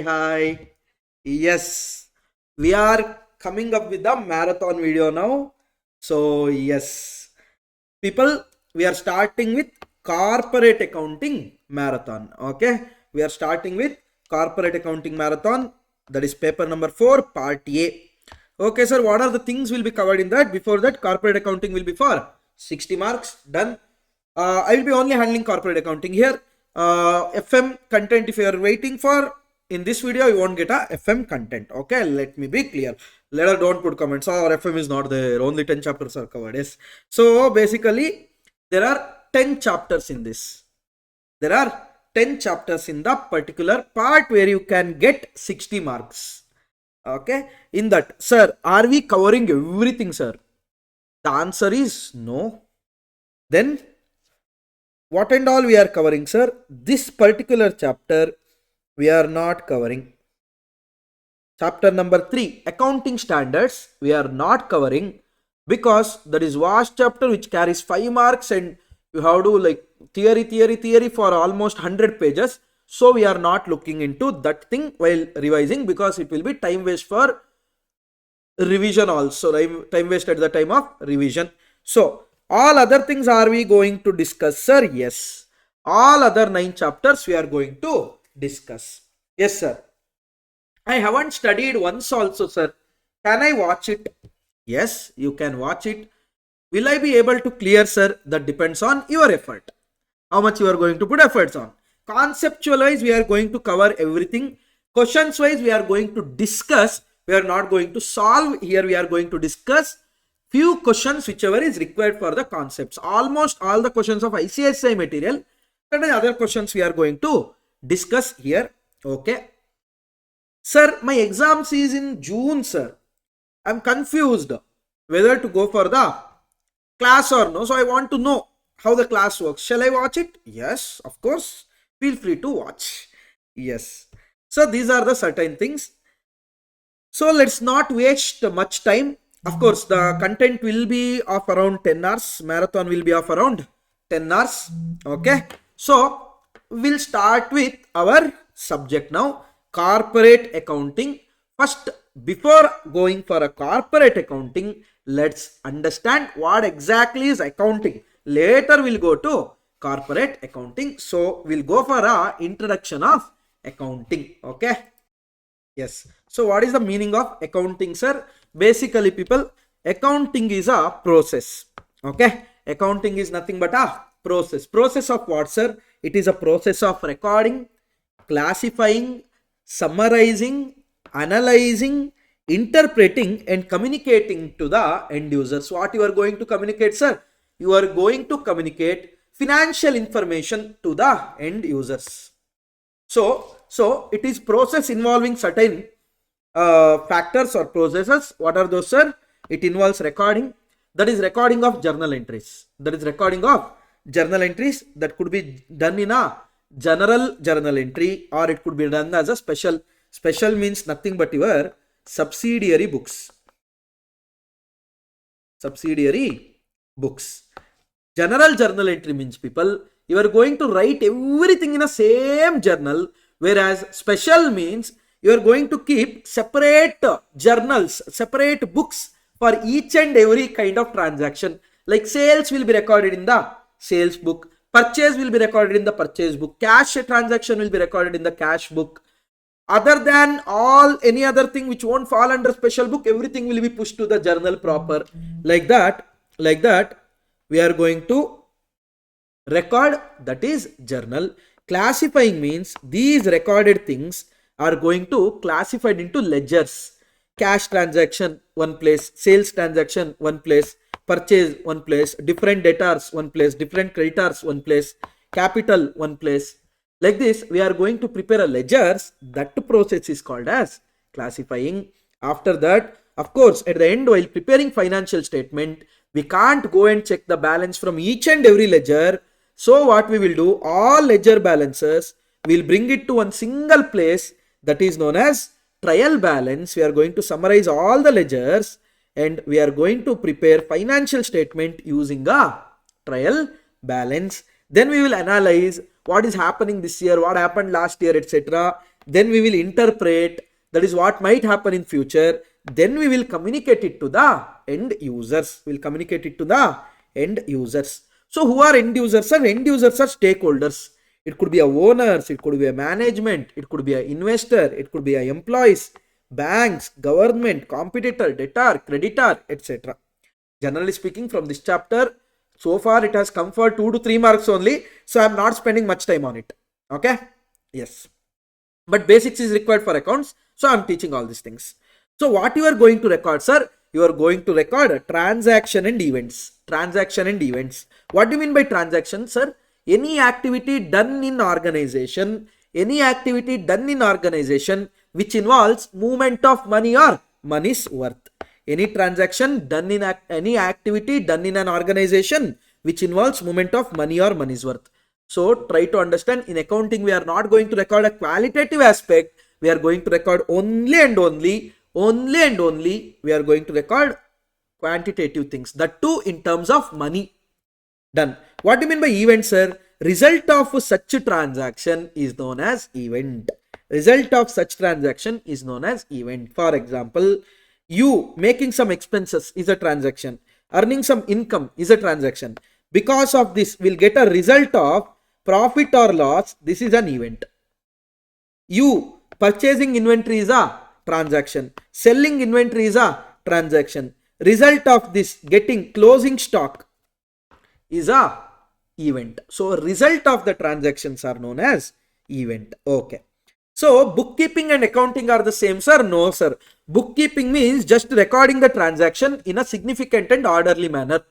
Hi. Yes, we are coming up with the marathon video now. So, yes, people, we are starting with corporate accounting marathon. Okay, we are starting with corporate accounting marathon. That is paper number 4, part A. Okay, sir, what are the things will be covered in that? Before that, corporate accounting will be for 60 marks. Done. I will be only handling corporate accounting here. FM content, if you are waiting for in this video, you won't get a FM content. Okay, let me be clear. Later, don't put comments. Or FM is not there. Only 10 chapters are covered. Yes. So basically, there are 10 chapters in this. There are 10 chapters in the particular part where you can get 60 marks. Okay. In that, sir, are we covering everything, sir? The answer is no. Then what and all we are covering, sir? This particular chapter we are not covering. Chapter number 3, accounting standards, we are not covering because that is vast chapter which carries 5 marks and you have to like theory for almost 100 pages. So we are not looking into that thing while revising because it will be time waste for revision also, time waste at the time of revision. So all other things are we going to discuss, sir? Yes. All other 9 chapters we are going to discuss. Yes, sir. I haven't studied once also, sir. Can I watch it? Yes, you can watch it. Will I be able to clear, sir? That depends on your effort. How much you are going to put efforts on. Conceptual wise, we are going to cover everything. Questions wise, we are going to discuss. We are not going to solve. Here we are going to discuss few questions whichever is required for the concepts. Almost all the questions of ICSI material. And other questions we are going to discuss here. Okay. Sir, my exams is in June, sir. I'm confused whether to go for the class or no. So I want to know how the class works. Shall I watch it? Yes, of course. Feel free to watch. Yes. So these are the certain things. So let's not waste much time. Of course, the content will be of around 10 hours. Marathon will be of around 10 hours. Okay. So we'll start with our subject now. Corporate accounting. First, before going for a corporate accounting, let's understand what exactly is accounting. Later we'll go to corporate accounting. So we'll go for a introduction of accounting. Okay. Yes. So what is the meaning of accounting, sir? Basically, people, accounting is a process. Okay. Accounting is nothing but a process. Process of what, sir? It is a process of recording, classifying, summarizing, analyzing, interpreting and communicating to the end users. What you are going to communicate, sir? You are going to communicate financial information to the end users. So it is process involving certain factors or processes. What are those, sir? It involves recording. That is recording of journal entries. That is recording of journal entries that could be done in a general journal entry or it could be done as a special. Special means nothing but your subsidiary books. Subsidiary books. General journal entry means, people, you are going to write everything in a same journal, whereas special means you are going to keep separate journals, separate books for each and every kind of transaction. Like sales will be recorded in the sales book, purchase will be recorded in the purchase book, cash transaction will be recorded in the cash book. Other than all any other thing which won't fall under special book, everything will be pushed to the journal proper. Like that, we are going to record, that is journal. Classifying means these recorded things are going to classified into ledgers. Cash transaction one place, sales transaction one place, purchase one place, different debtors one place, different creditors one place, capital one place. Like this, we are going to prepare a ledgers. That process is called as classifying. After that, of course, at the end, while preparing financial statement, we can't go and check the balance from each and every ledger. So what we will do, all ledger balances, we'll bring it to one single place that is known as trial balance. We are going to summarize all the ledgers and we are going to prepare financial statement using a trial balance. Then we will analyze what is happening this year, what happened last year, etc. then we will interpret, that is what might happen in future, then we will communicate it to the end users. We'll communicate it to the end users. So who are end users? Sir, end users are stakeholders. It could be a owners, it could be a management, it could be an investor, it could be a employees, banks, government, competitor, debtor, creditor, etc. Generally speaking, from this chapter, so far it has come for 2 to 3 marks only, so I am not spending much time on it. Okay? Yes. But basics is required for accounts, so I am teaching all these things. So what you are going to record, sir? You are going to record transaction and events. Transaction and events. What do you mean by transaction, sir? Any activity done in organization, which involves movement of money or money's worth. Any transaction done in any activity done in an organization which involves movement of money or money's worth. So try to understand, in accounting we are not going to record a qualitative aspect, we are going to record only and only we are going to record quantitative things, that too in terms of money done. What do you mean by event, sir? Result of such transaction is known as event. Result of such transaction is known as event. For example, you making some expenses is a transaction. Earning some income is a transaction. Because of this, we'll get a result of profit or loss. This is an event. You purchasing inventory is a transaction. Selling inventory is a transaction. Result of this, getting closing stock is a event. So result of the transactions are known as event. Okay. So bookkeeping and accounting are the same, sir? No, sir. Bookkeeping means just recording the transaction in a significant and orderly manner.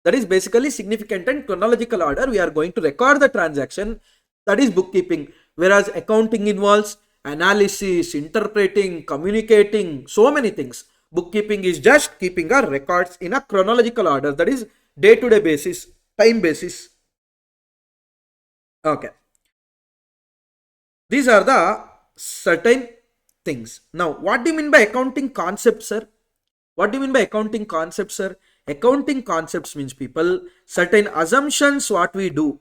That is basically significant and chronological order. We are going to record the transaction. That is bookkeeping. Whereas accounting involves analysis, interpreting, communicating, so many things. Bookkeeping is just keeping our records in a chronological order. That is day-to-day basis, time basis. Okay. These are the certain things. Now, what do you mean by accounting concepts, sir? What do you mean by accounting concepts, sir? Accounting concepts means, people, certain assumptions what we do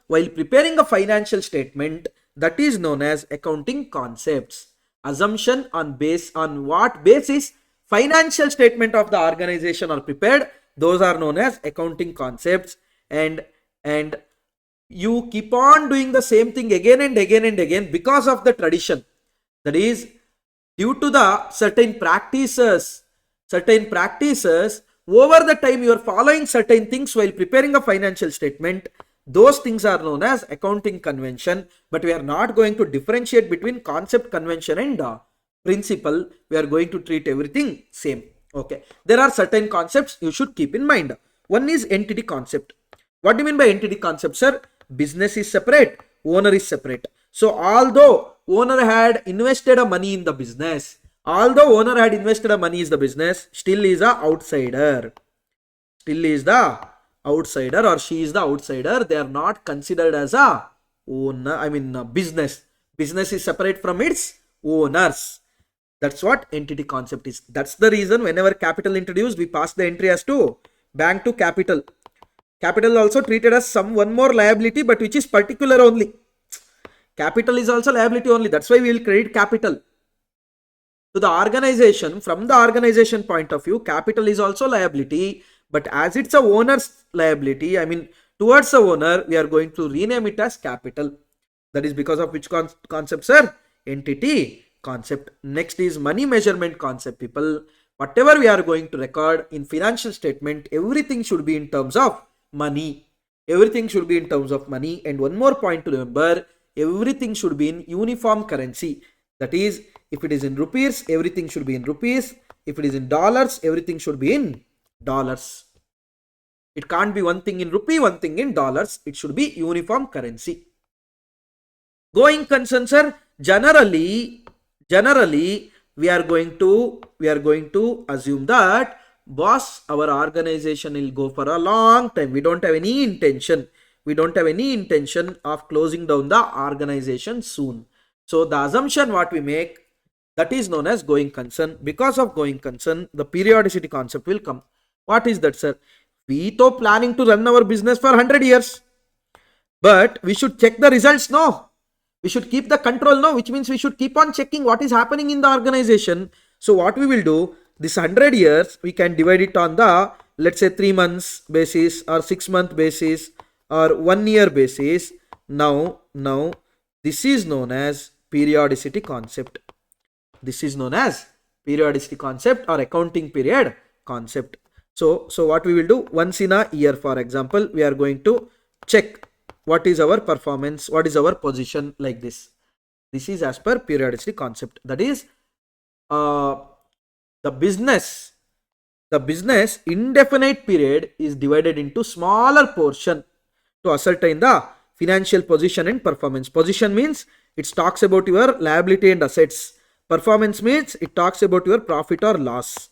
while preparing a financial statement, that is known as accounting concepts. Assumption on what basis financial statement of the organization are prepared, those are known as accounting concepts. And you keep on doing the same thing again and again because of the tradition. That is, due to the certain practices, over the time you are following certain things while preparing a financial statement. Those things are known as accounting convention. But we are not going to differentiate between concept, convention and principle. We are going to treat everything same. Okay. There are certain concepts you should keep in mind. One is entity concept. What do you mean by entity concept, sir? Business is separate, owner is separate. So although owner had invested a money in the business, still is a outsider. Or she is the outsider. They are not considered as a owner. Business. Business is separate from its owners. That's what entity concept is. That's the reason whenever capital introduced, we pass the entry as to bank to capital. Capital also treated as one more liability, but which is particular only. Capital is also liability only. That's why we will credit capital to the organization. From the organization point of view, capital is also liability, but as it's a owner's liability, towards the owner, we are going to rename it as capital. That is because of which concept, sir? Entity concept. Next is money measurement concept, people. Whatever we are going to record in financial statement, everything should be in terms of money. And one more point to remember, everything should be in uniform currency. That is, if it is in rupees, everything should be in rupees. If it is in dollars, everything should be in dollars. It can't be one thing in rupee, one thing in dollars. It should be uniform currency. Going concern, sir, generally we are going to assume that, boss, our organization will go for a long time. We don't have any intention of closing down the organization soon. So the assumption what we make, that is known as going concern. Because of going concern, the periodicity concept will come. What is that, sir? We are planning to run our business for 100 years, but we should check the results. No, We should keep the control now, which means we should keep on checking what is happening in the organization. So what we will do, this 100 years, we can divide it on the, let's say 3 months basis or 6 month basis or 1 year basis. Now this is known as periodicity concept. This is known as periodicity concept or accounting period concept. So what we will do, once in a year, for example, we are going to check what is our performance, what is our position, like this. This is as per periodicity concept. That is the business indefinite period is divided into smaller portion to ascertain the financial position and performance. Position means it talks about your liability and assets. Performance means it talks about your profit or loss.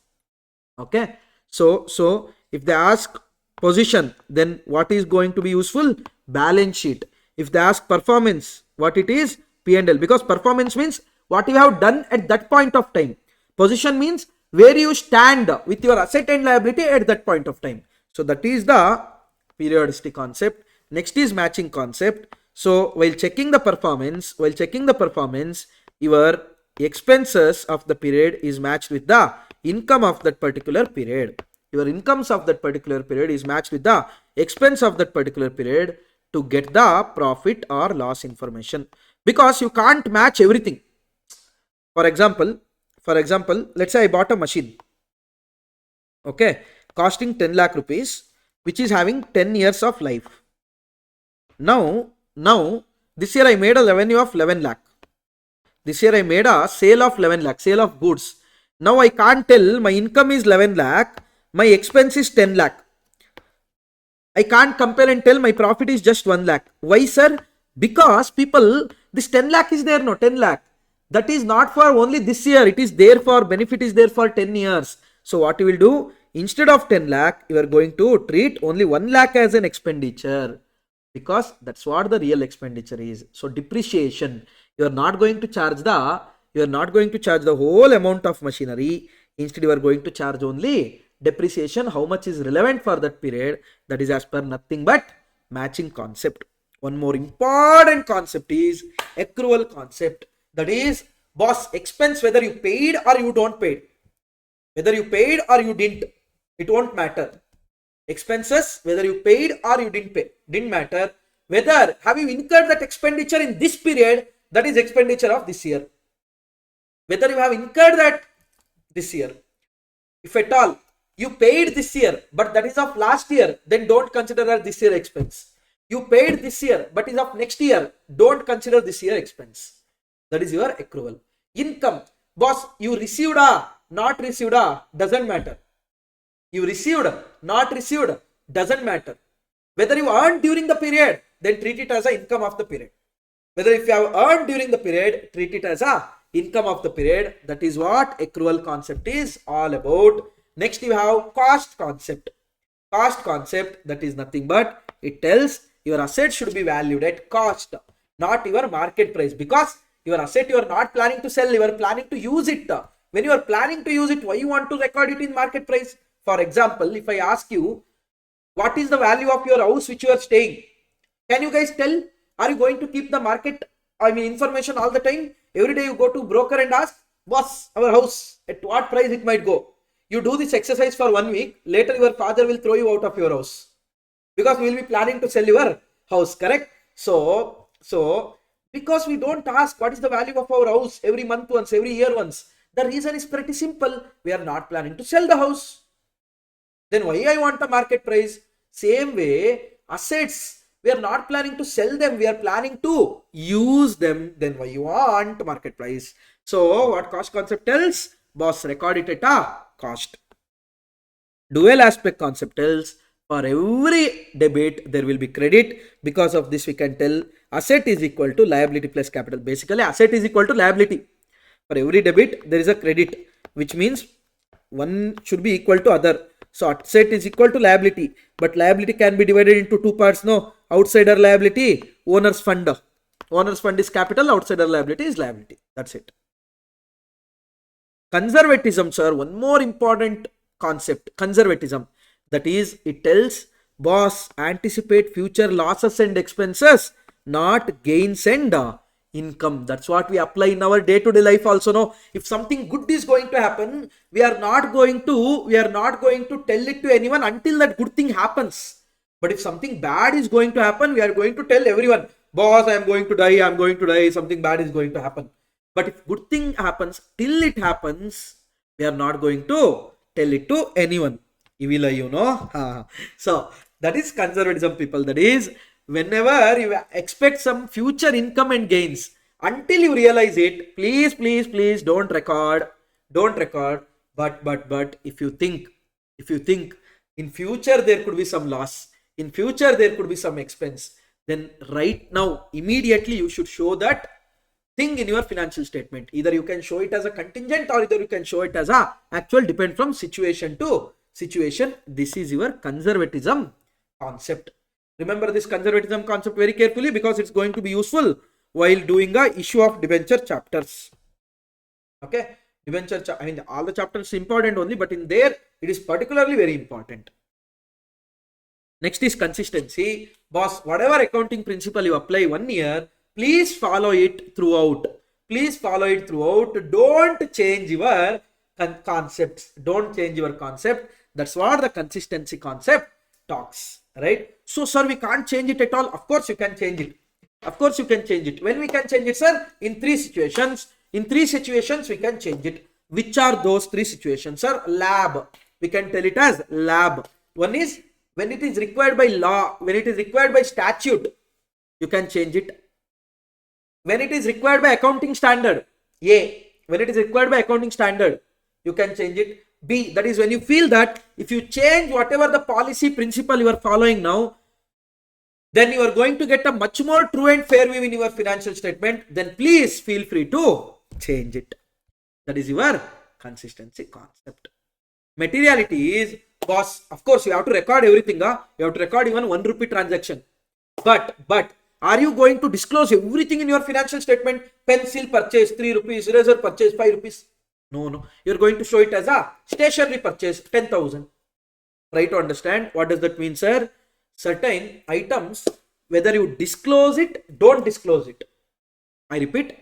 Okay, so if they ask position, then what is going to be useful? Balance sheet. If they ask performance, what it is? P&L, because performance means what you have done at that point of time. Position means where you stand with your asset and liability at that point of time. So that is the periodicity concept. Next is matching concept. So while checking the performance, your expenses of the period is matched with the income of that particular period. Your incomes of that particular period is matched with the expense of that particular period to get the profit or loss information, because you can't match everything. For example, let's say I bought a machine, okay, costing 10 lakh rupees, which is having 10 years of life. Now this year I made a revenue of 11 lakh. This year I made a sale of 11 lakh, sale of goods. Now I can't tell my income is 11 lakh, my expense is 10 lakh. I can't compare and tell my profit is just 1 lakh. Why, sir? Because people, this 10 lakh is there, no, 10 lakh. That is not for only this year. It is there for, benefit is there for 10 years. So what you will do? Instead of 10 lakh, you are going to treat only 1 lakh as an expenditure, because that's what the real expenditure is. So depreciation, you are not going to charge the whole amount of machinery. Instead, you are going to charge only depreciation, how much is relevant for that period. That is as per nothing but matching concept. One more important concept is accrual concept. That is, boss, expense whether you paid or you don't paid, whether you paid or you didn't, it won't matter. Expenses whether you paid or you didn't pay, didn't matter. Whether have you incurred that expenditure in this period, that is expenditure of this year. Whether you have incurred that this year, if at all you paid this year but that is of last year, then don't consider that this year expense. You paid this year but is of next year, don't consider this year expense. That is your accrual. Income, boss, you received not received doesn't matter. You received, not received, doesn't matter. Whether you earned during the period, then treat it as an income of the period. Whether if you have earned during the period, treat it as a income of the period. That is what accrual concept is all about. Next you have cost concept. Cost concept, that is nothing but it tells your asset should be valued at cost, not your market price, because your asset you are not planning to sell, you are planning to use it. When you are planning to use it, why you want to record it in market price? For example, if I ask you, what is the value of your house which you are staying? Can you guys tell? Are you going to keep the market, information all the time? Every day you go to broker and ask, boss, our house, at what price it might go? You do this exercise for 1 week, later your father will throw you out of your house, because we will be planning to sell your house, correct? So because we don't ask what is the value of our house every month once, every year once, the reason is pretty simple. We are not planning to sell the house. Then why I want a market price? Same way, assets, we are not planning to sell them, we are planning to use them. Then why you want market price? So what cost concept tells? Boss, record it at a cost. Dual aspect concept tells for every debit there will be credit. Because of this we can tell asset is equal to liability plus capital. Basically asset is equal to liability. For every debit there is a credit, which means one should be equal to other. So asset is equal to liability, but liability can be divided into two parts. No, outsider liability, owner's fund. Owner's fund is capital, outsider liability is liability. That's it. Conservatism, sir, one more important concept, conservatism. That is, it tells, boss, anticipate future losses and expenses, not gains and income. That's what we apply in our day-to-day life also. No, if something good is going to happen, we are not going to tell it to anyone until that good thing happens. But if something bad is going to happen, we are going to tell everyone, boss, I am going to die, I'm going to die, something bad is going to happen. But if good thing happens, till it happens, we are not going to tell it to anyone. So that is conservatism, people. That is, whenever you expect some future income and gains, until you realize it, please don't record. But if you think in future there could be some loss, in future there could be some expense, then right now immediately you should show that thing in your financial statement. Either you can show it as a contingent, or either you can show it as a actual, depend from situation to situation. This is your conservatism concept. Remember this conservatism concept very carefully, because it's going to be useful while doing a issue of debenture chapters. Okay, debenture, I mean all the chapters important only, but in there it is particularly very important. Next is consistency. Boss, whatever accounting principle you apply 1 year, please follow it throughout. Don't change your concepts. Don't change your concept. That's what the consistency concept talks, right? So, sir, we can't change it at all. Of course, you can change it. When we can change it, sir? In 3 situations. In 3 situations, we can change it. Which are those 3 situations, sir? Lab. We can tell it as lab. One is when it is required by law, when it is required by statute, you can change it. When it is required by accounting standard, A. When it is required by accounting standard, you can change it. B. That is when you feel that if you change whatever the policy principle you are following now, then you are going to get a much more true and fair view in your financial statement, then please feel free to change it. That is your consistency concept. Materiality is, boss, of course you have to record everything. You have to record even 1 rupee transaction. But are you going to disclose everything in your financial statement? Pencil purchase 3 rupees, eraser purchase 5 rupees. No. You're going to show it as a stationery purchase 10,000. Try to understand what does that mean, sir? Certain items, whether you disclose it, don't disclose it. I repeat,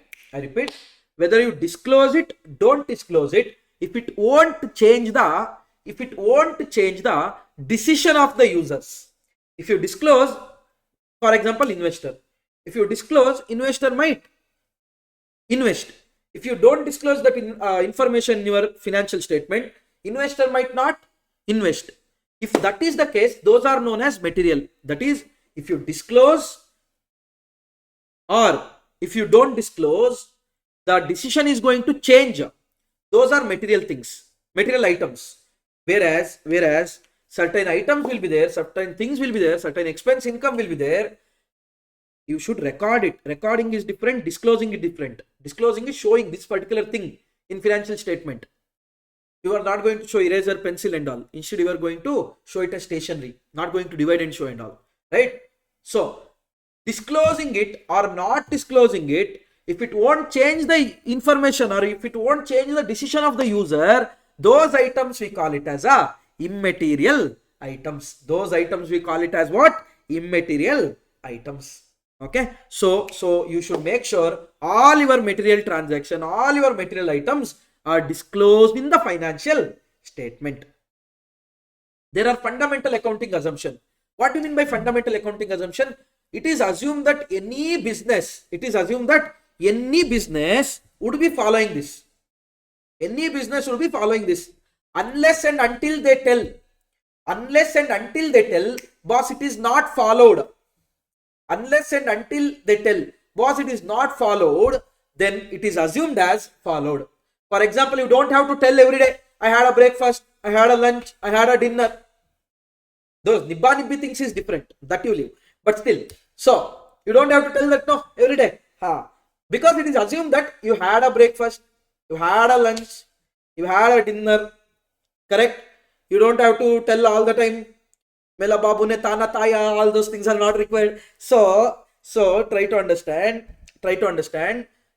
whether you disclose it, don't disclose it, if it won't change the decision of the users. If you disclose, for example, investor. If you disclose, investor might invest. If you don't disclose that information in your financial statement, investor might not invest. If that is the case, those are known as material. That is, if you disclose or if you don't disclose, the decision is going to change. Those are material things, material items. Whereas certain items will be there, certain things will be there, certain expense income will be there. You should record it. Recording is different, disclosing is different. Disclosing is showing this particular thing in financial statement. You are not going to show eraser, pencil and all. Instead, you are going to show it as stationery, not going to divide and show and all, right? So, disclosing it or not disclosing it, if it won't change the information or if it won't change the decision of the user, those items we call it as a immaterial items. Those items we call it as what? Immaterial items. Okay, so you should make sure all your material transaction, all your material items are disclosed in the financial statement. There are fundamental accounting assumption. What do you mean by fundamental accounting assumption? It is assumed that any business would be following this. Any business would be following this unless and until they tell, boss, it is not followed. Unless and until they tell, boss, it is not followed, then it is assumed as followed. For example, you don't have to tell every day, I had a breakfast, I had a lunch, I had a dinner. Those nibba things is different, that you leave. But still, so you don't have to tell that no every day. Because it is assumed that you had a breakfast, you had a lunch, you had a dinner. Correct? You don't have to tell all the time. Mela babu ne tana taya, all those things are not required. So try to understand.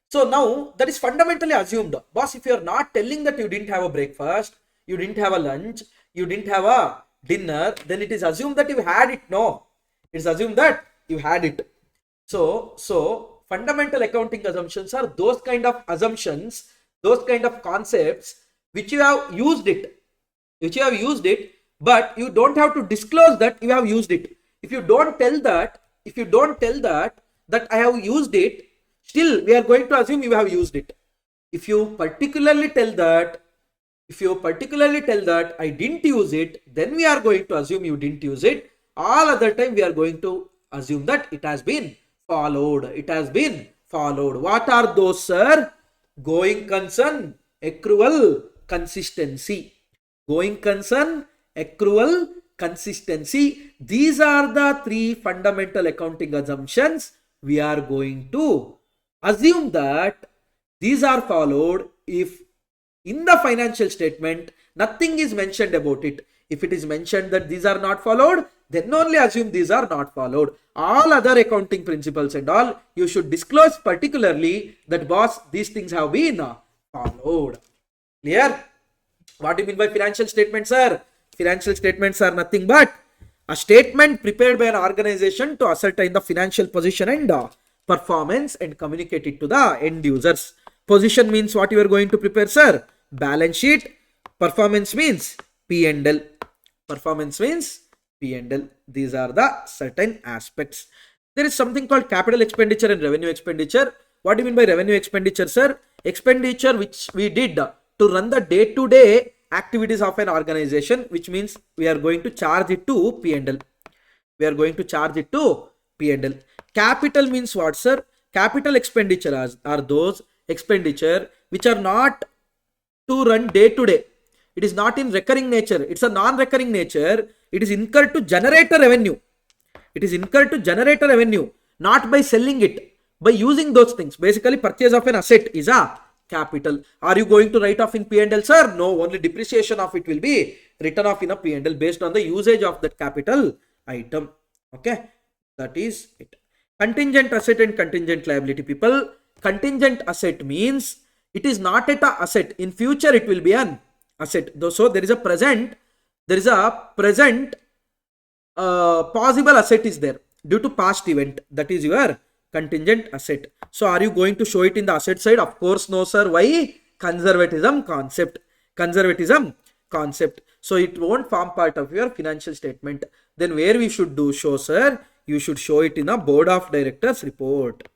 So now that is fundamentally assumed. Boss, if you are not telling that you didn't have a breakfast, you didn't have a lunch, you didn't have a dinner, then it is assumed that you had it. No, it's assumed that you had it. So Fundamental accounting assumptions are those kind of assumptions, those kind of concepts which you have used it, but you don't have to disclose that you have used it. If you don't tell that that I have used it, still we are going to assume you have used it. If you particularly tell that I didn't use it, then we are going to assume you didn't use it. All other time we are going to assume that it has been followed. What are those, sir? Going concern, accrual, consistency. Going concern, accrual, consistency. These are the three fundamental accounting assumptions. We are going to assume that these are followed if in the financial statement nothing is mentioned about it. If it is mentioned that these are not followed, then only assume these are not followed. All other accounting principles and all, you should disclose particularly that, boss, these things have been followed. Clear? What do you mean by financial statements, sir? Financial statements are nothing but a statement prepared by an organization to ascertain the financial position and performance and communicate it to the end users. Position means what you are going to prepare, sir? Balance sheet. Performance means P&L. These are the certain aspects. There is something called capital expenditure and revenue expenditure. What do you mean by revenue expenditure, sir? Expenditure which we did to run the day-to-day activities of an organization, which means we are going to charge it to P&L. Capital means what, sir? Capital expenditure are those expenditure which are not to run day-to-day. It is not in recurring nature. It's a non-recurring nature. It is incurred to generate a revenue. Not by selling it, by using those things. Basically, purchase of an asset is a capital. Are you going to write off in P&L, sir? No, only depreciation of it will be written off in a P&L based on the usage of that capital item. Okay, that is it. Contingent asset and contingent liability, people. Contingent asset means it is not at a asset. In future, it will be an asset. So there is a present possible asset is there due to past event. That is your contingent asset. So are you going to show it in the asset side? Of course no, sir. Why? Conservatism concept. So it won't form part of your financial statement. Then where we should show, sir? You should show it in a board of directors report.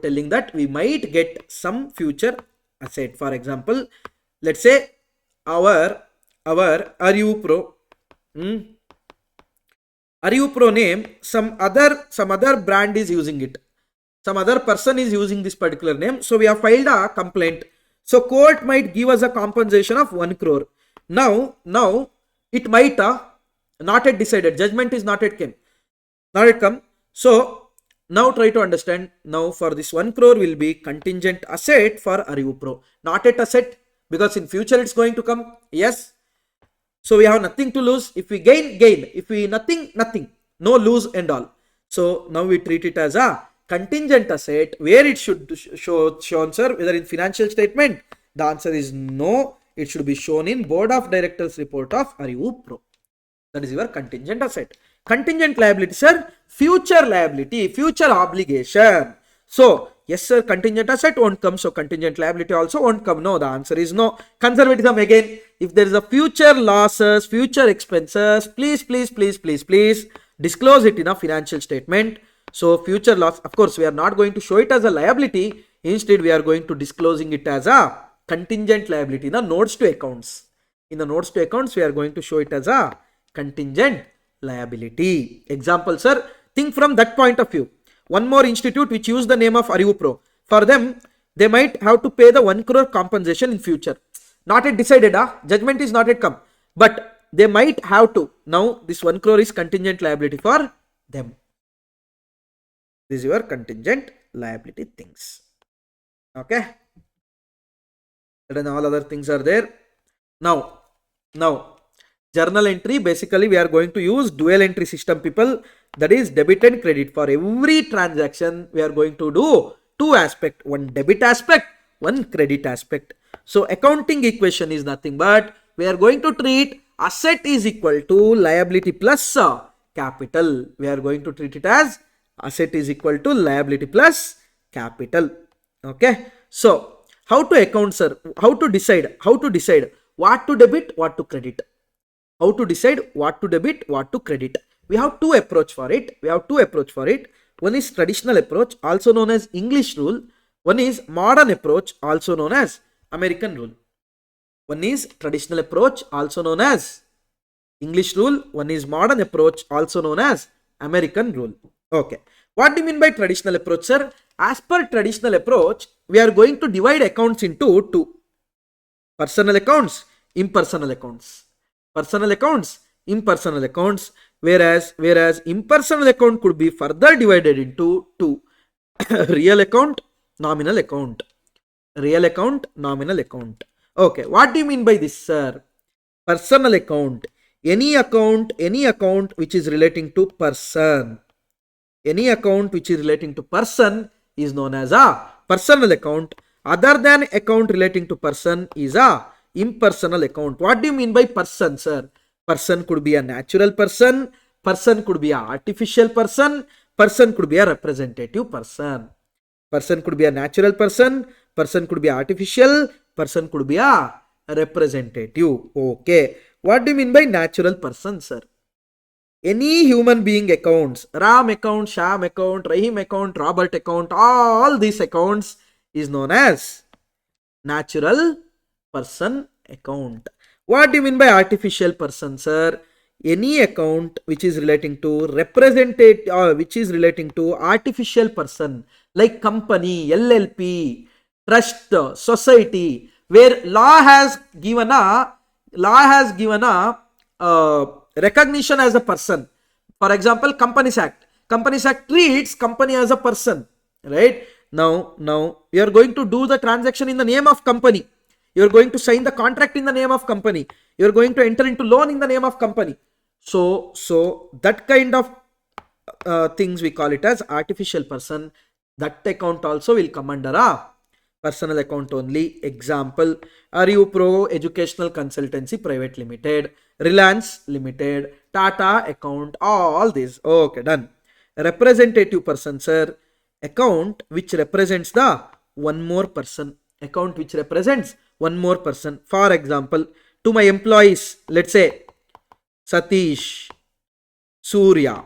Telling that we might get some future asset. For example, let's say our ArivuPro name, some other brand is using it. Some other person is using this particular name. So we have filed a complaint. So court might give us a compensation of 1 crore. Now it might not yet decided. Judgment is not yet come. So now try to understand. Now for this 1 crore will be contingent asset for ArivuPro. Not yet asset, because in future it's going to come. Yes. So we have nothing to lose. If we gain. If we nothing. No lose and all. So now we treat it as a contingent asset. Where it should shown, sir? Whether in financial statement? The answer is no. It should be shown in board of directors report of ArivuPro. That is your contingent asset. Contingent liability, sir? Future liability, future obligation. So yes, sir, contingent asset won't come. So contingent liability also won't come. No, the answer is no. Conservatism again. If there is a future losses, future expenses, please disclose it in a financial statement. So future loss, of course, we are not going to show it as a liability. Instead, we are going to disclosing it as a contingent liability in the notes to accounts. In the notes to accounts, we are going to show it as a contingent liability. Example, sir, think from that point of view. One more institute which use the name of ArivuPro. For them, they might have to pay the 1 crore compensation in future. Not yet decided, judgment is not yet come. But they might have to. Now, this 1 crore is contingent liability for them. This is your contingent liability things. Okay. And all other things are there. Now, journal entry, basically we are going to use dual entry system, people. That is debit and credit. For every transaction, we are going to do two aspects. One debit aspect, one credit aspect. So accounting equation is nothing but we are going to treat asset is equal to liability plus capital. We are going to treat it as asset is equal to liability plus capital. Okay. So how to account, sir? How to decide what to debit, what to credit? How to decide what to debit, what to credit? We have two approach for it. One is traditional approach, also known as English rule. One is modern approach, also known as American rule. One is traditional approach, also known as English rule. One is modern approach, also known as American rule. Okay. What do you mean by traditional approach, sir? As per traditional approach, we are going to divide accounts into two: personal accounts, impersonal accounts. Personal accounts, impersonal accounts. Whereas impersonal account could be further divided into two: real account, nominal account. Real account, nominal account. Okay, what do you mean by this, sir? Personal account, any account which is relating to person. Any account which is relating to person is known as a personal account. Other than account relating to person is a impersonal account. What do you mean by person, sir? Person could be a natural person, person could be an artificial person, person could be a representative person. Person could be a natural person, person could be artificial, person could be a representative. Okay. What do you mean by natural person, sir? Any human being accounts, Ram account, Sham account, Rahim account, Robert account, all these accounts is known as natural person account. What do you mean by artificial person, sir? Any account which is relating to representative or which is relating to artificial person, like company, LLP, trust, society, where law has given a recognition as a person. For example, Companies Act. Companies Act treats company as a person, right? Now we are going to do the transaction in the name of company. You are going to sign the contract in the name of company. You are going to enter into loan in the name of company. So that kind of things we call it as artificial person. That account also will come under a personal account only. Example: ArivuPro Educational Consultancy Private Limited, Reliance Limited, Tata account, all this. Okay, done. Representative person, sir. Account which represents the one more person. Account which represents one more person. For example, to my employees, let's say Satish, Surya.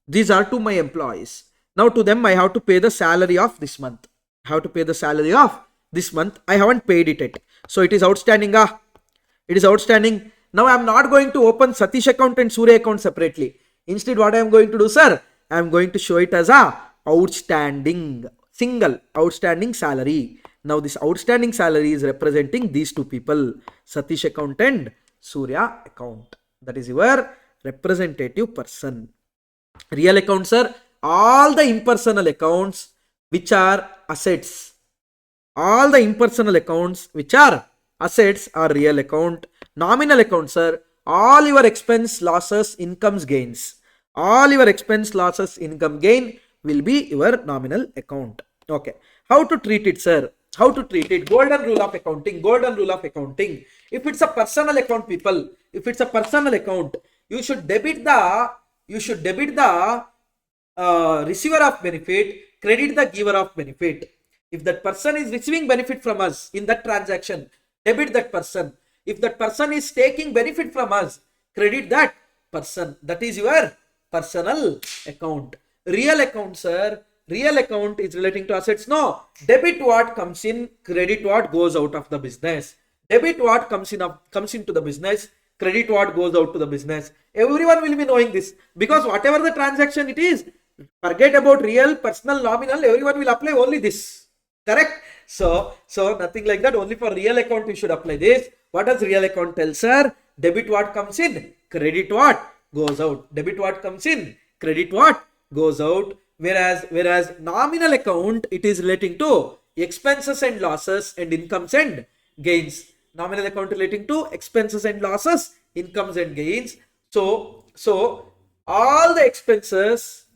These are to my employees. Now to them I have to pay the salary of this month. I have to pay the salary of this month. I haven't paid it yet. So it is outstanding. It is outstanding. Now I am not going to open Satish account and Surya account separately. Instead, what I am going to do, sir? I am going to show it as a outstanding, single outstanding salary. Now this outstanding salary is representing these two people, Satish account and Surya account. That is your representative person. Real accounts are all the impersonal accounts which are assets. All the impersonal accounts which are assets are real account. Nominal accounts are all your expense, losses, incomes, gains. All your expense, losses, income, gain will be your nominal account. Okay. How to treat it, sir? How to treat it? Golden rule of accounting. Golden rule of accounting. If it's a personal account, people, if it's a personal account, you should debit the receiver of benefit, credit the giver of benefit. If that person is receiving benefit from us in that transaction, debit that person. If that person is taking benefit from us, credit that person. That is your personal account. Real account, sir. Real account is relating to assets. No. Debit what comes in, credit what goes out of the business. Debit what comes into the business, credit what goes out to the business. Everyone will be knowing this, because whatever the transaction it is, forget about real, personal, nominal, everyone will apply only this. Correct? So nothing like that. Only for real account we should apply this. What does real account tell, sir? Debit what comes in, credit what goes out. Debit what comes in, credit what goes out. Whereas nominal account, it is relating to expenses and losses and incomes and gains. Nominal account relating to expenses and losses, incomes and gains. So all the expenses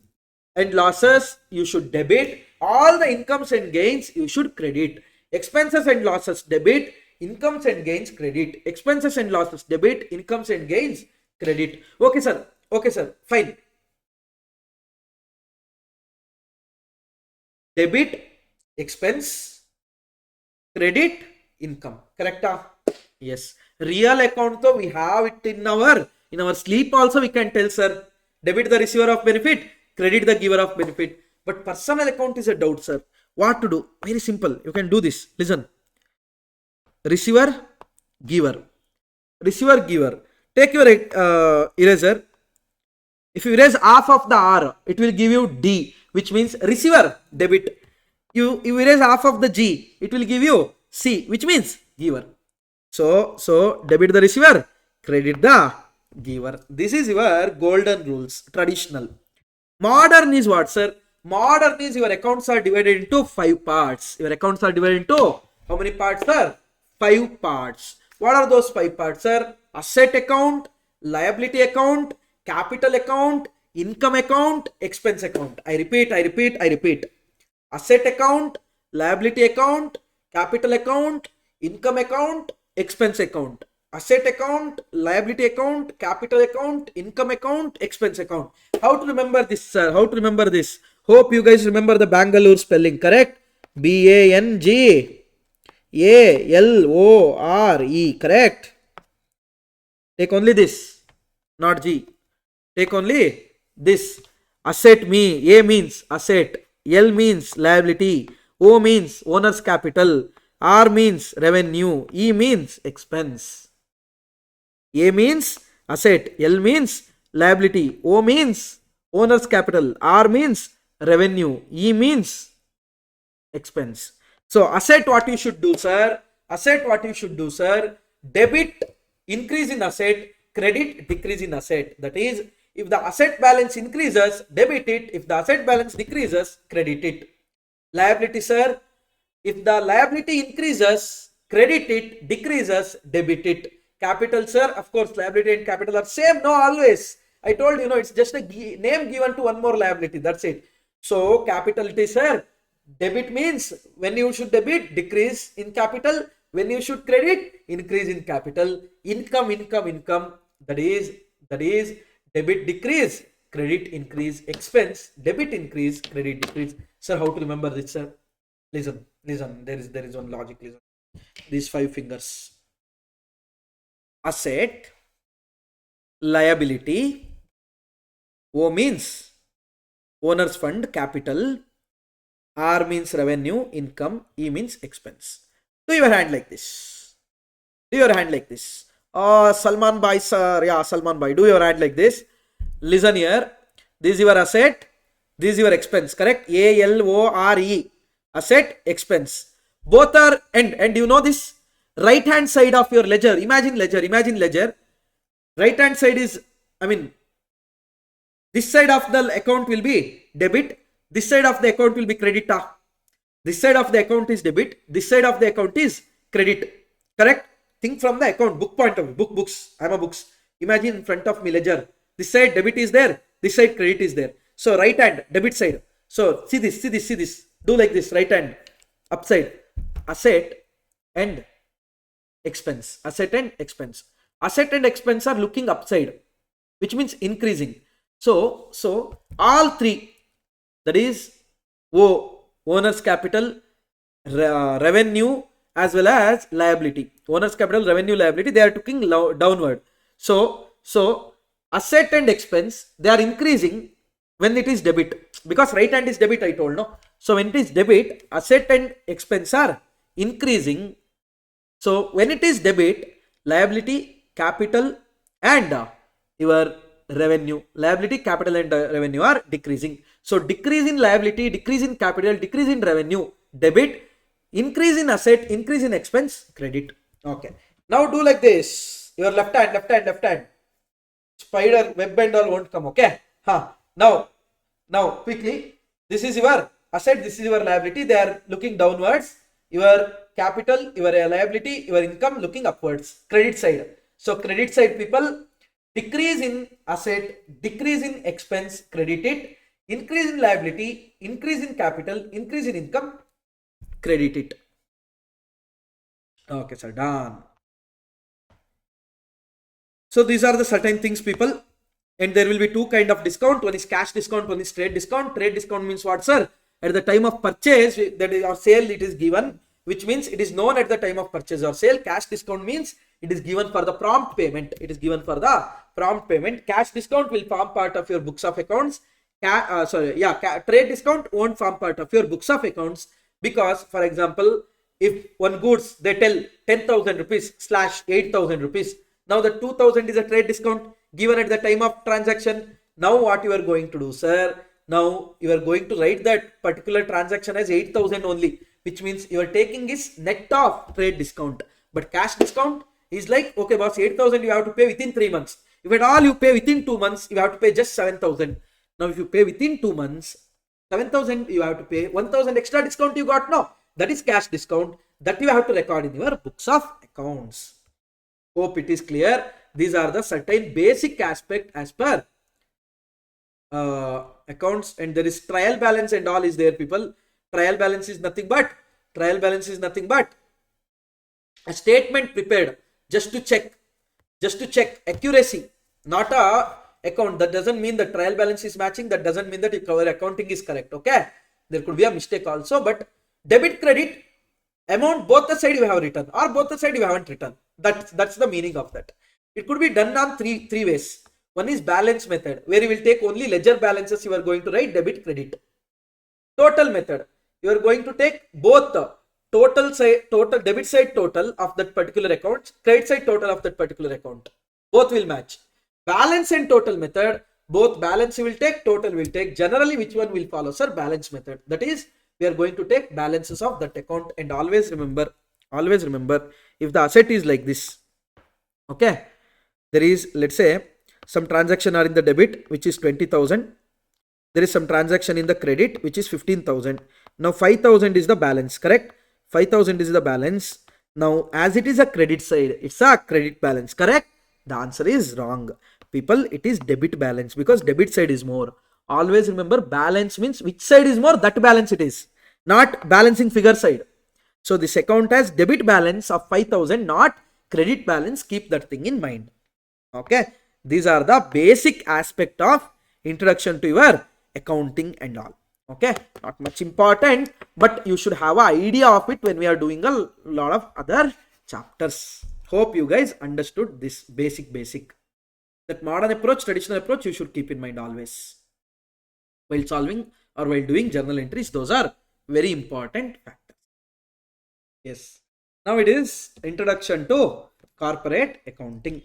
and losses you should debit, all the incomes and gains you should credit. Expenses and losses debit, incomes and gains credit. Expenses and losses debit, incomes and gains credit. Okay, sir. Okay, sir. Fine. Debit, expense, credit, income. Correct? Yes. Real account though we have it in our sleep also we can tell, sir. Debit the receiver of benefit, credit the giver of benefit. But personal account is a doubt, sir. What to do? Very simple. You can do this. Listen. Receiver, giver. Receiver, giver. Take your eraser. If you erase half of the R, it will give you D, which means receiver, debit. You erase half of the G, it will give you C, which means giver. So debit the receiver, credit the giver. This is your golden rules, traditional. Modern is what, sir? Modern is your accounts are divided into 5 parts. Your accounts are divided into how many parts, sir? 5 parts. What are those 5 parts, sir? Asset account, liability account, capital account, income account, expense account. I repeat. Asset account, liability account, capital account, income account, expense account. Asset account, liability account, capital account, income account, expense account. How to remember this, sir? How to remember this? Hope you guys remember the Bangalore spelling, correct? Bangalore, correct? Take only this, not G. Take only this. Asset A means asset, L means liability, O means owner's capital, R means revenue, E means expense. A means asset, L means liability, O means owner's capital, R means revenue, E means expense. So asset what you should do, sir? Asset what you should do, sir? Debit increase in asset, credit decrease in asset. That is, if the asset balance increases, debit it. If the asset balance decreases, credit it. Liability, sir. If the liability increases, credit it, decreases, debit it. Capital, sir. Of course, liability and capital are same. No, always. I told you, it's just a name given to one more liability. That's it. So, capital it is, sir. Debit means when you should debit, decrease in capital. When you should credit, increase in capital. Income. That is debit decrease, credit increase, expense, debit increase, credit decrease. Sir, how to remember this, sir? Listen. There is one logic. Listen. These 5 fingers. Asset, liability, O means owner's fund, capital, R means revenue, income, E means expense. Do your hand like this. Salman Bhai, sir. Yeah, Salman Bhai. Do your hand like this. Listen here. This is your asset. This is your expense. Correct? ALORE. Asset, expense. Both are and you know this right hand side of your ledger. Imagine ledger. Right hand side is, this side of the account will be debit. This side of the account will be credit. This side of the account is debit. This side of the account is credit. Correct? Think from the account book point of view. Books. I'm a books. Imagine in front of me ledger. This side debit is there. This side credit is there. So right hand debit side. So see this. Do like this. Right hand upside. Asset and expense. Asset and expense. Asset and expense are looking upside, which means increasing. So all 3, that is owner's capital, revenue, as well as liability. Owner's capital, revenue, liability, they are looking downward. So asset and expense, they are increasing when it is debit, because right hand is debit, I told, no? So when it is debit, asset and expense are increasing. So when it is debit, liability, capital, and your revenue, liability, capital, and revenue are decreasing. So decrease in liability, decrease in capital, decrease in revenue, debit, increase in asset, increase in expense, credit. Okay. Now do like this. Your left hand. Spider, web and all won't come. Okay. Now quickly. This is your asset. This is your liability. They are looking downwards. Your capital, your liability, your income looking upwards. Credit side. So credit side people, decrease in asset, decrease in expense, credit it. Increase in liability, increase in capital, increase in income, credit it. Okay, sir, done. So these are the certain things, people. And there will be two kind of discount. One is cash discount, one is trade discount. Trade discount means what, sir? At the time of purchase, that is or sale, it is given, which means it is known at the time of purchase or sale. Cash discount means it is given for the prompt payment. It is given for the prompt payment. Cash discount will form part of your books of accounts. Trade discount won't form part of your books of accounts, because, for example, if one goods they tell 10,000 rupees / 8,000 rupees, now the 2,000 is a trade discount given at the time of transaction. Now what you are going to do, sir? Now you are going to write that particular transaction as 8,000 only, which means you are taking is net of trade discount. But cash discount is like, okay boss, 8,000 you have to pay within 3 months. If at all you pay within 2 months, you have to pay just 7,000. Now if you pay within 2 months, 7,000 you have to pay 1,000 extra discount you got now. That is cash discount, that you have to record in your books of accounts. Hope it is clear. These are the certain basic aspect as per accounts. And there is trial balance and all is there, people. Trial balance is nothing but a statement prepared just to check accuracy, not a account. That doesn't mean the trial balance is matching. That doesn't mean that your accounting is correct. Okay, there could be a mistake also. But debit credit amount, both the side you have written or both the side you haven't written. That's the meaning of that. It could be done on three ways. One is balance method, where you will take only ledger balances. You are going to write debit credit. Total method, you are going to take both the total debit side total of that particular account, credit side total of that particular account. Both will match. Balance and total method, both balance you will take, total will take. Generally, which one will follow, sir? Balance method. That is, we are going to take balances of that account. And always remember, if the asset is like this, okay, there is, let's say, some transaction are in the debit, which is 20,000. There is some transaction in the credit, which is 15,000. Now 5,000 is the balance, correct? 5,000 is the balance. Now as it is a credit side, it's a credit balance, correct? The answer is wrong, people. It is debit balance, because debit side is more. Always remember, balance means which side is more, that balance it is, not balancing figure side. So this account has debit balance of 5,000, not credit balance. Keep that thing in mind. Okay, these are the basic aspect of introduction to your accounting and all. Okay, not much important, but you should have an idea of it when we are doing a lot of other chapters. Hope you guys understood this basic. That modern approach, traditional approach, you should keep in mind always while solving or while doing journal entries. Those are very important factors. Yes, now it is introduction to corporate accounting.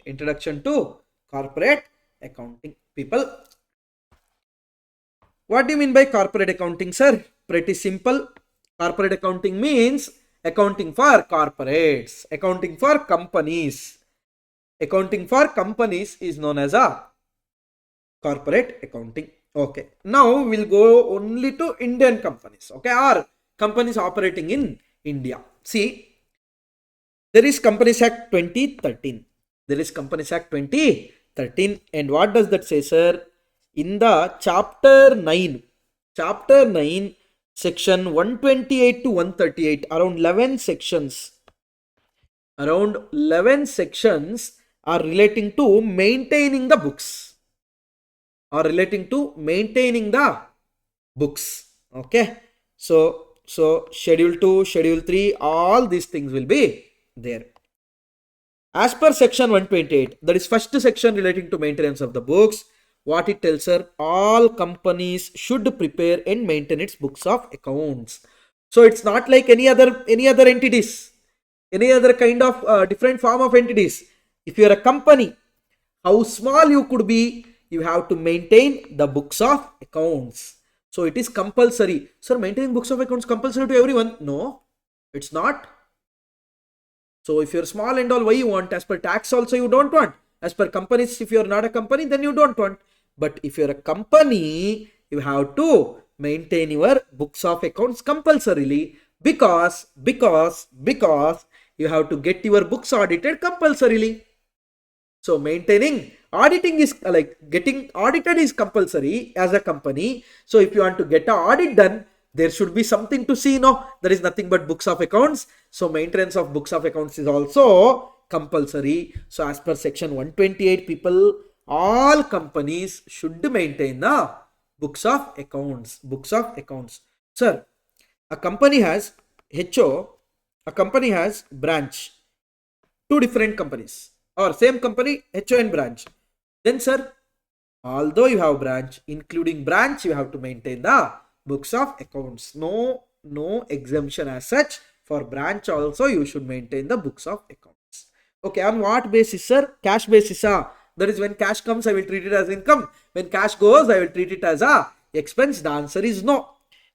People, what do you mean by corporate accounting, sir? Pretty simple. Corporate accounting means accounting for corporates, accounting for companies. Accounting for companies is known as a corporate accounting. Okay, now we'll go only to Indian companies, okay, or companies operating in India. See, there is Companies Act 2013. And what does that say, sir? In the chapter 9, section 128 to 138, around 11 sections are relating to maintaining the books, okay. So schedule 2, schedule 3, all these things will be there. As per section 128, that is first section relating to maintenance of the books, what it tells, sir? All companies should prepare and maintain its books of accounts. So it's not like any other entities, any other kind of different form of entities. If you are a company, how small you could be, you have to maintain the books of accounts. So it is compulsory. Sir, maintaining books of accounts compulsory to everyone? No, it's not. So if you're small and all, why you want? As per tax also you don't want. As per companies, if you're not a company, then you don't want. But if you're a company, you have to maintain your books of accounts compulsorily, because you have to get your books audited compulsorily. So auditing is like getting audited is compulsory as a company. So if you want to get an audit done, there should be something to see. No, there is nothing but books of accounts. So maintenance of books of accounts is also compulsory. So as per section 128, people, all companies should maintain the books of accounts. Books of accounts. Sir, a company has HO, a company has branch, two different companies, or same company, HO and branch. Then, sir, although you have branch, including branch, you have to maintain the books of accounts. No exemption as such. For branch also, you should maintain the books of accounts. Okay, on what basis, sir? Cash basis. That is, when cash comes, I will treat it as income. When cash goes, I will treat it as a expense. The answer is no.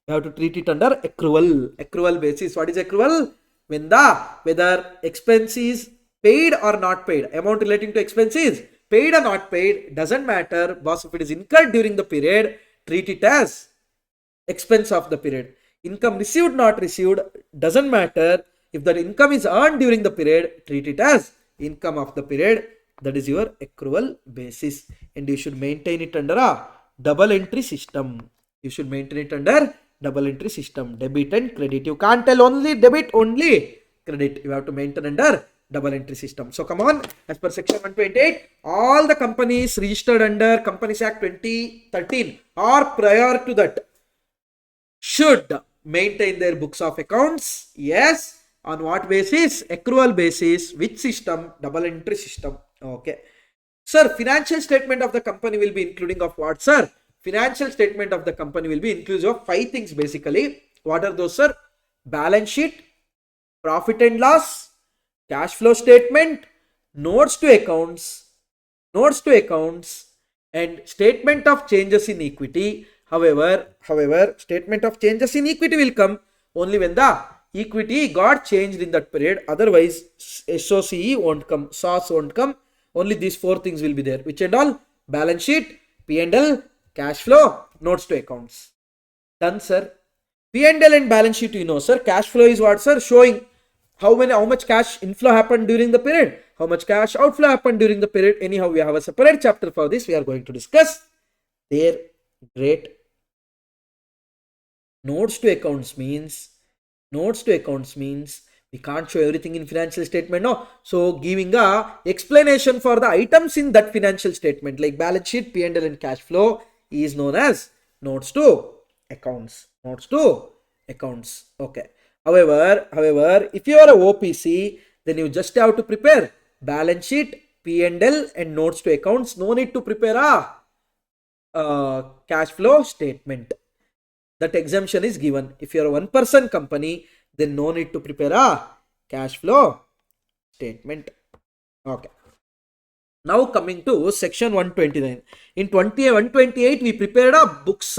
You have to treat it under accrual. Accrual basis. What is accrual? Whether expense is paid or not paid. Amount relating to expenses, paid or not paid, doesn't matter. Boss, if it is incurred during the period, treat it as expense of the period. Income received, not received, doesn't matter. If that income is earned during the period, treat it as income of the period. That is your accrual basis. And you should maintain it under a double entry system. You should maintain it under double entry system. Debit and credit. You can't tell only debit, only credit. You have to maintain under double entry system. So come on, as per section 128, all the companies registered under Companies Act 2013 or prior to that should maintain their books of accounts. Yes. On what basis? Accrual basis. Which system? Double entry system. Okay. Sir, financial statement of the company will be including of what, sir? Financial statement of the company will be inclusive of 5 things basically. What are those, sir? Balance sheet, profit and loss, cash flow statement, notes to accounts, and statement of changes in equity. However, statement of changes in equity will come only when the equity got changed in that period. Otherwise, SOCE won't come, SOS won't come. Only these 4 things will be there. Which and all? Balance sheet, P&L, cash flow, notes to accounts. Done, sir. P&L and balance sheet, you know, sir. Cash flow is what, sir? Showing how much cash inflow happened during the period, how much cash outflow happened during the period. Anyhow, we have a separate chapter for this. We are going to discuss there. Great. Notes to accounts means we can't show everything in financial statement, no. So giving a explanation for the items in that financial statement like balance sheet, P&L and cash flow is known as notes to accounts. Okay. However, if you are a OPC, then you just have to prepare balance sheet, P&L and notes to accounts. No need to prepare a cash flow statement. That exemption is given. If you are a one-person company, then no need to prepare a cash flow statement. Okay. Now coming to section 129. In 128, we prepared a books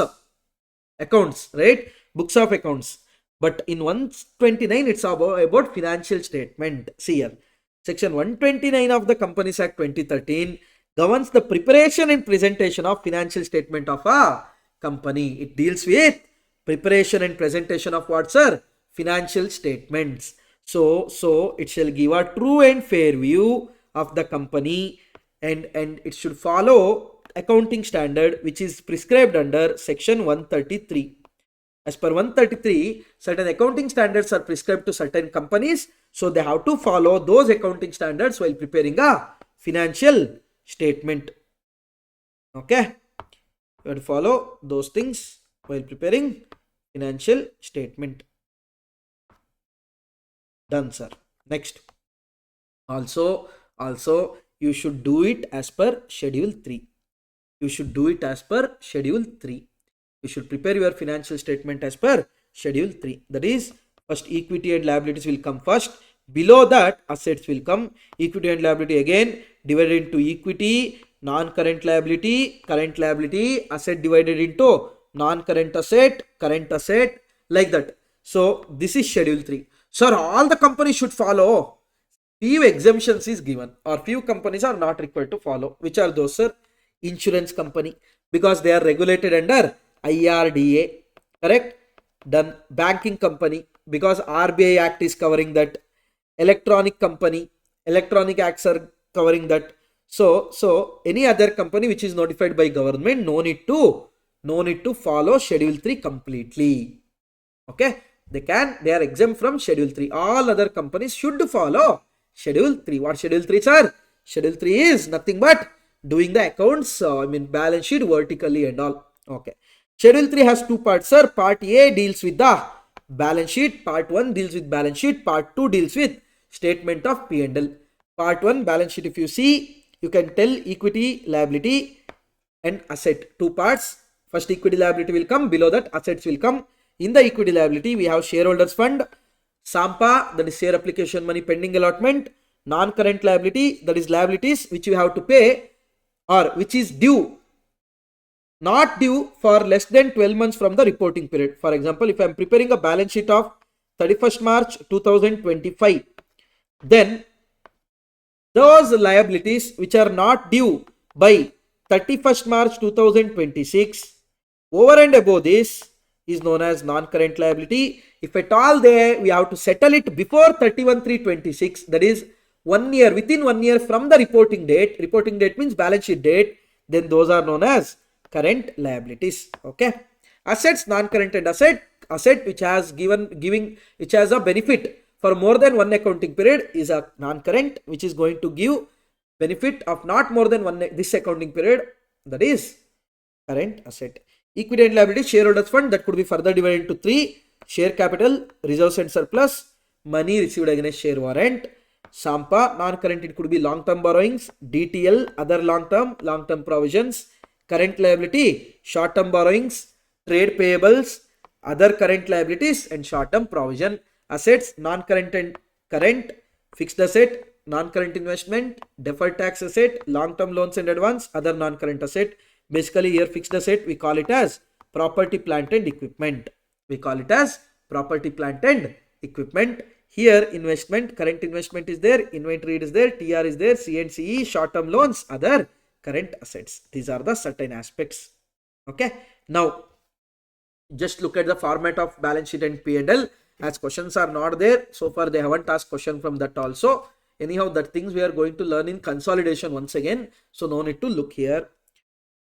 accounts, right? Books of accounts. But in 129, it's about financial statement. See here. Section 129 of the Companies Act 2013 governs the preparation and presentation of financial statement of a company. It deals with preparation and presentation of what, sir? Financial statements. So it shall give a true and fair view of the company, and it should follow accounting standard which is prescribed under section 133. As per 133, certain accounting standards are prescribed to certain companies, so they have to follow those accounting standards while preparing a financial statement. Okay, you have to follow those things while preparing financial statement. Done, sir. Next, also you should do it as per schedule 3. You should prepare your financial statement as per schedule 3. That is, first equity and liabilities will come first. Below that, assets will come. Equity and liability again divided into equity, non-current liability, current liability, asset divided into non-current asset, current asset, like that. So this is schedule 3. Sir, all the companies should follow. Few exemptions is given, or few companies are not required to follow. Which are those, sir? Insurance company, because they are regulated under IRDA, correct? Then banking company, because RBI Act is covering that. Electronic company, electronic acts are covering that. So any other company which is notified by government, no need to follow schedule 3 completely. Okay, they are exempt from schedule 3. All other companies should follow schedule 3. What schedule 3, sir? Schedule 3 is nothing but doing the accounts, balance sheet vertically and all. Okay. Schedule 3 has two parts, sir. Part A deals with the balance sheet. Part 1 deals with balance sheet. Part 2 deals with statement of P&L. Part 1 balance sheet, if you see, you can tell equity, liability and asset. Two parts. First equity liability will come. Below that assets will come. In the equity liability, we have shareholders fund, SAMPA, that is share application money pending allotment, non-current liability, that is liabilities which you have to pay or which is due, not due for less than 12 months from the reporting period. For example, if I am preparing a balance sheet of 31st March 2025, then those liabilities which are not due by 31st March 2026, over and above this is known as non-current liability. If at all we have to settle it before 31/3/26, that is 1 year, within 1 year from the reporting date. Reporting date means balance sheet date. Then those are known as current liabilities. Okay. Assets, non-current and asset which has which has a benefit for more than one accounting period is a non-current, which is going to give benefit of not more than this accounting period, that is current asset. Equity and liability, shareholders fund, that could be further divided into three: share capital, reserves and surplus, money received against share warrant. SAMPA, non-current, it could be long-term borrowings, DTL, other long-term provisions. Current liability, short-term borrowings, trade payables, other current liabilities and short-term provision. Assets, non-current and current, fixed asset, non-current investment, deferred tax asset, long-term loans and advance, other non-current asset. Basically here fixed asset, we call it as property, plant and equipment. We call it as property, plant and equipment. Here investment, current investment is there, inventory is there, TR is there, C&CE, short-term loans, other current assets. These are the certain aspects. Okay. Now, just look at the format of balance sheet and P&L. As questions are not there, so far they haven't asked question from that also. Anyhow, that things we are going to learn in consolidation once again. So no need to look here.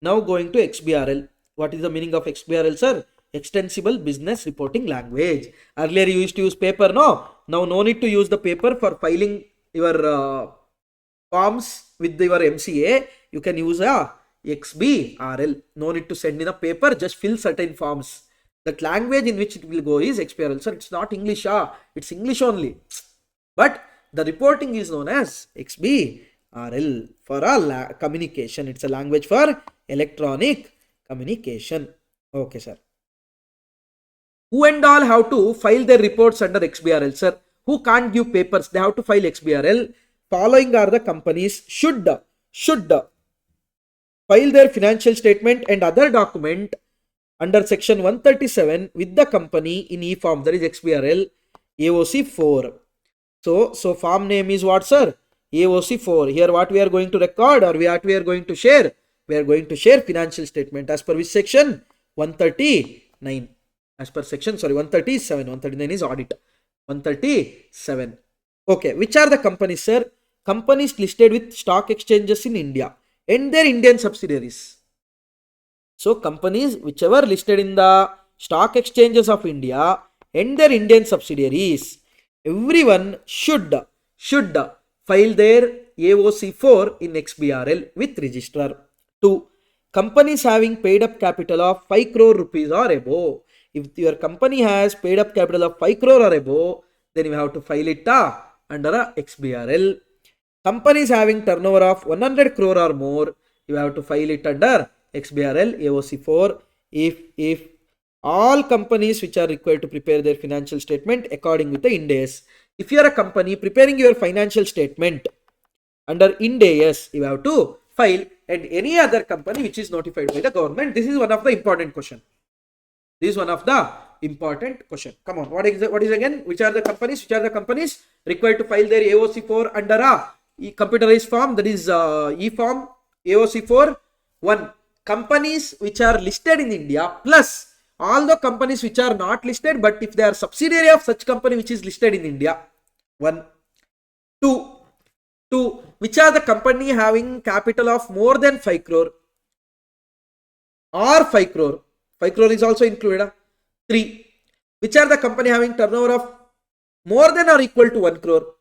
Now going to XBRL. What is the meaning of XBRL, sir? Extensible Business Reporting Language. Earlier you used to use paper, no? Now no need to use the paper for filing your forms with your MCA. You can use a XBRL. No need to send in a paper, just fill certain forms. That language in which it will go is XBRL. Sir, it's not English, it's English only. But the reporting is known as XBRL for a communication. It's a language for electronic communication. Okay, sir. Who and all have to file their reports under XBRL, sir? Who can't give papers? They have to file XBRL. Following are the companies should file their financial statement and other document under section 137 with the company in e-form, that is XBRL AOC 4. So form name is what, sir? AOC 4. Here what we are going to record or what we are going to share? We are going to share financial statement as per which section? 139. As per section, 137. 139 is audit. 137. Okay. Which are the companies, sir? Companies listed with stock exchanges in India and their Indian subsidiaries. So companies whichever listed in the stock exchanges of India and their Indian subsidiaries, everyone should file their AOC 4 in XBRL with registrar. 2. Companies having paid up capital of 5 crore rupees or above. If your company has paid up capital of 5 crore or above, then you have to file it under a XBRL. Companies having turnover of 100 crore or more, you have to file it under XBRL AOC 4. If all companies which are required to prepare their financial statement according with the Ind AS. If you are a company preparing your financial statement under Ind AS, you have to file, and any other company which is notified by the government. This is one of the important question. This is one of the important question. Come on, what is again? Which are the companies? Which are the companies required to file their AOC 4 under a computerized form, that is e-form AOC 4? 1. Companies which are listed in India plus all the companies which are not listed, but if they are subsidiary of such company which is listed in India. 1. 2. Which are the company having capital of more than 5 crore or 5 crore? 5 crore is also included. 3. Which are the company having turnover of more than or equal to 1 crore?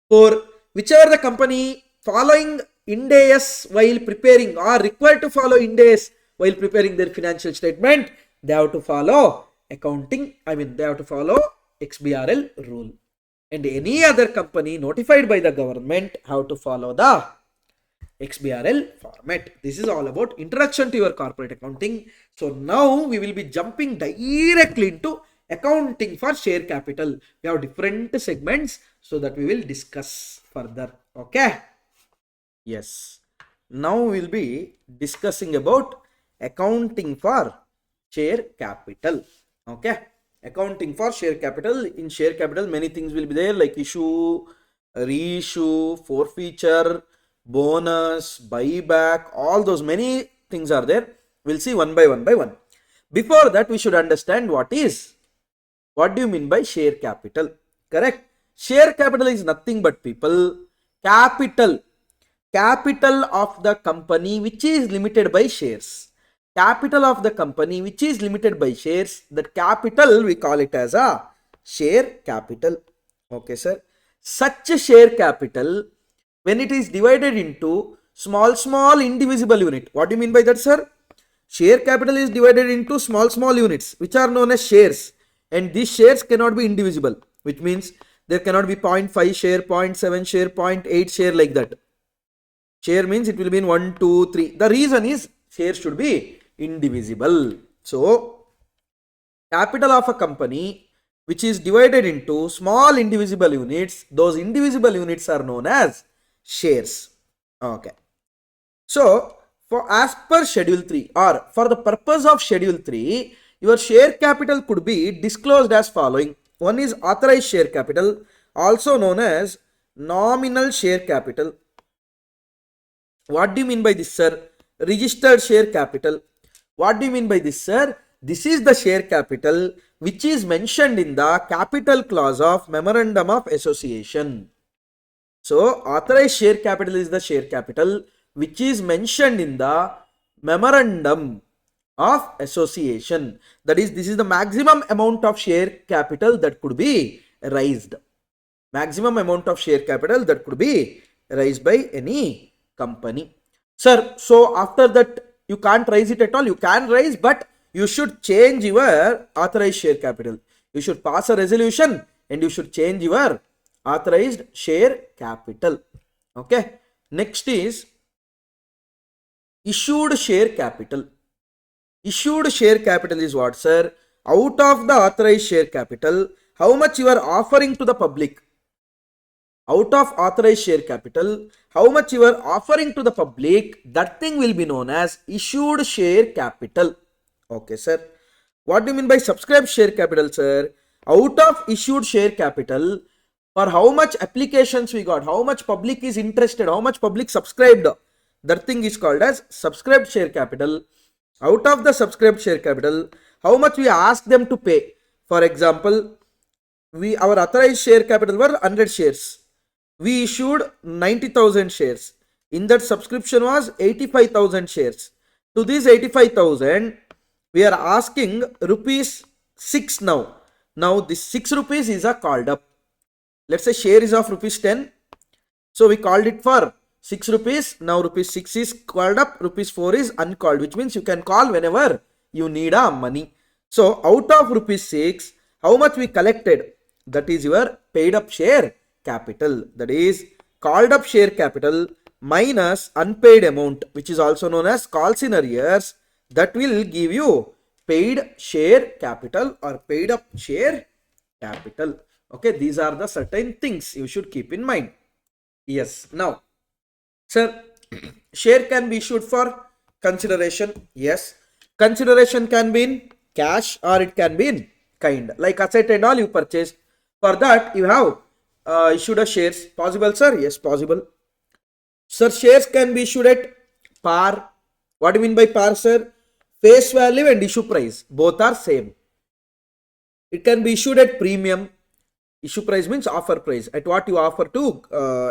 4. Which are the company following Ind AS while preparing, or required to follow Ind AS while preparing their financial statement, they have to follow they have to follow XBRL rule. And any other company notified by the government have to follow the XBRL format. This is all about introduction to your corporate accounting. So now we will be jumping directly into accounting for share capital. We have different segments so that we will discuss further. Okay. Yes. Now we will be discussing about accounting for share capital. Okay. Accounting for share capital. In share capital, many things will be there like issue, reissue, forfeiture, bonus, buyback, all those many things are there. We'll see one by one. Before that, we should understand what do you mean by share capital? Correct? Share capital is nothing but people, capital of the company which is limited by shares. Capital of the company which is limited by shares, that capital we call it as a share capital. Okay, sir. Such a share capital, when it is divided into small indivisible unit. What do you mean by that, sir? Share capital is divided into small units which are known as shares, and these shares cannot be indivisible, which means there cannot be 0.5 share, 0.7 share, 0.8 share, like that. Share means it will be in 1, 2, 3. The reason is share should be indivisible. So capital of a company which is divided into small indivisible units, those indivisible units are known as shares. Okay. So as per schedule 3, or for the purpose of schedule 3, your share capital could be disclosed as following. One is authorized share capital, also known as nominal share capital. What do you mean by this, sir? Registered share capital. What do you mean by this, sir? This is the share capital which is mentioned in the capital clause of Memorandum of Association. So authorized share capital is the share capital which is mentioned in the Memorandum of Association. That is, this is the maximum amount of share capital that could be raised. Maximum amount of share capital that could be raised by any company. Sir, so after that you can't raise it at all. You can raise, but you should change your authorized share capital. You should pass a resolution and you should change your authorized share capital. Okay. Next is issued share capital. Issued share capital is what, sir? Out of the authorized share capital, how much you are offering to the public? Out of authorized share capital, how much you are offering to the public, that thing will be known as issued share capital. Okay, sir. What do you mean by subscribed share capital, sir? Out of issued share capital, for how much applications we got, how much public is interested, how much public subscribed, that thing is called as subscribed share capital. Out of the subscribed share capital, how much we ask them to pay. For example, our authorized share capital were 100 shares. We issued 90,000 shares. In that subscription was 85,000 shares. To these 85,000, we are asking rupees 6 now. Now this 6 rupees is a called up. Let's say share is of rupees 10. So we called it for 6 rupees. Now rupees 6 is called up. Rupees 4 is uncalled, which means you can call whenever you need a money. So out of rupees 6, how much we collected? That is your paid up share capital. That is called up share capital minus unpaid amount, which is also known as calls in arrears. That will give you paid share capital or paid up share capital. Okay, these are the certain things you should keep in mind. Yes. Now, sir, share can be issued for consideration. Yes. Consideration can be in cash or it can be in kind. Like asset and all you purchased. For that, you have issued a shares. Possible, sir? Yes, possible. Sir, shares can be issued at par. What do you mean by par, sir? Face value and issue price. Both are same. It can be issued at premium. Issue price means offer price. At what you offer to,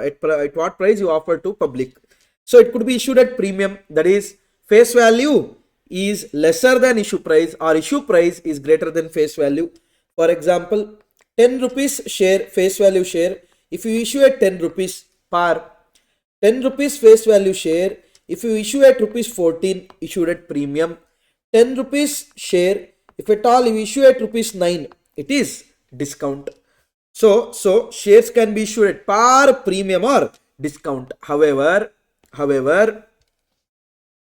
at what price you offer to public. So it could be issued at premium. That is, face value is lesser than issue price or issue price is greater than face value. For example, 10 rupees share, face value share. If you issue at 10 rupees par, 10 rupees face value share. If you issue at rupees 14, issued at premium. 10 rupees share. If at all you issue at rupees 9, it is discount. So shares can be issued at par, premium or discount. However,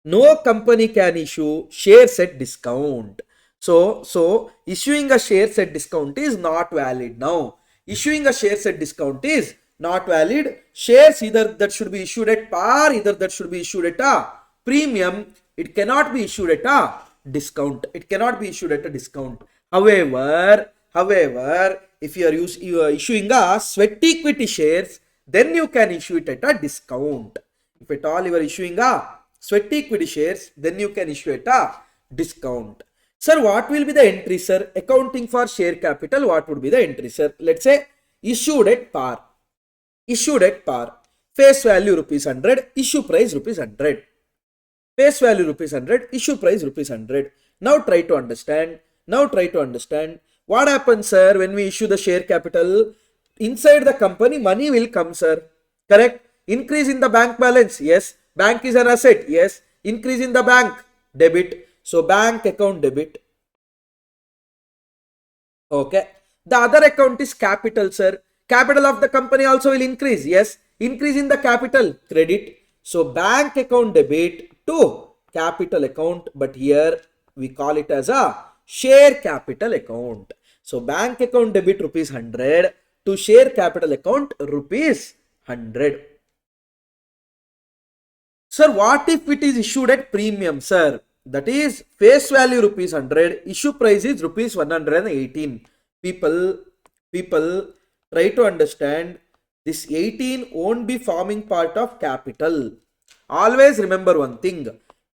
no company can issue shares at discount. So issuing a shares at discount is not valid now. Issuing a shares at discount is not valid. Shares either that should be issued at par, either that should be issued at a premium. It cannot be issued at a discount. It cannot be issued at a discount. However, if you are issuing a sweat equity shares, then you can issue it at a discount. If at all you are issuing a sweat equity shares, then you can issue at a discount. Sir, what will be the entry, sir? Accounting for share capital, what would be the entry, sir? Let's say issued at par. Issued at par. Face value rupees 100, issue price rupees 100. Face value rupees 100, issue price rupees 100. Now try to understand. What happens, sir, when we issue the share capital? Inside the company, money will come, sir. Correct? Increase in the bank balance. Yes. Bank is an asset. Yes. Increase in the bank. Debit. So bank account debit. Okay. The other account is capital, sir. Capital of the company also will increase. Yes. Increase in the capital. Credit. So bank account debit to capital account. But here we call it as a share capital account. So bank account debit rupees 100 to share capital account rupees 100. Sir, what if it is issued at premium, sir? That is face value rupees 100, issue price is rupees 118. People try to understand, this 18 won't be forming part of capital. Always remember one thing,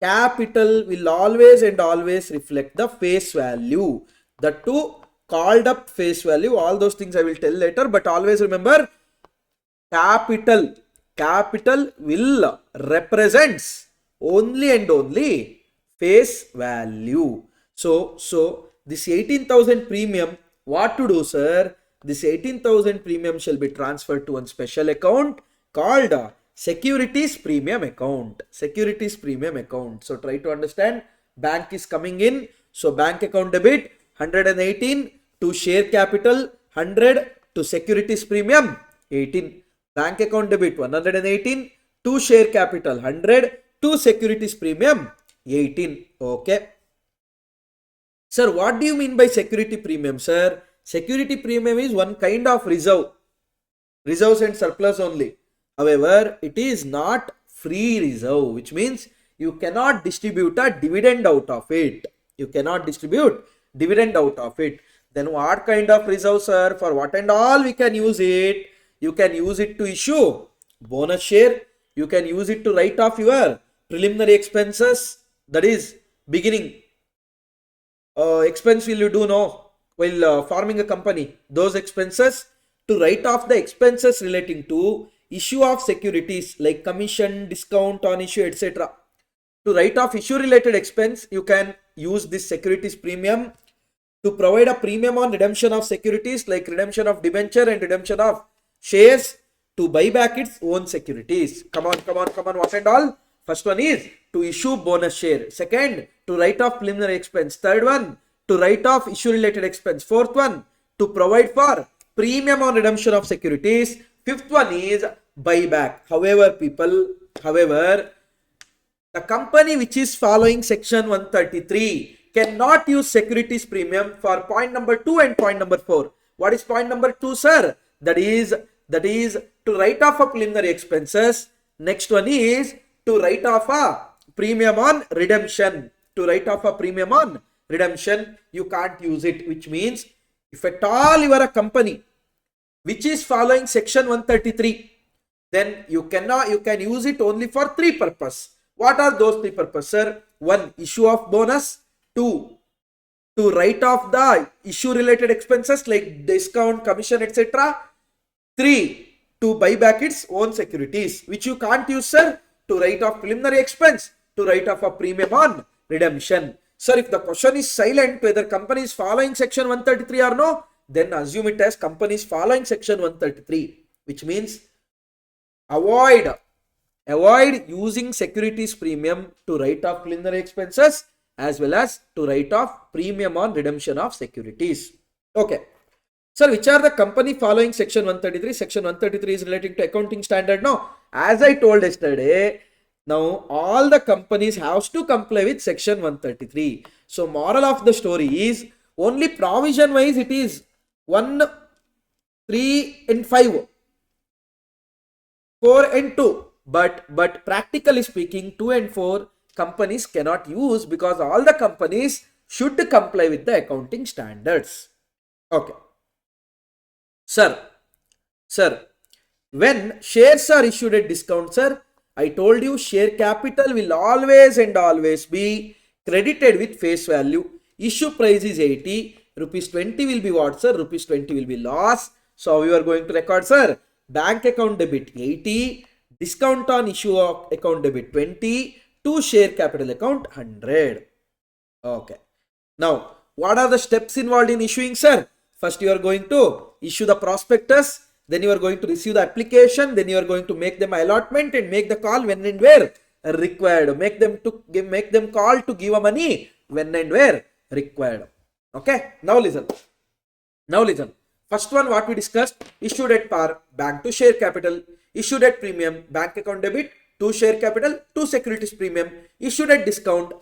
capital will always and always reflect the face value. The two called up face value, all those things I will tell later, but always remember capital will represents only and only face value. So this 18,000 premium, what to do, sir? This 18,000 premium shall be transferred to one special account called securities premium account. Securities premium account. So try to understand, bank is coming in. So bank account debit 118 to share capital 100 to securities premium 18. Bank account debit 118 to share capital 100 to securities premium 18. Okay. Sir, what do you mean by security premium, sir? Security premium is one kind of reserve. Reserves and surplus only. However, it is not free reserve, which means you cannot distribute a dividend out of it. You cannot distribute dividend out of it. Then what kind of reserve, sir? For what and all we can use it? You can use it to issue bonus share. You can use it to write off your preliminary expenses. That is beginning expense will you do now while forming a company. Those expenses, to write off the expenses relating to issue of securities like commission, discount on issue, etc. To write off issue related expense, you can use this securities premium. To provide a premium on redemption of securities like redemption of debenture and redemption of shares, to buy back its own securities. Come on, what and all? First one is to issue bonus share. Second, to write off preliminary expense. Third one, to write off issue related expense. Fourth one, to provide for premium on redemption of securities. Fifth one is buyback. However, the company which is following section 133 cannot use securities premium for point number 2 and point number 4. What is point number 2, sir? That is to write off a preliminary expenses. Next one is to write off a premium on redemption. To write off a premium on redemption, you can't use it, which means if at all you are a company which is following section 133, then you can use it only for 3 purposes. What are those 3 purposes, sir? 1, issue of bonus. 2, to write off the issue related expenses like discount, commission, etc. 3, to buy back its own securities, which you can't use, sir, to write off preliminary expense, to write off a premium on redemption. Sir, if the question is silent whether company is following section 133 or no, then assume it as company is following section 133, which means avoid avoid using securities premium to write off preliminary expenses as well as to write off premium on redemption of securities. Okay. Sir, which are the company following section 133? Section 133 is relating to accounting standard. Now, as I told yesterday, now all the companies have to comply with section 133. So, moral of the story is only provision wise it is 1, 3 and 5, 4 and 2. But practically speaking, 2 and 4 companies cannot use because all the companies should comply with the accounting standards. Okay. Sir, when shares are issued at discount, sir, I told you share capital will always and always be credited with face value. Issue price is 80, rupees 20 will be what, sir? Rupees 20 will be loss. So we are going to record, sir, bank account debit 80, discount on issue of account debit 20, to share capital account 100. Okay. Now, what are the steps involved in issuing, sir? First, you are going to issue the prospectus, then you are going to receive the application, then you are going to make them allotment and make the call when and where required. Make them call to give a money when and where required. Okay. Now listen. First one, what we discussed: issued at par, bank to share capital; issued at premium, bank account debit to share capital to securities premium; issued at discount,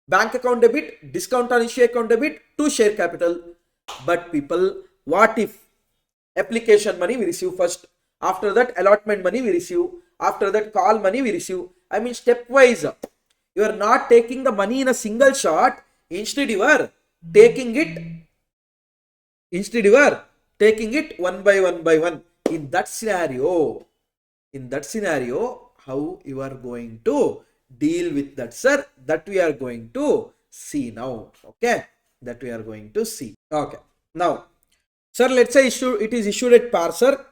bank account debit, discount on issue account debit to share capital. But people, what if application money we receive first, after that allotment money we receive, after that call money we receive? I mean stepwise. You are not taking the money in a single shot. Instead you are taking it one by one. In that scenario, how you are going to deal with that, sir? That we are going to see now. Okay, that we are going to see. Okay. Now, sir, let's say it is issued at par, sir.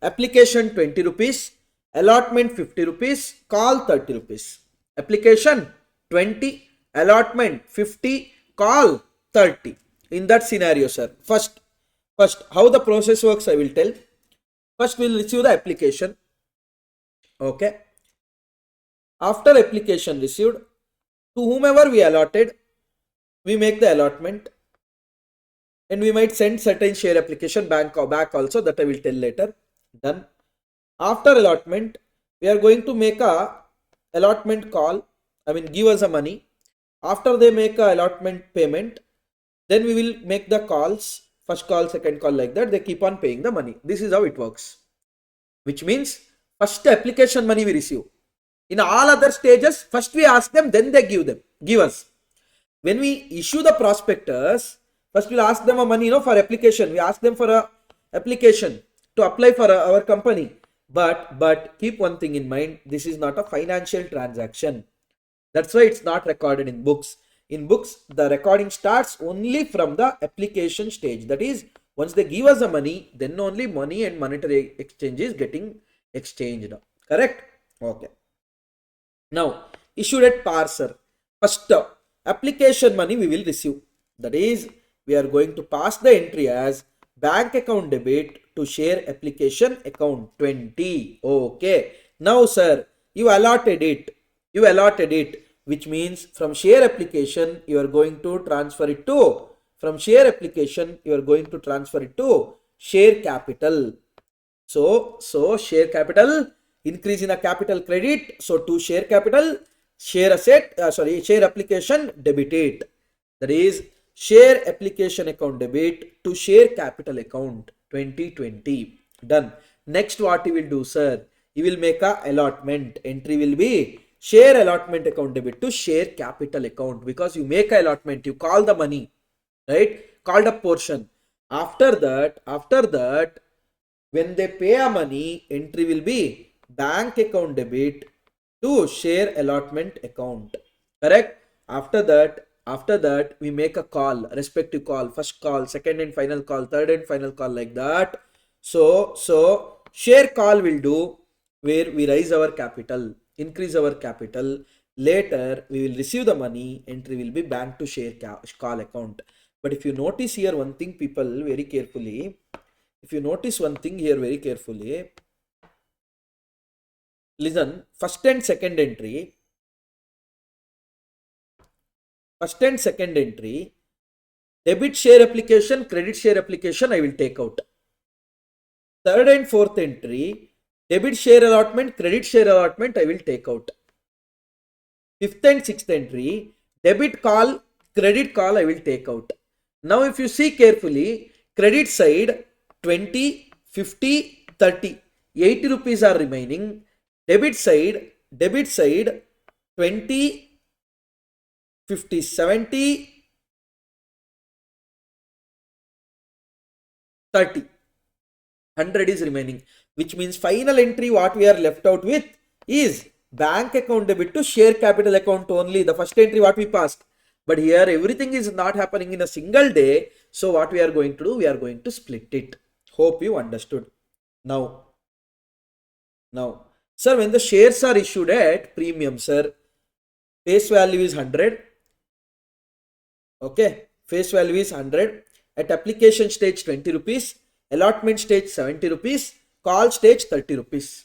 Application 20 rupees, allotment 50 rupees, call 30 rupees. Application 20, allotment 50, call 30. In that scenario, sir, first how the process works I will tell. First we will receive the application. Okay. After application received, to whomever we allotted, we make the allotment, and we might send certain share application back also, that I will tell later. Done. After allotment, we are going to make a allotment call. I mean, give us a money. After they make a allotment payment, then we will make the calls, first call, second call, like that. They keep on paying the money. This is how it works. Which means first application money we receive. In all other stages, first we ask them, then they give us. When we issue the prospectus, first we'll ask them a money, for application. We ask them for a application to apply for our company. But keep one thing in mind, this is not a financial transaction. That's why it's not recorded in books. In books, the recording starts only from the application stage. That is, once they give us the money, then only money and monetary exchange is getting exchanged. Correct? Okay. Now, issued at par, sir. First, application money we will receive. That is, we are going to pass the entry as bank account debit to share application account 20. Okay. Now, sir, you allotted it, which means from share application, you are going to transfer it to, share capital. So share capital, increase in a capital credit. So to share capital, share application debit it. That is, share application account debit to share capital account 2020. Done. Next, what you will do, sir? You will make a allotment. Entry will be share allotment account debit to share capital account, because you make a allotment, you call the money, right? Called up portion. After that, when they pay a money, entry will be bank account debit to share allotment account. Correct? After that, we make a call, respective call, first call, second and final call, third and final call, like that. So share call will do where we raise our capital, increase our capital. Later, we will receive the money. Entry will be bank to share call account. But if you notice here one thing, people, very carefully. If you notice one thing here very carefully, listen, first and second entry, debit share application, credit share application, I will take out. Third and fourth entry, debit share allotment, credit share allotment, I will take out. Fifth and sixth entry, debit call, credit call, I will take out. Now, if you see carefully, credit side 20, 50, 30, 80 rupees are remaining. Debit side 20, 50, 70, 30, 100 is remaining, which means final entry what we are left out with is bank account debit to share capital account only, the first entry what we passed. But here everything is not happening in a single day. So what we are going to do, we are going to split it. Hope you understood. Now, sir, when the shares are issued at premium, sir, face value is 100. Okay, face value is 100. At application stage 20 rupees, allotment stage 70 rupees, call stage 30 rupees,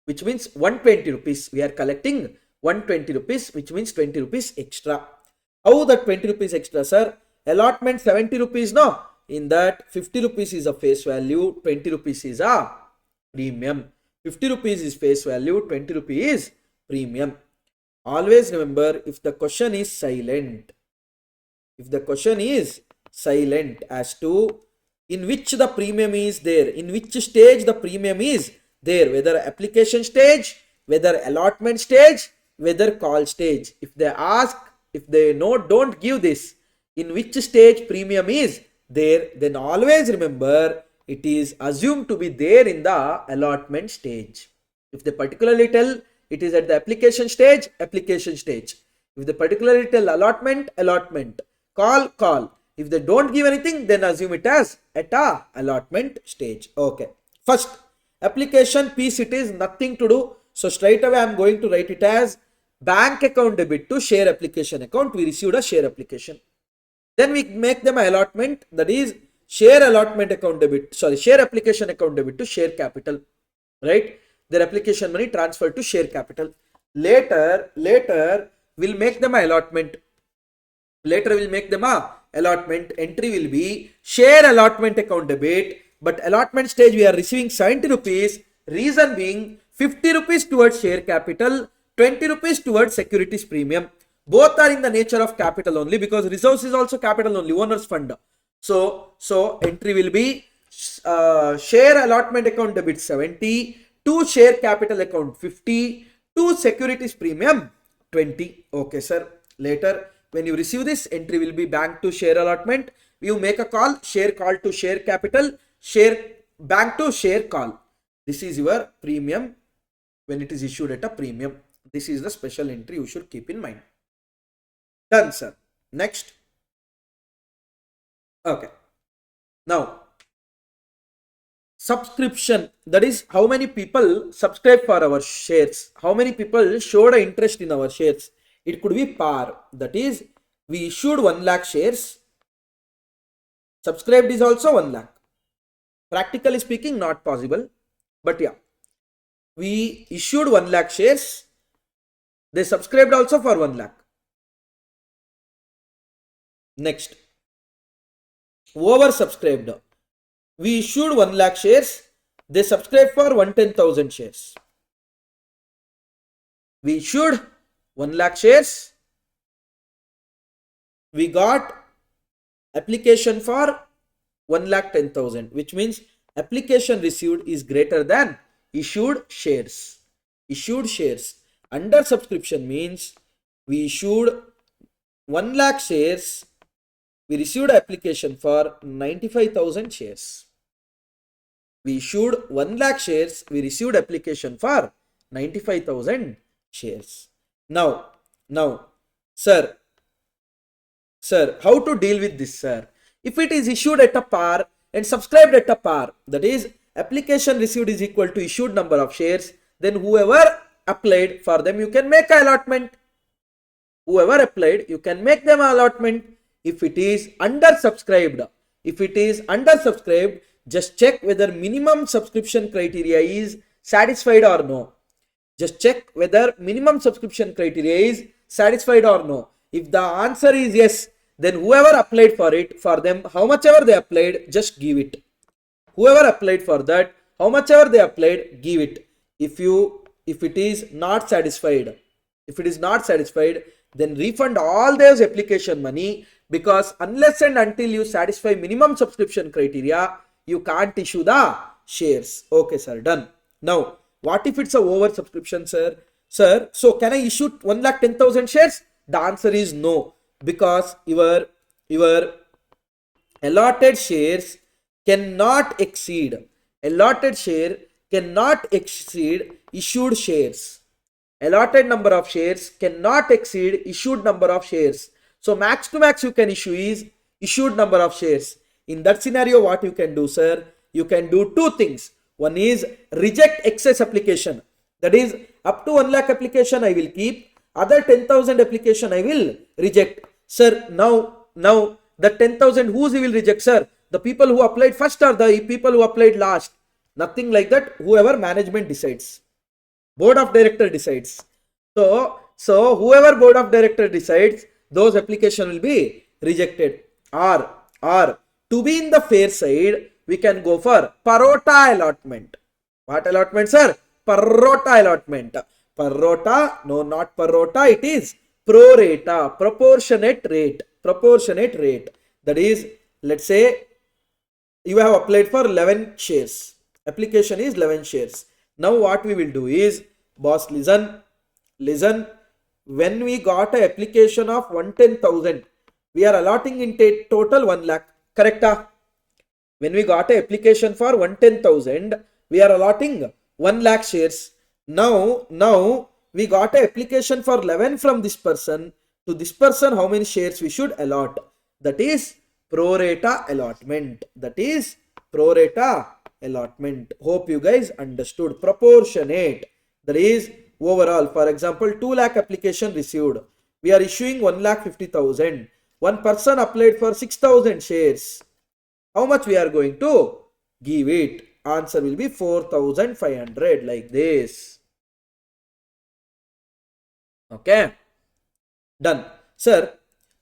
which means 120 rupees. We are collecting 120 rupees, which means 20 rupees extra. How that 20 rupees extra, sir? Allotment 70 rupees, no? In that 50 rupees is a face value, 20 rupees is a premium. 50 rupees is face value, 20 rupees is premium. Always remember, if the question is silent, as to in which the premium is there, in which stage the premium is there, whether application stage, whether allotment stage, whether call stage. If they ask, if they don't give this, in which stage premium is there, then always remember it is assumed to be there in the allotment stage. If they particularly tell it is at the application stage. If they particularly tell allotment, call. If they don't give anything, then assume it as at a allotment stage. Okay. First, application piece, it is nothing to do. So straight away I am going to write it as bank account debit to share application account. We received a share application. Then we make them an allotment, that is share application account debit to share capital. Right? Their application money transferred to share capital. Later we'll make them an allotment. Entry will be share allotment account debit, but allotment stage we are receiving 70 rupees. Reason being 50 rupees towards share capital, 20 rupees towards securities premium. Both are in the nature of capital only, because reserves is also capital only, owner's fund. So entry will be share allotment account debit 70, to share capital account 50, to securities premium 20. Okay, sir. Later, when you receive this, entry will be bank to share allotment. You make a call, share call to share capital, share bank to share call. This is your premium when it is issued at a premium. This is the special entry you should keep in mind. Done, sir. Next. Okay. Now, subscription, that is how many people subscribe for our shares, how many people showed an interest in our shares. It could be par, that is we issued 1 lakh shares, subscribed is also 1 lakh. Practically speaking, not possible, but yeah, we issued 1 lakh shares, they subscribed also for 1 lakh. Next, oversubscribed. We issued 1 lakh shares, they subscribed for 110,000 shares. We issued 1 lakh shares, we got application for 1,10,000, which means application received is greater than issued shares. Under subscription means we issued 1 lakh shares, we received application for 95,000 shares. We issued 1 lakh shares, we received application for 95,000 shares. Now, sir, how to deal with this, sir? If it is issued at a par and subscribed at a par, that is application received is equal to issued number of shares, then whoever applied for them, you can make an allotment. Whoever applied, you can make them an allotment. If it is undersubscribed, just check whether minimum subscription criteria is satisfied or no. Just check whether minimum subscription criteria is satisfied or no. If the answer is yes, then whoever applied for it, for them, how much ever they applied, just give it. Whoever applied for that, how much ever they applied, give it. If it is not satisfied, then refund all those application money, because unless and until you satisfy minimum subscription criteria, you can't issue the shares. Okay, sir, done. Now, what if it's a over subscription, sir? Sir, so can I issue 1,10,000 shares? The answer is no, because your allotted shares cannot exceed issued shares. Allotted number of shares cannot exceed issued number of shares. So max to max you can issue is issued number of shares. In that scenario, what you can do, sir? You can do two things. One is reject excess application. That is, up to 1 lakh application I will keep. Other 10,000 application I will reject. Sir, now the 10,000 whose he will reject, sir? The people who applied first or the people who applied last? Nothing like that. Whoever management decides. Board of director decides. So whoever board of director decides, those application will be rejected. Or to be in the fair side, we can go for parota allotment. What allotment, sir? Parota allotment. Parota, no, not parota, it is pro rata, proportionate rate. That is, let's say you have applied for 11 shares. Application is 11 shares. Now what we will do is, boss, listen. When we got an application of 110,000, we are allotting in total 1 lakh. Correct? When we got an application for 110,000, we are allotting 1 lakh shares. Now we got an application for 11 from this person. To this person, how many shares we should allot? That is pro rata allotment. Hope you guys understood. Proportionate. That is overall. For example, 2 lakh application received. We are issuing 1,50,000. One person applied for 6,000 shares. How much we are going to give it? Answer will be 4,500, like this. Okay, done, sir.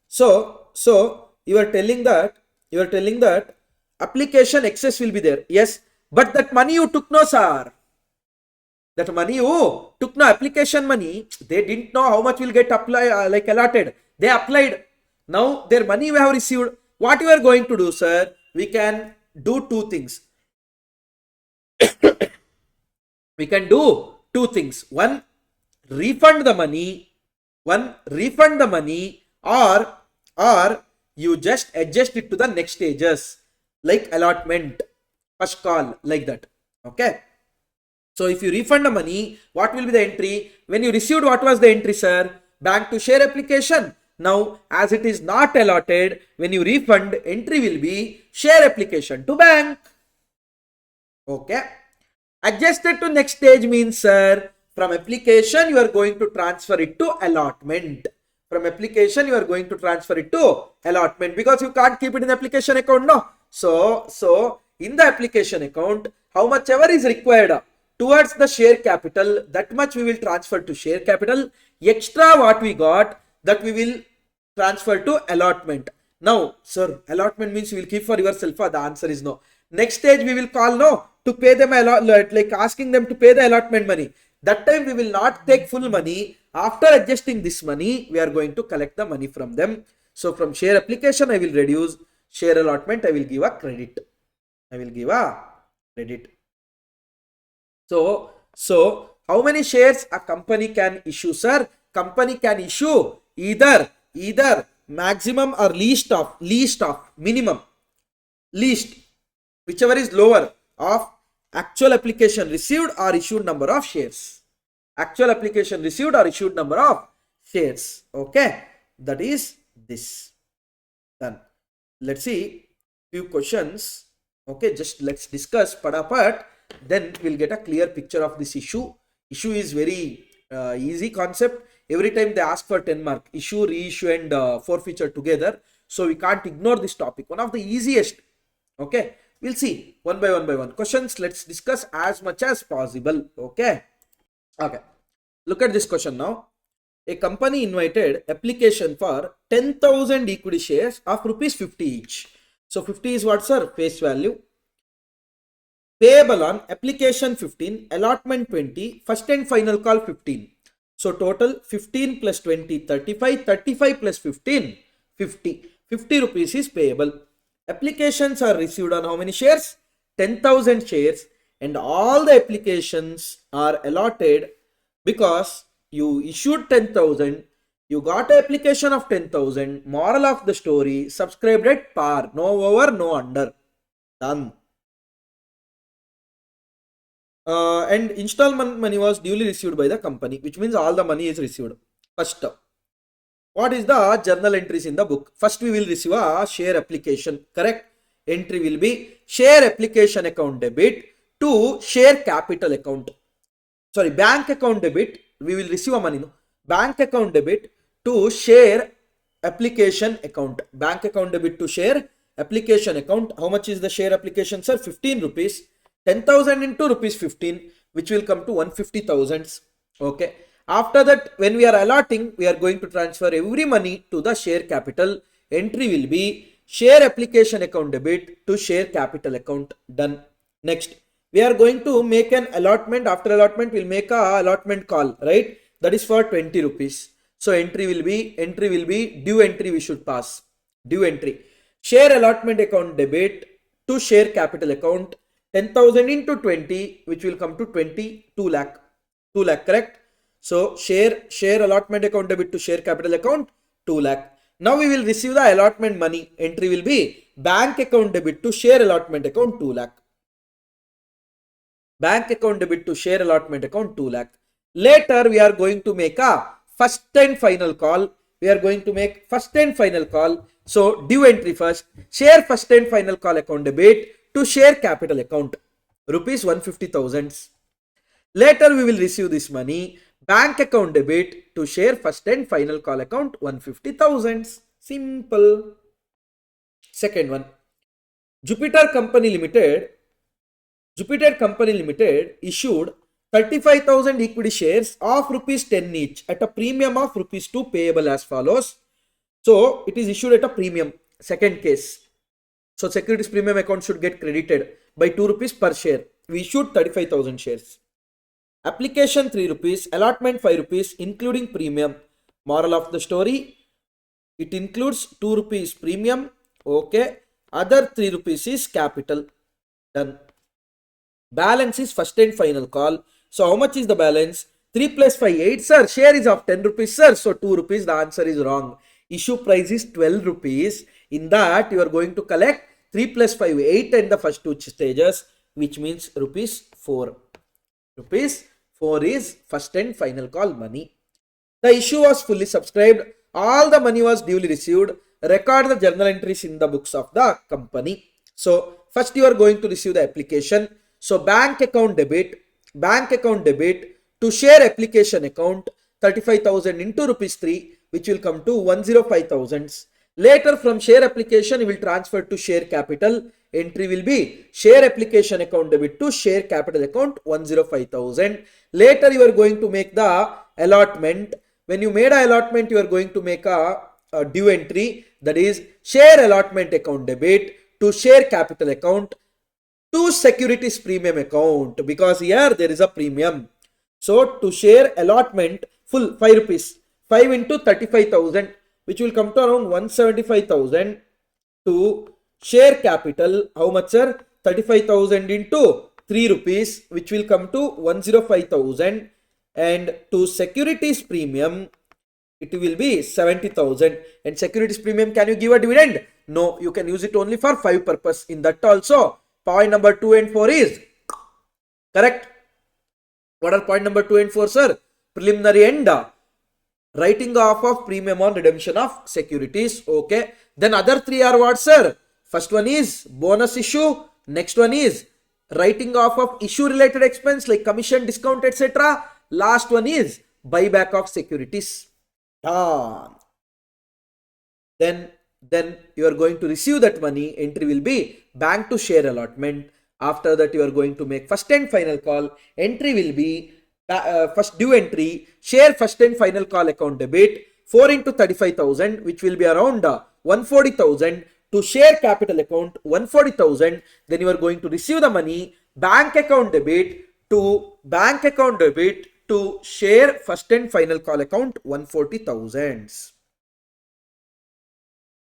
So you are telling that application excess will be there. Yes, but that money you took, no, sir. That money you took, no, application money. They didn't know how much will get allotted. They applied. Now their money we have received. What you are going to do, sir? We can do two things. One, refund the money, or you just adjust it to the next stages, like allotment, first call, like that. Okay. So if you refund the money, what will be the entry? When you received, what was the entry, sir? Bank to share application. Now, as it is not allotted, when you refund, entry will be share application to bank. Okay. Adjusted to next stage means, sir, from application you are going to transfer it to allotment. Because you can't keep it in the application account, no. So in the application account, how much ever is required towards the share capital, that much we will transfer to share capital. Extra what we got, that we will transfer to allotment. Now, sir, allotment means you will keep for yourself. The answer is no. Next stage we will call, no, to pay them like asking them to pay the allotment money. That time we will not take full money. After adjusting this money, we are going to collect the money from them. So from share application I will reduce, share allotment I will give a credit. So how many shares a company can issue, sir? Company can issue either maximum or least of minimum, whichever is lower, of actual application received or issued number of shares. Okay, that is this. Done. Let's see few questions. Okay, just let's discuss padapat, then we'll get a clear picture of this issue. Issue is very easy concept. Every time they ask for 10 mark, issue, reissue and forfeiture together. So we can't ignore this topic. One of the easiest. Okay, we'll see one by one questions. Let's discuss as much as possible. Okay. Look at this question now. A company invited application for 10,000 equity shares of rupees 50 each. So 50 is what, sir? Face value. Payable on application 15, allotment 20, first and final call 15. So total 15 plus 20, 35, 35 plus 15, 50. 50 rupees is payable. Applications are received on how many shares? 10,000 shares, and all the applications are allotted because you issued 10,000, you got an application of 10,000. Moral of the story, subscribed at par, no over, no under. Done. And installment money was duly received by the company, which means all the money is received. First, what is the journal entries in the book? First, we will receive a share application, correct? Entry will be share application account debit to share capital account. Sorry, bank account debit, we will receive a money, no? Bank account debit to share application account. Bank account debit to share application account. How much is the share application, sir? 15 rupees. 10,000 into rupees 15, which will come to 150,000. Okay. After that, when we are allotting, we are going to transfer every money to the share capital. Entry will be share application account debit to share capital account. Done. Next, we are going to make an allotment. After allotment, we'll make a allotment call, right? That is for 20 rupees. So entry will be due entry we should pass. Due entry. Share allotment account debit to share capital account. 10,000 into 20, which will come to 22 lakh. 2 lakh, correct? So share allotment account debit to share capital account, 2 lakh. Now we will receive the allotment money. Entry will be bank account debit to share allotment account, 2 lakh. Bank account debit to share allotment account, 2 lakh. Later we are going to make a first and final call. We are going to make first and final call. So due entry first. Share first and final call account debit to share capital account, rupees 150,000. Later we will receive this money. Bank account debit to share first and final call account, 150,000. Simple. Second one, Jupiter Company Limited issued 35,000 equity shares of rupees 10 each at a premium of rupees 2 payable as follows. So it is issued at a premium. Second case. So securities premium account should get credited by 2 rupees per share. We issued 35,000 shares. Application 3 rupees, allotment 5 rupees, including premium. Moral of the story, it includes 2 rupees premium. Okay. Other 3 rupees is capital. Done. Balance is first and final call. So how much is the balance? 3 plus 5, 8, sir. Share is of 10 rupees, sir. So 2 rupees. The answer is wrong. Issue price is 12 rupees. In that, you are going to collect 3 plus 5, 8 and the first 2 stages, which means rupees 4. Rupees 4 is first and final call money. The issue was fully subscribed. All the money was duly received. Record the journal entries in the books of the company. So first you are going to receive the application. So bank account debit to share application account, 35,000 into rupees 3, which will come to 105,000. Later from share application, you will transfer to share capital. Entry will be share application account debit to share capital account, 105,000. Later you are going to make the allotment. When you made an allotment, you are going to make a due entry, that is share allotment account debit to share capital account to securities premium account, because here there is a premium. So to share allotment full 5 rupees, 5 into 35,000, which will come to around 175,000, to share capital, how much, sir? 35,000 into 3 rupees, which will come to 105,000, and to securities premium, it will be 70,000. And securities premium, can you give a dividend? No, you can use it only for 5 purpose. In that also, point number 2 and 4 is correct. What are point number 2 and 4, sir? Preliminary and writing off of premium on redemption of securities. Okay. Then other 3 are what, sir? First one is bonus issue. Next one is writing off of issue related expense like commission, discount, etc. Last one is buyback of securities. Done. Then you are going to receive that money. Entry will be bank to share allotment. After that, you are going to make first and final call. Entry will be first due entry, share first and final call account debit, 4 into 35,000, which will be around 140,000, to share capital account 140,000. Then you are going to receive the money, bank account debit to share first and final call account 140,000.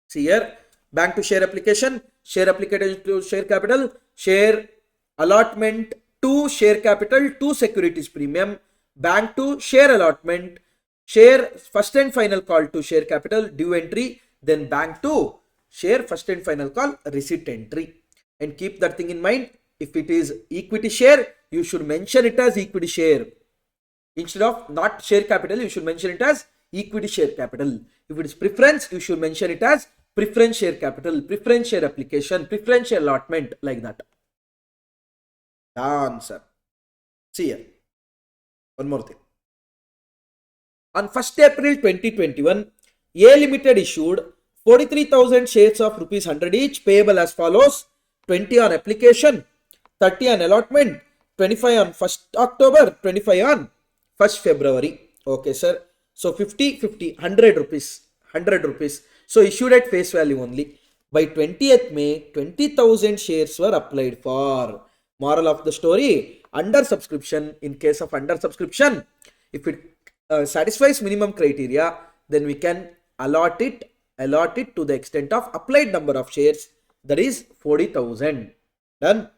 See here, bank to share application to share capital, share allotment to share capital to securities premium, bank to share allotment, share first and final call to share capital due entry, then bank to share first and final call receipt entry. And keep that thing in mind. If it is equity share, you should mention it as equity share. Instead of not share capital, you should mention it as equity share capital. If it is preference, you should mention it as preference share capital, preference share application, preference share allotment, like that. The answer. See here. One more thing. On 1st April 2021, A Limited issued 43,000 shares of rupees 100 each, payable as follows: 20 on application, 30 on allotment, 25 on 1st October, 25 on 1st February. Okay, sir. So 50, 50, 100 rupees, 100 rupees. So issued at face value only. By 20th May, 20,000 shares were applied for. Moral of the story: under subscription. In case of under subscription, if it satisfies minimum criteria, then we can allot it to the extent of applied number of shares, that is 40,000. Done.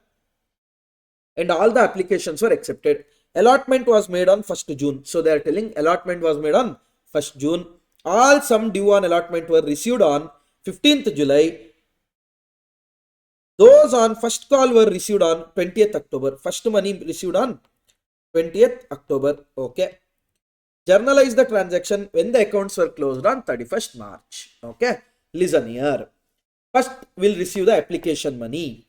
And all the applications were accepted. Allotment was made on 1st June. So they are telling allotment was made on 1st June. All sum due on allotment were received on 15th July. Those on first call were received on 20th October. First money received on 20th October. Okay. Journalize the transaction when the accounts were closed on 31st March. Okay. Listen here. First we'll receive the application money.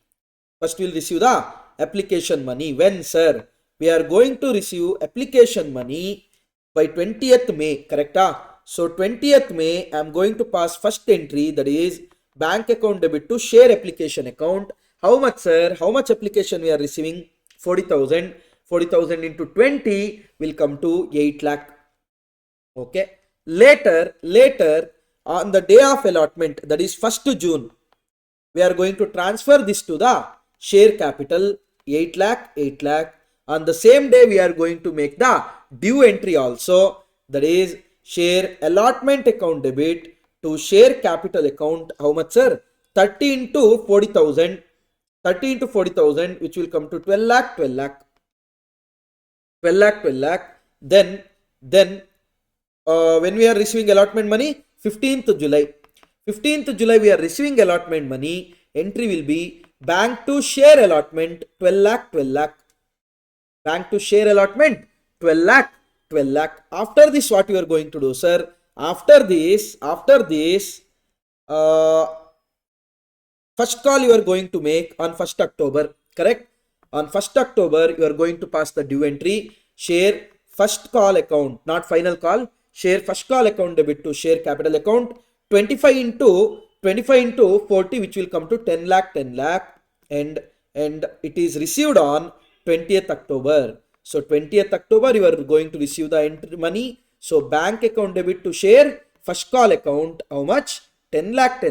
When, sir? We are going to receive application money by 20th May. Correct? So 20th May, I am going to pass first entry, that is bank account debit to share application account. How much, sir? How much application we are receiving? 40,000. 40,000 into 20 will come to 8 lakh. Okay. Later, on the day of allotment, that is 1st June, we are going to transfer this to the share capital, 8 lakh. On the same day, we are going to make the due entry also, that is share allotment account debit to share capital account. How much, sir? 30 into 40,000. 30 into 40,000, which will come to 12 lakh. Then when we are receiving allotment money, 15th July. 15th July, we are receiving allotment money. Entry will be bank to share allotment 12 lakh. Bank to share allotment 12 lakh. After this, what you are going to do, sir? After this, first call you are going to make on 1st October. Correct? On 1st October, you are going to pass the due entry. Share first call account, not final call. Share first call account debit to share capital account. 25 into 40, which will come to 10 lakh. And it is received on 20th October. So 20th October, you are going to receive the entry money. So bank account debit to share first call account. How much? 10 lakh.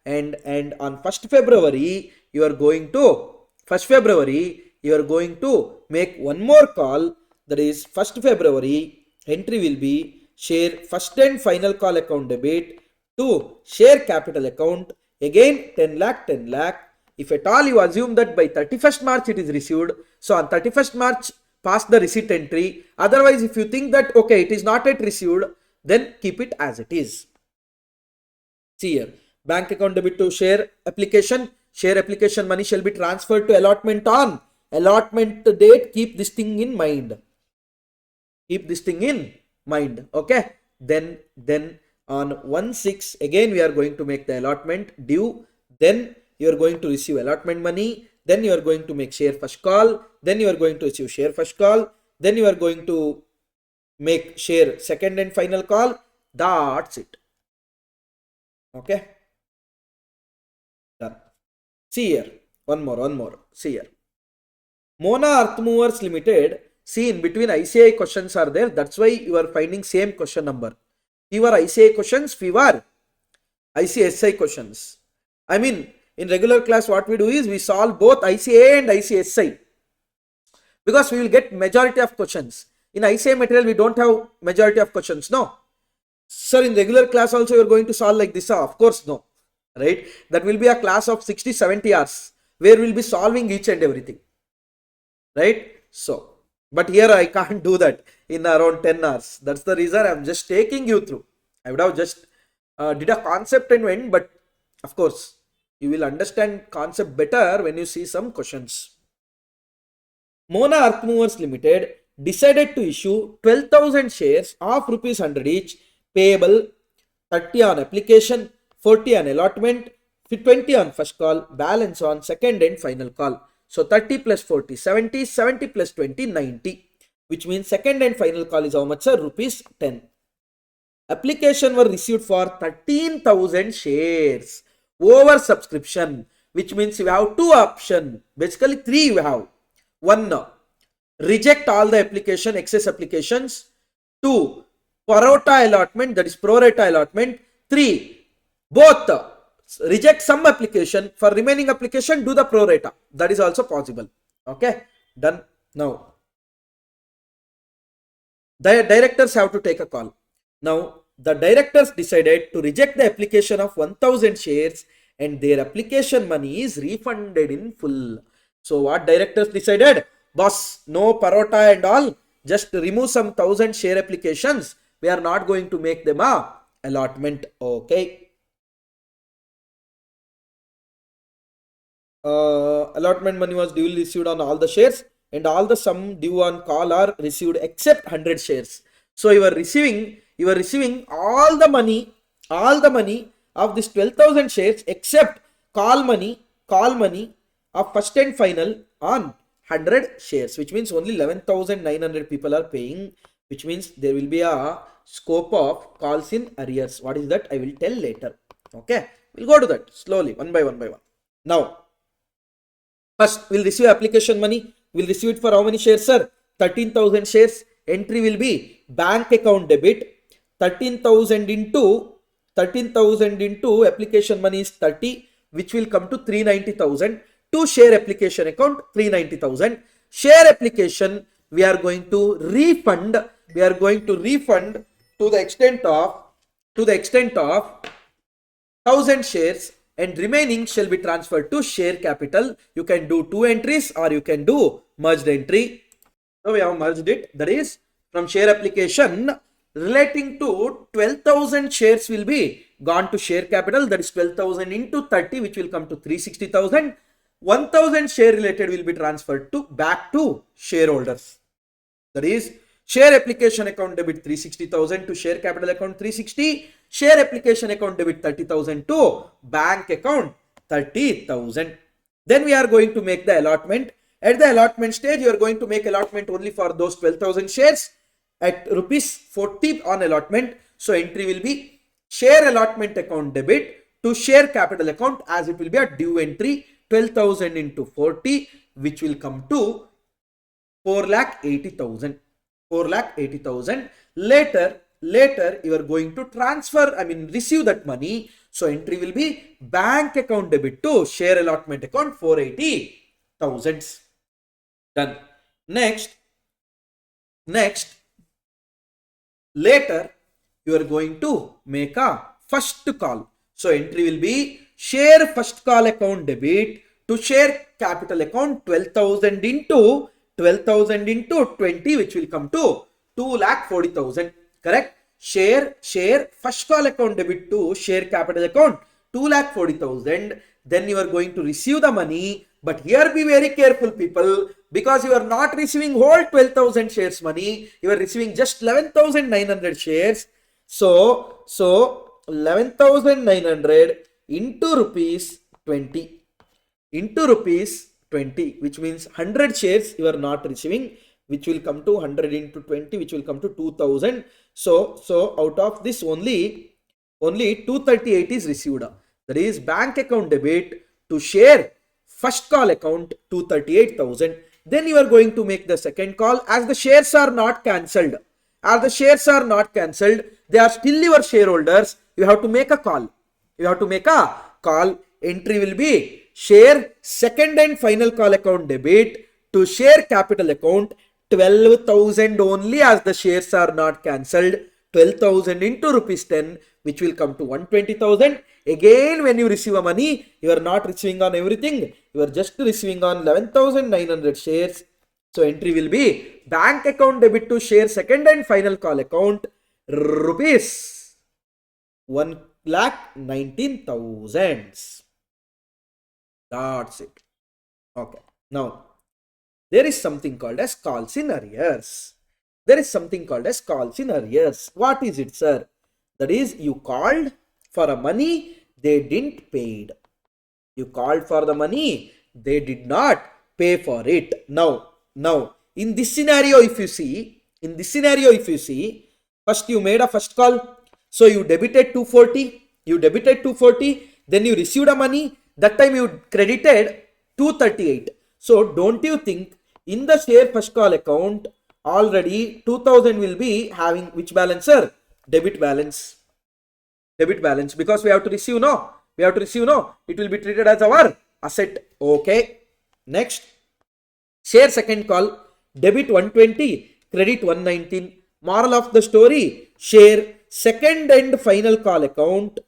And on 1st February, you are going to make one more call. That is 1st February. Entry will be share first and final call account debit to share capital account. Again 10 lakh. If at all you assume that by 31st March it is received, so on 31st March pass the receipt entry. Otherwise, if you think that okay, it is not yet received, then keep it as it is. See here, bank account debit to share application money shall be transferred to allotment on allotment date. Keep this thing in mind. Okay. Then on 1/6 again we are going to make the allotment due. Then you are going to receive allotment money. Then you are going to make share first call. Then you are going to receive share first call. Then you are going to make share second and final call. That's it. Okay. Done. See here. One more. See here. Mona Earth Movers Limited See, in between ICI questions are there. That's why you are finding same question number. Fewer ICI questions, fewer ICSI questions. I mean, in regular class, what we do is we solve both ICA and ICSI because we will get majority of questions. In ICA material, we don't have majority of questions. No. Sir, in regular class also, you are going to solve like this. Of course, no. Right? That will be a class of 60-70 hours where we'll be solving each and everything. Right? So, but here I can't do that in around 10 hours. That's the reason I'm just taking you through. I would have just did a concept and went, but of course, you will understand concept better when you see some questions. Mona Earth Movers Limited decided to issue 12,000 shares of rupees 100 each, payable 30 on application, 40 on allotment, 20 on first call, balance on second and final call. So 30 plus 40, 70, 70 plus 20, 90, which means second and final call is how much, sir? Rupees 10. Application were received for 13,000 shares. Over subscription, which means you have two options. Basically, three you have. One, reject all the application, excess applications. Two, prorata allotment, that is prorata allotment. Three, both reject some application, for remaining application do the prorata. That is also possible. Okay, done. Now, the directors have to take a call. Now, the directors decided to reject the application of 1,000 shares and their application money is refunded in full. So, what directors decided? Boss, no parota and all, just remove some 1,000 share applications. We are not going to make them a allotment. Okay. Allotment money was duly received on all the shares and all the sum due on call are received except 100 shares. So you are receiving all the money of this 12,000 shares except call money of first and final on 100 shares, which means only 11,900 people are paying, which means there will be a scope of calls in arrears. What is that? I will tell later. Okay, we'll go to that slowly, one by one. Now, first, we'll receive application money. We'll receive it for how many shares, sir? 13,000 shares. Entry will be bank account debit. 13,000 into application money is 30, which will come to 390,000. To share application account, 390,000. Share application, we are going to refund. To the extent of 1,000 shares. And remaining shall be transferred to share capital. You can do two entries or you can do merged entry. So we have merged it. That is, from share application relating to 12,000 shares will be gone to share capital. That is 12,000 into 30, which will come to 360,000. 1,000 share related will be transferred back to shareholders. That is, share application account debit 360,000 to share capital account 360. Share application account debit 30,000 to bank account 30,000. Then we are going to make the allotment. At the allotment stage, you are going to make allotment only for those 12,000 shares at rupees 40 on allotment. So entry will be share allotment account debit to share capital account, as it will be a due entry, 12,000 into 40, which will come to 4,80,000. 4,80,000. Later you are going to receive that money. So entry will be bank account debit to share allotment account 480,000. Done. Next, later you are going to make a first call. So entry will be share first call account debit to share capital account 12,000 into 20, which will come to 2,40,000. Correct? Share first call account debit to share capital account 2,40,000. Then you are going to receive the money. But here be very careful, people, because you are not receiving whole 12,000 shares money. You are receiving just 11,900 shares. So 11,900 into rupees 20, which means 100 shares you are not receiving, which will come to 100 into 20, which will come to 2,000. So out of this only 238 is received. That is bank account debit to share first call account 238,000. then you are going to make the second call. As the shares are not cancelled, they are still your shareholders. You have to make a call. Entry will be share second and final call account debit to share capital account 12,000 only, as the shares are not cancelled. 12,000 into rupees 10, which will come to 120,000. Again, when you receive a money, you are not receiving on everything. You are just receiving on 11,900 shares. So entry will be bank account debit to share second and final call account rupees 1,19,000. That's it. Okay. Now, there is something called as calls in arrears. What is it, sir? That is, you called for a money, they didn't paid. You called for the money, they did not pay for it. Now, in this scenario, if you see, first you made a first call. So you debited 240. Then you received a money. That time you credited 238. So don't you think in the share first call account, already 2000 will be having which balance, sir? Debit balance, because we have to receive, no? It will be treated as our asset. Okay. Next, share second call, debit 120, credit 119. Moral of the story, share second and final call account,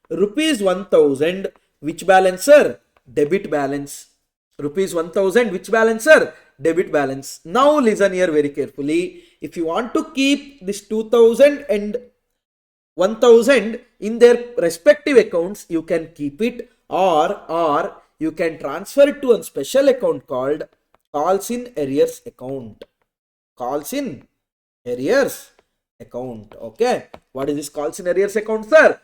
rupees 1000, which balance, sir? Debit balance. Rupees 1000, which balance, sir? Debit balance. Now listen here very carefully. If you want to keep this 2000 and 1000 in their respective accounts, you can keep it, or you can transfer it to a special account called calls in arrears account. Okay. What is this calls in arrears account, sir?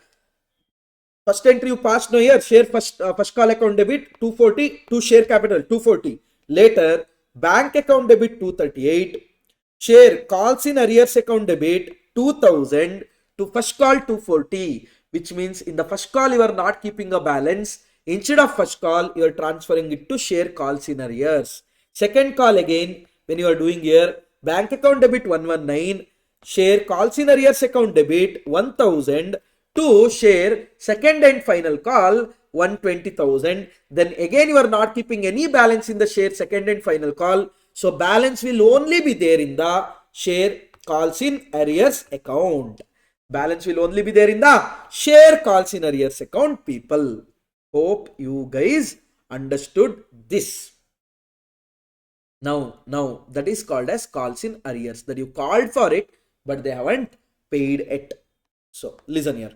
First entry you passed, no, here share first call account debit 240 to share capital 240. Later bank account debit 238, share calls in arrears account debit 2000 to first call 240, which means in the first call you are not keeping a balance. Instead of first call, you are transferring it to share calls in arrears. Second call, again, when you are doing here, bank account debit 119, share calls in arrears account debit 1000 to share second and final call 120,000. Then again you are not keeping any balance in the share second and final call. So balance will only be there in the share calls in arrears account. Account, people. Hope you guys understood this. Now that is called as calls in arrears, that you called for it but they haven't paid it. So listen here.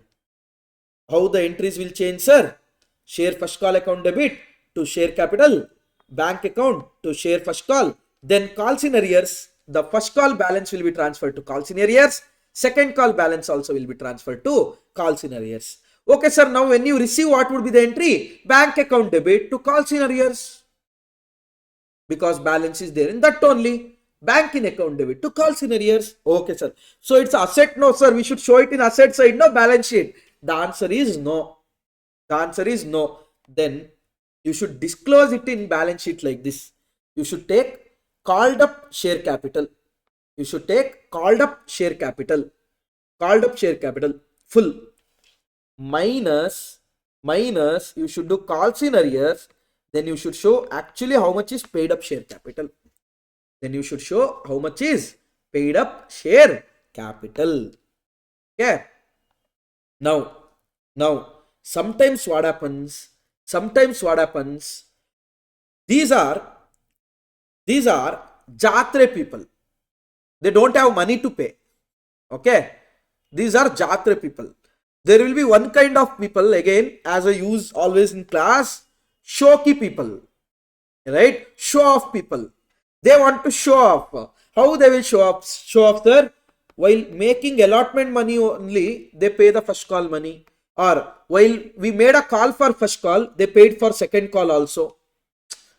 How the entries will change, sir? Share first call account debit to share capital, bank account to share first call, then calls in arrears. The first call balance will be transferred to calls in arrears. Second call balance also will be transferred to calls in arrears. Okay, sir. Now when you receive, what would be the entry? Bank account debit to calls in arrears, because balance is there in that only. Banking account debit to calls in arrears. Okay, sir. So it's asset? No, sir. We should show it in asset side, no balance sheet. The answer is no. Then you should disclose it in balance sheet like this. You should take called up share capital. Full minus you should do calls in arrears. Then you should show actually how much is paid up share capital. Okay. Now, sometimes what happens, these are jatre people. They don't have money to pay. Okay. These are jatre people. There will be one kind of people, again, as I use always in class, showy people. Right? Show off people. They want to show off. How they will show off, sir? While making allotment money only, they pay the first call money. Or while we made a call for first call, they paid for second call also.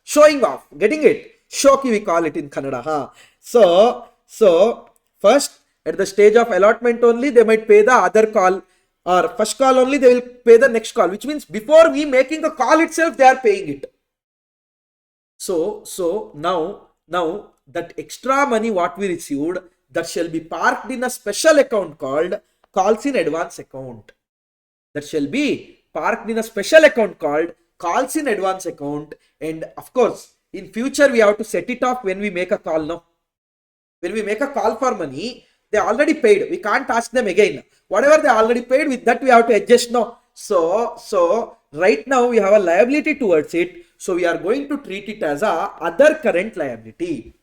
Showing off. Getting it? Shoki we call it in Kannada. Huh? So first at the stage of allotment only, they might pay the other call. Or first call only, they will pay the next call. Which means before we making a call itself, they are paying it. So now that extra money what we received, that shall be parked in a special account called calls in advance account. That shall be parked in a special account called calls in advance account. And of course, in future we have to set it off when we make a call. No, when we make a call for money, they already paid. We can't ask them again. Whatever they already paid, with that we have to adjust now. So right now we have a liability towards it. So we are going to treat it as a other current liability.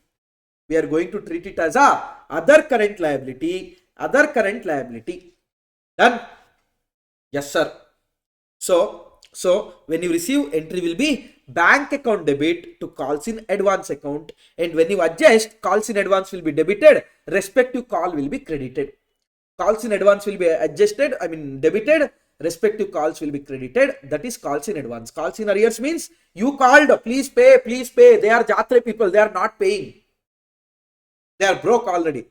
We are going to treat it as a other current liability. Other current liability. Done? Yes, sir. So when you receive, entry will be bank account debit to calls in advance account, and when you adjust, calls in advance will be debited, respective call will be credited. Calls in advance will be adjusted, debited, respective calls will be credited. That is calls in advance. Calls in arrears means you called, please pay, please pay. They are Jatre people, they are not paying. They are broke already.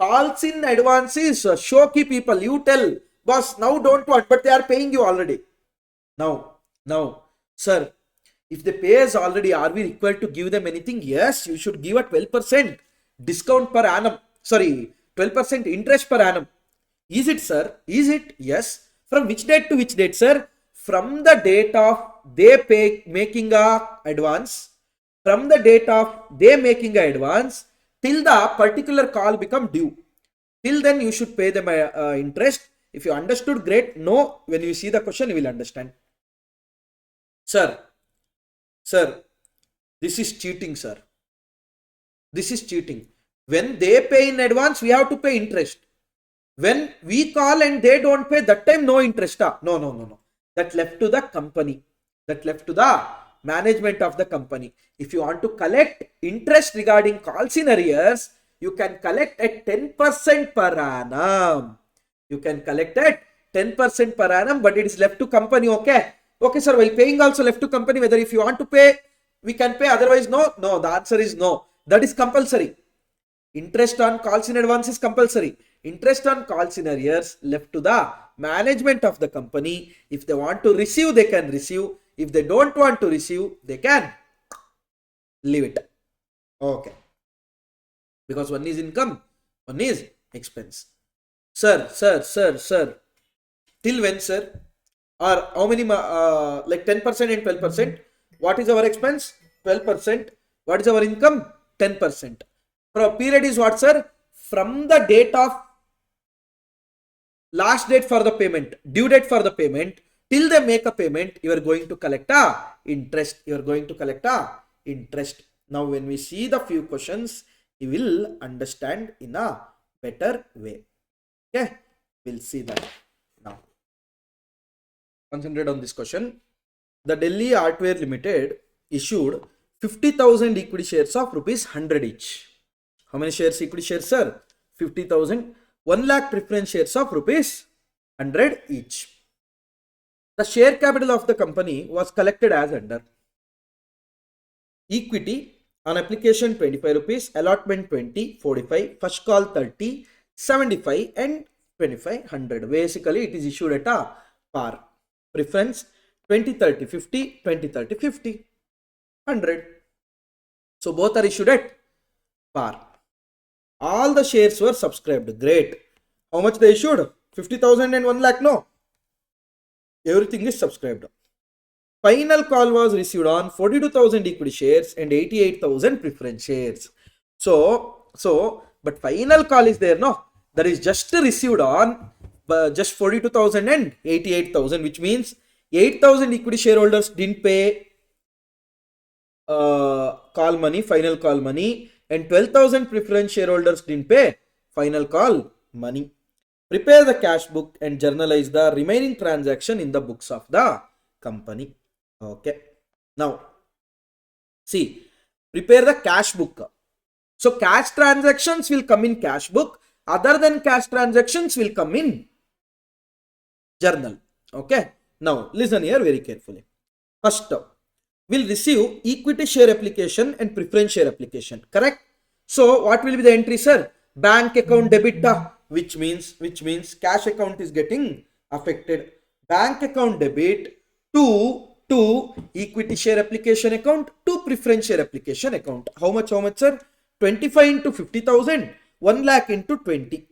Calls in advance is shoky people. You tell, boss, now don't want, but they are paying you already. Now, sir, if the pay is already, are we required to give them anything? Yes, you should give a 12% discount per annum. Sorry, 12% interest per annum. Is it, sir? Is it? Yes. From which date to which date, sir? From the date of they making a advance. From the date of they making a advance till the particular call become due. Till then, you should pay them interest. If you understood, great. No, when you see the question, you will understand. Sir, this is cheating, sir. This is cheating. When they pay in advance, we have to pay interest. When we call and they don't pay, that time no interest. No. That left to the company. That left to the management of the company. If you want to collect interest regarding calls in arrears, you can collect at 10% per annum. You can collect at 10% per annum, but it is left to company. Okay, sir, while paying also left to company, whether if you want to pay, we can pay, otherwise no. The answer is no. That is compulsory. Interest on calls in advance is compulsory. Interest on calls in arrears left to the management of the company. If they want to receive, they can receive. If they don't want to receive, they can leave it. Okay. Because one is income, one is expense. Sir. Till when, sir? Or how many, like 10% and 12%? What is our expense? 12%. What is our income? 10%. Period is what, sir? From the date of last date for the payment, due date for the payment, till they make a payment, you are going to collect a interest. You are going to collect a interest. Now, when we see the few questions, you will understand in a better way. Okay, we'll see that now. Concentrate on this question. The Delhi Artware Limited issued 50,000 equity shares of rupees 100 each. How many shares equity shares, sir? 50,000. 1 lakh preference shares of rupees 100 each. The share capital of the company was collected as under: equity on application 25 rupees, allotment 20, 45, first call 30, 75 and 2500. Basically, it is issued at a par. Preference 20, 30, 50, 20, 30, 50, 100. So both are issued at par. All the shares were subscribed. Great. How much they issued? 50,000 and 1 lakh? No. Everything is subscribed. Final call was received on 42,000 equity shares and 88,000 preference shares. But final call is there, no? That is just received on just 42,000 and 88,000, which means 8,000 equity shareholders didn't pay call money, final call money, and 12,000 preference shareholders didn't pay final call money. Prepare the cash book and journalize the remaining transaction in the books of the company. Okay. Now, see, prepare the cash book. So, cash transactions will come in cash book. Other than cash transactions will come in journal. Okay. Now, listen here very carefully. First, we'll receive equity share application and preference share application. Correct? So, what will be the entry, sir? Bank account debit, which means cash account is getting affected. Bank account debit to to equity share application account to preference share application account. How much, sir? 25 into 50,000, 1 lakh into 20.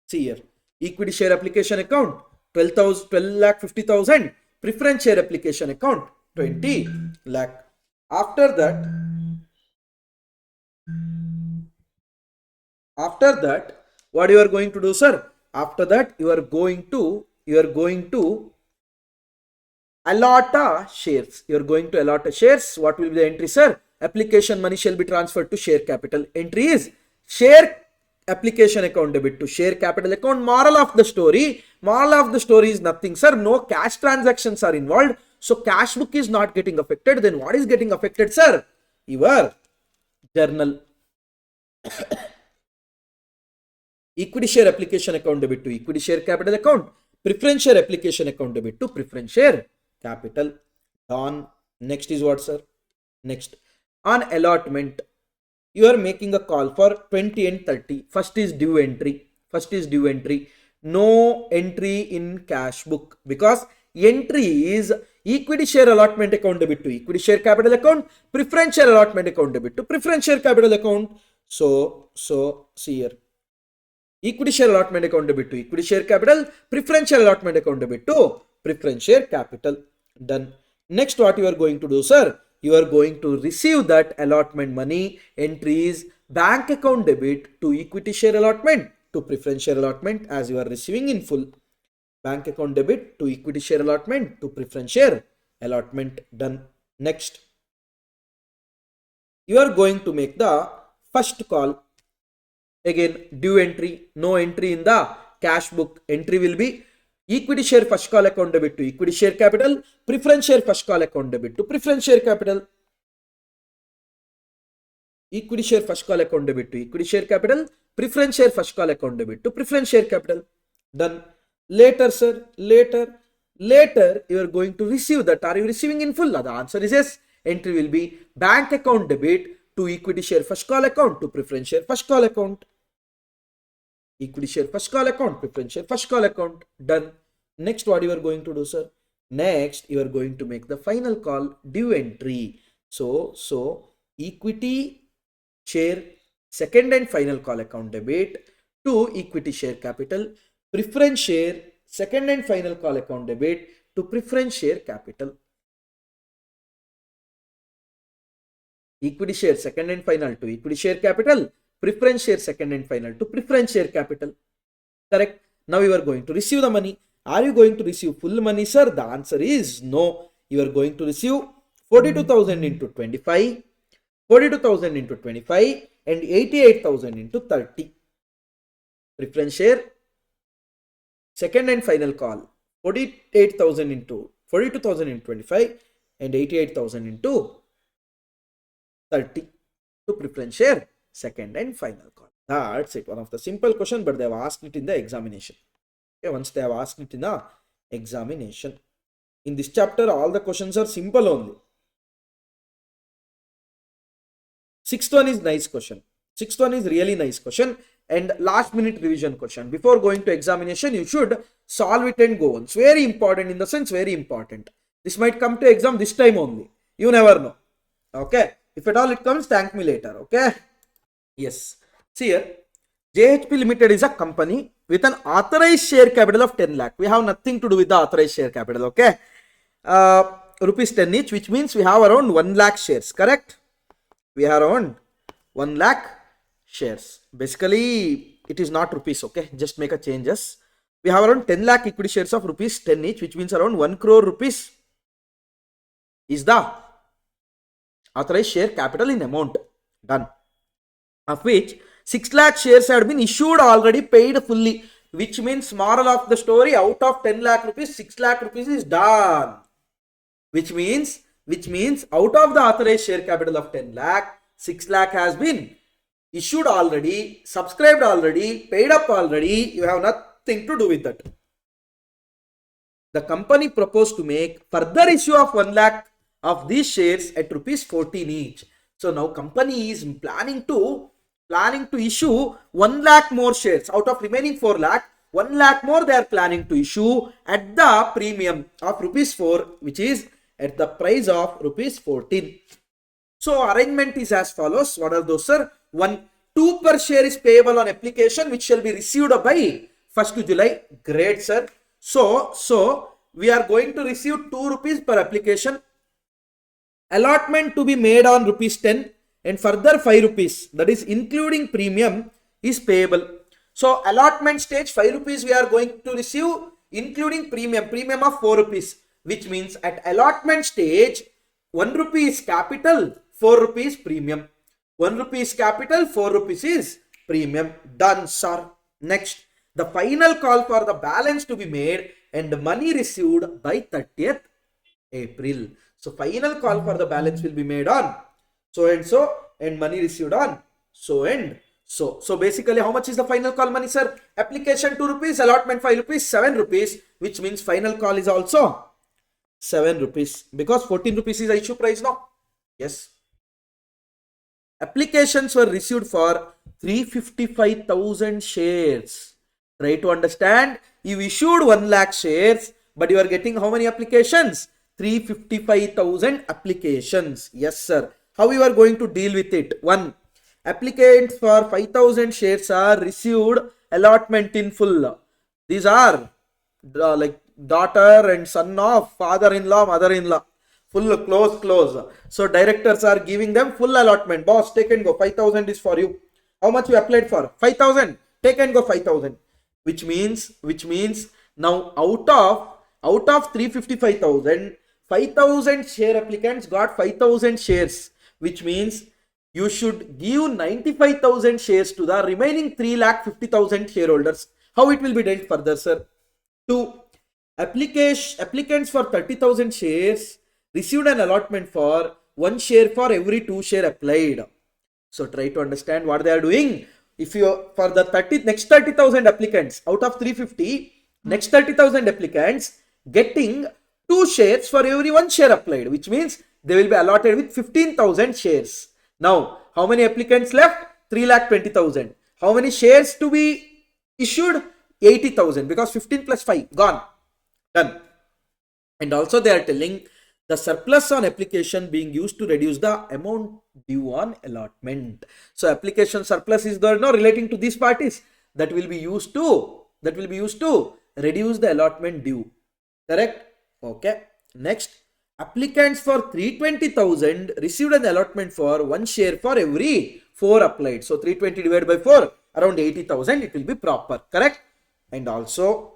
See here, equity share application account 12,000, 12 lakh 50,000, preference share application account 20 lakh. After that, what you are going to do, sir? After that, you are going to allot a shares. You are going to allot a shares. What will be the entry, sir? Application money shall be transferred to share capital. Entry is share application account debit to share capital account. Moral of the story is nothing, sir. No cash transactions are involved. So cash book is not getting affected. Then what is getting affected, sir? Your journal. Equity share application account debit to equity share capital account. Preference share application account debit to preference share capital. Done. Next is what, sir? Next, on allotment, you are making a call for 20 and 30. First is due entry. No entry in cash book, because entry is equity share allotment account debit to equity share capital account, preference share allotment account debit to preference share capital account. So see here, equity share allotment account debit to equity share capital, preference share allotment account debit to preference share capital. Done. Next, what you are going to do, sir? You are going to receive that allotment money. Entry is bank account debit to equity share allotment to preference share allotment, as you are receiving in full. Bank account debit to equity share allotment to preference share allotment. Done. Next, you are going to make the first call. Again, due entry, no entry in the cash book. Entry will be equity share first call account debit to equity share capital, preference share first call account debit to preference share capital. Equity share first call account debit to equity share capital, preference share first call account debit to preference share capital. Done. Later, sir, later you are going to receive that. Are you receiving in full? The answer is yes. Entry will be bank account debit to equity share first call account to preference share first call account. Equity share first call account, preference share first call account. Done. Next, what you are going to do, sir? Next, you are going to make the final call, due entry. So equity share second and final call account debit to equity share capital, preference share second and final call account debit to preference share capital. Equity share second and final to equity share capital, preference share second and final to preference share capital. Correct. Now you are going to receive the money. Are you going to receive full money, sir? The answer is no. You are going to receive 42,000 into 25, 42,000 into 25 and 88,000 into 30. Preference share second and final call, 48,000 into 42,000 into 25 and 88,000 into 30 to preference share second and final call. That's it. One of the simple question, but they have asked it in the examination. Okay, once they have asked it in the examination. In this chapter, all the questions are simple only. Sixth one is nice question. Sixth one is really nice question and last minute revision question. Before going to examination, you should solve it and go on. It's very important, in the sense very important. This might come to exam this time only. You never know. Okay. If at all it comes, thank me later. Okay. Yes. See here, JHP Limited is a company with an authorized share capital of 10 lakh. We have nothing to do with the authorized share capital. Okay. Rupees 10 each, which means we have around 1 lakh shares. Correct. We have around 1 lakh shares. Basically, it is not rupees. Okay. Just make a changes. We have around 10 lakh equity shares of rupees 10 each, which means around 1 crore rupees is the authorized share capital in amount. Done. Of which 6 lakh shares had been issued already, paid fully, which means moral of the story, out of 10 lakh rupees, 6 lakh rupees is done. Which means out of the authorized share capital of 10 lakh, 6 lakh has been issued already, subscribed already, paid up already. You have nothing to do with that. The company proposed to make further issue of 1 lakh of these shares at rupees 14 each. So now company is planning to issue 1 lakh more shares out of remaining 4 lakh. 1 lakh more they are planning to issue at the premium of rupees 4, which is at the price of rupees 14. So arrangement is as follows. What are those, sir? 2 per share is payable on application which shall be received by 1st July. Great, sir. So we are going to receive 2 rupees per application. Allotment to be made on rupees 10 and further 5 rupees, that is including premium, is payable. So allotment stage 5 rupees we are going to receive including premium of 4 rupees, which means at allotment stage 1 rupee is capital, 4 rupees premium. 1 rupee is capital, 4 rupees is premium. Done, sir. Next, the final call for the balance to be made and money received by 30th April. So final call for the balance will be made on so and so and money received on so and so. So basically how much is the final call money, sir? Application 2 rupees, allotment 5 rupees, 7 rupees, which means final call is also 7 rupees because 14 rupees is the issue price now. Yes. Applications were received for 355,000 shares. Try to understand. You issued 1 lakh shares, but you are getting how many applications? 355,000 applications. Yes, sir. How you are going to deal with it? 1. Applicants for 5,000 shares are received allotment in full. These are like daughter and son of father-in-law, mother-in-law. Full, close. So directors are giving them full allotment. Boss, take and go. 5,000 is for you. How much you applied for? 5,000. Take and go 5,000. Which means now out of 355,000, 5,000 share applicants got 5,000 shares. Which means you should give 95,000 shares to the remaining 350,000 shareholders. How it will be dealt further, sir? 2. Applicants for 30,000 shares received an allotment for 1 share for every 2 share applied. So try to understand what they are doing. If you for the next 30,000 applicants out of 350, next 30,000 applicants getting 2 shares for every 1 share applied, which means they will be allotted with 15,000 shares. Now, how many applicants left? 3,20,000. How many shares to be issued? 80,000 because 15 plus 5 gone. Done. And also they are telling the surplus on application being used to reduce the amount due on allotment. So application surplus is there now relating to these parties that will be used to reduce the allotment due. Correct? Okay. Next, applicants for 320,000 received an allotment for 1 share for every 4 applied. So 320 divided by 4, around 80,000, it will be proper. Correct? And also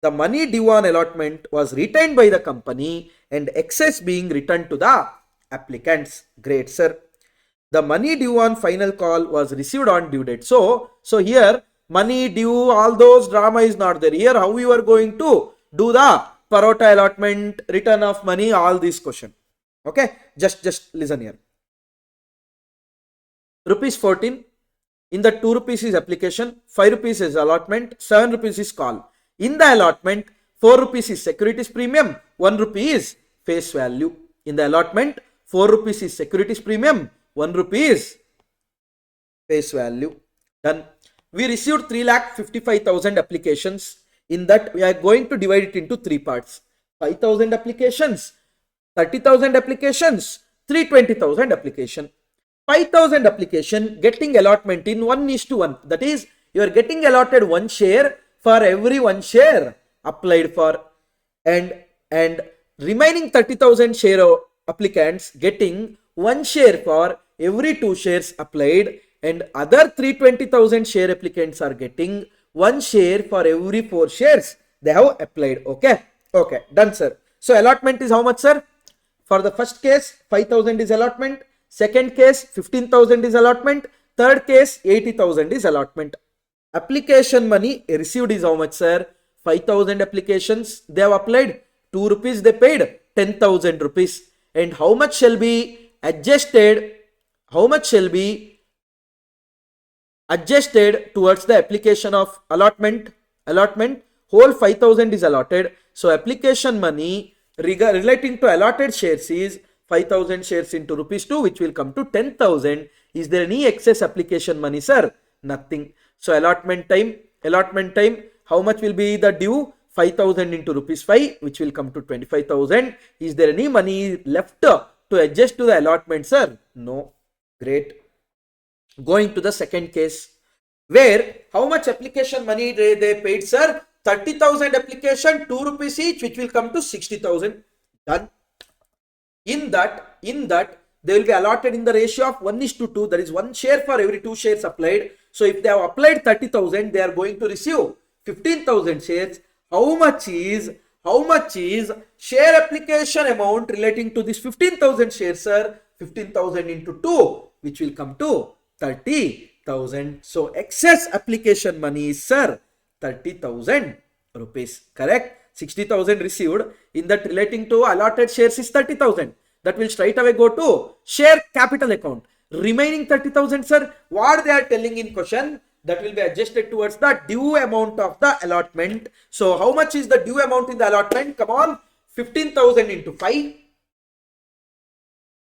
the money due on allotment was retained by the company and excess being returned to the applicants. Great, sir. The money due on final call was received on due date. So here money due, all those drama is not there. Here how you are going to do the parota allotment, return of money, all these question. Okay, just listen here. Rupees 14. In the 2 rupees is application, 5 rupees is allotment, 7 rupees is call. In the allotment, 4 rupees is securities premium, 1 rupee is face value. In the allotment, 4 rupees is securities premium, 1 rupee is face value. Done. We received 3,55,000 applications. In that, we are going to divide it into 3 parts. 5,000 applications, 30,000 applications, 320,000 application. 5,000 application getting allotment in 1:1. That is, you are getting allotted 1 share for every 1 share applied for, and remaining 30,000 share applicants getting 1 share for every 2 shares applied, and other 320,000 share applicants are getting 1 share for every 4 shares they have applied. Okay, done, sir. So allotment is how much, sir? For the first case, 5,000 is allotment. Second case, 15,000 is allotment. Third case, 80,000 is allotment. Application money received is how much, sir? 5,000 applications they have applied. 2 rupees they paid, 10,000 rupees. And how much shall be adjusted? How much shall be adjusted towards the application of allotment? Whole 5,000 is allotted. So application money relating to allotted shares is 5,000 shares into rupees 2, which will come to 10,000. Is there any excess application money, sir? Nothing. So allotment time, how much will be the due? 5,000 into rupees 5, which will come to 25,000. Is there any money left to adjust to the allotment, sir? No. Great. Going to the second case, where how much application money they paid, sir? 30,000 application, 2 rupees each, which will come to 60,000. Done. In that, they will be allotted in the ratio of 1:2. That is 1 share for every 2 shares applied. So if they have applied 30,000, they are going to receive 15,000 shares. How much is share application amount relating to this 15,000 shares, sir? 15,000 into 2, which will come to 30,000. So excess application money is, sir, 30,000 rupees. Correct? 60,000 received. In that, relating to allotted shares is 30,000. That will straight away go to share capital account. Remaining 30,000, sir, what they are telling in question, that will be adjusted towards the due amount of the allotment. So how much is the due amount in the allotment? Come on, 15,000 into 5.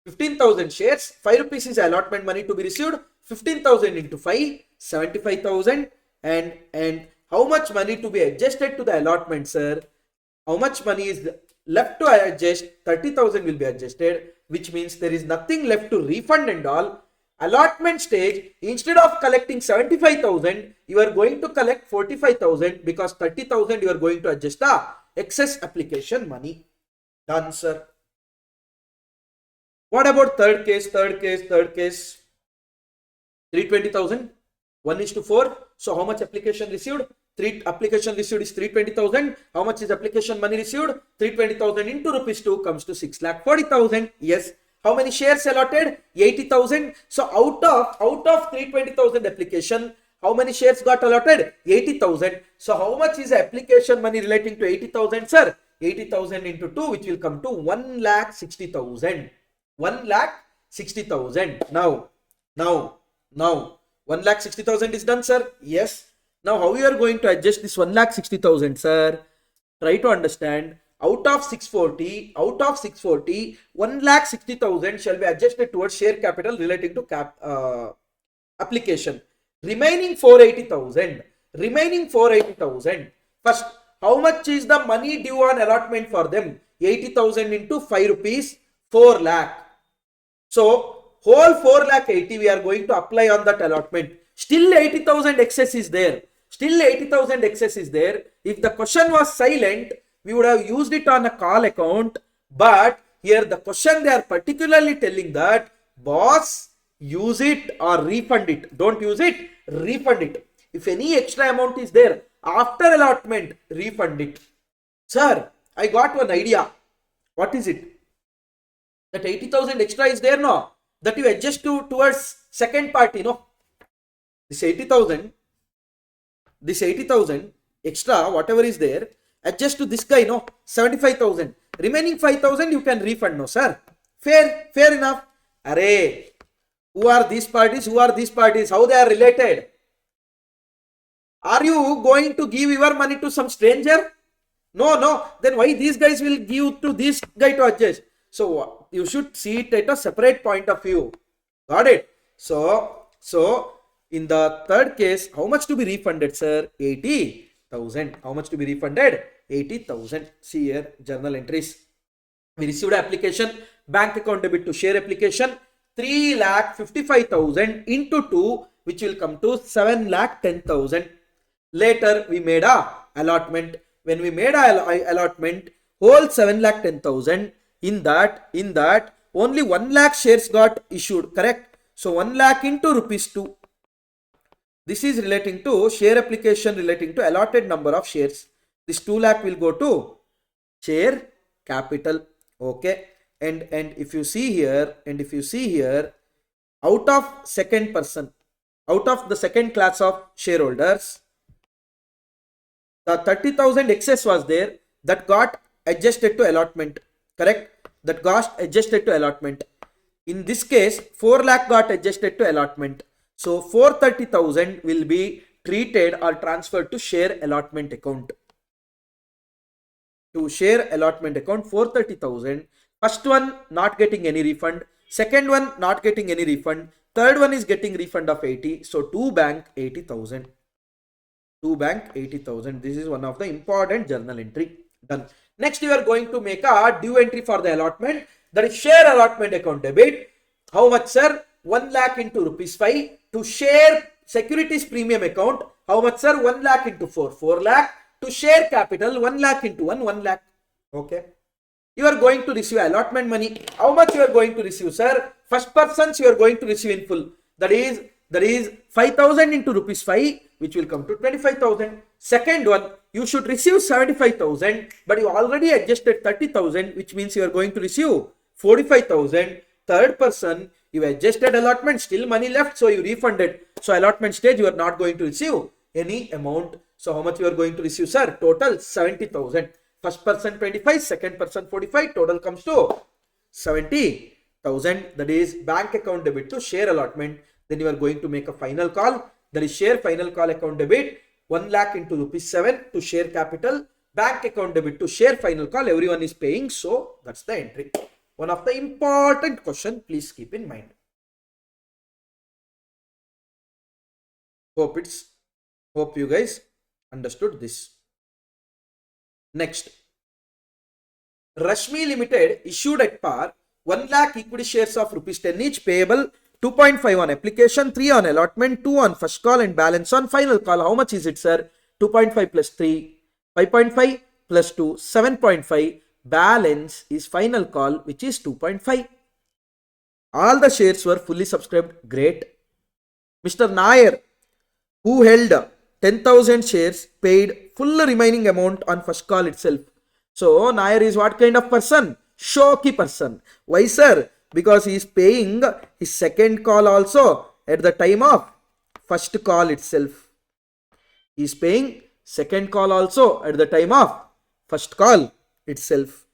15,000 shares, 5 rupees is allotment money to be received. 15,000 into 5, 75,000. And how much money to be adjusted to the allotment, sir? How much money is left to adjust? 30,000 will be adjusted, which means there is nothing left to refund and all. Allotment stage, instead of collecting 75,000, you are going to collect 45,000, because 30,000 you are going to adjust the excess application money. Done, sir. What about third case? 320,000, 1:4. So how much application received? Application received is 320,000. How much is application money received? 320,000 into rupees 2 comes to 6,40,000. Yes. How many shares allotted? 80,000. So out of 320,000 application, how many shares got allotted? 80,000. So how much is application money relating to 80,000, sir? 80,000 into 2, which will come to 1,60,000. 1,60,000. Now 1,60,000 is done, sir. Yes. Now how you are going to adjust this 1,60,000, sir? Try to understand. Out of 640, 1,60,000 shall be adjusted towards share capital relating to application. Remaining 480,000. First, how much is the money due on allotment for them? 80,000 into 5 rupees, 4 lakh. So whole 4,80,000 we are going to apply on that allotment. Still 80,000 excess is there. If the question was silent, we would have used it on a call account. But here the question, they are particularly telling that, boss, use it or refund it. Don't use it, refund it. If any extra amount is there after allotment, refund it. Sir, I got one idea. What is it? That 80,000 extra is there, no? That you adjust towards second party, no? This 80,000 extra, whatever is there, adjust to this guy, no? 75,000. Remaining 5,000 you can refund, no, sir? Fair enough. Array, who are these parties? How they are related? Are you going to give your money to some stranger? No. Then why these guys will give to this guy to adjust? So you should see it at a separate point of view. Got it? So in the third case, how much to be refunded, sir? 80,000. How much to be refunded? 80,000. See here, journal entries. We received application, bank account debit to share application, 3,55,000 into 2, which will come to 7,10,000. Later, we made a allotment. When we made a allotment, whole 7,10,000. In that, only 1 lakh shares got issued. Correct? So 1 lakh into rupees 2. This is relating to share application relating to allotted number of shares. This 2 lakh will go to share capital. Okay. And if you see here, out of second person, out of the second class of shareholders, the 30,000 excess was there, that got adjusted to allotment. Correct? That got adjusted to allotment. In this case, 4 lakh got adjusted to allotment. So 430,000 will be treated or transferred to share allotment account. To share allotment account, 430,000. First one not getting any refund. Second one not getting any refund. Third one is getting refund of 80. So to bank 80,000. To bank 80,000. This is one of the important journal entry. Done. Next, you are going to make a due entry for the allotment. That is share allotment account debit. How much, sir? 1 lakh into rupees 5. To share securities premium account. How much, sir? 1 lakh into 4. 4 lakh. To share capital, 1 lakh into 1 lakh. Okay. You are going to receive allotment money. How much you are going to receive, sir? First persons you are going to receive in full. That is 5,000 into rupees 5, which will come to 25,000. Second one, you should receive 75,000, but you already adjusted 30,000, which means you are going to receive 45,000. Third person, you adjusted allotment, still money left, so you refunded. So allotment stage, you are not going to receive any amount. So how much you are going to receive, sir? Total 70,000. First person 25, second person 45, total comes to 70,000. That is bank account debit to share allotment. Then you are going to make a final call. That is share final call account debit 1 lakh into rupees 7 to share capital. Bank account debit to share final call. Everyone is paying. So that's the entry. One of the important question. Please keep in mind. Hope you guys understood this. Next, Rashmi Limited issued at par 1 lakh equity shares of rupees 10 each, payable 2.5 on application, 3 on allotment, 2 on first call and balance on final call. How much is it, sir? 2.5 plus 3, 5.5 plus 2, 7.5. Balance is final call, which is 2.5. All the shares were fully subscribed. Great. Mr. Nair, who held 10,000 shares, paid full remaining amount on first call itself. So Nair is what kind of person? Shocky person. Why, sir? Because he is paying his second call also at the time of first call itself. He is paying second call also at the time of first call itself.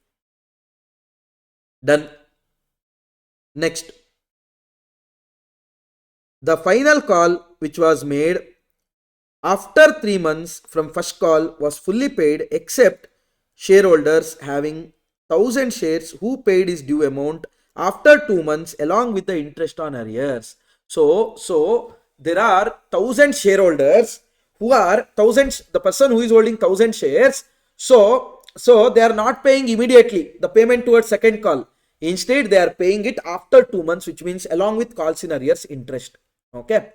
Done. Next, the final call which was made after 3 months from first call was fully paid, except shareholders having 1,000 shares who paid his due amount after 2 months along with the interest on arrears. So there are 1,000 shareholders who are the person who is holding 1,000 shares. So they are not paying immediately the payment towards second call. Instead, they are paying it after 2 months, which means along with calls in arrears interest. Okay.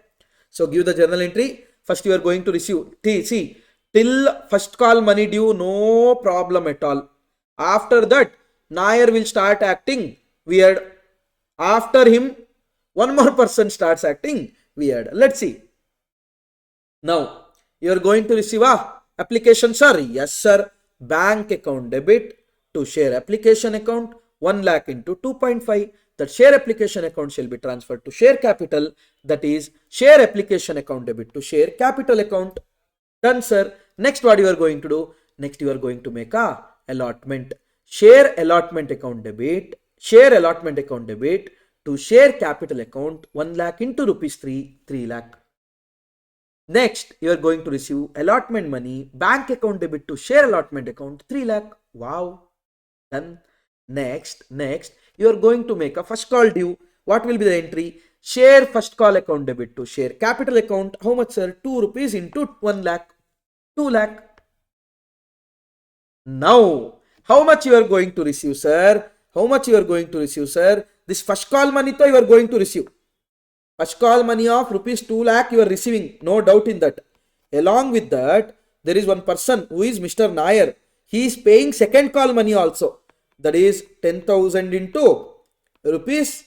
So give the journal entry. First, you are going to receive. See, till first call money due, no problem at all. After that, Nair will start acting weird. After him, one more person starts acting weird. Let's see. Now, you are going to receive a application, sir. Yes, sir. Bank account debit to share application account 1 lakh into 2.5. That share application account shall be transferred to share capital. That is share application account debit to share capital account. Done, sir. Next, what you are going to do? Next, you are going to make a allotment. Share allotment account debit. Share allotment account debit to share capital account 1 lakh into rupees 3 lakh. Next, you are going to receive allotment money. Bank account debit to share allotment account 3 lakh. Wow. Done. Next, you are going to make a first call due. What will be the entry? Share first call account debit to share capital account. How much, sir? 2 rupees into 1 lakh. 2 lakh. Now, how much you are going to receive, sir? How much you are going to receive, sir? This first call money you are going to receive. First call money of rupees 2 lakh you are receiving. No doubt in that. Along with that, there is one person who is Mr. Nair. He is paying second call money also. That is 10,000 into rupees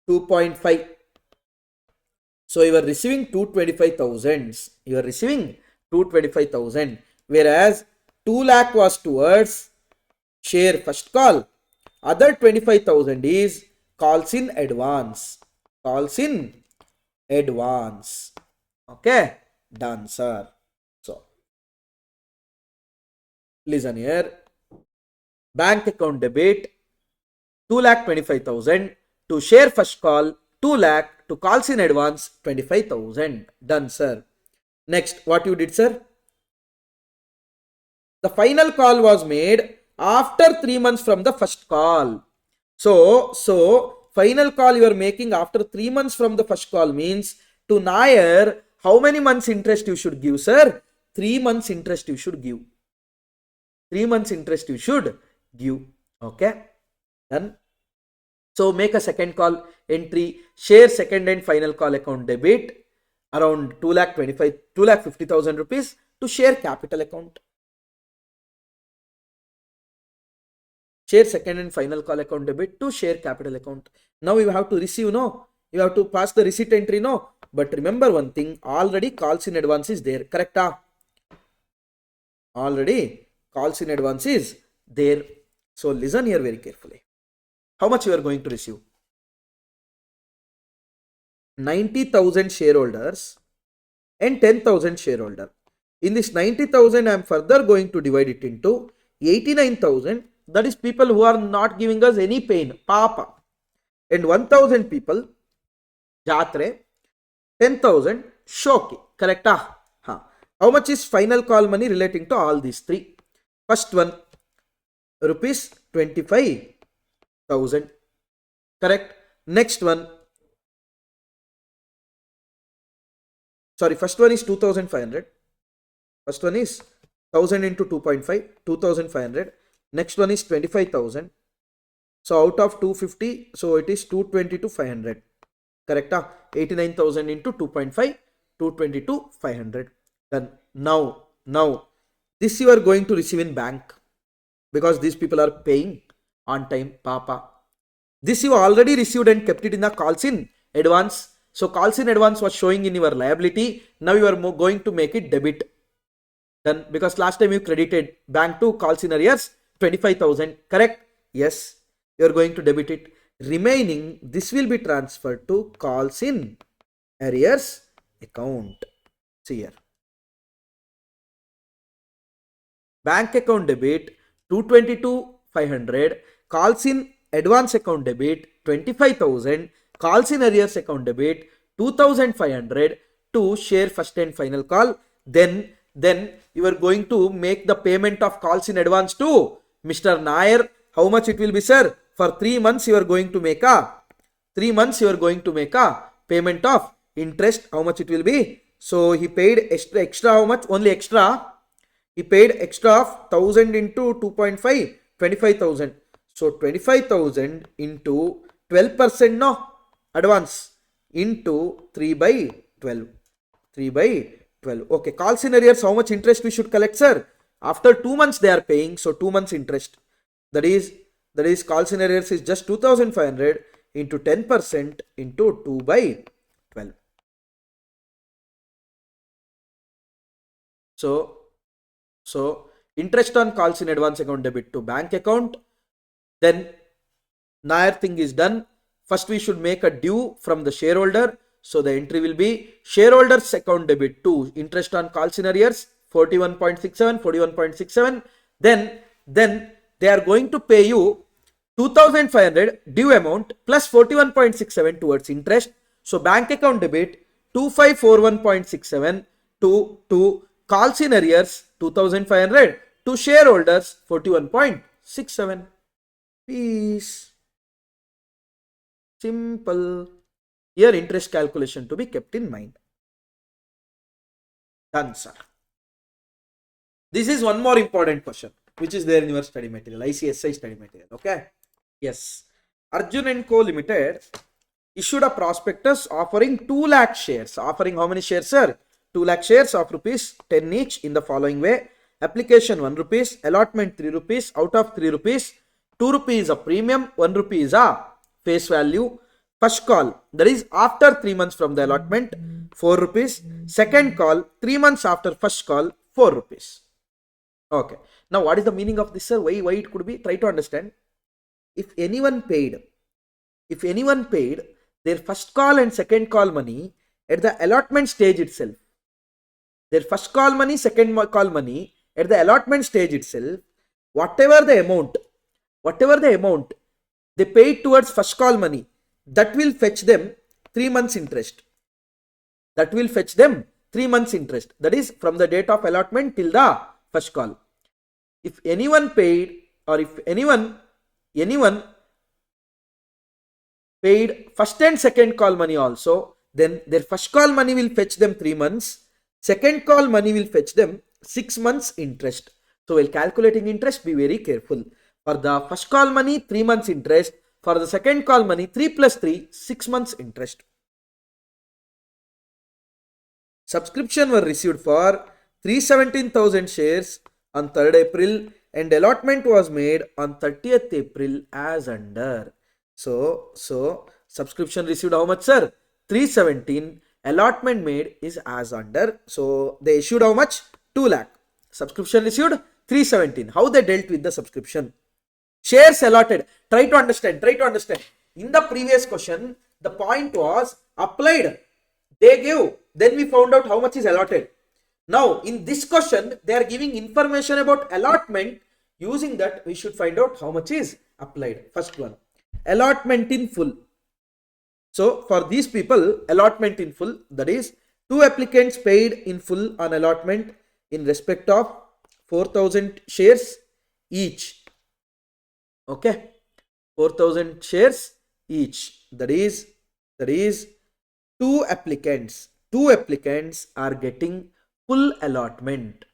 2.5. So you are receiving 225,000. You are receiving 225,000. Whereas 2 lakh was towards share first call. Other 25,000 is calls in advance. Calls in advance. Okay. Done, sir. So listen here. Bank account debit 2,25,000 to share first call 2 lakh to calls in advance 25,000. Done, sir. Next, what you did, sir? The final call was made after 3 months from the first call. So final call you are making after 3 months from the first call means to Nair, how many months interest you should give, sir? 3 months interest you should give. 3 months interest you should give. Okay, done. So make a second call entry, share second and final call account debit around 2,50,000 rupees to share capital account. Share second and final call account debit to share capital account. Now you have to receive, no? You have to pass the receipt entry, no? But remember one thing, already calls in advance is there, correct? Already calls in advance is there. So listen here very carefully. How much you are going to receive? 90,000 shareholders and 10,000 shareholder. In this 90,000, I am further going to divide it into 89,000. That is people who are not giving us any pain, papa. And 1,000 people, jatre. 10,000, shoki. Correct? How much is final call money relating to all these three? First one, rupees 25,000. Correct? Next one, sorry, first one is 2,500. First one is 1000 into 2.5, 2,500. Next one is 25,000. So out of 250, so it is 222,500. Correct? 89,000 into 2.5, 222,500. Done. Now, this you are going to receive in bank because these people are paying on time, papa. This you already received and kept it in the calls in advance. So calls in advance was showing in your liability. Now you are going to make it debit. Done. Because last time you credited bank to calls in arrears 25,000. Correct? Yes. You are going to debit it. Remaining, this will be transferred to calls in arrears account. See here. Bank account debit 222,500. Calls in advance account debit 25,000. Calls in arrears account debit 2,500 to share first and final call. Then you are going to make the payment of calls in advance to Mr. Nair. How much it will be, sir? For 3 months you are going to make a payment of interest. How much it will be? So he paid extra how much? Only extra. He paid extra of 1,000 into 2.5, 25,000. So 25,000 into 12%, no? Advance into 3 by 12. 3 by 12. Okay, calls in arrears, how much interest we should collect, sir? After 2 months they are paying, so 2 months interest. That is calls in arrears is just 2,500 into 10% into 2 by 12. So interest on calls in advance account debit to bank account. Then Nair thing is done. First we should make a due from the shareholder. So the entry will be shareholders account debit to interest on calls in arrears 41.67. Then they are going to pay you 2,500 due amount plus 41.67 towards interest. So bank account debit 2541.67 to calls in arrears 2,500 to shareholders 41.67. Peace. Simple. Here interest calculation to be kept in mind. Done, sir. This is one more important question which is there in your study material, ICSI study material. Okay. Yes. Arjun & Co. Limited issued a prospectus offering 2 lakh shares. Offering how many shares, sir? 2 lakh shares of rupees 10 each in the following way. Application 1 rupees, allotment 3 rupees. Out of 3 rupees, 2 rupees a premium, 1 rupee is a face value. First call, that is after 3 months from the allotment, 4 rupees. Second call, 3 months after first call, 4 rupees. Okay. Now what is the meaning of this, sir? Why it could be? Try to understand. If anyone paid their first call and second call money at the allotment stage itself, their first call money, second call money at the allotment stage itself, whatever the amount they paid towards first call money, that will fetch them 3 months interest. That is from the date of allotment till the first call. If anyone paid or if anyone paid first and second call money also, then their first call money will fetch them 3 months. Second call money will fetch them 6 months interest. So while calculating interest, be very careful. For the first call money, 3 months interest. For the second call money, 3 plus 3, 6 months interest. Subscription were received for 317,000 shares on 3rd April and allotment was made on 30th April as under. So subscription received how much, sir? 317. Allotment made is as under. So they issued how much? 2 lakh. Subscription received 317. How they dealt with the subscription? Shares allotted. Try to understand. In the previous question, the point was applied. They gave. Then we found out how much is allotted. Now, in this question, they are giving information about allotment. Using that, we should find out how much is applied. First one, allotment in full. So, for these people, allotment in full, that is, 2 applicants paid in full on allotment in respect of 4,000 shares each. Okay, 4,000 shares each. That is, 2 applicants. 2 applicants are getting full allotment.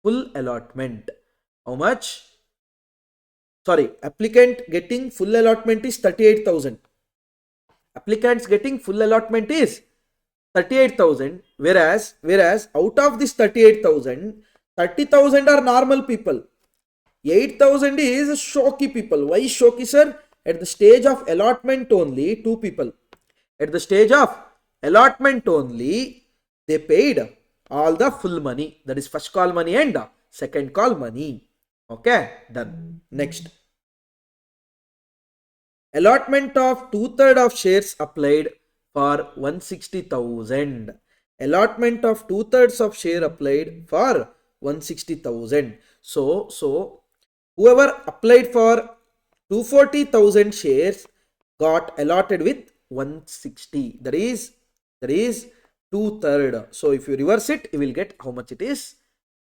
Full allotment. How much? Sorry, applicant getting full allotment is 38,000. Applicants getting full allotment is 38,000. Whereas out of this 38,000, 30,000 are normal people. 8,000 is shocky people. Why shocky, sir? At the stage of allotment only, 2 people. At the stage of allotment only, they paid all the full money. That is first call money and second call money. Okay, done. Next. Allotment of 2/3 of shares applied for 160,000. Allotment of 2/3 of share applied for 160,000. So whoever applied for 240,000 shares got allotted with 160. That is 2/3. So if you reverse it, you will get how much it is.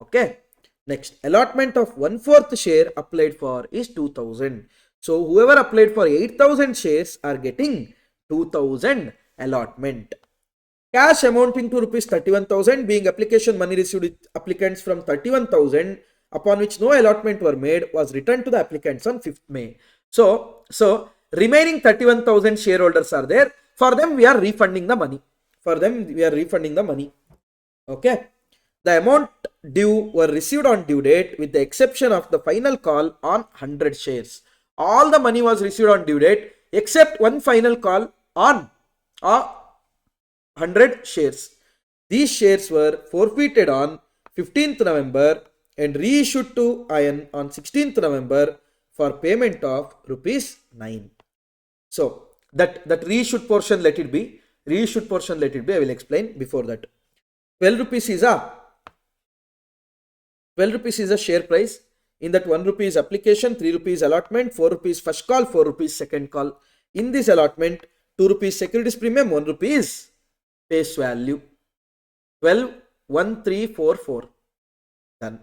Okay. Next, allotment of 1/4 share applied for is 2,000. So whoever applied for 8,000 shares are getting 2,000 allotment. Cash amounting to rupees 31,000 being application money received with applicants from 31,000 upon which no allotment were made was returned to the applicants on 5th May. So remaining 31,000 shareholders are there. For them we are refunding the money. Okay. The amount due were received on due date with the exception of the final call on 100 shares. All the money was received on due date except one final call on 100 shares. These shares were forfeited on 15th November and reissued to IN on 16th November for payment of rupees 9. So that reissued portion let it be. I will explain before that. 12 rupees is a share price. In that 1 rupee is application, 3 rupees allotment, 4 rupees first call, 4 rupees second call. In this allotment, 2 rupees securities premium, 1 rupee is face value. 12,1344. Done.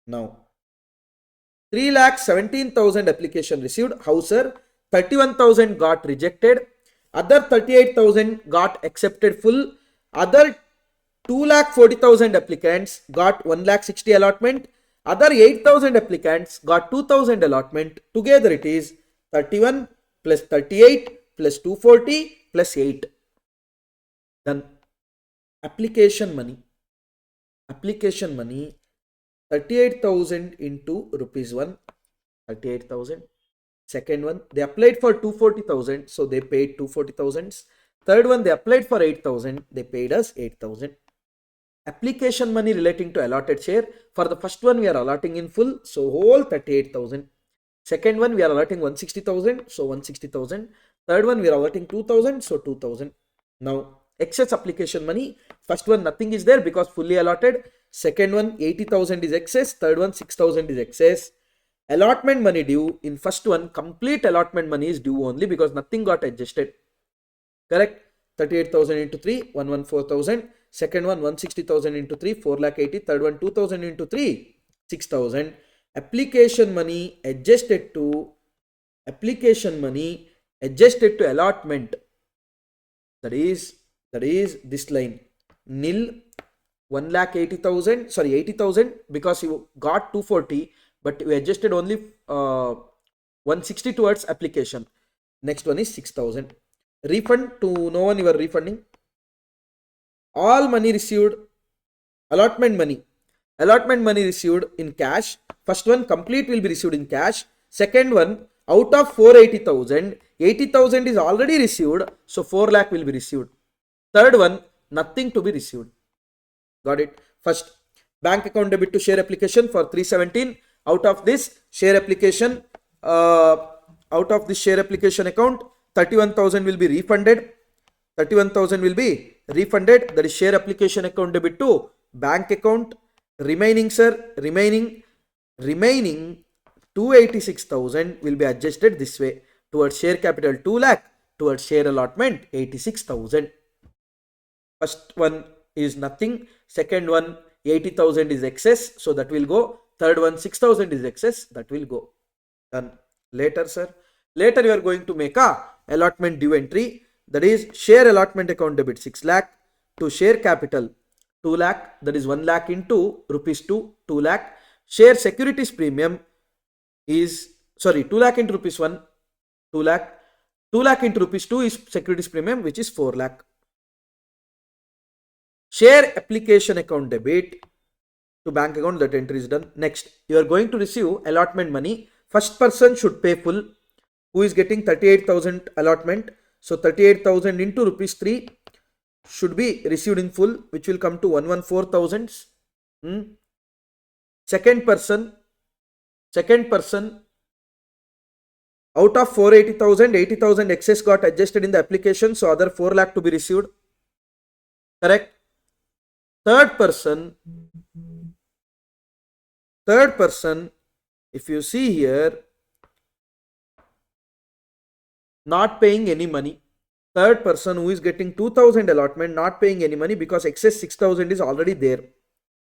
Now, 3,17,000 application received. How, sir? 31,000 got rejected. Other 38,000 got accepted full. Other 2,40,000 applicants got 1,60,000 allotment. Other 8,000 applicants got 2,000 allotment. Together it is 31 plus 38 plus 240 plus 8. Then application money. 38,000 into rupees 1. 38,000. Second one, they applied for 240,000, so they paid 240,000. Third one, they applied for 8,000, they paid us 8,000. Application money relating to allotted share. For the first one, we are allotting in full, so whole 38,000. Second one, we are allotting 160,000, so 160,000. Third one, we are allotting 2,000, so 2,000. Now, excess application money. First one, nothing is there because fully allotted. Second one, 80,000 is excess. Third one, 6,000 is excess. Allotment money due. In first one, complete allotment money is due only because nothing got adjusted. Correct? 38,000 into 3, 114,000. Second one, 160,000 into 3, 4,80,000. Third one, 2,000 into 3, 6,000. Application money adjusted to allotment. That is this line. Nil 1,80,000, sorry 80,000, because you got 240, but you adjusted only 160 towards application. Next one is 6,000. Refund to no one you are refunding. All money received, allotment money received in cash. First one complete will be received in cash. Second one, out of 480,000, 80,000 is already received, so 4 lakh will be received. Third one, nothing to be received. Got it? First, bank account debit to share application for 317. Out of this share application, account, 31,000 will be refunded. 31,000 will be refunded. That is share application account debit to bank account. Remaining 286,000 will be adjusted this way towards share capital 2 lakh, towards share allotment 86,000. First one is nothing. Second one, 80,000 is excess, so that will go. Third one, 6,000 is excess, that will go. Done. Later, sir. Later you are going to make a allotment due entry. That is share allotment account debit 6 lakh to share capital 2 lakh. That is 1 lakh into rupees 2 lakh. Share securities premium is, sorry, 2 lakh into rupees 1, 2 lakh. 2 lakh into rupees 2 is securities premium, which is 4 lakh. Share application account debit to bank account, that entry is done. Next, you are going to receive allotment money. First person should pay full, who is getting 38,000 allotment. So 38,000 into rupees 3 should be received in full, which will come to 114,000. Second person, out of 480,000, 80,000 excess got adjusted in the application, so other 4 lakh to be received. Correct? Third person, if you see here, not paying any money. Third person who is getting 2,000 allotment, not paying any money because excess 6,000 is already there.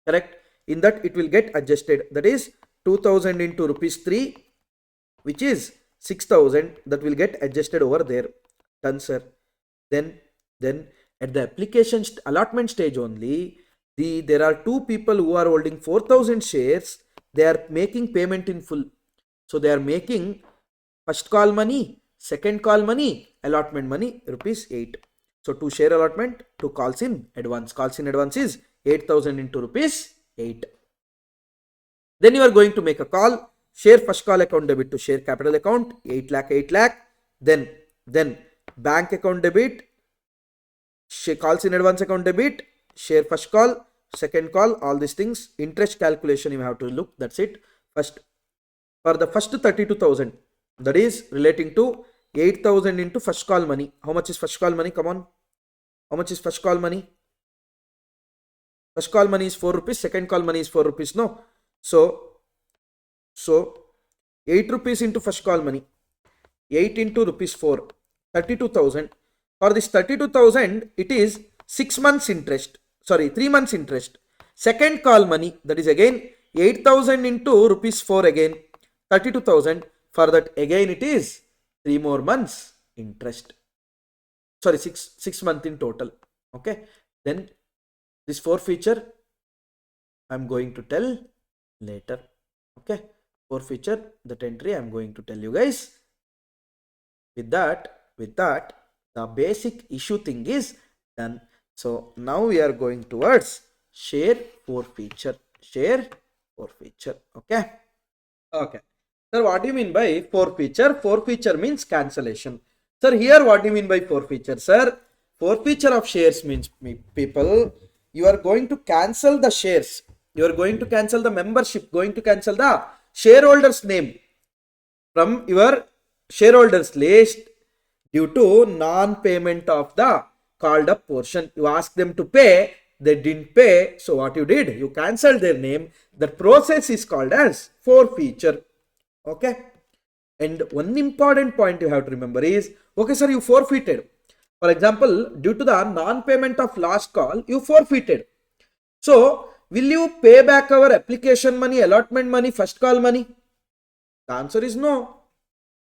Correct? In that it will get adjusted. That is 2,000 into rupees 3, which is 6,000, that will get adjusted over there. Done, sir. Then at the application allotment stage only, there are two people who are holding 4,000 shares. They are making payment in full. So they are making first call money, second call money, allotment money rupees 8. So 2 share allotment, 2 calls in advance. Calls in advance is 8,000 into rupees 8. Then you are going to make a call. Share first call account debit to share capital account 8 lakh. Then bank account debit, calls in advance account debit, share first call, second call, all these things. Interest calculation you have to look. That's it. First, for the first 32,000, that is relating to 8,000 into first call money. How much is first call money? Come on. How much is first call money? First call money is 4 rupees. Second call money is 4 rupees. No. So 8 rupees into first call money. 8 into rupees 4. 32,000. For this 32,000, it is 6 months interest. Sorry, 3 months interest. Second call money, that is again 8,000 into rupees 4 again. 32,000. For that again it is 3 more months interest. Sorry, 6 months in total. Okay. Then this forfeiture I am going to tell later. Okay. Forfeiture, that entry I am going to tell you guys. With that, the basic issue thing is done. So now we are going towards share forfeiture. Okay. Sir, what do you mean by forfeiture? Forfeiture means cancellation. Sir, here what do you mean by forfeiture? Sir, forfeiture of shares means, people, you are going to cancel the shares. You are going to cancel the membership, going to cancel the shareholders name from your shareholders list due to non-payment of the called up portion. You ask them to pay, they didn't pay. So what you did? You cancelled their name. The process is called as forfeiture. Okay. And one important point you have to remember is, okay sir, you forfeited. For example, due to the non-payment of last call, you forfeited. So will you pay back our application money, allotment money, first call money? The answer is no.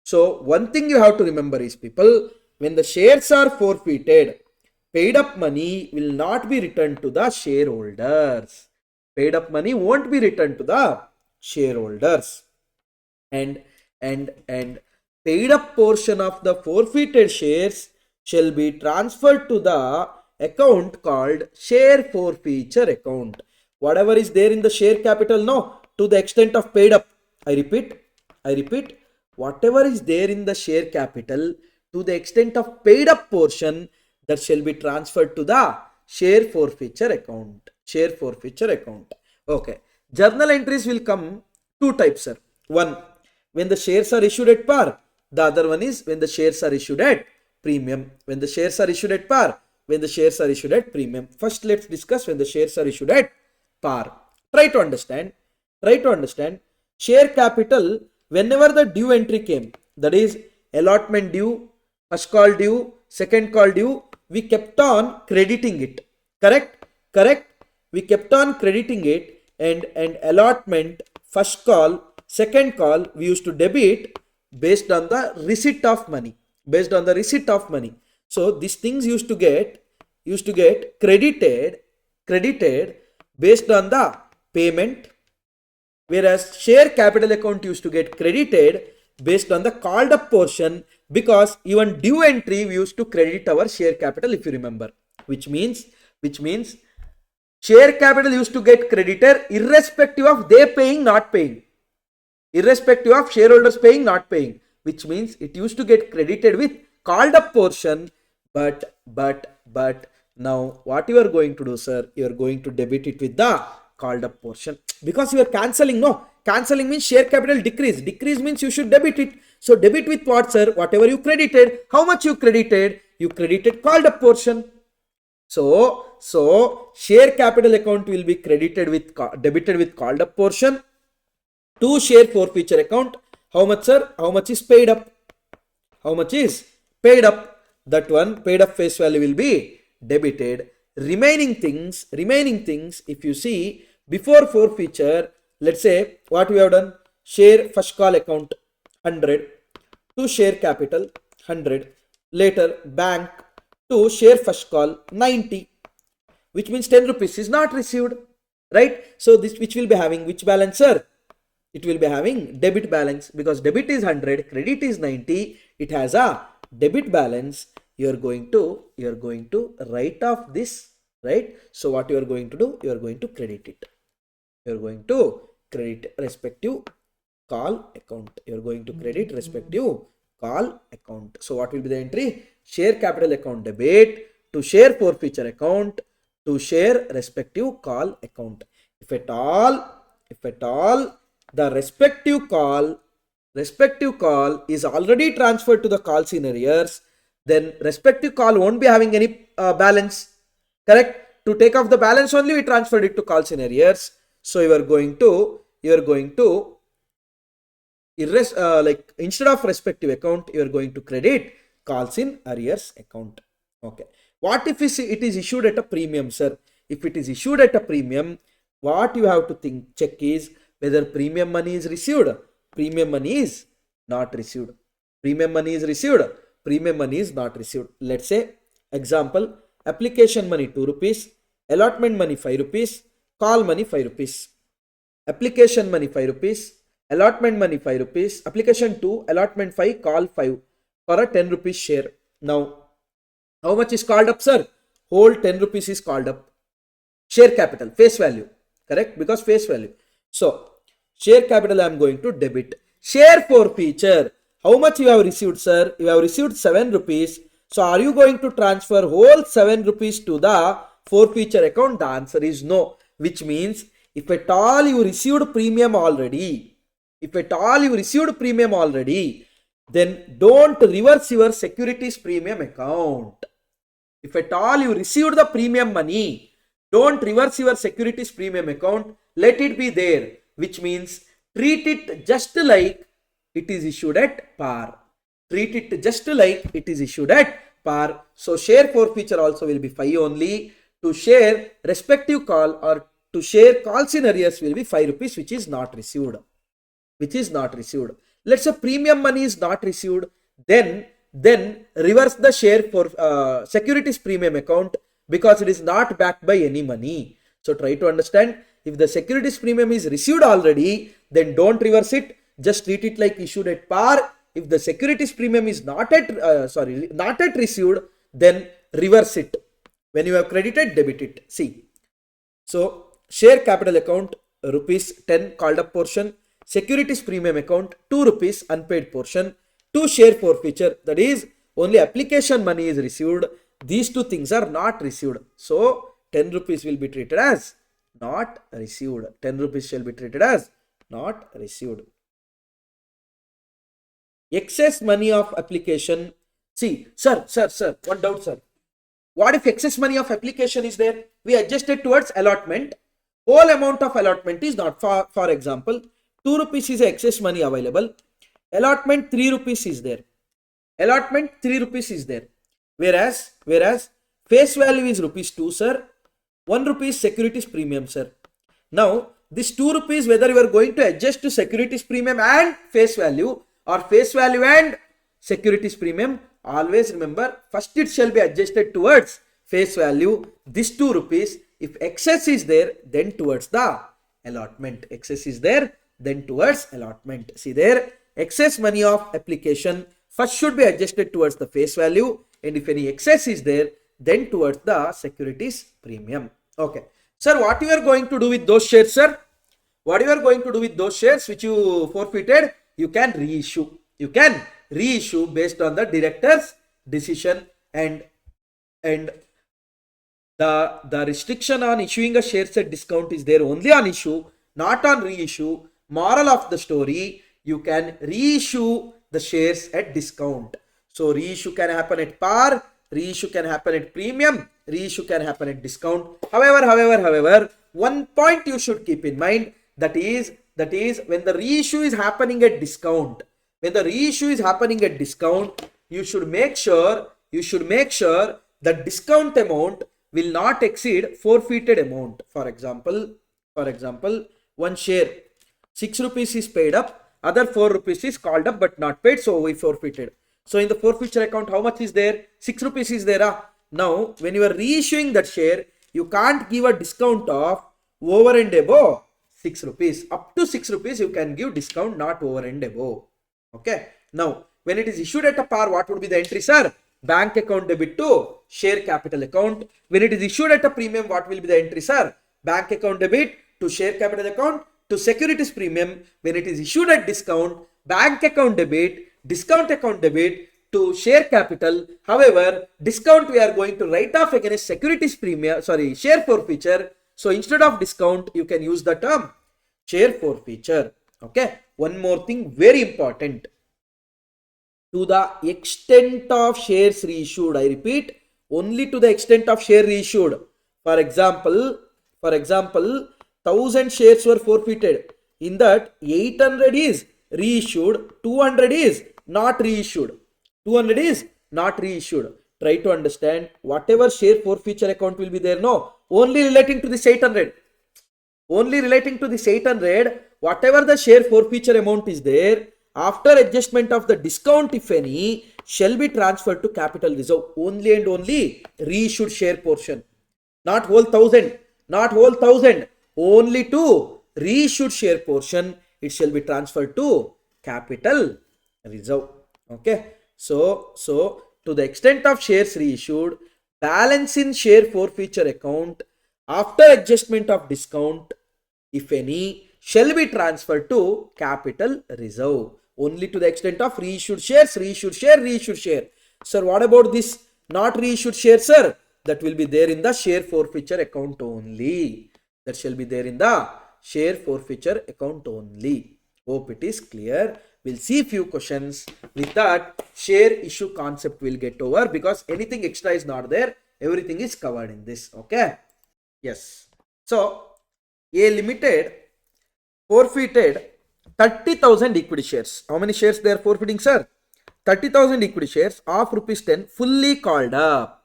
So one thing you have to remember is, people, when the shares are forfeited, paid up money will not be returned to the shareholders. Paid up money won't be returned to the shareholders. And paid up portion of the forfeited shares shall be transferred to the account called share forfeiture account. Whatever is there in the share capital, no, to the extent of paid up. I repeat, whatever is there in the share capital to the extent of paid up portion, that shall be transferred to the share forfeiture account. Share forfeiture account. Okay. Journal entries will come two types, sir. One, when the shares are issued at par. The other one is when the shares are issued at premium. When the shares are issued at par, when the shares are issued at premium. First, let's discuss when the shares are issued at par. Try to understand. Share capital, whenever the due entry came, that is allotment due, first call due, second call due, we kept on crediting it. Correct? We kept on crediting it, and allotment, first call, second call, we used to debit based on the receipt of money. So these things used to get credited based on the payment, whereas share capital account used to get credited based on the called up portion, because even due entry we used to credit our share capital, if you remember, which means share capital used to get credited irrespective of they paying, not paying, irrespective of shareholders paying, not paying, which means it used to get credited with called up portion. But now what you are going to do, sir, you are going to debit it with the called up portion, because you are cancelling. No, cancelling means share capital decrease means you should debit it. So debit with what, sir? Whatever you credited. How much you credited? You credited called up portion. So share capital account will be debited with called up portion to share forfeiture account. How much, sir? How much is paid up? That one paid up face value will be debited. Remaining things, if you see, before forfeiture, let's say what we have done: share first call account 100 to share capital 100, later bank to share first call 90, which means 10 rupees is not received, right? So this, which will be having which balance, sir? It will be having debit balance, because debit is 100, credit is 90. It has a debit balance. You are going to write off this, right? So what you are going to do? You are going to credit it. You are going to credit respective call account. You are going to credit respective call account. So what will be the entry? Share capital account debit to share forfeiture account to share respective call account. If at all the respective call is already transferred to the calls in arrears, then respective call won't be having any balance. Correct? To take off the balance only, we transferred it to calls in arrears. So you are going to instead of respective account, you are going to credit calls in arrears account. Okay. What if it is issued at a premium, sir? If it is issued at a premium, what you have to check is whether premium money is received. Premium money is not received. Premium money is received. Premium money is not received. Let's say, example, application money 2 rupees, allotment money 5 rupees, call money 5 rupees. Application money 5 rupees, allotment money 5 rupees, application 2, allotment 5, call 5 for a 10 rupees share. Now, how much is called up, sir? Whole 10 rupees is called up. Share capital, face value. Correct? Because face value. So, share capital I am going to debit. Share forfeiture. How much you have received, sir? You have received 7 rupees. So, are you going to transfer whole 7 rupees to the forfeiture account? The answer is no. Which means, if at all you received premium already, then don't reverse your securities premium account. If at all you received the premium money, don't reverse your securities premium account. Let it be there, which means treat it just like it is issued at par. So share forfeiture also will be 5 only. To share respective call or to share calls in arrears will be 5 rupees, which is not received. Let's say premium money is not received. Then then reverse the share for securities premium account because it is not backed by any money. So try to understand, if the securities premium is received already, then don't reverse it, just treat it like issued at par. If the securities premium is not at received, then reverse it. When you have credited, debit it. See, so share capital account rupees 10 called up portion, securities premium account 2 rupees unpaid portion, 2 share forfeiture, that is only application money is received, these two things are not received, so 10 rupees will be treated as not received, 10 rupees shall be treated as not received. Excess money of application. See, sir, one doubt, sir. What if excess money of application is there? We adjusted towards allotment. Whole amount of allotment is not. For example, 2 rupees is excess money available. Allotment 3 rupees is there. Allotment 3 rupees is there. Whereas face value is rupees 2, sir. 1 rupees securities premium, sir. Now, this 2 rupees, whether you are going to adjust to securities premium and face value or face value and securities premium, always remember, first it shall be adjusted towards face value, this 2 rupees. If excess is there, then towards the allotment. Excess is there, then towards allotment. See there, excess money of application first should be adjusted towards the face value, and if any excess is there, then towards the securities premium. Okay. Sir, what you are going to do with those shares, sir? What you are going to do with those shares which you forfeited? You can reissue. You can reissue based on the director's decision, and the restriction on issuing a shares at discount is there only on issue, not on reissue. Moral of the story, you can reissue the shares at discount. So reissue can happen at par, reissue can happen at premium, reissue can happen at discount. However, one point you should keep in mind, that is when the reissue is happening at discount, you should make sure the discount amount will not exceed forfeited amount. For example, one share 6 rupees is paid up, other 4 rupees is called up but not paid, so we forfeited. So in the forfeiture account, how much is there? 6 rupees is there. Now, when you are reissuing that share, you can't give a discount of over and above 6 rupees. Up to 6 rupees you can give discount, not over and above. Okay. Now, when it is issued at a par, what would be the entry, sir? Bank account debit to share capital account. When it is issued at a premium, what will be the entry, sir? Bank account debit to share capital account to securities premium. When it is issued at discount, bank account debit, discount account debit to share capital. However, discount we are going to write off against securities premium, share forfeiture. So instead of discount, you can use the term share forfeiture. Okay. One more thing, very important. To the extent of shares reissued, I repeat, only to the extent of share reissued. For example, 1000 shares were forfeited. In that, 800 is reissued, 200 is not reissued. 200 is not reissued. Try to understand, whatever share forfeiture account will be there, no, only relating to this 800. Only relating to this 800, whatever the share forfeiture amount is there, after adjustment of the discount, if any, shall be transferred to capital reserve. Only and only reissued share portion. Not whole 1000. Not whole 1000. Only to reissued share portion, it shall be transferred to capital reserve. Okay. So to the extent of shares reissued, balance in share forfeiture account after adjustment of discount, if any, shall be transferred to capital reserve. Only to the extent of reissued shares, reissued share. Sir, what about this not reissued share, sir? That will be there in the share forfeiture account only. That shall be there in the share forfeiture account only. Hope it is clear. We'll see few questions. With that, share issue concept will get over, because anything extra is not there. Everything is covered in this. Okay. Yes. So, A Limited forfeited 30,000 equity shares. How many shares they are forfeiting, sir? 30,000 equity shares of rupees 10 fully called up,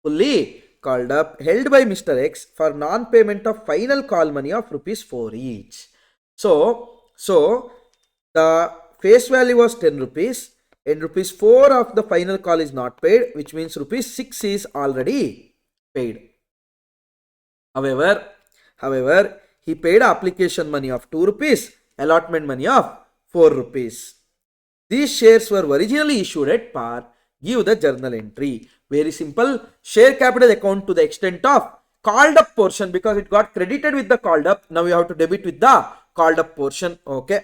held by Mr. X for non-payment of final call money of rupees 4 each. So the face value was 10 rupees. and rupees 4 of the final call is not paid, which means rupees 6 is already paid. However, he paid application money of 2 rupees, allotment money of 4 rupees. These shares were originally issued at par. Give the journal entry. Very simple. Share capital account to the extent of called up portion, because it got credited with the called up. Now you have to debit with the called up portion. Okay.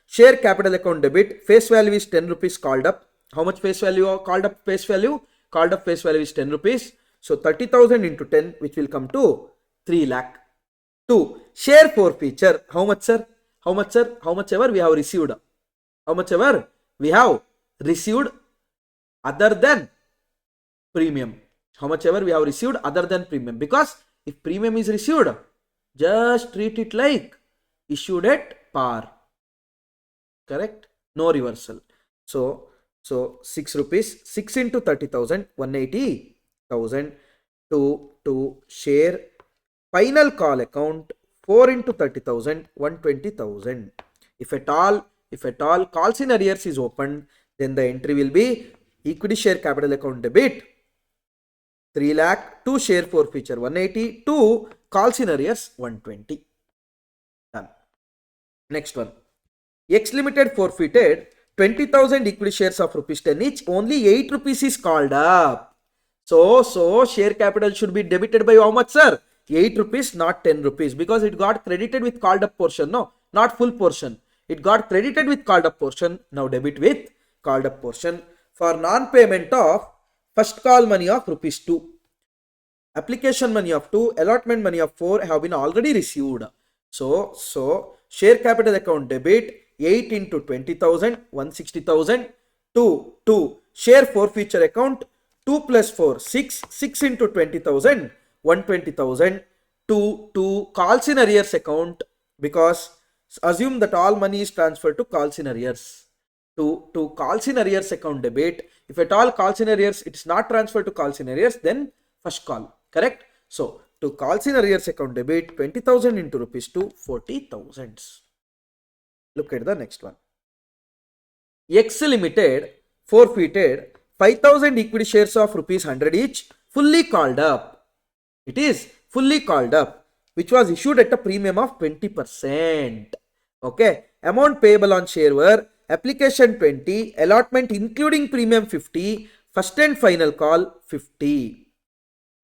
Share capital account debit. Face value is 10 rupees called up. How much face value or called up face value? Called up face value is 10 rupees. So 30,000 into 10, which will come to 3 lakh. 2. Share forfeiture. How much, sir? How much, sir? How much ever we have received? How much ever we have received other than premium. How much ever we have received other than premium. Because if premium is received, just treat it like issued at par. Correct? No reversal. So 6 rupees, 6 into 30,000, 180,000. To share final call account, 4 into 30,000, 120,000. If at all calls in arrears is opened, then the entry will be equity share capital account debit 3 lakh, to share forfeiture 180, to calls in arrears 120. Done. Next one. X Limited forfeited 20,000 equity shares of rupees 10 each. Only 8 rupees is called up. So share capital should be debited by how much, sir? 8 rupees, not 10 rupees, because it got credited with called up portion. No, not full portion. It got credited with called up portion. Now debit with called up portion for non-payment of first call money of rupees 2. Application money of 2, allotment money of 4 have been already received. So share capital account debit 8 into 20,000, 160,000. To share forfeiture account 2 plus 4, 6, 6 into 20,000, 120,000. To calls in arrears account, because assume that all money is transferred to calls in arrears. To calls in arrears account debit. If at all calls in arrears, it is not transferred to calls in arrears, then first call. Correct? So to calls in arrears account debit 20,000 into rupees 2, 40,000. Look at the next one. X Limited forfeited 5,000 equity shares of rupees 100 each, fully called up. It is fully called up, which was issued at a premium of 20%. Okay. Amount payable on share were application 20, allotment including premium 50, first and final call 50.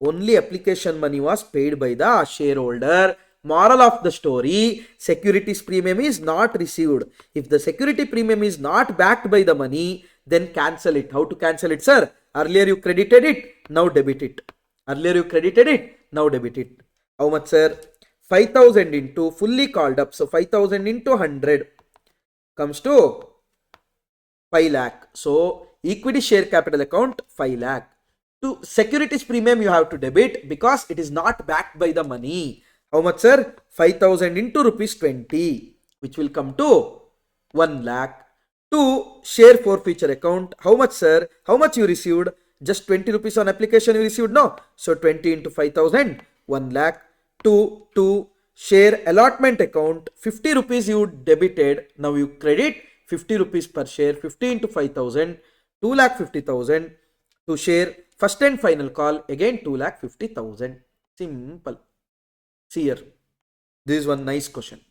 Only application money was paid by the shareholder. Moral of the story, securities premium is not received. If the security premium is not backed by the money, then cancel it. How to cancel it, sir? Earlier you credited it, now debit it. Earlier you credited it, now debit it. How much, sir? 5,000 into fully called up. So 5,000 into 100 comes to 5 lakh. So equity share capital account 5 lakh. To securities premium you have to debit because it is not backed by the money. How much, sir? 5,000 into rupees 20, which will come to 1 lakh. To share forfeiture account, how much, sir? How much you received? Just 20 rupees on application you received, no? So 20 into 5,000, 1 lakh. To share allotment account, 50 rupees you debited, now you credit 50 rupees per share, 50 into 5,000, 2,50,000. To share first and final call, again 2,50,000. Simple. See here, this is one nice question.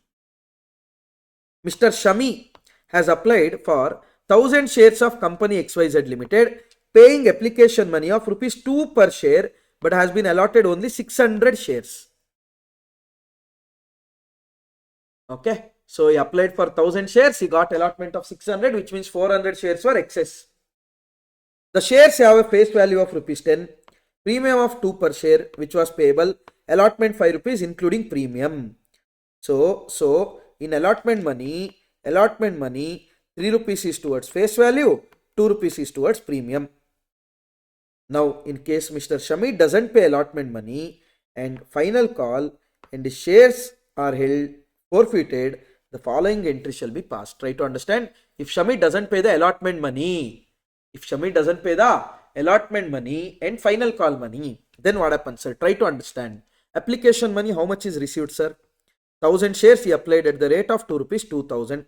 Mr. Shami has applied for 1,000 shares of company XYZ Limited, paying application money of rupees 2 per share, but has been allotted only 600 shares. Okay, so he applied for 1,000 shares, he got allotment of 600, which means 400 shares were excess. The shares have a face value of rupees 10, premium of 2 per share, which was payable, allotment 5 rupees including premium. So in allotment money, 3 rupees is towards face value, 2 rupees is towards premium. Now in case Mr. Shami doesn't pay allotment money and final call and the shares are held forfeited, the following entry shall be passed. Try to understand. If Shami doesn't pay the allotment money, and final call money, then what happens, sir? Try to understand. Application money, how much is received, sir? 1,000 shares he applied at the rate of 2 rupees, 2,000.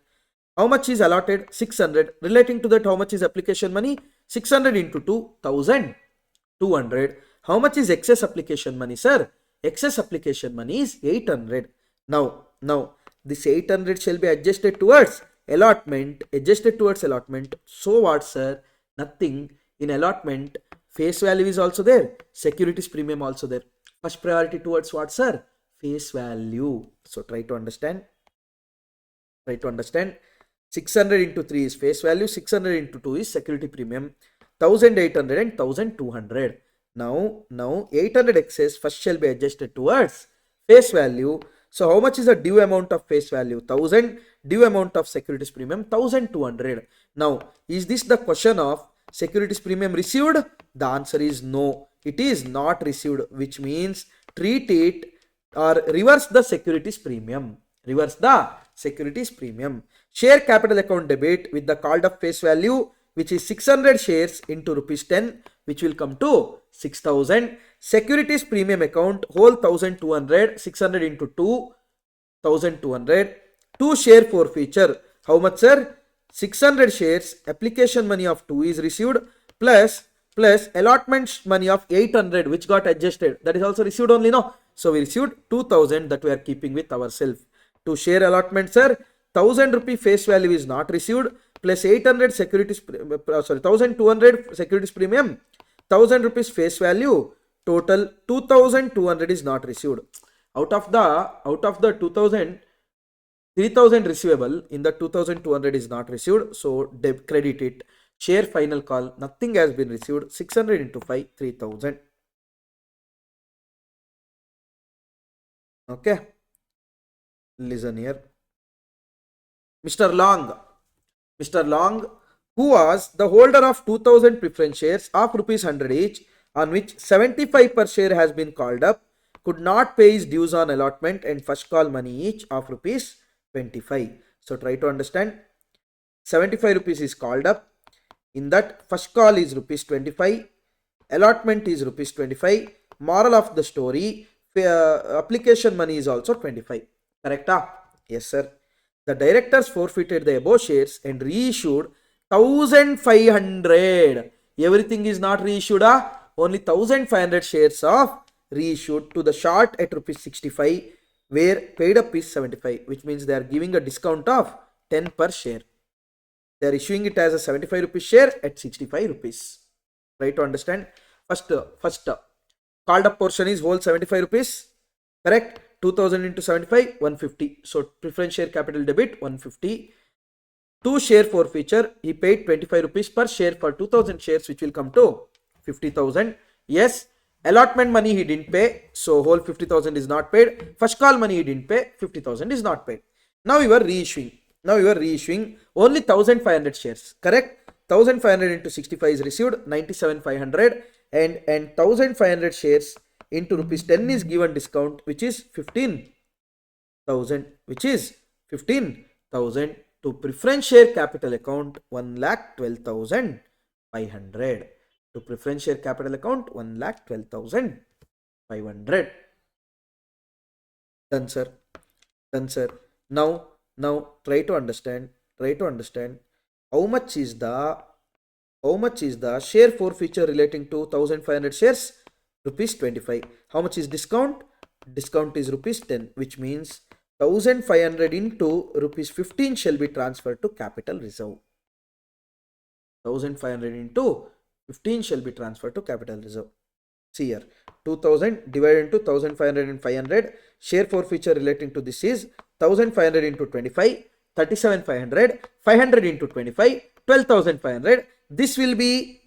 How much is allotted? 600. Relating to that, how much is application money? 600 into 2, 1200. How much is excess application money, sir? Excess application money is 800. Now, this 800 shall be adjusted towards allotment. Adjusted towards allotment. So what, sir? Nothing. In allotment, face value is also there. Securities premium also there. First priority towards what, sir? Face value. So try to understand. 600 into 3 is face value, 600 into 2 is security premium, 1800 and 1200. Now 800 excess first shall be adjusted towards face value. So how much is the due amount of face value? 1000. Due amount of securities premium 1200. Now, is this the question of securities premium received? The answer is no. It is not received, which means treat it or reverse the securities premium. Reverse the securities premium. Share capital account debit with the called up face value, which is 600 shares into rupees 10, which will come to 6000. Securities premium account whole 1200, 600 into 2, 1200. 2 share forfeiture. How much, sir? 600 shares. Application money of 2 is received plus allotment money of 800 which got adjusted. That is also received only, no? So we received 2000 that we are keeping with ourselves. To share allotment, sir, 1000 rupee face value is not received plus 800 securities, 1200 securities premium, 1000 rupees face value, total 2200 is not received. Out of the 2000, 3000 receivable, in the 2200 is not received, so credit it. Share final call, nothing has been received. 600 into 5, 3000. Okay, listen here. Mr. Long, who was the holder of 2000 preference shares of rupees 100 each, on which 75 per share has been called up, could not pay his dues on allotment and first call money each of rupees 25. So try to understand. 75 rupees is called up. In that, first call is rupees 25. Allotment is rupees 25. Moral of the story, application money is also 25. Correct? Yes, sir. The directors forfeited the above shares and reissued 1500. Everything is not reissued. Only 1500 shares of reissued to the short at rupees 65, where paid up is 75, which means they are giving a discount of 10 per share. They are issuing it as a 75 rupees share at 65 rupees. Try to understand. First called up portion is whole 75 rupees. Correct? 2000 into 75, 150. So preference share capital debit 150. 2 share forfeiture, he paid 25 rupees per share for 2000 shares, which will come to 50,000. Yes. Allotment money he didn't pay, so whole 50,000 is not paid. First call money he didn't pay, 50,000 is not paid. Now you are reissuing. Only 1500 shares. Correct? 1500 into 65 is received, 97,500, and 1500 shares into rupees 10 is given discount, which is 15,000, to preference share capital account 1,12,500. To preference share capital account 1,12,500. Done, sir. Now try to understand how much is the share forfeiture relating to 1500 shares? Rupees 25. How much is discount? Discount is rupees 10, which means 1500 into rupees 15 shall be transferred to capital reserve. 1500 into 15 shall be transferred to capital reserve. See here, 2000 divided into 1500 and 500. Share forfeiture relating to this is 1500 into 25, 37,500. 500 into 25, 12,500. This will be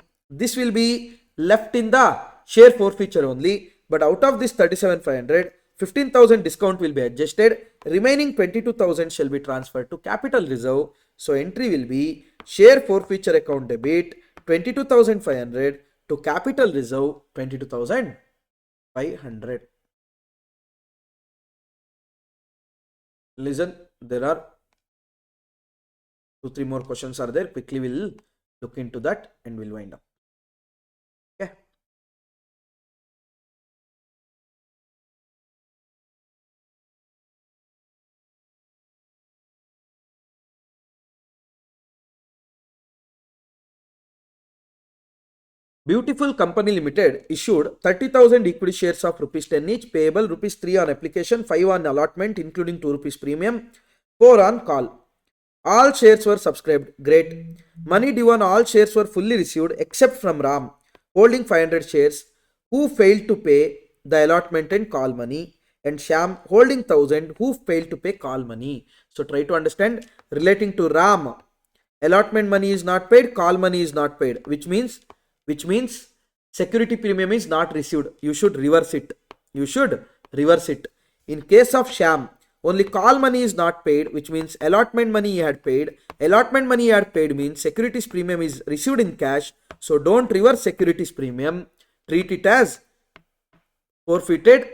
left in the share forfeiture only. But out of this 37,500, 15,000 discount will be adjusted. Remaining 22,000 shall be transferred to capital reserve. So entry will be share forfeiture account debit 22,500 to capital reserve 22,500. Listen, there are 2-3 more questions are there. Quickly we'll look into that and we'll wind up. Okay. Beautiful Company Limited issued 30,000 equity shares of rupees 10 each, payable rupees 3 on application, 5 on allotment, including 2 rupees premium, 4 on call. All shares were subscribed. Great. Money due on all shares were fully received except from Ram, holding 500 shares, who failed to pay the allotment and call money, and Sham holding 1000, who failed to pay call money. So try to understand relating to Ram. Allotment money is not paid, call money is not paid, which means security premium is not received. You should reverse it. You should reverse it. In case of Sham, only call money is not paid, which means allotment money he had paid. Allotment money he had paid means securities premium is received in cash. So don't reverse securities premium. Treat it as forfeited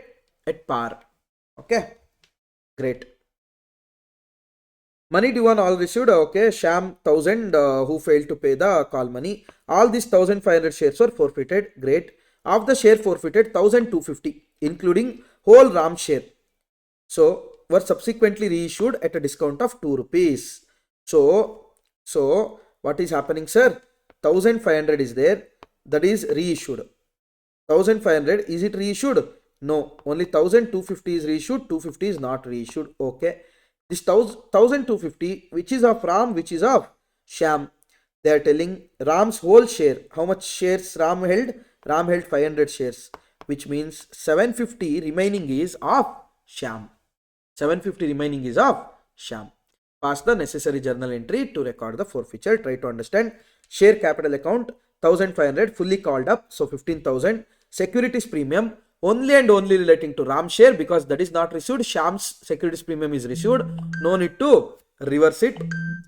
at par. Okay, great. Money due on all received. Okay, Sham 1000 who failed to pay the call money. All these 1500 shares were forfeited. Great. Of the share forfeited, 1250 including whole Ram share, so were subsequently reissued at a discount of 2 rupees. So what is happening, sir? 1500 is there, that is reissued. 1500, is it reissued? No, only 1250 is reissued, 250 is not reissued. Okay, this 1250, which is of Ram, which is of Sham. They are telling Ram's whole share. How much shares Ram held? Ram held 500 shares, which means 750 remaining is of Sham. 750 remaining is of Sham. Pass the necessary journal entry to record the forfeiture. Try to understand. Share capital account 1500 fully called up, so 15,000. Securities premium only and only relating to Ram share, because that is not received. Sham's securities premium is received. No need to reverse it.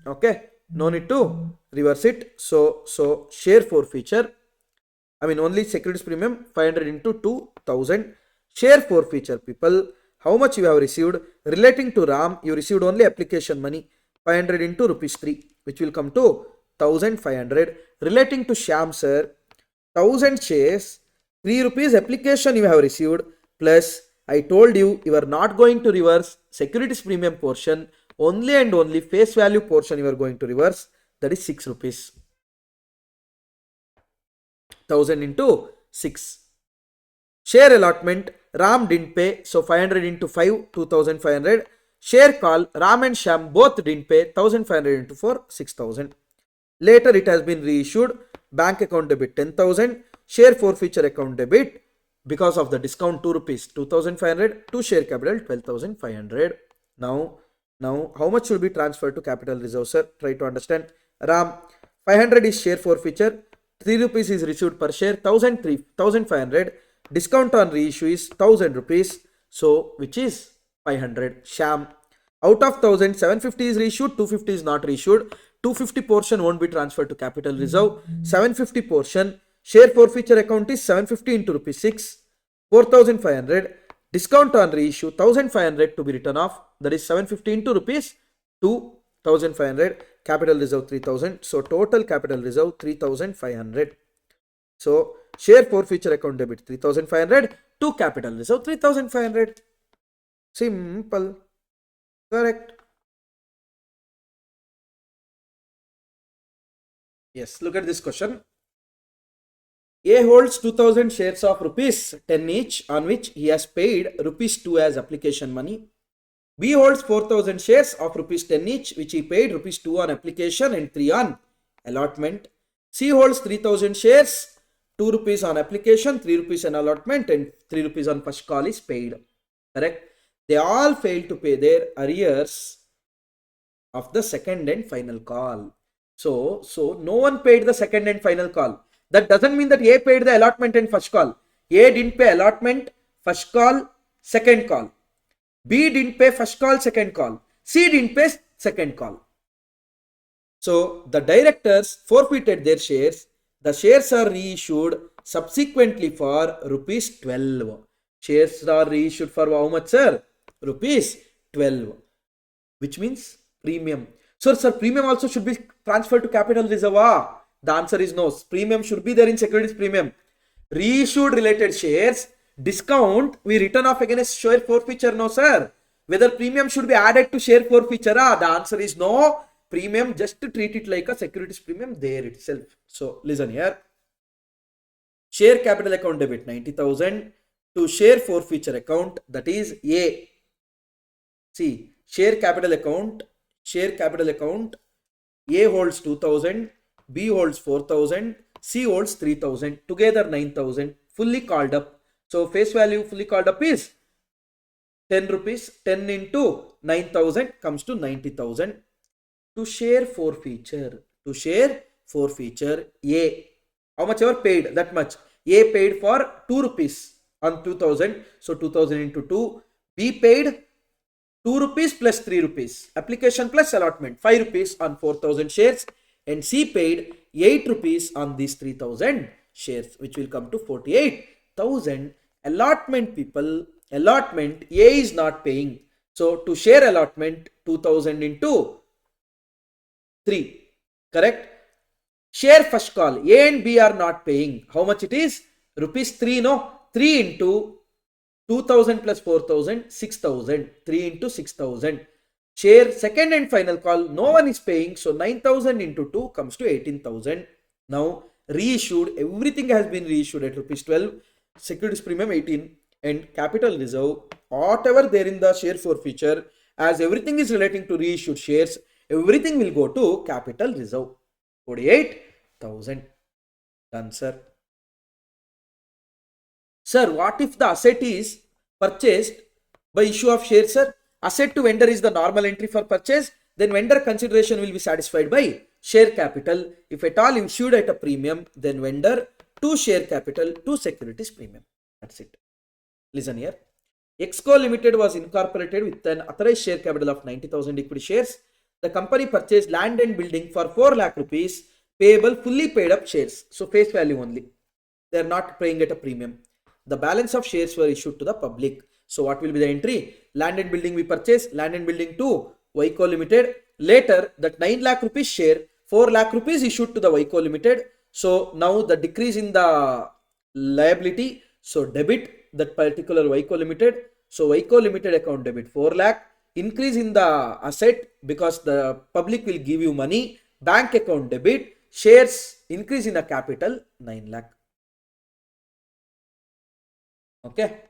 Okay, no need to reverse it. So share forfeiture, I mean only securities premium 500 into 2000. Share forfeiture, people, how much you have received? Relating to Ram, you received only application money 500 into rupees 3, which will come to 1500. Relating to Sham, sir, 1000 shares, 3 rupees application you have received, plus I told you you are not going to reverse securities premium portion, only and only face value portion you are going to reverse, that is 6 rupees. 1000 into 6. Share allotment, Ram didn't pay, so 500 into 5, 2500. Share call, Ram and Sham both didn't pay, 1500 into 4, 6000. Later it has been reissued. Bank account debit 10,000. Share forfeiture account debit because of the discount 2 rupees 2500 to share capital 12,500. Now how much should be transferred to capital reserve, sir? Try to understand. Ram 500 is share forfeiture, 3 rupees is received per share, 1500. Discount on reissue is 1000 rupees, so which is 500. Sham, out of 1000, 750 is reissued, 250 is not reissued. 250 portion won't be transferred to capital reserve. 750 portion, share forfeiture account is 750 into rupees 6, 4500. Discount on reissue 1500 to be written off, that is 750 into rupees 2500. Capital reserve 3000, so total capital reserve 3500. So share forfeiture account debit 3500 to capital reserve 3500. Simple. Correct. Yes, look at this question. A holds 2000 shares of rupees 10 each, on which he has paid rupees 2 as application money. B holds 4000 shares of rupees 10 each, which he paid rupees 2 on application and 3 on allotment. C holds 3000 shares, 2 rupees on application, 3 rupees on allotment, and 3 rupees on first call is paid. Correct? They all failed to pay their arrears of the second and final call. So no one paid the second and final call. That doesn't mean that A paid the allotment and first call. A didn't pay allotment, first call, second call. B didn't pay first call, second call. C didn't pay second call. So the directors forfeited their shares. The shares are reissued subsequently for rupees 12. Shares are reissued for how much, sir? Rupees 12. Which means premium. So, sir, premium also should be transferred to capital reserve. The answer is no. Premium should be there in securities premium. Reissued related shares, discount, we written off against share forfeiture, no, sir. Whether premium should be added to share forfeiture, the answer is no. Premium, just to treat it like a securities premium there itself. So, listen here. Share capital account debit 90,000 to share forfeiture account, that is A. See, share capital account, A holds 2,000, B holds 4,000, C holds 3,000, together 9,000, fully called up. So face value fully called up is 10 rupees. 10 into 9,000 comes to 90,000. To share forfeiture, A, how much ever paid, that much. A paid for 2 rupees on 2,000, so 2,000 into 2. B paid 2 rupees plus 3 rupees, application plus allotment, 5 rupees on 4,000 shares, and C paid 8 rupees on these 3,000 shares, which will come to 48,000. Allotment, people, allotment, A is not paying. So to share allotment, 2,000 into 3, correct? Share first call, A and B are not paying. How much it is? Rupees 3, no? 3 into 2,000 plus 4,000, 6,000. 3 into 6,000. Share second and final call, no one is paying. So 9,000 into 2 comes to 18,000. Now reissued, everything has been reissued at rupees 12. Securities premium 18 and capital reserve, whatever there in the share forfeiture, as everything is relating to reissued shares, everything will go to capital reserve. 48,000. Done, sir. Sir, what if the asset is purchased by issue of shares, sir? Asset to vendor is the normal entry for purchase. Then vendor consideration will be satisfied by share capital. If at all issued at a premium, then vendor to share capital to securities premium. That's it. Listen here. Exco Limited was incorporated with an authorized share capital of 90,000 equity shares. The company purchased land and building for 4 lakh rupees, payable fully paid up shares. So face value only. They are not paying at a premium. The balance of shares were issued to the public. So what will be the entry? Land and building we purchased, land and building to Vyco Limited. Later, that 9 lakh rupees share, 4 lakh rupees issued to the Vyco Limited. So now the decrease in the liability, so debit that particular Vyco Limited. So Vyco Limited account debit 4 lakh. Increase in the asset because the public will give you money. Bank account debit. Shares increase in a capital 9 lakh. Okay.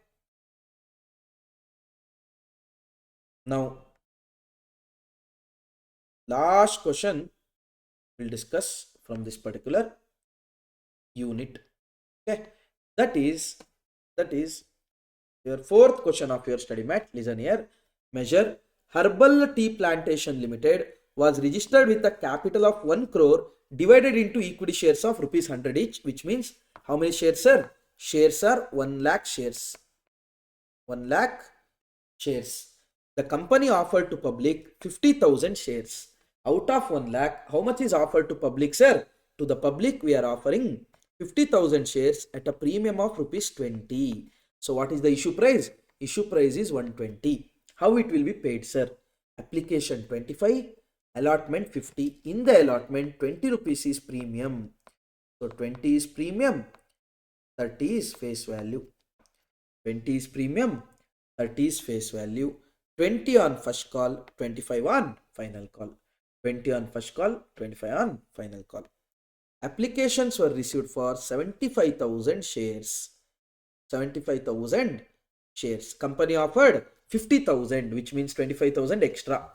Now, last question we'll discuss from this particular unit. Okay. That is your fourth question of your study mat. Listen here. Measure Herbal Tea Plantation Limited was registered with a capital of 1 crore divided into equity shares of rupees 100 each, which means how many shares, sir? Shares are 1 lakh shares. 1 lakh shares. The company offered to public 50,000 shares. Out of 1 lakh, how much is offered to public, sir? To the public, we are offering 50,000 shares at a premium of rupees 20. So what is the issue price? Issue price is 120. How it will be paid, sir? Application 25, allotment 50. In the allotment, 20 rupees is premium. So 20 is premium, 30 is face value. 20 is premium, 30 is face value. 20 on first call, 25 on final call. 20 on first call, 25 on final call. Applications were received for 75,000 shares. 75,000 shares. Company offered 50,000, which means 25,000 extra.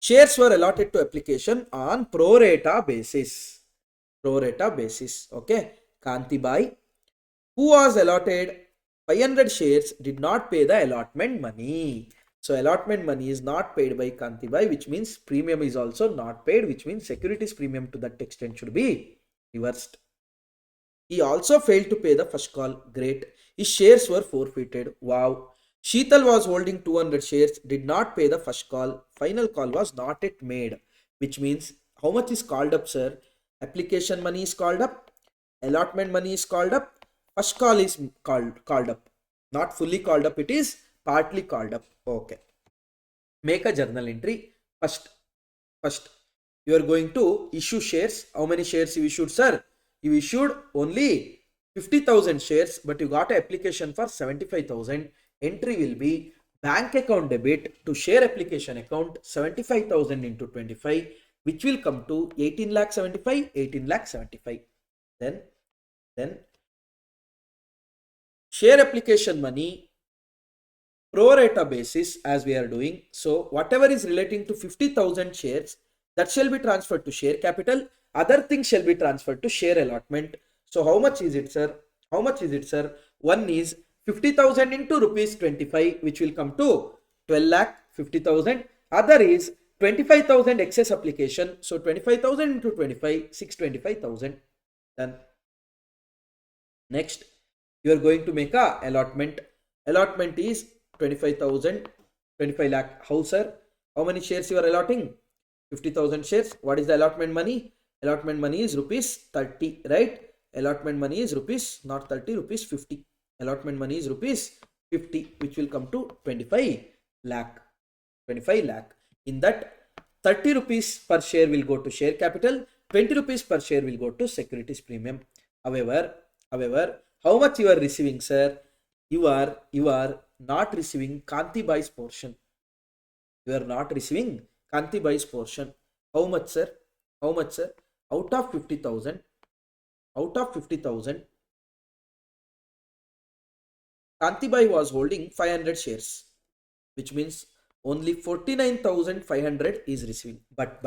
Shares were allotted to application on pro rata basis. Pro rata basis. Okay. Kantibai, who was allotted 500 shares, did not pay the allotment money. So allotment money is not paid by Kantibai, which means premium is also not paid, which means securities premium to that extent should be reversed. He also failed to pay the first call. Great. His shares were forfeited. Wow. Sheetal was holding 200 shares, did not pay the first call. Final call was not yet made, which means how much is called up, sir? Application money is called up. Allotment money is called up. First call is called up. Not fully called up, it is partly called up. Okay. Make a journal entry. First, you are going to issue shares. How many shares you issued, sir? You issued only 50,000 shares, but you got an application for 75,000. Entry will be bank account debit to share application account 75,000 into 25, which will come to 18 lakh 75, 18 lakh 75. Then share application money pro rata basis as we are doing. So whatever is relating to 50,000 shares, that shall be transferred to share capital. Other things shall be transferred to share allotment. So how much is it, sir? How much is it, sir? One is 50,000 into rupees 25, which will come to 12 lakh 50,000. Other is 25,000 excess application. So 25,000 into 25, 625,000. Done. Next, you are going to make a allotment. Allotment is 25,000, 25 lakh. How, sir? How many shares you are allotting? 50,000 shares. What is the allotment money? Allotment money is rupees 30, right? Allotment money is rupees, not 30, rupees 50. Allotment money is rupees 50, which will come to 25 lakh. 25 lakh. In that, 30 rupees per share will go to share capital, 20 rupees per share will go to securities premium. However, how much you are receiving, sir? You are not receiving Kanti Bai's portion. You are not receiving Kanti Bai's portion. How much, sir? How much, sir? Out of 50,000, Kanti Bai was holding 500 shares, which means only 49,500 is receiving. But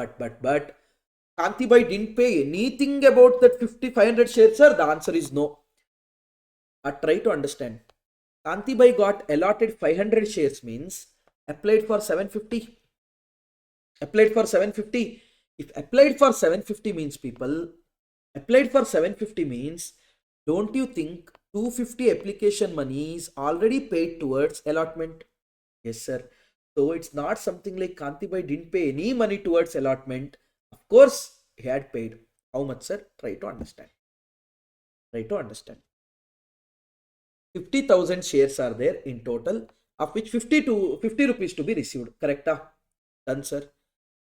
Kanti Bai didn't pay anything about that 500 shares, sir. The answer is no. Try to understand. Kanti Bai got allotted 500 shares means applied for 750. Applied for 750. If applied for 750 means, people, applied for 750 means, don't you think 250 application money is already paid towards allotment? Yes, sir. So it's not something like Kanti Bai didn't pay any money towards allotment. Of course, he had paid. How much, sir? Try to understand. Try to understand. 50,000 shares are there in total, of which 50 rupees to be received. Correct? Done, sir.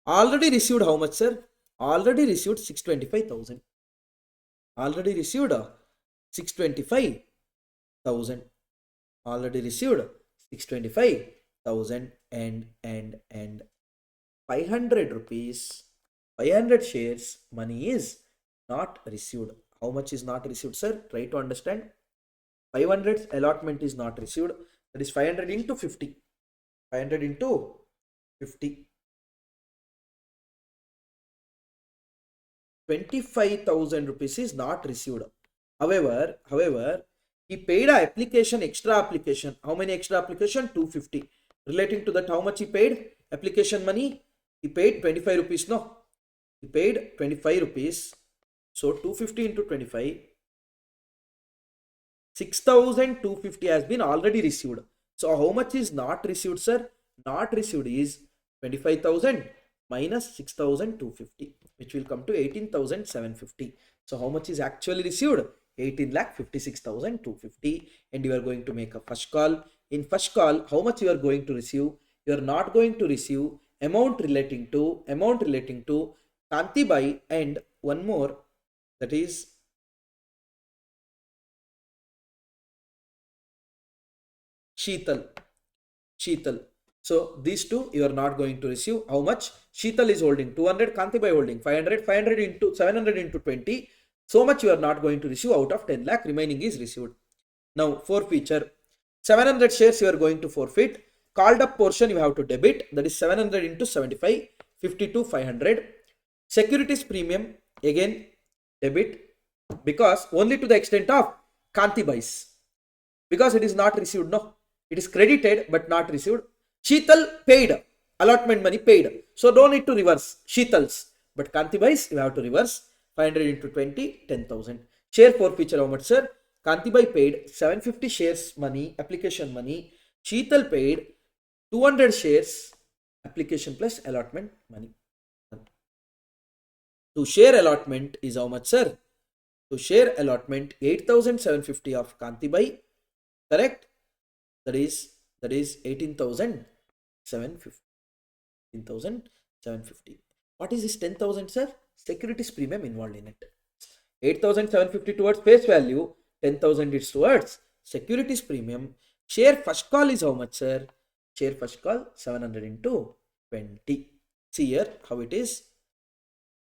Already received how much, sir? Already received 625,000. Already received 625,000. Already received 625,000 and 500 rupees, 500 shares money is not received. How much is not received, sir? Try to understand. 500 allotment is not received. That is 500 into 50. 500 into 50. 25,000 rupees is not received. However, he paid a application, extra application. How many extra application? 250. Relating to that, how much he paid? Application money? He paid 25 rupees, no? He paid 25 rupees. So 250 into 25. 6,250 has been already received. So how much is not received, sir? Not received is 25,000 minus 6,250, which will come to 18,750. So how much is actually received? 18,56,250. And you are going to make a first call. In first call, how much you are going to receive? You are not going to receive amount relating to Kanti Bai and one more, that is Sheetal. So these two you are not going to receive. How much? Sheetal is holding 200, Kanti Bai holding 500, 500 into 700 into 20. So much you are not going to receive out of 10 lakh. Remaining is received. Now forfeiture. 700 shares you are going to forfeit. Called up portion you have to debit. That is 700 into 75, 52,500. Securities premium again debit, because only to the extent of Kanti Bai's, because it is not received, no. It is credited but not received. Sheetal paid. Allotment money paid. So don't need to reverse Sheetal's. But Kanti Bai's you have to reverse. 500 into 20, 10,000. Share forfeiture how much, sir? Kanti Bai paid 750 shares money, application money. Sheetal paid 200 shares, application plus allotment money. To share allotment is how much, sir? To share allotment 8,750 of Kanti Bai. Correct? That is 18,750. 18,750. What is this 10,000, sir? Securities premium involved in it. 8,750 towards face value, 10,000 is towards securities premium. Share first call is how much, sir? Share first call 700 into 20. See here how it is.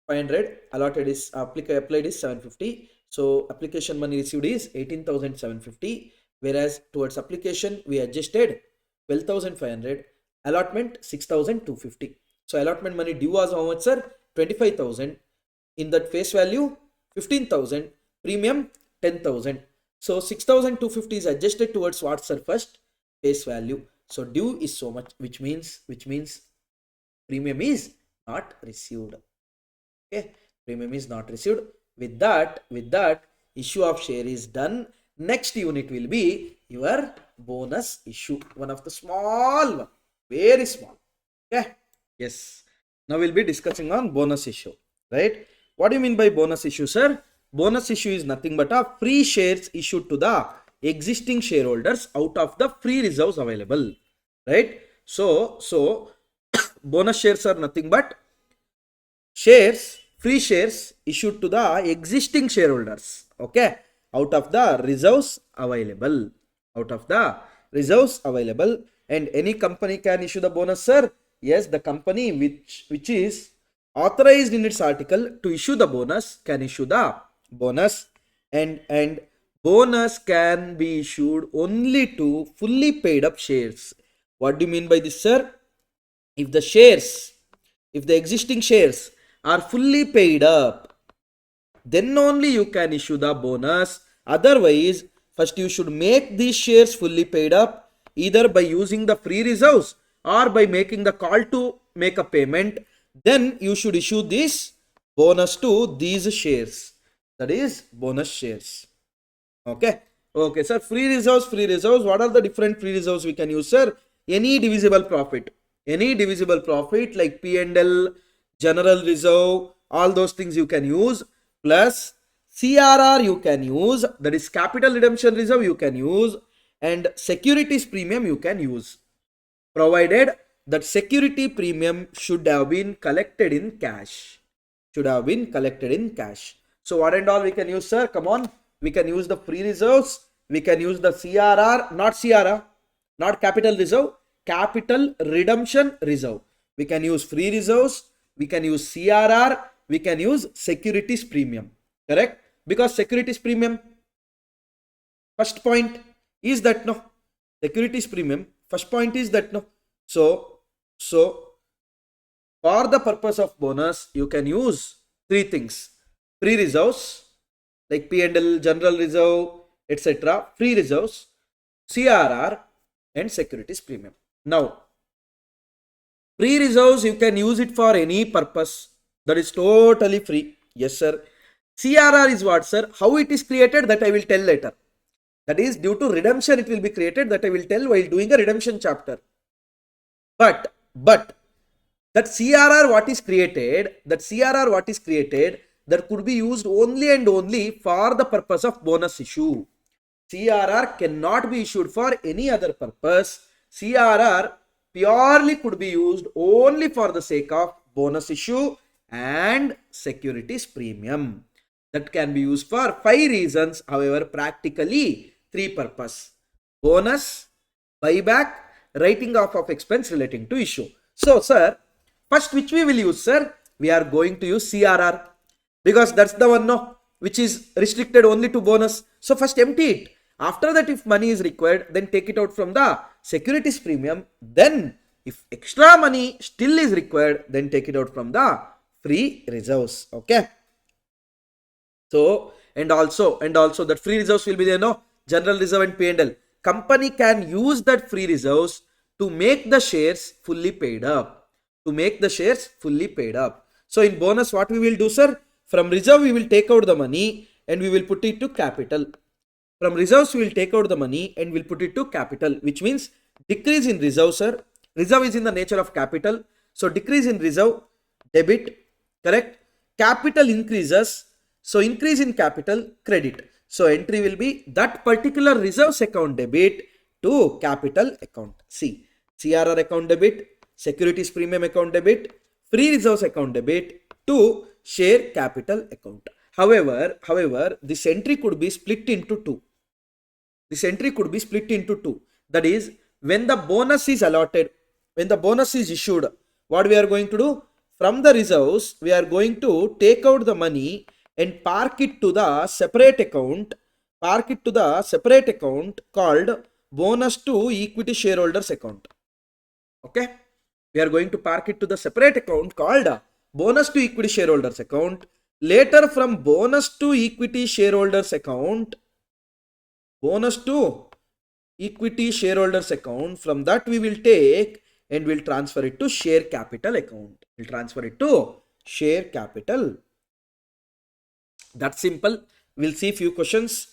500 allotted is applied is 750. So application money received is 18,750. Whereas towards application, we adjusted 12,500, allotment 6,250. So allotment money due was how much, sir? 25,000. In that face value, 15,000. Premium 10,000. So 6,250 is adjusted towards what, sir? First face value. So due is so much, which means premium is not received. Okay, premium is not received. With that, issue of share is done. Next unit will be your bonus issue. One of the small one, very small. Okay. Yes. Now we'll be discussing on bonus issue. Right? What do you mean by bonus issue, sir? Bonus issue is nothing but a free shares issued to the existing shareholders out of the free reserves available. Right? So bonus shares are nothing but free shares issued to the existing shareholders, okay, out of the reserves available, and any company can issue the bonus, sir. Yes, the company which is authorized in its article to issue the bonus can issue the bonus, and bonus can be issued only to fully paid up shares. What do you mean by this, sir? If the existing shares are fully paid up, then only you can issue the bonus. Otherwise, first you should make these shares fully paid up either by using the free reserves or by making the call to make a payment. Then you should issue this bonus to these shares. That is bonus shares. Okay. Okay, sir. Free reserves. What are the different free reserves we can use, sir? Any divisible profit like P&L, general reserve, all those things you can use, plus CRR you can use, that is capital redemption reserve you can use, and securities premium you can use, provided that security premium should have been collected in cash. So what and all we can use, sir? Come on. We can use the free reserves. We can use the CRR, not capital reserve, capital redemption reserve. We can use free reserves. We can use CRR. We can use securities premium. Correct? Because securities premium, first point is that no. Securities premium, first point is that no. So for the purpose of bonus, you can use three things: free reserves like P&L, general reserve, etc. Free reserves, CRR, and securities premium. Now, free reserves you can use it for any purpose. That is totally free. Yes, sir. CRR is what, sir? How it is created, that I will tell later. That is due to redemption it will be created, that I will tell while doing a redemption chapter. But that CRR what is created, that could be used only and only for the purpose of bonus issue. CRR cannot be issued for any other purpose. CRR purely could be used only for the sake of bonus issue and securities premium. That can be used for 5 reasons. However, practically 3 purposes: bonus, buyback, writing off of expense relating to issue. So, sir, first which we will use, sir? We are going to use CRR because that's the one no, which is restricted only to bonus. So, first empty it. After that, if money is required, then take it out from the securities premium. Then, if extra money still is required, then take it out from the free reserves. Okay. So, and also that free reserves will be there, no? General reserve and P&L. Company can use that free reserves to make the shares fully paid up. So, in bonus, what we will do, sir? From reserve, we will take out the money and we will put it to capital. From reserves, we will take out the money and we'll put it to capital, which means decrease in reserve, sir. Reserve is in the nature of capital. So, decrease in reserve, debit, correct? Capital increases. So, increase in capital, credit. So, entry will be that particular reserves account debit to capital account. See, CRR account debit, securities premium account debit, free reserves account debit to share capital account. However, this entry could be split into two. That is, when the bonus is allotted, when the bonus is issued, what we are going to do? From the reserves, we are going to take out the money and park it to the separate account park it to the separate account called bonus to equity shareholders account. Okay, we are going to park it to the separate account called bonus to equity shareholders account. Later, from bonus to equity shareholders account, bonus to equity shareholders account, from that we will take and we'll transfer it to share capital account. We'll transfer it to share capital. That's simple. We'll see few questions.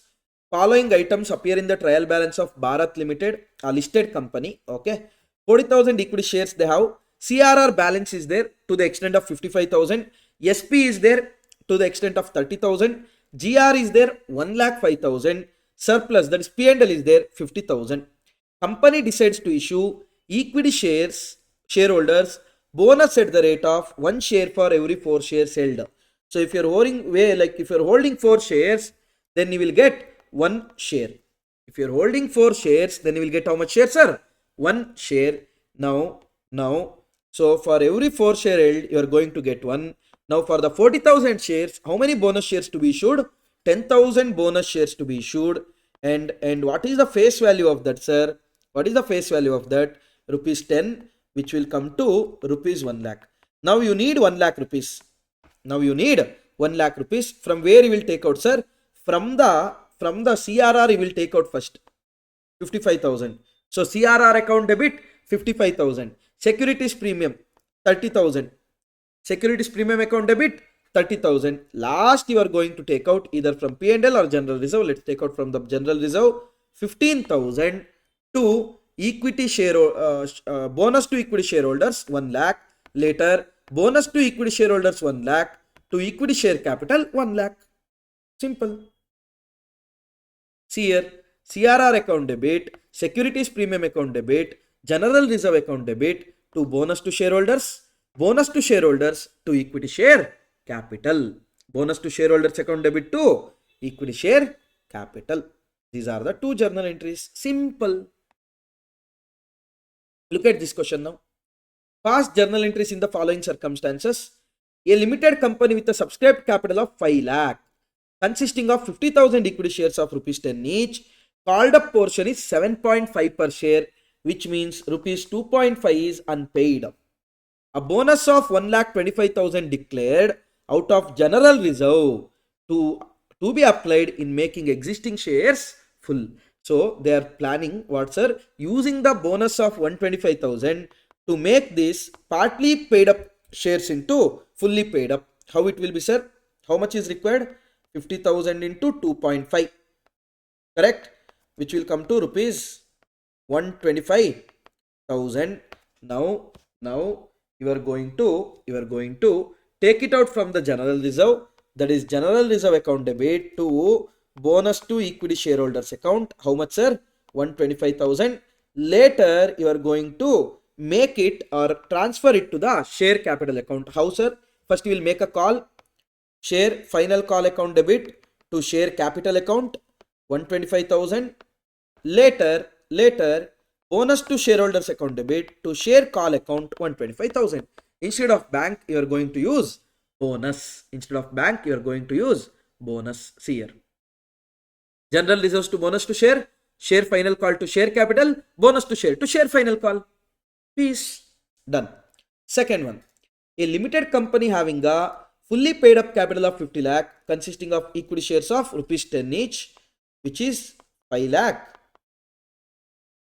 Following items appear in the trial balance of Bharat Limited, a listed company. Okay, 40,000 equity shares they have. CRR balance is there to the extent of 55,000. SP is there to the extent of 30,000. GR is there 1,05,000. Surplus, that is P&L, is there 50,000. Company decides to issue equity shareholders bonus at the rate of 1 share for every 4 shares held. So if you're holding 4 shares, then you will get 1 share. If you're holding 4 shares, then you will get how much shares, sir? 1 share. Now, so for every 4 share held, you are going to get 1. Now for the 40,000 shares, how many bonus shares to be issued? 10,000 bonus shares to be issued. And what is the face value of that, sir? What is the face value of that? Rupees 10, which will come to rupees 1 lakh. Now you need 1 lakh rupees. Now you need 1 lakh rupees. From where you will take out, sir? From the CRR you will take out first 55,000. So CRR account debit 55,000. Securities premium 30,000. Securities premium account debit 30,000. Last you are going to take out either from P&L or general reserve. Let's take out from the general reserve 15,000 to equity share bonus to equity shareholders 1 lakh. Later bonus to equity shareholders 1 lakh to equity share capital 1 lakh. Simple. See here, CRR account debit, securities premium account debit, general reserve account debit to bonus to shareholders to equity share capital. Bonus to shareholders account debit to equity share capital. These are the 2 journal entries. Simple. Look at this question now. Past journal entries in the following circumstances. A limited company with a subscribed capital of 5 lakh consisting of 50,000 equity shares of rupees 10 each. Called up portion is 7.5 per share, which means rupees 2.5 is unpaid. A bonus of 1,25,000 declared out of general reserve to be applied in making existing shares full. So they are planning what, sir? Using the bonus of 125,000 to make this partly paid up shares into fully paid up. How it will be, sir? How much is required? 50,000 into 2.5, correct? Which will come to rupees 125,000. Now you are going to take it out from the general reserve, that is general reserve account debit to bonus to equity shareholders account. How much, sir? 125,000. Later you are going to make it or transfer it to the share capital account. How, sir? First you will make a call, share final call account debit to share capital account 125,000. Later bonus to shareholders account debit to share call account 125,000. Instead of bank you are going to use bonus. See here, general reserves to bonus to share final call to share capital, bonus to share final call. Peace. Done. Second one, a limited company having a fully paid up capital of 50 lakh consisting of equity shares of rupees 10 each, which is 5 lakh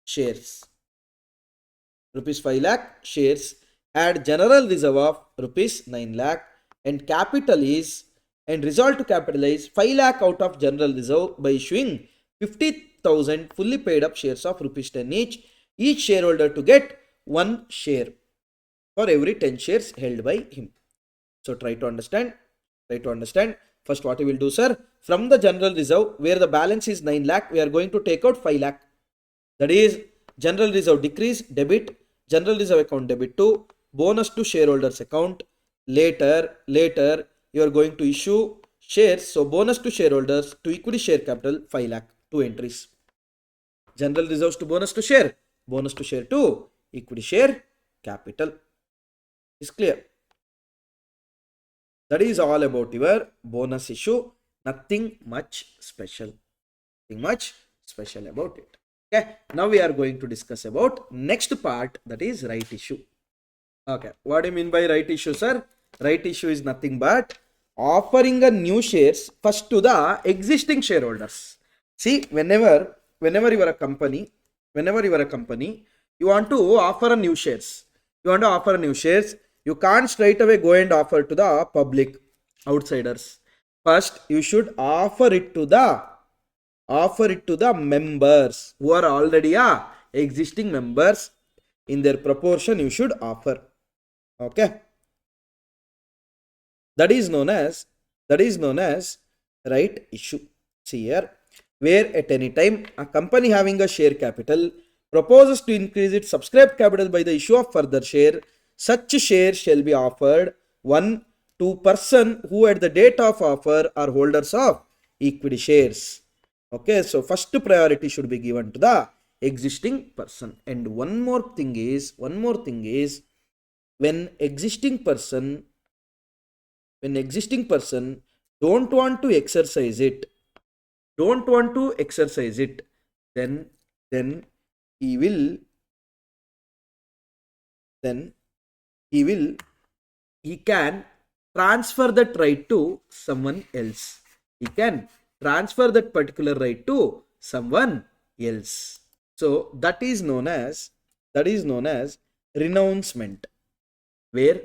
shares. Rupees 5 lakh shares, add general reserve of rupees 9 lakh and capital is and resolve to capitalize 5 lakh out of general reserve by issuing 50,000 fully paid up shares of rupees 10 each shareholder to get 1 share for every 10 shares held by him. So try to understand. First what you will do, sir? From the general reserve where the balance is 9 lakh, we are going to take out 5 lakh. That is general reserve decrease, debit, general reserve account debit to bonus to shareholders account. Later you are going to issue shares. So bonus to shareholders to equity share capital 5 lakh. 2 entries. General reserves to bonus to share to equity share capital. Is clear? That is all about your bonus issue. Nothing much special. Nothing much special about it. Okay, now we are going to discuss about next part, that is right issue. Okay, what do you mean by right issue, sir? Right issue is nothing but offering a new shares first to the existing shareholders. See, whenever you are a company, you want to offer a new shares. You want to offer a new shares. You can't straight away go and offer to the public outsiders. First, you should offer it to the members who are already existing members. In their proportion you should offer. Okay, that is known as right issue. See here, where at any time a company having a share capital proposes to increase its subscribed capital by the issue of further share, such share shall be offered one to person who at the date of offer are holders of equity shares. Okay, so first priority should be given to the existing person. And one more thing is when existing person don't want to exercise it, then he will he can transfer that right to someone else. He can transfer that particular right to someone else. So that is known as renouncement, where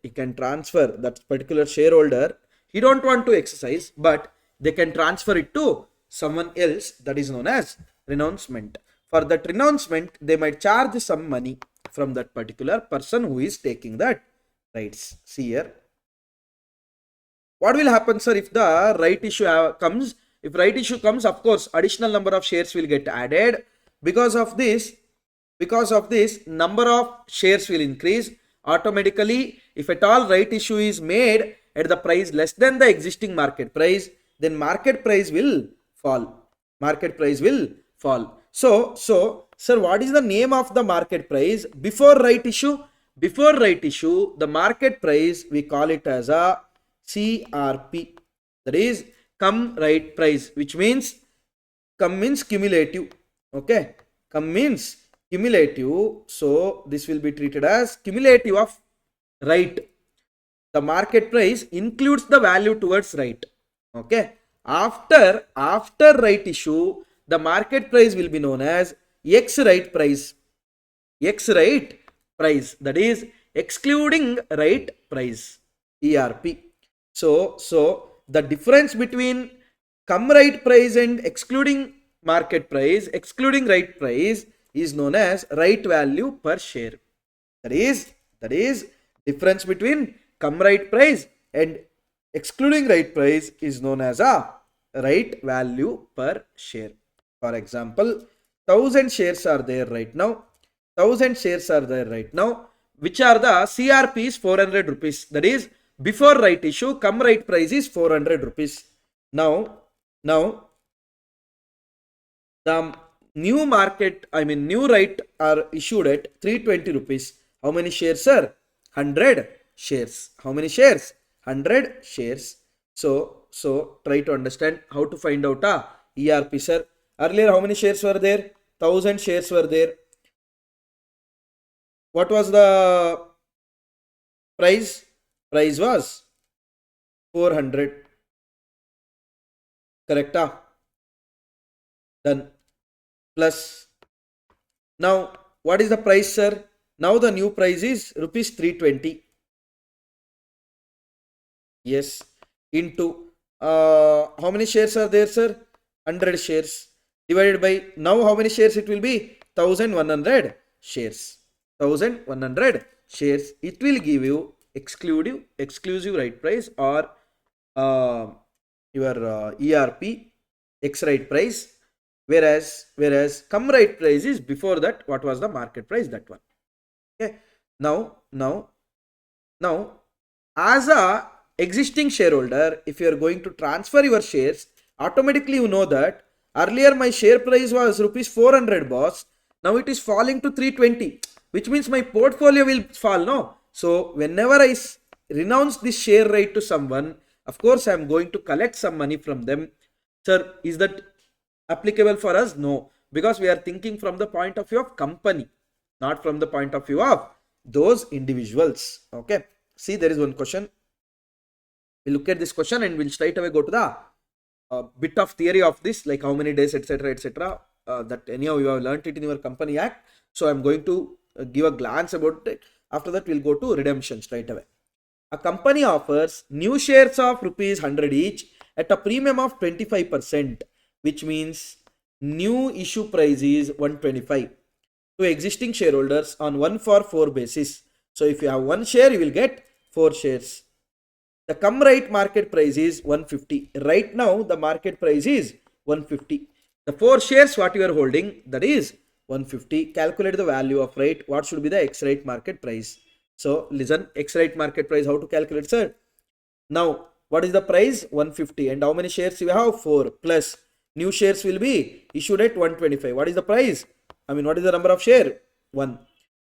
he can transfer that particular shareholder. He don't want to exercise, but they can transfer it to someone else. That is known as renouncement. For that renouncement, they might charge some money from that particular person who is taking that rights. See here, what will happen, sir, if the right issue comes? If right issue comes, of course, additional number of shares will get added. Because of this, number of shares will increase automatically. If at all right issue is made at the price less than the existing market price, then market price will fall. So, sir, what is the name of the market price before right issue? Before right issue, the market price, we call it as a CRP. That is come right price, which means come means cumulative. Okay, come means cumulative. So this will be treated as cumulative of right. The market price includes the value towards right. Okay, after right issue, the market price will be known as X right price. That is excluding right price, ERP. So the difference between come right price and excluding market price, excluding right price, is known as right value per share. That is difference between come right price and excluding right price is known as a right value per share. For example, 1000 shares are there right now. Which are the CRP is 400 rupees. That is before right issue, come right price is 400 rupees. Now the new right are issued at 320 rupees. How many shares, sir? 100 shares. How many shares? 100 shares. So try to understand how to find out ERP, sir. Earlier, how many shares were there? 1000 shares were there. What was the price? Price was 400. Correct? Done. Plus. Now, what is the price, sir? Now the new price is rupees 320. Yes. Into how many shares are there, sir? 100 shares. Divided by, now how many shares it will be? 1100 shares. 1100 shares. It will give you exclusive right price or your ERP X right price. Whereas come right price is before that. What was the market price? That one. Okay. Now as a existing shareholder, if you are going to transfer your shares, automatically you know that earlier my share price was rupees 400, boss. Now it is falling to 320, which means my portfolio will fall, no? So whenever I renounce this share right to someone, of course I am going to collect some money from them. Sir, is that Applicable for us? No, because we are thinking from the point of view of company, not from the point of view of those individuals. Okay, see, there is one question. We'll look at this question and we'll straight away go to the bit of theory of this, like how many days, etc., etc. That anyhow you have learnt it in your company act. So I'm going to give a glance about it. After that, we'll go to redemption straight away. A company offers new shares of rupees 100 each at a premium of 25%, which means new issue price is 125 to existing shareholders on 1-for-4 basis. So if you have one share, you will get 4 shares. The come right market price is 150. Right now, the market price is 150. The 4 shares what you are holding, that is 150. Calculate the value of right. What should be the X right market price? So listen, X right market price, how to calculate, sir? Now, what is the price? 150. And how many shares you have? 4 plus new shares will be issued at 125. What is the price? I mean, what is the number of share? 1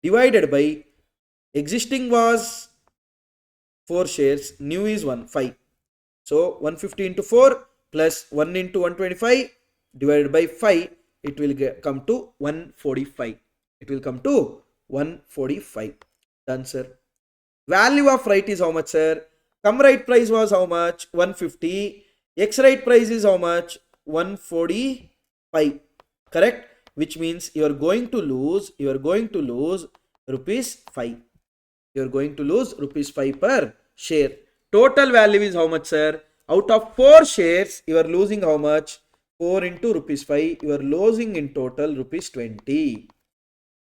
divided by existing was 4 shares, new is 1, 5. So 150 into 4 plus 1 into 125 divided by 5, it will come to 145. It will come to 145. Done, sir. Value of right is how much, sir? Come right price was how much? 150. X right price is how much? 145. Correct? Which means you are going to lose rupees 5. You are going to lose rupees 5 per share. Total value is how much, sir? Out of 4 shares, you are losing how much? 4 into rupees 5. You are losing in total rupees 20.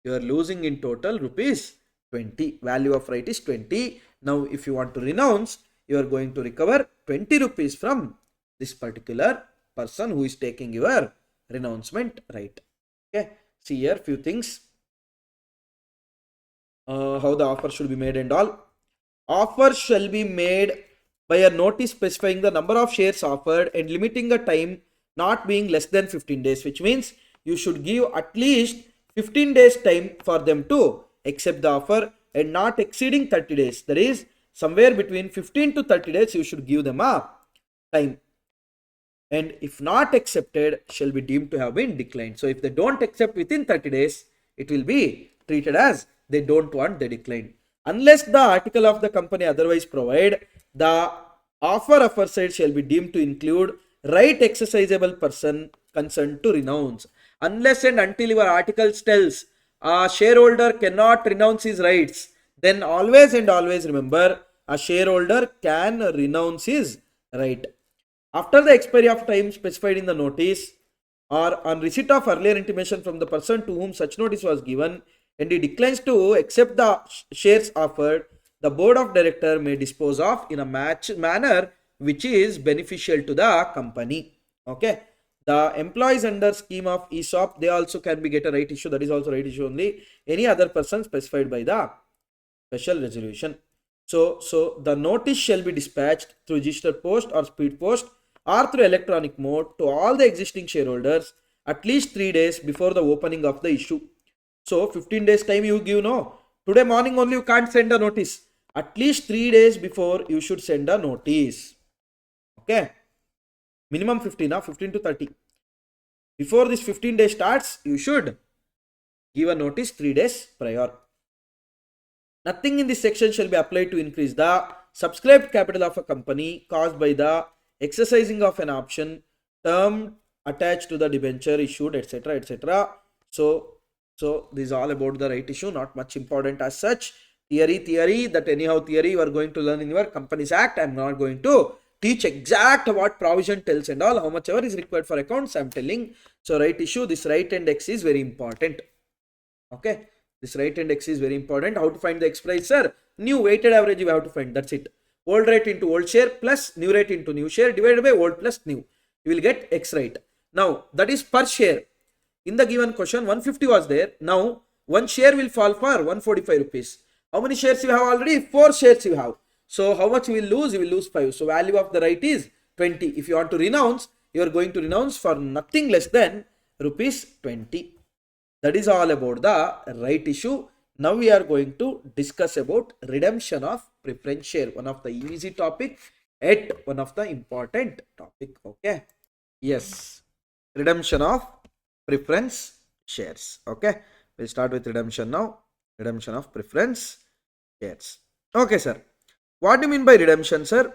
You are losing in total rupees 20. Value of right is 20. Now, if you want to renounce, you are going to recover 20 rupees from this particular person who is taking your renouncement right. Okay. See here, few things. How the offer should be made and all. Offer shall be made by a notice specifying the number of shares offered and limiting the time not being less than 15 days, which means you should give at least 15 days time for them to accept the offer and not exceeding 30 days. That is, somewhere between 15 to 30 days you should give them a time. And if not accepted, shall be deemed to have been declined. So if they don't accept within 30 days, it will be treated as they don't want, they declined. Unless the article of the company otherwise provide, the offer side shall be deemed to include right exercisable person concerned to renounce. Unless and until your article tells a shareholder cannot renounce his rights, then always and always remember a shareholder can renounce his right. After the expiry of time specified in the notice or on receipt of earlier intimation from the person to whom such notice was given and he declines to accept the shares offered, the board of director may dispose of in a manner which is beneficial to the company. Okay. The employees under scheme of ESOP, they also can be get a right issue. That is also right issue only. Any other person specified by the special resolution. So the notice shall be dispatched through registered post or speed post or through electronic mode to all the existing shareholders at least 3 days before the opening of the issue. So 15 days time you give, no. Today morning only you can't send a notice. At least 3 days before you should send a notice. Okay. Minimum 15, 15 to 30. Before this 15 days starts, you should give a notice 3 days prior. Nothing in this section shall be applied to increase the subscribed capital of a company caused by the exercising of an option, term attached to the debenture issued, etc., etc. So this is all about the right issue, not much important as such. Theory, that anyhow theory you are going to learn in your Companies Act. I am not going to teach exact what provision tells and all. How much ever is required for accounts, I am telling. So right issue, this right and X is very important. Okay. This right and X is very important. How to find the X price, sir? New weighted average you have to find. That's it. Old rate into old share plus new rate into new share divided by old plus new. You will get X right. Now, that is per share. In the given question, 150 was there. Now, one share will fall for 145 rupees. How many shares you have already? 4 shares you have. So, how much you will lose? You will lose 5. So, value of the right is 20. If you want to renounce, you are going to renounce for nothing less than rupees 20. That is all about the right issue. Now we are going to discuss about redemption of preference share. One of the easy topic, yet one of the important topic. Okay. Yes. redemption of preference shares. Okay, we'll start with redemption now. Redemption of preference shares. Okay, sir. What do you mean by redemption, sir?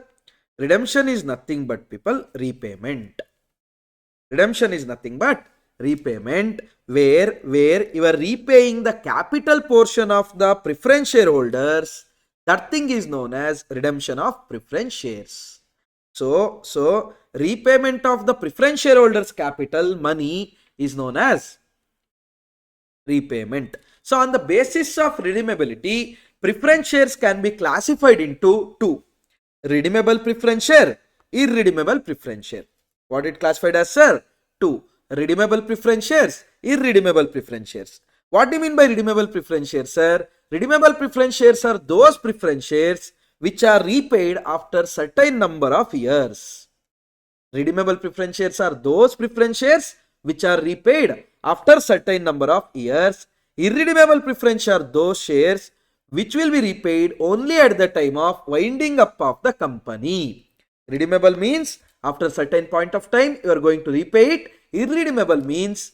Redemption is nothing but, people, repayment. Redemption is nothing but repayment, where you are repaying the capital portion of the preference shareholders. That thing is known as redemption of preference shares. So repayment of the preference shareholders capital money is known as repayment. So on the basis of redeemability, preference shares can be classified into two: redeemable preference share, irredeemable preference share. What it classified as, sir? Two: redeemable preference shares, irredeemable preference shares. What do you mean by redeemable preference shares, sir? Redeemable preference shares are those preference shares which are repaid after certain number of years. Redeemable preference shares are those preference shares which are repaid after certain number of years. Irredeemable preference are those shares which will be repaid only at the time of winding up of the company. Redeemable means after certain point of time you are going to repay it. Irredeemable means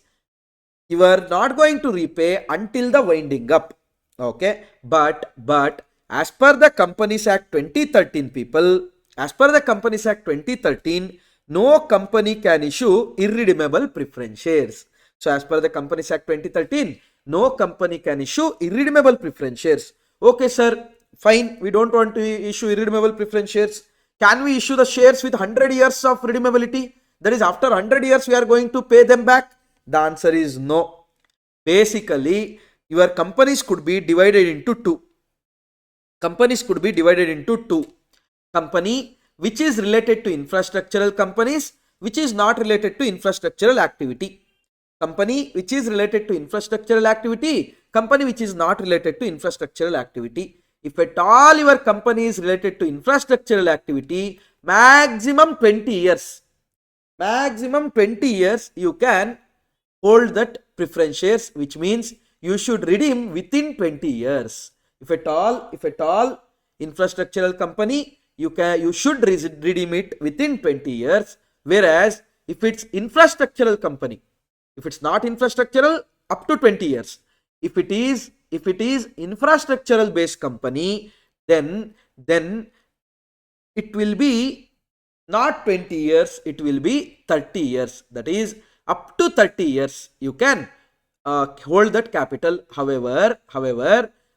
you are not going to repay until the winding up. Okay, but as per the Companies Act 2013, people, as per the Companies Act 2013, no company can issue irredeemable preference shares. So as per the Companies Act 2013, no company can issue irredeemable preference shares. Okay, sir, fine, we don't want to issue irredeemable preference shares. Can we issue the shares with 100 years of redeemability? That is, after 100 years we are going to pay them back? The answer is no. Basically, your companies could be divided into two. Companies could be divided into two. Company which is related to infrastructural companies, which is not related to infrastructural activity. Company which is related to infrastructural activity, company which is not related to infrastructural activity. If at all your company is related to infrastructural activity, maximum 20 years. Maximum 20 years you can hold that preference shares, which means you should redeem within 20 years. If at all infrastructural company, you should redeem it within 20 years. Whereas if it's infrastructural company, if it's not infrastructural, up to 20 years. If it is infrastructural based company, then it will be not 20 years, it will be 30 years. That is, up to 30 years you can hold that capital. However,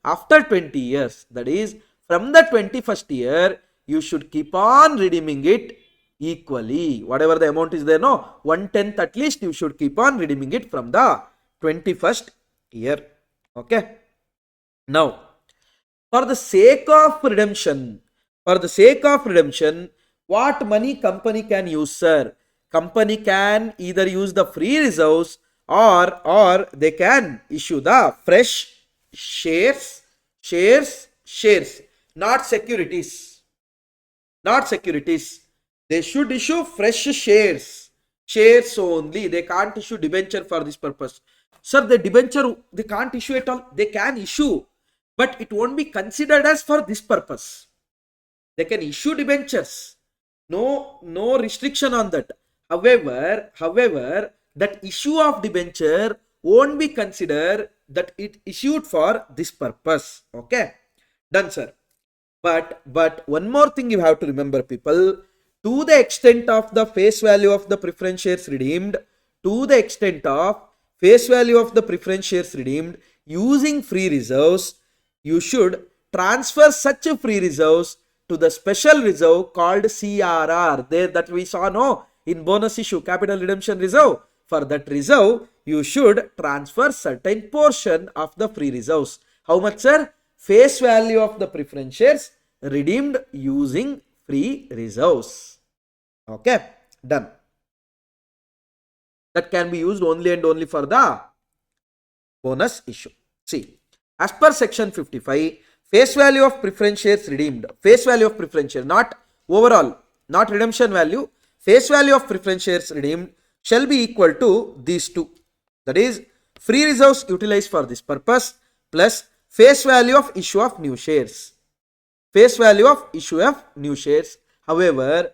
after 20 years, that is, from the 21st year, you should keep on redeeming it equally. Whatever the amount is there, no, 1/10 at least you should keep on redeeming it from the 21st year. Okay. Now, for the sake of redemption, what money company can use, sir? Company can either use the free reserves or they can issue the fresh shares, not securities. They should issue fresh shares only. They can't issue debenture for this purpose. Sir, the debenture they can't issue at all. They can issue, but it won't be considered as for this purpose. They can issue debentures. No restriction on that. However, that issue of debenture won't be considered that it issued for this purpose. Okay, done, sir. But one more thing you have to remember, people. To the extent of the face value of the preference shares redeemed, using free reserves, you should transfer such free reserves to the special reserve called CRR. There that we saw, no, in bonus issue, capital redemption reserve. For that reserve, you should transfer certain portion of the free reserves. How much, sir? Face value of the preference shares redeemed using free reserves. Okay, done. That can be used only and only for the bonus issue. See, as per section 55, face value of preference shares redeemed, face value of preference share, not overall, not redemption value, face value of preference shares redeemed shall be equal to these two. That is, free reserves utilized for this purpose plus face value of issue of new shares. Face value of issue of new shares. However,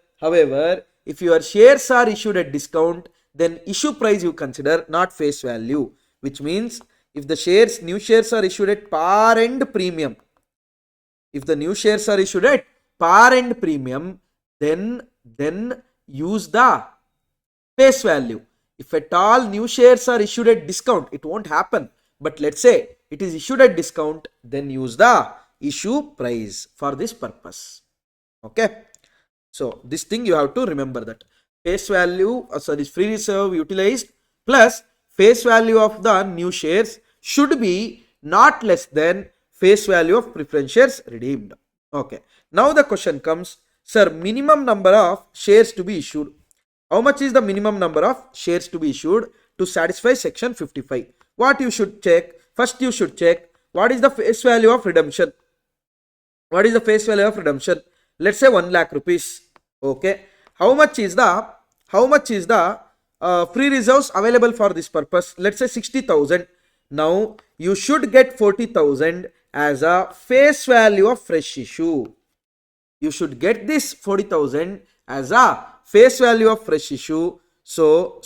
if your shares are issued at discount, then issue price you consider, not face value, which means if the new shares are issued at par and premium, if the new shares are issued at par and premium, then use the face value. If at all new shares are issued at discount, it won't happen. But let's say it is issued at discount, then use the issue price for this purpose. Okay. So this thing you have to remember, that face value, free reserve utilized plus face value of the new shares should be not less than face value of preference shares redeemed. Okay. Now the question comes, sir, minimum number of shares to be issued. How much is the minimum number of shares to be issued to satisfy section 55? What you should check? First you should check what is the face value of redemption. What is the face value of redemption? Let's say 1 lakh rupees. Okay. How much is the free reserves available for this purpose? Let's say 60,000. Now you should get 40,000 as a face value of fresh issue. You should get this 40,000 as a face value of fresh issue. So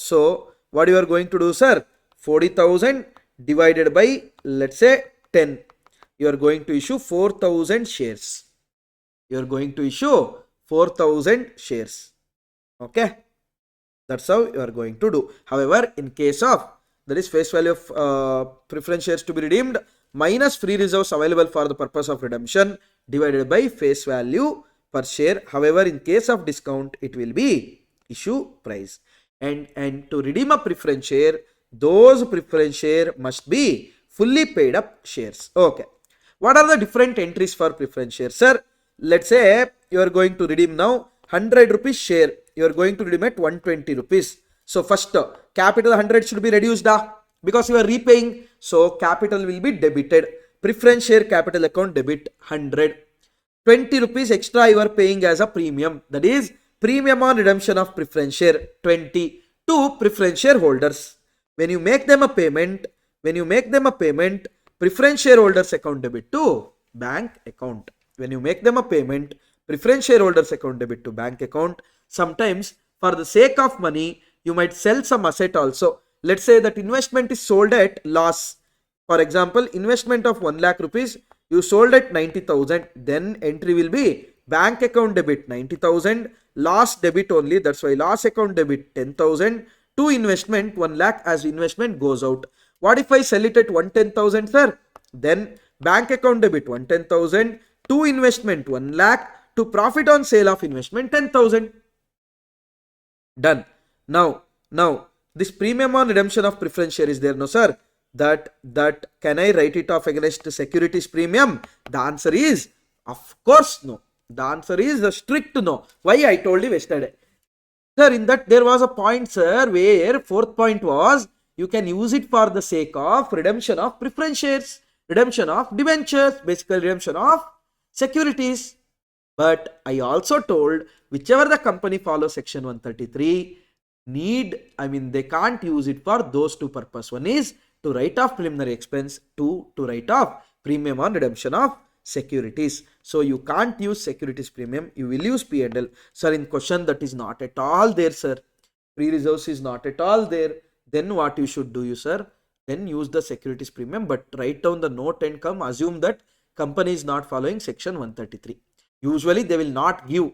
what you are going to do, sir? 40,000 divided by, let's say, 10. You are going to issue 4,000 shares. You are going to issue 4,000 shares. Okay. That's how you are going to do. However, in case of, there is face value of preference shares to be redeemed minus free reserves available for the purpose of redemption divided by face value per share. However, in case of discount, it will be issue price. And to redeem a preference share, those preference share must be fully paid up shares. Okay. What are the different entries for preference share? Sir, let's say you are going to redeem now 100 rupees share. You are going to redeem at 120 rupees. So first, capital 100 should be reduced because you are repaying. So capital will be debited. Preference share capital account debit 100. 20 rupees extra you are paying as a premium. That is premium on redemption of preference share 20 to preference shareholders. When you make them a payment, preference shareholders account debit to bank account. When you make them a payment, preference shareholders account debit to bank account. Sometimes for the sake of money, you might sell some asset also. Let's say that investment is sold at loss. For example, investment of 1 lakh rupees, you sold at 90,000. Then entry will be bank account debit 90,000, loss debit only. That's why loss account debit 10,000 to investment 1 lakh as investment goes out. What if I sell it at 110,000, sir? Then bank account debit 110,000 to investment 1 lakh to profit on sale of investment 10,000. Done. Now this premium on redemption of preference share is there, no sir? That can I write it off against securities premium? The answer is of course no. The answer is a strict no. Why? I told you yesterday. Sir, in that there was a point, sir, where fourth point was you can use it for the sake of redemption of preference shares, redemption of debentures, basically redemption of securities. But I also told whichever the company follows section 133 they can't use it for those two purposes. One is to write off preliminary expense, two to write off premium on redemption of securities. So you can't use securities premium, you will use P&L. Sir, in question that is not at all there, sir. Free reserves is not at all there. Then what you should do, sir? Then use the securities premium, but write down the note and come assume that company is not following section 133. Usually they will not give.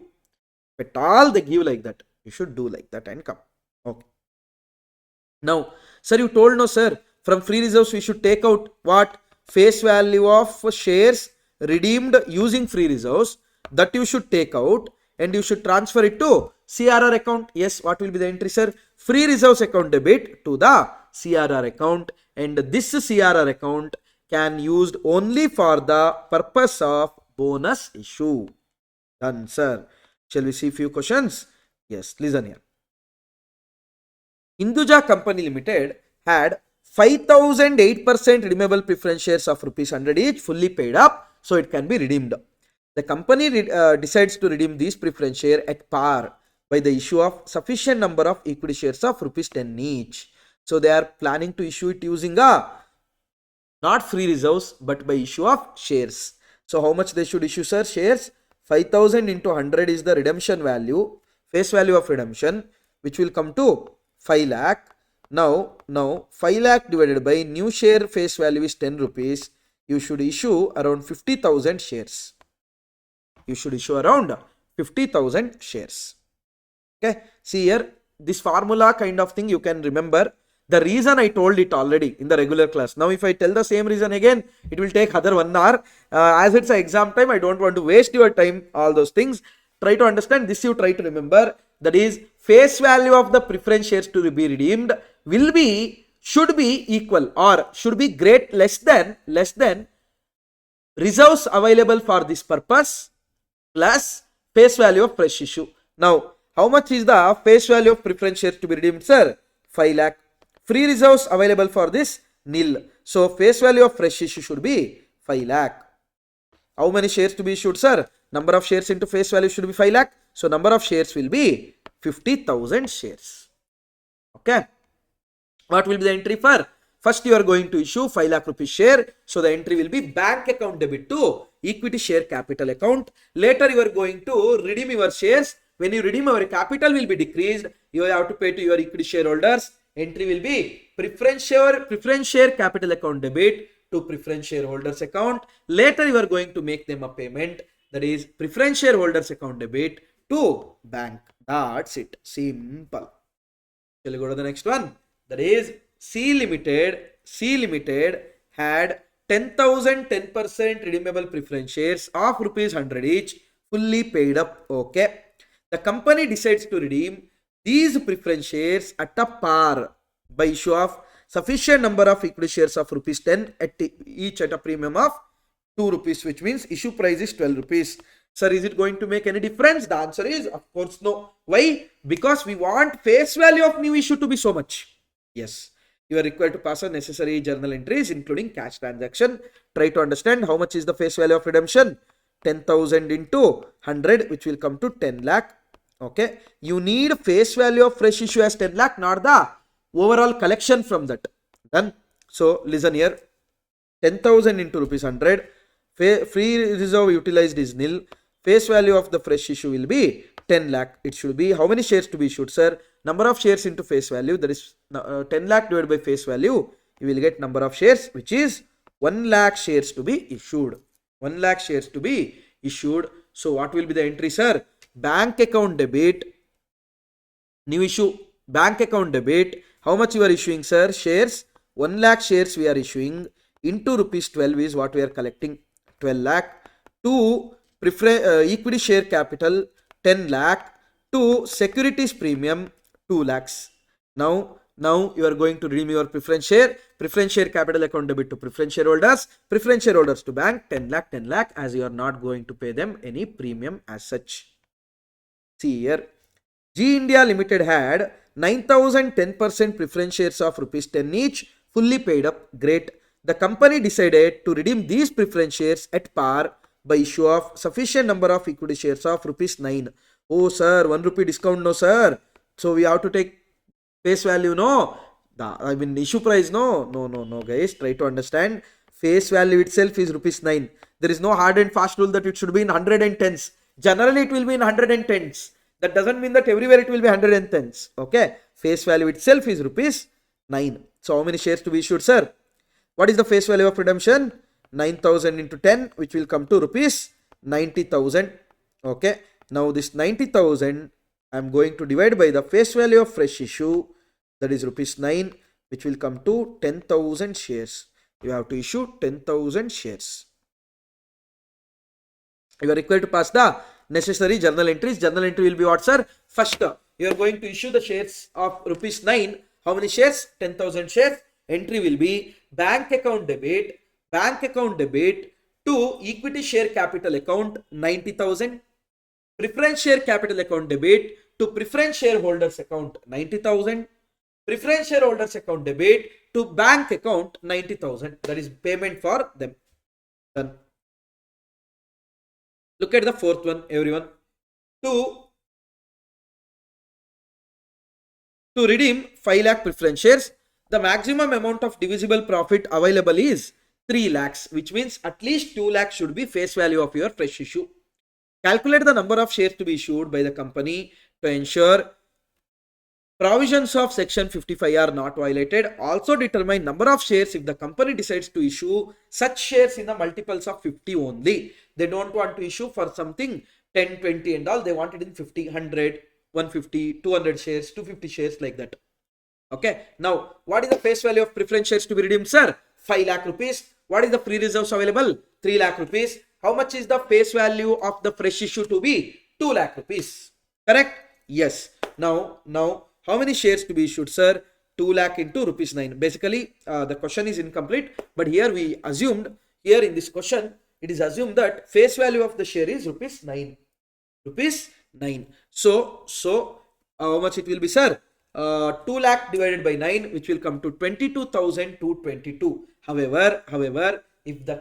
At all they give like that. You should do like that and come. Okay. Now, sir, you told no, sir. From free reserves we should take out what? Face value of shares redeemed using free reserves. That you should take out and you should transfer it to CRR account. Yes, what will be the entry, sir? Free reserves account debit to the CRR account, and this CRR account can used only for the purpose of bonus issue. Done, sir. Shall we see few questions? Yes, listen here. Hinduja Company Limited had 5,008% redeemable preference shares of rupees 100 each fully paid up, so it can be redeemed. The company decides to redeem these preference share at par by the issue of sufficient number of equity shares of rupees 10 each. So they are planning to issue it using not free reserves but by issue of shares. So how much they should issue, sir? Shares 5,000 into 100 is the redemption value, face value of redemption, which will come to 5 lakh. Now 5 lakh divided by new share face value is 10 rupees. You should issue around 50,000 shares. You should issue around 50,000 shares. Okay, see here, this formula kind of thing you can remember. The reason I told it already in the regular class. Now if I tell the same reason again, it will take other 1 hour. As it's an exam time, I don't want to waste your time, all those things. Try to understand this, you try to remember. That is, face value of the preference shares to be redeemed will be, should be equal or should be less than reserves available for this purpose plus face value of fresh issue. Now, how much is the face value of preference shares to be redeemed, sir? 5 lakh. Free reserves available for this? Nil. So, face value of fresh issue should be 5 lakh. How many shares to be issued, sir? Number of shares into face value should be 5 lakh. So, number of shares will be 50,000 shares. Okay. What will be the entry for? First, you are going to issue 5 lakh rupees share. So, the entry will be bank account debit to equity share capital account. Later, you are going to redeem your shares. When you redeem, your capital will be decreased. You have to pay to your equity shareholders. Entry will be preference share capital account debit to preference shareholders account. Later, you are going to make them a payment. That is preference shareholders account debit to bank. That's it. Simple. Shall we go to the next one? That is C Limited had 10,000 10% redeemable preference shares of rupees 100 each, fully paid up. Okay. The company decides to redeem these preference shares at a par by issue of sufficient number of equity shares of rupees 10 each at a premium of 2 rupees, which means issue price is 12 rupees. Sir, is it going to make any difference? The answer is, of course, no. Why? Because we want face value of new issue to be so much. Yes. You are required to pass on necessary journal entries, including cash transaction. Try to understand how much is the face value of redemption. 10,000 into 100, which will come to 10 lakh. Okay. You need face value of fresh issue as 10 lakh, not the overall collection from that. Done. So, listen here. 10,000 into rupees 100. Free reserve utilized is nil. Face value of the fresh issue will be 10 lakh. It should be, how many shares to be issued, sir? Number of shares into face value, that is 10 lakh divided by face value. You will get number of shares, which is 1 lakh shares to be issued. 1 lakh shares to be issued. So, what will be the entry, sir? Bank account debit, new issue, bank account debit. How much you are issuing, sir? Shares. 1 lakh shares we are issuing into rupees 12 is what we are collecting. 12 lakh to equity share capital 10 lakh to securities premium 2 lakhs. Now you are going to redeem your preference share capital account debit to preference shareholders to bank 10 lakh as you are not going to pay them any premium as such. See here, G India Limited had 9,000 10% preference shares of rupees 10 each, fully paid up. Great. The company decided to redeem these preference shares at par by issue of sufficient number of equity shares of rupees 9. Oh sir, 1 rupee discount, no sir. So we have to take face value, no. Issue price, no guys. Try to understand. Face value itself is rupees 9. There is no hard and fast rule that it should be in 110s. Generally it will be in 110s. That doesn't mean that everywhere it will be 110s. Okay. Face value itself is rupees 9. So how many shares to be issued, sir? What is the face value of redemption? 9,000 into 10, which will come to rupees 90,000. Okay. Now this 90,000, I am going to divide by the face value of fresh issue, that is rupees 9, which will come to 10,000 shares. You have to issue 10,000 shares. You are required to pass the necessary journal entries. Journal entry will be what, sir? First, you are going to issue the shares of rupees 9. How many shares? 10,000 shares. Entry will be bank account debit to equity share capital account 90,000. Preference share capital account debit to preference shareholders account 90,000. Preference shareholders account debit to bank account 90,000. That is payment for them. Done. Look at the fourth one, everyone. To redeem 5 lakh preference shares, the maximum amount of divisible profit available is 3 lakhs, which means at least 2 lakhs should be face value of your fresh issue. Calculate the number of shares to be issued by the company to ensure Provisions of section 55 are not violated. Also determine number of shares if the company decides to issue such shares in the multiples of 50 only. They don't want to issue for something 10, 20 and all. They want it in 50, 100, 150, 200 shares, 250 shares like that. Okay. Now, what is the face value of preference shares to be redeemed, sir? 5 lakh rupees. What is the free reserves available? 3 lakh rupees. How much is the face value of the fresh issue to be? 2 lakh rupees. Correct? Yes. Now, how many shares to be issued, sir? 2 lakh into rupees 9. Basically, the question is incomplete, but here we assumed, here in this question, it is assumed that face value of the share is rupees 9. Rupees 9. So, how much it will be, sir? 2 lakh divided by 9, which will come to 22,222. However, if the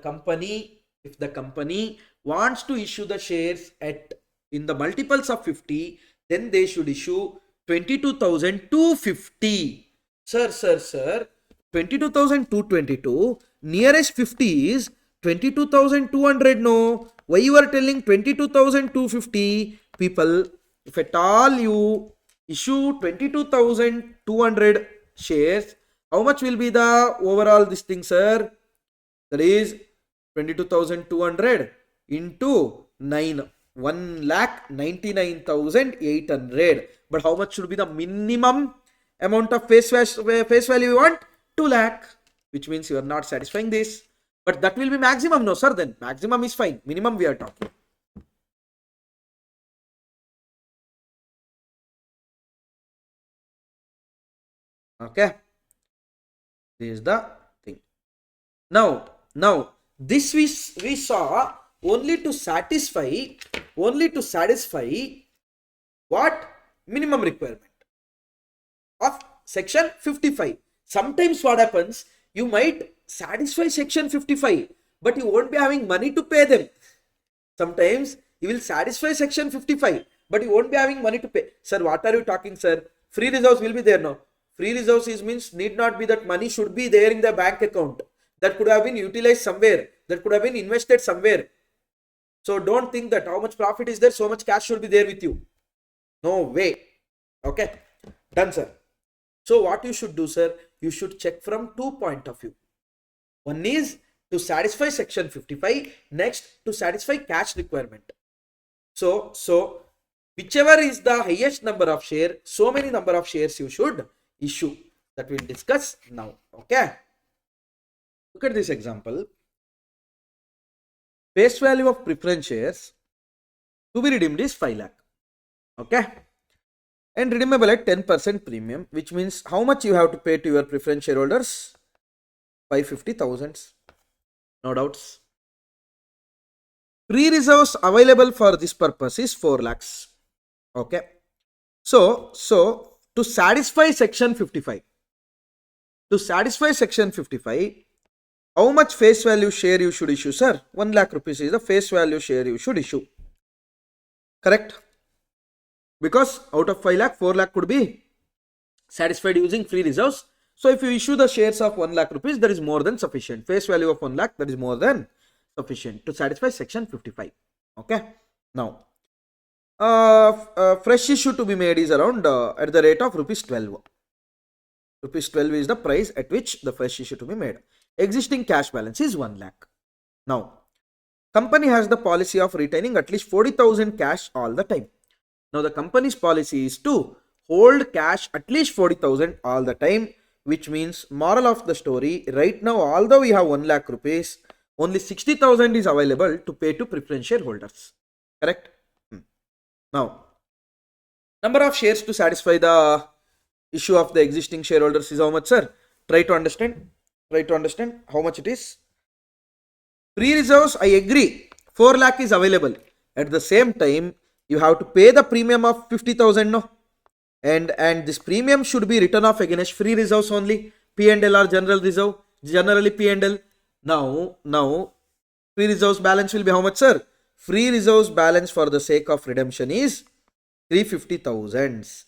company wants to issue the shares at in the multiples of 50, then they should issue 22,250. Sir, 22,222. Nearest 50 is 22,200. No, why you are telling 22,250? People, if at all you issue 22,200 shares, how much will be the overall this thing, sir? That is 22,200 into 9, 1,99,800. But how much should be the minimum amount of face value you want? 2 lakh, which means you are not satisfying this. But that will be maximum, no sir? Then maximum is fine. Minimum we are talking. Okay. This is the thing. Now this we saw only to satisfy what? Minimum requirement of section 55. Sometimes what happens, you might satisfy section 55, but you won't be having money to pay them. Sometimes you will satisfy section 55, but you won't be having money to pay. Sir, what are you talking, sir? Free reserves will be there now. Free reserves is means need not be that money should be there in the bank account. That could have been utilized somewhere. That could have been invested somewhere. So don't think that how much profit is there, so much cash should be there with you. No way. Okay. Done, sir. So what you should do, sir, you should check from 2 point of view. One is to satisfy section 55, next to satisfy cash requirement. So whichever is the highest number of share, so many number of shares you should issue. That we'll discuss now. Okay. Look at this example. Face value of preference shares to be redeemed is 5 lakh. Okay. And redeemable at 10% premium, which means how much you have to pay to your preference shareholders? 550,000. No doubts. Free reserves available for this purpose is 4 lakhs. Okay. So to satisfy section 55, how much face value share you should issue, sir? 1 lakh rupees is the face value share you should issue. Correct? Because out of 5 lakh, 4 lakh could be satisfied using free reserves. So if you issue the shares of 1 lakh rupees, that is more than sufficient. Face value of 1 lakh, that is more than sufficient to satisfy section 55. Okay. Now, fresh issue to be made is around at the rate of rupees 12. Rupees 12 is the price at which the fresh issue to be made. Existing cash balance is 1 lakh. Now, company has the policy of retaining at least 40,000 cash all the time. Now, the company's policy is to hold cash at least 40,000 all the time, which means moral of the story, right now, although we have 1 lakh rupees, only 60,000 is available to pay to preference shareholders. Correct? Now, number of shares to satisfy the issue of the existing shareholders is how much, sir? Try to understand how much it is. Free reserves, I agree. 4 lakh is available. At the same time, you have to pay the premium of 50,000, no? And this premium should be written off against free reserves only. P&L or general reserve. Generally P&L. Now, free reserves balance will be how much, sir? Free reserves balance for the sake of redemption is 350,000.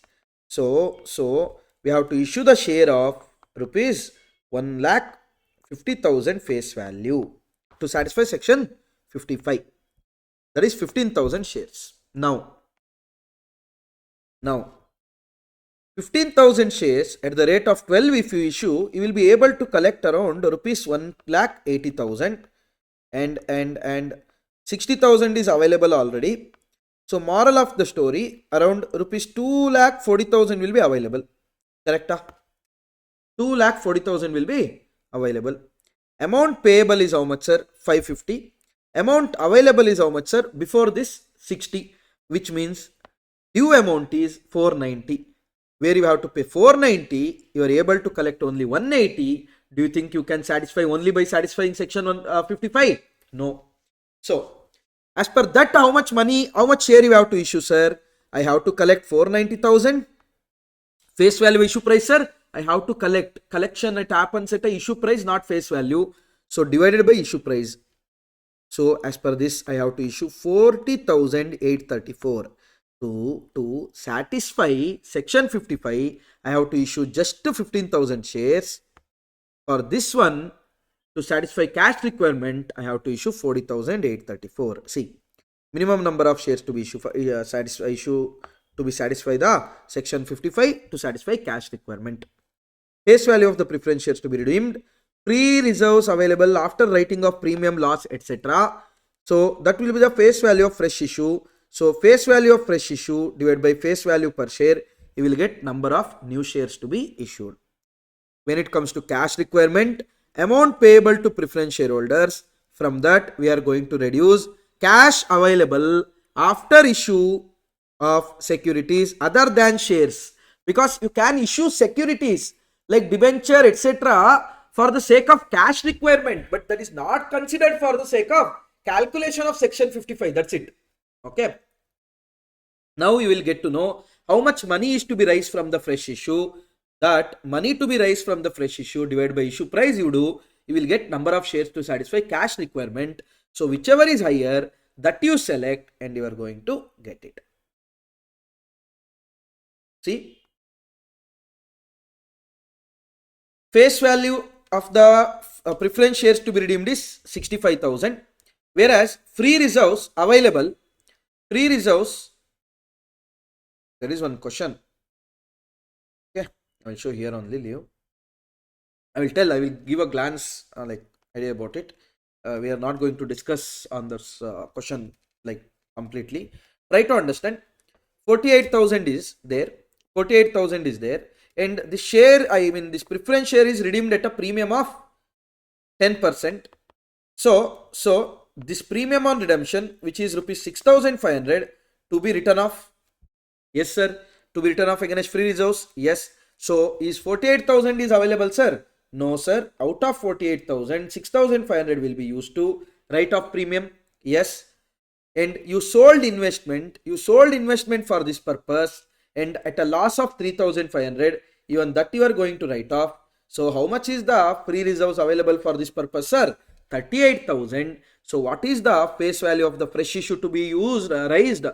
So we have to issue the share of rupees 1,50,000 face value to satisfy section 55. That is 15,000 shares. Now 15,000 shares at the rate of 12 if you issue, you will be able to collect around rupees 1,80,000 and 60,000 is available already. So moral of the story, around rupees 2,40,000 will be available. Correct? 2,40,000 will be available. Amount payable is how much, sir? 550. Amount available is how much, sir? Before this 60, which means due amount is 490. Where you have to pay 490, you are able to collect only 180. Do you think you can satisfy only by satisfying section 55? No. So, as per that, how much money, how much share you have to issue, sir? I have to collect 490,000. Face value issue price, sir? I have to collect. Collection, it happens at a issue price, not face value. So, divided by issue price. So, as per this, I have to issue 40,834. To satisfy section 55, I have to issue just 15,000 shares. For this one, to satisfy cash requirement, I have to issue 40,834. See, minimum number of shares to be issue to be satisfy the section 55 to satisfy cash requirement. Face value of the preference shares to be redeemed. Free reserves available after writing of premium, loss, etc. So that will be the face value of fresh issue. So face value of fresh issue divided by face value per share, you will get number of new shares to be issued. When it comes to cash requirement, amount payable to preference shareholders, from that we are going to reduce cash available after issue of securities other than shares, because you can issue securities like debenture, etc. for the sake of cash requirement, but that is not considered for the sake of calculation of section 55. That's it. Okay. Now you will get to know how much money is to be raised from the fresh issue. That money to be raised from the fresh issue divided by issue price you do, you will get number of shares to satisfy cash requirement. So whichever is higher, that you select and you are going to get it. See, face value of the preference shares to be redeemed is 65,000, whereas free reserves available, free reserves, there is one question. Okay, I will show here only, Leo. I will give a glance like idea about it. We are not going to discuss on this question like completely. Try to understand. 48,000 is there. 48,000 is there. And the share, this preference share is redeemed at a premium of 10%. So this premium on redemption, which is rupees 6,500, to be written off. Yes, sir. To be written off against free reserves. Yes. So is 48,000 is available, sir? No, sir. Out of 48,000, 6,500 will be used to write off premium. Yes. And you sold investment for this purpose, and at a loss of 3,500, even that you are going to write off. So how much is the free reserves available for this purpose, sir? 38,000. So what is the face value of the fresh issue to be used, raised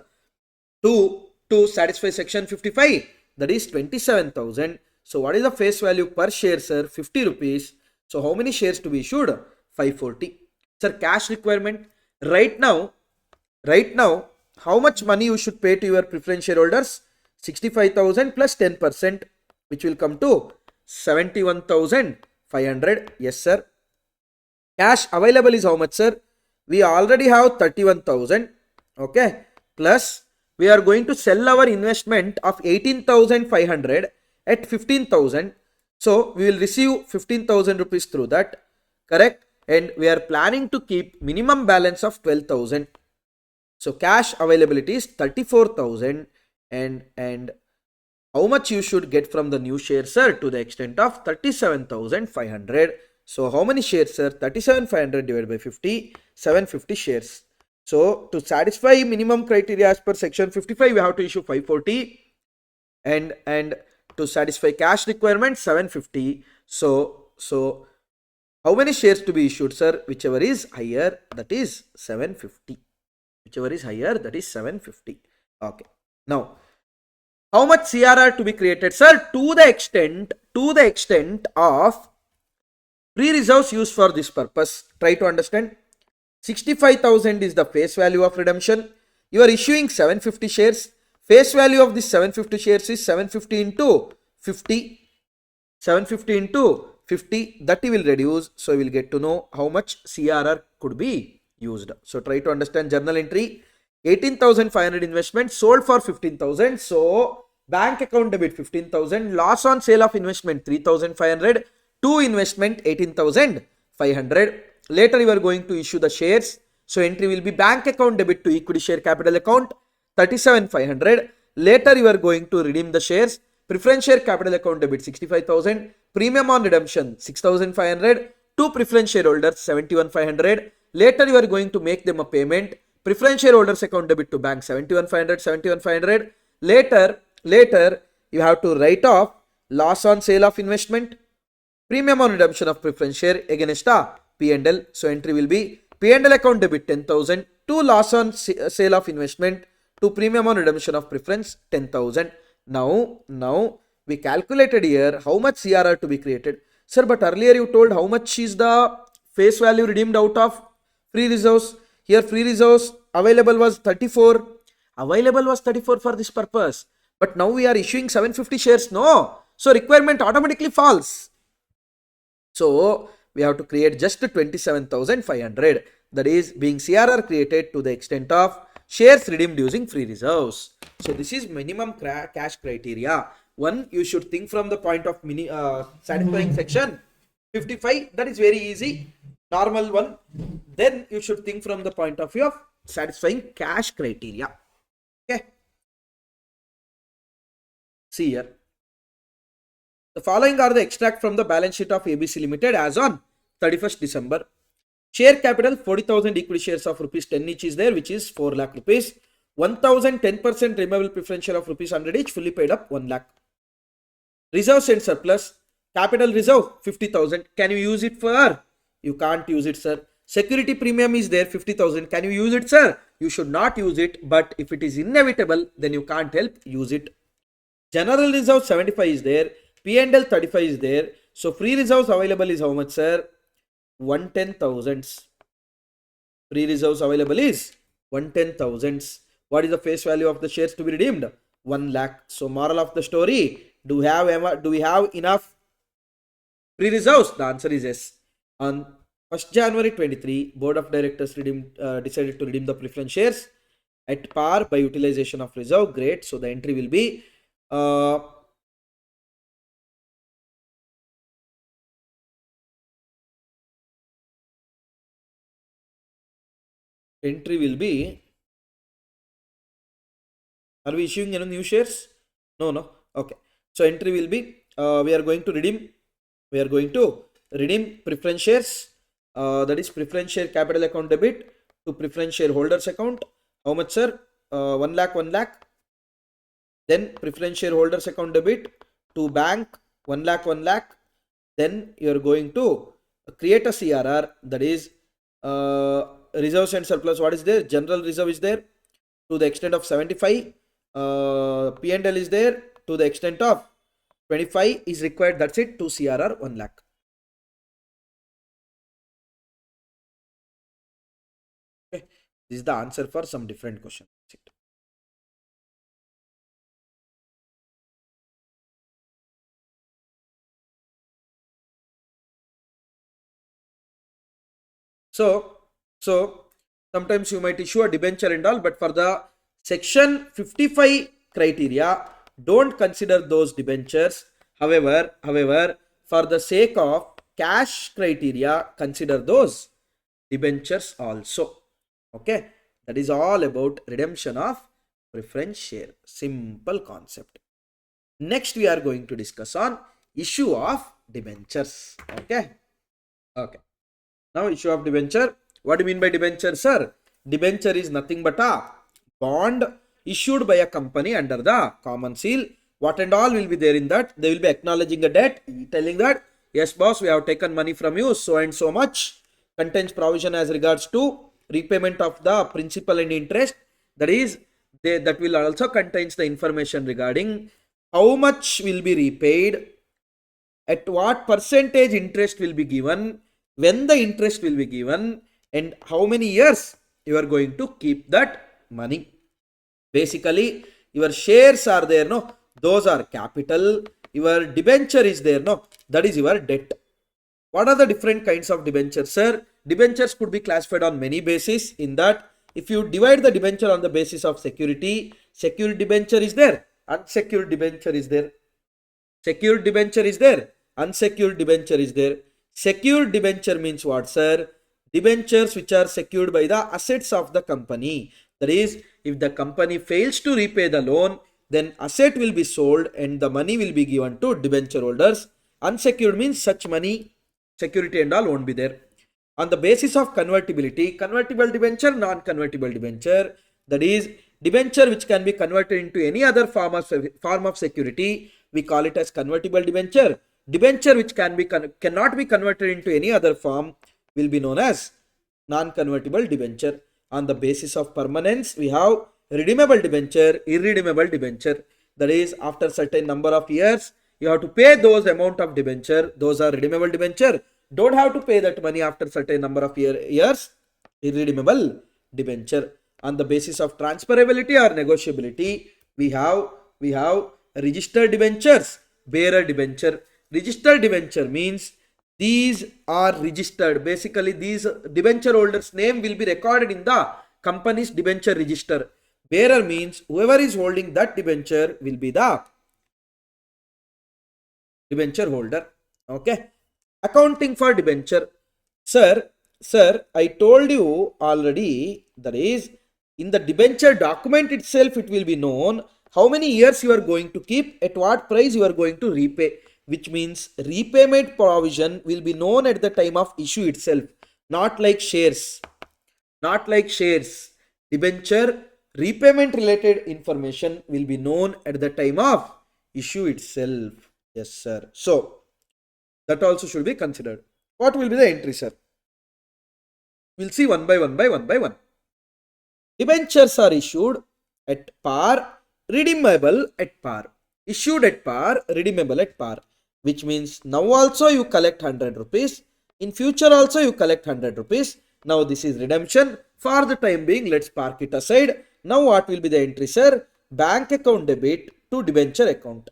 to satisfy section 55? That is 27,000. So what is the face value per share, sir? 50 rupees. So how many shares to be issued? 540. Sir, cash requirement. Right now, how much money you should pay to your preference shareholders? 65,000 plus 10%, which will come to 71,500. Yes, sir. Cash available is how much, sir? We already have 31,000. Okay. Plus, we are going to sell our investment of 18,500 at 15,000. So, we will receive 15,000 rupees through that. Correct? And we are planning to keep minimum balance of 12,000. So, cash availability is 34,000. And how much you should get from the new shares, sir? To the extent of 37,500. So how many shares, sir? 37,500 divided by 50, 750 shares. So to satisfy minimum criteria as per section 55, we have to issue 540, and to satisfy cash requirement 750. So how many shares to be issued, sir? Whichever is higher, that is 750. Whichever is higher, that is 750. Okay. Now, how much CRR to be created, sir? To the extent of free reserves used for this purpose. Try to understand. 65,000 is the face value of redemption. You are issuing 750 shares. Face value of this 750 shares is 750 into 50. 750 into 50, that will reduce. So we will get to know how much CRR could be used. So try to understand journal entry. 18,500 investment sold for 15,000. So bank account debit 15,000. Loss on sale of investment 3,500. To investment 18,500. Later you are going to issue the shares. So entry will be bank account debit to equity share capital account 37,500. Later you are going to redeem the shares. Preference share capital account debit 65,000. Premium on redemption 6,500. To preference shareholders 71,500. Later you are going to make them a payment. Preference shareholders account debit to bank 71,500. 71,500. Later you have to write off loss on sale of investment. Premium on redemption of preference share against a P&L. So entry will be P&L account debit 10,000 to loss on sale of investment to premium on redemption of preference 10,000. Now we calculated here how much CRR to be created. Sir, but earlier you told how much is the face value redeemed out of free reserves. Here free reserves available was 34. Available was 34 for this purpose. But now we are issuing 750 shares. No. So requirement automatically falls. So we have to create just 27,500. That is being CRR created to the extent of shares redeemed using free reserves. So this is minimum cash criteria. One, you should think from the point of satisfying section 55. That is very easy. Normal one. Then you should think from the point of view of satisfying cash criteria. Okay. See here. The following are the extract from the balance sheet of ABC Limited as on 31st December. Share capital 40,000 equity shares of rupees 10 each is there, which is 4 lakh rupees. 1,000 10% removable preference share of rupees 100 each, fully paid up 1 lakh. Reserves and surplus. Capital reserve 50,000. Can you use it for? You can't use it, sir. Security premium is there 50,000. Can you use it, sir? You should not use it, but if it is inevitable, then you can't help use it. General reserve 75 is there. P&L 35 is there. So free reserves available is how much, sir? 110,000. Free reserves available is 110,000. What is the face value of the shares to be redeemed? 1 lakh. So moral of the story, do we have enough free reserves? The answer is yes. On 1st January 23, Board of Directors decided to redeem the preference shares at par by utilization of reserve. Great. So the entry will be are we issuing any new shares? No. Okay. So entry will be we are going to redeem preference shares. That is preference share capital account debit to preference shareholders account. How much, sir? 1 lakh. Then preference shareholders account debit to bank 1 lakh. Then you are going to create a CRR, that is reserves and surplus. What is there? General reserve is there to the extent of 75. P&L is there to the extent of 25 is required. That's it. To CRR 1 lakh. Okay. This is the answer for some different questions. So sometimes you might issue a debenture and all, but for the section 55 criteria, don't consider those debentures. However, for the sake of cash criteria, consider those debentures also. Okay, that is all about redemption of preference share. Simple concept. Next, we are going to discuss on issue of debentures. Okay. Now, issue of debenture. What do you mean by debenture, sir? Debenture is nothing but a bond issued by a company under the common seal. What and all will be there in that? They will be acknowledging a debt, telling that, yes, boss, we have taken money from you, so and so much. Contains provision as regards to repayment of the principal and interest. That is, that will also contains the information regarding how much will be repaid, at what percentage interest will be given, when the interest will be given, and how many years you are going to keep that money. Basically, Your shares are there, no? Those are capital. Your debenture is there, no? That is your debt. What are the different kinds of debentures, sir? Debentures could be classified on many bases. In that, if you divide the debenture on the basis of security, secured debenture is there, unsecured debenture is there. Secured debenture is there, unsecured debenture is there. Secured debenture means what, sir? Debentures which are secured by the assets of the company. That is, if the company fails to repay the loan, then asset will be sold and the money will be given to debenture holders. Unsecured means such money, security and all won't be there. On the basis of convertibility, convertible debenture, non-convertible debenture, that is debenture which can be converted into any other form of security, we call it as convertible debenture. Debenture which cannot be converted into any other form will be known as non-convertible debenture. On the basis of permanence, we have redeemable debenture, irredeemable debenture. That is, after certain number of years, you have to pay those amount of debenture. Those are redeemable debenture. Don't have to pay that money after certain number of years. Irredeemable debenture. On the basis of transferability or negotiability, we have registered debentures, bearer debenture. Registered debenture means these are registered. Basically, these debenture holders' name will be recorded in the company's debenture register. Bearer means whoever is holding that debenture will be the debenture holder. Okay. Accounting for debenture. Sir, I told you already, that is, in the debenture document itself, it will be known how many years you are going to keep, at what price you are going to repay, which means repayment provision will be known at the time of issue itself, not like shares. Not like shares. Debenture repayment related information will be known at the time of issue itself. Yes, sir. So, that also should be considered. What will be the entry, sir? We'll see one by one. Debentures are issued at par, redeemable at par. Issued at par, redeemable at par. Which means now also you collect 100 rupees. In future also you collect 100 rupees. Now this is redemption. For the time being, let's park it aside. Now what will be the entry, sir? Bank account debit to debenture account.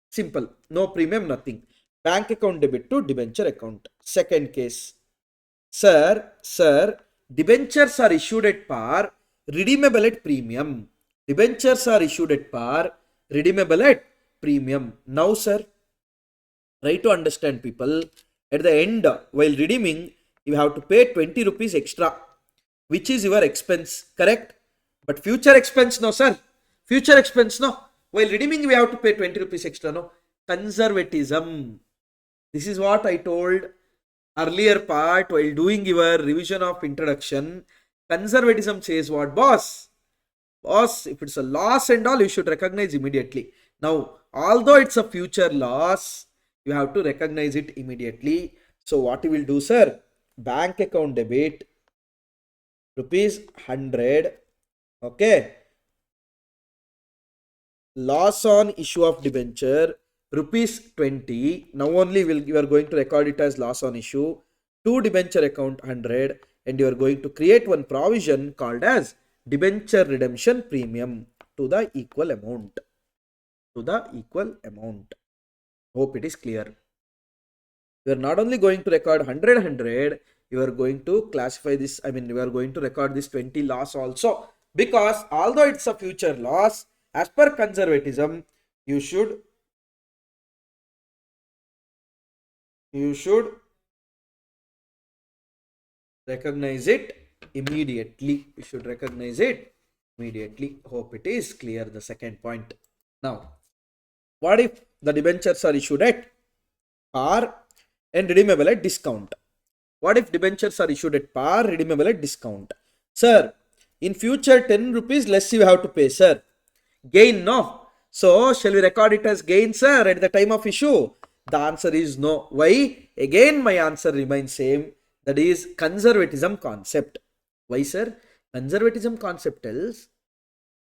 Simple. No premium, nothing. Bank account debit to debenture account. Second case. Sir, debentures are issued at par, redeemable at premium. Debentures are issued at par, redeemable at premium. Now, sir, try to understand, people. At the end, while redeeming, you have to pay 20 rupees extra, which is your expense, correct? But future expense, no, sir. Future expense, no. While redeeming, we have to pay 20 rupees extra, no. Conservatism. This is what I told earlier part while doing your revision of introduction. Conservatism says what, boss? Boss, if it's a loss and all, you should recognize immediately. Now, although it's a future loss, you have to recognize it immediately. So what you will do, sir? Bank account debit rupees 100. Okay. Loss on issue of debenture rupees 20. Now only you are going to record it as loss on issue. To debenture account 100, and you are going to create one provision called as debenture redemption premium to the equal amount. Hope it is clear. You are not only going to record 100, you are going to classify this, you are going to record this 20 loss also, because although it's a future loss, as per conservatism, you should recognize it immediately. You should recognize it immediately. Hope it is clear, the second point. Now, what if the debentures are issued at par and redeemable at discount? What if debentures are issued at par, redeemable at discount? Sir, in future 10 rupees less you have to pay, sir. Gain, no. So, shall we record it as gain, sir, at the time of issue? The answer is no. Why? Again, my answer remains same. That is conservatism concept. Why, sir? Conservatism concept tells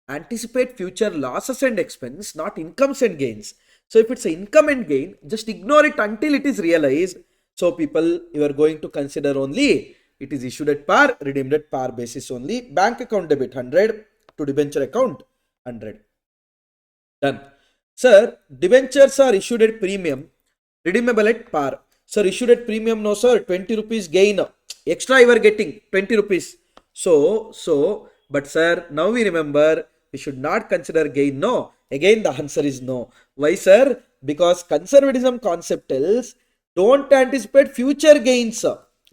anticipate future losses and expense, not incomes and gains. So, if it's an income and gain, just ignore it until it is realized. So, people, you are going to consider only it is issued at par, redeemed at par basis only. Bank account debit 100 to debenture account 100. Done. Sir, debentures are issued at premium, redeemable at par. Sir, issued at premium, no sir, 20 rupees gain. Extra you are getting 20 rupees. But sir, now we remember we should not consider gain. No. Again, the answer is no. Why, sir? Because conservatism concept tells don't anticipate future gains.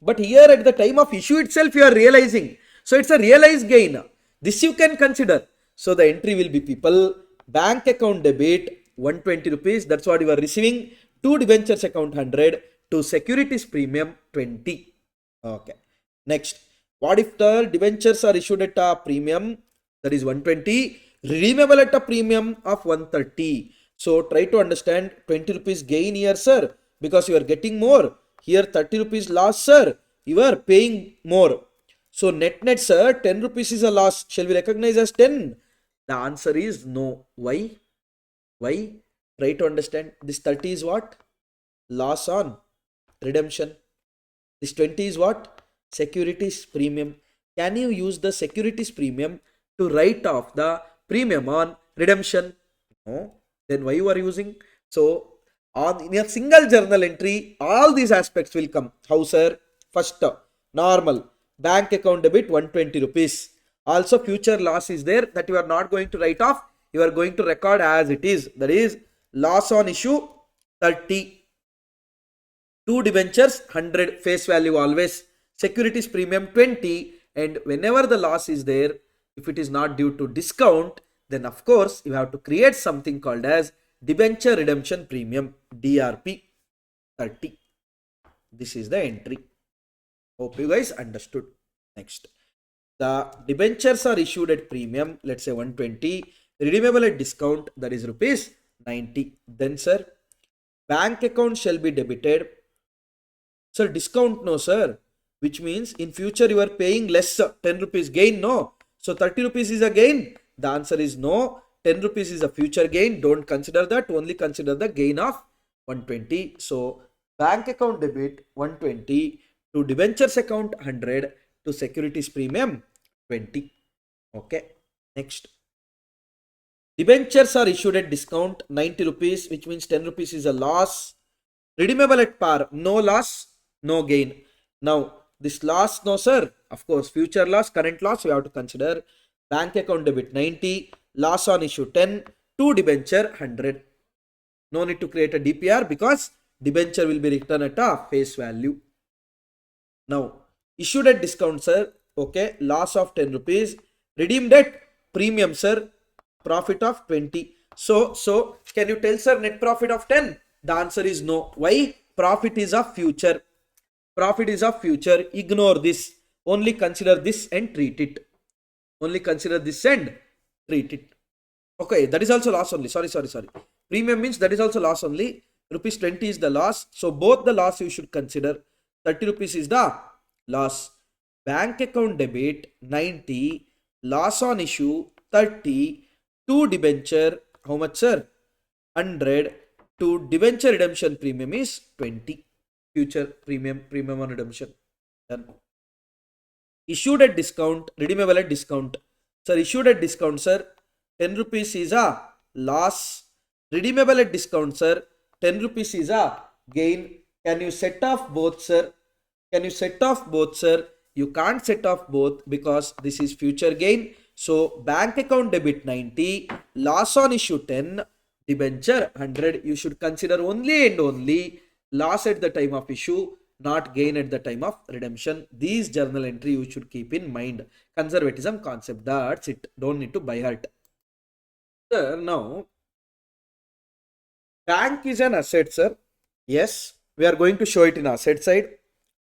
But here at the time of issue itself, you are realizing. So it's a realized gain. This you can consider. So the entry will be people bank account debit 120 rupees. That's what you are receiving. To debentures account 100. To securities premium 20. Okay. Next. What if the debentures are issued at a premium, that is 120, redeemable at a premium of 130. So try to understand 20 rupees gain here, sir, because you are getting more. Here 30 rupees loss, sir, you are paying more. So net, sir, 10 rupees is a loss. Shall we recognize as 10? The answer is no. Why? Why? Try to understand. This 30 is what? Loss on redemption. This 20 is what? Securities premium. Can you use the securities premium to write off the premium on redemption? No. Then why you are using? So in a single journal entry, all these aspects will come. How, sir? First, normal bank account debit 120 rupees. Also future loss is there that you are not going to write off. You are going to record as it is. That is loss on issue 30. 2 debentures 100 face value always. Securities premium 20, and whenever the loss is there, if it is not due to discount, then of course you have to create something called as debenture redemption premium, DRP 30. This is the entry. Hope you guys understood. Next, the debentures are issued at premium, let's say 120, redeemable at discount, that is rupees 90. Then sir, bank account shall be debited. Sir, discount no sir, which means in future you are paying less, 10 rupees gain, no. So 30 rupees is a gain. The answer is no. 10 rupees is a future gain. Don't consider that. Only consider the gain of 120. So bank account debit 120 to debentures account 100 to securities premium 20. Okay. Next. Debentures are issued at discount 90 rupees, which means 10 rupees is a loss. Redeemable at par, no loss, no gain. Now, this loss, no sir, of course, future loss, current loss, we have to consider. Bank account debit 90, loss on issue 10, to debenture 100. No need to create a DPR because debenture will be written at a face value. Now, issued at discount, sir, okay, loss of 10 rupees, redeemed at premium, sir, profit of 20. So can you tell, sir, net profit of 10? The answer is no. Why? Profit is of future. Profit is of future. Ignore this. Only consider this and treat it. Only consider this and treat it. Okay, that is also loss only. Sorry. Premium means that is also loss only. Rupees 20 is the loss. So both the loss you should consider. 30 rupees is the loss. Bank account debit 90. Loss on issue 30. To debenture, how much, sir? 100. To debenture redemption premium is 20. Future premium on redemption. Done. Issued at discount, redeemable at discount. Sir, issued at discount, sir, 10 rupees is a loss. Redeemable at discount, sir, 10 rupees is a gain. Can you set off both, sir? Can you set off both, sir? You can't set off both because this is future gain. So bank account debit 90, loss on issue 10, debenture 100. You should consider only and only loss at the time of issue, not gain at the time of redemption. These journal entry you should keep in mind. Conservatism concept, that's it. Don't need to by heart. Sir, now bank is an asset, sir. Yes, we are going to show it in asset side.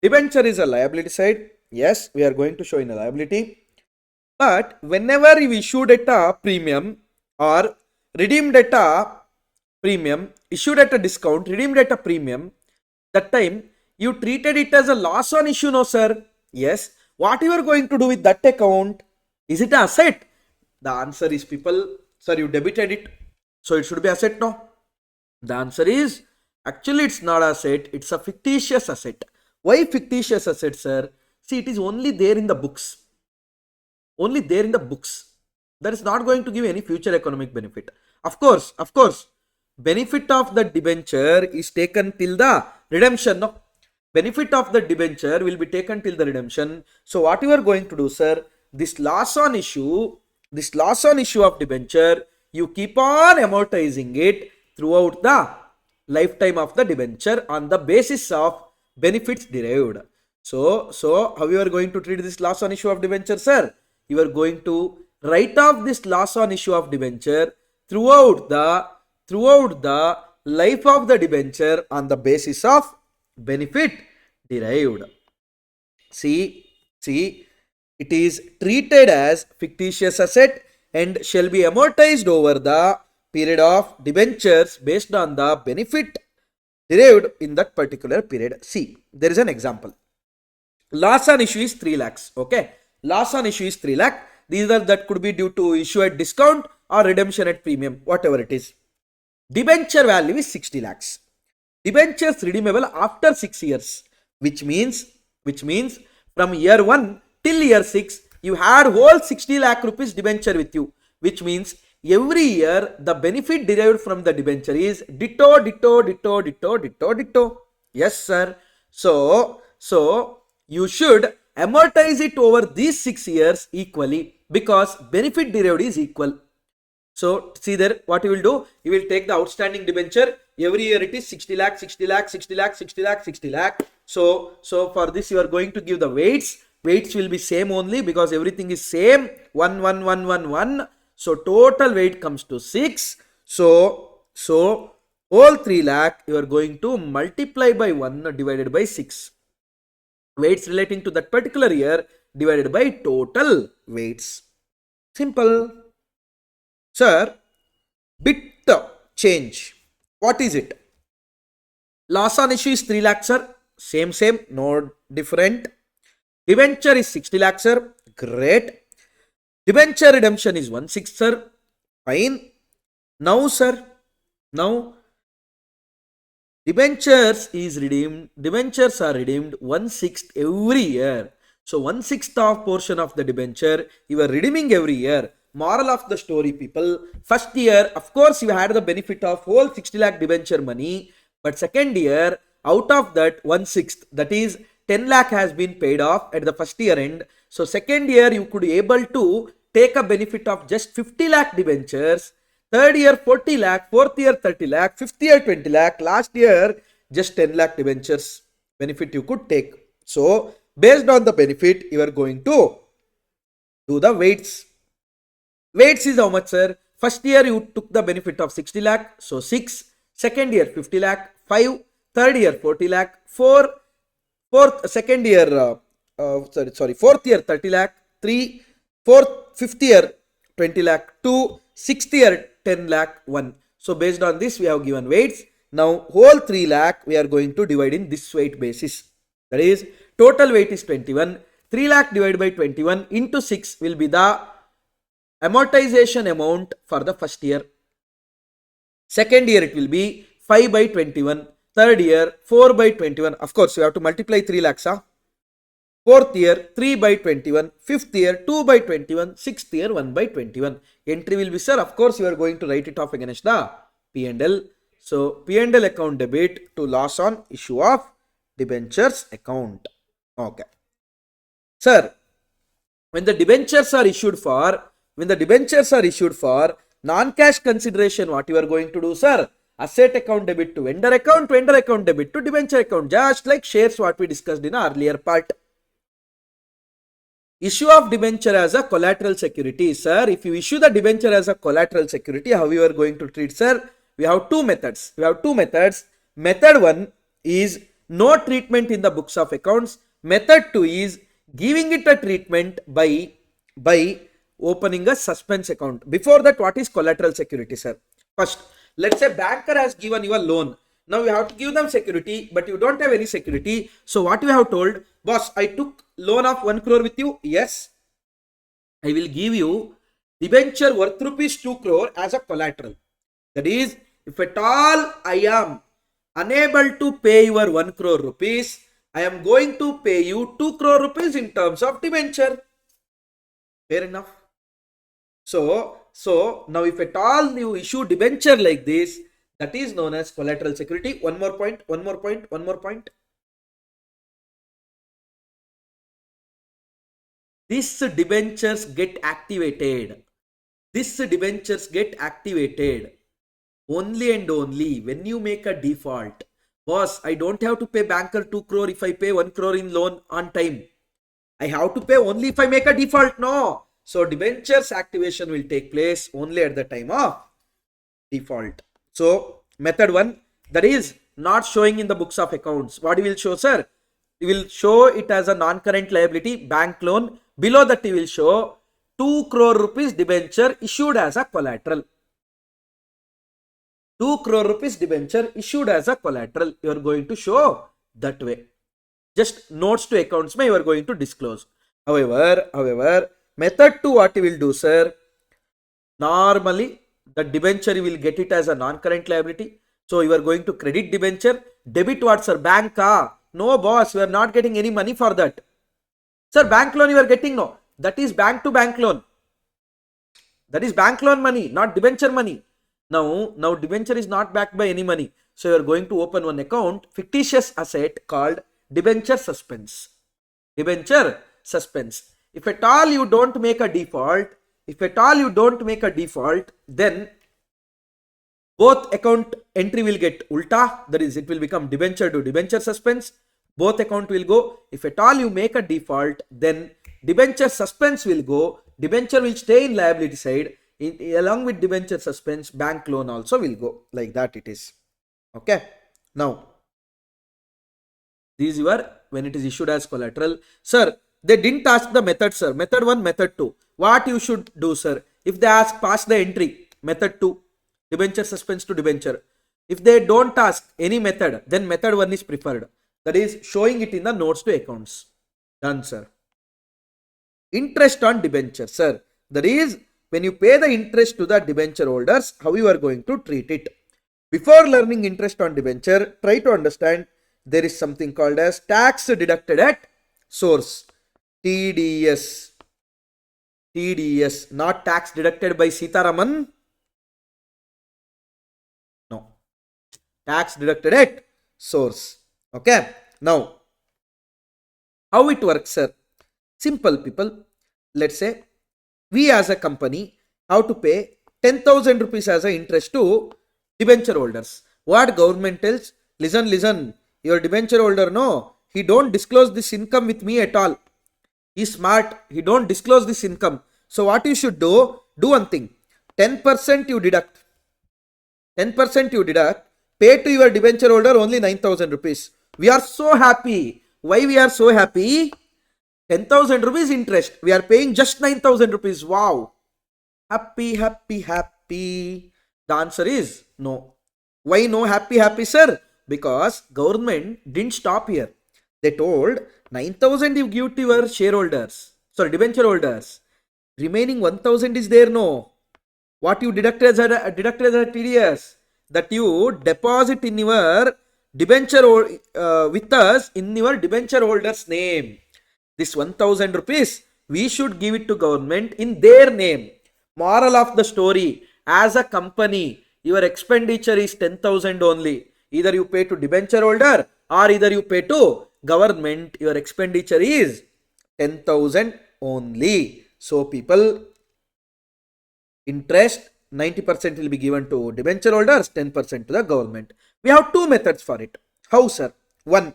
Debenture is a liability side. Yes, we are going to show in a liability. But whenever you issued at a premium or redeemed at a premium, issued at a discount, redeemed at a premium, that time you treated it as a loss on issue, no sir? Yes. What you are going to do with that account? Is it an asset? The answer is, people, sir, you debited it, so it should be asset, no? The answer is, actually it's not asset, it's a fictitious asset. Why fictitious asset, sir? See, it is only there in the books. Only there in the books. That is not going to give any future economic benefit. Of course, benefit of the debenture is taken till the redemption. No? Benefit of the debenture will be taken till the redemption. So what you are going to do, sir, this loss on issue of debenture, you keep on amortizing it throughout the lifetime of the debenture on the basis of benefits derived. So how you are going to treat this loss on issue of debenture, sir? You are going to write off this loss on issue of debenture throughout the life of the debenture on the basis of benefit derived. See, it is treated as fictitious asset and shall be amortized over the period of debentures based on the benefit derived in that particular period. See, there is an example. Loss on issue is 3 lakhs. Okay, loss on issue is 3 lakh. These are that could be due to issue at discount or redemption at premium, whatever it is. Debenture value is 60 lakhs. Debentures redeemable after 6 years, which means from year 1 till year 6 you had whole 60 lakh rupees debenture with you, which means every year the benefit derived from the debenture is ditto. Yes, sir. So you should amortize it over these 6 years equally because benefit derived is equal. So see there, what you will do, you will take the outstanding debenture. Every year it is 60 lakh. So for this you are going to give the weights. Weights will be same only because everything is same. 1. So total weight comes to 6. So whole 3 lakh you are going to multiply by 1 divided by 6. Weights relating to that particular year divided by total weights. Simple. Sir, bit change. What is it? Loss on issue is 3 lakh, sir. Same, no different. Debenture is 60 lakh, sir. Great. Debenture redemption is 1/6, sir. Fine. Now, sir, debentures are redeemed 1/6 every year. So 1/6 of portion of the debenture you are redeeming every year. Moral of the story, people, first year of course you had the benefit of whole 60 lakh debenture money, but second year out of that 1/6, that is 10 lakh has been paid off at the first year end. So second year you could be able to take a benefit of just 50 lakh debentures, third year 40 lakh, fourth year 30 lakh, fifth year 20 lakh, last year just 10 lakh debentures benefit you could take. So based on the benefit you are going to do the weights. Weights is how much, sir? First year you took the benefit of 60 lakh, so 6. Second year 50 lakh, 5. Third year 40 lakh, 4. Fourth year 30 lakh, 3. Fifth year 20 lakh, 2. Sixth year 10 lakh, 1. So based on this we have given weights. Now whole 3 lakh we are going to divide in this weight basis. That is total weight is 21. 3 lakh divided by 21 into 6 will be the amortization amount for the first year. Second year it will be 5 by 21. Third year 4 by 21. Of course you have to multiply 3 lakhs. Fourth year 3 by 21. Fifth year 2 by 21. Sixth year 1 by 21. Entry will be, sir, of course you are going to write it off against the P&L. So P&L account debit to loss on issue of debentures account. Okay. Sir, when the debentures are issued for non-cash consideration, what you are going to do, sir? Asset account debit to vendor account debit to debenture account, just like shares what we discussed in our earlier part. Issue of debenture as a collateral security, sir. If you issue the debenture as a collateral security, how you are going to treat, sir? We have two methods. Method 1 is no treatment in the books of accounts. Method 2 is giving it a treatment by opening a suspense account. Before that, what is collateral security, sir? First, let's say banker has given you a loan. Now you have to give them security, but you don't have any security. So what you have told, boss, I took loan of 1 crore with you. Yes, I will give you debenture worth rupees 2 crore as a collateral. That is, if at all I am unable to pay your 1 crore rupees, I am going to pay you 2 crore rupees in terms of debenture. Fair enough. So So now if at all you issue debenture like this, that is known as collateral security. One more point. These debentures get activated. Only and only when you make a default. Boss, I don't have to pay banker 2 crore if I pay 1 crore in loan on time. I have to pay only if I make a default. No. So debentures activation will take place only at the time of default. So method 1, that is not showing in the books of accounts. What you will show, sir? You will show it as a non-current liability, bank loan. Below that you will show 2 crore rupees debenture issued as a collateral. 2 crore rupees debenture issued as a collateral. You are going to show that way. Just notes to accounts you are going to disclose. However, method 2, what you will do, sir? Normally, the debenture you will get it as a non-current liability. So you are going to credit debenture, debit what, sir? Bank. No, boss, we are not getting any money for that. Sir, bank loan you are getting. No, that is bank to bank loan. That is bank loan money, not debenture money. Now debenture is not backed by any money. So you are going to open one account, fictitious asset called debenture suspense. Debenture suspense. If at all you don't make a default, then both account entry will get ulta. That is, it will become debenture to debenture suspense. Both account will go. If at all you make a default, then debenture suspense will go. Debenture will stay in liability side. Along with debenture suspense, bank loan also will go. Like that it is. Okay. Now, these were when it is issued as collateral. Sir, they didn't ask the method, sir. Method 1, method 2. What you should do, sir? If they ask, pass the entry. Method 2, debenture suspense to debenture. If they don't ask any method, then method 1 is preferred. That is showing it in the notes to accounts. Done, sir. Interest on debenture, sir. That is when you pay the interest to the debenture holders, how you are going to treat it. Before learning interest on debenture, try to understand there is something called as tax deducted at source. TDS, not tax deducted by Sitaraman. No, tax deducted at source. Okay. Now, how it works, sir? Simple, people. Let's say we as a company have to pay 10,000 rupees as an interest to debenture holders. What government tells? Listen, your debenture holder, no, he don't disclose this income with me at all. He's smart, he don't disclose this income. So what you should do one thing. 10% you deduct. Pay to your debenture holder only 9,000 rupees. We are so happy. Why we are so happy? 10,000 rupees interest. We are paying just 9,000 rupees. Wow. Happy. The answer is no. Why no happy, sir? Because government didn't stop here. They told 9,000 you give to your shareholders. Sorry, debenture holders. Remaining 1,000 is there, no. What you deducted as a TDS, that you deposit in your debenture with us in your debenture holder's name. This 1,000 rupees, we should give it to government in their name. Moral of the story, as a company, your expenditure is 10,000 only. Either you pay to debenture holder or either you pay to government. Your expenditure is 10,000 only. So people, interest 90% will be given to debenture holders, 10% to the government. We have two methods for it. How, sir? One,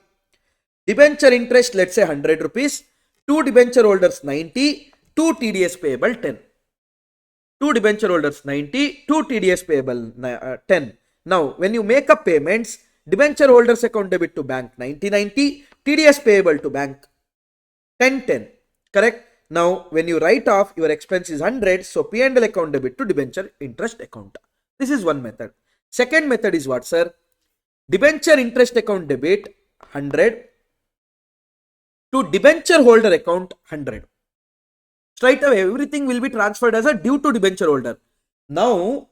debenture interest, let's say 100 rupees. Two debenture holders 90, two TDS payable 10. Two debenture holders 90, two TDS payable 10. Now, when you make up payments, debenture holders account debit to bank 90, TDS payable to bank 10. Correct? Now, when you write off, your expense is 100, so P&L account debit to debenture interest account. This is one method. Second method is what, sir? Debenture interest account debit 100 to debenture holder account 100. Straight away, everything will be transferred as a due to debenture holder. Now,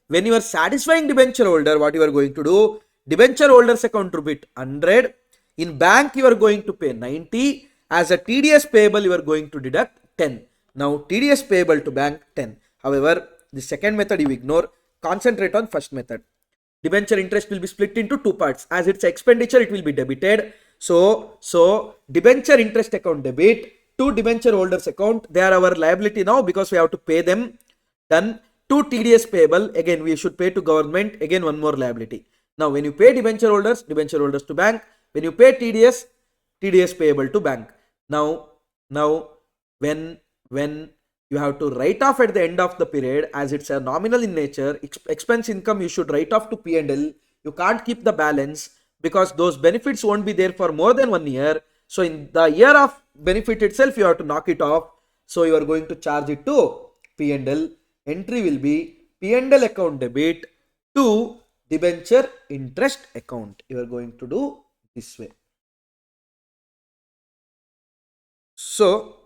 when you are satisfying debenture holder, what you are going to do? Debenture holder's account debit 100. In bank, you are going to pay 90. As a TDS payable, you are going to deduct 10. Now, TDS payable to bank 10. However, the second method you ignore, concentrate on first method. Debenture interest will be split into two parts. As it's expenditure, it will be debited. So debenture interest account debit to debenture holders account. They are our liability now because we have to pay them. Done. To TDS payable, again we should pay to government, again one more liability. Now when you pay debenture holders to bank. When you pay TDS payable to bank. Now when you have to write off at the end of the period, as it's a nominal in nature, expense income you should write off to P&L. You can't keep the balance because those benefits won't be there for more than 1 year. So in the year of benefit itself, you have to knock it off. So you are going to charge it to P&L. Entry will be P&L account debit to debenture interest account. You are going to do this way. So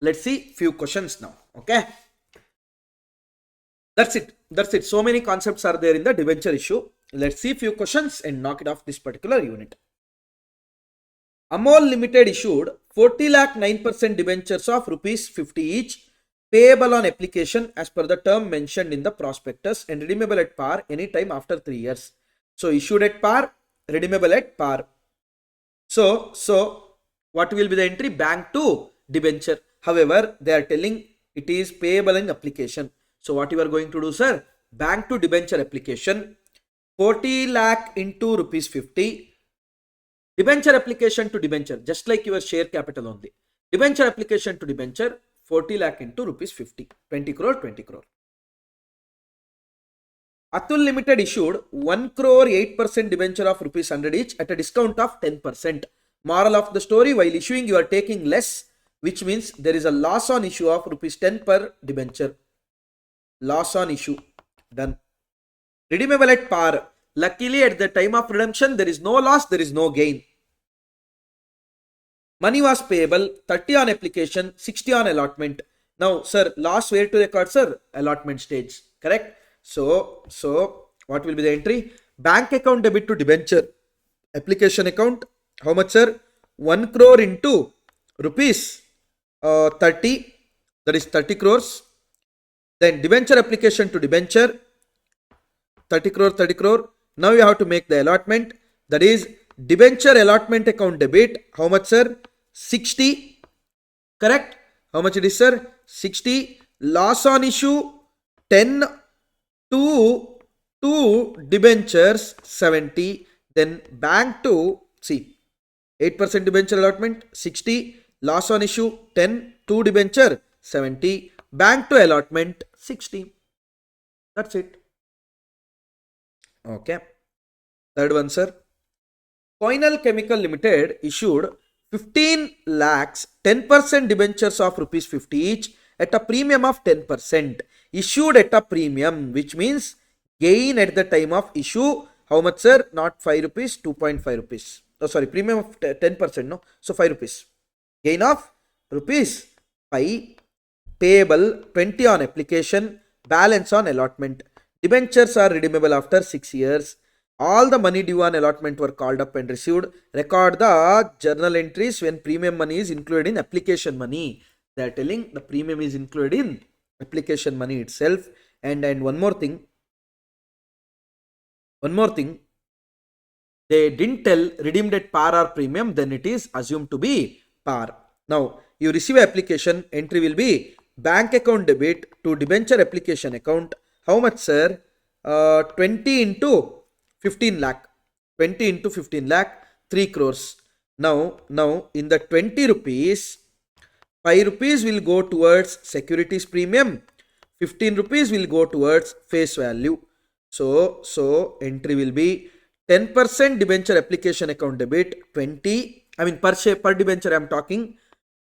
let's see few questions now. Okay, that's it. So many concepts are there in the debenture issue. Let's see few questions and knock it off this particular unit. Amol Limited issued 40 lakh 9% debentures of rupees 50 each, payable on application as per the term mentioned in the prospectus and redeemable at par anytime after 3 years. So issued at par, redeemable at par. So what will be the entry? Bank to debenture. However, they are telling it is payable in application. So what you are going to do, sir? Bank to debenture application, 40 lakh into rupees 50. Debenture application to debenture, just like your share capital only. Debenture application to debenture, 40 lakh into rupees 50. 20 crore, 20 crore. Atul Limited issued 1 crore 8% debenture of rupees 100 each at a discount of 10%. Moral of the story, while issuing you are taking less, which means there is a loss on issue of rupees 10 per debenture. Loss on issue. Done. Redeemable at par. Luckily at the time of redemption there is no loss, there is no gain. Money was payable, 30 on application, 60 on allotment. Now sir, loss where to record, sir? Allotment stage. Correct? So what will be the entry? Bank account debit to debenture. Application account. How much, sir? 1 crore into rupees 30. That is 30 crores. Then debenture application to debenture. 30 crore. Now you have to make the allotment. That is debenture allotment account debit. How much, sir? 60. Correct? How much it is, sir? 60. Loss on issue 10 to debentures 70. Then bank to, see, 8% debenture allotment 60. Loss on issue 10 to debenture 70. Bank to allotment 60. That's it. Okay. Third one, sir. Coinal Chemical Limited issued 15 lakhs 10% debentures of rupees 50 each at a premium of 10%. Issued at a premium, which means gain at the time of issue. How much, sir? Not 5 rupees, 2.5 rupees. Oh, sorry, premium of 10%, no? So 5 rupees. Gain of rupees 5. Payable 20 on application, balance on allotment. Debentures are redeemable after 6 years. All the money due on allotment were called up and received. Record the journal entries when premium money is included in application money. They are telling the premium is included in application money itself. And one more thing. They didn't tell redeemed at par or premium, then it is assumed to be par. Now, you receive application, entry will be bank account debit to debenture application account. How much, sir? 20 into 15 lakh. 20 into 15 lakh, 3 crores. Now, in the 20 rupees, 5 rupees will go towards securities premium. 15 rupees will go towards face value. So entry will be 10% debenture application account debit, 20. I mean per debenture I am talking.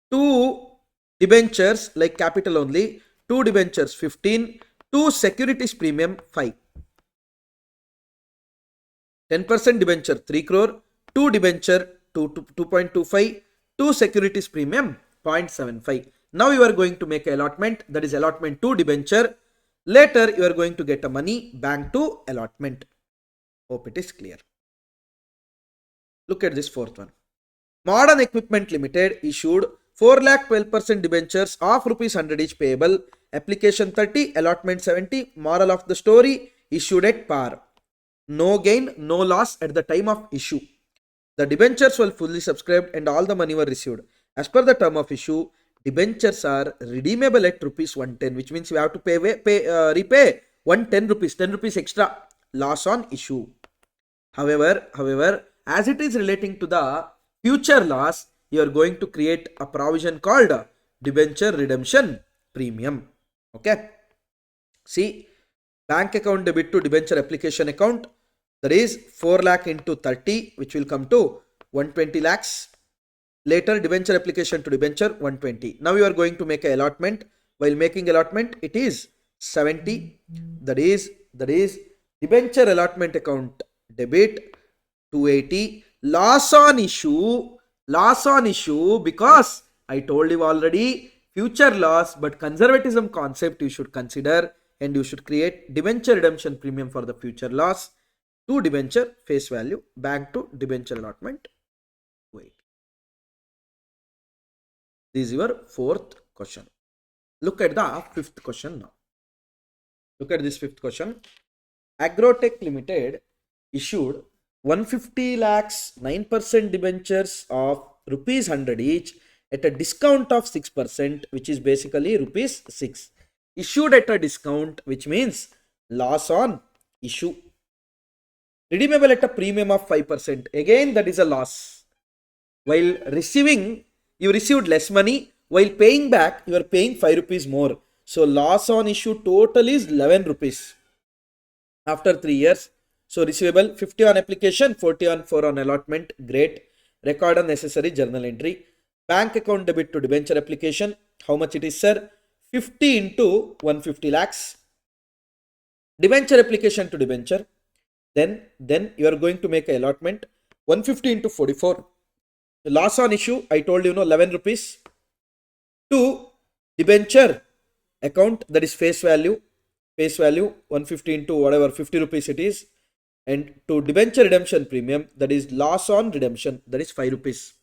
2 debentures like capital only. 2 debentures 15. 2 securities premium 5. 10% debenture 3 crore. 2 debenture 2.25. 2 securities premium 0.75. Now you are going to make allotment, that is allotment to debenture. Later you are going to get a money bank to allotment. Hope it is clear. Look at this fourth one. Modern Equipment Limited issued 4 lakh 12% debentures of rupees 100 each payable. Application 30, allotment 70. Moral of the story, issued at par. No gain, no loss at the time of issue. The debentures were fully subscribed and all the money were received. As per the term of issue, debentures are redeemable at rupees 110, which means you have to repay 110 rupees, 10 rupees extra loss on issue. However, as it is relating to the future loss, you are going to create a provision called debenture redemption premium. Okay. See, bank account debit to debenture application account, that is 4 lakh into 30, which will come to 120 lakhs. Later, debenture application to debenture 120. Now you are going to make a allotment. While making allotment, it is 70. That is debenture allotment account debit 280. Loss on issue because I told you already future loss, but conservatism concept you should consider, and you should create debenture redemption premium for the future loss. To debenture face value, bank to debenture allotment. Wait. This is your fourth question. Look at the fifth question now. Look at this fifth question. Agrotech Limited issued 150 lakhs 9% debentures of rupees 100 each at a discount of 6%, which is basically rupees 6. Issued at a discount, which means loss on issue. Redeemable at a premium of 5%. Again, that is a loss. While receiving, you received less money. While paying back, you are paying 5 rupees more. So, loss on issue total is 11 rupees after 3 years. So, receivable 50 on application, 40 on 4 on allotment. Great. Record on necessary journal entry. Bank account debit to debenture application. How much it is, sir? 50 into 150 lakhs. Debenture application to debenture. Then you are going to make a allotment 150 into 44. The loss on issue, I told you, 11 rupees. To debenture account, that is face value 150 into whatever 50 rupees it is, and to debenture redemption premium, that is loss on redemption, that is 5 rupees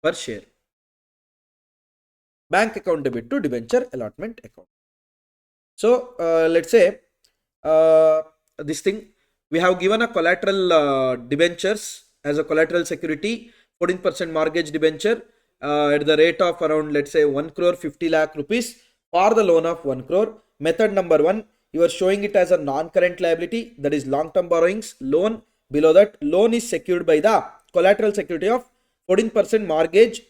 per share. Bank account debit to debenture allotment account. So let's say this thing, we have given a collateral debentures as a collateral security, 14% mortgage debenture at the rate of around, let's say, 1 crore 50 lakh rupees for the loan of 1 crore. Method number 1, you are showing it as a non-current liability, that is long-term borrowings, loan. Below that, loan is secured by the collateral security of 14% mortgage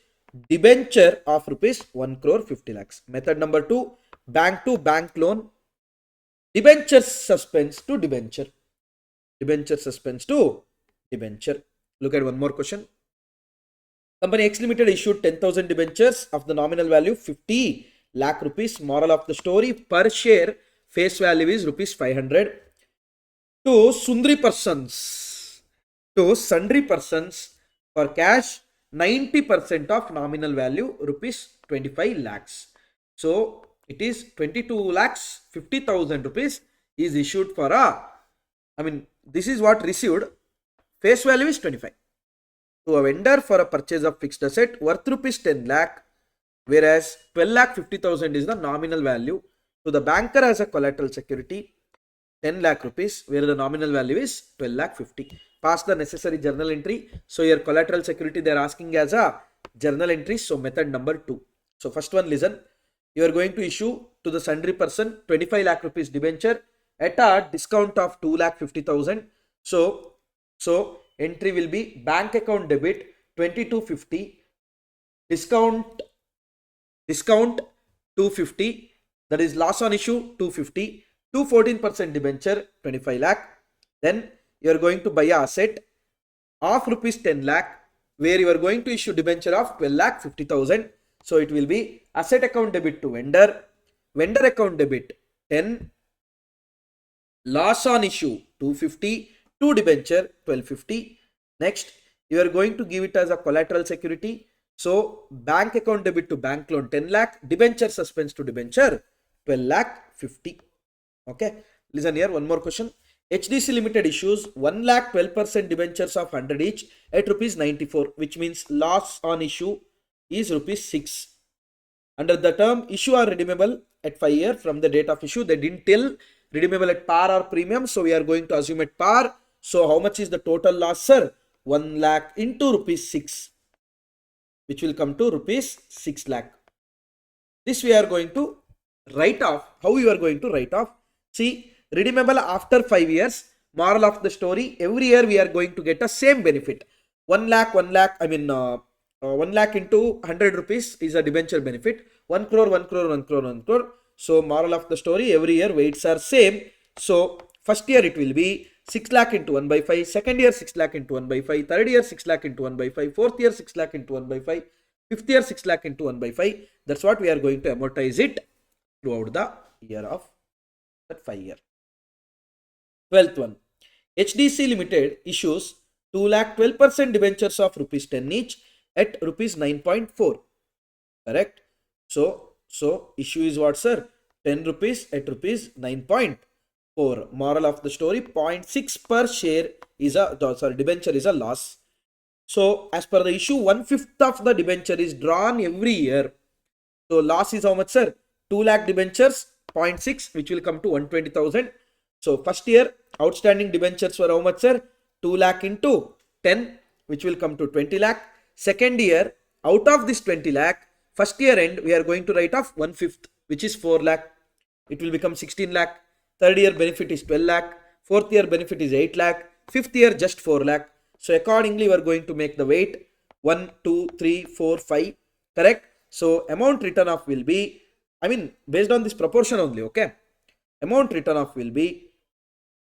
debenture of rupees 1 crore 50 lakhs. Method number 2, bank to bank loan, debenture suspense to debenture. Debenture suspense to debenture. Look at one more question. Company X Limited issued 10,000 debentures of the nominal value 50 lakh rupees. Moral of the story, per share face value is rupees 500. To sundry persons for cash 90% of nominal value rupees 25 lakhs. So it is 22 lakhs 50,000 rupees is issued for this is what received. Face value is 25. To a vendor for a purchase of fixed asset worth rupees 10 lakh, whereas 12 lakh 50,000 is the nominal value. To the banker as a collateral security, 10 lakh rupees, where the nominal value is 12 lakh 50. Pass the necessary journal entry. So your collateral security they are asking as a journal entry. So method number 2. So first one, listen. You are going to issue to the sundry person 25 lakh rupees debenture at a discount of 2 lakh 50,000. So entry will be bank account debit 2250, discount 250, that is loss on issue 250, to 14% debenture 25 lakh. Then you are going to buy a asset of rupees 10 lakh, where you are going to issue debenture of 12 lakh 50,000. So it will be asset account debit to vendor account debit 10, loss on issue 250, to debenture 1250. Next, you are going to give it as a collateral security. So bank account debit to bank loan 10 lakh, debenture suspense to debenture 12 lakh 50. Okay, listen here, one more question. HDC Limited issues 1 lakh 12% debentures of 100 each at rupees 94, which means loss on issue is rupees 6. Under the term issue or redeemable at 5 years from the date of issue, they didn't tell redeemable at par or premium, so we are going to assume at par. So how much is the total loss, sir? 1 lakh into rupees 6, which will come to rupees 6 lakh. This we are going to write off. How you are going to write off? See, redeemable after 5 years. Moral of the story, every year we are going to get a same benefit. 1 lakh, 1 lakh, 1 lakh into 100 rupees is a debenture benefit. 1 crore, 1 crore, 1 crore, 1 crore. So moral of the story, every year weights are same. So first year it will be 6 lakh into 1 by 5. Second year 6 lakh into 1 by 5. Third year 6 lakh into 1 by 5. Fourth year 6 lakh into 1 by 5. Fifth year 6 lakh into 1 by 5. That's what we are going to amortize it throughout the year of that 5 year. 12th one. HDC Limited issues 2 lakh 12% debentures of rupees 10 each at rupees 9.4. Correct? So issue is what, sir? 10 rupees at rupees 9.4. Moral of the story, 0.6 per share is a, debenture is a loss. So as per the issue, 1/5 of the debenture is drawn every year. So loss is how much, sir? 2 lakh debentures, 0.6, which will come to 120,000. So first year, outstanding debentures were how much, sir? 2 lakh into 10, which will come to 20 lakh. Second year, out of this 20 lakh, first year end, we are going to write off 1/5, which is 4 lakh. It will become 16 lakh. Third year benefit is 12 lakh. Fourth year benefit is 8 lakh. Fifth year just 4 lakh. So accordingly, we are going to make the weight 1, 2, 3, 4, 5. Correct? So amount written off will be, based on this proportion only, okay? Amount written off will be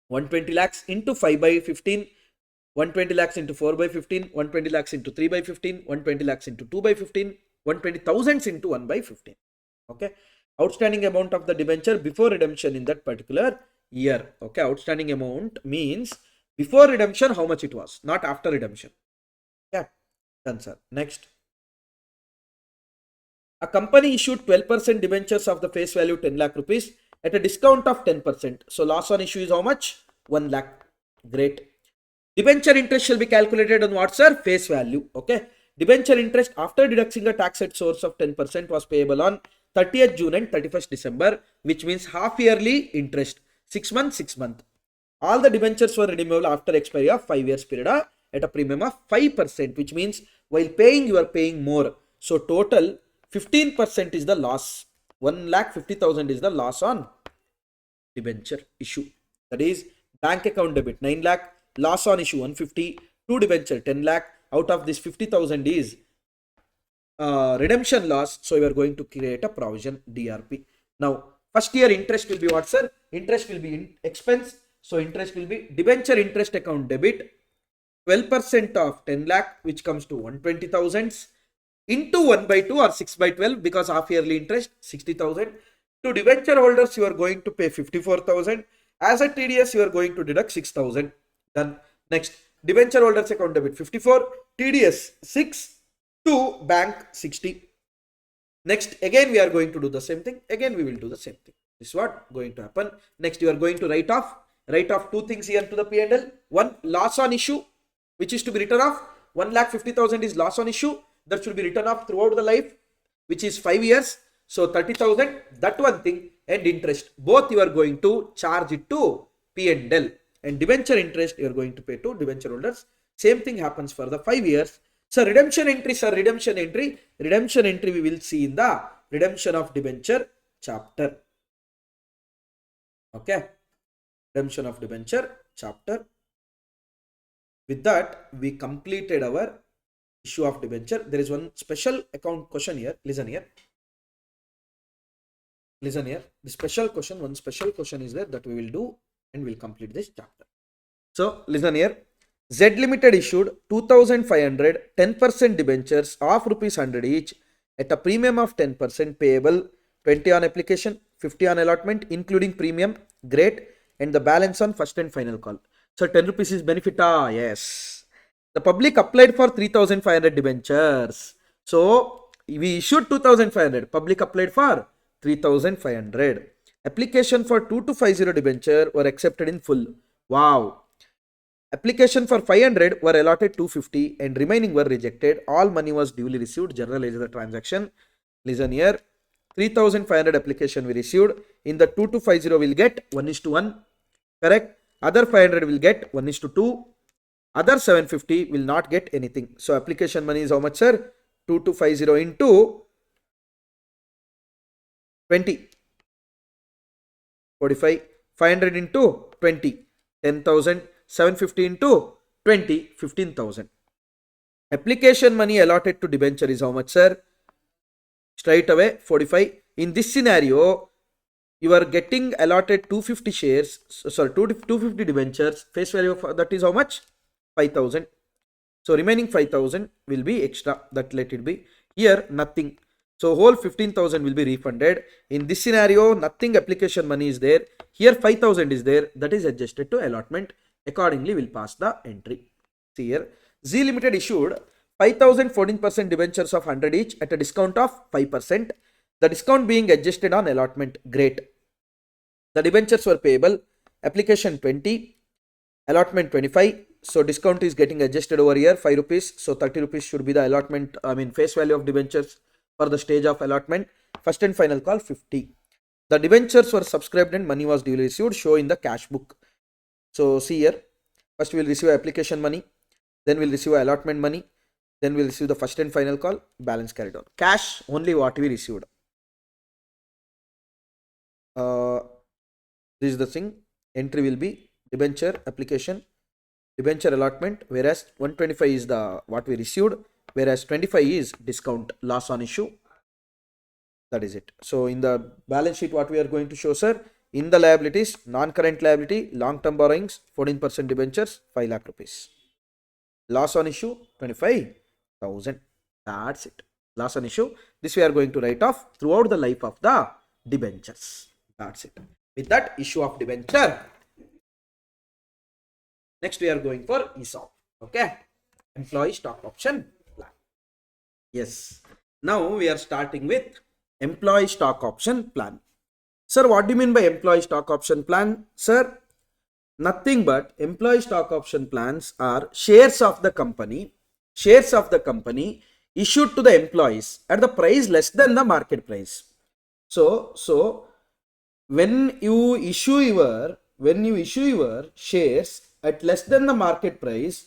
120 lakhs into 5 by 15, 120 lakhs into 4 by 15, 120 lakhs into 3 by 15, 120 lakhs into 2 by 15, 120,000 into 1 by 15. Okay. Outstanding amount of the debenture before redemption in that particular year. Okay. Outstanding amount means before redemption how much it was, not after redemption. Yeah. Done, sir. Next. A company issued 12% debentures of the face value 10 lakh rupees at a discount of 10%. So loss on issue is how much? 1 lakh. Great. Debenture interest shall be calculated on what, sir? Face value. Okay. Debenture interest after deducting a tax at source of 10% was payable on 30th June and 31st December, which means half yearly interest. 6 months, 6 months. All the debentures were redeemable after expiry of 5 years period at a premium of 5%, which means while paying, you are paying more. So total 15% is the loss. 1,50,000 is the loss on debenture issue. That is bank account debit 9 lakh, loss on issue 150, to debenture 10 lakh. Out of this 50,000 is redemption loss. So we are going to create a provision DRP. Now first year interest will be what, sir? Interest will be in expense. So interest will be debenture interest account debit 12% of 10 lakh, which comes to 120,000 into 1 by 2 or 6 by 12 because half yearly interest 60,000. To debenture holders, you are going to pay 54,000. As a TDS, you are going to deduct 6,000. Done. Next, debenture holders account debit 54, TDS 6, to bank 60. Next, again we are going to do the same thing. Again we will do the same thing. This is what going to happen. Next, you are going to write off two things here to the P&L. One, loss on issue, which is to be written off. 1,50,000 is loss on issue. That should be written off throughout the life, which is 5 years. So 30,000, that one thing, and interest. Both you are going to charge it to P&L. And debenture interest you are going to pay to debenture holders. Same thing happens for the 5 years. So redemption entry, sir, redemption entry. Redemption entry we will see in the redemption of debenture chapter. Okay. Redemption of debenture chapter. With that, we completed our issue of debenture. There is one special account question here. Listen here. Listen here. The special question, one special question is there that we will do and we'll complete this chapter. So listen here. Z Limited issued 2,500 10% debentures of rupees 100 each at a premium of 10% payable 20 on application, 50 on allotment, including premium. Great. And the balance on first and final call. So 10 rupees is benefit. Yes. The public applied for 3,500 debentures. So we issued 2,500. Public applied for 3,500. Application for 2250 debenture were accepted in full. Wow. Application for 500 were allotted 250 and remaining were rejected. All money was duly received. General ledger transaction. Listen here. 3500 application we received. In the 2250 will get 1:1. Correct. Other 500 will get 1:2. Other 750 will not get anything. So application money is how much, sir? 2250 into 20. 45. 500 into 20. 10,000. 750 into 20. 15,000. Application money allotted to debenture is how much, sir? Straight away 45. In this scenario, you are getting allotted 250 shares, sorry, 250 debentures. Face value of that is how much? 5,000. So remaining 5,000 will be extra. That let it be. Here nothing. So whole 15,000 will be refunded. In this scenario, nothing application money is there. Here 5,000 is there. That is adjusted to allotment. Accordingly, we'll pass the entry. See here. Z Limited issued 5,000 14% debentures of 100 each at a discount of 5%. The discount being adjusted on allotment. Great. The debentures were payable. Application 20. Allotment 25. So discount is getting adjusted over here. 5 rupees. So 30 rupees should be the allotment. Face value of debentures for the stage of allotment. First and final call 50. The debentures were subscribed and money was duly received. Show in the cash book. So see here. First we will receive application money. Then we will receive allotment money. Then we will receive the first and final call. Balance carried on. Cash only what we received. This is the thing. Entry will be debenture application, debenture allotment, whereas 125 is the what we received, whereas 25 is discount, loss on issue. That is it. So in the balance sheet, what we are going to show, sir, in the liabilities, non-current liability, long-term borrowings, 14% debentures, 5 lakh rupees. Loss on issue, 25,000. That's it. Loss on issue. This we are going to write off throughout the life of the debentures. That's it. With that, issue of debenture. Next, we are going for ESOP. Okay. Employee stock option plan. Yes. Now, we are starting with employee stock option plan. Sir, what do you mean by employee stock option plan? Sir, nothing but employee stock option plans are shares of the company issued to the employees at the price less than the market price. So when you issue your shares at less than the market price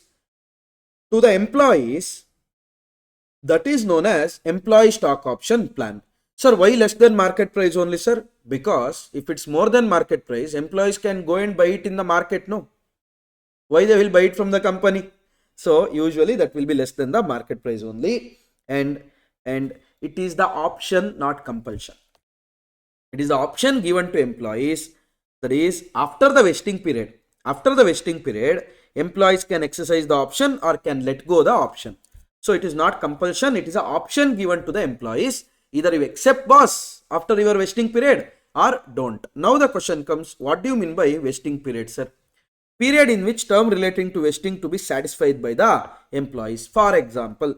to the employees, that is known as employee stock option plan. Sir, why less than market price only, sir? Because if it's more than market price, employees can go and buy it in the market, no? Why they will buy it from the company? So usually that will be less than the market price only, and it is the option, not compulsion. It is the option given to employees. That is, after the vesting period, employees can exercise the option or can let go the option. So it is not compulsion, it is an option given to the employees. Either you accept, boss, after your vesting period, or don't. Now the question comes, what do you mean by vesting period, sir? Period in which term relating to vesting to be satisfied by the employees. For example,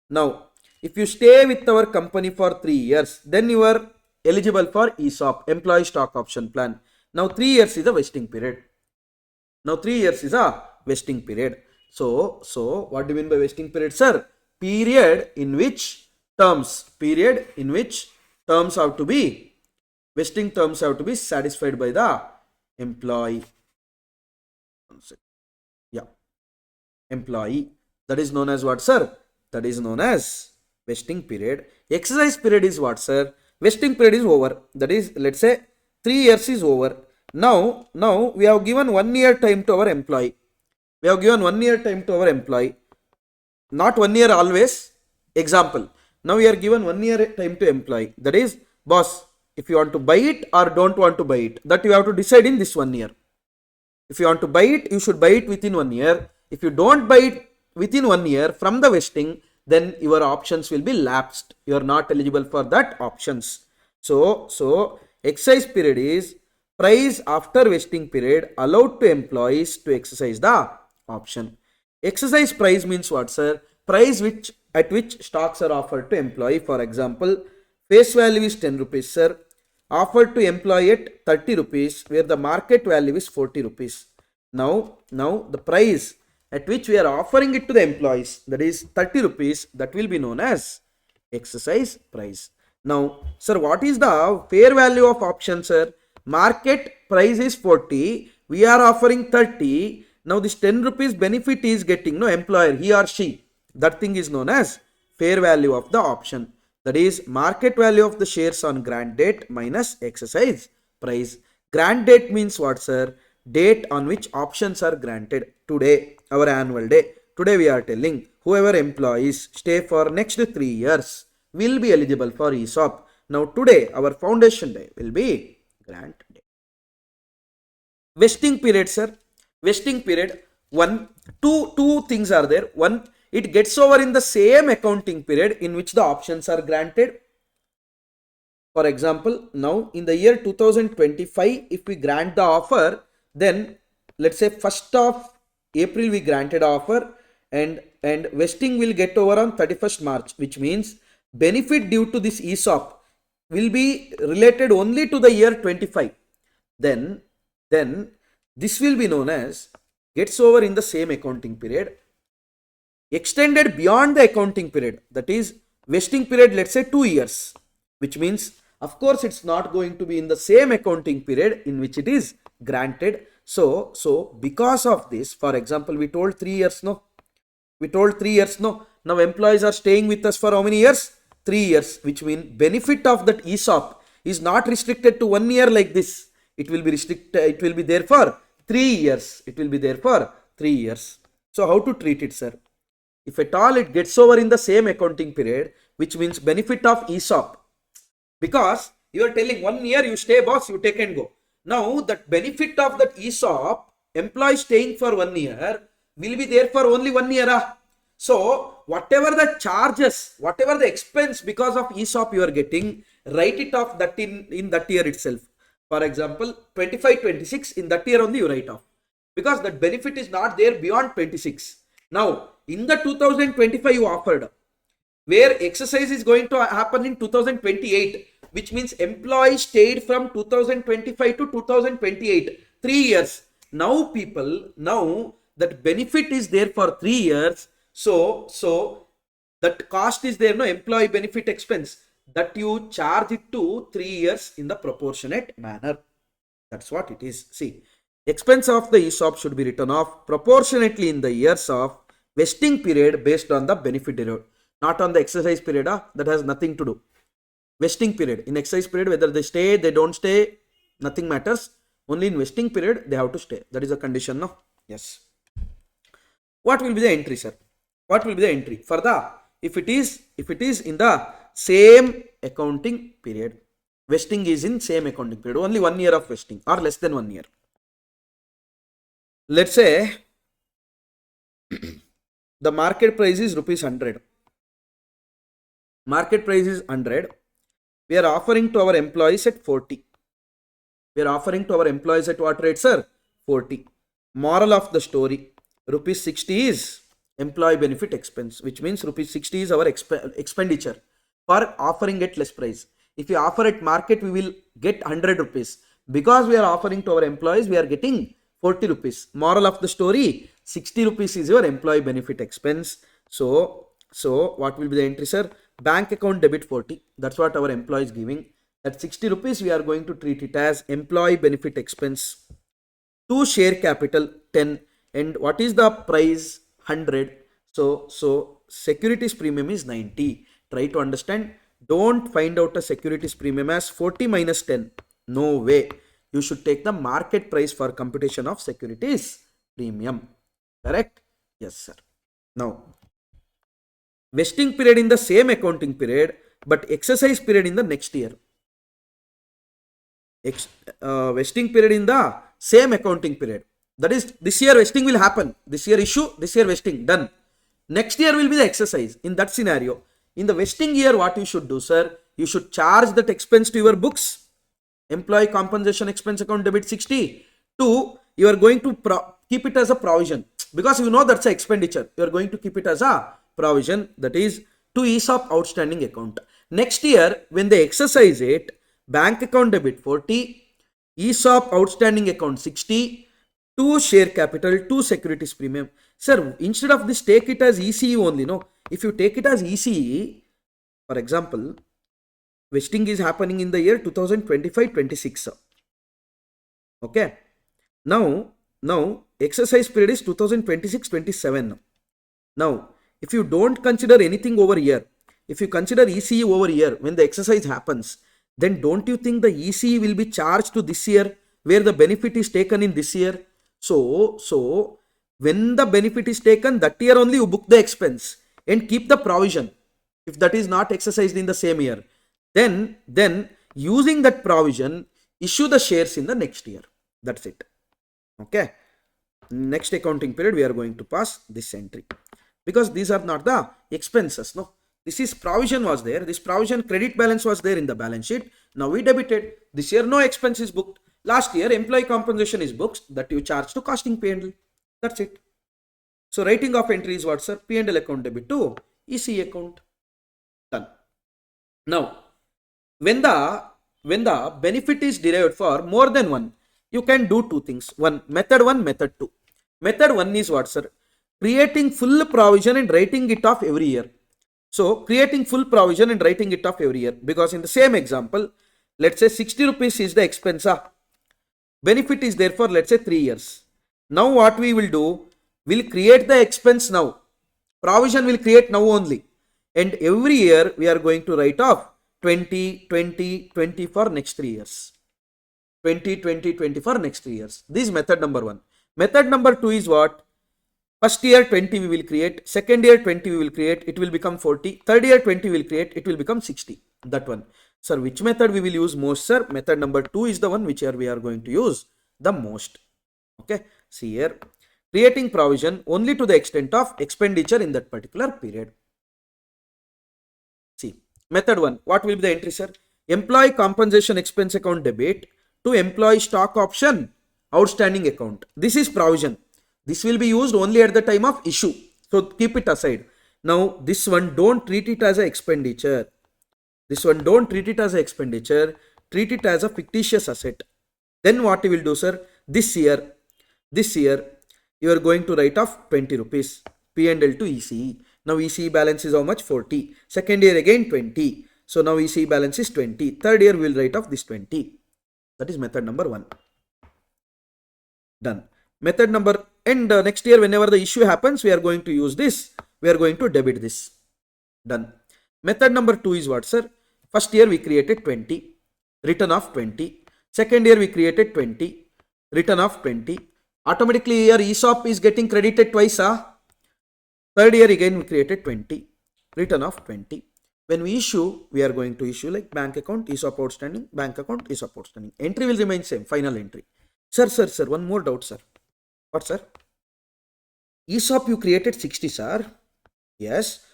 now if you stay with our company for 3 years, then you are eligible for ESOP, employee stock option plan. Now 3 years is a vesting period. So what do you mean by vesting period, sir? Period in which terms have to be, vesting terms have to be satisfied by the employee. Employee. That is known as what, sir? That is known as vesting period. Exercise period is what, sir? Vesting period is over. That is, let's say 3 years is over. Now we have given 1 year time to our employee. Not 1 year always. Example. Now we are given 1 year time to employee. That is, boss, if you want to buy it or don't want to buy it, that you have to decide in this 1 year. If you want to buy it, you should buy it within 1 year. If you don't buy it within 1 year from the vesting, then your options will be lapsed. You are not eligible for that options. So exercise period is price after vesting period allowed to employees to exercise the option. Exercise price means what, sir? Price at which stocks are offered to employee. For example, face value is 10 rupees, sir. Offered to employee at 30 rupees, where the market value is 40 rupees. Now the price at which we are offering it to the employees, that is 30 rupees, that will be known as exercise price. Now, sir, what is the fair value of option, sir? Market price is 40, we are offering 30. Now this 10 rupees benefit is getting, no, employer, he or she. That thing is known as fair value of the option. That is market value of the shares on grant date minus exercise price. Grant date means what, sir? Date on which options are granted. Today, our annual day. Today we are telling whoever employees stay for next 3 years will be eligible for ESOP. Now today, our foundation day will be grant day. Vesting period, sir. Vesting period. Two things are there. One, it gets over in the same accounting period in which the options are granted. For example, now in the year 2025, if we grant the offer, then let's say 1st of April we granted offer, and vesting will get over on 31st March, which means benefit due to this ESOP will be related only to the year 25. Then this will be known as gets over in the same accounting period, extended beyond the accounting period, that is vesting period, let's say 2 years, which means of course it's not going to be in the same accounting period in which it is granted. So because of this, for example, we told 3 years, no, we told 3 years, no. Now employees are staying with us for how many years? 3 years, which means benefit of that ESOP is not restricted to 1 year like this. It will be restricted, it will be there for 3 years. It will be there for 3 years. So how to treat it, sir? If at all it gets over in the same accounting period, which means benefit of ESOP, because you are telling 1 year you stay, boss, you take and go. Now that benefit of that ESOP, employee staying for 1 year, will be there for only 1 year. So whatever the charges, whatever the expense because of ESOP you are getting, write it off that in that year itself. For example, 25-26, in that year only you write off, because that benefit is not there beyond 26. Now in the 2025 you offered, where exercise is going to happen in 2028, which means employee stayed from 2025 to 2028, 3 years. Now people, now that benefit is there for 3 years, so that cost is there, no, employee benefit expense, that you charge it to 3 years in the proportionate manner. That's what it is. See, expense of the ESOP should be written off proportionately in the years of vesting period based on the benefit derived, not on the exercise period. That has nothing to do. Vesting period, in exercise period, whether they stay, they don't stay, nothing matters. Only in vesting period they have to stay. That is a condition, no? Yes. What will be the entry, sir? What will be the entry for the, if it is in the same accounting period, vesting is in same accounting period, only 1 year of vesting or less than 1 year. Let's say the market price is rupees 100. Market price is 100. We are offering to our employees at 40. We are offering to our employees at what rate, sir? 40. Moral of the story, rupees 60 is employee benefit expense, which means rupees 60 is our expenditure for offering at less price. If we offer at market, we will get 100 rupees. Because we are offering to our employees, we are getting 40 rupees. Moral of the story, 60 rupees is your employee benefit expense. So what will be the entry, sir? Bank account debit 40. That's what our employee is giving. That 60 rupees, we are going to treat it as employee benefit expense. To share capital 10. And what is the price? 100. So securities premium is 90. Try to understand. Don't find out a securities premium as 40 minus 10. No way. You should take the market price for computation of securities premium. Correct? Yes, sir. Now, vesting period in the same accounting period, but exercise period in the next year. Vesting period in the same accounting period. That is, this year vesting will happen. This year issue, this year vesting, done. Next year will be the exercise. In that scenario, in the vesting year, what you should do, sir? You should charge that expense to your books. Employee compensation expense account debit 60. 2, you are going to keep it as a provision. Because you know that's an expenditure. You are going to keep it as a provision, that is to ESOP outstanding account. Next year, when they exercise it, bank account debit 40, ESOP outstanding account 60, 2 share capital, 2 securities premium. Sir, instead of this, take it as ECE only. No, if you take it as ECE, for example, vesting is happening in the year 2025-26. Okay. Now exercise period is 2026-27. Now, if you don't consider anything over here, if you consider ECE over here when the exercise happens, then don't you think the ECE will be charged to this year where the benefit is taken in this year? So when the benefit is taken, that year only you book the expense and keep the provision. If that is not exercised in the same year, then using that provision, issue the shares in the next year. That's it. Okay. Next accounting period, we are going to pass this entry because these are not the expenses. No, this is provision was there. This provision credit balance was there in the balance sheet. Now we debited. This year no expense is booked. Last year employee compensation is booked that you charge to costing P&L. That's it. So writing of entry is what, sir? P&L account debit to EC account. Done. Now, when the benefit is derived for more than one, you can do two things. Method 1, method 2. Method 1 is what, sir? Creating full provision and writing it off every year. So creating full provision and writing it off every year, because in the same example, let's say 60 rupees is the expense. Benefit is there for, let's say, 3 years. Now what we will do, we'll create the expense now. Provision will create now only. And every year we are going to write off 20, 20, 20 for next 3 years. 20, 20, 20 for next 3 years. This is method number 1. Method number 2 is what? First year 20 we will create, second year 20 we will create, it will become 40, third year 20 we will create, it will become 60. That one. Sir, which method we will use most, sir? Method number 2 is the one which we are going to use the most. Okay. See here. Creating provision only to the extent of expenditure in that particular period. See. Method 1. What will be the entry, sir? Employee compensation expense account debit to employee stock option outstanding account. This is provision. This will be used only at the time of issue. So keep it aside. Now this one, don't treat it as an expenditure. This one, don't treat it as an expenditure. Treat it as a fictitious asset. Then what you will do, sir? This year, you are going to write off 20 rupees. P&L to ECE. Now ECE balance is how much? 40. Second year again 20. So now ECE balance is 20. Third year we will write off this 20. That is method number 1. Done. Method number, and next year whenever the issue happens, we are going to use this. We are going to debit this. Done. Method number 2 is what, sir? First year we created 20. Written off 20. Second year we created 20. Written off 20. Automatically your ESOP is getting credited twice. Third year again we created 20. Written off 20. When we issue, we are going to issue like bank account, ESOP outstanding, bank account, ESOP outstanding. Entry will remain same, final entry. Sir, one more doubt, sir. What, sir? ESOP you created 60, sir. Yes.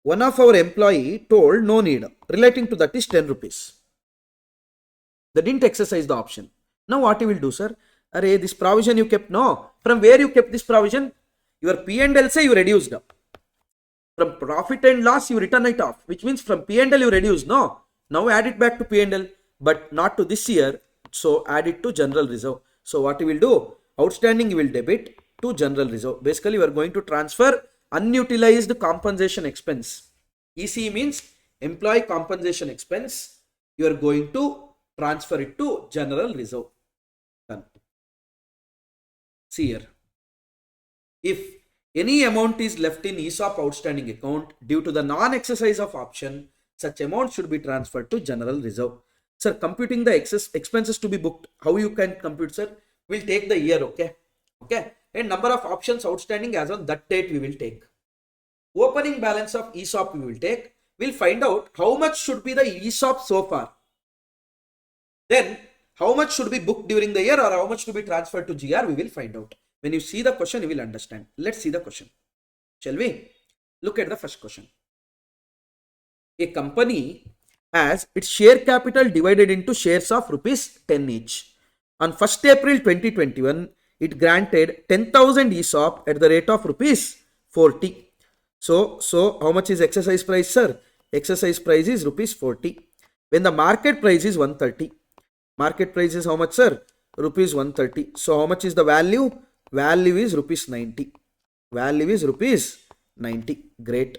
One of our employee told no need. Relating to that is 10 rupees. They didn't exercise the option. Now what you will do, sir? Array, this provision you kept, no. From where you kept this provision? Your P&L say you reduced. From profit and loss you return it off. Which means from P&L you reduce, no. Now add it back to P&L. But not to this year. So add it to general reserve. So what you will do? Outstanding you will debit to general reserve. Basically, we are going to transfer unutilized compensation expense. EC means employee compensation expense. You are going to transfer it to general reserve. Done. See here. If any amount is left in ESOP outstanding account due to the non-exercise of option, such amount should be transferred to general reserve. Sir, computing the excess expenses to be booked. How you can compute, sir? We'll take the year, okay? Okay. And number of options outstanding as on that date we will take. Opening balance of ESOP we will take. We'll find out how much should be the ESOP so far. Then how much should be booked during the year or how much to be transferred to GR we will find out. When you see the question you will understand. Let's see the question. Shall we? Look at the first question. A company has its share capital divided into shares of rupees 10 each. On 1st April 2021, it granted 10,000 ESOP at the rate of rupees 40. So how much is exercise price, sir? Exercise price is rupees 40. When the market price is 130. Market price is how much, sir? rupees 130. So how much is the value? Value is rupees 90. Value is rupees 90. Great.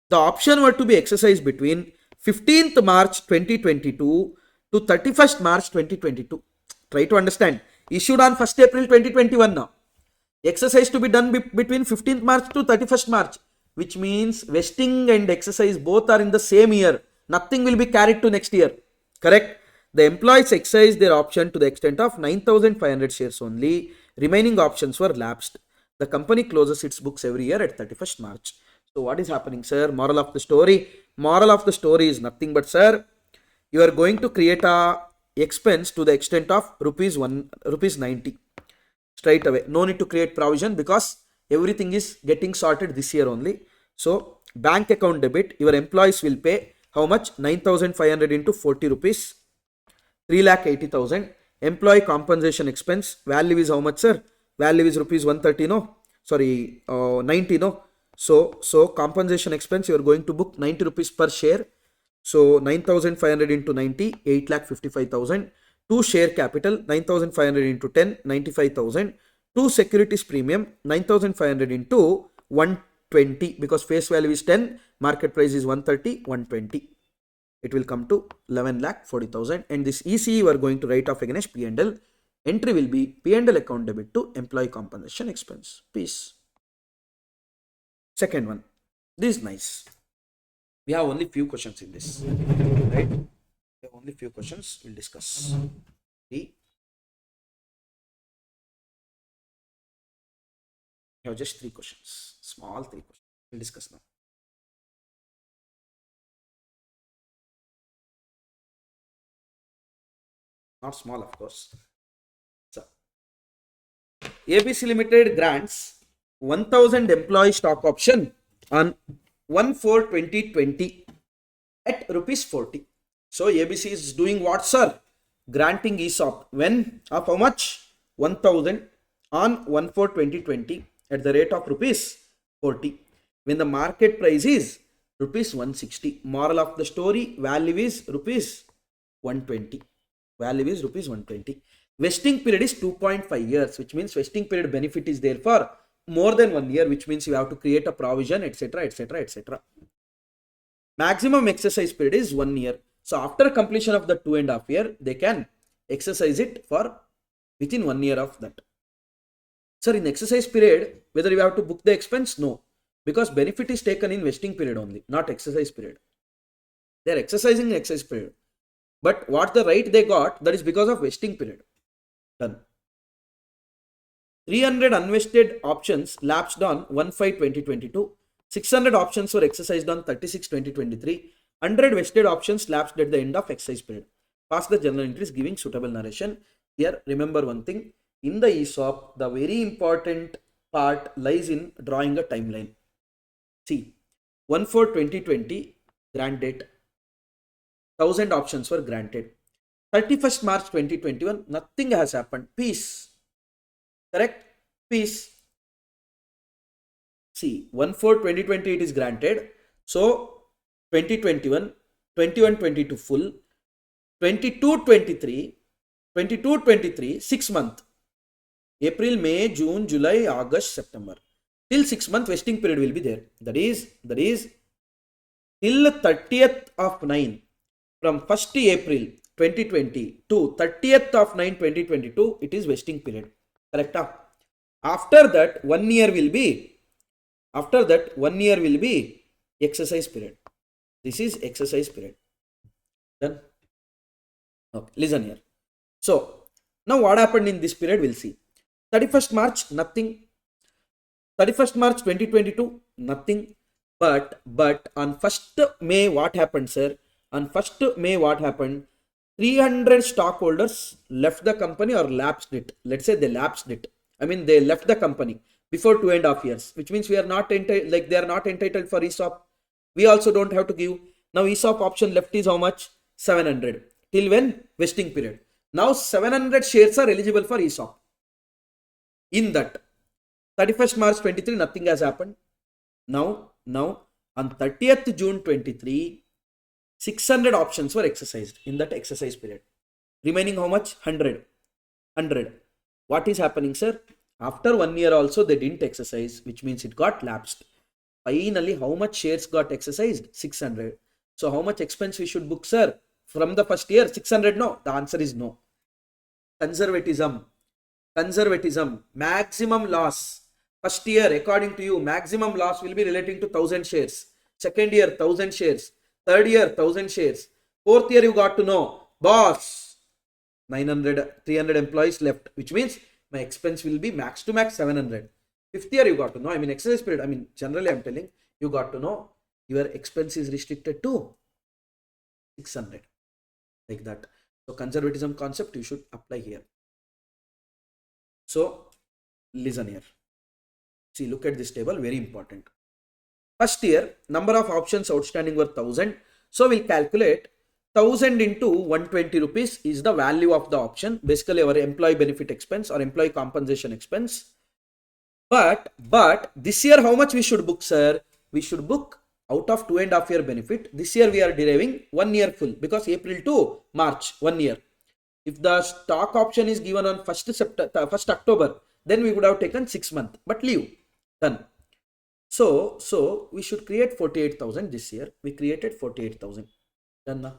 The option were to be exercised between 15th March 2022 to 31st March 2022. Try to understand. Issued on 1st April 2021 now. Exercise to be done between 15th March to 31st March, which means vesting and exercise both are in the same year. Nothing will be carried to next year. Correct? The employees exercised their option to the extent of 9,500 shares only. Remaining options were lapsed. The company closes its books every year at 31st March. So what is happening, sir? Moral of the story. Moral of the story is nothing but, sir, you are going to create a expense to the extent of rupees 90 straight away. No need to create provision because everything is getting sorted this year only. So bank account debit, your employees will pay how much? 9,500 into 40 rupees, 3,80,000. Employee compensation expense, value is how much, sir? Value is rupees 130, no? Sorry, 90, no? So compensation expense, you are going to book 90 rupees per share. So 9,500 into 90, 8,55,000. 2 share capital, 9,500 into 10, 95,000. 2 securities premium, 9,500 into 120, because face value is 10, market price is 130, 120. It will come to 11,40,000. And this ECE we are going to write off against P&L. Entry will be P&L account debit to employee compensation expense. Peace. Second one. This is nice. We have only few questions in this, right? We have only few questions we'll discuss. We have just 3 questions, small 3 questions. We'll discuss now. Not small, of course. So, ABC Limited grants 1,000 employee stock option on 1/4/2020 at rupees 40. So ABC is doing what, sir? Granting ESOP. When? Of how much? 1,000 on 1/4/2020 at the rate of rupees 40. When the market price is rupees 160. Moral of the story, value is rupees 120. Value is rupees 120. Vesting period is 2.5 years, which means vesting period benefit is there for more than 1 year, which means you have to create a provision, etc., etc., etc. Maximum exercise period is 1 year. So after completion of the 2.5 year, they can exercise it for within 1 year of that. Sir, in exercise period, whether you have to book the expense? No, because benefit is taken in vesting period only, not exercise period. They are exercising in exercise period. But what the right they got, that is because of vesting period. Done. 300 unvested options lapsed on 1/5/2022. 600 options were exercised on 36/2023. 100 vested options lapsed at the end of exercise period. Pass the journal entries giving suitable narration. Here, remember one thing. In the ESOP, the very important part lies in drawing a timeline. See, 1/4/2020 grant date. 1,000 options were granted. 31st March 2021, nothing has happened. Peace. Correct? Peace. See, 1/4/2020 it is granted. So, 2021, 21-22 full, 22-23, 6 months. April, May, June, July, August, September. Till 6 month vesting period will be there. That is till 30th of 9. From 1st April 2020 to 30th of 9 2022, it is vesting period. Correct? After that, 1 year will be exercise period. This is exercise period. Done? Okay, listen here. So, now what happened in this period, we'll see. 31st March, nothing. 31st March 2022, nothing. But on 1st May, what happened, sir? On 1st May, what happened? 300 stockholders left the company or lapsed it. Let's say they lapsed it. I mean, they left the company before 2.5 years, which means we are not entitled, like they are not entitled for ESOP. We also don't have to give. Now, ESOP option left is how much? 700. Till when? Vesting period. Now, 700 shares are eligible for ESOP. In that, 31st March 23, nothing has happened. Now, on 30th June 23, 600 options were exercised in that exercise period. Remaining how much? 100. 100. What is happening, sir? After 1 year also they didn't exercise, which means it got lapsed. Finally, how much shares got exercised? 600. So how much expense we should book, sir? From the first year, 600? No. The answer is no. Conservatism. Conservatism. Maximum loss. First year, according to you, maximum loss will be relating to 1000 shares. Second year, 1000 shares. Third year, 1000 shares. Fourth year, you got to know, boss, 900, 300 employees left, which means my expense will be max to max 700. Fifth year, you got to know, exercise period, generally I'm telling, you got to know your expense is restricted to 600, like that. So conservatism concept you should apply here. So listen here. See, look at this table, very important. First year, number of options outstanding were 1000. So we'll calculate 1000 into 120 rupees is the value of the option, basically our employee benefit expense or employee compensation expense. But this year, how much we should book, sir? We should book out of 2.5 year benefit. This year we are deriving 1 year full because April to March, 1 year. If the stock option is given on 1st October, then we would have taken 6 months, but leave, done. So we should create 48,000 this year. We created 48,000, done now.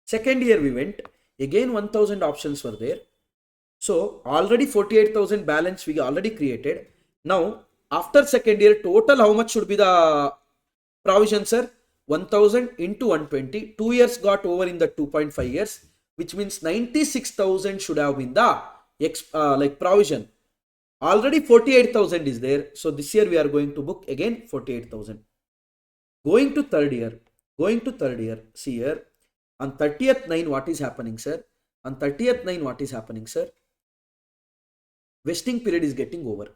Second year we went, again 1000 options were there. So already 48,000 balance we already created. Now after second year, total how much should be the provision, sir? 1000 into 120. 2 years got over in the 2.5 years, which means 96,000 should have been the provision. Already 48,000 is there. So this year we are going to book again 48,000. Going to third year, see here, on 30th 9 what is happening, sir? On 30th 9 what is happening, sir? Vesting period is getting over.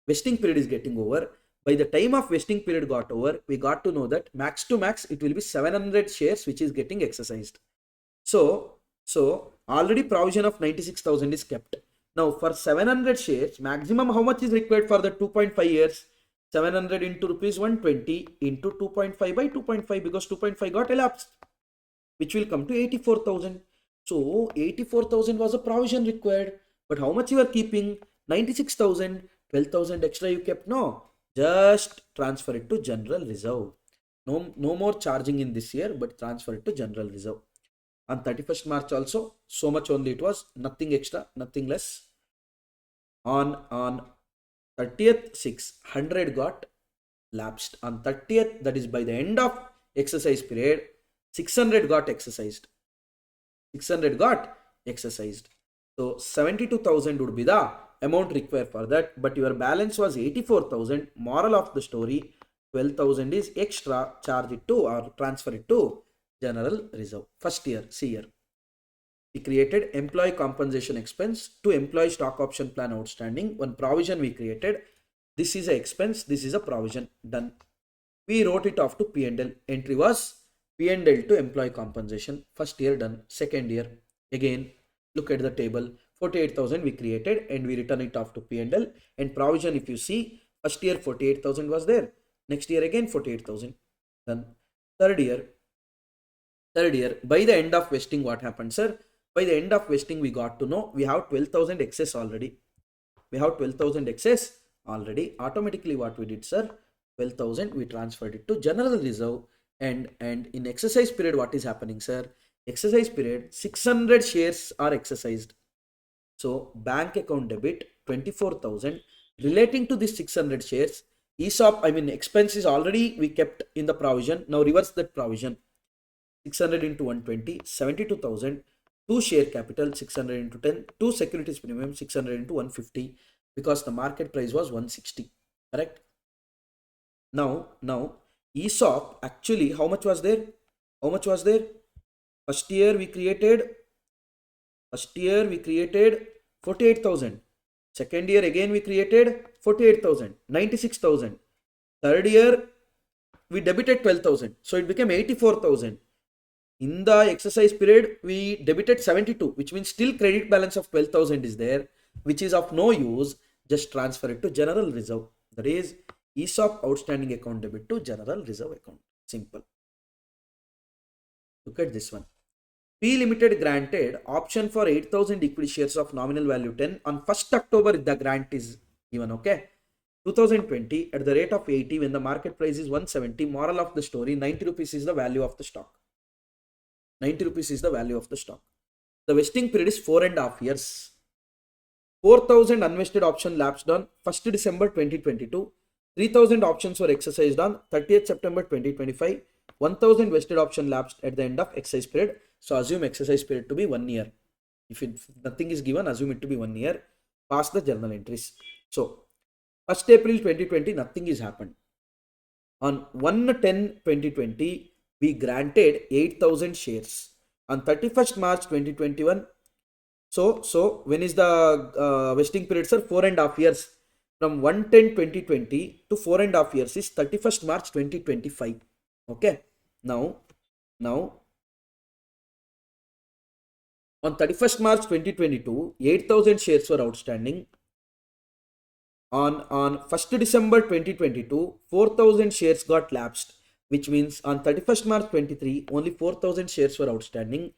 Vesting period is getting over. By the time of vesting period got over, we got to know that max to max it will be 700 shares which is getting exercised. So already provision of 96,000 is kept. Now for 700 shares, maximum how much is required for the 2.5 years? 700 into rupees 120 into 2.5 by 2.5 because 2.5 got elapsed, which will come to 84,000. So 84,000 was a provision required. But how much you are keeping? 96,000. 12,000 extra you kept? No. Just transfer it to general reserve. No more charging in this year, but transfer it to general reserve. On 31st March also, so much only it was, nothing extra, nothing less. On 30th 6, 100 got lapsed. On 30th, that is by the end of exercise period, 600 got exercised. 600 got exercised. So 72,000 would be the amount required for that, but your balance was 84,000. Moral of the story, 12,000 is extra, charge it to or transfer it to general reserve. First year, see here, we created employee compensation expense to employee stock option plan outstanding. One provision we created. This is an expense, this is a provision, done. We wrote it off to P&L. Entry was P&L to employee compensation. First year done. Second year, again look at the table. 48,000 we created and we return it off to P&L. And provision, if you see, first year 48,000 was there. Next year again 48,000, done. Third year, by the end of vesting, what happened, sir? By the end of vesting, we got to know we have 12,000 excess already. We have 12,000 excess already. Automatically what we did, sir? 12,000 we transferred it to general reserve. And in exercise period, what is happening, sir? Exercise period, 600 shares are exercised. So bank account debit 24,000 relating to this 600 shares. ESOP, expenses already we kept in the provision. Now reverse that provision. 600 into 120, 72,000. 2 share capital, 600 into 10. 2 securities premium, 600 into 150, because the market price was 160. Correct? Now ESOP actually how much was there? How much was there? First year we created 48,000. Second year again we created 48,000, 96,000. Third year we debited 12,000. So it became 84,000. In the exercise period, we debited 72, which means still credit balance of 12,000 is there, which is of no use. Just transfer it to general reserve. That is ESOP outstanding account debit to general reserve account. Simple. Look at this one. P Limited granted option for 8,000 equity shares of nominal value 10 on 1st October. The grant is given, okay. 2020 at the rate of 80 when the market price is 170. Moral of the story, 90 rupees is the value of the stock. 90 rupees is the value of the stock. The vesting period is 4.5 years. 4,000 unvested option lapsed on 1st December 2022. 3,000 options were exercised on 30th September 2025. 1,000 vested option lapsed at the end of exercise period. So assume exercise period to be 1 year. If nothing is given, assume it to be 1 year. Pass the journal entries. So 1st April 2020, nothing is happened. On 1/10/2020, we granted 8,000 shares. On 31st March 2021, so when is the vesting period, sir? 4.5 years. From 1/10/2020 to 4.5 years is 31st March 2025. Okay. Now on 31st March 2022, 8,000 shares were outstanding. On 1st December 2022, 4,000 shares got lapsed, which means on 31st March 23, only 4,000 shares were outstanding.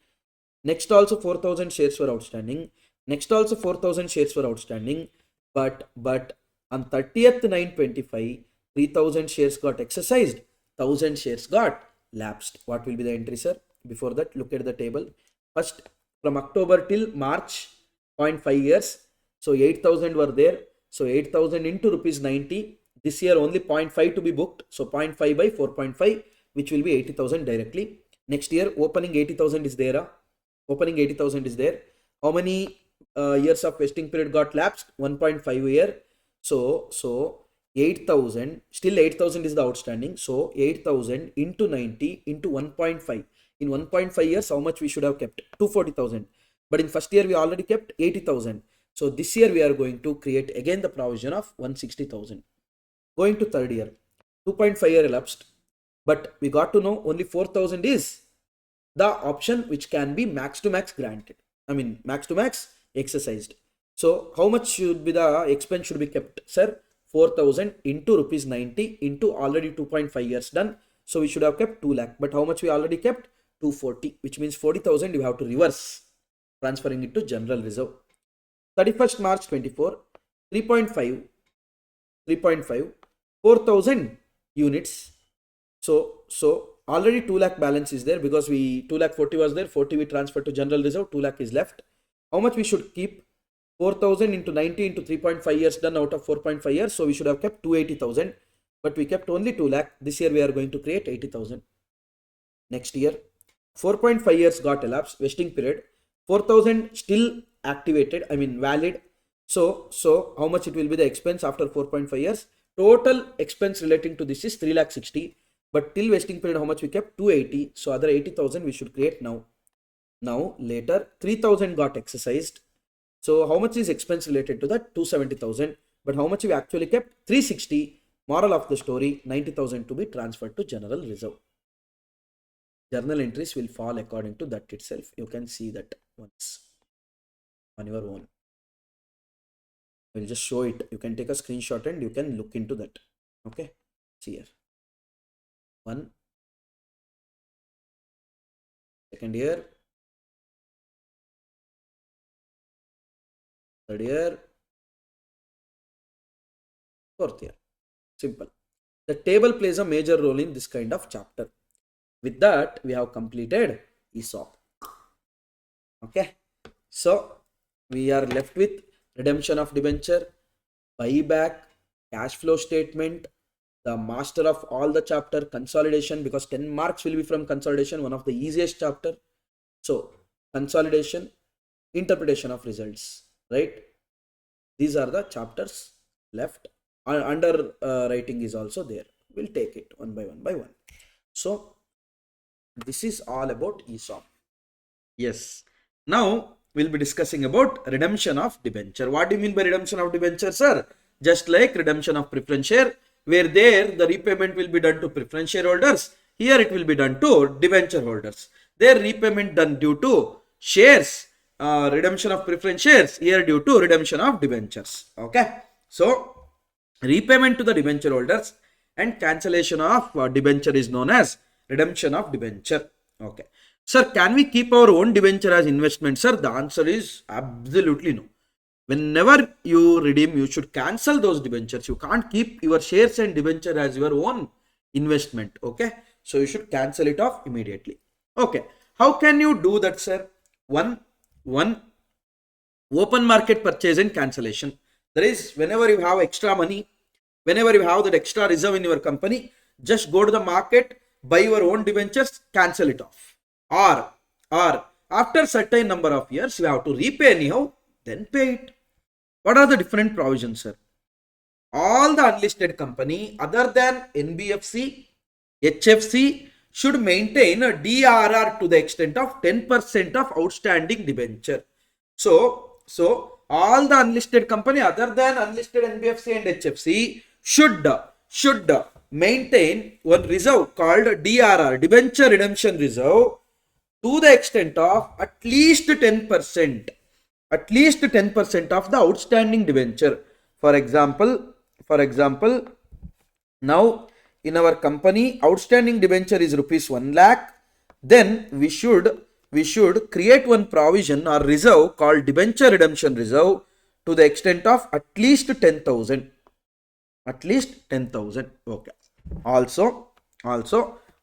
Next also 4,000 shares were outstanding. Next also 4,000 shares were outstanding. But on 30th 9/25, 3,000 shares got exercised. 1,000 shares got lapsed. What will be the entry, sir? Before that, look at the table. First, from October till March, 0.5 years. So 8,000 were there. So 8,000 into rupees 90. This year only 0.5 to be booked. So 0.5 by 4.5, which will be 80,000 directly. Next year, opening 80,000 is there. Opening 80,000 is there. How many years of vesting period got lapsed? 1.5 year. So 8,000, still 8,000 is the outstanding. So 8,000 into 90 into 1.5. In 1.5 years, how much we should have kept? 240,000. But in first year, we already kept 80,000. So this year, we are going to create again the provision of 160,000. Going to third year, 2.5 year elapsed. But we got to know only 4,000 is the option which can be max to max granted. I mean, max to max exercised. So how much should be the expense should be kept, sir? 4,000 into rupees 90 into already 2.5 years done. So we should have kept 2 lakh. But how much we already kept? 240, which means 40,000 you have to reverse, transferring it to general reserve. 31st March 24, 3.5, 4,000 units. So already 2 lakh balance is there because 2 lakh 40 was there. 40 we transferred to general reserve. 2 lakh is left. How much we should keep? 4,000 into 90 into 3.5 years done out of 4.5 years. So we should have kept 280,000. But we kept only 2 lakh. This year we are going to create 80,000. Next year, 4.5 years got elapsed. Vesting period. 4,000 still activated. I mean valid. So how much it will be the expense after 4.5 years? Total expense relating to this is 3,60,000. But till vesting period, how much we kept? 280. So other 80,000 we should create now. Now later 3,000 got exercised. So how much is expense related to that? 270,000. But how much we actually kept? 360. Moral of the story, 90,000 to be transferred to general reserve. Journal entries will fall according to that itself. You can see that once on your own. I will just show it. You can take a screenshot and you can look into that. Okay. See here. 1. Second year. Third year. Fourth year. Simple. The table plays a major role in this kind of chapter. With that, we have completed ESOP. Okay. So we are left with redemption of debenture, buyback, cash flow statement, the master of all the chapter, consolidation, because 10 marks will be from consolidation, one of the easiest chapter. So consolidation, interpretation of results, right? These are the chapters left. Underwriting is also there. We'll take it one by one. So this is all about ESOP. Yes. Now we'll be discussing about redemption of debenture. What do you mean by redemption of debenture, sir? Just like redemption of preference share, where there the repayment will be done to preference shareholders. Here it will be done to debenture holders. Their repayment done due to shares, redemption of preference shares. Here due to redemption of debentures. Okay. So repayment to the debenture holders and cancellation of debenture is known as redemption of debenture. Okay. Sir, can we keep our own debenture as investment? Sir, the answer is absolutely no. Whenever you redeem, you should cancel those debentures. You can't keep your shares and debenture as your own investment. Okay. So you should cancel it off immediately. Okay. How can you do that, sir? One open market purchase and cancellation. That is, whenever you have extra money, whenever you have that extra reserve in your company, just go to the market, buy your own debentures, cancel it off. Or after certain number of years, you have to repay anyhow, then pay it. What are the different provisions, sir? All the unlisted company other than NBFC, HFC should maintain a DRR to the extent of 10% of outstanding debenture. So all the unlisted company other than unlisted NBFC and HFC should maintain one reserve called DRR, debenture redemption reserve, to the extent of at least 10%. At least 10% of the outstanding debenture. For example, now in our company outstanding debenture is rupees 1 lakh. Then we should create one provision or reserve called debenture redemption reserve to the extent of at least 10,000. At least 10,000. Okay. Also,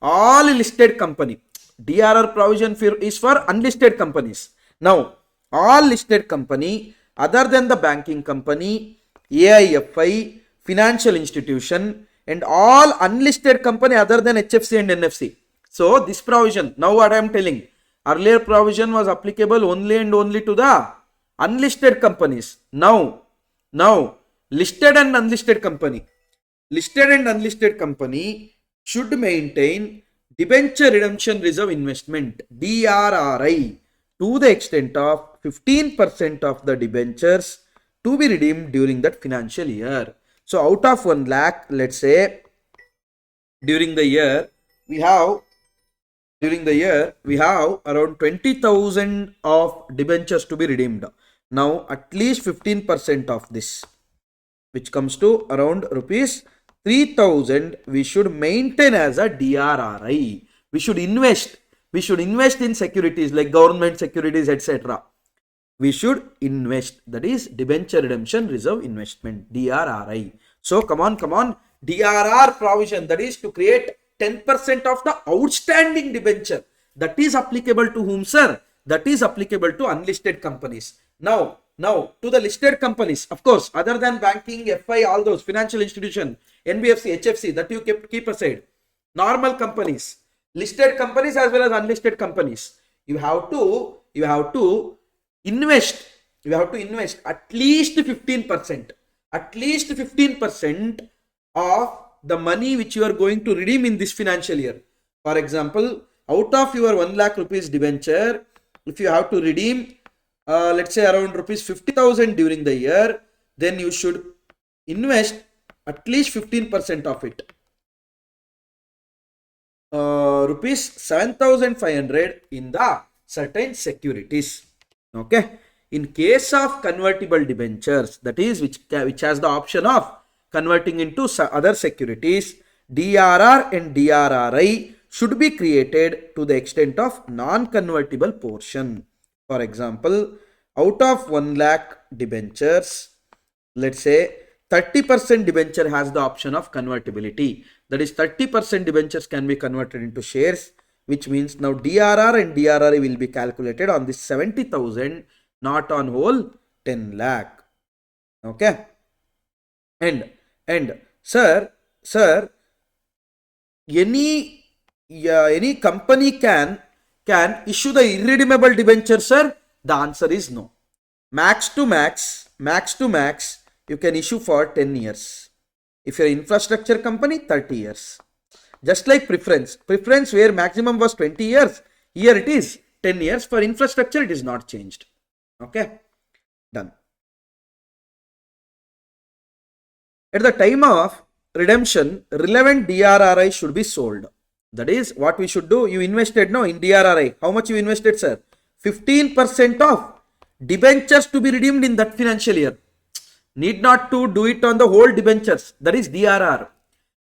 all listed company, DRR provision is for unlisted companies. Now, all listed company other than the banking company, AIFI, financial institution, and all unlisted company other than HFC and NFC. So this provision, now what I am telling, earlier provision was applicable only and only to the unlisted companies. Now listed and unlisted company should maintain debenture redemption reserve investment, DRRI, to the extent of 15% of the debentures to be redeemed during that financial year. So out of 1 lakh, let's say during the year we have around 20,000 of debentures to be redeemed. Now at least 15% of this, which comes to around rupees 3,000, we should maintain as a DRRI. We should invest in securities like government securities, etc. We should invest, that is debenture redemption reserve investment, DRRI. So come on, DRR provision, that is to create 10% of the outstanding debenture. That is applicable to whom, sir? That is applicable to unlisted companies. Now to the listed companies, of course, other than banking, FI, all those financial institution, NBFC, HFC, that you keep aside. Normal companies, listed companies as well as unlisted companies, you have to invest at least 15%. At least 15% of the money which you are going to redeem in this financial year. For example, out of your 1 lakh rupees debenture, if you have to redeem let's say around rupees 50,000 during the year, then you should invest at least 15% of it, rupees 7,500 in the certain securities. Okay. In case of convertible debentures, that is which has the option of converting into other securities, DRR and DRRI should be created to the extent of non-convertible portion. For example, out of 1 lakh debentures, let's say 30% debenture has the option of convertibility. That is 30% debentures can be converted into shares, which means now DRR and DRRI will be calculated on this 70,000, not on whole 10 lakh. Okay. And sir, any company can issue the irredeemable debenture, sir? The answer is no. Max to max, you can issue for 10 years. If you're an infrastructure company, 30 years. Just like preference where maximum was 20 years, here it is 10 years. For infrastructure, it is not changed. Okay, done. At the time of redemption, relevant DRRI should be sold. That is what we should do. You invested now in DRRI. How much you invested, sir? 15% of debentures to be redeemed in that financial year. Need not to do it on the whole debentures. That is DRR.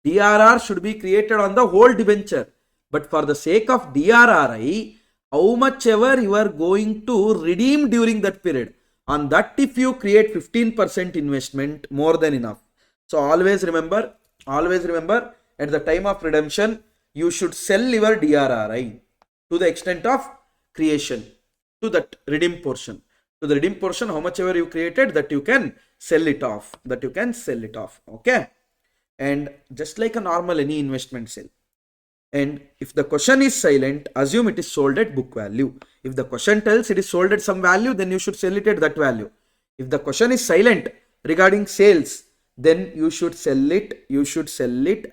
DRR should be created on the whole debenture. But for the sake of DRRI, how much ever you are going to redeem during that period. On that, if you create 15% investment, more than enough. So always remember at the time of redemption, you should sell your DRRI to the extent of creation, to that redeem portion. To the redeem portion, how much ever you created, that you can sell it off. Okay. And just like a normal any investment sale. And if the question is silent, assume it is sold at book value. If the question tells it is sold at some value, then you should sell it at that value. If the question is silent regarding sales, then you should sell it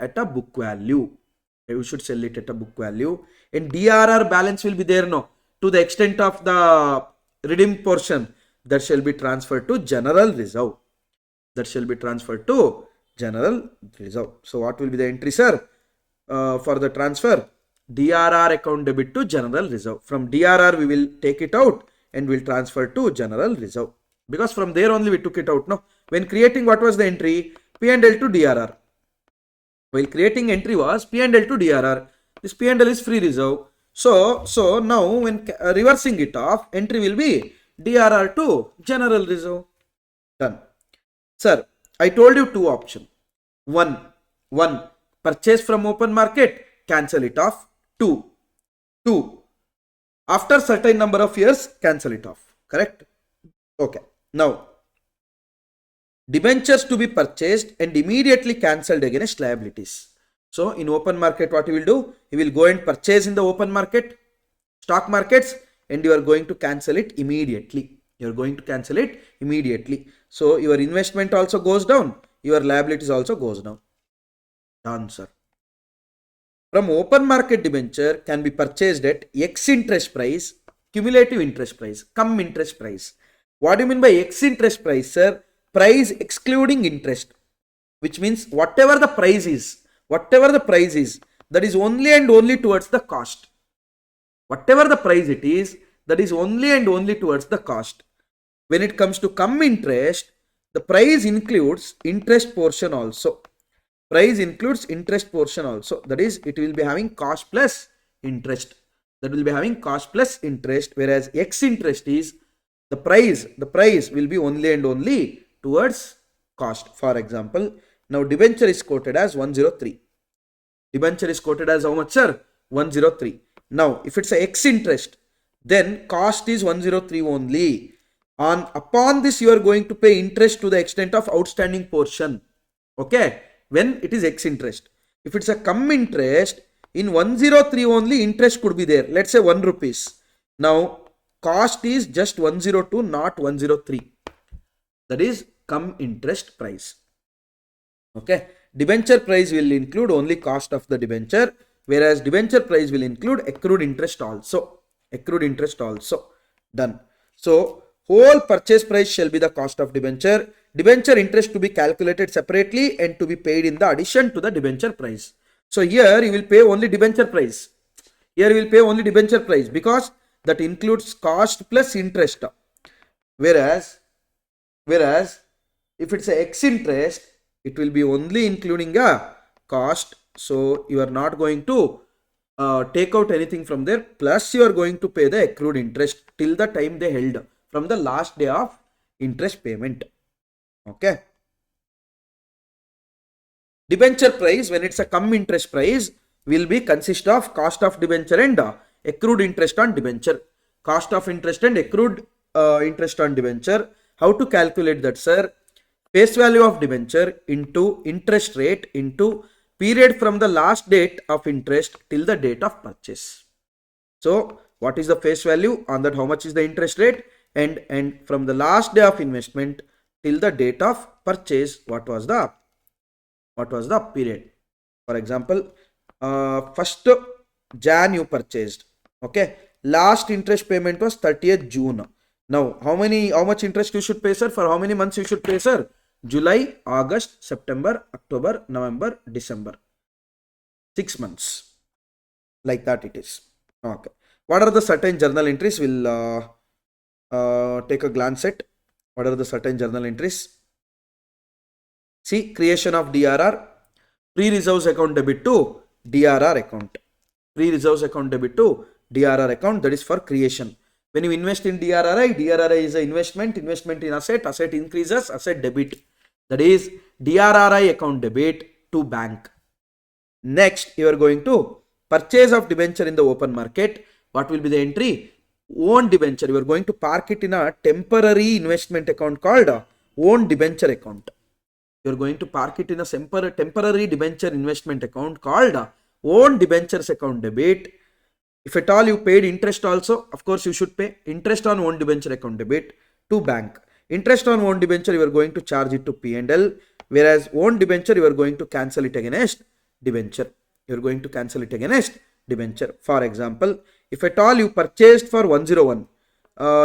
at a book value. And DRR balance will be there, no, to the extent of the redeem portion, that shall be transferred to general reserve. So what will be the entry, sir? For the transfer, DRR account debit to general reserve. From DRR we will take it out and will transfer to general reserve, because from there only we took it out. No, when creating, what was the entry? P&L to DRR. While creating, entry was P&L to DRR. This P&L is free reserve. So now when reversing it off, entry will be DRR to general reserve. Done. Sir, I told you two options. One, purchase from open market, cancel it off. Two, after certain number of years, cancel it off. Correct? Okay. Now, debentures to be purchased and immediately cancelled against liabilities. So, in open market, what you will do? You will go and purchase in the open market, stock markets, and you are going to cancel it immediately. So, your investment also goes down, your liabilities also goes down. Done, sir. From open market, debenture can be purchased at X interest price, cumulative interest price, cum interest price. What do you mean by X interest price, sir? Price excluding interest, which means whatever the price is, that is only and only towards the cost. Whatever the price it is, that is only and only towards the cost. When it comes to cum interest, the price includes interest portion also. That is, it will be having cost plus interest. Whereas X interest is the price will be only and only towards cost. For example, now debenture is quoted as 103. Debenture is quoted as how much, sir? 103. Now, if it's a X interest, then cost is 103 only. Upon this, you are going to pay interest to the extent of outstanding portion. Okay, when it is X interest. If it's a cum interest, in 103 only interest could be there. Let's say 1 rupees. Now, cost is just 102, not 103. That is cum interest price. Okay, debenture price will include only cost of the debenture, whereas debenture price will include accrued interest also. Done. So, whole purchase price shall be the cost of debenture. Debenture interest to be calculated separately and to be paid in the addition to the debenture price. So here you will pay only debenture price. Because that includes cost plus interest. Whereas if it's a X interest, it will be only including a cost. So you are not going to take out anything from there. Plus you are going to pay the accrued interest till the time they held from the last day of interest payment. Okay. Debenture price, when it's a cum interest price, will be consist of cost of debenture and accrued interest on debenture. Cost of interest and accrued interest on debenture. How to calculate that, sir? Face value of debenture into interest rate into period from the last date of interest till the date of purchase. So, what is the face value? On that, how much is the interest rate? And from the last day of investment till the date of purchase, what was the period? For example, 1st Jan you purchased. Okay, last interest payment was 30th June. Now, how much interest you should pay, sir? For how many months you should pay, sir? July, August, September, October, November, December. 6 months. Like that it is. Okay. What are the certain journal entries? We'll take a glance at. What are the certain journal entries? See, creation of DRR, pre-reserves account debit to DRR account. Pre-reserves account debit to DRR account, that is for creation. When you invest in DRRI, DRRI is an investment in asset increases, asset debit. That is DRRI account debit to bank. Next, you are going to purchase of debenture in the open market. What will be the entry? Own debenture. You are going to park it in a temporary investment account called own debenture account. You are going to park it in a temporary debenture investment account called own debentures account debit. If at all you paid interest also, of course you should pay interest on own debenture account debit to bank. Interest on own debenture you are going to charge it to P&L, whereas own debenture you are going to cancel it against debenture. You are going to cancel it against debenture. For example, if at all you purchased for 101,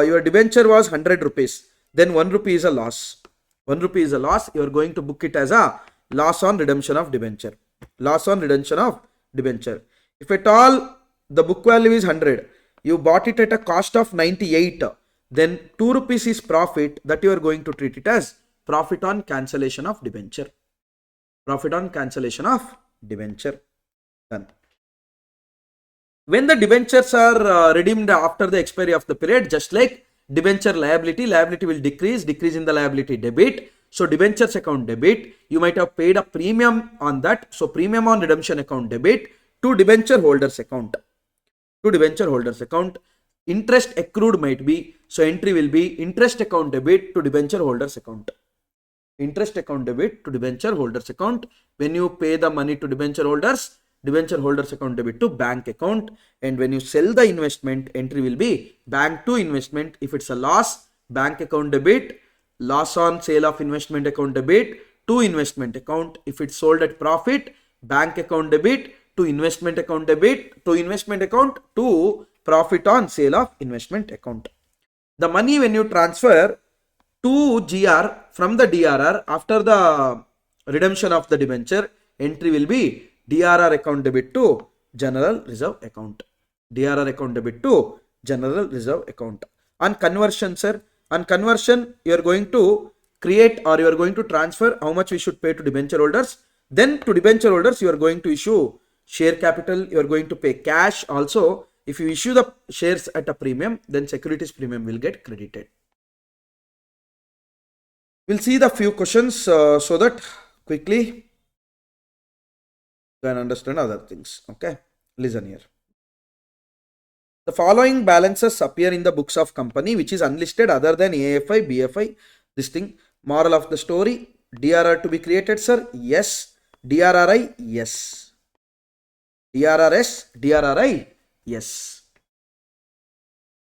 your debenture was 100 rupees, then 1 rupee is a loss. 1 rupee is a loss. You are going to book it as a loss on redemption of debenture. Loss on redemption of debenture. If at all the book value is 100, you bought it at a cost of 98, then 2 rupees is profit, that you are going to treat it as profit on cancellation of debenture. Profit on cancellation of debenture. Done. When the debentures are redeemed after the expiry of the period, just like debenture liability will decrease in the liability debit. So debentures account debit, you might have paid a premium on that. So premium on redemption account debit to debenture holders account. To debenture holders account. Interest accrued might be, so entry will be interest account debit to debenture holders account. Interest account debit to debenture holders account. When you pay the money to debenture holders account debit to bank account. And when you sell the investment, entry will be bank to investment. If it's a loss, bank account debit, loss on sale of investment account debit to investment account. If it's sold at profit, bank account debit to investment account debit to investment account to profit on sale of investment account. The money when you transfer to GR from the DRR after the redemption of the debenture, entry will be DRR account debit to general reserve account. DRR account debit to general reserve account. On conversion, sir, on conversion, you are going to create or you are going to transfer how much we should pay to debenture holders. Then to debenture holders, you are going to issue share capital, you are going to pay cash. Also, if you issue the shares at a premium, then securities premium will get credited. We'll see the few questions so that quickly you can understand other things. Okay, listen here. The following balances appear in the books of company which is unlisted other than AFI, BFI. This thing, moral of the story, DRR to be created, sir? Yes. DRRI? Yes. DRRS? DRRI? Yes.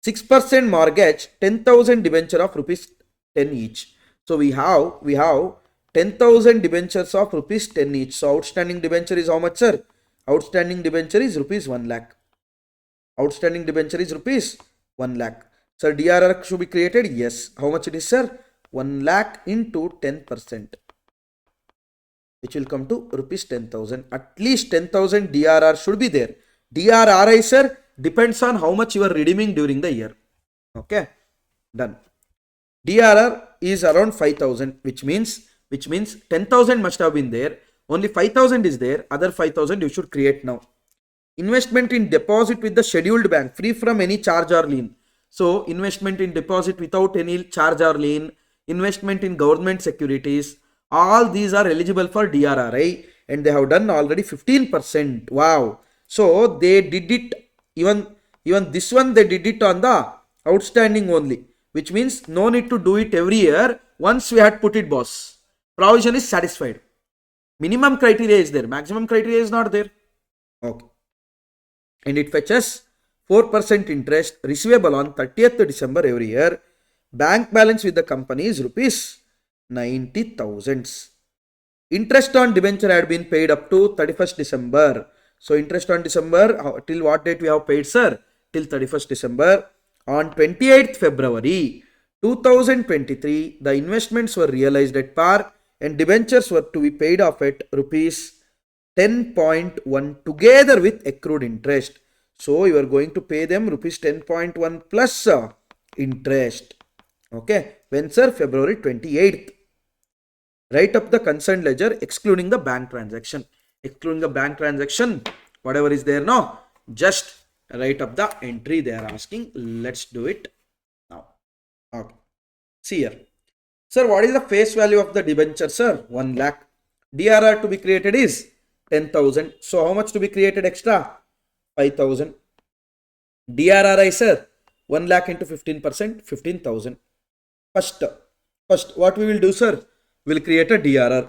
6% mortgage, 10,000 debenture of rupees 10 each. So we have 10,000 debentures of rupees 10 each. So outstanding debenture is how much, sir? Outstanding debenture is rupees 1 lakh. Outstanding debenture is rupees 1 lakh. Sir, DRR should be created? Yes. How much it is, sir? 1 lakh into 10%, which will come to rupees 10,000. At least 10,000 DRR should be there. DRRI, sir, depends on how much you are redeeming during the year. Okay, done. DRR is around 5,000, which means 10,000 must have been there. Only 5,000 is there. Other 5,000 you should create now. Investment in deposit with the scheduled bank, free from any charge or lien. So investment in deposit without any charge or lien, investment in government securities, all these are eligible for DRRI, and they have done already 15%. Wow. So they did it, even this one they did it on the outstanding only, which means no need to do it every year. Once we had put it, boss, provision is satisfied. Minimum criteria is there, maximum criteria is not there. Okay. And it fetches 4% interest receivable on 30th December every year. Bank balance with the company is rupees 90,000. Interest on debenture had been paid up to 31st December. So interest on December, till what date we have paid, sir? Till 31st December. On 28th February 2023, the investments were realized at par and debentures were to be paid off at rupees 10.1 together with accrued interest. So you are going to pay them rupees 10.1 plus interest. Okay, when, sir? February 28th. Write up the concerned ledger excluding the bank transaction. Excluding the bank transaction, whatever is there now, just write up the entry they are asking. Let's do it now. Okay. See here. Sir, what is the face value of the debenture, sir? 1 lakh. DRR to be created is 10,000. So how much to be created extra? 5,000. DRRI, sir, 1 lakh into 15%, 15,000. First, what we will do, sir? We will create a DRR.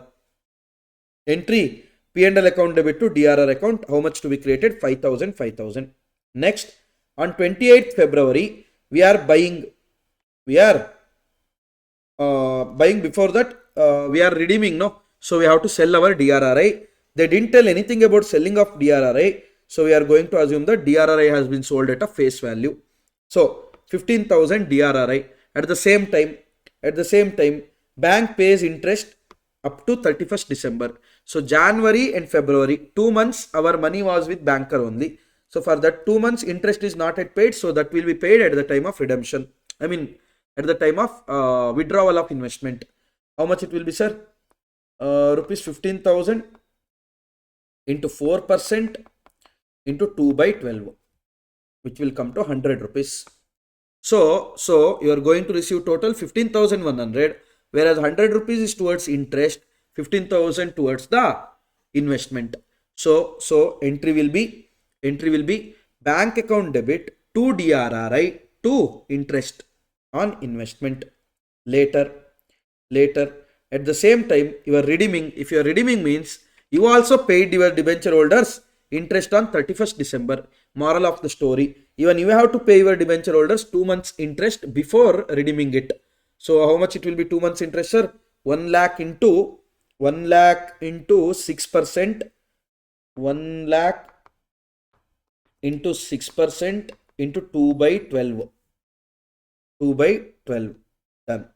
Entry, P&L account debit to DRR account. How much to be created? 5,000, 5,000. Next, on 28th February, we are buying before that, we are redeeming, no? So we have to sell our DRRI. They didn't tell anything about selling of DRRI. So we are going to assume that DRRI has been sold at a face value. So 15,000 DRRI. At the same time, bank pays interest up to 31st December. So January and February, 2 months, our money was with banker only. So for that 2 months, interest is not yet paid. So that will be paid at the time of redemption. I mean, at the time of withdrawal of investment. How much it will be, sir? Rupees 15,000 into 4% into 2 by 12, which will come to 100 rupees. So you are going to receive total 15,100, whereas 100 rupees is towards interest, 15,000 towards the investment. So entry will be bank account debit to DRRI to interest on investment. Later, at the same time, you are redeeming. If you are redeeming means you also paid your debenture holders interest on 31st December. Moral of the story, even you have to pay your debenture holders 2 months interest before redeeming it. So how much it will be 2 months interest, sir? 1 lakh into 6%, 1 lakh into 6% into 2 by 12. 2 by 12. Done.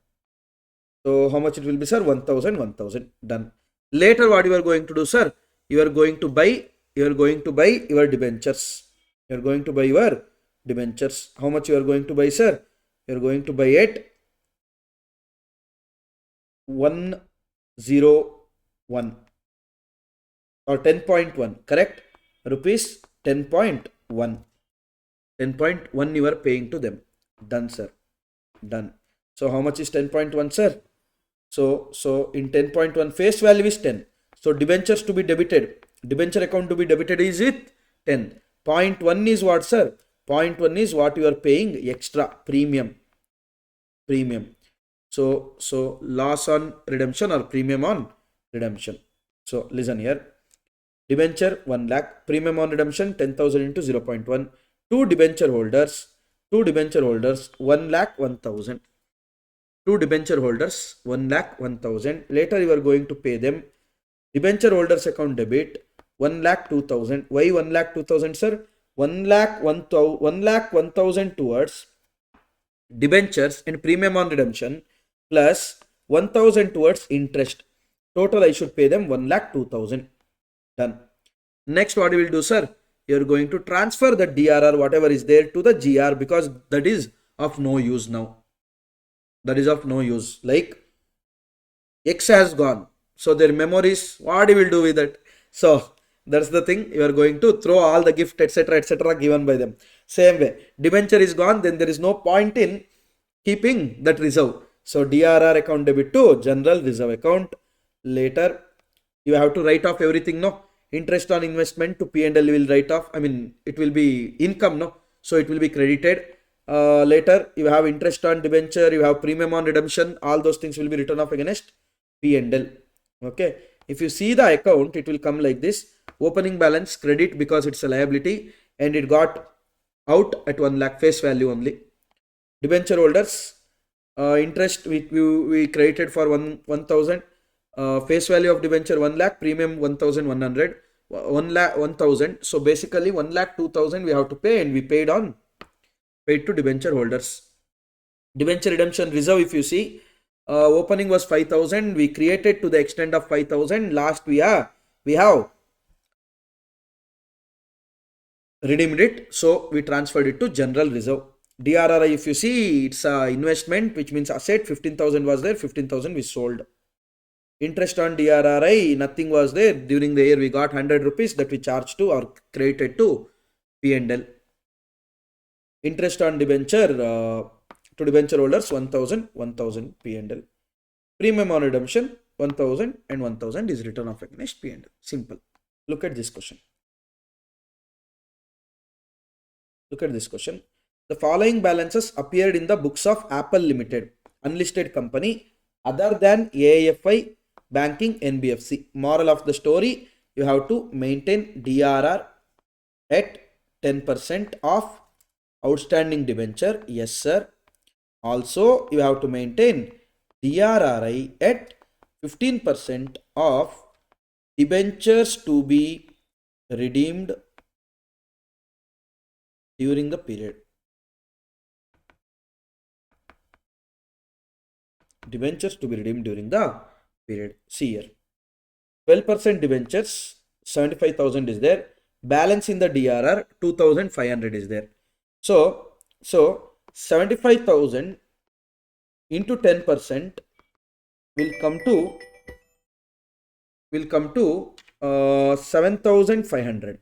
So how much it will be, sir? 1,000. Done. Later, what you are going to do, sir? You are going to buy your debentures. You are going to buy your debentures. How much you are going to buy, sir? You are going to buy at 101 or 10.1, correct? Rupees 10.1. 10.1 you are paying to them. Done, sir. Done. So how much is 10.1, sir? So in 10.1, face value is 10. So debentures to be debited, debenture account to be debited is with 10. 0.1 is what, sir? 0.1 is what you are paying extra premium. So loss on redemption or premium on redemption. So listen here. Debenture 1 lakh, premium on redemption 10,000 into 0.1. Two debenture holders 1 lakh 1,000. Two debenture holders 1 lakh 1,000. Later you are going to pay them debenture holders account debit 1 lakh 2,000. Why 1 lakh 2,000, sir? 1 lakh 1,000 towards debentures and premium on redemption plus 1,000 towards interest. Total I should pay them 1 lakh 2,000. Done. Next, what you will do, sir? You are going to transfer the DRR, whatever is there, to the GR, because that is of no use now. That is of no use. Like X has gone. So their memories, what you will do with it? So that's the thing. You are going to throw all the gift, etc. given by them. Same way. Debenture is gone, then there is no point in keeping that reserve. So DRR account debit to general reserve account. Later, you have to write off everything, no? Interest on investment to P&L will write off. I mean, it will be income, no? So it will be credited. Later, you have interest on debenture, you have premium on redemption. All those things will be written off against P&L. Okay. If you see the account, it will come like this. Opening balance credit because it's a liability and it got out at 1 lakh face value only. Debenture holders, interest we credited for 1,000. Face value of debenture 1 lakh, premium 1,100, 1,000. So basically 1 lakh 2,000 we have to pay, and we paid to debenture holders. Debenture redemption reserve, if you see, opening was 5,000. We created to the extent of 5,000. Last we have redeemed it. So we transferred it to general reserve. DRRI, if you see, it's a investment, which means asset. 15,000 was there, 15,000 we sold. Interest on DRRI, nothing was there. During the year, we got 100 rupees that we charged to or credited to P&L. Interest on debenture to debenture holders 1000 P&L. Premium on redemption 1000 and 1000 is written off against P&L. Simple. Look at this question. The following balances appeared in the books of Apple Limited, unlisted company other than AIFI, banking, NBFC. Moral of the story, you have to maintain DRR at 10% of outstanding debenture. Yes, sir. Also, you have to maintain DRRI at 15% of debentures to be redeemed during the period. Debentures to be redeemed during the period. See here. 12% debentures, 75,000 is there. Balance in the DRR, 2,500 is there. So 75,000 into 10% will come to 7,500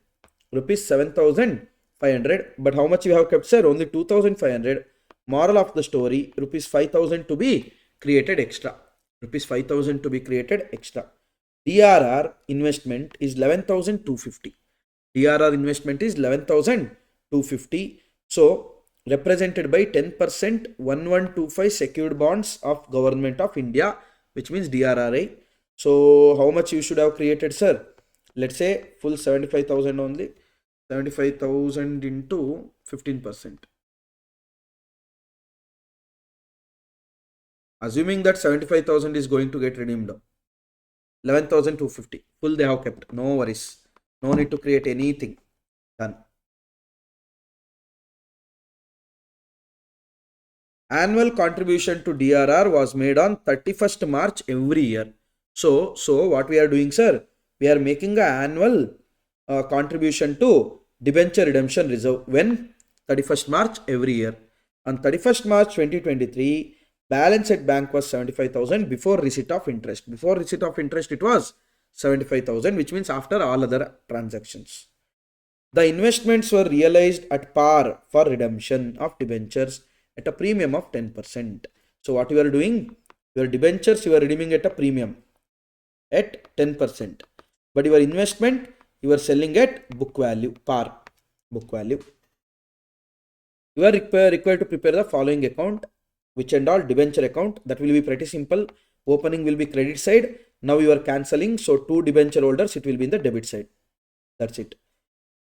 rupees. 7,500. But how much you have kept, sir? Only 2,500. Moral of the story, rupees 5,000 to be created extra. Rupees 5,000 to be created extra. DRR investment is 11,250. DRR investment is 11,250. So represented by 10% 1125 secured bonds of Government of India, which means DRRI. So how much you should have created, sir? Let's say full 75,000 only. 75,000 into 15%. Assuming that 75,000 is going to get redeemed, 11,250. Full they have kept. No worries. No need to create anything. Done. Annual contribution to DRR was made on 31st March every year. So what we are doing, sir? We are making an annual contribution to debenture redemption reserve. When? 31st March every year. On 31st March 2023, balance at bank was 75,000 before receipt of interest. Before receipt of interest, it was 75,000, which means after all other transactions. The investments were realized at par for redemption of debentures at a premium of 10%. So what you are doing? Your debentures you are redeeming at a premium at 10%. But your investment you are selling at book value, par, book value. You are required to prepare the following account, which and all debenture account. That will be pretty simple. Opening will be credit side. Now you are cancelling. So 2 debenture holders, it will be in the debit side. That's it.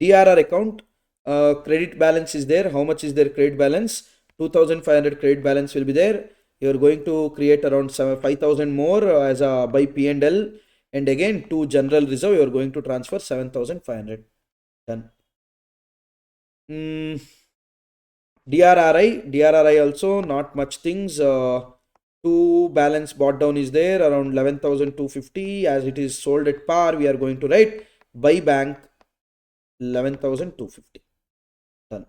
DRR account, credit balance is there. How much is their credit balance? 2,500 credit balance will be there. You are going to create around 5,000 more as a by P&L, and again to general reserve you are going to transfer 7,500. Done. DRRI also not much things. 2 balance bought down is there around 11,250. As it is sold at par, we are going to write Buyback 11,250. Done.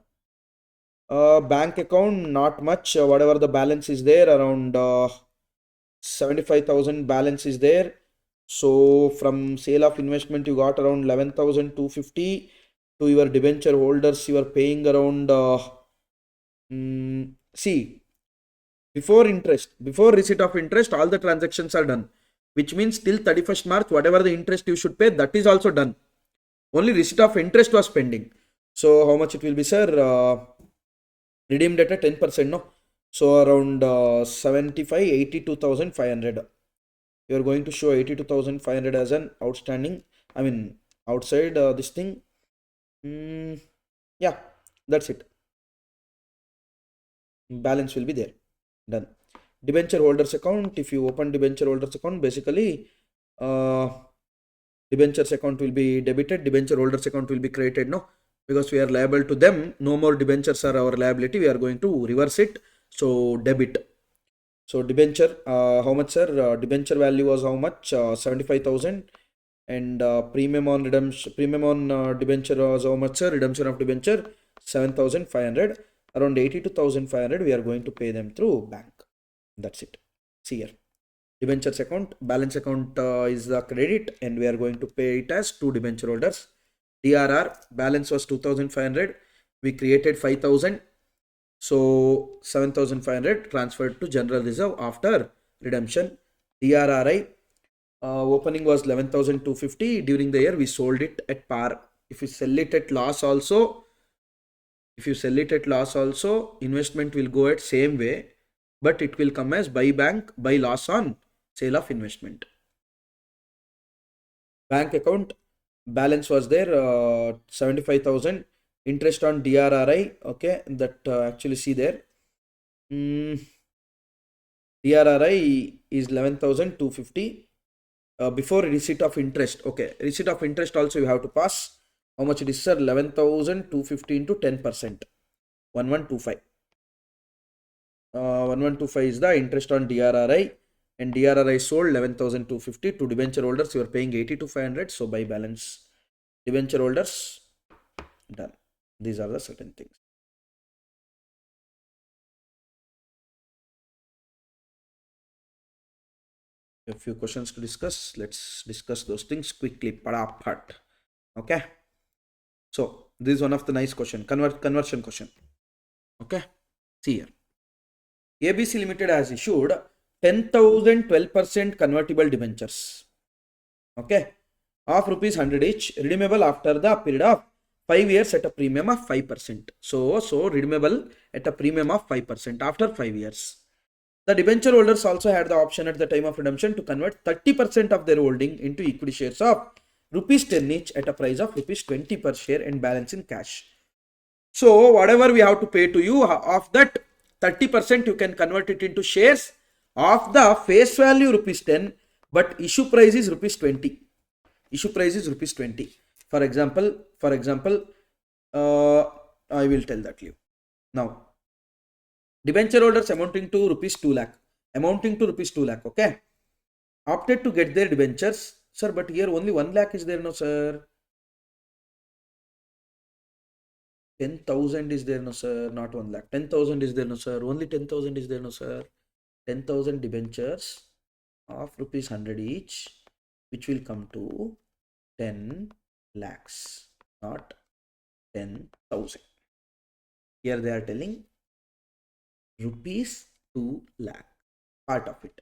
Bank account not much. Whatever the balance is there, around 75,000 balance is there. So from sale of investment you got around 11,250. To your debenture holders you are paying around see, before receipt of interest, all the transactions are done, which means till 31st March whatever the interest you should pay, that is also done. Only receipt of interest was pending. So how much it will be, sir? Redeemed at a 10%, no? So around 82,500. You are going to show 82,500 as an outstanding. I mean outside this thing. Yeah, that's it. Balance will be there. Done. Debenture holders account. If you open debenture holders account, basically debentures account will be debited, debenture holders account will be created, no, because we are liable to them. No more debentures are our liability. We are going to reverse it. So debit. So debenture, how much, sir? Debenture value was how much? 75,000. And premium on redemption, premium on debenture was how much, sir? Redemption of debenture 7,500. Around 82,500 we are going to pay them through bank. That's it. See here. Debentures account, balance account is the credit, and we are going to pay it as 2 debenture holders. DRR balance was 2,500. We created 5,000. So 7,500 transferred to general reserve after redemption. DRRI opening was 11,250. During the year we sold it at par. If you sell it at loss also, investment will go at same way, but it will come as buy loss on sale of investment. Bank account balance was there 75,000. Interest on DRRI, okay, that actually see there. DRRI is 11,250 before receipt of interest. Okay, receipt of interest also you have to pass. How much it is, sir? 11,250 into 10%. 1125. 1125 is the interest on DRRI, and DRRI sold 11,250 to debenture holders. You are paying 82,500. So by balance, debenture holders done. These are the certain things. A few questions to discuss. Let's discuss those things quickly. Padapat. Okay. So this is one of the nice question. Conversion question. Okay. See here. ABC Limited has issued 10,000 12% convertible debentures. Okay. Of rupees 100 each, redeemable after the period of 5 years at a premium of 5%. So redeemable at a premium of 5% after 5 years. The debenture holders also had the option at the time of redemption to convert 30% of their holding into equity shares of rupees 10 each at a price of rupees 20 per share and balance in cash. So whatever we have to pay to you, of that 30% you can convert it into shares of the face value rupees 10, but issue price is rupees 20. Issue price is rupees 20. For example, I will tell that to you. Now, debenture holders amounting to rupees 2 lakh. Okay. Opted to get their debentures. Sir, but here only 1 lakh is there, no, sir. 10,000 is there, no, sir. Not 1 lakh. 10,000 is there, no, sir. Only 10,000 is there, no, sir. 10,000 debentures of rupees 100 each, which will come to 10 lakhs, not 10,000. Here they are telling rupees 2 lakh, part of it.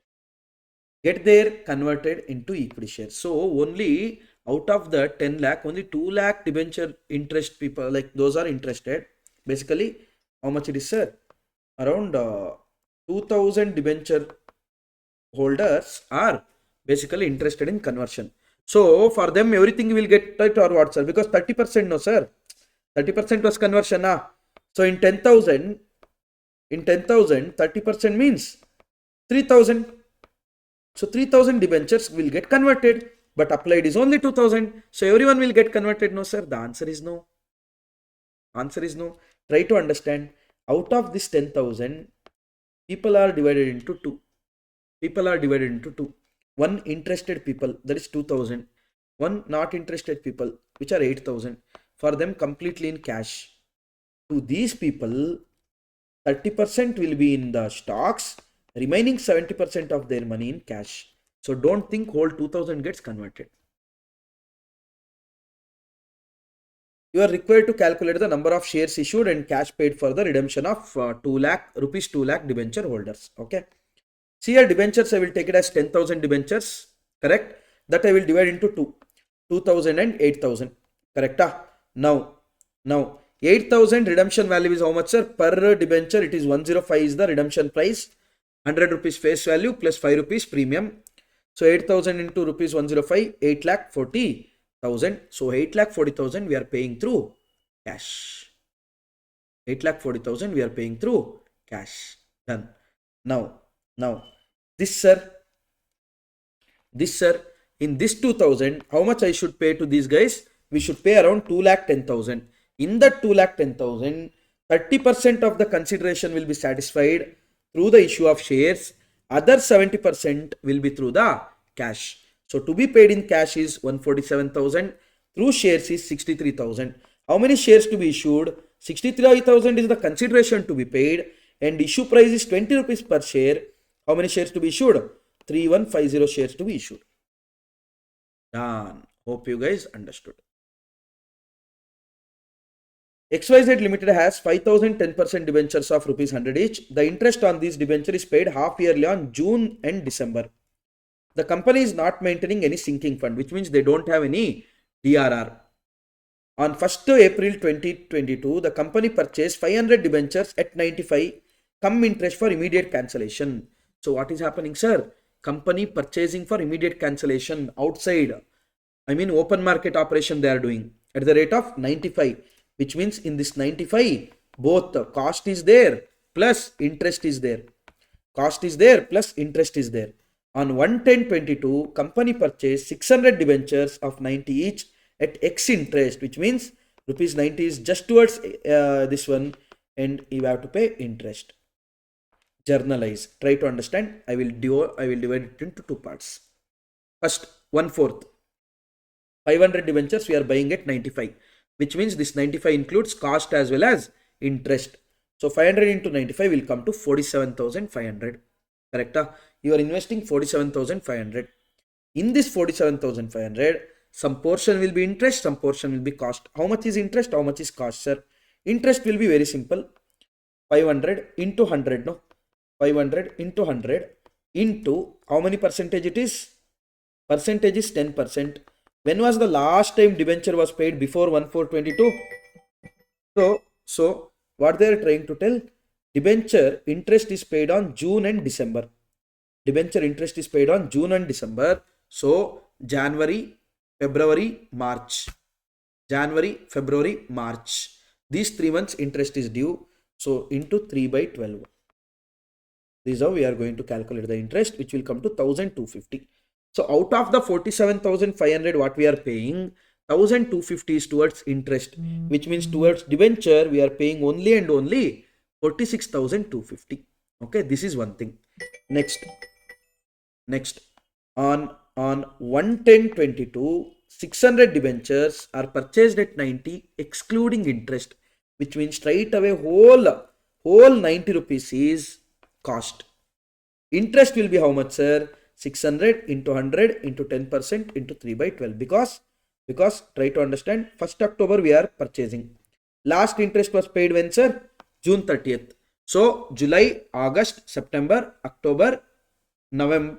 Get there converted into equity shares. So only out of the 10 lakh, only 2 lakh debenture interest people, like those are interested. Basically, how much it is, sir? Around 2,000 debenture holders are basically interested in conversion. So for them, everything will get right or what, sir? Because 30%, no, sir. 30% was conversion. So in 10,000, 30% means 3,000. So 3,000 debentures will get converted, but applied is only 2,000. So everyone will get converted. No, sir. The answer is no. Try to understand. Out of this 10,000, people are divided into two. One interested people, that is 2,000. One not interested people, which are 8,000. For them, completely in cash. To these people, 30% will be in the stocks, remaining 70% of their money in cash. So don't think whole 2,000 gets converted. You are required to calculate the number of shares issued and cash paid for the redemption of 2 lakh debenture holders. Okay. See here, debentures, I will take it as 10,000 debentures. Correct. That I will divide into 2,000 and 8,000. Correct. Now 8,000 redemption value is how much, sir? Per debenture, it is 105 is the redemption price. 100 rupees face value plus 5 rupees premium. So 8,000 into rupees 105, 8,40,000. So 8,40,000 we are paying through cash. 8,40,000 we are paying through cash. Done. Now, this sir, in this 2,000, how much I should pay to these guys? We should pay around 2,10,000. In that 2,10,000, 30% of the consideration will be satisfied through the issue of shares. Other 70% will be through the cash. So to be paid in cash is 147,000. Through shares is 63,000. How many shares to be issued? 63,000 is the consideration to be paid, and issue price is 20 rupees per share. How many shares to be issued? 3150 shares to be issued. Done. Hope you guys understood. XYZ Limited has 5,000 10% debentures of rupees 100 each. The interest on these debenture is paid half yearly on June and December. The company is not maintaining any sinking fund, which means they don't have any DRR. On 1st April 2022, the company purchased 500 debentures at 95, come interest for immediate cancellation. So what is happening, sir? Company purchasing for immediate cancellation outside, I mean open market operation they are doing at the rate of 95, which means in this 95, both the cost is there plus interest is there. Cost is there plus interest is there. On 1/10/22, company purchased 600 debentures of 90 each at X interest, which means rupees 90 is just towards this one, and you have to pay interest. Journalize. Try to understand. I will divide it into two parts. First, 1/4. 500 debentures we are buying at 95, which means this 95 includes cost as well as interest. So 500 into 95 will come to 47,500. Correct? You are investing 47,500. In this 47,500, some portion will be interest, some portion will be cost. How much is interest? How much is cost, sir? Interest will be very simple. 500 into 100, no? 500 into 100 into how many percentage it is? Percentage is 10%. When was the last time debenture was paid? Before 1/4/22? So what they are trying to tell, debenture interest is paid on June and December. Debenture interest is paid on June and December. So January, February, March. January, February, March. These 3 months interest is due. So into 3/12. This is how we are going to calculate the interest, which will come to 1,250. So out of the 47,500 what we are paying, 1,250 is towards interest, which means towards debenture we are paying only and only 46,250. Okay, this is one thing. Next on 1/10/22, 600 debentures are purchased at 90 excluding interest, which means straight away whole 90 rupees is cost. Interest will be how much, sir? 600 into 100 into 10% into 3/12, because try to understand, 1st October we are purchasing. Last interest was paid when, sir? June 30th. So July, August, September, October, November,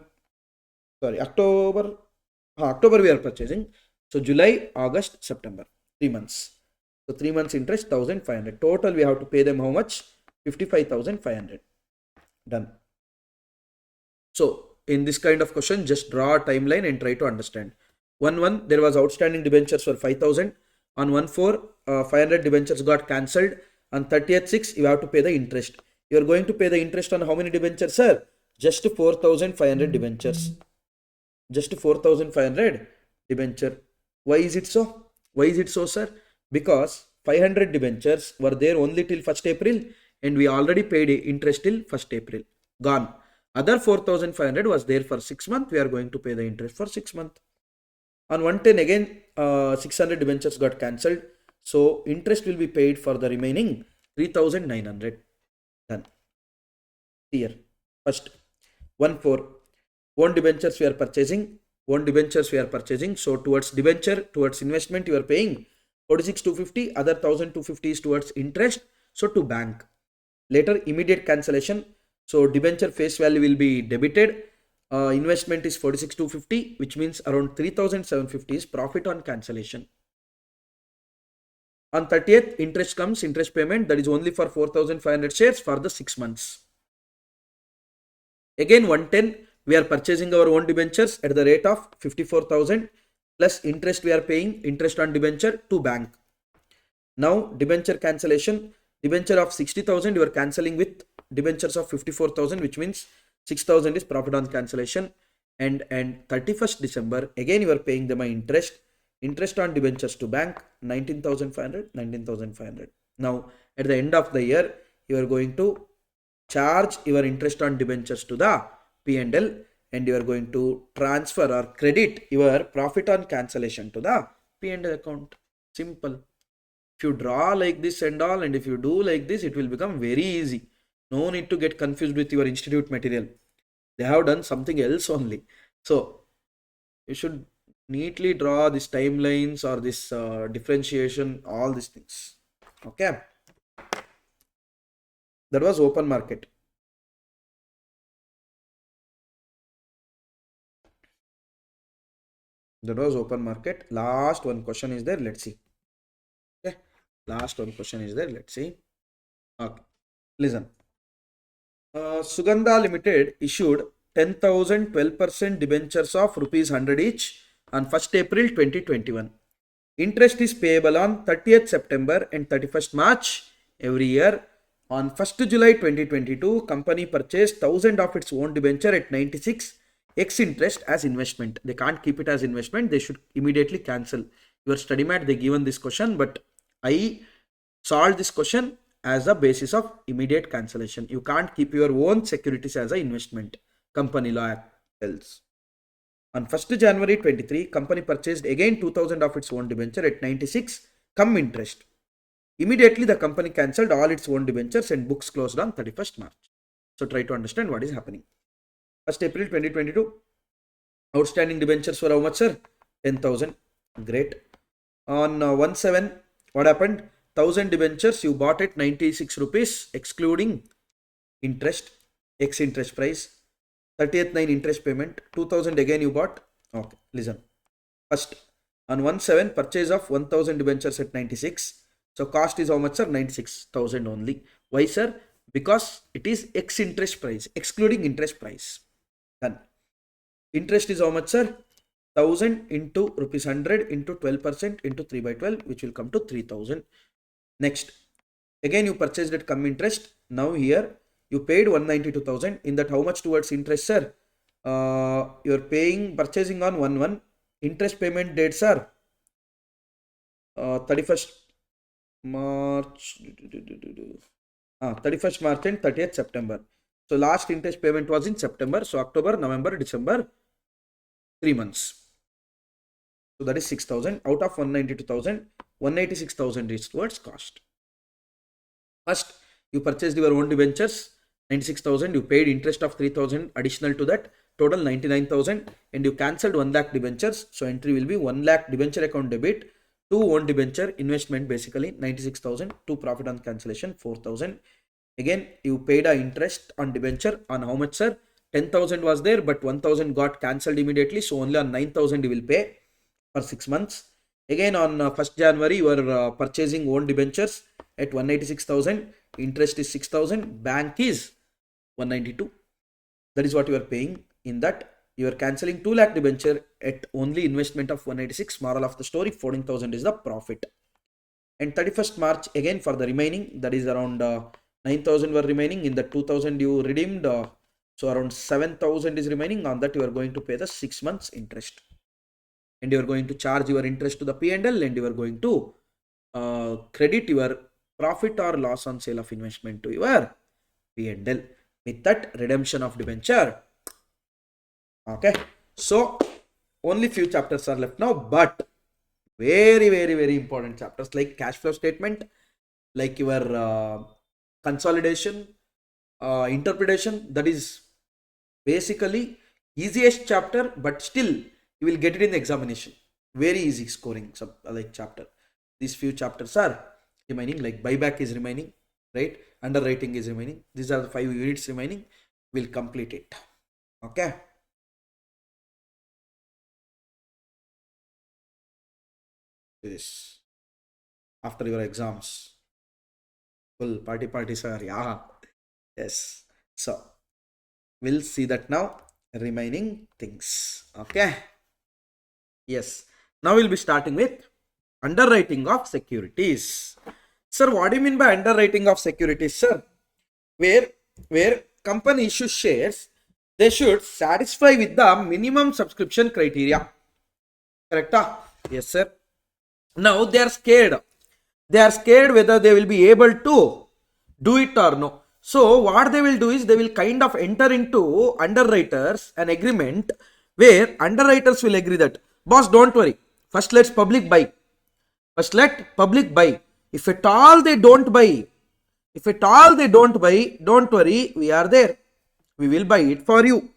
October we are purchasing. So July, August, September, 3 months. So 3 months interest 1,500. Total we have to pay them how much? 55,500. Done. So in this kind of question, just draw a timeline and try to understand. 1/1, there was outstanding debentures for 5,000. On 1/4, 500 debentures got cancelled. On 30th/6, you have to pay the interest. You are going to pay the interest on how many debentures, sir? Just 4,500 debentures. Just 4,500 debenture. Why is it so? Why is it so, sir? Because 500 debentures were there only till 1st April and we already paid interest till 1st April. Gone. Other 4,500 was there for 6 months. We are going to pay the interest for 6 months. On 1/10 again, 600 debentures got cancelled. So interest will be paid for the remaining 3,900. Done. Here. First, 1/4. Own debentures we are purchasing. So towards debenture, towards investment, you are paying 46,250. Other 1,250 is towards interest. So to bank. Later, immediate cancellation. So debenture face value will be debited. Investment is 46,250, which means around 3,750 is profit on cancellation. On 30th, interest comes, interest payment, that is only for 4,500 shares for the 6 months. Again, 1/10, we are purchasing our own debentures at the rate of 54,000 plus interest we are paying, interest on debenture to bank. Now, debenture cancellation, debenture of 60,000, you are cancelling with debentures of 54,000, which means 6,000 is profit on cancellation. And 31st December, again you are paying them interest on debentures to bank, 19,500. Now, at the end of the year, you are going to charge your interest on debentures to the P&L and you are going to transfer or credit your profit on cancellation to the P&L account. Simple. If you draw like this and all, and if you do like this, it will become very easy. No need to get confused with your institute material. They have done something else only. So you should neatly draw these timelines or this differentiation, all these things. Okay, that was open market. That was open market. Last one question is there. Let's see. Okay, last one question is there. Let's see. Okay, listen. Sugandha Limited issued 10,000 12% debentures of rupees 100 each on 1st April 2021. Interest is payable on 30th September and 31st March every year. On 1st July 2022, company purchased 1,000 of its own debenture at 96 X interest as investment. They can't keep it as investment. They should immediately cancel. Your study mat, they given this question, but I solved this question as a basis of immediate cancellation. You can't keep your own securities as an investment. Company law tells. On 1st January 23, company purchased again 2,000 of its own debenture at 96 come interest. Immediately the company cancelled all its own debentures and books closed on 31st March. So try to understand what is happening. 1st April 2022, outstanding debentures were how much, sir? 10,000. Great. On 1/7, what happened? 1,000 debentures you bought at 96 rupees excluding interest, X interest price. 30th 9 interest payment, 2,000 again you bought. Okay, listen. First, on 1/7, purchase of 1,000 debentures at 96. So cost is how much, sir? 96,000 only. Why, sir? Because it is X interest price, excluding interest price. Done. Interest is how much, sir? 1,000 into rupees 100 into 12% into 3/12, which will come to 3,000. Next, again you purchased at come interest. Now here you paid 192,000. In that, how much towards interest, sir? You're paying purchasing on 1/1. Interest payment dates are 31st March, 31st March and 30th September. So last interest payment was in September. So October, November, December, 3 months. So that is 6,000 out of 192,000. 186,000 is towards cost. First, you purchased your own debentures, 96,000. You paid interest of 3,000 additional to that, total 99,000, and you cancelled 1 lakh debentures. So entry will be 1 lakh debenture account debit, 2 own debenture investment basically 96,000, 2 profit on cancellation 4,000. Again, you paid a interest on debenture on how much, sir? 10,000 was there, but 1,000 got cancelled immediately. So only on 9,000 you will pay for 6 months. Again, on 1st January, you are purchasing own debentures at 186,000. Interest is 6,000. Bank is 192. That is what you are paying. In that, you are cancelling 2 lakh debenture at only investment of 186. Moral of the story, 14,000 is the profit. And 31st March, again for the remaining, that is around 9,000 were remaining. In the 2,000 you redeemed. So around 7,000 is remaining. On that, you are going to pay the 6 months interest. And you are going to charge your interest to the P&L, and you are going to credit your profit or loss on sale of investment to your P&L with that redemption of debenture. Okay, so only few chapters are left now, but very, very, very important chapters like cash flow statement, like your consolidation, interpretation. That is basically easiest chapter, but still you will get it in the examination. Very easy scoring like chapter. These few chapters are remaining, like buyback is remaining, right? Underwriting is remaining. These are the 5 units remaining. We'll complete it. Okay. This after your exams. Full party, sir. Yeah. Yes. So we'll see that now. Remaining things. Okay. Yes. Now we'll be starting with underwriting of securities. Sir, what do you mean by underwriting of securities, sir? Where company issues shares, they should satisfy with the minimum subscription criteria. Correct? Yes, sir. Now they are scared. They are scared whether they will be able to do it or no. So what they will do is they will kind of enter into underwriters an agreement where underwriters will agree that, boss, don't worry. First let's public buy. First let public buy. If at all they don't buy, don't worry, we are there. We will buy it for you.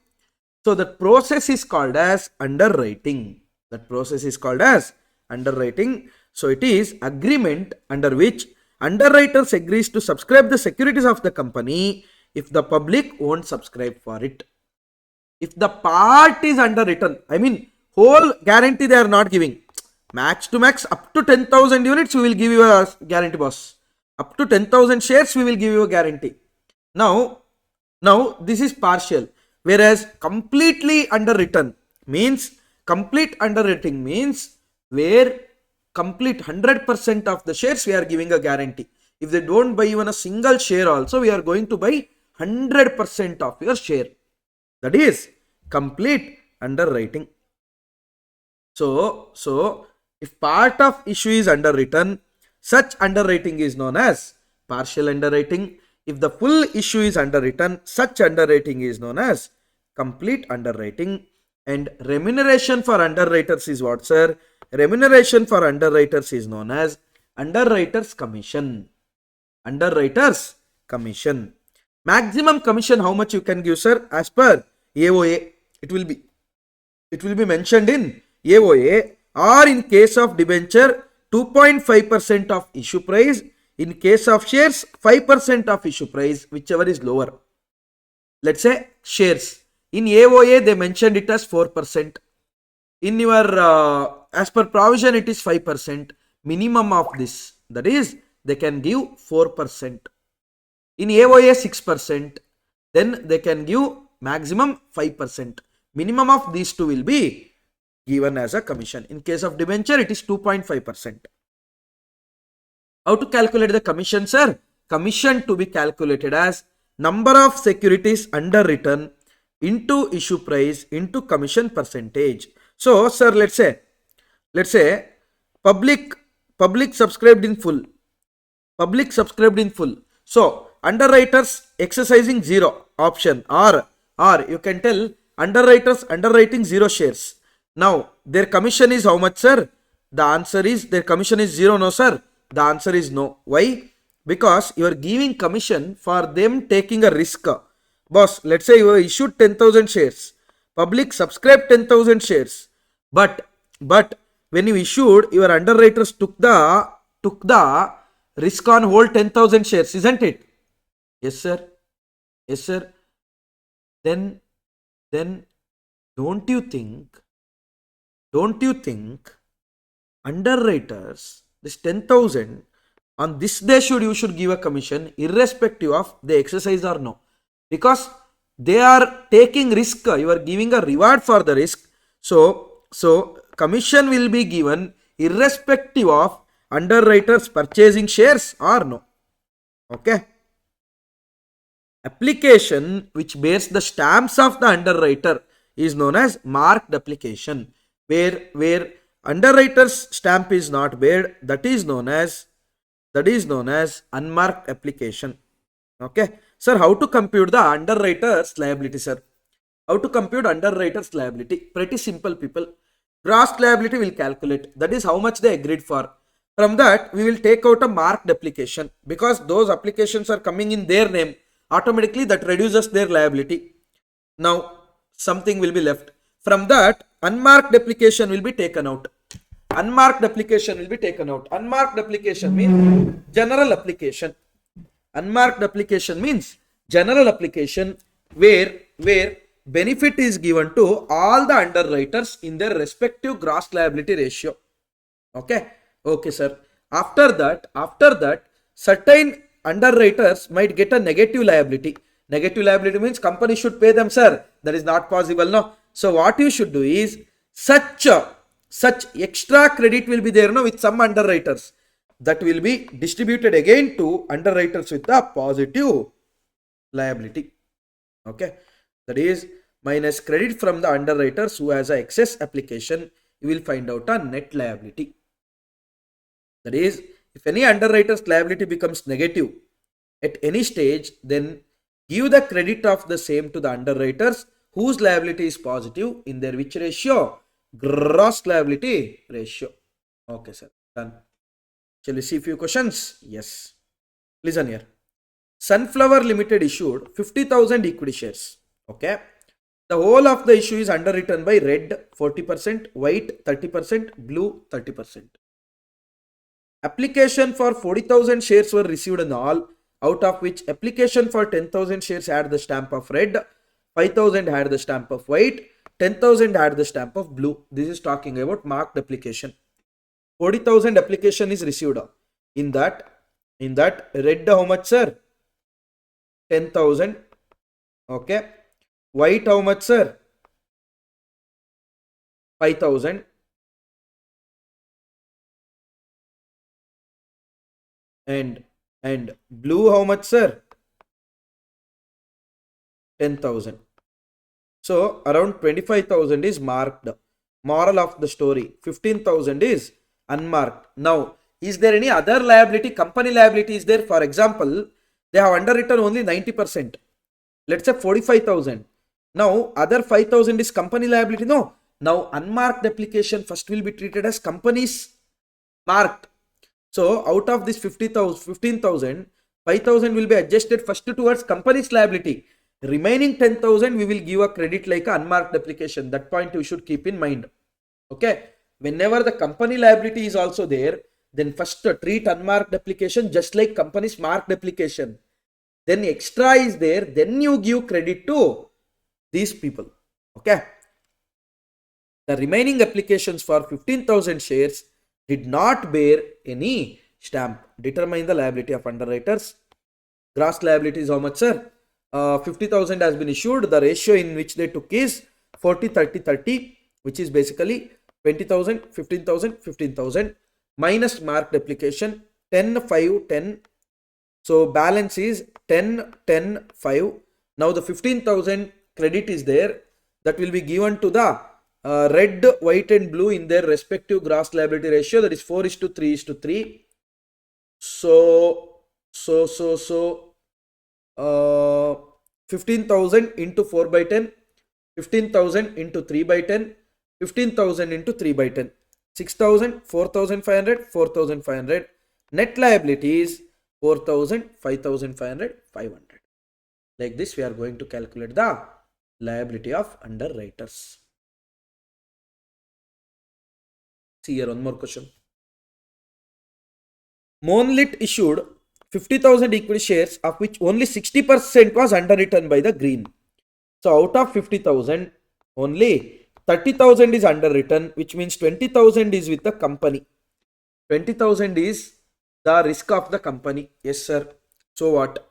So that process is called as underwriting. So it is agreement under which underwriters agrees to subscribe the securities of the company if the public won't subscribe for it. If the part is underwritten, I mean whole guarantee they are not giving. Max to max up to 10,000 units we will give you a guarantee, boss. Up to 10,000 shares we will give you a guarantee. Now this is partial, whereas completely underwritten means, complete underwriting means where complete 100% of the shares we are giving a guarantee. If they don't buy even a single share also, we are going to buy 100% of your share. That is complete underwriting. So if part of issue is underwritten, such underwriting is known as partial underwriting. If the full issue is underwritten, such underwriting is known as complete underwriting. And remuneration for underwriters is what, sir? Remuneration for underwriters is known as underwriters commission. Underwriters commission. Maximum commission how much you can give, sir? As per AOA, it will be mentioned in AOA, or in case of debenture 2.5% of issue price. In case of shares 5% of issue price, whichever is lower. Let's say shares, in AOA they mentioned it as 4%. In your as per provision it is 5%. Minimum of this, that is they can give 4%. In AOA 6%, then they can give maximum 5%. Minimum of these two will be given as a commission. In case of debenture it is 2.5%. How to calculate the commission, sir? Commission to be calculated as number of securities underwritten into issue price into commission percentage. So, sir, let's say public subscribed in full. Public subscribed in full. So, underwriters exercising 0 option, or you can tell underwriters underwriting 0 shares. Now, their commission is how much, sir? The answer is their commission is 0, no, sir? The answer is no. Why? Because you are giving commission for them taking a risk. Boss, let's say you issued 10,000 shares. Public subscribed 10,000 shares. But when you issued, your underwriters took the risk on whole 10,000 shares, isn't it? Yes, sir. Yes, sir. Then don't you think underwriters, this 10,000, on this day you should give a commission irrespective of they exercise or no, because they are taking risk, you are giving a reward for the risk. So commission will be given irrespective of underwriters purchasing shares or no. Okay. Application which bears the stamps of the underwriter is known as marked application. Where underwriter's stamp is not bared, that is known as unmarked application. Okay. Sir, how to compute the underwriter's liability, sir? How to compute underwriter's liability? Pretty simple, people. Gross liability will calculate. That is how much they agreed for. From that, we will take out a marked application, because those applications are coming in their name. Automatically, that reduces their liability. Now, something will be left. From that, unmarked application will be taken out. Unmarked application will be taken out. Unmarked application means general application. Unmarked application means general application where benefit is given to all the underwriters in their respective gross liability ratio. Okay. Okay, sir. After that, certain underwriters might get a negative liability. Negative liability means company should pay them, sir. That is not possible, no. So what you should do is such extra credit will be there, no, with some underwriters. That will be distributed again to underwriters with a positive liability. Okay. That is minus credit from the underwriters who has a excess application. You will find out a net liability. That is, if any underwriter's liability becomes negative at any stage, then give the credit of the same to the underwriters whose liability is positive in their which ratio? Gross liability ratio. Okay, sir. Done. Shall we see a few questions? Yes. Listen here. Sunflower Limited issued 50,000 equity shares. Okay. The whole of the issue is underwritten by red 40%, white 30%, blue 30%. Application for 40,000 shares were received in all, out of which application for 10,000 shares had the stamp of red, 5,000 had the stamp of white, 10,000 had the stamp of blue. This is talking about marked application. 40,000 application is received. In that red how much, sir? 10,000. Okay. White how much, sir? 5,000. And blue how much, sir? 10,000. So around 25,000 is marked. Moral of the story, 15,000 is unmarked. Now, is there any other liability? Company liability is there. For example, they have underwritten only 90%. Let's say 45,000. Now, other 5,000 is company liability. No. Now, unmarked application first will be treated as companies marked. So, out of this 15,000, 5,000 will be adjusted first towards company's liability. Remaining 10,000 we will give a credit like an unmarked application. That point you should keep in mind. Okay. Whenever the company liability is also there, then first treat unmarked application just like company's marked application. Then extra is there, then you give credit to these people. Okay. The remaining applications for 15,000 shares did not bear any stamp. Determine the liability of underwriters. Gross liability is how much, sir? 50,000 has been issued. The ratio in which they took is 40, 30, 30, which is basically 20,000, 15,000, 15,000 minus marked application 10, 5, 10. So balance is 10, 10, 5. Now the 15,000 credit is there. That will be given to the red, white and blue in their respective gross liability ratio. That is 4:3:3. So 15,000 into 4/10, 15,000 into 3/10, 15,000 into 3/10, 6,000, 4,500, 4,500. Net liability is 4,000, 5,500, 500. Like this, we are going to calculate the liability of underwriters. See here, one more question. Monlit issued 50,000 equity shares, of which only 60% was underwritten by the green. So out of 50,000, only 30,000 is underwritten, which means 20,000 is with the company. 20,000 is the risk of the company. Yes, sir. So what?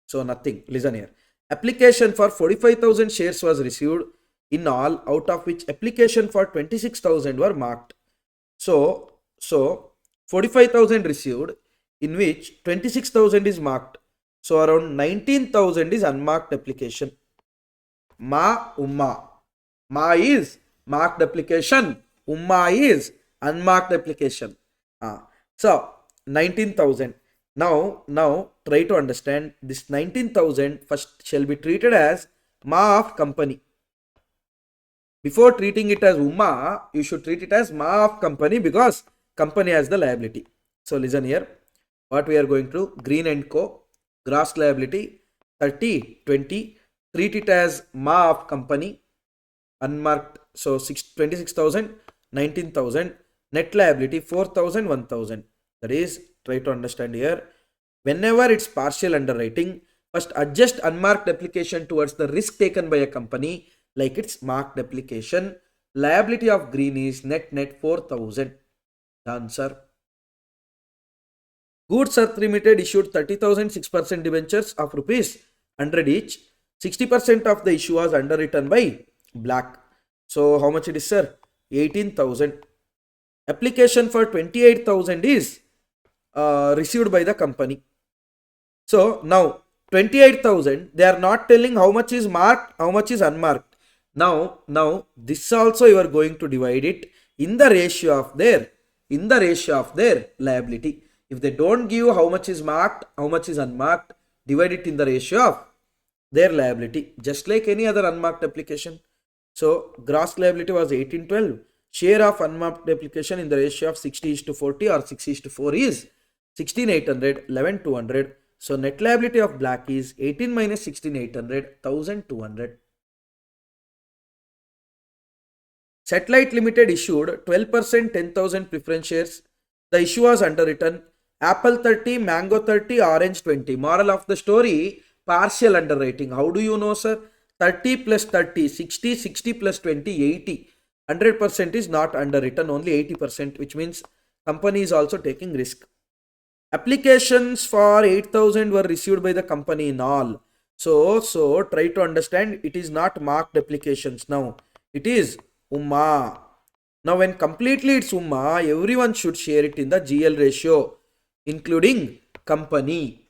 So nothing. Listen here. Application for 45,000 shares was received in all, out of which application for 26,000 were marked. So 45,000 received, in which 26,000 is marked. So around 19,000 is unmarked application. Umma. Ma is marked application. Umma is unmarked application. So 19,000. Now try to understand this 19,000 first shall be treated as Ma of company. Before treating it as Umma, you should treat it as Ma of company because company has the liability. So listen here. What we are going to, Green and Co. Gross liability 30, 20. Treat it as Ma of company. Unmarked. So 26,000, 19,000. Net liability 4,000, 1,000. That is, try to understand here. Whenever it's partial underwriting, first adjust unmarked application towards the risk taken by a company like its marked application. Liability of green is net 4,000. The answer. Goods Earth Limited issued 30,000 6% debentures of rupees 100 each. 60% of the issue was underwritten by Black. So how much it is, sir? 18,000. Application for 28,000 is received by the company. So now 28,000, they are not telling how much is marked, how much is unmarked. Now this also you are going to divide it in the ratio of their liability. If they don't give how much is marked, how much is unmarked, divide it in the ratio of their liability, just like any other unmarked application. So gross liability was 1812. Share of unmarked application in the ratio of 60:40 or 6:4 is 16,800, 11,200. So net liability of Black is 18 minus 16,800, 1,200. Satellite Limited issued 12% 10,000 preference shares The issue was underwritten. Apple 30, mango 30, orange 20. Moral of the story, partial underwriting. How do you know, sir? 30 plus 30, 60, 60 plus 20, 80. 100% is not underwritten, only 80%, which means company is also taking risk. Applications for 8,000 were received by the company in all. So try to understand, it is not marked applications now. It is Umma. Now when completely it's Umma, everyone should share it in the GL ratio, including company.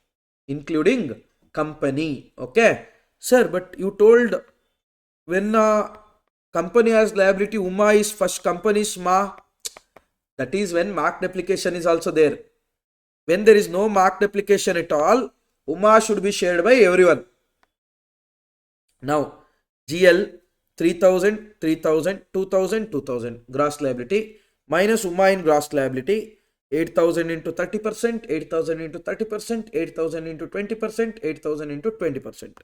Including company. Okay. Sir, but you told when company has liability, Umma is first, company is Ma. That is when marked application is also there. When there is no marked application at all, Umma should be shared by everyone. Now, GL 3000, 3000, 2000, 2000 gross liability minus Umma in gross liability 8,000 into 30%, 8,000 into 30%, 8,000 into 20%, 8,000 into 20%.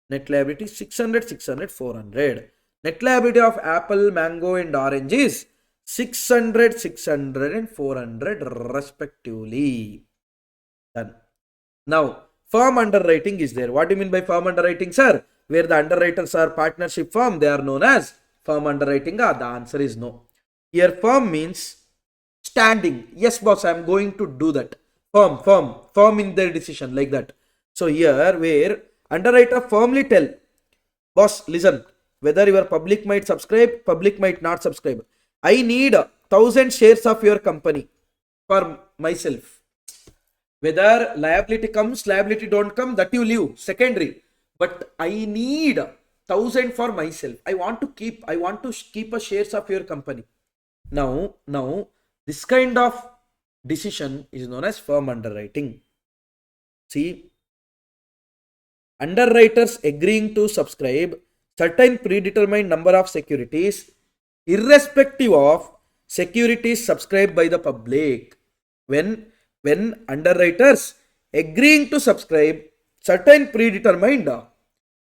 Net liability 600, 600, 400. Net liability of apple, mango and orange is 600, 600 and 400 respectively. Done. Now, firm underwriting is there. What do you mean by firm underwriting, sir? Where the underwriters are partnership firm, they are known as firm underwriting. The answer is no. Here, firm means standing. Yes, boss, I am going to do that. Firm in their decision, like that. So here, where underwriter firmly tell, boss, listen, whether your public might subscribe, public might not subscribe. I need 1,000 shares of your company for myself. Whether liability comes, liability don't come, that you leave, secondary. But I need 1,000 for myself. I want to keep a shares of your company. Now, this kind of decision is known as firm underwriting. See, underwriters agreeing to subscribe certain predetermined number of securities, irrespective of securities subscribed by the public. When underwriters agreeing to subscribe certain predetermined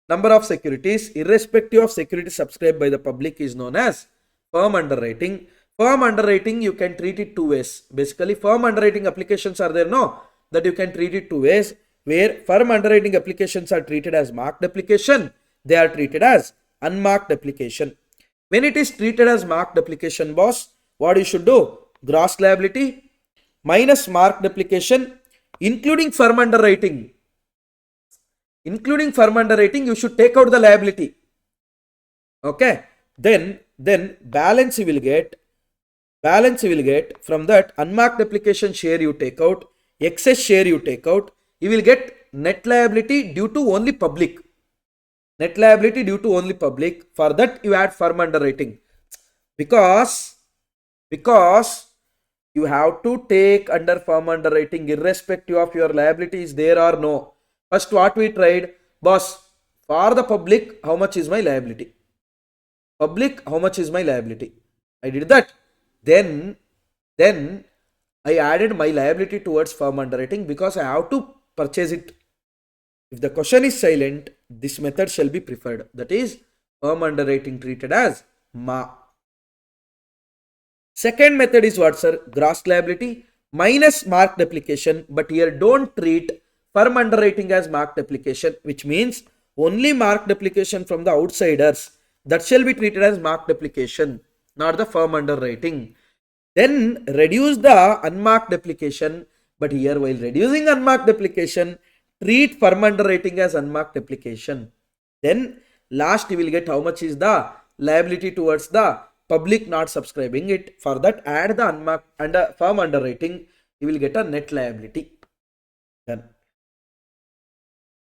number of securities, irrespective of securities subscribed by the public, is known as firm underwriting. Firm underwriting, you can treat it two ways. Basically, firm underwriting applications are there, no? That you can treat it two ways. Where firm underwriting applications are treated as marked application, they are treated as unmarked application. When it is treated as marked application, boss, what you should do? Gross liability minus marked application, including firm underwriting. Including firm underwriting, you should take out the liability. Okay. Then balance you will get from that unmarked application share you take out, excess share you take out, you will get net liability due to only public. Net liability due to only public. For that you add firm underwriting. Because you have to take under firm underwriting irrespective of your liability is there or no. First what we tried, boss, for the public, how much is my liability? Public, how much is my liability? I did that. Then I added my liability towards firm underwriting because I have to purchase it. If the question is silent, this method shall be preferred. That is firm underwriting treated as MA. Second method is what, sir? Gross liability minus marked application. But here don't treat firm underwriting as marked application, which means only marked application from the outsiders. That shall be treated as marked application, not the firm underwriting. Then reduce the unmarked application. But here, while reducing unmarked application, treat firm underwriting as unmarked application. Then last you will get how much is the liability towards the public not subscribing it. For that, add the unmarked under firm underwriting, you will get a net liability. Done.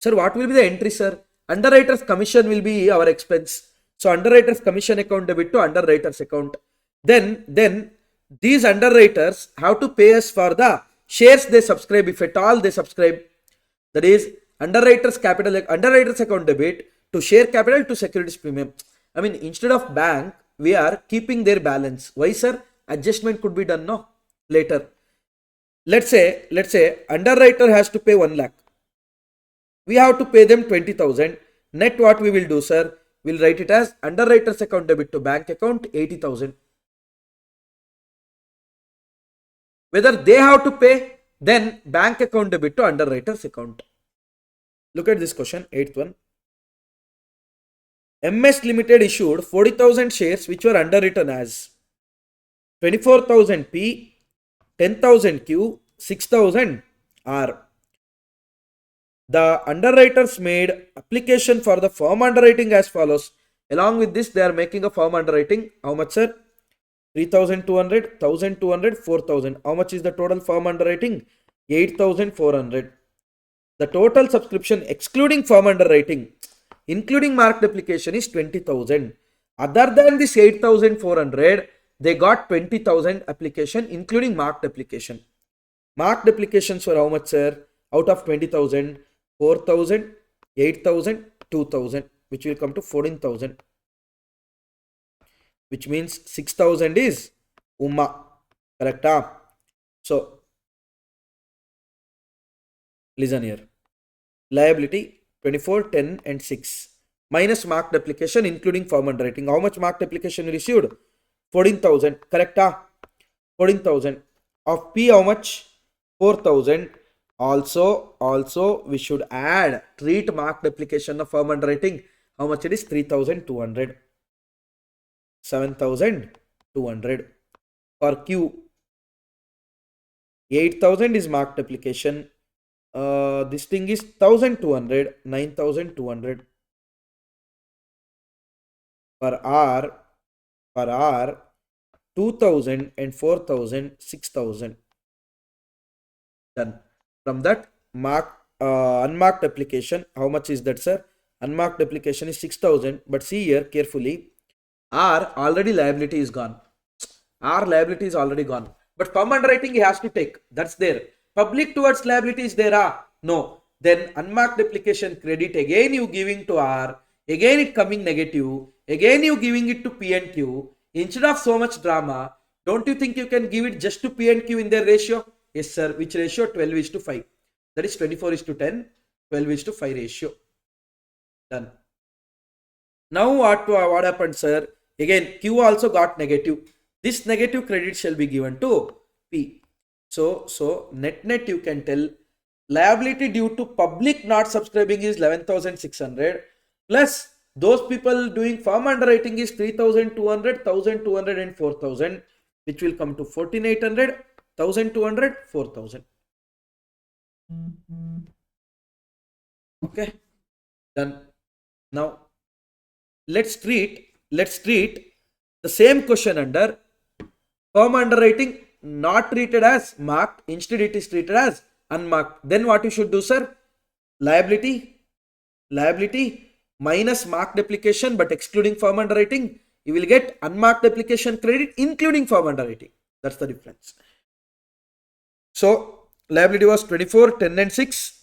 Sir, what will be the entry, sir? Underwriter's commission will be our expense. So underwriter's commission account debit to underwriter's account. Then these underwriters have to pay us for the shares they subscribe, if at all they subscribe. That is underwriter's account debit to share capital to securities premium. I mean, instead of bank, we are keeping their balance. Why, sir? Adjustment could be done, no? Later. Let's say underwriter has to pay 1 lakh. We have to pay them 20,000. Net what we will do, sir? We'll write it as underwriter's account debit to bank account 80,000. Whether they have to pay, then bank account debit to underwriter's account. Look at this question, 8th one. MS Limited issued 40,000 shares which were underwritten as 24,000 P, 10,000 Q, 6,000 R. The underwriters made application for the firm underwriting as follows. Along with this, they are making a firm underwriting. How much, sir? 3,200, 1,200, 4,000. How much is the total firm underwriting? 8,400. The total subscription excluding firm underwriting, including marked application, is 20,000. Other than this 8,400, they got 20,000 application including marked application. Marked applications were how much, sir? Out of 20,000, 4,000, 8,000, 2,000, which will come to 14,000. Which means 6,000 is Umma. Correct? So, listen here. Liability 24, 10 and 6 minus marked application including firm underwriting. How much marked application received? 14,000. Correct? 14,000. Of P, how much? 4,000. Also we should add treat marked application of firm underwriting. How much it is? 3,200. 7,200. For Q, 8,000 is marked application. This thing is 1,200, 9,200. For R, 2,000 and 4,000, 6,000. Done. From that, unmarked application, how much is that, sir? Unmarked application is 6,000. But see here carefully, R already liability is gone. R liability is already gone. But firm underwriting he has to take. That's there. Public towards liability is there. No. Then unmarked application credit again you giving to R. Again it coming negative. Again you giving it to P and Q. Instead of so much drama, don't you think you can give it just to P and Q in their ratio? Yes, sir. Which ratio? 12:5. That is 24:10, 12:5 ratio. Done. Now what happened, sir? Again, Q also got negative. This negative credit shall be given to P. So net you can tell liability due to public not subscribing is 11,600 plus those people doing firm underwriting is 3,200, 1,200 and 4,000, which will come to 14,800, 1,200, 4,000. Okay, done. Now let's treat the same question under firm underwriting, not treated as marked, instead it is treated as unmarked. Then what you should do, sir? Liability minus marked application but excluding firm underwriting, you will get unmarked application credit including firm underwriting. That's the difference. So liability was 24, 10 and 6.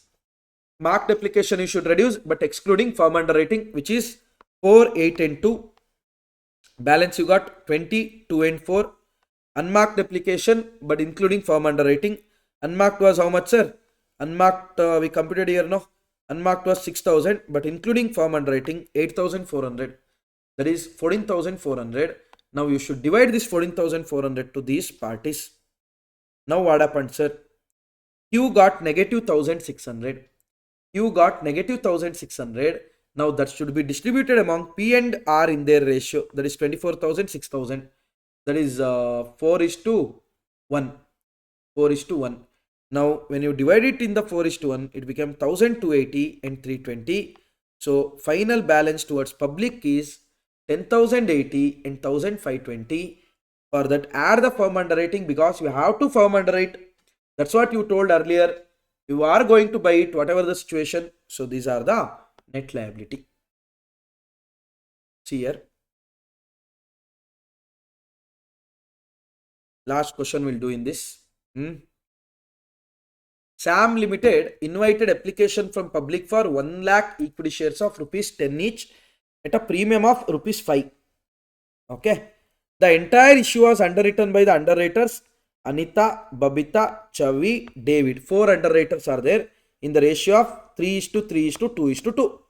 Marked application you should reduce but excluding firm underwriting, which is 4, 8 and 2. Balance you got 20, 2 and 4. Unmarked application but including firm underwriting. Unmarked was how much, sir? Unmarked we computed here, no? Unmarked was 6,000 but including firm underwriting 8,400. That is 14,400. Now you should divide this 14,400 to these parties. Now what happened, sir? Q got negative 1,600. Q got negative 1,600. Now that should be distributed among P and R in their ratio. That is 24,000, 6,000. That is 4:1. 4:1. Now when you divide it in the 4:1, it became 1,280 and 320. So final balance towards public is 10,080 and 1,520. For that, add the firm underwriting because you have to firm underwrite. That's what you told earlier. You are going to buy it, whatever the situation. So these are the net liability. See here. Last question we'll do in this. SAM Limited invited application from public for 1 lakh equity shares of rupees 10 each at a premium of rupees 5. Okay. The entire issue was underwritten by the underwriters Anita, Babita, Chavi, David. 4 underwriters are there in the ratio of 3:3:2:2.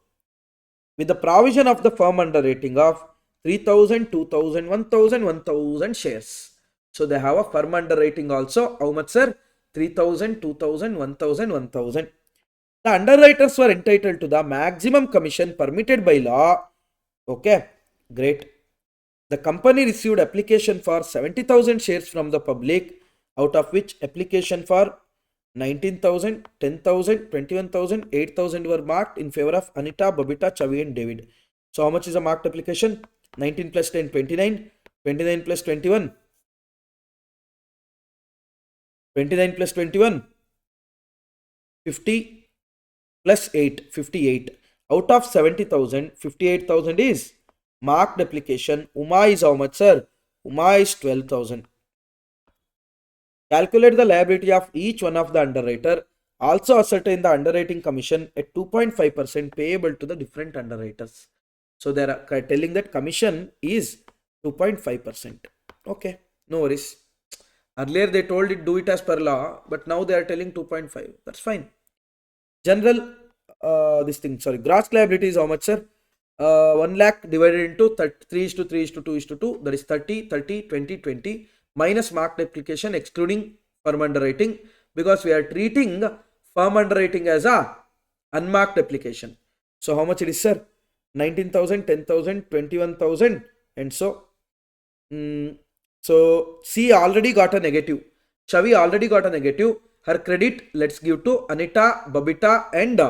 With the provision of the firm underwriting of 3,000, 2,000, 1,000, 1,000 shares. So they have a firm underwriting also. How much, sir? 3,000, 2,000, 1,000, 1,000. The underwriters were entitled to the maximum commission permitted by law. Okay, great. The company received application for 70,000 shares from the public, out of which application for 19,000, 10,000, 21,000, 8,000 were marked in favor of Anita, Babita, Chavi and David. So how much is a marked application? 19 plus 10, 29, 29 plus 21, 29 plus 21, 50 plus 8, 58. Out of 70,000, 58,000 is marked application. Uma is how much, sir? Uma is 12,000. Calculate the liability of each one of the underwriter. Also ascertain the underwriting commission at 2.5% payable to the different underwriters. So they are telling that commission is 2.5%. Okay, no worries. Earlier they told it do it as per law, but now they are telling 2.5. That's fine. General gross liability is how much, sir? 1 lakh divided into 3 is to 3 is to 2 is to 2, that is 30, 30, 20, 20 minus marked application excluding firm underwriting, because we are treating firm underwriting as a unmarked application. So how much it is, sir? 19,000, 10,000, 21,000 and so. So C already got a negative. Chavi already got a negative. Her credit let's give to Anita, Babita and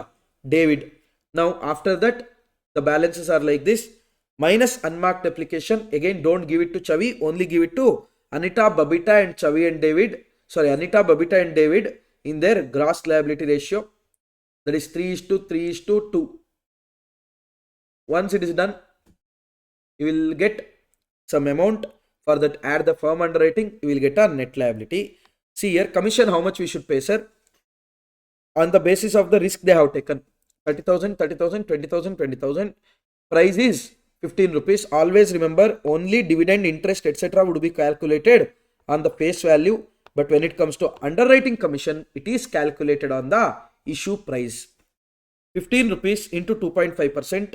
David. Now after that the balances are like this. Minus unmarked application. Again don't give it to Chavi. Only give it to Anita, Babita and Chavi and David. Sorry, Anita, Babita and David in their gross liability ratio. That is 3 is to 3 is to 2. Once it is done, you will get some amount. For that, add the firm underwriting, you will get a net liability. See here, commission, how much we should pay, sir? On the basis of the risk they have taken. 30,000, 30,000, 20,000, 20,000. Price is 15 rupees. Always remember, only dividend, interest, etc. would be calculated on the face value. But when it comes to underwriting commission, it is calculated on the issue price. 15 rupees into 2.5%.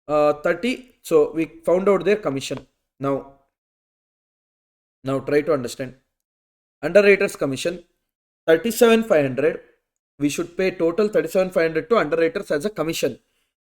30. So we found out their commission. Now try to understand. Underwriters commission 37,500. We should pay total 37,500 to underwriters as a commission.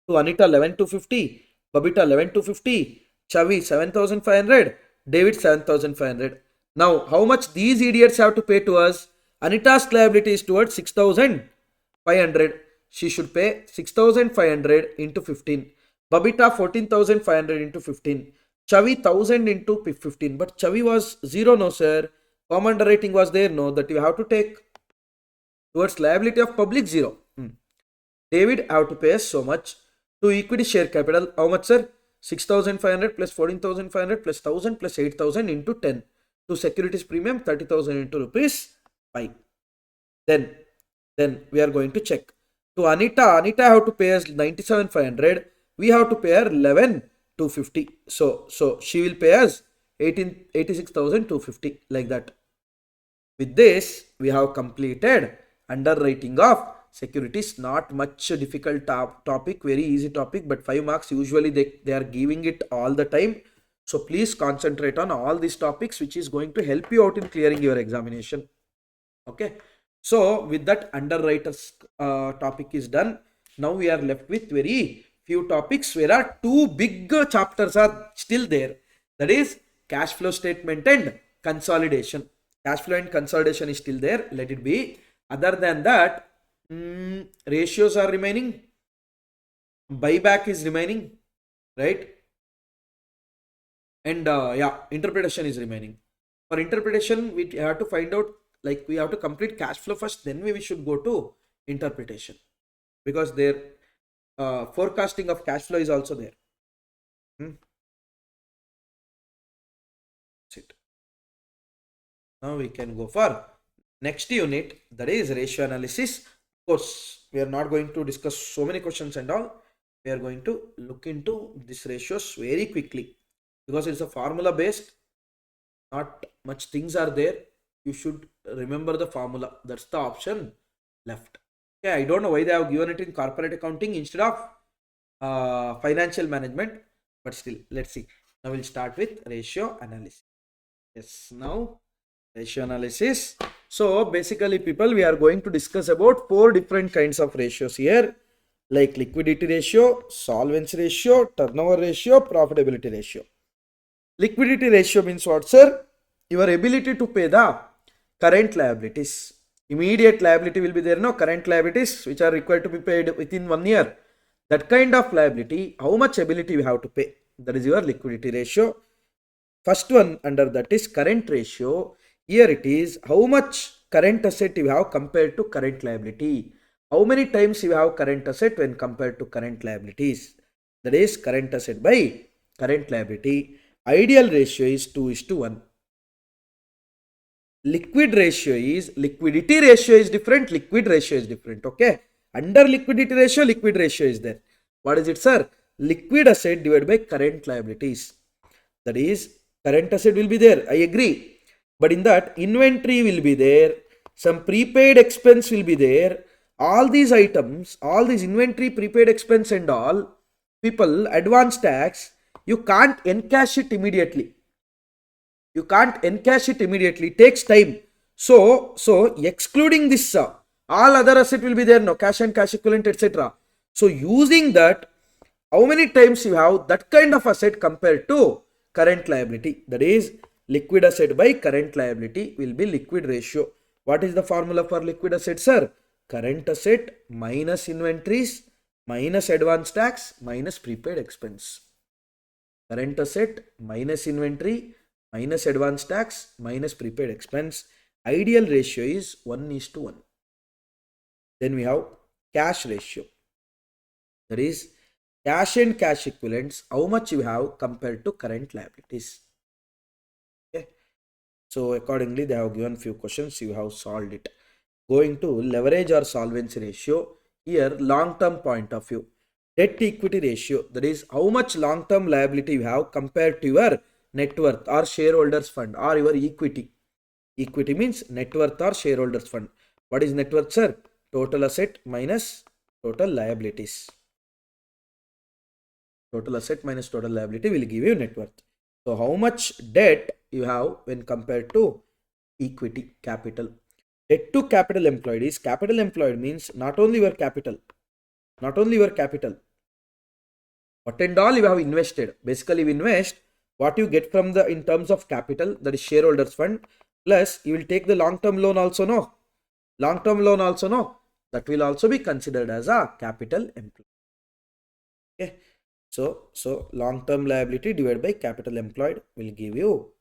To Anita 11,250, Babita 11,250, Chavi 7,500, David 7,500. Now how much these idiots have to pay to us? Anita's liability is towards 6,500. She should pay 6,500 into 15. Babita 14,500 into 15. Chavi 1,000 into 15. But Chavi was 0, no sir. Firm underwriting was there, no. That you have to take towards liability of public 0. David have to pay us so much. To equity share capital, how much, sir? 6,500 plus 14,500 plus 1,000 plus 8,000 into 10. To securities premium 30,000 into rupees 5. Then we are going to check. To Anita have to pay us 97,500. We have to pay her 11,250. So she will pay us 86,250 like that. With this, we have completed underwriting of securities. Not much difficult topic, very easy topic, but 5 marks usually they are giving it all the time. So please concentrate on all these topics, which is going to help you out in clearing your examination. Okay. So with that, underwriters topic is done. Now we are left with very few topics where are 2 big chapters are still there. That is cash flow statement and consolidation. Cash flow and consolidation is still there. Let it be. Other than that, ratios are remaining. Buyback is remaining, right? And interpretation is remaining. For interpretation, we have to find out, like we have to complete cash flow first, then we should go to interpretation, because their forecasting of cash flow is also there. That's it. Now we can go for next unit, that is ratio analysis. Of course, we are not going to discuss so many questions and all. We are going to look into these ratios very quickly, because it's a formula based. Not much things are there. You should remember the formula. That's the option left. Okay, I don't know why they have given it in corporate accounting instead of financial management, but still, let's see. Now we'll start with ratio analysis. Yes, now ratio analysis. So basically people, we are going to discuss about 4 different kinds of ratios here, like liquidity ratio, solvency ratio, turnover ratio, profitability ratio. Liquidity ratio means what, sir? Your ability to pay the current liabilities. Immediate liability will be there, no? Current liabilities which are required to be paid within 1 year. That kind of liability, how much ability you have to pay? That is your liquidity ratio. First one under that is current ratio. Here it is how much current asset you have compared to current liability. How many times you have current asset when compared to current liabilities. That is current asset by current liability. Ideal ratio is 2:1. Liquidity ratio is different, liquid ratio is different. Okay. Under liquid ratio is there. What is it, sir? Liquid asset divided by current liabilities. That is, current asset will be there, I agree. But in that, inventory will be there, some prepaid expense will be there. All these items, all these inventory, prepaid expense and all, people, advance tax, you can't encash it immediately. You can't encash it immediately. It takes time. So excluding this, all other asset will be there, no, cash and cash equivalent, etc. So using that, how many times you have that kind of asset compared to current liability? That is, liquid asset by current liability will be liquid ratio. What is the formula for liquid asset, sir? Current asset minus inventories minus advance tax minus prepaid expense. Current asset minus inventory minus advance tax minus prepaid expense. Ideal ratio is 1:1. Then we have cash ratio. That is, cash and cash equivalents, how much you have compared to current liabilities. Okay. So accordingly, they have given few questions, you have solved it. Going to leverage or solvency ratio. Here, long-term point of view. Debt equity ratio, that is how much long-term liability you have compared to your net worth or shareholders fund or your equity. Equity means net worth or shareholders fund. What is net worth, sir? Total asset minus total liabilities. Total asset minus total liability will give you net worth. So how much debt you have when compared to equity, capital. Debt to capital employed is, capital employed means not only your capital, what and all you have invested. Basically you invest what you get from the, in terms of capital, that is shareholders fund, plus you will take the long term loan also, no, that will also be considered as a capital employed. Okay. So long term liability divided by capital employed will give you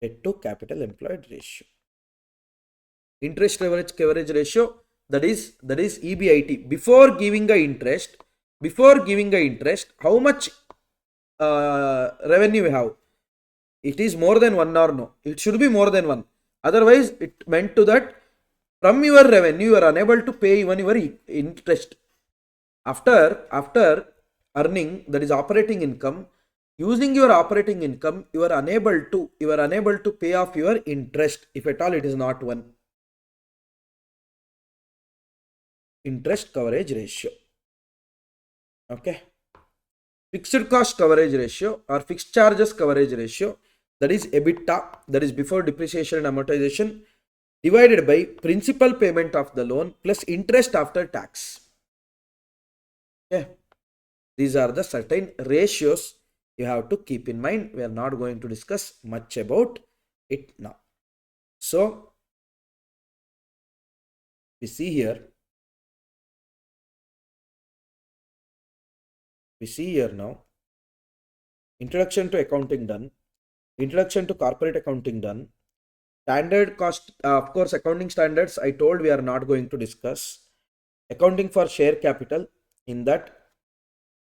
debt to capital employed ratio. Interest coverage ratio, that is EBIT. Before giving a interest, how much revenue you have? It is more than one or no? It should be more than one. Otherwise, it meant to that from your revenue you are unable to pay even your interest. After earning, that is operating income, using your operating income, you are unable to pay off your interest, if at all it is not one. Interest coverage ratio. Okay. Fixed cost coverage ratio or fixed charges coverage ratio, that is EBITDA, that is before depreciation and amortization, divided by principal payment of the loan plus interest after tax. Okay. These are the certain ratios you have to keep in mind. We are not going to discuss much about it now. So we see here now, introduction to accounting done, introduction to corporate accounting done, standard cost, of course accounting standards I told we are not going to discuss. Accounting for share capital, in that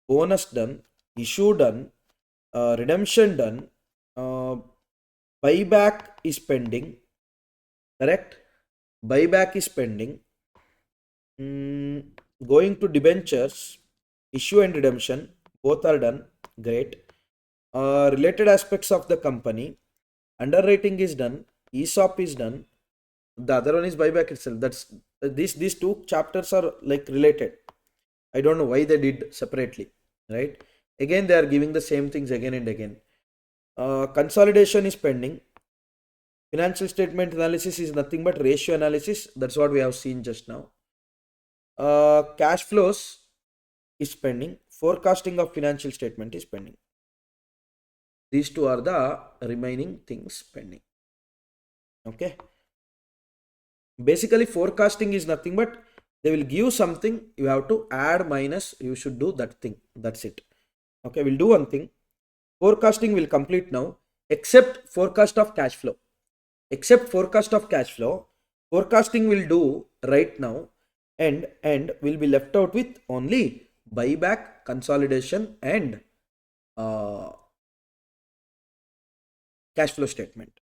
bonus done, issue done, redemption done, buyback is pending, correct? Buyback is pending. Going to debentures, issue and redemption, both are done, great. Related aspects of the company, underwriting is done, ESOP is done, the other one is buyback itself. That's these two chapters are like related. I don't know why they did separately, right? Again they are giving the same things again and again. Consolidation is pending. Financial statement analysis is nothing but ratio analysis. That's what we have seen just now. Cash flows is pending. Forecasting of financial statement is pending. These two are the remaining things pending. Okay. Basically, forecasting is nothing but they will give something, you have to add, minus, you should do that thing. That's it. Okay, we'll do one thing. Forecasting will complete now, except forecast of cash flow. Except forecast of cash flow, forecasting will do right now, and will be left out with only buyback, consolidation, and cash flow statement.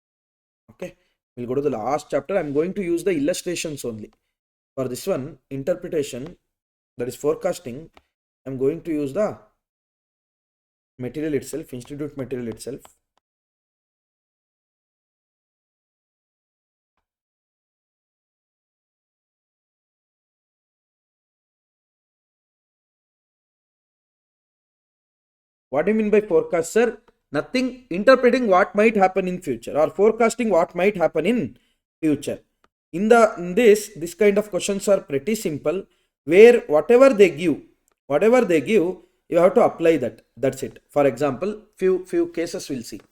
Okay, we'll go to the last chapter. I'm going to use the illustrations only. For this one, interpretation, that is forecasting, I'm going to use the material itself, institute material itself. What do you mean by forecast, sir? Nothing, interpreting what might happen in future or forecasting what might happen in future. In this kind of questions are pretty simple, where whatever they give, you have to apply that. That's it. For example, few cases we'll see.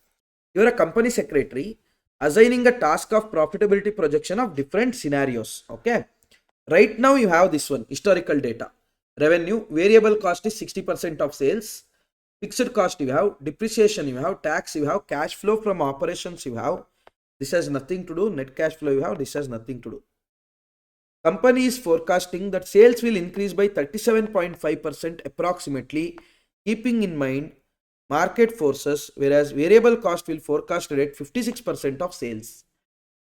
You're a company secretary assigning a task of profitability projection of different scenarios. Okay. Right now you have this one, historical data. Revenue, variable cost is 60% of sales. Fixed cost you have, depreciation you have, tax you have, cash flow from operations you have. This has nothing to do. Net cash flow you have. This has nothing to do. Company is forecasting that sales will increase by 37.5% approximately, keeping in mind market forces, whereas variable cost will forecast at 56% of sales.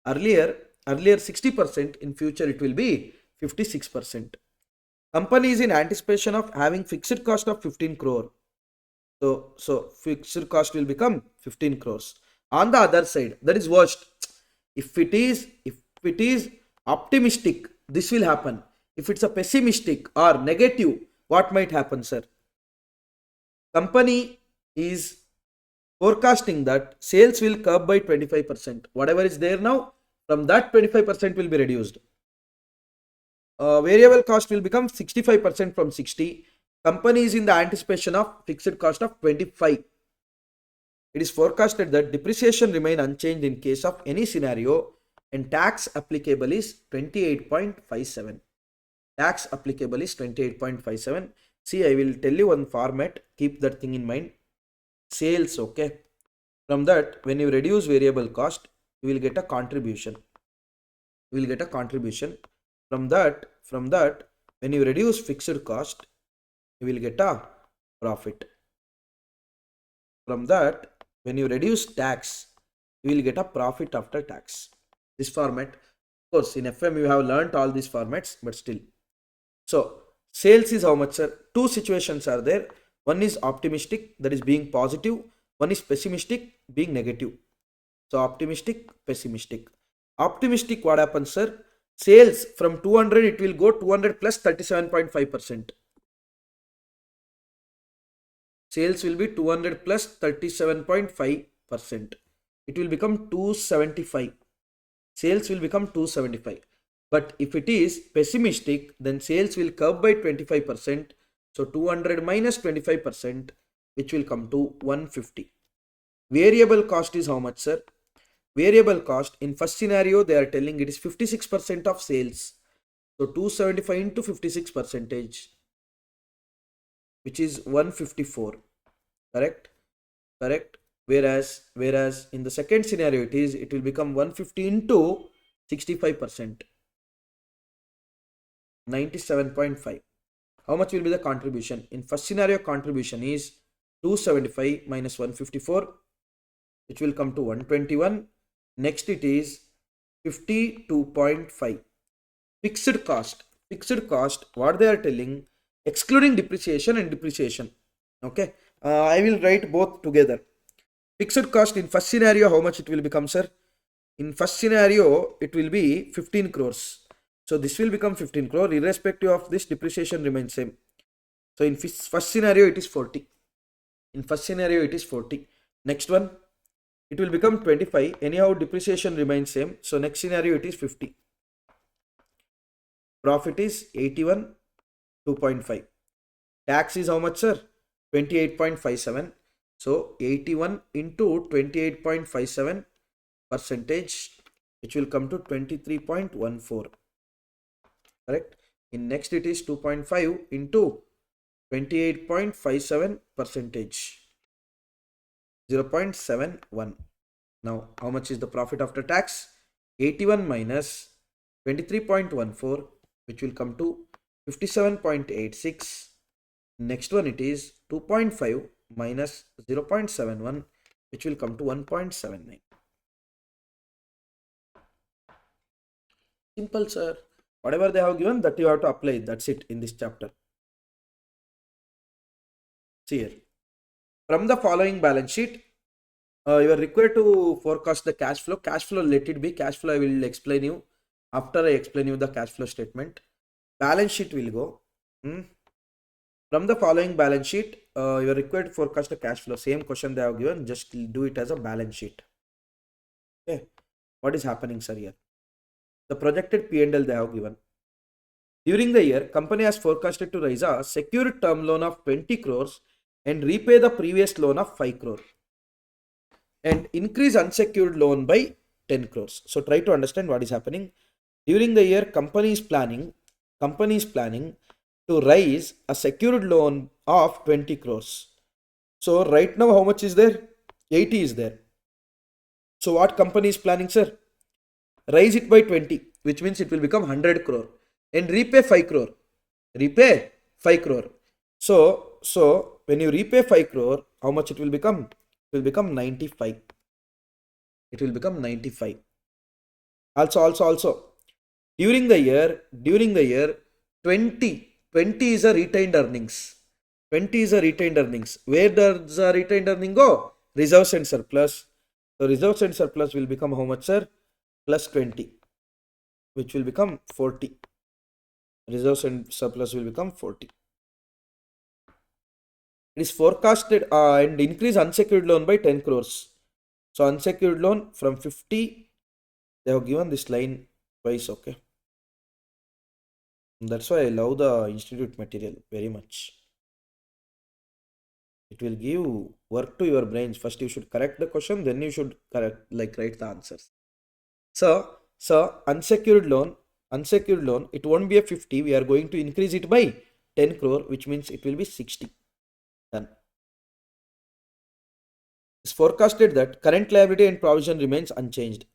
Earlier 60%, in future it will be 56%. Company is in anticipation of having fixed cost of 15 crore. So fixed cost will become 15 crores. On the other side, that is worst. If it is optimistic, this will happen. If it's a pessimistic or negative, what might happen, sir? Company is forecasting that sales will curb by 25%. Whatever is there now, from that 25% will be reduced. Variable cost will become 65% from 60. Company is in the anticipation of fixed cost of 25. It is forecasted that depreciation remain unchanged in case of any scenario, and tax applicable is 28.57. Tax applicable is 28.57. See, I will tell you one format. Keep that thing in mind. Sales, okay. From that, when you reduce variable cost, you will get a contribution. You will get a contribution. From that, when you reduce fixed cost, you will get a profit. From that, when you reduce tax, you will get a profit after tax. This format, of course, in FM you have learnt all these formats, but still. So, sales is how much, sir? Two situations are there. One is optimistic, that is being positive. One is pessimistic, being negative. So, optimistic, pessimistic. Optimistic, what happens, sir? Sales from 200, it will go 200 plus 37.5%. Sales will be 200 plus 37.5%. It will become 275. Sales will become 275. But if it is pessimistic, then sales will curb by 25%. So 200 minus 25%, which will come to 150. Variable cost is how much, sir? Variable cost, in first scenario, they are telling it is 56% of sales. So 275 into 56 percentage, which is 154. Correct? Whereas in the second scenario, it will become 150 into 65%. 97.5. How much will be the contribution? In first scenario, contribution is 275 minus 154, which will come to 121. Next it is 52.5. Fixed cost, what they are telling, excluding depreciation and depreciation. Okay, I will write both together. Fixed cost in first scenario, how much it will become, sir? In first scenario, it will be 15 crores. So this will become 15 crore, irrespective of this, depreciation remains same. So in first scenario, it is 40. In first scenario, it is 40. Next one, it will become 25. Anyhow, depreciation remains same. So next scenario, it is 50. Profit is 81, 2.5. Tax is how much, sir? 28.57. So 81 into 28.57 percentage, which will come to 23.14. Correct? In next, it is 2.5 into 28.57 percentage, 0.71. Now, how much is the profit after tax? 81 minus 23.14, which will come to 57.86. Next one, it is 2.5 minus 0.71, which will come to 1.79. Simple, sir. Whatever they have given, that you have to apply. That's it in this chapter. See here. From the following balance sheet, you are required to forecast the cash flow. Cash flow, let it be. Cash flow, I will explain you after I explain you the cash flow statement. Balance sheet will go. From the following balance sheet, you are required to forecast the cash flow. Same question they have given. Just do it as a balance sheet. Okay. What is happening, sir, here? The projected P&L they have given. During the year, company has forecasted to raise a secured term loan of 20 crores and repay the previous loan of 5 crore and increase unsecured loan by 10 crores. So try to understand what is happening. During the year, company is planning to raise a secured loan of 20 crores. So right now, how much is there? 80 is there. So what company is planning, sir? Raise it by 20, which means it will become 100 crore and repay 5 crore. Repay 5 crore. So when you repay 5 crore, how much it will become? It will become 95. It will become 95. Also, during the year, 20 is a retained earnings. 20 is a retained earnings. Where does the retained earning go? Reserves and surplus. So reserves and surplus will become how much, sir? Plus 20, which will become 40. Reserves and surplus will become 40. It is forecasted and increase unsecured loan by 10 crores. So unsecured loan from 50, they have given this line twice, okay. That's why I love the institute material very much. It will give work to your brains. First you should correct the question, then you should write the answers. So unsecured loan, it won't be a 50. We are going to increase it by 10 crore, which means it will be 60. Done. It's forecasted that current liability and provision remains unchanged.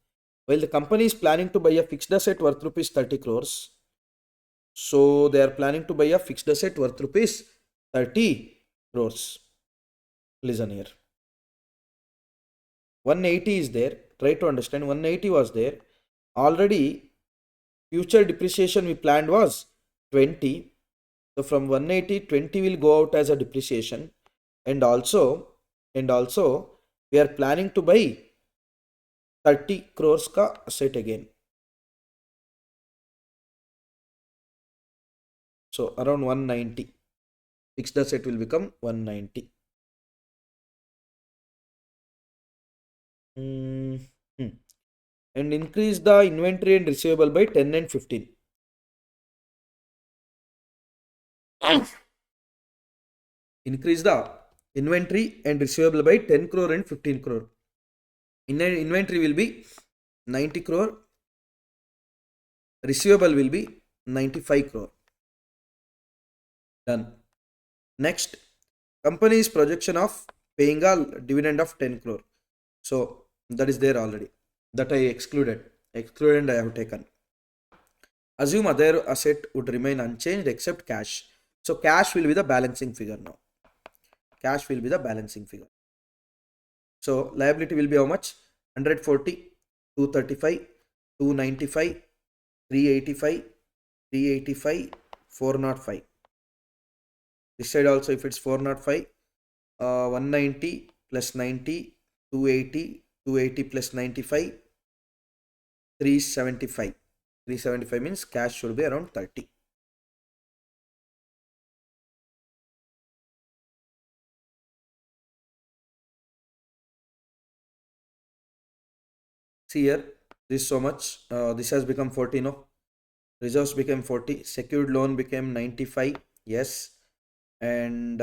While the company is planning to buy a fixed asset worth rupees 30 crores, so they are planning to buy a fixed asset worth rupees 30 crores. Listen here. 180 is there. Try to understand. 180 was there. Already future depreciation we planned was 20. So from 180, 20 will go out as a depreciation. And also we are planning to buy 30 crores ka asset again. So around 190. Fixed asset will become 190. And increase the inventory and receivable by 10 and 15. Increase the inventory and receivable by 10 crore and 15 crore. Inventory will be 90 crore. Receivable will be 95 crore. Done. Next, company's projection of paying a dividend of 10 crore. So that is there already. That I excluded. Excluded I have taken. Assume other asset would remain unchanged except cash. So cash will be the balancing figure now. Cash will be the balancing figure. So liability will be how much? 140, 235, 295, 385, 385, 405. This side also, if it's 405, 190 plus 90, 280, 280 plus 95, 375. 375 means cash should be around 30. See here, this so much, this has become 40, no? Reserves became 40, secured loan became 95, yes. And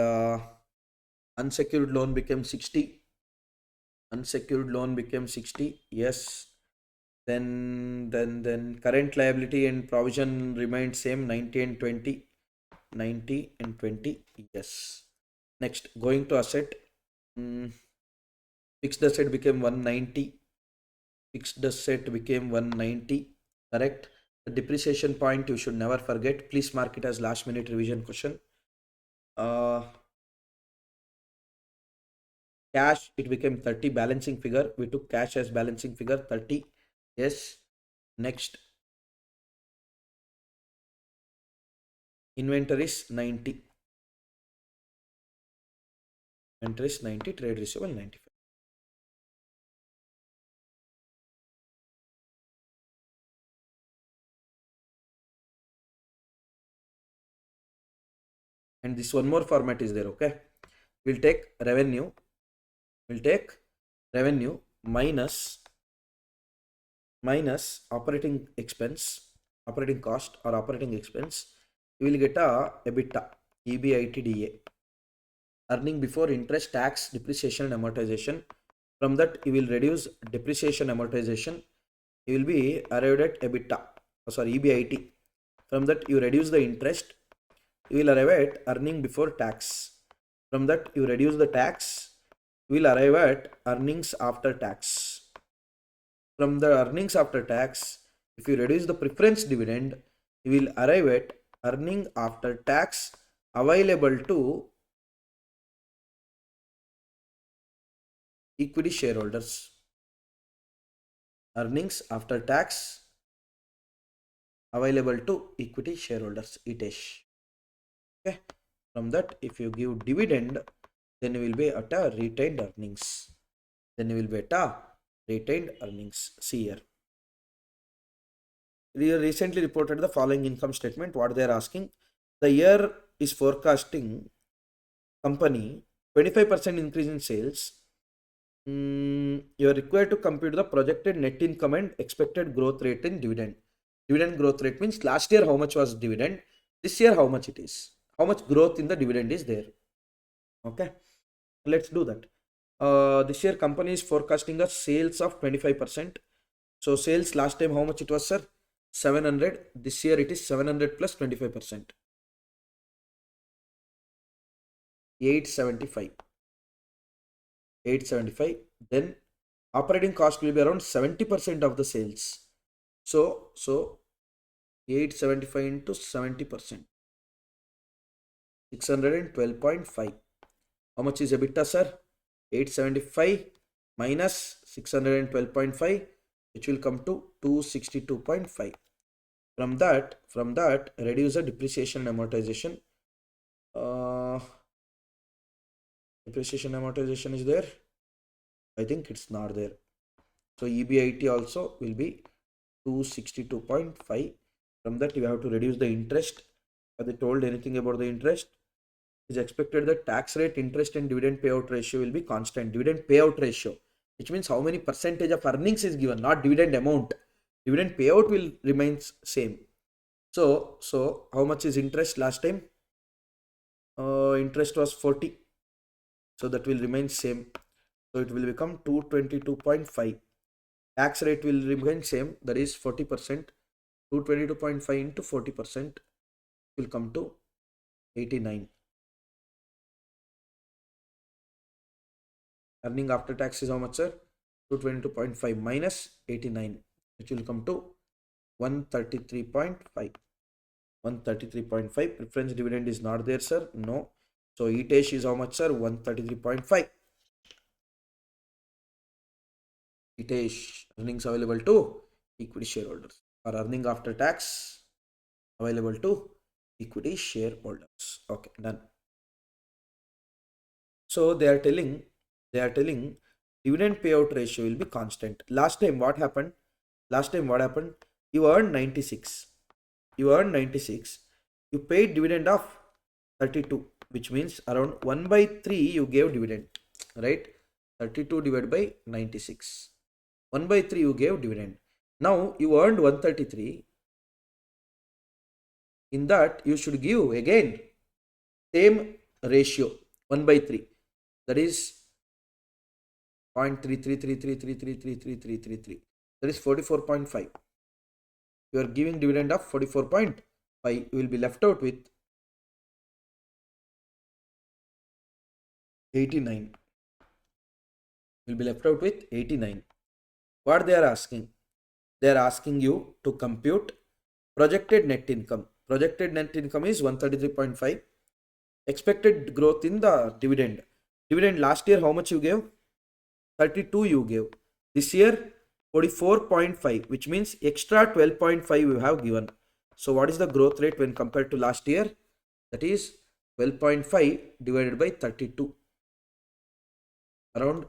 unsecured loan became 60. Unsecured loan became 60, yes. Then current liability and provision remained same, 90 and 20. 90 and 20, yes. Next, going to asset, fixed asset became 190. Fixed asset became 190, correct. The depreciation point you should never forget, please mark it as last minute revision question. uh Cash, it became 30, balancing figure, we took cash as balancing figure 30, yes. Next, inventories 90. Inventories 90, trade receivable 95. And this one more format is there, okay. We'll take revenue, we'll take revenue minus operating expense, operating cost or operating expense. You will get a EBITDA, EBITDA, earning before interest, tax, depreciation and amortization. From that you will reduce depreciation, amortization, you will be arrived at EBITDA, EBIT. From that you reduce the interest, you will arrive at earning before tax. From that you reduce the tax, you will arrive at earnings after tax. From the earnings after tax, if you reduce the preference dividend, you will arrive at earning after tax available to equity shareholders. Earnings after tax available to equity shareholders, ETESH. Okay. From that, if you give dividend, then you will be at a retained earnings. Then you will be at a retained earnings. See here. We recently reported the following income statement. What they are asking: the year is forecasting company 25% increase in sales. You are required to compute the projected net income and expected growth rate in dividend. Dividend growth rate means last year how much was dividend, this year how much it is, how much growth in the dividend is there. Okay, let's do that. This year company is forecasting a sales of 25%. So sales last time how much it was, sir? 700. This year it is 700 plus 25%. 875. 875. Then operating cost will be around 70% of the sales. So 875 into 70%. 612.5. How much is EBITDA, sir? 875 minus 612.5, which will come to 262.5. From that, reduce the depreciation and amortization. Depreciation amortization is there? I think it's not there. So EBIT also will be 262.5. From that you have to reduce the interest. Have they told anything about the interest? It is expected that tax rate, interest and dividend payout ratio will be constant. Dividend payout ratio, which means how many percentage of earnings is given, not dividend amount. Dividend payout will remain same. So how much is interest last time? Interest was 40. So that will remain same. So it will become 222.5. Tax rate will remain same, that is 40%. 222.5 into 40% will come to 89. Earning after tax is how much, sir? 222.5 minus 89, which will come to 133.5. 133.5. Preference dividend is not there, sir. No. So ETH is how much, sir? 133.5. ETH earnings available to equity shareholders, or earning after tax available to equity shareholders. Okay, done. So they are telling dividend payout ratio will be constant. Last time what happened? You earned 96. You paid dividend of 32, which means around 1/3 you gave dividend, right? 32 divided by 96. 1 by 3 you gave dividend. Now you earned 133. In that you should give again same ratio 1 by 3. That is 0.3333333333. That is 44.5. You are giving dividend of 44.5. You will be left out with 89. You will be left out with 89. What they are asking? They are asking you to compute projected net income. Projected net income is 133.5. Expected growth in the dividend. Dividend last year how much you gave? 32 you gave. This year 44.5, which means extra 12.5 you have given. So what is the growth rate when compared to last year? That is 12.5 divided by 32. Around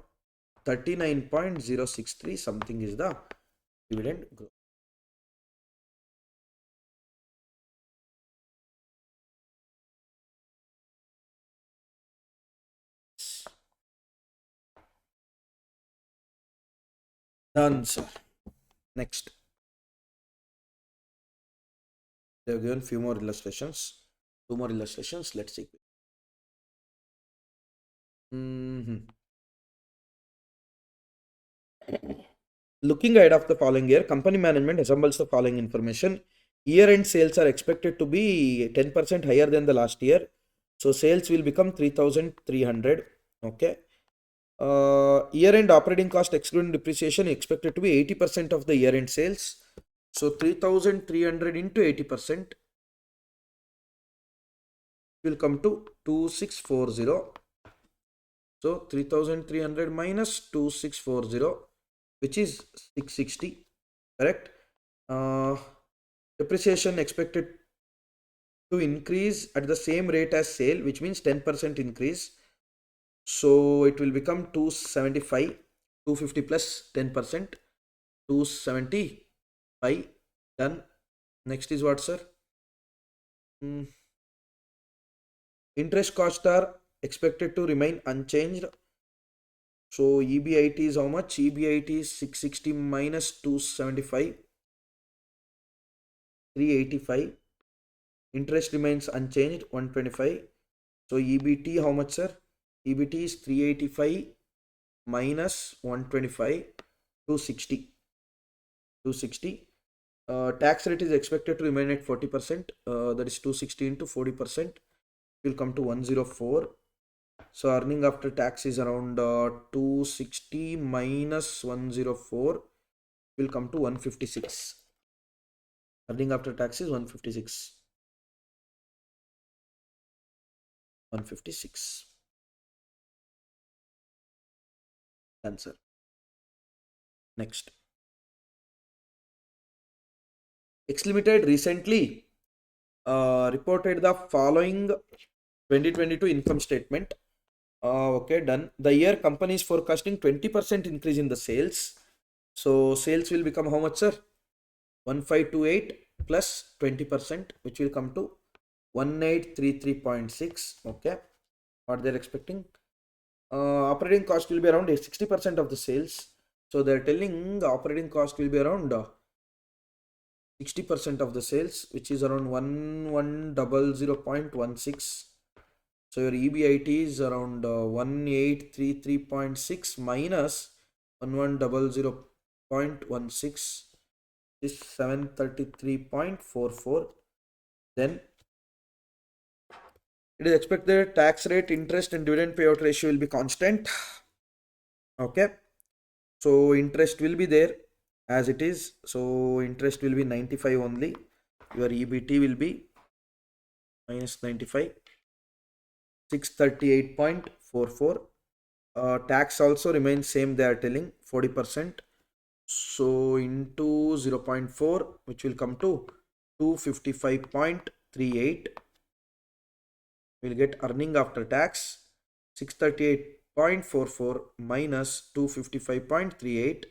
39.063 something is the dividend growth. Done, sir. Next. They have given few more illustrations. 2 more illustrations. Let's see. Looking ahead of the following year, company management assembles the following information. Year-end sales are expected to be 10% higher than the last year. So sales will become 3,300. Okay. Year-end operating cost excluding depreciation expected to be 80% of the year-end sales. So 3,300 into 80% will come to 2,640. So 3,300 minus 2,640, which is 660, correct? Depreciation expected to increase at the same rate as sale, which means 10% increase. So it will become 275, 250 plus 10%, 275. Done. Next is what, sir? Interest costs are expected to remain unchanged. So EBIT is how much? EBIT is 660 minus 275, 385. Interest remains unchanged, 125. So EBT how much, sir? EBT is 385 minus 125, 260. 260. Tax rate is expected to remain at 40%. That is 260 into 40%. Will come to 104. So earning after tax is around 260 minus 104 will come to 156. Earning after tax is 156. 156. Answer. Next. X Limited recently reported the following 2022 income statement. Okay, done. The year company is forecasting 20% increase in the sales. So sales will become how much, sir? 1528 plus 20%, which will come to 1833.6. Okay, what they're expecting. Operating cost will be around 60% of the sales. So they're telling the operating cost will be around 60% of the sales, which is around 1100.16. So your EBIT is around 1833.6 minus 1100.16 is 733.44. Then it is expected tax rate, interest and dividend payout ratio will be constant. Okay. So interest will be there as it is. So interest will be 95 only. Your EBT will be minus 95. 638.44. Tax also remains same, they are telling 40%. So into 0.4, which will come to 255.38. We'll get earning after tax 638.44 minus 255.38,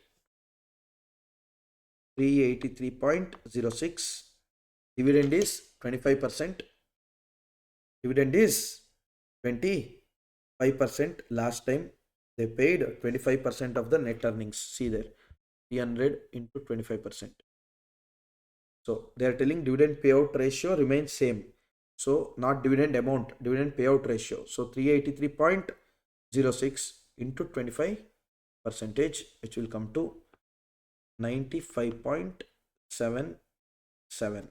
383.06. Dividend is 25%. Dividend is 25%. Last time they paid 25% of the net earnings. See there. 300 into 25%. So they are telling dividend payout ratio remains same. So not dividend amount, dividend payout ratio. So 383.06 into 25 percentage, which will come to 95.77.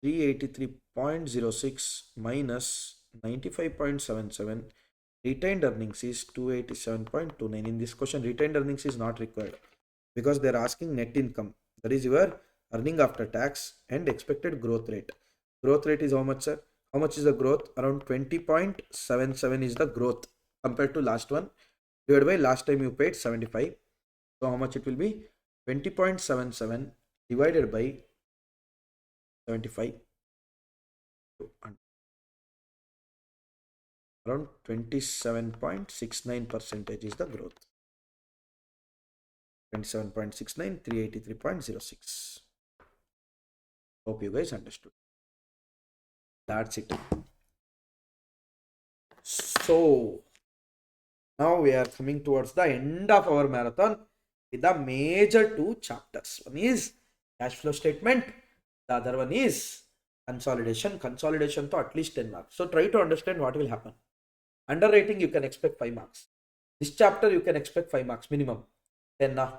383.06 minus 95.77. Retained earnings is 287.29. In this question, retained earnings is not required because they are asking net income. That is your earning after tax and expected growth rate. Growth rate is how much, sir? How much is the growth? Around 20.77 is the growth compared to last one. Divided by last time you paid 75. So how much it will be? 20.77 divided by 75. Around 27.69 percentage is the growth. 27.69, 383.06. Hope you guys understood. That's it. So now we are coming towards the end of our marathon with the major two chapters. One is cash flow statement. The other one is consolidation. Consolidation to at least 10 marks. So try to understand what will happen. Underwriting, you can expect 5 marks. This chapter, you can expect 5 marks minimum. 10 na.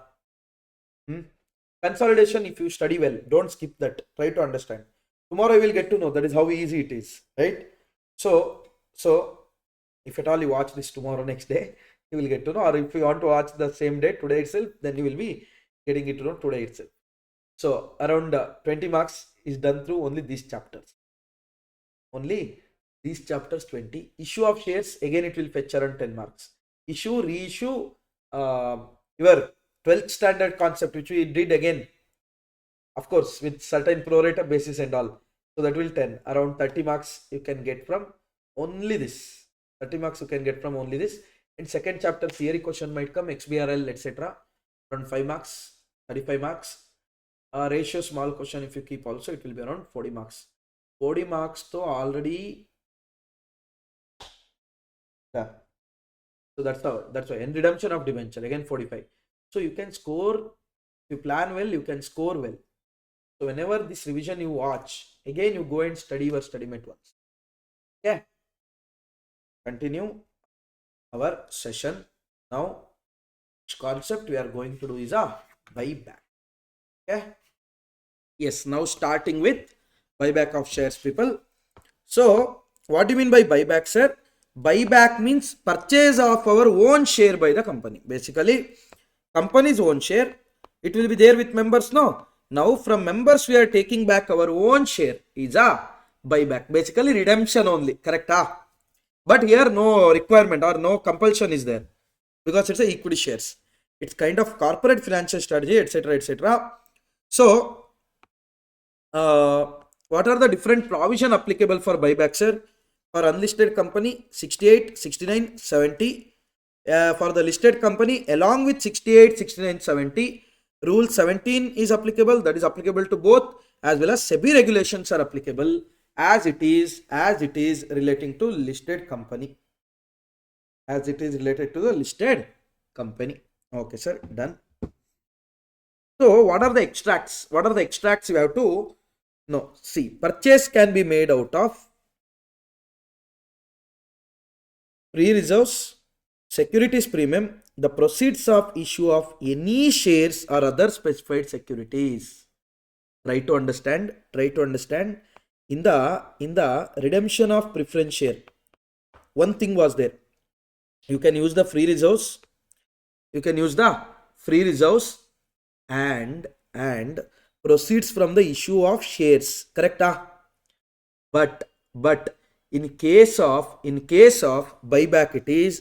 Consolidation, if you study well, don't skip that. Try to understand. Tomorrow you will get to know that is how easy it is, right? So if at all you watch this tomorrow next day, you will get to know. Or if you want to watch the same day today itself, then you will be getting it to know today itself. So around 20 marks is done through only these chapters. Only these chapters 20. Issue of shares, again it will fetch around 10 marks. Issue, reissue, your 12th standard concept, which we did again, of course, with certain pro rata basis and all. So that will 10. Around 30 marks you can get from only this. 30 marks you can get from only this. In second chapter, theory question might come, XBRL, etc. Around 5 marks, 35 marks. Ratio small question, if you keep also, it will be around 40 marks. 40 marks to already. Yeah. So that's why. And redemption of debenture, again 45. So you can score, if you plan well, you can score well. So whenever this revision you watch, again you go and study your study mate once. Okay. Continue our session. Now, which concept we are going to do is a buyback. Okay. Yes, now starting with buyback of shares, people. So what do you mean by buyback, sir? Buyback means purchase of our own share by the company. Basically, company's own share. It will be there with members, no? Now from members we are taking back our own share is a buyback. Basically redemption only, correct? But here no requirement or no compulsion is there because it's a equity shares. It's kind of corporate financial strategy, etc., etc. So what are the different provision applicable for buyback, sir? For unlisted company 68, 69, 70. For the listed company along with 68, 69, 70. Rule 17 is applicable, that is applicable to both, as well as SEBI regulations are applicable as it is relating to listed company. As it is related to the listed company. Okay, sir, done. So what are the extracts? What are the extracts you have to know? See, purchase can be made out of free reserves, securities premium, the proceeds of issue of any shares or other specified securities. Try to understand. In the redemption of preference share, one thing was there. You can use the free reserves. And proceeds from the issue of shares. Correct? But in case of buyback, it is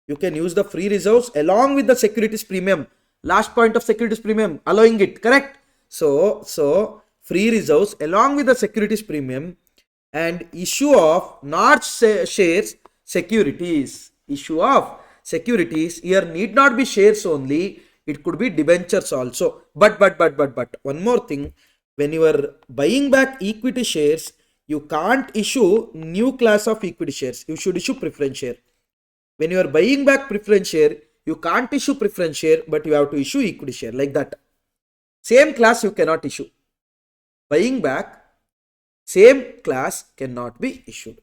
you can use the free reserves along with the securities premium. Last point of securities premium, allowing it, correct? So free reserves along with the securities premium and issue of not shares, securities. Issue of securities here need not be shares only, it could be debentures also. But one more thing, when you are buying back equity shares, you can't issue new class of equity shares. You should issue preference share. When you are buying back preference share, You can't issue preference share, but you have to issue equity share, like that. Same class you cannot issue. Buying back, same class cannot be issued.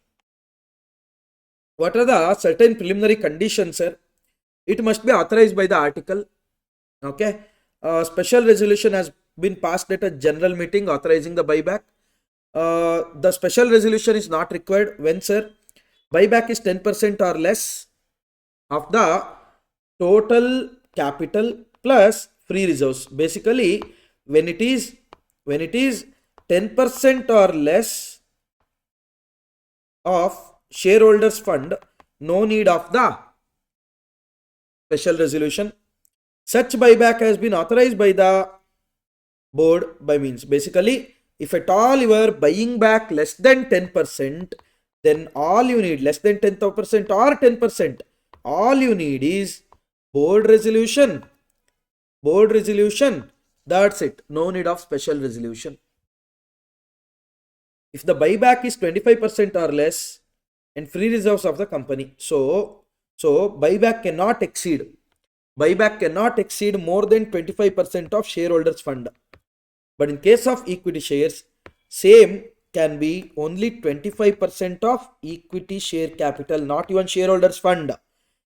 What are the certain preliminary conditions, sir? It must be authorized by the article. Okay. Special resolution has been passed at a general meeting authorizing the buyback. The special resolution is not required when, sir, buyback is 10% or less of the total capital plus free reserves. Basically, when it is 10% or less of shareholders fund, no need of the special resolution. Such buyback has been authorized by the board by means. Basically, if at all you are buying back less than 10%, then all you need, less than 10% or 10%, all you need is board resolution. Board resolution. That's it. No need of special resolution. If the buyback is 25% or less and free reserves of the company, so buyback cannot exceed more than 25% of shareholders fund. But in case of equity shares, same can be only 25% of equity share capital, not even shareholders fund.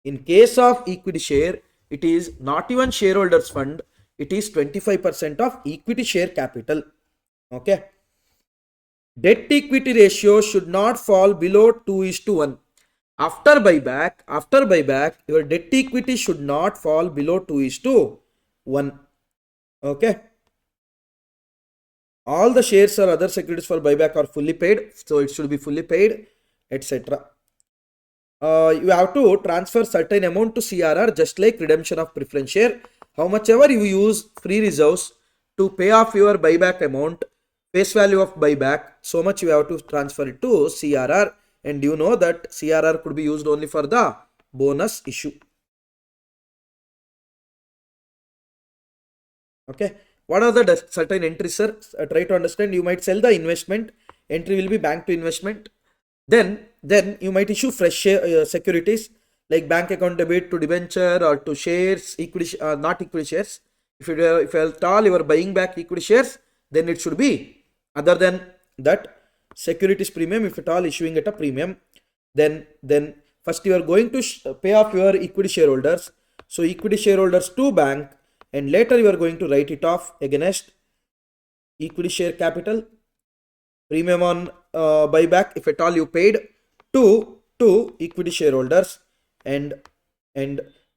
In case of equity share, it is not even shareholders fund, it is 25% of equity share capital. Okay. Debt equity ratio should not fall below 2:1. After buyback, your debt equity should not fall below 2:1. Okay. All the shares or other securities for buyback are fully paid, so it should be fully paid, etc. You have to transfer certain amount to CRR, just like redemption of preference share. How much ever you use free reserves to pay off your buyback amount, face value of buyback, so much you have to transfer it to CRR. And you know that CRR could be used only for the bonus issue. Okay. What are the certain entries, sir? Try to understand. You might sell the investment. Entry will be bank to investment. Then you might issue fresh securities like bank account debit to debenture or to shares, equity, not equity shares. If at all you are buying back equity shares, then it should be other than that securities premium. If at all issuing at a premium, then first you are going to pay off your equity shareholders. So equity shareholders to bank, and later you are going to write it off against equity share capital, premium on buyback if at all you paid to equity shareholders, and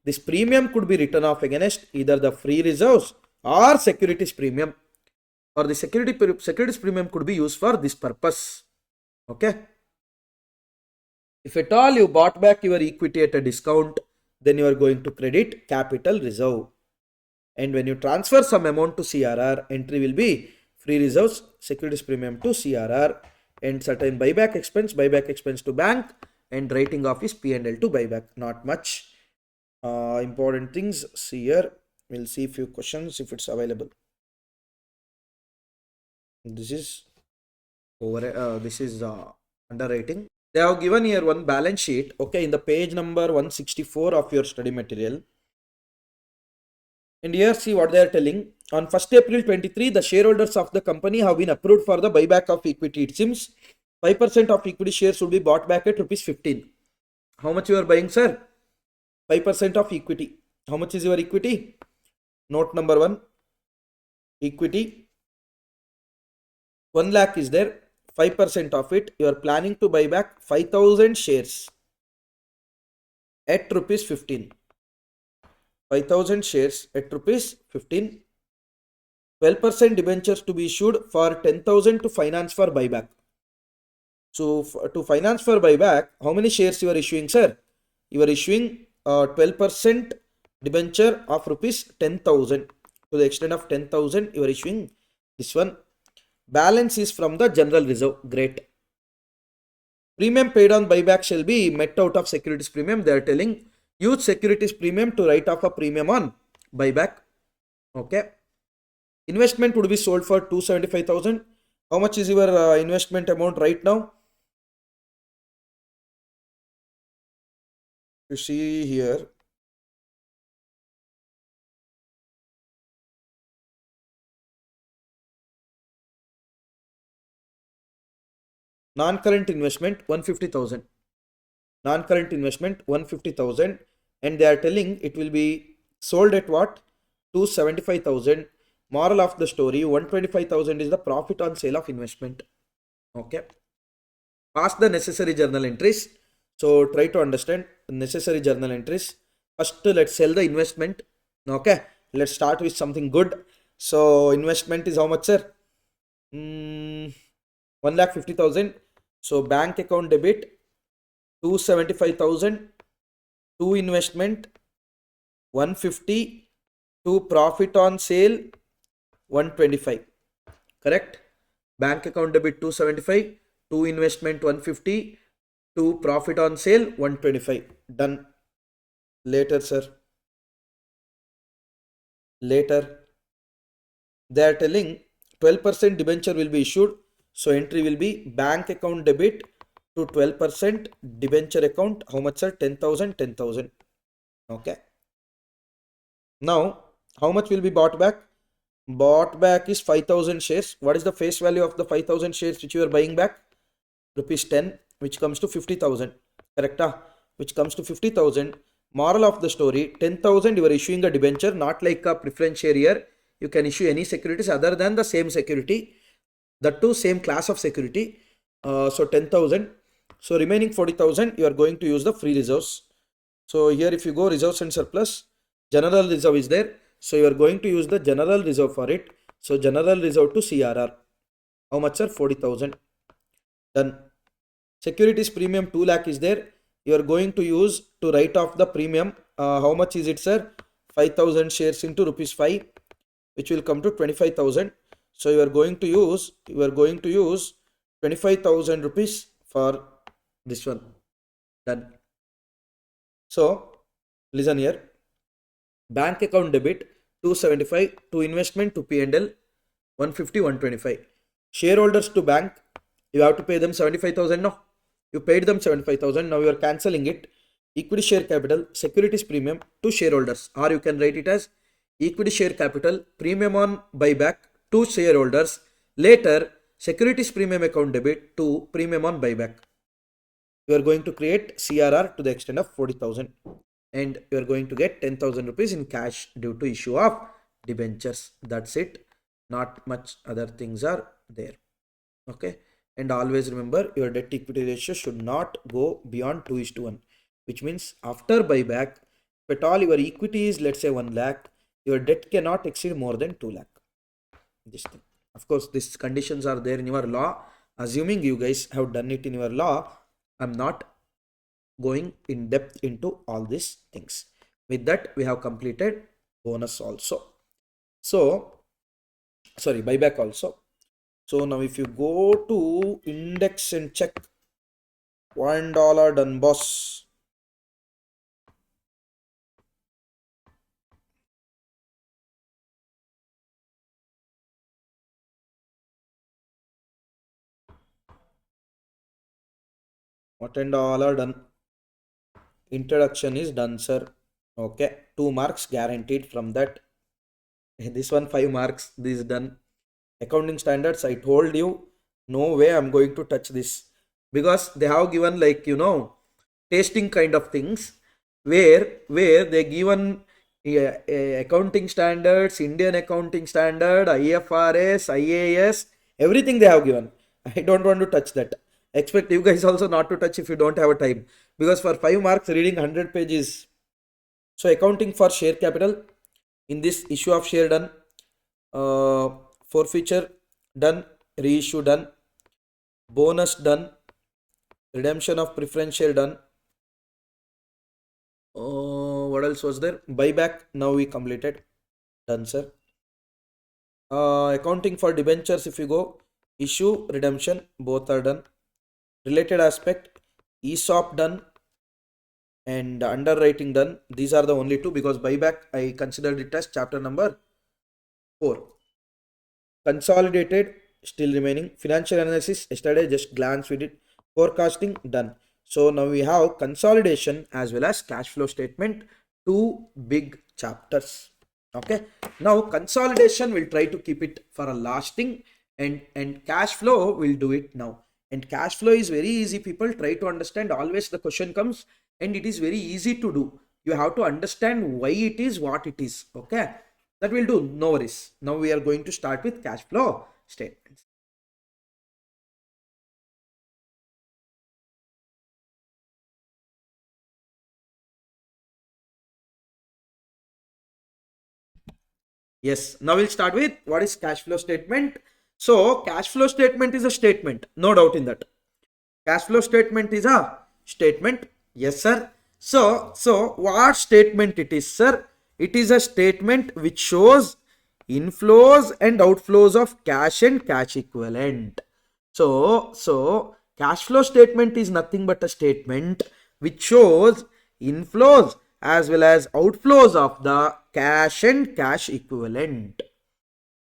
this premium could be written off against either the free reserves or securities premium, or the securities premium could be used for this purpose. Okay. If at all you bought back your equity at a discount, then you are going to credit capital reserve. And when you transfer some amount to CRR, entry will be free reserves, securities premium to CRR, and certain buyback expense to bank, and writing off is P&L to buyback. Not much important things. See here, we'll see a few questions if it's available. This is underwriting. They have given here one balance sheet. Okay, in the page number 164 of your study material. And here see what they are telling. On 1st April 23, the shareholders of the company have been approved for the buyback of equity. It seems 5% of equity shares will be bought back at rupees 15. How much you are buying, sir? 5% of equity. How much is your equity? Note number 1. Equity 1 lakh is there. 5% of it you are planning to buy back 5,000 shares at rupees 15. 5,000 shares at rupees 15. 12% debentures to be issued for 10,000 to finance for buyback. So to finance for buyback, how many shares you are issuing, sir? You are issuing 12% debenture of rupees 10,000. To the extent of 10,000, you are issuing this one. Balance is from the general reserve. Great. Premium paid on buyback shall be met out of securities premium. They are telling use securities premium to write off a premium on buyback. Okay. Investment would be sold for 275,000. How much is your investment amount right now? You see here, Non-current investment 150,000. Non-current investment 150,000, and they are telling it will be sold at what? 275,000. Moral of the story, 125,000 is the profit on sale of investment. Okay. Pass the necessary journal entries. So try to understand necessary journal entries. First, let's sell the investment. Okay. Let's start with something good. So investment is how much, sir? 1,50,000. So bank account debit 275,000. To investment 150. To profit on sale 125. Correct? Bank account debit 275. To investment 150. To profit on sale 125. Done. Later, sir. Later. They are telling 12% debenture will be issued. So entry will be bank account debit to 12% debenture account. How much, sir? 10,000, 10,000. Okay. Now, how much will be bought back? Bought back is 5,000 shares. What is the face value of the 5,000 shares which you are buying back? Rupees 10, which comes to 50,000. Correct? Which comes to 50,000. Moral of the story, 10,000 you are issuing a debenture, not like a preference share here. You can issue any securities other than the same security. That too same class of security. So 10,000. So remaining 40,000 you are going to use the free reserves. So here if you go reserves and surplus, general reserve is there. So you are going to use the general reserve for it. So general reserve to CRR. How much, sir? 40,000. Done. Securities premium 2 lakh is there. You are going to use to write off the premium. How much is it, sir? 5,000 shares into rupees 5, which will come to 25,000. So you are going to use 25,000 rupees for this one. Done. So listen here. Bank account debit 275, to investment to P&L 150, 125. Shareholders to bank, you have to pay them 75,000. No, you paid them 75,000. Now you are cancelling it. Equity share capital, securities premium to shareholders, or you can write it as equity share capital premium on buyback to shareholders. Later, securities premium account debit to premium on buyback. You are going to create CRR to the extent of 40,000, and you are going to get 10,000 rupees in cash due to issue of debentures. That's it. Not much other things are there. Okay. And always remember, your debt equity ratio should not go beyond 2:1, which means after buyback, if at all your equity is, let's say, 1 lakh, your debt cannot exceed more than 2 lakh. This thing. Of course, these conditions are there in your law. Assuming you guys have done it in your law, I'm not going in depth into all these things. With that, we have completed bonus also. So, sorry, buyback also. So now if you go to index and check, $1 done, boss. What $10 done? Introduction is done, sir. Okay, 2 marks guaranteed from that. This one 5 marks. This is done. Accounting standards, I told you, no way I'm going to touch this, because they have given, like, tasting kind of things, where they given accounting standards, Indian accounting standard, IFRS, IAS, everything they have given. I don't want to touch that. Expect you guys also not to touch if you don't have a time, because for 5 marks reading 100 pages. So accounting for share capital, in this issue of share done, forfeiture done, reissue done, bonus done, redemption of preference share done. What else was there? Buyback, now we completed. Done, sir. Accounting for debentures, if you go, issue, redemption, both are done. Related aspect, ESOP done, and underwriting done. These are the only two, because buyback I considered it as chapter number 4. Consolidated still remaining. Financial analysis, yesterday just glance with it. Forecasting done. So now we have consolidation as well as cash flow statement, 2 big chapters. Okay, now consolidation will try to keep it for a lasting, and cash flow will do it now. And cash flow is very easy, people. Try to understand. Always the question comes and it is very easy to do. You have to understand why it is what it is. Okay, that will do. No worries. Now we are going to start with cash flow statements. Yes, now we'll start with what is cash flow statement. So cash flow statement is a statement, no doubt in that. Cash flow statement is a statement. Yes, sir. So what statement it is, sir? It is a statement which shows inflows and outflows of cash and cash equivalent. So cash flow statement is nothing but a statement which shows inflows as well as outflows of the cash and cash equivalent.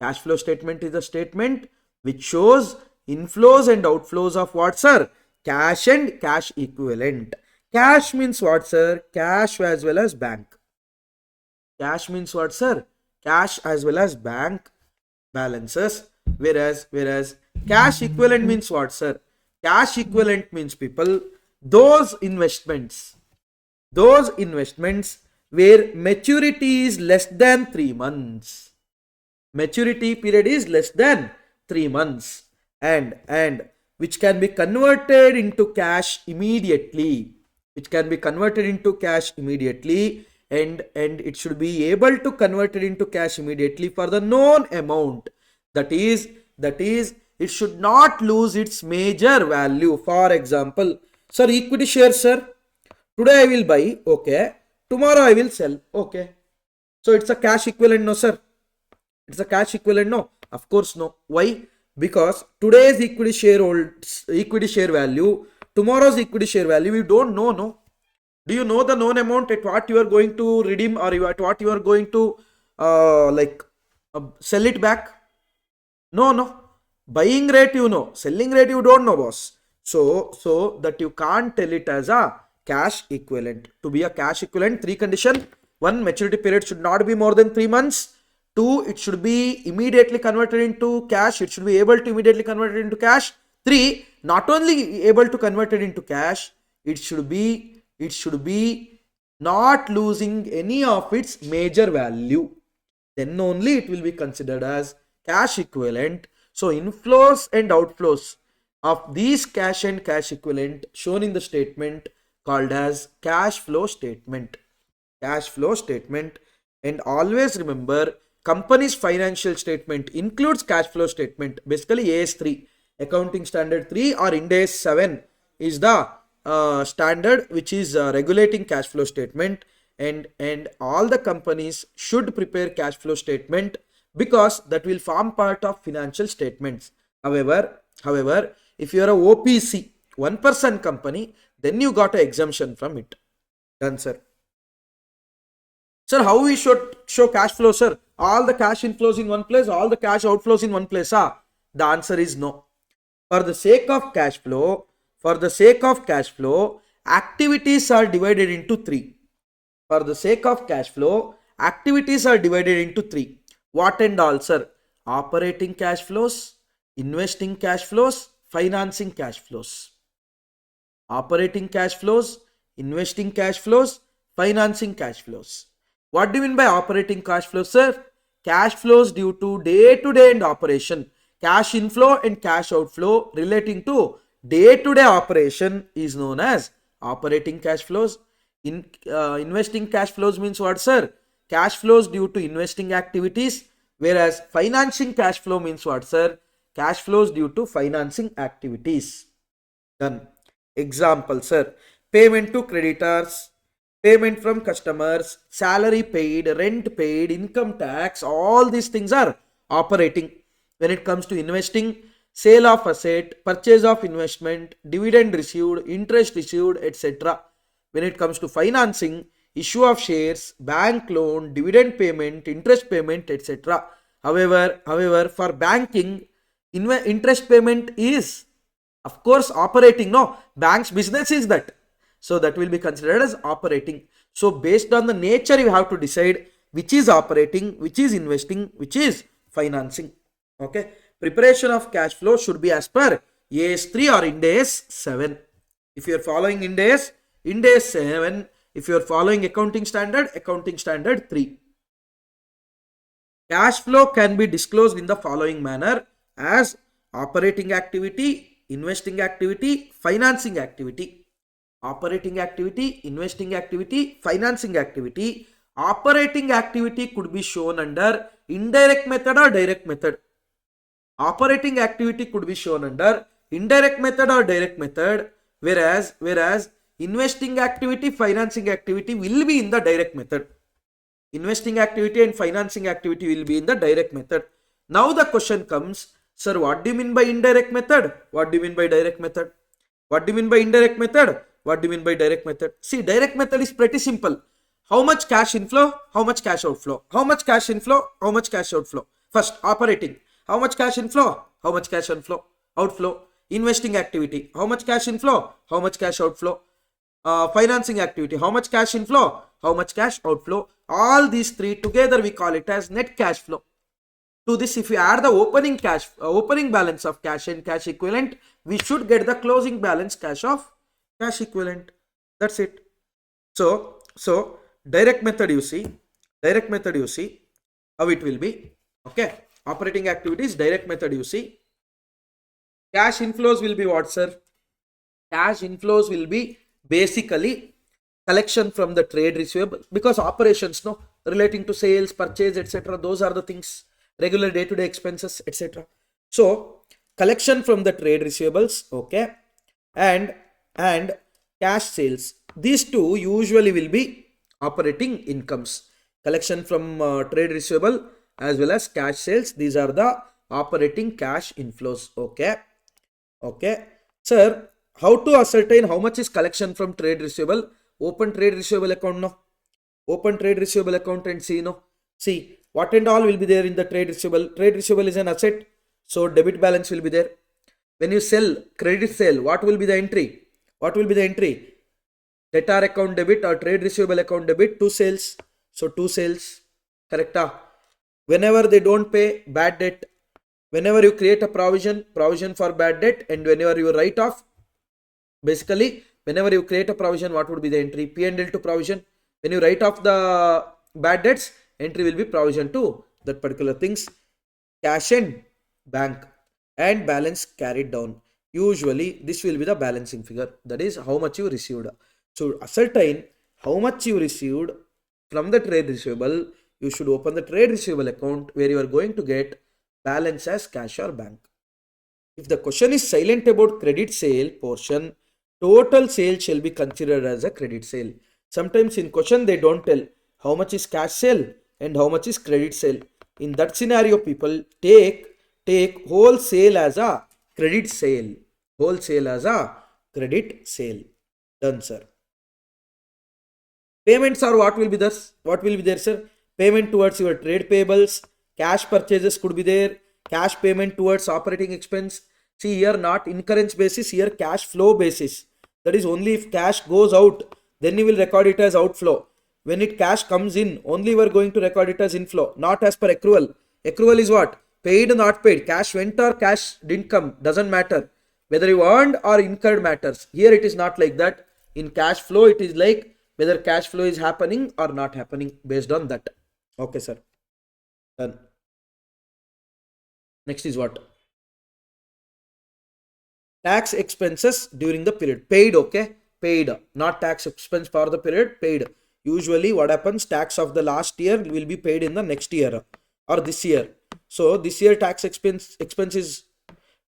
Cash flow statement is a statement which shows inflows and outflows of what, sir? Cash and cash equivalent. Cash means what, sir? Cash as well as bank. Cash means what, sir? Cash as well as bank balances. Whereas cash equivalent means what, sir? Cash equivalent means, people, those investments where maturity is less than 3 months. Maturity period is less than 3 months and which can be converted into cash immediately. And it should be able to convert it into cash immediately for the known amount. That is it should not lose its major value. For example, sir, equity share, sir, today I will buy, okay, tomorrow I will sell, okay, so it's a cash equivalent, no, sir? It's a cash equivalent, no? Of course no. Why? Because today's equity share value, tomorrow's equity share value, we don't know, no? Do you know the known amount at what you are going to redeem, or at what you are going to sell it back? No. Buying rate you know, selling rate you don't know, boss. So that you can't tell it as a cash equivalent. To be a cash equivalent, 3 conditions. 1, maturity period should not be more than 3 months. 2, it should be immediately converted into cash. It should be able to immediately convert it into cash. 3, not only able to convert it into cash, it should be not losing any of its major value. Then only it will be considered as cash equivalent. So inflows and outflows of these cash and cash equivalent shown in the statement called as cash flow statement. Cash flow statement. And always remember, company's financial statement includes cash flow statement. Basically AS3, accounting standard 3 or Ind AS 7 is the standard which is regulating cash flow statement, and all the companies should prepare cash flow statement because that will form part of financial statements. However, if you are a OPC, one person company, then you got an exemption from it. Done, sir. Sir, how we should show cash flow, sir? All the cash inflows in one place, all the cash outflows in one place. The answer is no. For the sake of cash flow, activities are divided into 3. For the sake of cash flow, activities are divided into 3. What and all, sir? Operating cash flows, investing cash flows, financing cash flows. Operating cash flows, investing cash flows, financing cash flows. What do you mean by operating cash flows, sir? Cash flows due to day-to-day and operation. Cash inflow and cash outflow relating to day-to-day operation is known as operating cash flows. Investing cash flows means what, sir? Cash flows due to investing activities, whereas financing cash flow means what, sir? Cash flows due to financing activities. Done. Example, sir. Payment to creditors, payment from customers, salary paid, rent paid, income tax, all these things are operating. When it comes to investing, sale of asset, purchase of investment, dividend received, interest received, etc. When it comes to financing, issue of shares, bank loan, dividend payment, interest payment, etc. However, for banking, interest payment is, of course, operating. No, bank's business is that. So that will be considered as operating. So based on the nature, you have to decide which is operating, which is investing, which is financing. Okay. Preparation of cash flow should be as per AS 3 or Ind AS 7. If you are following Ind AS 7. If you are following accounting standard 3. Cash flow can be disclosed in the following manner as operating activity, investing activity, financing activity. Operating activity, investing activity, financing activity. Operating activity could be shown under indirect method or direct method. Operating activity could be shown under indirect method or direct method, whereas investing activity, financing activity will be in the direct method. Investing activity and financing activity will be in the direct method. Now the question comes, sir, what do you mean by indirect method? What do you mean by direct method? What do you mean by indirect method? What do you mean by direct method? See, direct method is pretty simple. How much cash inflow? How much cash outflow? How much cash inflow? How much cash outflow? First, operating. How much cash inflow? How much cash outflow? Investing activity. How much cash inflow? How much cash outflow? Financing activity. How much cash inflow? How much cash outflow? All these three together we call it as net cash flow. To this, if we add the opening balance of cash and cash equivalent, we should get the closing balance cash of cash equivalent. That's it. So direct method you see how it will be. Okay, operating activities, direct method you see. Cash inflows will be what, sir? Cash inflows will be basically collection from the trade receivable, because operations relating to sales, purchase, etc., those are the things, regular day-to-day expenses, etc. So collection from the trade receivables, okay, and cash sales, these two usually will be operating incomes. Collection from trade receivable as well as cash sales, these are the operating cash inflows. Okay, sir, how to ascertain how much is collection from trade receivable? Open trade receivable account Open trade receivable account and see what and all will be there in the trade receivable. Trade receivable is an asset, so debit balance will be there. When you sell, credit sale, what will be the entry? Debtor account debit or trade receivable account debit, two sales. So two sales, correct? Whenever they don't pay, bad debt. Whenever you create a provision for bad debt, and whenever you write off, basically whenever you create a provision, what would be the entry? P&L to provision. When you write off the bad debts, entry will be provision to that particular things. Cash and bank and balance carried down. Usually this will be the balancing figure, that is how much you received. So ascertain how much you received from the trade receivable, you should open the trade receivable account where you are going to get balance as cash or bank. If the question is silent about credit sale portion, total sale shall be considered as a credit sale. Sometimes in question they don't tell how much is cash sale and how much is credit sale. In that scenario, people take whole sale as a credit sale. Whole sale as a credit sale. Done, sir. Payments are what will be there, sir? Payment towards your trade payables, cash purchases could be there, cash payment towards operating expense. See here, not incurrence basis, here cash flow basis. That is only if cash goes out, then you will record it as outflow. When it cash comes in, only we are going to record it as inflow, not as per accrual. Accrual is what? Paid or not paid. Cash went or cash didn't come, doesn't matter. Whether you earned or incurred matters. Here it is not like that. In cash flow, it is like whether cash flow is happening or not happening based on that. Okay, sir. Done. Next is what? Tax expenses during the period. Paid, okay? Paid. Not tax expense for the period, paid. Usually what happens, tax of the last year will be paid in the next year or this year. So this year tax expense is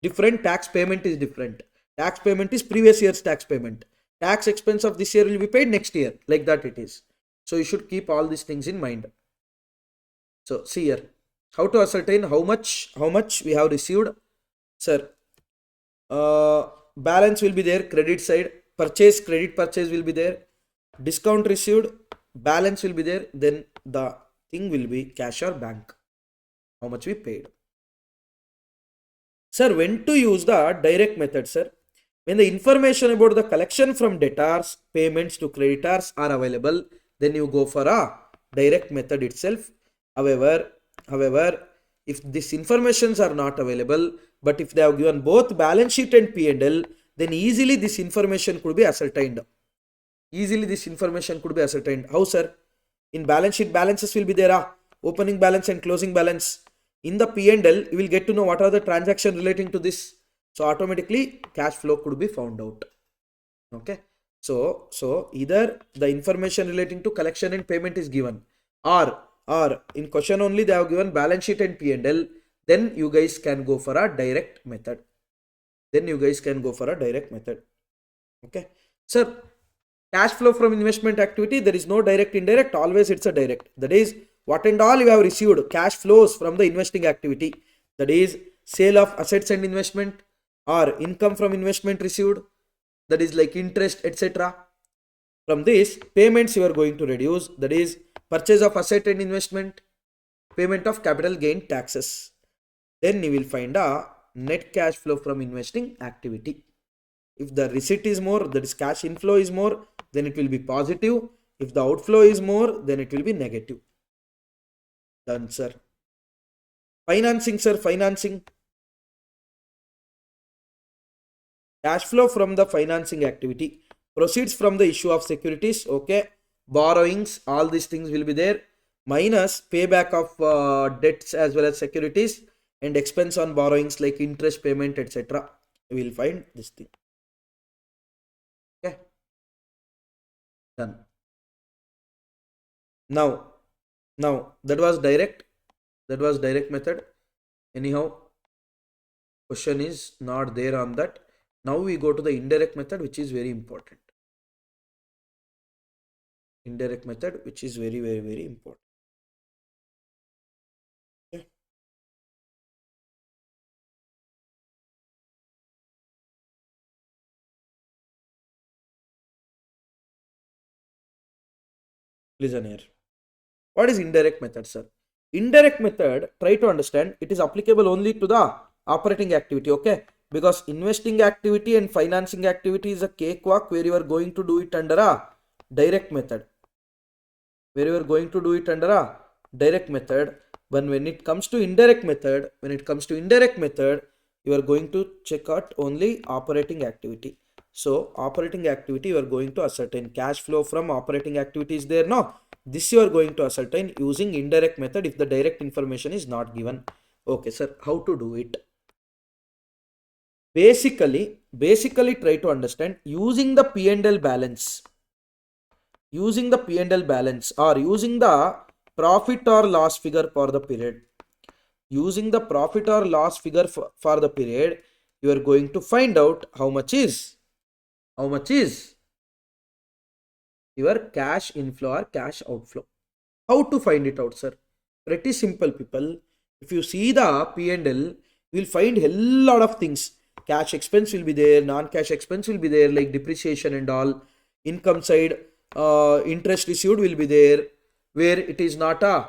different, tax payment is different. Tax payment is previous year's tax payment. Tax expense of this year will be paid next year, like that it is. So you should keep all these things in mind. So see here, how to ascertain how much we have received, sir. Balance will be there, credit side, credit purchase will be there, discount received, balance will be there, then the thing will be cash or bank, how much we paid. Sir, when to use the direct method, sir? When the information about the collection from debtors, payments to creditors are available, then you go for a direct method itself. However, if these informations are not available, But if they have given both balance sheet and P&L, then easily this information could be ascertained. How, sir? In balance sheet, balances will be there, opening balance and closing balance. In the P&L, you will get to know what are the transactions relating to this. So automatically cash flow could be found out. Okay. So either the information relating to collection and payment is given, or in question only they have given balance sheet and P&L, then you guys can go for a direct method. Okay. Sir, cash flow from investment activity, there is no direct, indirect, always it's a direct. That is, what and all you have received, cash flows from the investing activity. That is, sale of assets and investment, or income from investment received, that is like interest, etc. From this, payments you are going to reduce, that is, purchase of asset and investment, payment of capital gain taxes. Then you will find a net cash flow from investing activity. If the receipt is more, that is cash inflow is more, then it will be positive. If the outflow is more, then it will be negative. Done, sir. Financing, sir, financing. Cash flow from the financing activity. Proceeds from the issue of securities, okay. Borrowings, all these things will be there. Minus payback of debts as well as securities, and expense on borrowings like interest payment, etc. We will find this thing. Okay. Done. Now that was direct method. Anyhow, question is not there on that. Now we go to the indirect method, which is very important. Indirect method, which is very, very, very important. Okay. Listen here. What is indirect method, sir? Indirect method, try to understand, it is applicable only to the operating activity, okay? Because investing activity and financing activity is a cakewalk where you are going to do it under a direct method. But when it comes to indirect method, you are going to check out only operating activity. So operating activity, you are going to ascertain cash flow from operating activity is there. No, this you are going to ascertain using indirect method if the direct information is not given. Okay, sir, how to do it? Basically try to understand using the P&L balance. Or using the profit or loss figure for the period. Using the profit or loss figure for the period, you are going to find out how much is your cash inflow or cash outflow. How to find it out, sir? Pretty simple, people. If you see the P&L, you will find a lot of things. Cash expense will be there, non-cash expense will be there, like depreciation and all. Income side, interest received will be there, where it is not a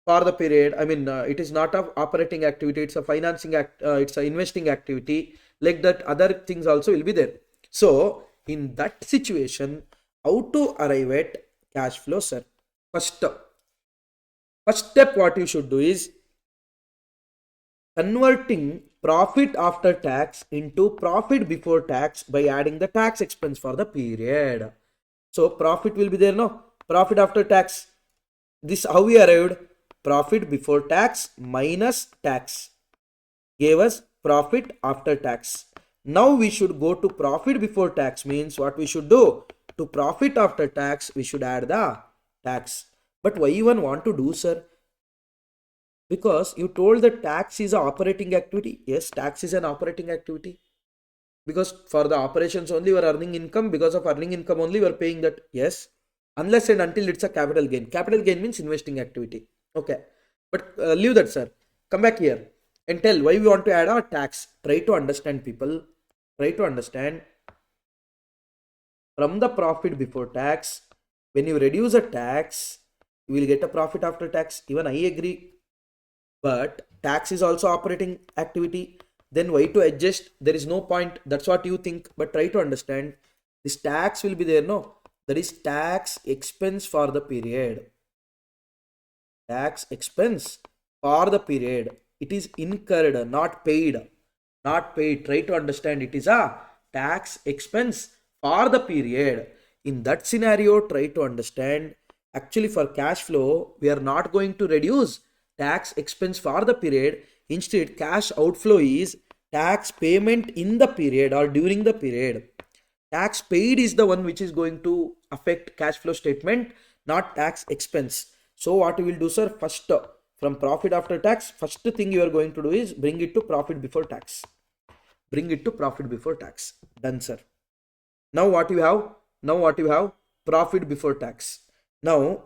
for the period. I mean, it is not a operating activity, it's a financing it's a investing activity. Like that, other things also will be there. So in that situation, how to arrive at cash flow, sir? First step, what you should do is converting profit after tax into profit before tax by adding the tax expense for the period. So profit will be there, no? Profit after tax. This how we arrived? Profit before tax minus tax gave us profit after tax. Now we should go to profit before tax, means what we should do? To profit after tax, we should add the tax. But why even want to do, sir? Because you told that tax is an operating activity. Yes, tax is an operating activity. Because for the operations only you are earning income. Because of earning income only you are paying that. Yes. Unless and until it's a capital gain. Capital gain means investing activity. Okay. But leave that, sir. Come back here and tell why we want to add our tax. Try to understand, people. Try to understand. From the profit before tax, when you reduce a tax, you will get a profit after tax. Even I agree. But tax is also operating activity. Then why to adjust? There is no point. That's what you think. But try to understand. This tax will be there, no? That is tax expense for the period. Tax expense for the period. It is incurred, not paid. not paid. Try to understand, it is a tax expense for the period. In that scenario, try to understand, actually for cash flow, we are not going to reduce tax expense for the period. Instead, cash outflow is tax payment in the period or during the period. Tax paid is the one which is going to affect cash flow statement, not tax expense. So what we will do, sir, first from profit after tax, first thing you are going to do is bring it to profit before tax. Bring it to profit before tax. Done, sir. Now what you have? Now what you have? Profit before tax. Now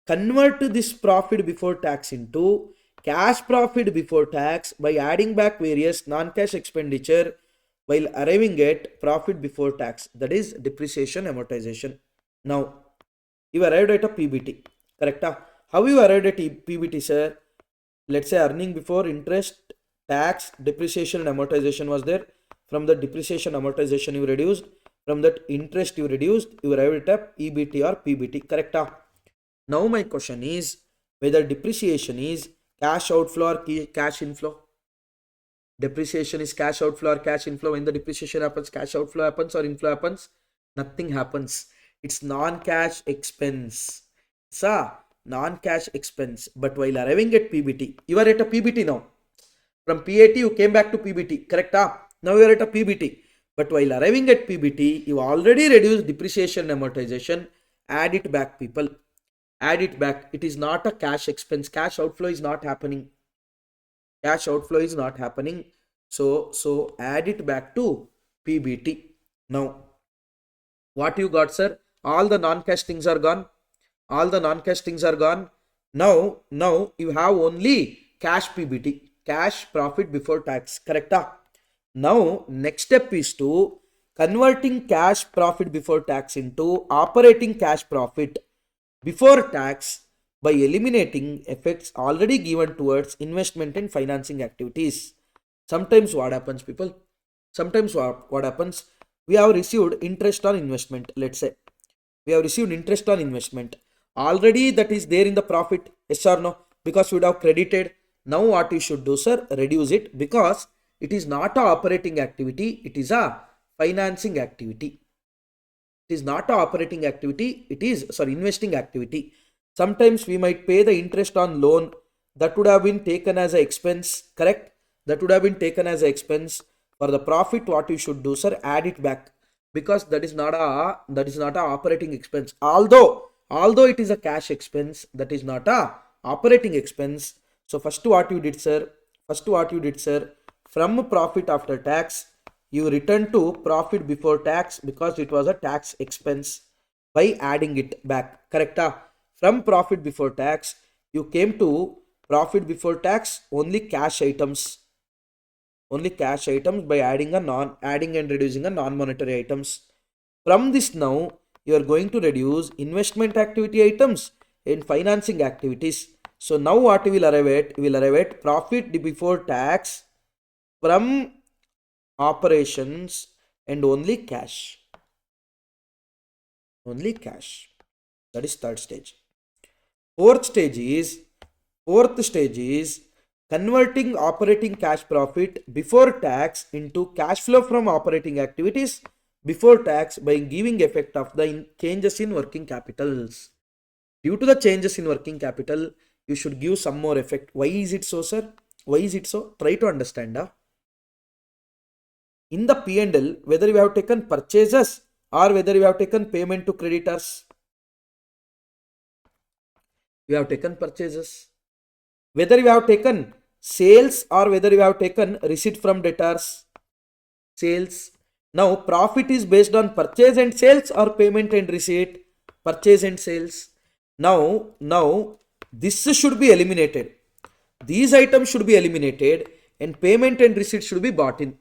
convert this profit before tax into cash profit before tax by adding back various non-cash expenditure while arriving at profit before tax, that is depreciation amortization. Now you arrived at a PBT, correct? How you arrived at PBT, sir? Let's say earning before interest, tax, depreciation and amortization was there. From the depreciation amortization you reduced, from that interest you reduced, you arrived at a EBT or PBT, correct? Now my question is whether depreciation is cash outflow or cash inflow. Depreciation is cash outflow or cash inflow. When the depreciation happens, cash outflow happens or inflow happens? Nothing happens. It's non-cash expense. It's a non-cash expense. But while arriving at PBT, you are at a PBT now. From PAT you came back to PBT, correct? Now you are at a PBT. But while arriving at PBT, you already reduced depreciation and amortization. Add it back, people. Add it back. It is not a cash expense. Cash outflow is not happening. Cash outflow is not happening. So add it back to PBT. Now, what you got, sir? All the non-cash things are gone. All the non-cash things are gone. Now you have only cash PBT, cash profit before tax, correct? Now, next step is to converting cash profit before tax into operating cash profit before tax by eliminating effects already given towards investment and financing activities. Sometimes what happens, people? Sometimes what happens? We have received interest on investment. Let's say we have received interest on investment. Already that is there in the profit. Yes or no? Because we would have credited. Now what you should do, sir? Reduce it, because it is not a operating activity. It is a financing activity. It is not a operating activity. It is, sorry, investing activity. Sometimes we might pay the interest on loan. That would have been taken as an expense, correct? That would have been taken as an expense. For the profit, what you should do, sir, add it back, because that is not a operating expense. Although it is a cash expense, that is not a operating expense. So first what you did, sir, from profit after tax, you return to profit before tax because it was a tax expense by adding it back, correct? From profit before tax, you came to profit before tax only cash items by adding and reducing a non-monetary items. From this, now you are going to reduce investment activity items and financing activities. So now what we will arrive at? We will arrive at profit before tax from operations and only cash. That is third stage. Fourth stage is converting operating cash profit before tax into cash flow from operating activities before tax by giving effect of the changes in working capitals. Due to the changes in working capital, you should give some more effect. Why is it so, sir? Why is it so? Try to understand. In the P&L, whether you have taken purchases or whether you have taken payment to creditors, you have taken purchases. Whether you have taken sales or whether you have taken receipt from debtors, sales. Now profit is based on purchase and sales or payment and receipt, purchase and sales. Now this should be eliminated. These items should be eliminated and payment and receipt should be bought in,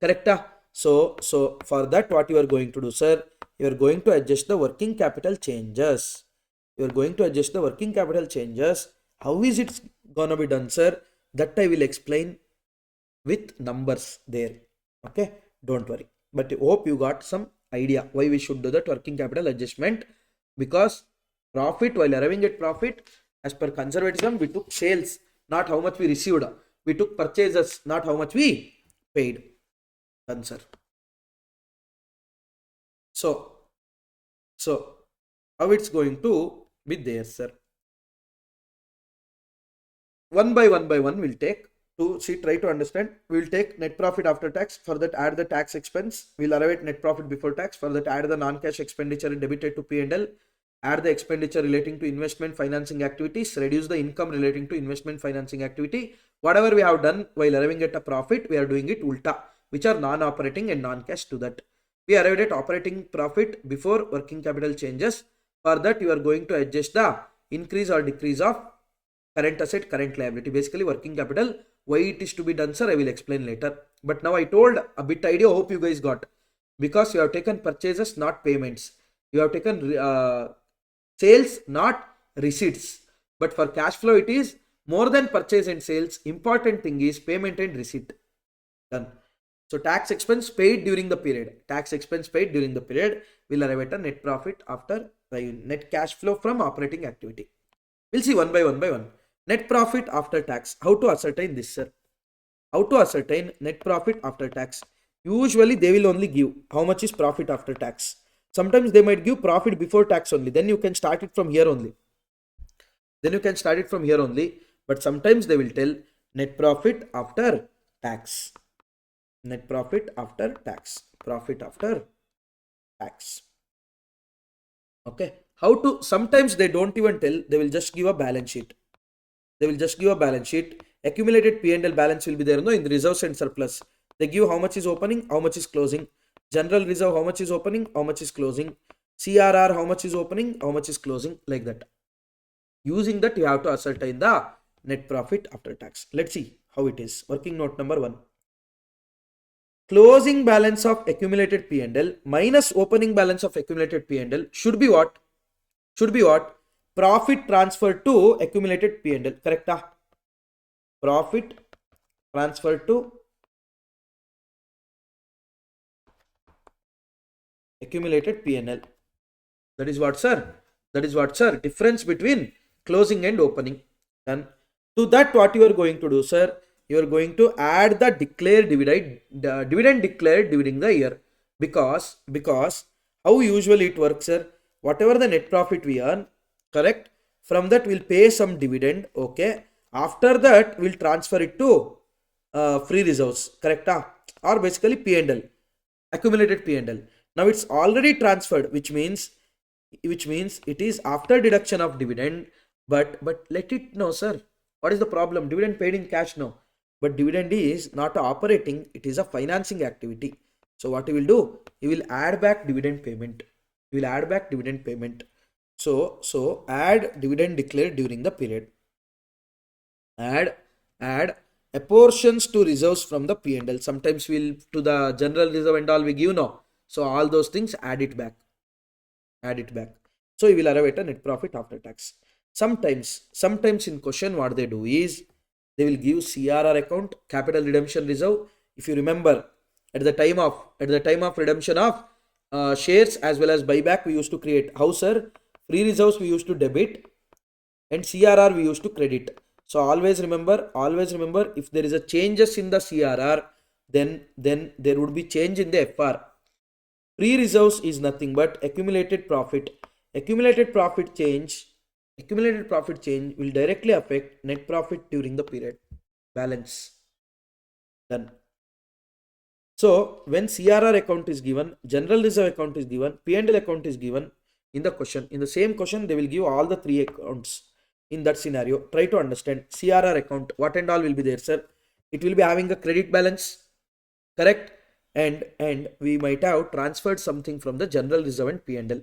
correct? So for that, what you are going to do, sir, you are going to adjust the working capital changes. How is it gonna be done, sir? That I will explain with numbers there. Okay, don't worry. But I hope you got some idea why we should do that working capital adjustment. Because profit, while arriving at profit, as per conservatism, we took sales, not how much we received. We took purchases, not how much we paid. Done, sir. So how it's going to be there, sir? One by one we'll take to see, try to understand. We'll take net profit after tax. For that, add the tax expense. We'll arrive at net profit before tax. For that, add the non-cash expenditure debited to P&L. Add the expenditure relating to investment financing activities. Reduce the income relating to investment financing activity. Whatever we have done while arriving at a profit, we are doing it ulta, which are non-operating and non-cash to that. We arrived at operating profit before working capital changes. For that, you are going to adjust the increase or decrease of current asset, current liability, basically working capital. Why it is to be done, sir, I will explain later. But now I told a bit idea, hope you guys got. Because you have taken purchases, not payments. You have taken sales, not receipts. But for cash flow, it is more than purchase and sales. Important thing is payment and receipt. Done. So tax expense paid during the period. Tax expense paid during the period will arrive at a net profit after the net cash flow from operating activity. We'll see one by one. Net profit after tax. How to ascertain this, sir? How to ascertain net profit after tax? Usually they will only give how much is profit after tax. Sometimes they might give profit before tax only. Then you can start it from here only. But sometimes they will tell net profit after tax. Net profit after tax. Profit after tax. Okay. How to, sometimes they don't even tell, they will just give a balance sheet. Accumulated P&L balance will be there, no, in the reserves and surplus. They give how much is opening, how much is closing. General reserve, how much is opening, how much is closing. CRR, how much is opening, how much is closing, like that. Using that, you have to ascertain the net profit after tax. Let's see how it is. Working note number 1. Closing balance of accumulated P&L minus opening balance of accumulated P&L should be what? Profit transferred to accumulated P&L. Correct? Profit transferred to accumulated P&L. That is what, sir? Difference between closing and opening. And to that, what you are going to do, sir? You are going to add the declared dividend declared during the year. Because how usually it works, sir? Whatever the net profit we earn, correct? From that we'll pay some dividend, okay? After that we'll transfer it to free reserves, correct? Or basically P&L, accumulated P&L. Now it's already transferred, which means it is after deduction of dividend. But let it know, sir. What is the problem? Dividend paid in cash, no. But dividend is not operating, it is a financing activity. So what you will do? You will add back dividend payment. So add dividend declared during the period. Add apportions to reserves from the P&L. Sometimes we'll to the general reserve and all we give, no. So all those things add it back. So you will arrive at a net profit after tax. Sometimes in question what they do is they will give CRR account, capital redemption reserve. If you remember, at the time of redemption of shares as well as buyback, we used to create how, sir? Free reserves we used to debit and CRR we used to credit. So always remember if there is a changes in the CRR, then there would be change in the FR. Free reserves is nothing but accumulated profit. Accumulated profit change will directly affect net profit during the period. Balance. Done. So when CRR account is given, general reserve account is given, P&L account is given in the question. In the same question, they will give all the 3 accounts. In that scenario, try to understand CRR account. What and all will be there, sir? It will be having a credit balance, correct? And we might have transferred something from the general reserve and P&L.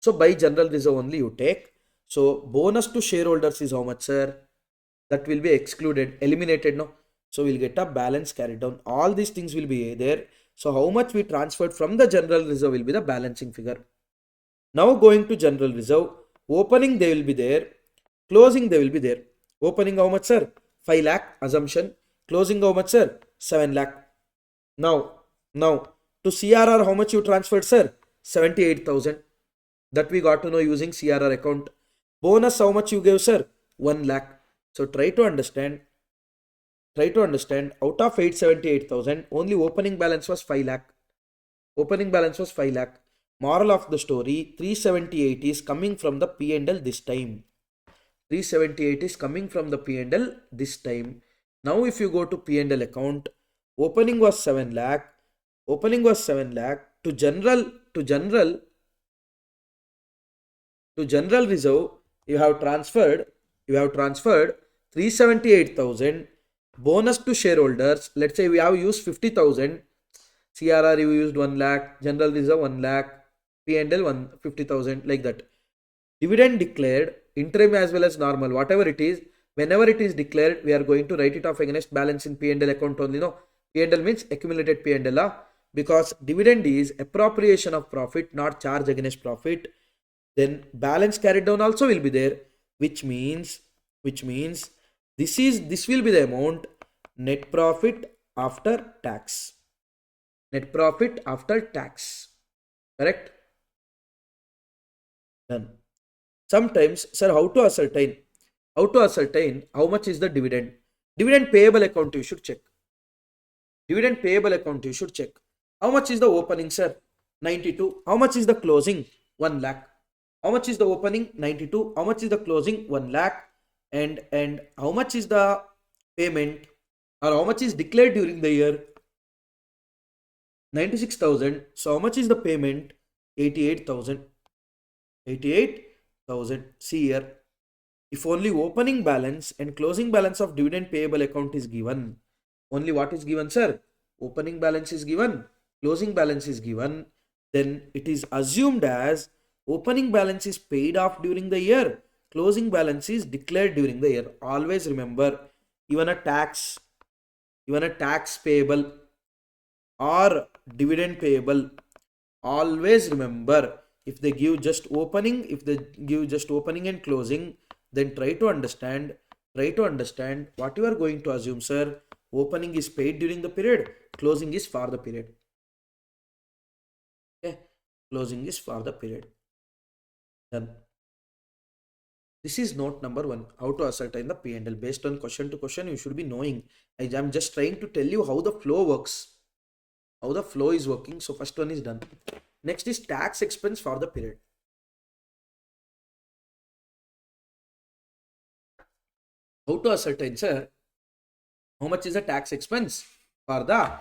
So by general reserve only you take. So bonus to shareholders is how much, sir? That will be excluded, eliminated, no? So we'll get a balance carried down. All these things will be there. So how much we transferred from the general reserve will be the balancing figure. Now going to general reserve, opening they will be there, closing they will be there. Opening how much, sir? 5 lakh assumption. Closing how much, sir? 7 lakh. Now to CRR how much you transferred, sir? 78,000. That we got to know using CRR account. Bonus how much you gave, sir? 1 lakh. So try to understand try to understand, out of 878,000, only opening balance was 5 lakh. Opening balance was 5 lakh. Moral of the story, 378 is coming from the P&L this time. 378 is coming from the P&L this time. Now if you go to P&L account, opening was 7 lakh. Opening was 7 lakh. To general reserve, you have transferred 378,000. Bonus to shareholders, let's say we have used 50,000. CRR you used 1 lakh, general reserve 1 lakh, P&L 150,000, like that. Dividend declared, interim as well as normal, whatever it is, whenever it is declared, we are going to write it off against balance in P&L account only. No, P&L means accumulated P&L, because dividend is appropriation of profit, not charge against profit. Then balance carried down also will be there, which means this will be the amount net profit after tax. Net profit after tax. Correct? Done. Sometimes, sir, how to ascertain how much is the dividend? Dividend payable account you should check. Dividend payable account you should check. How much is the opening, sir? 92. How much is the closing? 1 lakh. How much is the opening? 92. How much is the closing? 1 lakh. And how much is the payment, or how much is declared during the year? 96,000. So how much is the payment? 88,000. 88,000. See here. If only opening balance and closing balance of dividend payable account is given, only what is given, sir? Opening balance is given, closing balance is given, then it is assumed as opening balance is paid off during the year, closing balance is declared during the year. Always remember, even a tax payable or dividend payable, always remember, if they give just opening and closing, then try to understand what you are going to assume, sir. Opening is paid during the period, closing is for the period. Okay, closing is for the period. Done. This is note number 1, how to ascertain the P&L. Based on question to question, you should be knowing. I am just trying to tell you how the flow works, how the flow is working. So first one is done. Next is tax expense for the period. How to ascertain, sir, how much is the tax expense for the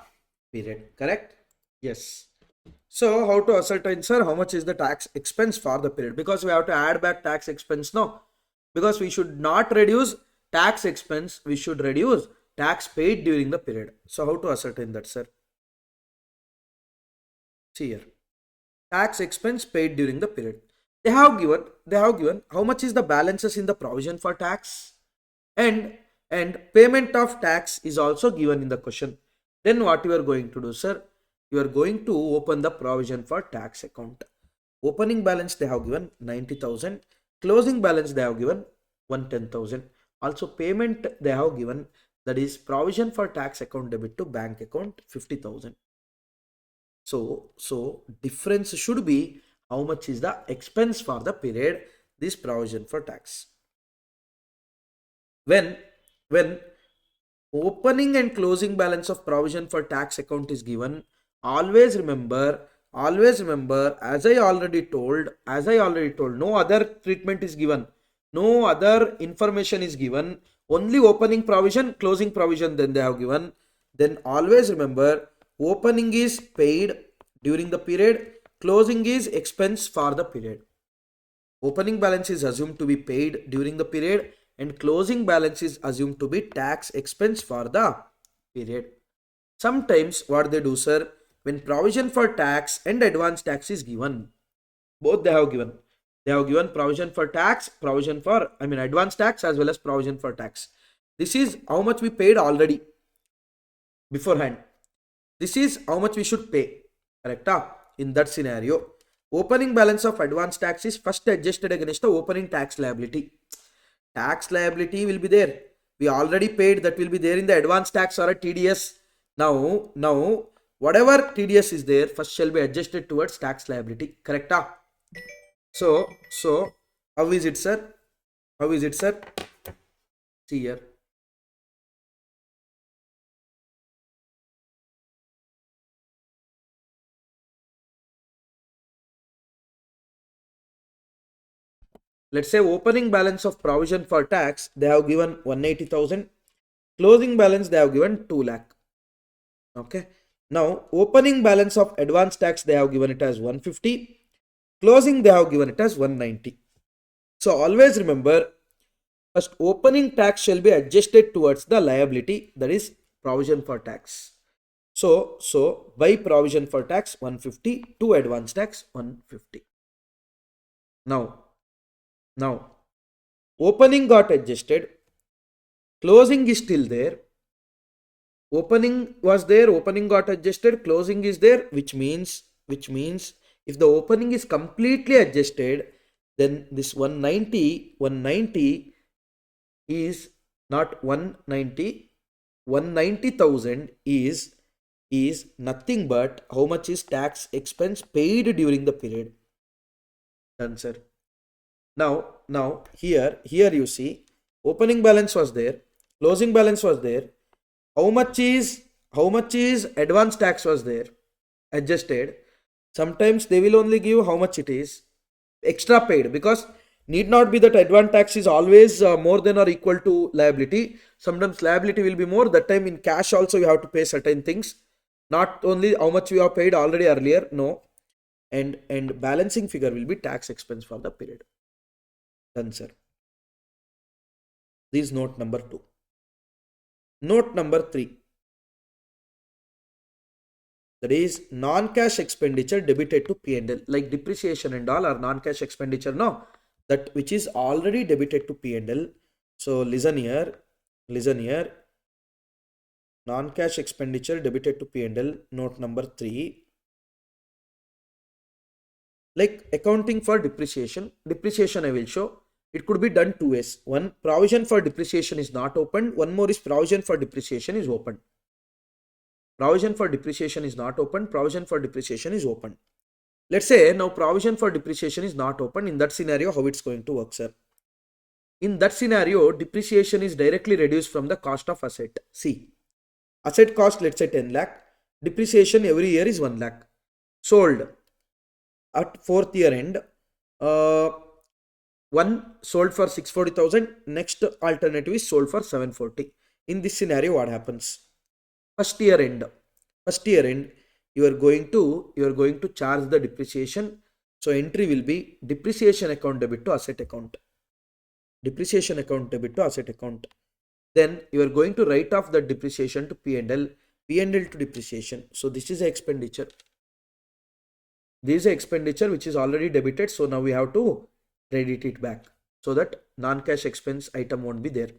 period? Correct? Yes. So how to ascertain, sir, how much is the tax expense for the period? Because we have to add back tax expense, no? Because we should not reduce tax expense, we should reduce tax paid during the period. So how to ascertain that, sir? See here. Tax expense paid during the period. They have given how much is the balances in the provision for tax, and payment of tax is also given in the question. Then what you are going to do, sir? You are going to open the provision for tax account. Opening balance they have given 90,000. Closing balance they have given 110,000. Also payment they have given, that is provision for tax account debit to bank account 50,000. So difference should be how much is the expense for the period, this provision for tax. When opening and closing balance of provision for tax account is given, always remember, as I already told, no other treatment is given, no other information is given, only opening provision, closing provision then they have given. Then always remember, opening is paid during the period, closing is expense for the period. Opening balance is assumed to be paid during the period, and closing balance is assumed to be tax expense for the period. Sometimes what they do, sir, when provision for tax and advance tax is given, both they have given. They have given provision for tax, advance tax as well as provision for tax. This is how much we paid already beforehand. This is how much we should pay. Correct? In that scenario, opening balance of advance tax is first adjusted against the opening tax liability. Tax liability will be there. We already paid, that will be there in the advance tax or a TDS. Now whatever TDS is there, first shall be adjusted towards tax liability. Correct? So how is it, sir? See here. let's say opening balance of provision for tax, they have given 180,000. Closing balance, they have given 2 lakh. Okay. Now, opening balance of advance tax, they have given it as 150. Closing, they have given it as 190. So, always remember, first opening tax shall be adjusted towards the liability, that is provision for tax. So by provision for tax 150 to advance tax 150. Now, opening got adjusted, closing is still there. Opening was there, opening got adjusted, closing is there, which means if the opening is completely adjusted, then this 190 is not 190, 190,000 is nothing but how much is tax expense paid during the period. Done, sir. Now here you see opening balance was there, closing balance was there. How much is advance tax was there, adjusted. Sometimes they will only give how much it is extra paid, because need not be that advance tax is always more than or equal to liability. Sometimes liability will be more, that time in cash also you have to pay certain things, not only how much you have paid already earlier. No. And balancing figure will be tax expense for the period. Done, sir. This is note number 2. Note number 3, that is non-cash expenditure debited to P&L, like depreciation and all are non-cash expenditure, no, that which is already debited to P&L. So listen here, non-cash expenditure debited to P&L, note number 3. Like accounting for depreciation I will show. It could be done 2 ways. One, provision for depreciation is not opened. One more is provision for depreciation is opened. Provision for depreciation is not open, provision for depreciation is open. Let's say now provision for depreciation is not open. In that scenario, how it's going to work, sir? In that scenario, depreciation is directly reduced from the cost of asset. See, asset cost, let's say 10 lakh. Depreciation every year is 1 lakh. Sold at 4th year end. One sold for 640,000. Next alternative is sold for 740. In this scenario, what happens? First year end, you are going to charge the depreciation. So entry will be depreciation account debit to asset account. Depreciation account debit to asset account. Then you are going to write off the depreciation to P&L to depreciation. So this is an expenditure. This is an expenditure which is already debited. So now we have to credit it back so that non-cash expense item won't be there.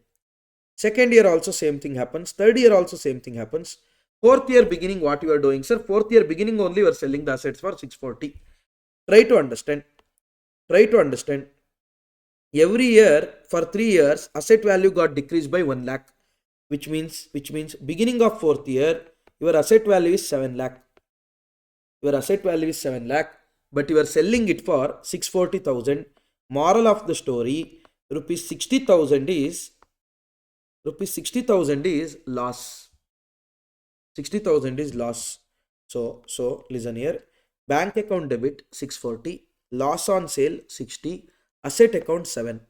Second year also same thing happens. Third year also same thing happens. Fourth year beginning, what you are doing, sir? Fourth year beginning only you are selling the assets for 640. Try to understand. Every year for 3 years, asset value got decreased by 1 lakh, which means beginning of 4th year, your asset value is 7 lakh. But you are selling it for 640,000. Moral of the story, rupees 60,000 is loss. 60,000 is loss. So listen here. Bank account debit 640, loss on sale 60, asset account 7.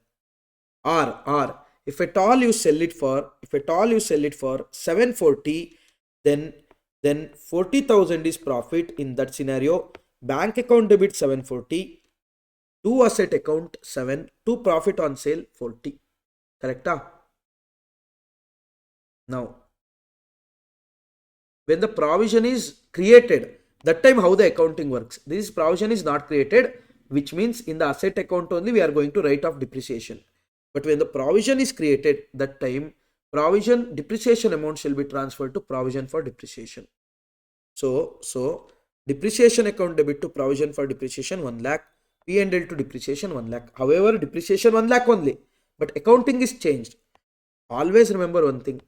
Or if at all you sell it for 740, then 40,000 is profit. In that scenario, bank account debit 740, to asset account 7, to profit on sale 40. Correct? Now, when the provision is created, that time how the accounting works. This provision is not created, which means in the asset account only we are going to write off depreciation. But when the provision is created, that time depreciation amount shall be transferred to provision for depreciation. So depreciation account debit to provision for depreciation 1 lakh, P&L to depreciation 1 lakh. However, depreciation 1 lakh only, but accounting is changed. Always remember one thing.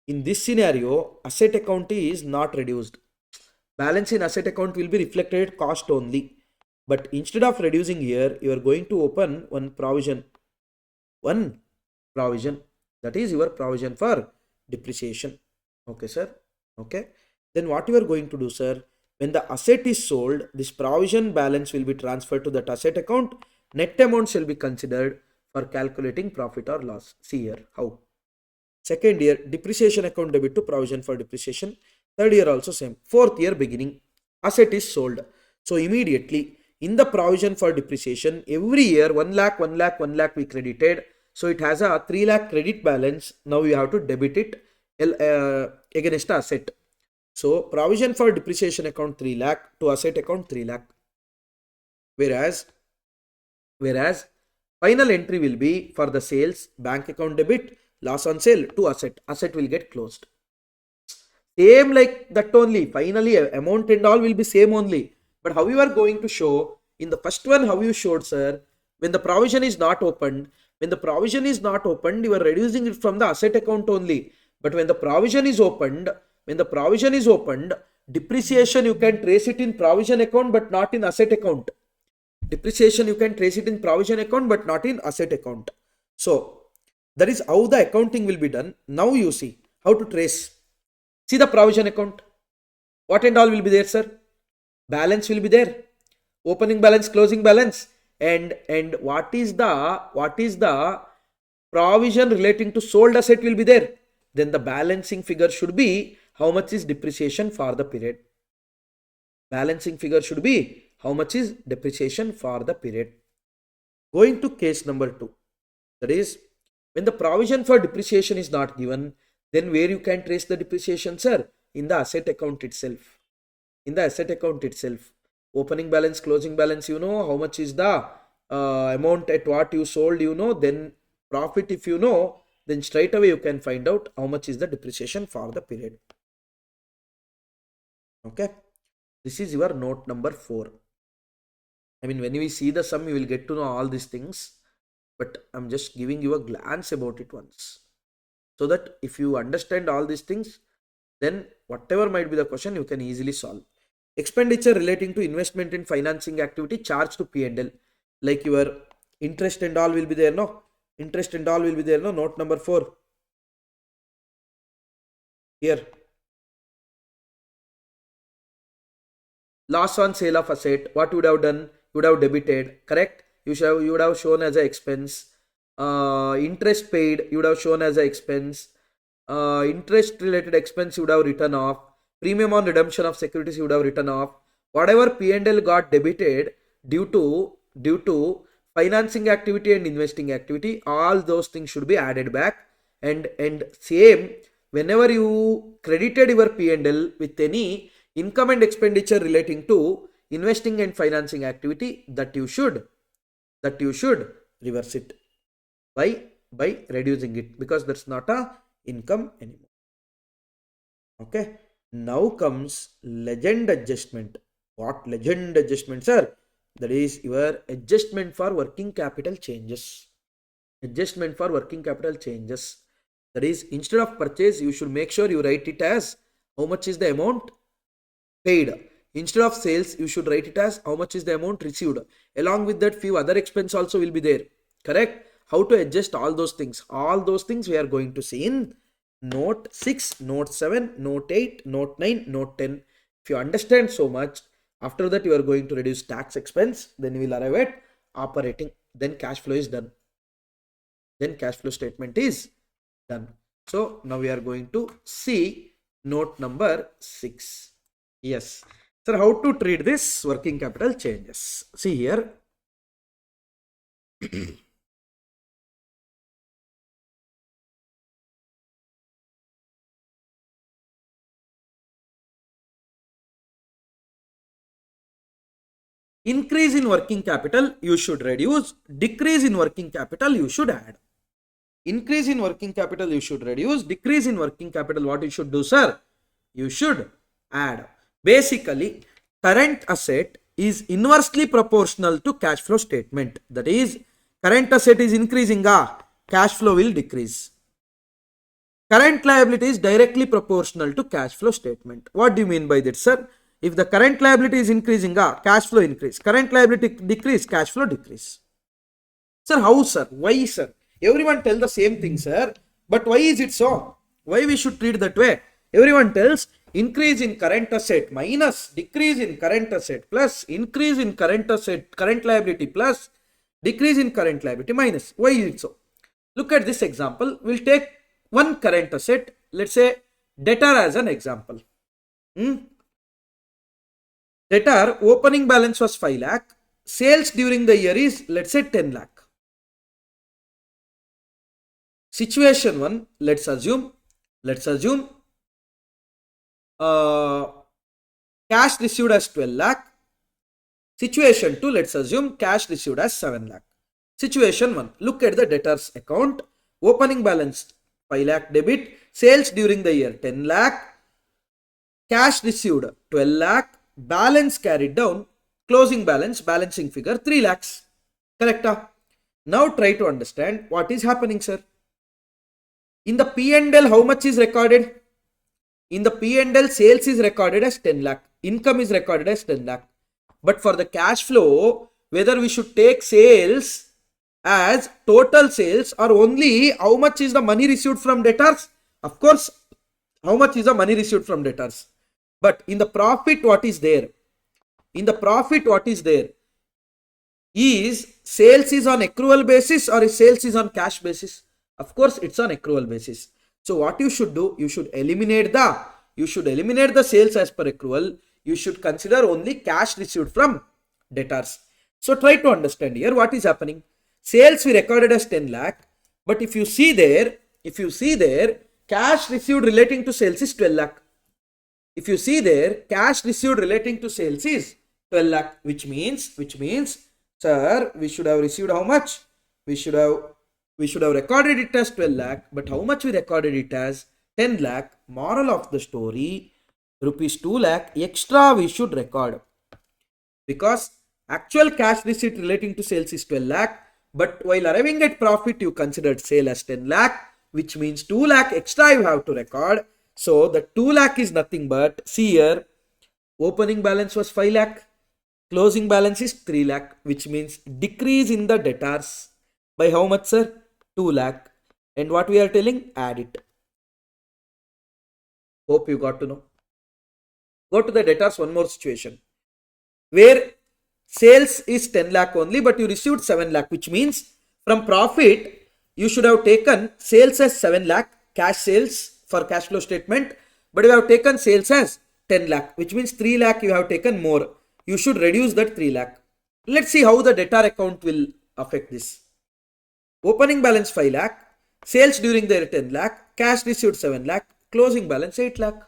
In this scenario, asset account is not reduced. Balance in asset account will be reflected cost only. But instead of reducing here, you are going to open one provision. That is your provision for depreciation. Okay, sir. Okay. Then what you are going to do, sir? When the asset is sold, this provision balance will be transferred to that asset account. net amount shall be considered for calculating profit or loss. See here how. Second year, depreciation account debit to provision for depreciation. Third year also same. Fourth year beginning, asset is sold. So immediately in the provision for depreciation, every year 1 lakh, 1 lakh, 1 lakh we credited. So it has a 3 lakh credit balance. Now you have to debit it against the asset. So provision for depreciation account 3 lakh to asset account 3 lakh. Whereas final entry will be for the sales, bank account debit, loss on sale to asset. Asset will get closed. Same like that only. Finally, amount and all will be same only. But how you are going to show in the first one, how you showed, sir, when the provision is not opened, you are reducing it from the asset account only. But when the provision is opened, depreciation you can trace it in provision account but not in asset account. Depreciation you can trace it in provision account but not in asset account. So that is how the accounting will be done. Now you see how to trace. See the provision account. What and all will be there, sir? Balance will be there. Opening balance, closing balance. And what is the provision relating to sold asset will be there. Then the balancing figure should be how much is depreciation for the period. Balancing figure should be how much is depreciation for the period. Going to case number 2. That is, when the provision for depreciation is not given, then where you can trace the depreciation, sir? In the asset account itself. In the asset account itself. Opening balance, closing balance, you know how much is the amount at what you sold, you know. Then profit, if you know, then straight away you can find out how much is the depreciation for the period. Okay. This is your note number 4. I mean, when we see the sum, you will get to know all these things. But I'm just giving you a glance about it once. So that if you understand all these things, then whatever might be the question, you can easily solve. Expenditure relating to investment in financing activity charged to P&L. Like your interest and all will be there, no? Interest and all will be there, no? Note number 4. Here. Loss on sale of asset. What you would have done? You would have debited, correct? You would have shown as an expense. Interest paid, you would have shown as an expense. Interest related expense you would have written off. Premium on redemption of securities you would have written off. Whatever P&L got debited due to financing activity and investing activity, all those things should be added back. And same, whenever you credited your P&L with any income and expenditure relating to investing and financing activity, that you should reverse it by reducing it, because that's not a income anymore. Okay. Now comes legend adjustment. What legend adjustment, sir? That is your adjustment for working capital changes. Adjustment for working capital changes. That is, instead of purchase, you should make sure you write it as how much is the amount paid. Instead of sales, you should write it as how much is the amount received. Along with that, few other expense also will be there. Correct? How to adjust all those things? All those things we are going to see in Note 6, Note 7, Note 8, Note 9, Note 10. If you understand so much, after that you are going to reduce tax expense. Then you will arrive at operating. Then cash flow is done. Then cash flow statement is done. So now we are going to see note number 6. Yes. Sir, how to treat this working capital changes? See here. Increase in working capital, you should reduce. Decrease in working capital, you should add. Increase in working capital, you should reduce. Decrease in working capital, what you should do, sir? You should add. Basically, current asset is inversely proportional to cash flow statement. That is, current asset is increasing, cash flow will decrease. Current liability is directly proportional to cash flow statement. What do you mean by that, sir? If the current liability is increasing, cash flow increase. Current liability decrease, cash flow decrease. Sir, how, sir? Why, sir? Everyone tell the same thing, sir. But why is it so? Why we should treat that way? Everyone tells increase in current asset minus decrease in current asset plus increase in current asset, current liability plus Decrease in current liability minus. Why is it so? Look at this example. We'll take one current asset. Let's say debtor as an example. Debtor opening balance was 5 lakh. Sales during the year is, let's say, 10 lakh. Situation 1, let's assume cash received as 12 lakh. Situation 2, let's assume cash received as 7 lakh. Situation 1, look at the debtors account. Opening balance 5 lakh debit. Sales during the year 10 lakh. Cash received 12 lakh. Balance carried down. Closing balance, balancing figure 3 lakhs. Correct? Now try to understand what is happening, sir. In the P&L, how much is recorded? In the P&L, sales is recorded as 10 lakh. Income is recorded as 10 lakh. But for the cash flow, whether we should take sales as total sales or only how much is the money received from debtors? Of course, how much is the money received from debtors? But in the profit, what is there? In the profit, what is there? Is sales is on accrual basis or is sales is on cash basis? Of course, it's on accrual basis. So what you should do, you should eliminate the sales as per accrual. You should consider only cash received from debtors. So try to understand here what is happening. Sales we recorded as 10 lakh, but if you see there, cash received relating to sales is 12 lakh. If you see there, cash received relating to sales is 12 lakh, which means, sir, we should have received how much? We should have recorded it as 12 lakh, but how much we recorded it as 10 lakh. Moral of the story, rupees 2 lakh extra we should record, because actual cash receipt relating to sales is 12 lakh, but while arriving at profit you considered sale as 10 lakh, which means 2 lakh extra you have to record. So the 2 lakh is nothing but, see here, opening balance was 5 lakh, closing balance is 3 lakh, which means decrease in the debtors by how much, sir? 2 lakh. And what we are telling? Add it. Hope you got to know. Go to the debtors, one more situation where sales is 10 lakh only, but you received 7 lakh, which means from profit you should have taken sales as 7 lakh, cash sales for cash flow statement, but you have taken sales as 10 lakh, which means 3 lakh you have taken more. You should reduce that 3 lakh. Let's see how the debtor account will affect this. Opening balance 5 lakh, sales during the year 10 lakh, cash received 7 lakh, closing balance 8 lakh,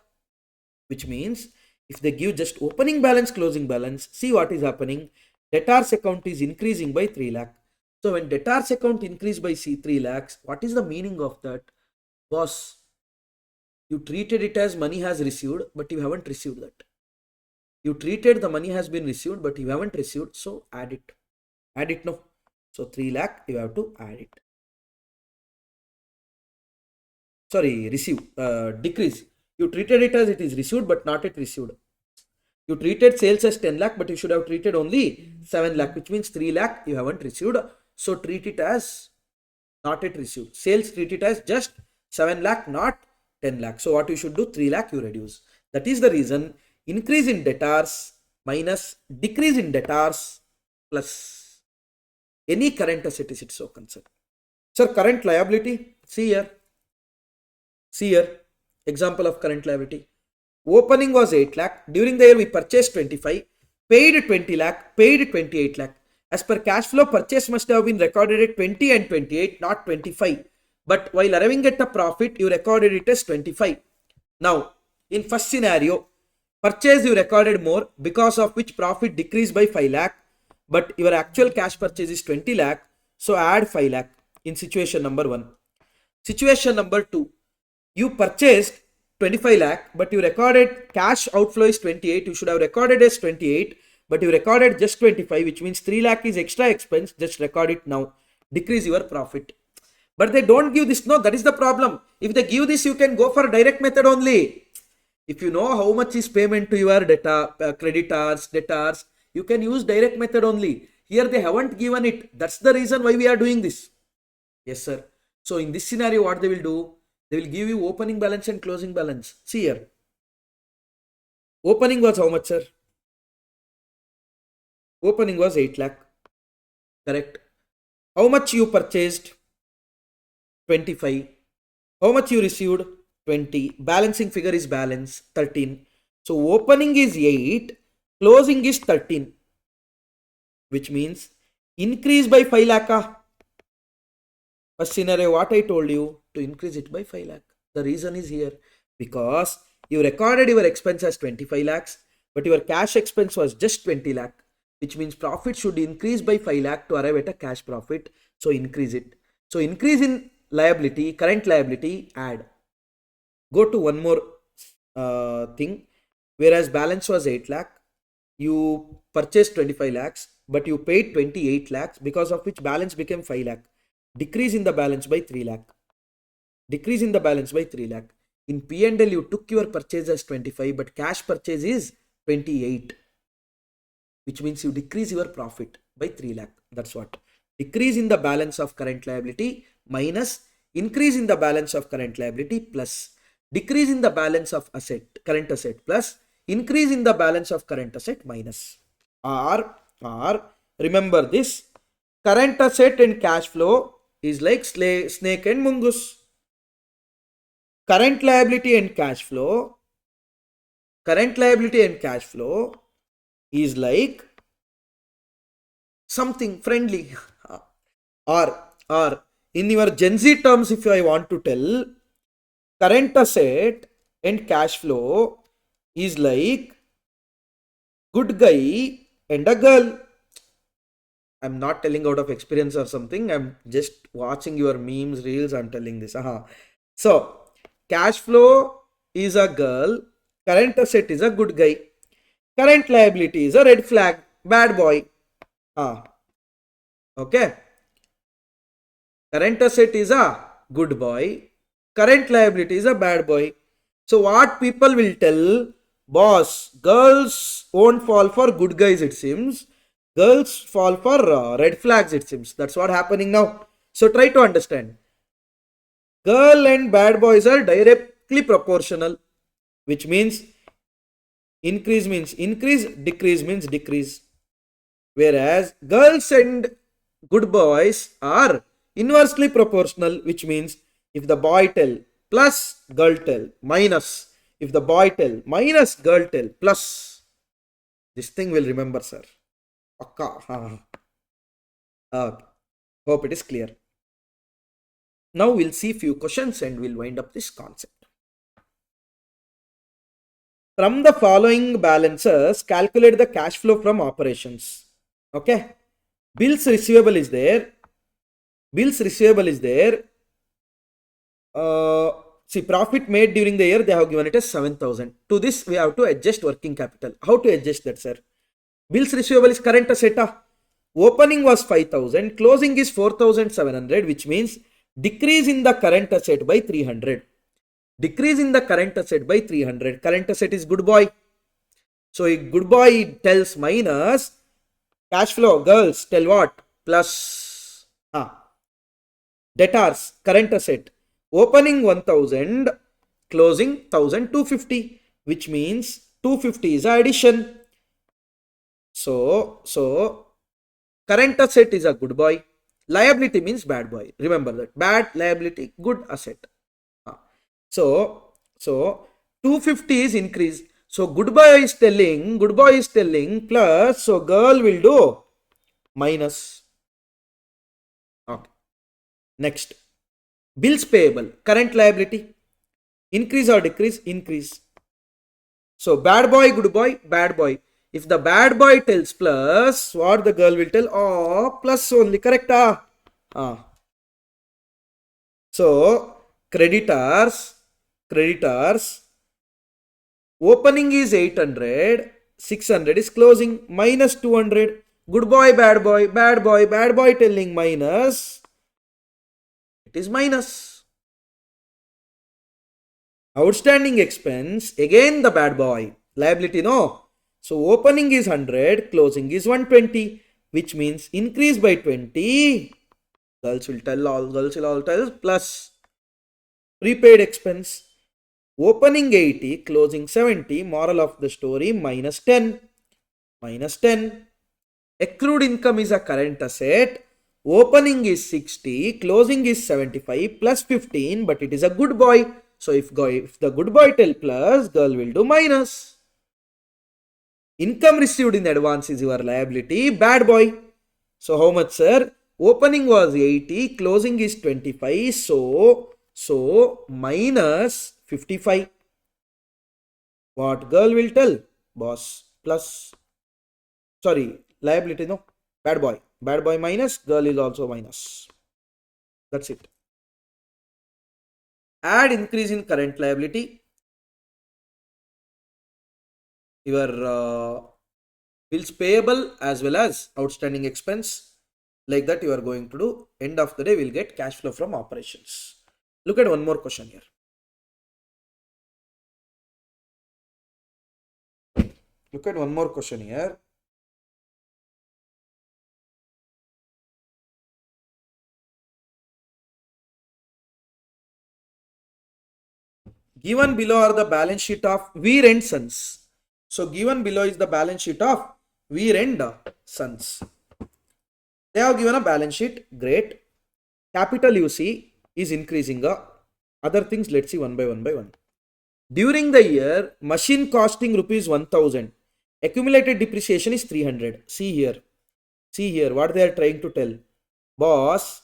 which means if they give just opening balance, closing balance, see what is happening. Debtors account is increasing by 3 lakh. So when debtors account increase by 3 lakhs, what is the meaning of that? Boss, you treated it as money has received, but you haven't received that. You treated the money has been received, but you haven't received. So add it. Add it now. So 3 lakh, you have to add it. Sorry, receive, decrease. You treated it as it is received, but not yet received. You treated sales as 10 lakh, but you should have treated only 7 lakh, which means 3 lakh you haven't received. So treat it as not yet received. Sales treat it as just 7 lakh, not 10 lakh. So what you should do? 3 lakh you reduce. That is the reason increase in debtors minus decrease in debtors plus any current asset is it so concerned. Sir, current liability, see here. Example of current liability. Opening was 8 lakh. During the year we purchased 25, paid 20 lakh, paid 28 lakh. As per cash flow, purchase must have been recorded at 20 and 28, not 25. But while arriving at a profit, you recorded it as 25. Now, in first scenario, purchase you recorded more, because of which profit decreased by 5 lakh. But your actual cash purchase is 20 lakh. So add 5 lakh in situation number 1. Situation number 2. You purchased 25 lakh, but you recorded cash outflow is 28. You should have recorded as 28, but you recorded just 25, which means 3 lakh is extra expense. Just record it now. Decrease your profit. But they don't give this. No, that is the problem. If they give this, you can go for direct method only. If you know how much is payment to your creditors, debtors, you can use direct method only. Here they haven't given it. That's the reason why we are doing this. Yes, sir. So in this scenario, what they will do? They will give you opening balance and closing balance. See here. Opening was how much, sir? Opening was 8 lakh. Correct. How much you purchased? 25. How much you received? 20. Balancing figure is balance 13. So opening is 8, closing is 13, which means increase by 5 lakh. First scenario, what I told you, to increase it by 5 lakh. The reason is here because you recorded your expense as 25 lakhs, but your cash expense was just 20 lakh, which means profit should increase by 5 lakh to arrive at a cash profit. So increase it. So increase in liability, current liability, add. Go to one more thing. Whereas balance was 8 lakh, you purchased 25 lakhs, but you paid 28 lakhs, because of which balance became 5 lakh. Decrease in the balance by 3 lakh. Decrease in the balance by 3 lakh. In P&L, you took your purchase as 25, but cash purchase is 28, which means you decrease your profit by 3 lakh. That's what. Decrease in the balance of current liability minus increase in the balance of current liability plus decrease in the balance of current asset plus increase in the balance of current asset minus. Or remember this, current asset and cash flow is like snake and mongoose. Current liability and cash flow is like something friendly. or in your Gen Z terms, if I want to tell, current asset and cash flow is like good guy and a girl. I'm not telling out of experience or something. I'm just watching your memes, reels. I'm telling this. So, cash flow is a girl. Current asset is a good guy. Current liability is a red flag, bad boy. Okay. Current asset is a good boy. Current liability is a bad boy. So what people will tell, boss, girls won't fall for good guys, it seems. Girls fall for red flags, it seems. That's what happening now. So try to understand. Girl and bad boys are directly proportional, which means increase means increase, decrease means decrease. Whereas girls and good boys are inversely proportional, which means if the boy tell plus girl tell minus, if the boy tell minus girl tell plus, this thing will remember, sir. Hope it is clear. Now we'll see few questions and we'll wind up this concept. From the following balances, calculate the cash flow from operations. Okay. Bills receivable is there. See, profit made during the year, they have given it as 7,000. To this, we have to adjust working capital. How to adjust that, sir? Bills receivable is current asset. Opening was 5,000. Closing is 4,700, which means decrease in the current asset by 300. Decrease in the current asset by 300. Current asset is good boy. So, a good boy tells minus. Cash flow, girls tell what? Plus. Debtors, current asset. Opening 1000, closing 1250, which means 250 is addition. So current asset is a good boy. Liability means bad boy. Remember that. Bad liability, good asset. So 250 is increase. So good boy is telling plus. So girl will do minus. Okay. Next. Bills payable, current liability, increase or decrease? Increase. So bad boy, good boy, bad boy. If the bad boy tells plus, what the girl will tell? Oh, plus only, correct? So creditors, opening is 800, 600 is closing, minus 200. Good boy, bad boy, bad boy telling minus. It is minus. Outstanding expense, again the bad boy. Liability, no. So opening is 100, closing is 120, which means increase by 20. Girls will all tell plus. Prepaid expense, opening 80, closing 70. Moral of the story, minus 10. Accrued income is a current asset. Opening is 60, closing is 75 plus 15, but it is a good boy. So if the good boy tell plus, girl will do minus. Income received in advance is your liability, bad boy. So how much, sir? Opening was 80, closing is 25, so minus 55. What girl will tell? Boss plus, sorry, liability, no, bad boy. Bad boy minus, girl is also minus. That's it. Add increase in current liability. Your bills payable as well as outstanding expense. Like that you are going to do. End of the day we'll get cash flow from operations. Look at one more question here. Look at one more question here. Given below are the balance sheet of Veer and Sons. So given below is the balance sheet of Veer and Sons. They have given a balance sheet. Great. Capital you see is increasing. Other things let's see one by one. During the year, machine costing rupees 1000. Accumulated depreciation is 300. See here what they are trying to tell. Boss,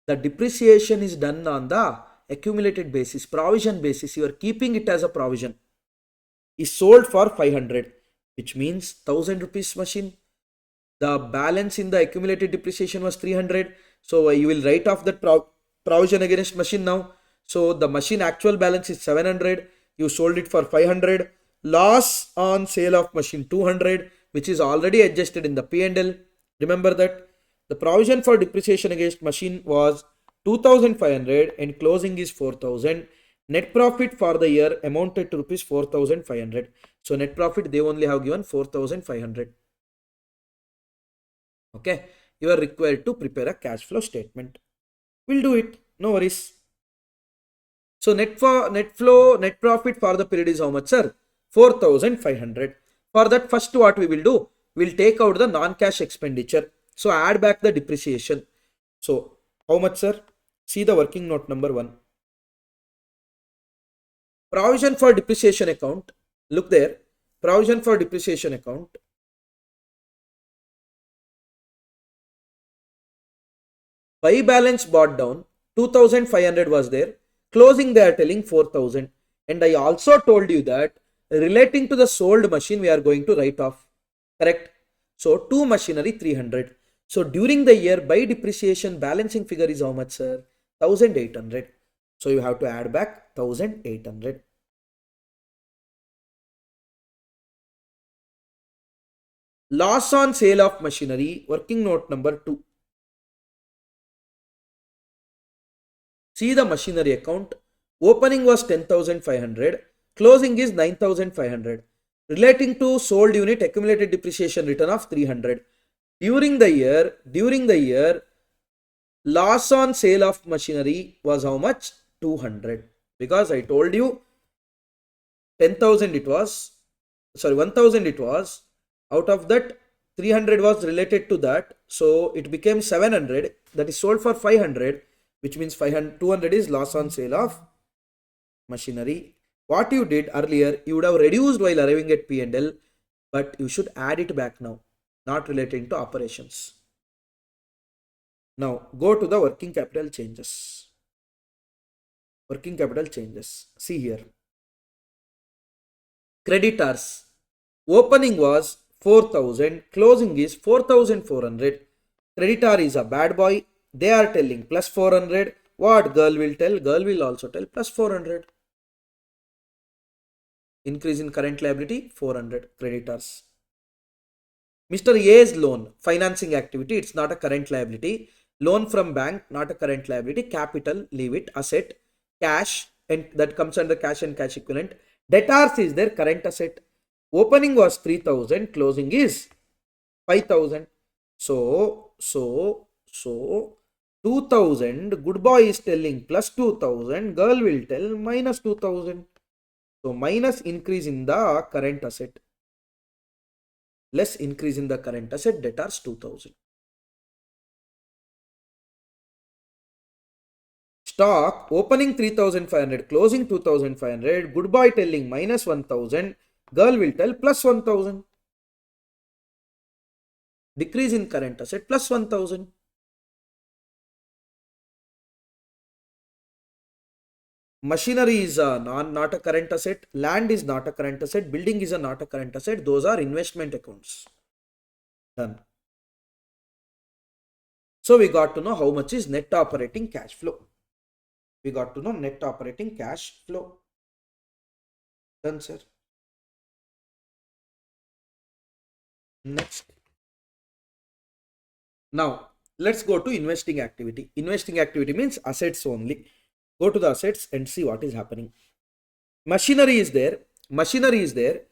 the depreciation is done on the accumulated basis, provision basis. You are keeping it as a provision. Is sold for 500, which means 1000 rupees machine. The balance in the accumulated depreciation was 300. So you will write off that provision against machine now. So the machine actual balance is 700. You sold it for 500. Loss on sale of machine 200, which is already adjusted in the P&L. Remember that the provision for depreciation against machine was 2500 and closing is 4000. Net profit for the year amounted to rupees 4500. So net profit they only have given 4500. Okay, you are required to prepare a cash flow statement. We'll do it, no worries. So net profit for the period is how much, sir? 4500. For that, first what we will do, we'll take out the non-cash expenditure. So add back the depreciation. So how much, sir? See the working note number 1. Provision for depreciation account. Look there. Provision for depreciation account. Buy balance bought down. 2500 was there. Closing they are telling 4000. And I also told you that relating to the sold machine we are going to write off. Correct? So 2 machinery 300. So during the year by depreciation balancing figure is how much, sir? 1800. So you have to add back 1800. Loss on sale of machinery, working note number 2. See the machinery account. Opening was 10,500. Closing is 9,500. Relating to sold unit accumulated depreciation return of 300. During the year, loss on sale of machinery was how much? 200. Because I told you 10,000 it was, sorry 1,000 it was. Out of that 300 was related to that. So it became 700. That is sold for 500. Which means 200 is loss on sale of machinery. What you did earlier, you would have reduced while arriving at P&L, but you should add it back now, not relating to operations. Now go to the working capital changes. Working capital changes. See here. Creditors. Opening was 4000, closing is 4400. Creditor is a bad boy. They are telling plus 400. What girl will tell? Girl will also tell plus 400. Increase in current liability 400. Creditors. Mr. A's loan, financing activity, it's not a current liability. Loan from bank, not a current liability. Capital, leave it. Asset, cash, and that comes under cash and cash equivalent. Debtors is their current asset. Opening was 3000, closing is 5000. So 2000, good boy is telling plus 2000, girl will tell minus 2000. So minus increase in the current asset, less increase in the current asset, debtors 2000. stock opening 3500, closing 2500, goodbye telling minus 1000, girl will tell plus 1000. Decrease in current asset plus 1000. Machinery is not a current asset. Land is not a current asset. Building is not a current asset. Those are investment accounts. Done. So we got to know how much is net operating cash flow. We got to know net operating cash flow. Done, sir. Next. Now, let's go to investing activity. Investing activity means assets only. Go to the assets and see what is happening. Machinery is there. Machinery is there.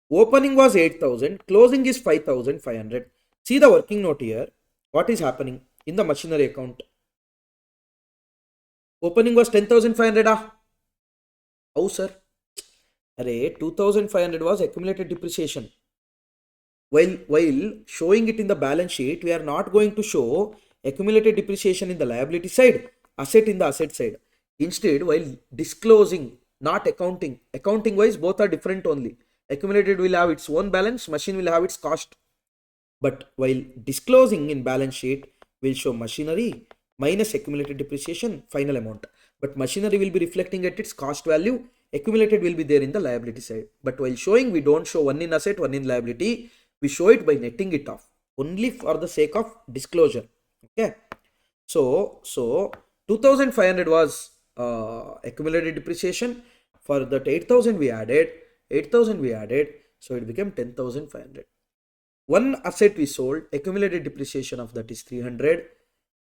Opening was 8,000. Closing is 5,500. See the working note here. What is happening in the machinery account? Opening was 10,500. How, sir? Array, 2,500 was accumulated depreciation. While showing it in the balance sheet, we are not going to show accumulated depreciation in the liability side, asset in the asset side. Instead, while disclosing, not accounting wise, both are different only. Accumulated will have its own balance, machine will have its cost. But while disclosing in balance sheet, we'll show machinery minus accumulated depreciation, final amount. But machinery will be reflecting at its cost value, accumulated will be there in the liability side. But while showing, we don't show one in asset, one in liability. We show it by netting it off, only for the sake of disclosure. Okay. So 2,500 was accumulated depreciation. For that 8,000 we added. So it became 10,500. One asset we sold, accumulated depreciation of that is 300,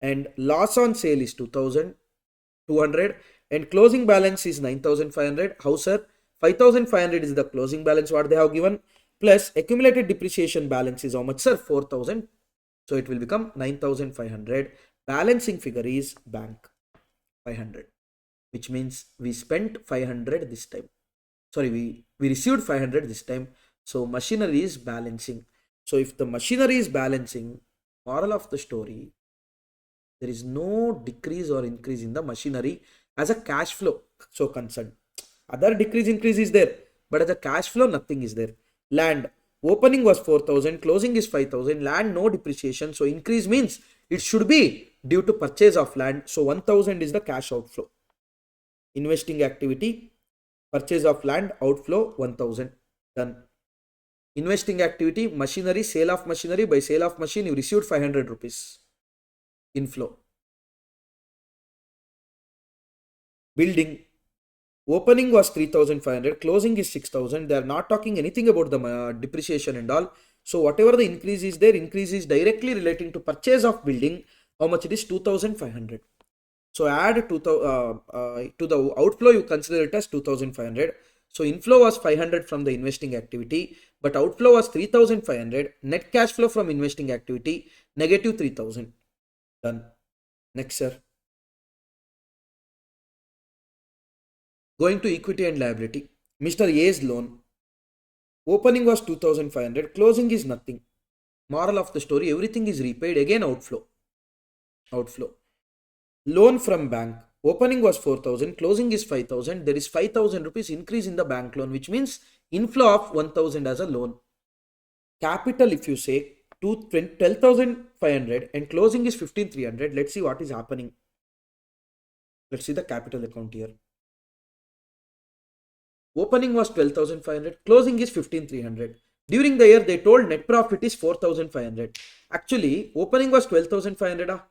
and loss on sale is 2,200, and closing balance is 9,500. How, sir? 5,500 is the closing balance what they have given, plus accumulated depreciation balance is how much, sir? 4,000. So it will become 9,500. Balancing figure is bank 500, which means we spent 500 this time. Sorry, we received 500 this time. So machinery is balancing. So if the machinery is balancing, moral of the story, there is no decrease or increase in the machinery as a cash flow. So concerned. Other decrease, increase is there, but as a cash flow, nothing is there. Land, opening was 4,000, closing is 5,000. Land, no depreciation. So increase means it should be due to purchase of land. So 1,000 is the cash outflow. Investing activity, purchase of land, outflow 1,000. Done. Investing activity, machinery, sale of machinery. By sale of machine, you received 500 rupees inflow. Building, opening was 3,500, closing is 6,000. They are not talking anything about the depreciation and all. So whatever the increase is there, increase is directly relating to purchase of building. How much it is? 2,500. So add to the outflow, you consider it as 2,500. So inflow was 500 from the investing activity, but outflow was 3,500. Net cash flow from investing activity, negative 3,000. Done. Next, sir. Going to equity and liability. Mr. A's loan. Opening was 2,500. Closing is nothing. Moral of the story, everything is repaid. Again outflow. Loan from bank. Opening was 4,000. Closing is 5,000. There is 5,000 rupees increase in the bank loan, which means inflow of 1,000 as a loan. Capital, if you say 12,500 and closing is 15,300. Let's see what is happening. Let's see the capital account here. Opening was 12,500, closing is 15,300. During the year, they told net profit is 4,500. Actually, opening was 12,500.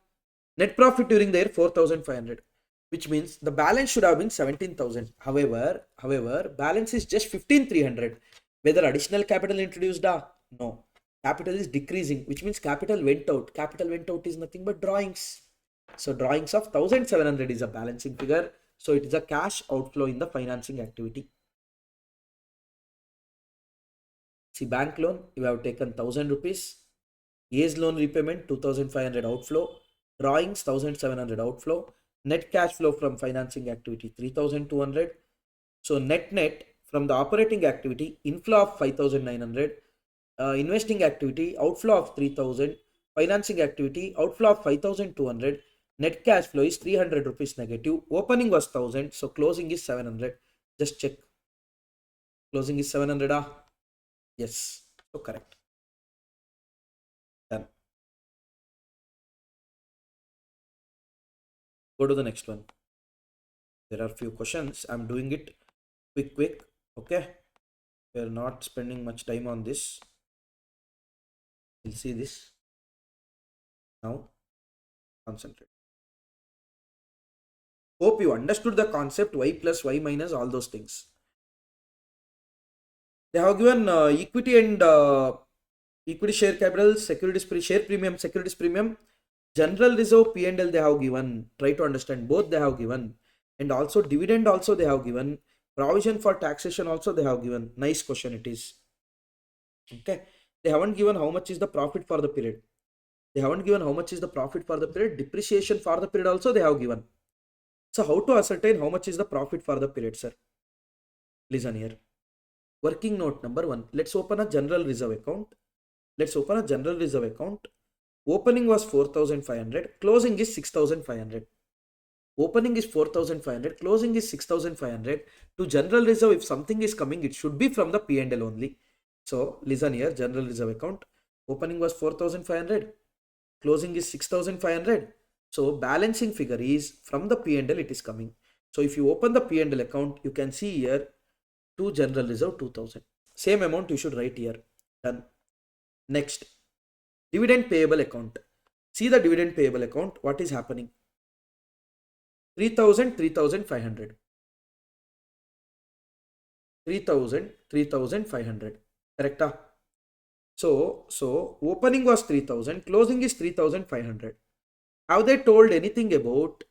Net profit during the year 4,500, which means the balance should have been 17,000. However, balance is just 15,300. Whether additional capital introduced? No. Capital is decreasing, which means capital went out. Capital went out is nothing but drawings. So drawings of 1,700 is a balancing figure. So it is a cash outflow in the financing activity. See, bank loan, you have taken 1,000 rupees. A's loan repayment, 2,500 outflow. Drawings, 1,700 outflow. Net cash flow from financing activity, 3,200. So net from the operating activity, inflow of 5,900. Investing activity, outflow of 3,000. Financing activity, outflow of 5,200. Net cash flow is 300 rupees negative. Opening was 1000. So closing is 700. Just check. Closing is 700. Yes. So correct. Done. Go to the next one. There are few questions. I'm doing it quick. Okay. We're not spending much time on this. We'll see this. Now concentrate. Hope you understood the concept y plus y minus all those things. They have given equity and equity share capital, share premium, securities premium, general reserve P&L they have given. Try to understand both they have given, and also dividend also they have given. Provision for taxation also they have given. Nice question it is. Okay, they haven't given how much is the profit for the period. They haven't given how much is the profit for the period. Depreciation for the period also they have given. So how to ascertain how much is the profit for the period, sir? Listen here. Working note number 1. Let's open a general reserve account. Opening was 4,500. Closing is 6,500. Opening is 4,500. Closing is 6,500. To general reserve, if something is coming, it should be from the P&L only. So listen here. General reserve account. Opening was 4,500. Closing is 6,500. So balancing figure is from the P&L it is coming. So if you open the P&L account, you can see here to general reserve 2000. Same amount you should write here. Done. Next, dividend payable account. See the dividend payable account. What is happening? 3,000, 3,500. 3,000, 3,500. Correct? So opening was 3,000. Closing is 3,500. Have they told anything about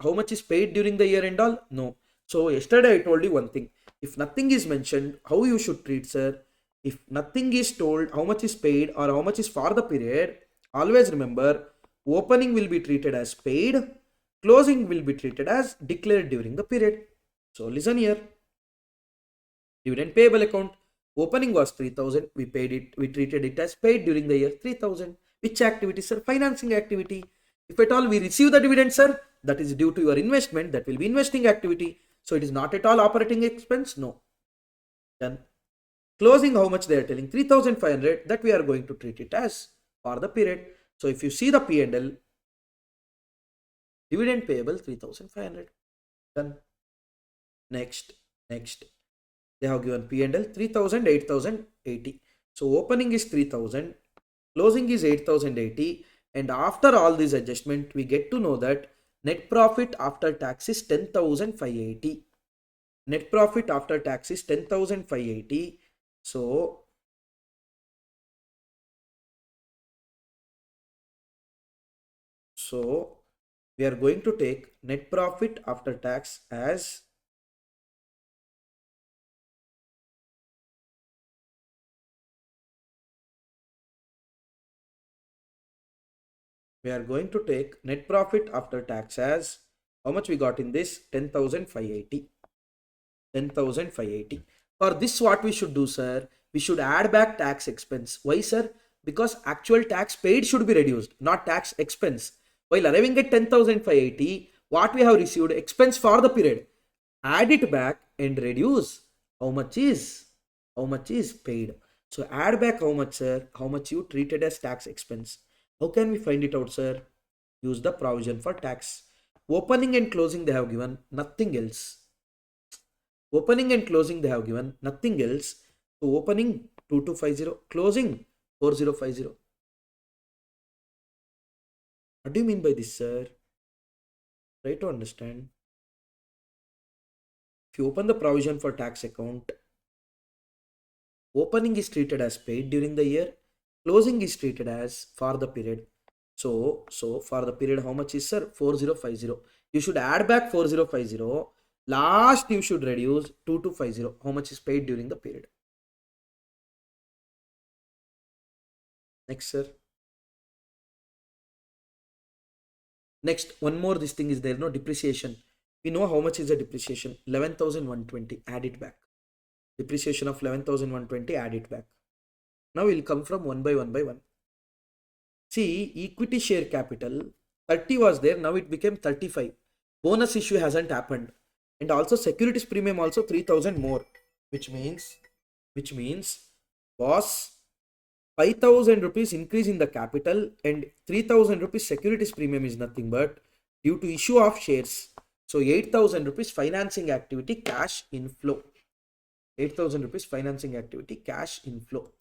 how much is paid during the year and all? No. So yesterday I told you one thing. If nothing is mentioned, how you should treat, sir? If nothing is told how much is paid or how much is for the period, always remember opening will be treated as paid, closing will be treated as declared during the period. So listen here. Dividend payable account. Opening was 3,000. We treated it as paid during the year 3,000. Which activity, sir? Financing activity. If at all we receive the dividend, sir, that is due to your investment. That will be investing activity. So it is not at all operating expense. No. Done. Closing, how much they are telling? 3,500. That we are going to treat it as for the period. So if you see the P&L, dividend payable 3,500. Done. Next. They have given P&L 3,000, 8,080. So opening is 3,000. Closing is 8,080, and after all this adjustment, we get to know that net profit after tax is 10,580. Net profit after tax is 10,580. So we are going to take net profit after tax as net profit after tax as how much we got in this? 10,580. 10,580. For this, what we should do, sir? We should add back tax expense. Why, sir? Because actual tax paid should be reduced, not tax expense. While arriving at 10,580, what we have received expense for the period, add it back and reduce how much is paid. So add back how much, sir? How much you treated as tax expense. How can we find it out, sir? Use the provision for tax. Opening and closing they have given, nothing else. Opening and closing they have given, nothing else. So opening 2250, closing 4050. What do you mean by this, sir? Try to understand. If you open the provision for tax account, opening is treated as paid during the year, closing is treated as for the period. So for the period, how much is, sir? 4050. You should add back 4050. Last you should reduce 2250. How much is paid during the period? Next, sir. Next, one more this thing is there, no depreciation. We know how much is the depreciation. 11,120. Add it back. Depreciation of 11,120. Add it back. Now we'll come from one by one. See, equity share capital. 30 was there, now it became 35. Bonus issue hasn't happened. And also securities premium also 3000 more, which means was 5000 rupees increase in the capital, and 3000 rupees securities premium is nothing but due to issue of shares. So 8000 rupees financing activity cash inflow. 8000 rupees financing activity cash inflow.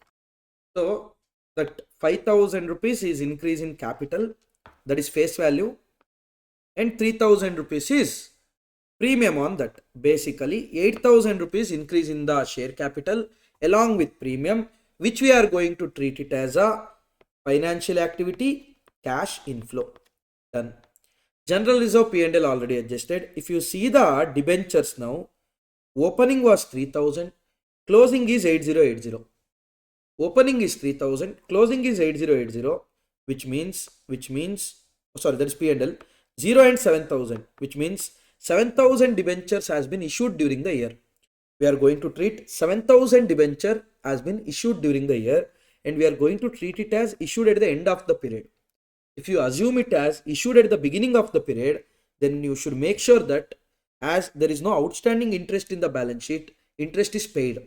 So that 5000 rupees is increase in capital, that is face value, and 3000 rupees is premium on that. Basically 8000 rupees increase in the share capital along with premium, which we are going to treat it as a financial activity cash inflow. Done. General reserve P&L already adjusted. If you see the debentures now, opening was 3000, closing is 8080. Opening is 3000, closing is 8080, which means oh, sorry, that is P&L. 0 and 7000, which means 7000 debentures has been issued during the year. We are going to treat 7000 debenture has been issued during the year, and we are going to treat it as issued at the end of the period. If you assume it as issued at the beginning of the period, then you should make sure that as there is no outstanding interest in the balance sheet, interest is paid.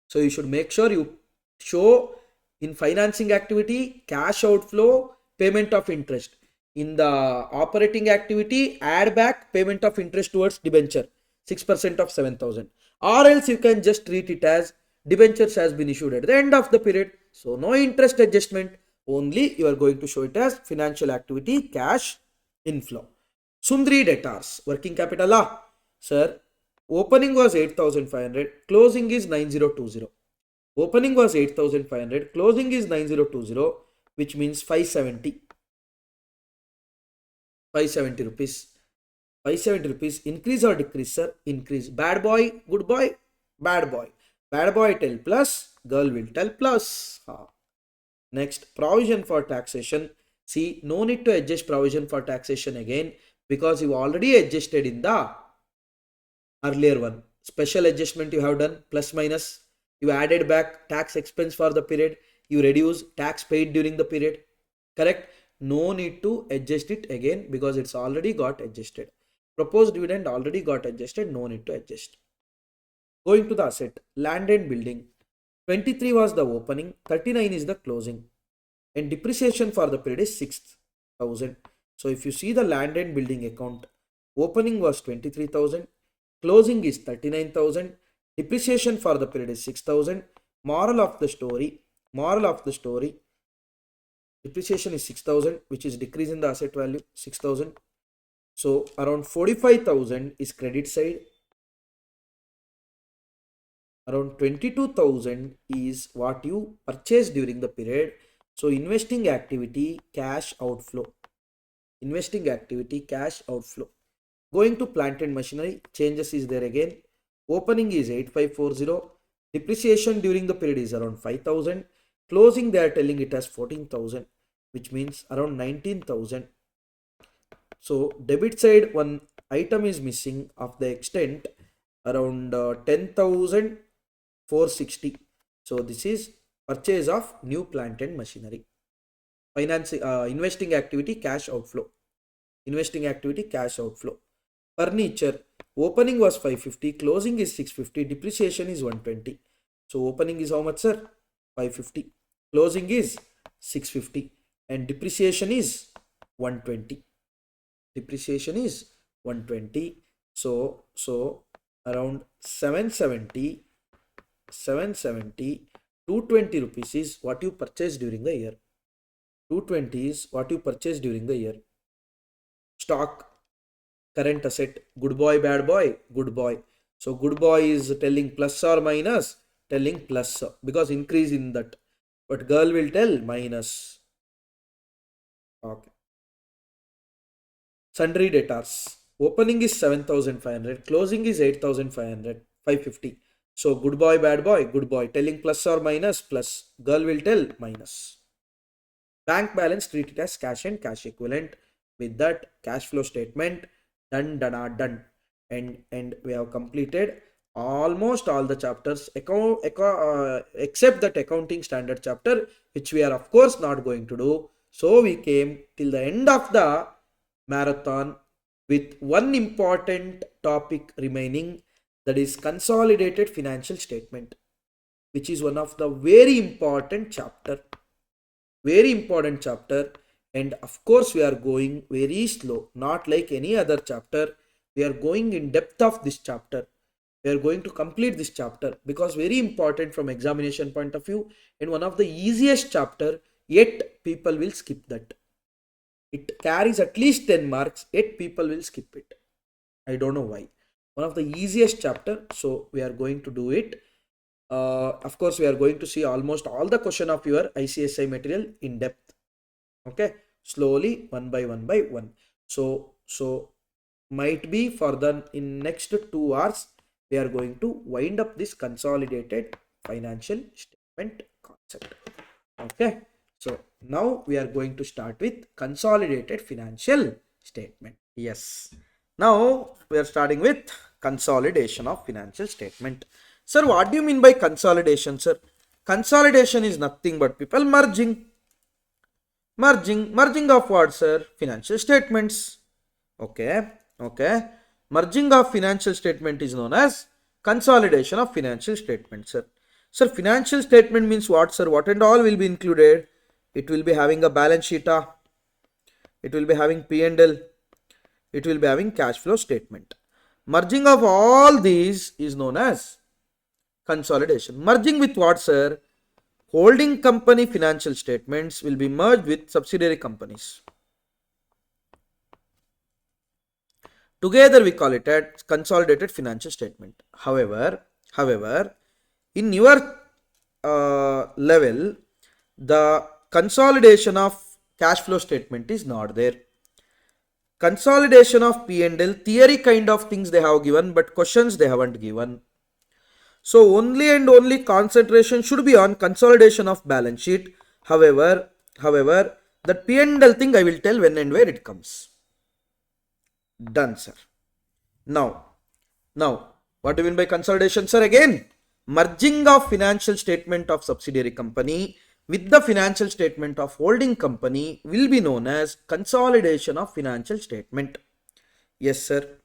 So you should make sure you show in financing activity cash outflow, payment of interest. In the operating activity, add back payment of interest towards debenture, 6% of 7000. Or else you can just treat it as debentures has been issued at the end of the period. So no interest adjustment, only you are going to show it as financial activity cash inflow. Sundri debtors, working capital. Sir, opening was 8500, closing is 9020. Opening was 8500, closing is 9020, which means 570. 570 rupees. 570 rupees. Increase or decrease, sir? Increase. Bad boy, good boy, bad boy. Bad boy tell plus, girl will tell plus. Next, provision for taxation. See, no need to adjust provision for taxation again because you already adjusted in the earlier one. Special adjustment you have done, plus minus. You added back tax expense for the period. You reduce tax paid during the period. Correct? No need to adjust it again because it's already got adjusted. Proposed dividend already got adjusted. No need to adjust. Going to the asset, land and building. 23 was the opening, 39 is the closing, and depreciation for the period is 6000. So if you see the land and building account, opening was 23,000, closing is 39,000, depreciation for the period is 6000. Moral of the story, depreciation is 6000, which is decrease in the asset value, 6000. So around 45,000 is credit side, around 22,000 is what you purchased during the period. So investing activity cash outflow. Going to plant and machinery, changes is there again. Opening is 8540, depreciation during the period is around 5000, closing they are telling it as 14,000, which means around 19,000. So debit side one item is missing of the extent around 10,460. So this is purchase of new plant and machinery. Investing activity cash outflow. Furniture, opening was 550, closing is 650, depreciation is 120. So opening is how much, sir? 550, closing is 650, and depreciation is 120. So around 770, 220 rupees is what you purchased during the year. 220 is what you purchased during the year. Stock, current asset, good boy, bad boy, good boy. So good boy is telling plus or minus, telling plus because increase in that, but girl will tell minus. Okay. Sundry debtors, opening is 7500, closing is 8500, 550. So good boy, bad boy, good boy, telling plus or minus, plus, girl will tell minus. Bank balance, treat it as cash and cash equivalent. With that, cash flow statement done. And we have completed almost all the chapters except that accounting standard chapter, which we are of course not going to do. So we came till the end of the marathon with one important topic remaining, that is consolidated financial statement, which is one of the very important chapter. And of course we are going very slow, not like any other chapter. We are going in depth of this chapter. We are going to complete this chapter because very important from examination point of view, and one of the easiest chapter, yet people will skip that. It carries at least 10 marks, yet people will skip it. I don't know why. One of the easiest chapter, so we are going to do it. Of course we are going to see almost all the question of your ICSI material in depth. Okay, slowly, one by one. So might be for the in next 2 hours we are going to wind up this consolidated financial statement concept. Okay, so now we are going to start with consolidated financial statement. Yes, now we are starting with consolidation of financial statement. Sir, what do you mean by consolidation, sir? Consolidation is nothing but people merging of what, sir? Financial statements. Okay. Merging of financial statement is known as consolidation of financial statement, sir. Sir, financial statement means what, sir? What and all will be included? It will be having a balance sheet, it will be having P&L, it will be having cash flow statement. Merging of all these is known as consolidation. Merging with what, sir? Holding company financial statements will be merged with subsidiary companies. Together we call it as consolidated financial statement. However, in your level, the consolidation of cash flow statement is not there. Consolidation of P&L, theory kind of things they have given, but questions they haven't given. So only and only concentration should be on consolidation of balance sheet. However, that P&L thing I will tell when and where it comes. Done, sir. Now, what do you mean by consolidation, sir? Again, merging of financial statement of subsidiary company with the financial statement of holding company will be known as consolidation of financial statement. Yes, sir.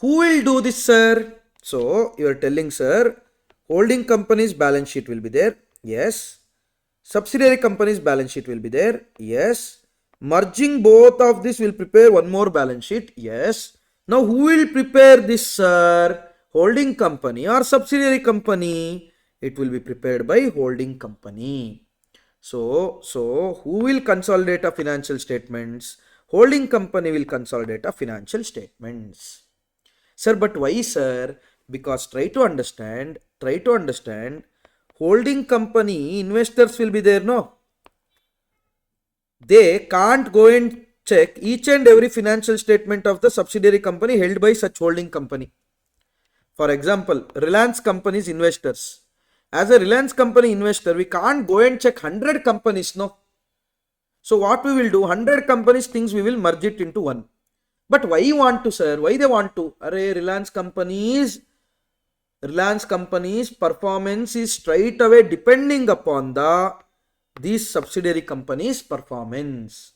Who will do this, sir? So, you are telling, sir, holding company's balance sheet will be there. Yes. Subsidiary company's balance sheet will be there. Yes. Merging both of this will prepare one more balance sheet. Yes. Now, who will prepare this, sir? Holding company or subsidiary company? It will be prepared by holding company. So who will consolidate a financial statements? Holding company will consolidate a financial statements. Sir, but why, sir? Because try to understand, holding company investors will be there, no? They can't go and check each and every financial statement of the subsidiary company held by such holding company. For example, Reliance company's investors. As a Reliance company investor, we can't go and check 100 companies, no? So what we will do, 100 companies things we will merge it into one. But why you want to, sir? Why they want to? Reliance companies performance is straight away depending upon these subsidiary companies performance.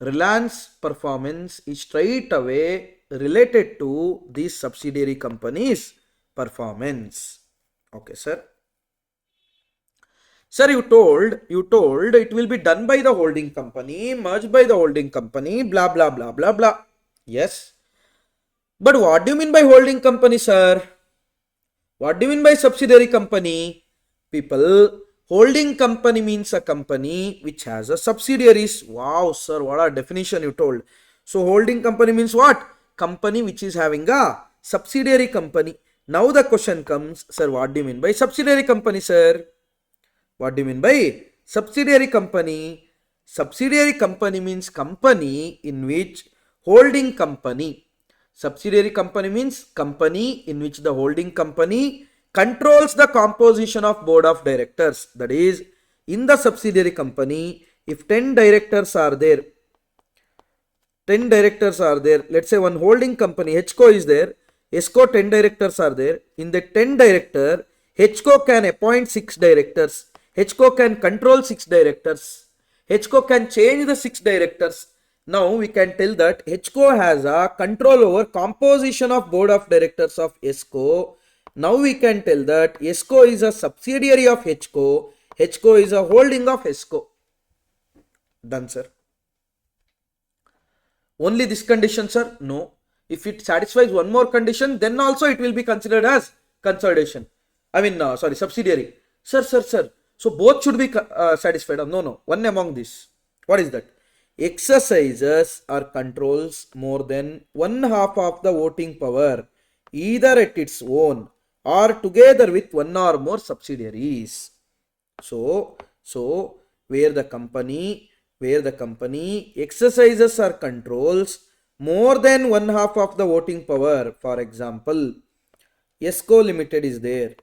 Reliance performance is straight away related to these subsidiary companies performance. Okay, sir. Sir, you told it will be done by the holding company, merged by the holding company, blah blah blah blah blah. Yes. But what do you mean by holding company, sir? What do you mean by subsidiary company? People, holding company means a company which has a subsidiaries. Wow, sir, what a definition you told. So holding company means what? Company which is having a subsidiary company. Now the question comes, sir, what do you mean by subsidiary company, sir? What do you mean by subsidiary company? Subsidiary company means company in which holding company. Subsidiary company means company in which the holding company controls the composition of board of directors. That is, in the subsidiary company, if 10 directors are there, let's say one holding company, HCO is there, HCO 10 directors are there. In the 10 director, HCO can appoint 6 directors. HCO can control 6 directors. HCO can change the 6 directors. Now we can tell that HCO has a control over composition of board of directors of ESCO. Now we can tell that ESCO is a subsidiary of HCO. HCO is a holding of ESCO. Done, sir. Only this condition, sir? No. If it satisfies one more condition, then also it will be considered as consolidation. Sorry, subsidiary. Sir. So both should be satisfied. No. One among this. What is that? Exercises or controls more than one half of the voting power, either at its own or together with one or more subsidiaries. So where the company exercises or controls more than one half of the voting power, for example, ESCO Limited is there.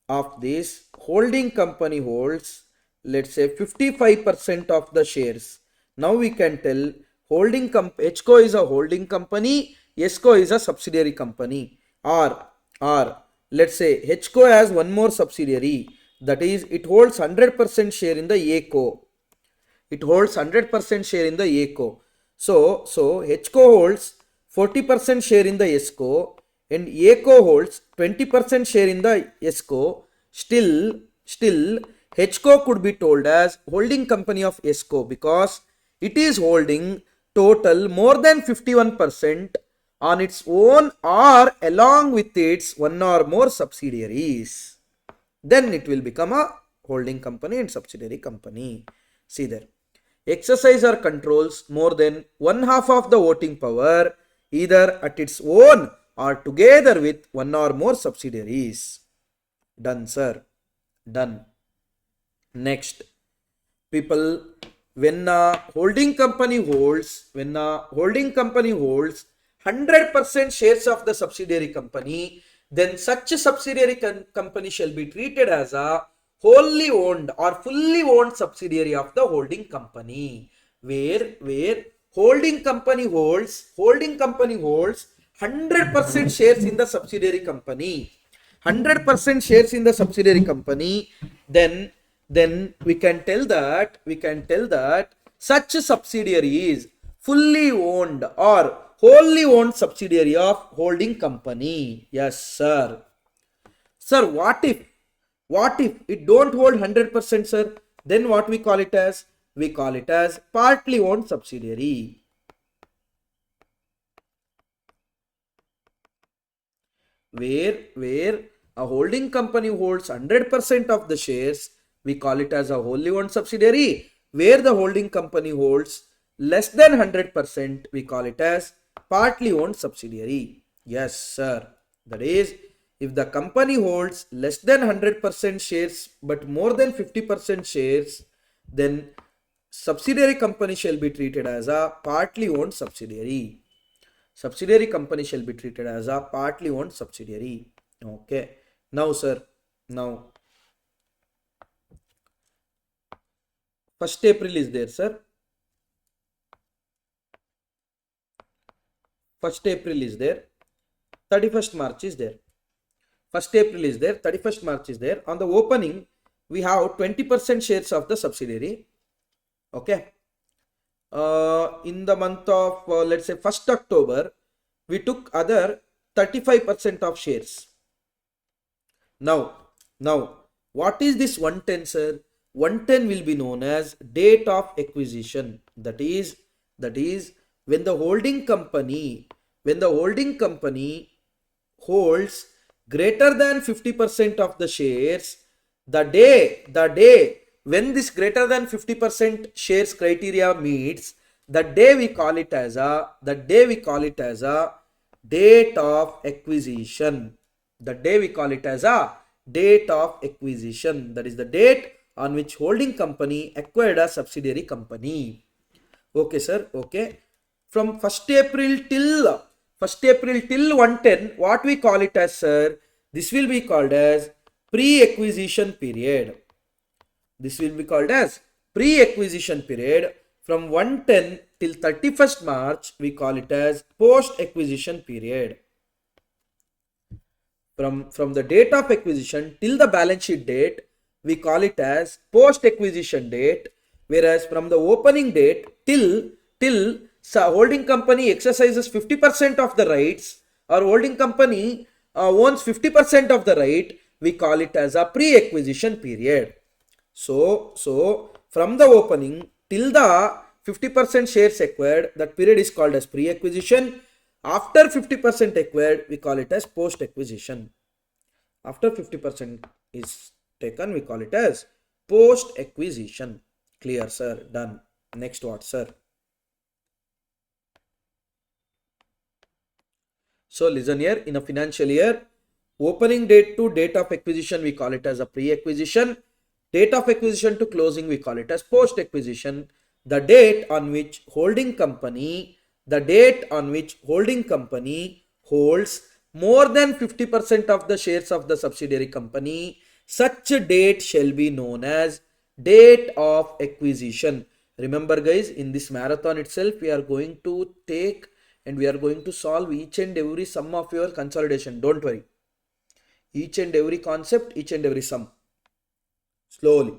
Of this, holding company holds, let's say 55% of the shares. Now we can tell HCO is a holding company, ESCO is a subsidiary company. Or let's say HCO has one more subsidiary, that is it holds 100% share in the ECO. It holds 100% share in the ECO. So HCO holds 40% share in the ESCO and ECO holds 20% share in the ESCO. Still HCO could be told as holding company of ESCO because it is holding total more than 51% on its own or along with its one or more subsidiaries. Then it will become a holding company and subsidiary company. See there. Exercise or controls more than one half of the voting power, either at its own or together with one or more subsidiaries. Done, sir. Done. Next, people, when a holding company holds 100% shares of the subsidiary company, then such a subsidiary company shall be treated as a wholly owned or fully owned subsidiary of the holding company, where holding company holds 100% shares in the subsidiary company. 100% shares in the subsidiary company, then we can tell that such a subsidiary is fully owned or wholly owned subsidiary of holding company. Yes, sir. Sir, what if it don't hold 100%, sir? Then what we call it as? We call it as partly owned subsidiary. Where a holding company holds 100% of the shares, we call it as a wholly owned subsidiary. Where the holding company holds less than 100%, we call it as partly owned subsidiary. Yes, sir. That is, if the company holds less than 100% shares but more than 50% shares, then subsidiary company shall be treated as a partly owned subsidiary. Subsidiary company shall be treated as a partly owned subsidiary. Okay. Now, sir. Now, 1st April is there, sir. 1st April is there. 31st March is there. 1st April is there. 31st March is there. On the opening, we have 20% shares of the subsidiary. Okay. In the month of let's say 1st October, we took other 35% of shares. Now, what is this 110, sir? 110 will be known as date of acquisition. That is when the holding company holds greater than 50% of the shares, the day when this greater than 50% shares criteria meets, the day we call it as a date of acquisition. The day we call it as a date of acquisition. That is the date on which holding company acquired a subsidiary company. Okay, sir. Okay. From 1st April till 110, what we call it as, sir? This will be called as pre-acquisition period. This will be called as pre-acquisition period. From 110 till 31st March, we call it as post-acquisition period. From the date of acquisition till the balance sheet date, we call it as post-acquisition date. Whereas from the opening date till till holding company exercises 50% of the rights, or holding company owns 50% of the right, we call it as a pre-acquisition period. So from the opening till the 50% shares acquired, that period is called as pre-acquisition. After 50% acquired, we call it as post-acquisition. After 50% is taken, we call it as post-acquisition. Clear, sir? Done. Next what, sir? So listen here, in a financial year, opening date to date of acquisition, we call it as a pre-acquisition. Date of acquisition to closing, we call it as post-acquisition. The date on which holding company holds more than 50% of the shares of the subsidiary company, such date shall be known as date of acquisition. Remember guys, in this marathon itself, we are going to take and we are going to solve each and every sum of your consolidation. Don't worry. Each and every concept, each and every sum. Slowly.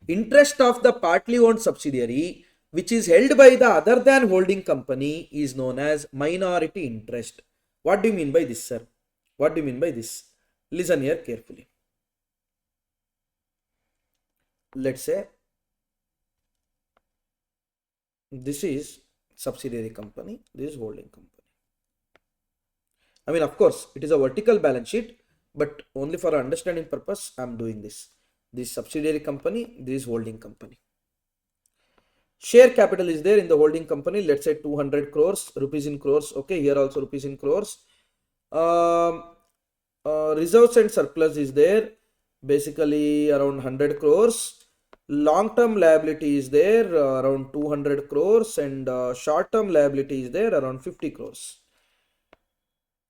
Interest of the partly owned subsidiary which is held by the other than holding company is known as minority interest. What do you mean by this, sir? What do you mean by this? Listen here carefully. Let's say this is subsidiary company, this is holding company. I mean, of course, it is a vertical balance sheet, but only for understanding purpose, I am doing this. This subsidiary company, this holding company. Share capital is there in the holding company. Let's say 200 crores, rupees in crores. Okay, here also rupees in crores. Reserves and surplus is there, basically around 100 crores. Long-term liability is there around 200 crores, and short-term liability is there around 50 crores.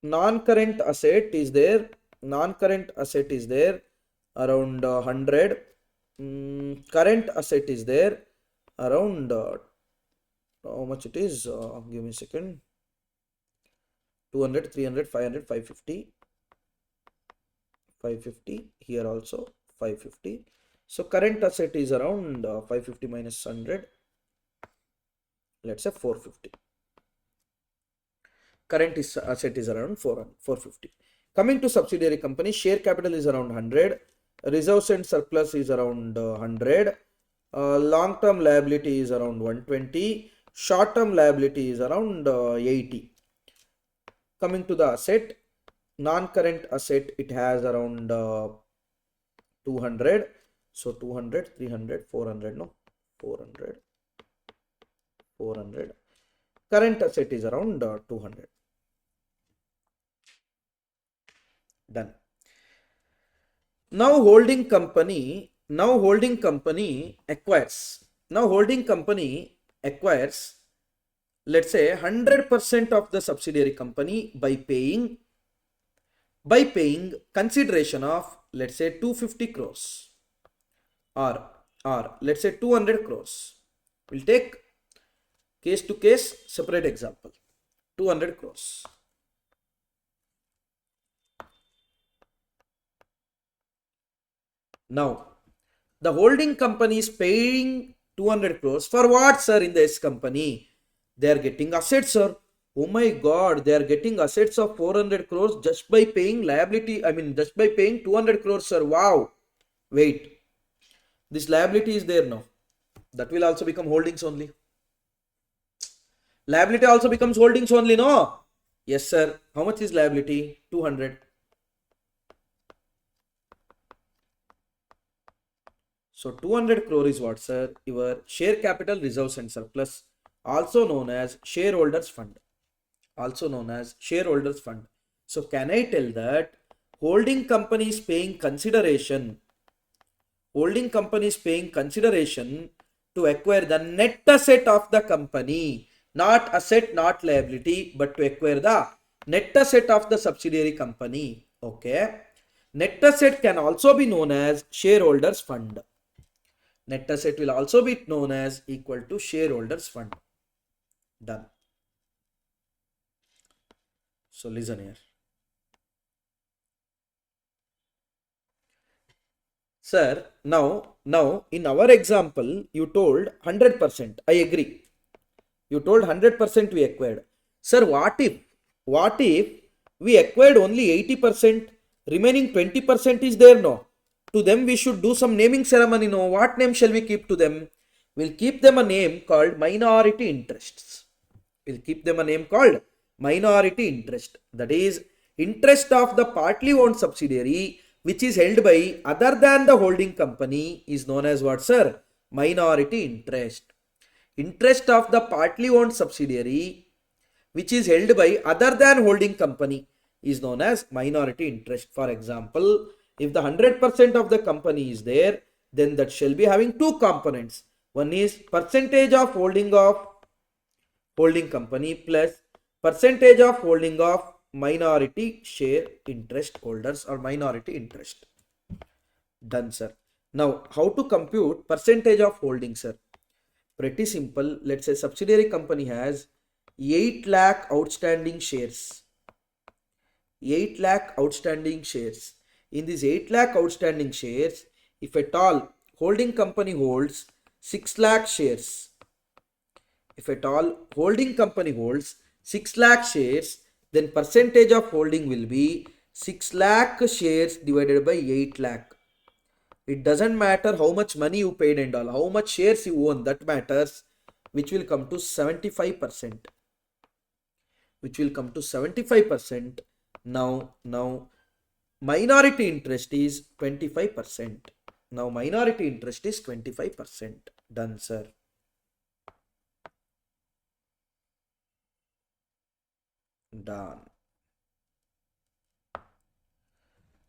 Non-current asset is there. Non-current asset is there around 100. Current asset is there around how much it is? Give me a second. 200, 300, 500, 550. 550. Here also 550. So current asset is around 550 minus 100. Let's say 450. Current asset is around 450. Coming to subsidiary company, share capital is around 100. Reserves and surplus is around 100. Long-term liability is around 120. Short-term liability is around 80. Coming to the asset, non-current asset, it has around 200. So 200, 300, 400, no? 400, 400. Current asset is around 200. Done. Now holding company acquires. Let's say 100% of the subsidiary company by paying consideration of, let's say, 250 crores or let's say 200 crores. We'll take case to case separate example. 200 crores. Now, the holding company is paying 200 crores for what, sir? In this company, they are getting assets, sir. Oh my god, they are getting assets of 400 crores just by paying liability. I mean, just by paying 200 crores, sir. Wow. Wait. This liability is there now. That will also become holdings only. Liability also becomes holdings only, no? Yes, sir. How much is liability? 200. So 200 crore is what, sir? Your share capital, reserves and surplus, also known as shareholders fund. Also known as shareholders fund. So can I tell that holding company is paying consideration? Holding company is paying consideration to acquire the net asset of the company. Not asset, not liability, but to acquire the net asset of the subsidiary company. Okay. Net asset can also be known as shareholders fund. Net asset will also be known as equal to shareholders fund. Done. So listen here. Sir, now Now, in our example, you told 100%. I agree. You told 100% we acquired. Sir, what if we acquired only 80%, remaining 20% is there? No. To them we should do some naming ceremony. No. What name shall we keep to them? We'll keep them a name called minority interests. We'll keep them a name called minority interest. That is interest of the partly owned subsidiary which is held by other than the holding company is known as what, sir? Minority interest. Interest of the partly owned subsidiary which is held by other than holding company is known as minority interest. For example, if the 100% of the company is there, then that shall be having two components. One is percentage of holding company plus percentage of holding of minority share interest holders or minority interest. Done, sir. Now, how to compute percentage of holding, sir? Pretty simple. Let's say subsidiary company has 8 lakh outstanding shares. 8 lakh outstanding shares. In these 8 lakh outstanding shares, if at all holding company holds 6 lakh shares, if at all holding company holds 6 lakh shares, then percentage of holding will be 6 lakh shares divided by 8 lakh. It doesn't matter how much money you paid and all, how much shares you own, that matters, which will come to 75%. Which will come to 75%. Now, minority interest is 25%. Now, minority interest is 25%. Done, sir. Done.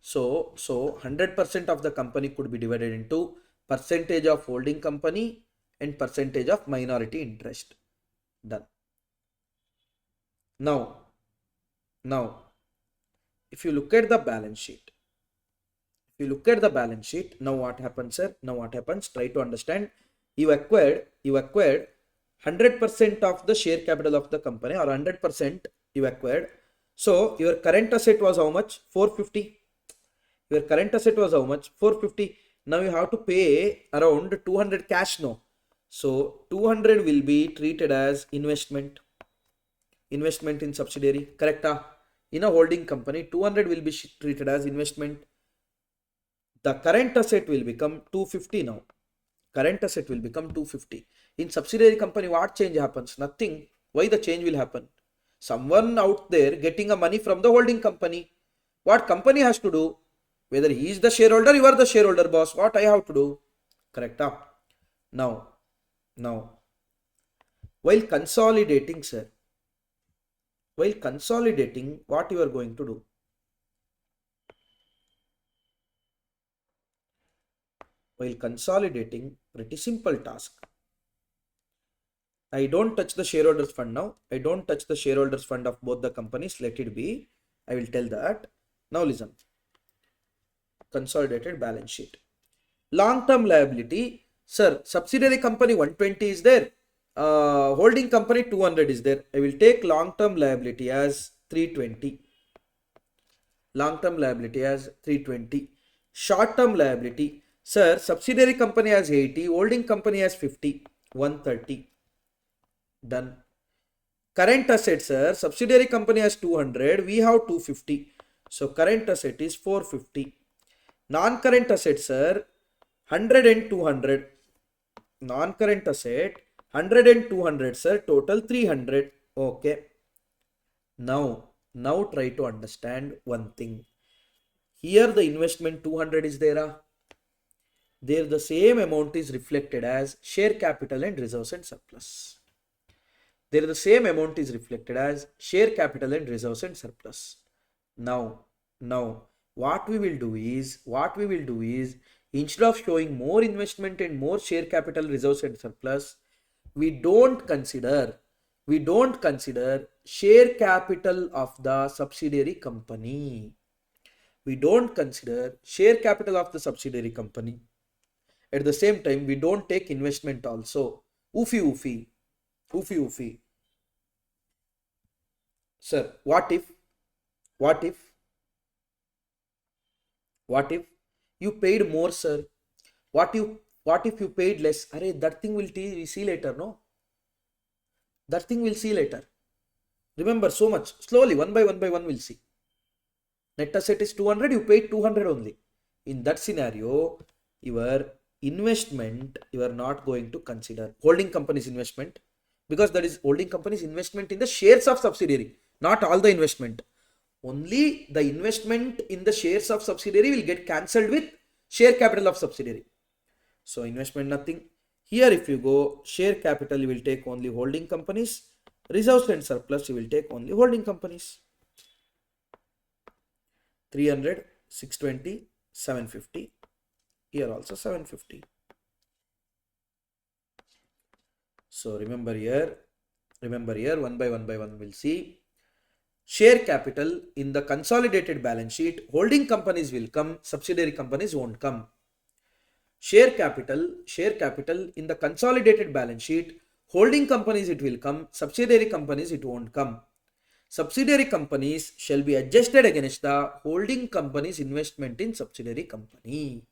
So 100% of the company could be divided into percentage of holding company and percentage of minority interest. Done. Now, if you look at the balance sheet, now what happens, sir? Now what happens? Try to understand. You acquired 100% of the share capital of the company, or 100% you acquired. So your current asset was how much? 450. Your current asset was how much? 450. Now you have to pay around 200 cash now. So 200 will be treated as investment in subsidiary. Correct? In a holding company, 200 will be treated as investment. The current asset will become 250 now. Current asset will become 250. In subsidiary company, what change happens? Nothing. Why the change will happen? Someone out there getting a money from the holding company. What company has to do? Whether he is the shareholder, you are the shareholder, boss. What I have to do? Correct? Now, while consolidating, sir, what you are going to do? While consolidating, pretty simple task. I don't touch the shareholders fund now. I don't touch the shareholders fund of both the companies. Let it be. I will tell that. Now listen. Consolidated balance sheet. Long-term liability. Sir, subsidiary company 120 is there. Holding company 200 is there. I will take long-term liability as 320. Long-term liability as 320. Short-term liability. Sir, subsidiary company has 80. Holding company has 50. 130. Done. Current assets, sir, subsidiary company has 200, we have 250. So current asset is 450. Non-current assets, sir, 100 and 200. Non-current asset, 100 and 200, sir, total 300. Okay. Now try to understand one thing. Here the investment 200 is there. There the same amount is reflected as share capital and reserves and surplus. There the same amount is reflected as share capital and reserves and surplus. Now what we will do is instead of showing more investment and more share capital, reserves and surplus, we don't consider share capital of the subsidiary company. We don't consider share capital of the subsidiary company. At the same time, we don't take investment also. Oofy. Sir, what if you paid more, sir? What What if you paid less? Array, that thing will see later, no? That thing we'll see later. Remember, so much. Slowly, one by one we'll see. Net asset is 200, you paid 200 only. In that scenario, your investment, you are not going to consider holding company's investment, because that is holding company's investment in the shares of subsidiary, not all the investment. Only the investment in the shares of subsidiary will get cancelled with share capital of subsidiary. So investment nothing. Here if you go share capital, you will take only holding companies. Reserves and surplus, you will take only holding companies. 300, 620, 750. Here also 750. So remember here one by one we'll see. Share capital in the consolidated balance sheet, holding companies will come, subsidiary companies won't come. Share capital in the consolidated balance sheet, holding companies it will come, subsidiary companies it won't come. Subsidiary companies shall be adjusted against the holding company's investment in subsidiary company.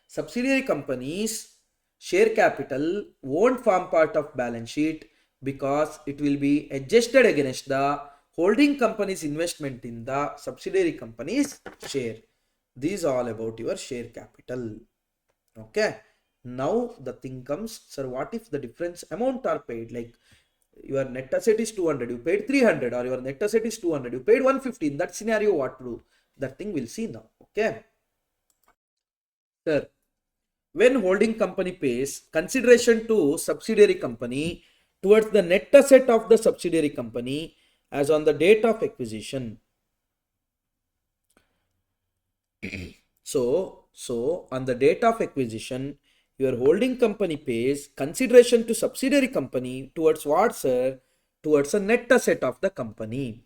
Subsidiary companies share capital won't form part of balance sheet because it will be adjusted against the holding company's investment in the subsidiary company's share. These are all about your share capital. Okay. Now the thing comes, sir, what if the difference amount are paid? Like your net asset is 200, you paid 300, or your net asset is 200, you paid 150. In that scenario, what to do? That thing we'll see now. Okay. Sir, when holding company pays consideration to subsidiary company towards the net asset of the subsidiary company as on the date of acquisition. So on the date of acquisition, your holding company pays consideration to subsidiary company towards what, sir? Towards a net asset of the company.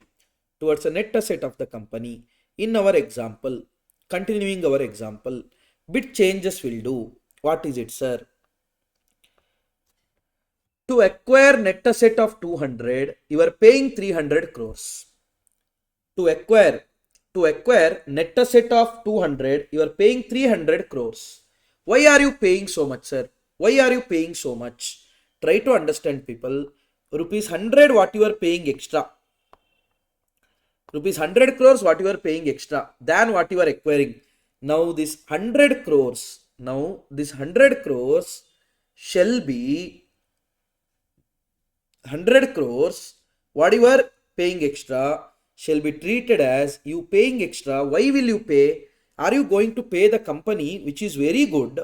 Towards a net asset of the company. In our example, continuing our example, bit changes will do. What is it, sir? To acquire net asset of 200, you are paying 300 crores. To acquire net asset of 200, you are paying 300 crores. Why are you paying so much, sir? Why are you paying so much? Try to understand, people. Rupees 100 what you are paying extra. Rupees 100 crores what you are paying extra than what you are acquiring. Now this 100 crores, shall be 100 crores, what you are paying extra shall be treated as you paying extra. Why will you pay? Are you going to pay the company which is very good,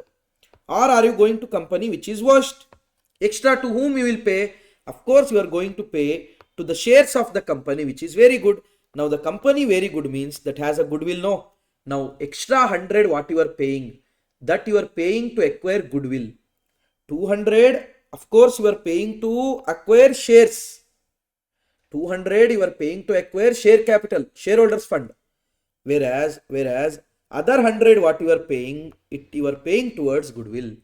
or are you going to company which is worst? Extra to whom you will pay? Of course you are going to pay to the shares of the company which is very good. Now the company very good means that has a goodwill, no? Now extra 100 what you are paying, that you are paying to acquire goodwill. 200 of course you are paying to acquire shares. 200 you are paying to acquire share capital, shareholders fund. Whereas other 100 what you are paying, you are paying towards goodwill.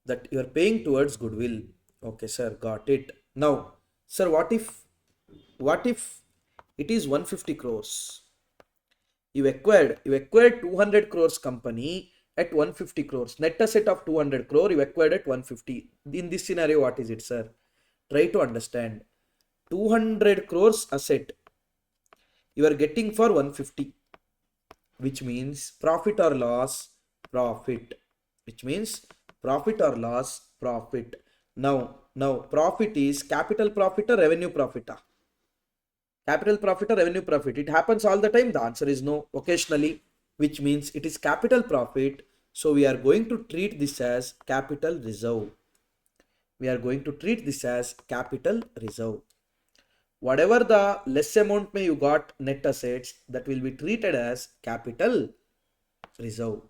That you are paying towards goodwill. Okay, sir, got it. Now, sir, what if it is 150 crores? You acquired 200 crores company at 150 crores. Net asset of 200 crore you acquired at 150. In this scenario, what is it, sir? Try to understand. 200 crores asset you are getting for 150, which means profit or loss, profit. Which means profit or loss, profit. Now profit is capital profit or revenue profit? Capital profit or revenue profit? It happens all the time. The answer is no, occasionally, which means it is capital profit. So we are going to treat this as capital reserve. We are going to treat this as capital reserve. Whatever the less amount may you got net assets, that will be treated as capital reserve.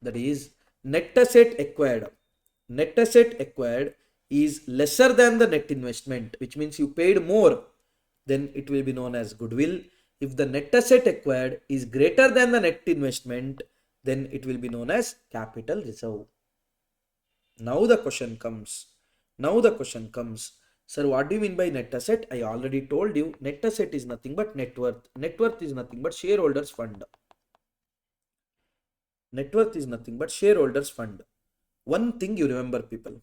That is net asset acquired. Net asset acquired is lesser than the net investment, which means you paid more, then it will be known as goodwill. If the net asset acquired is greater than the net investment, then it will be known as capital reserve. Now the question comes, sir, what do you mean by net asset? I already told you, net asset is nothing but net worth. Net worth is nothing but shareholders fund. Net worth is nothing but shareholders fund. One thing you remember, people,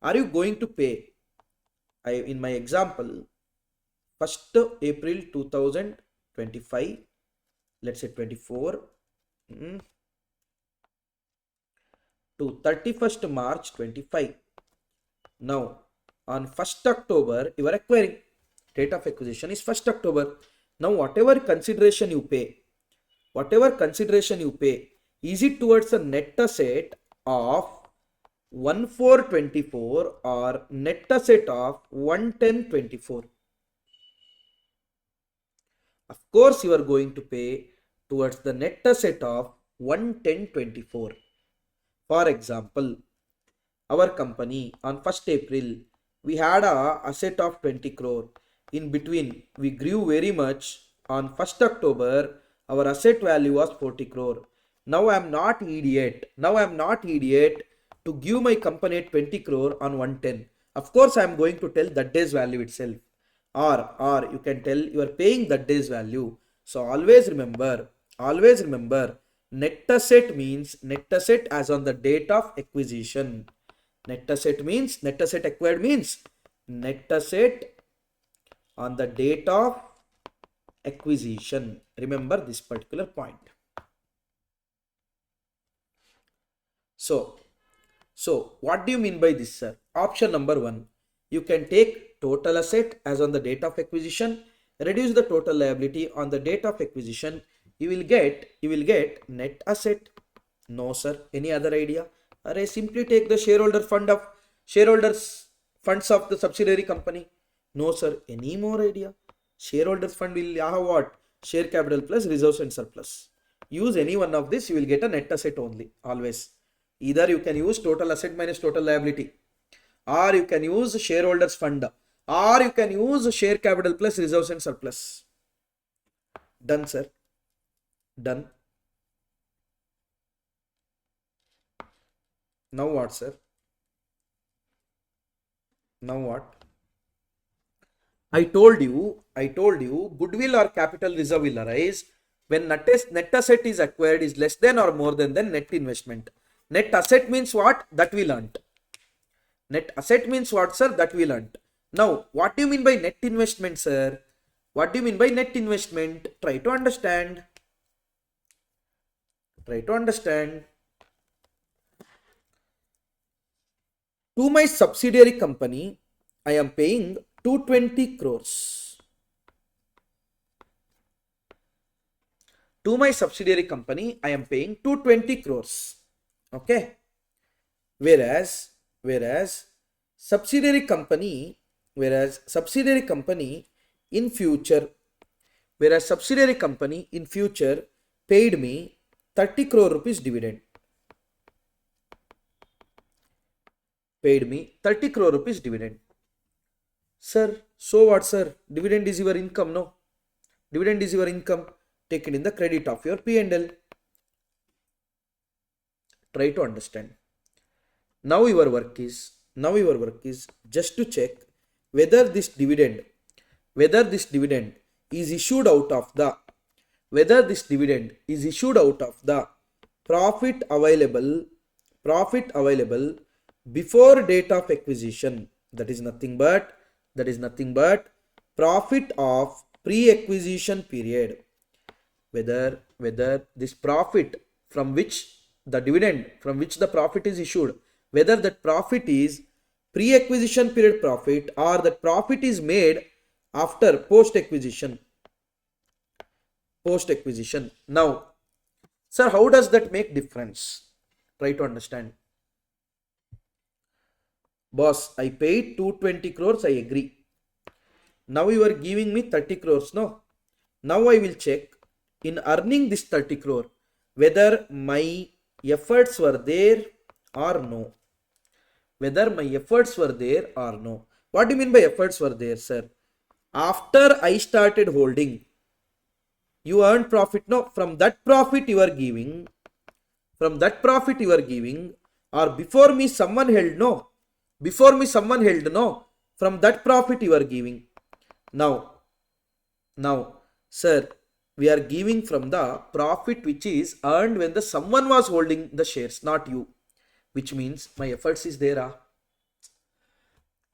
are you going to pay, in my example, 1st April 2025, let's say 24, to 31st March 25. Now, on 1st October, you are acquiring. Date of acquisition is 1st October. Now, whatever consideration you pay, is it towards a net asset of 1424 or net asset of 11024? Of course, you are going to pay towards the net asset of 11024. For example, our company on 1st April, we had a asset of 20 crore. In between, we grew very much. On 1st October, our asset value was 40 crore. Now I am not idiot. To give my company 20 crore on 110. Of course, I am going to tell that day's value itself. Or you can tell you are paying that day's value. So always remember, net asset means net asset as on the date of acquisition. Net asset acquired means net asset on the date of acquisition. Remember this particular point. So what do you mean by this, sir? Option number 1, you can take total asset as on the date of acquisition, reduce the total liability on the date of acquisition, you will get net asset. No, sir. Any other idea? Or simply take the shareholders funds of the subsidiary company. No, sir. Any more idea? Shareholders fund will have what? Share capital plus reserves and surplus. Use any one of this, you will get a net asset only. Always. Either you can use total asset minus total liability, or you can use shareholders fund, or you can use share capital plus reserves and surplus. Done, sir. Done. Now what, sir? Now what? I told you goodwill or capital reserve will arise when net asset is acquired is less than or more than the net investment. Net asset means what? That we learnt. Net asset means what, sir? That we learnt. Now, what do you mean by net investment, sir? What do you mean by net investment? Try to understand. To my subsidiary company, I am paying 220 crores. To my subsidiary company, I am paying 220 crores. Okay. Whereas subsidiary company in future paid me 30 crore rupees dividend. Sir, so what, sir? Dividend is your income, no? Dividend is your income taken in the credit of your P&L. Try to understand. Now your work is just to check whether this dividend is issued out of the profit available before date of acquisition. That is nothing but profit of pre-acquisition period. Whether this profit from which the profit is issued, whether that profit is pre-acquisition period profit or that profit is made after post-acquisition. Now, sir, how does that make difference? Try to understand. Boss, I paid 220 crores, I agree. Now you are giving me 30 crores, no? Now I will check in earning this 30 crore whether my efforts were there or no. What do you mean by efforts were there, sir? After I started holding, you earned profit, no? From that profit you are giving, or before me someone held, no? From that profit you are giving. Now, sir, We are giving from the profit which is earned when the someone was holding the shares, not you. Which means my efforts is there.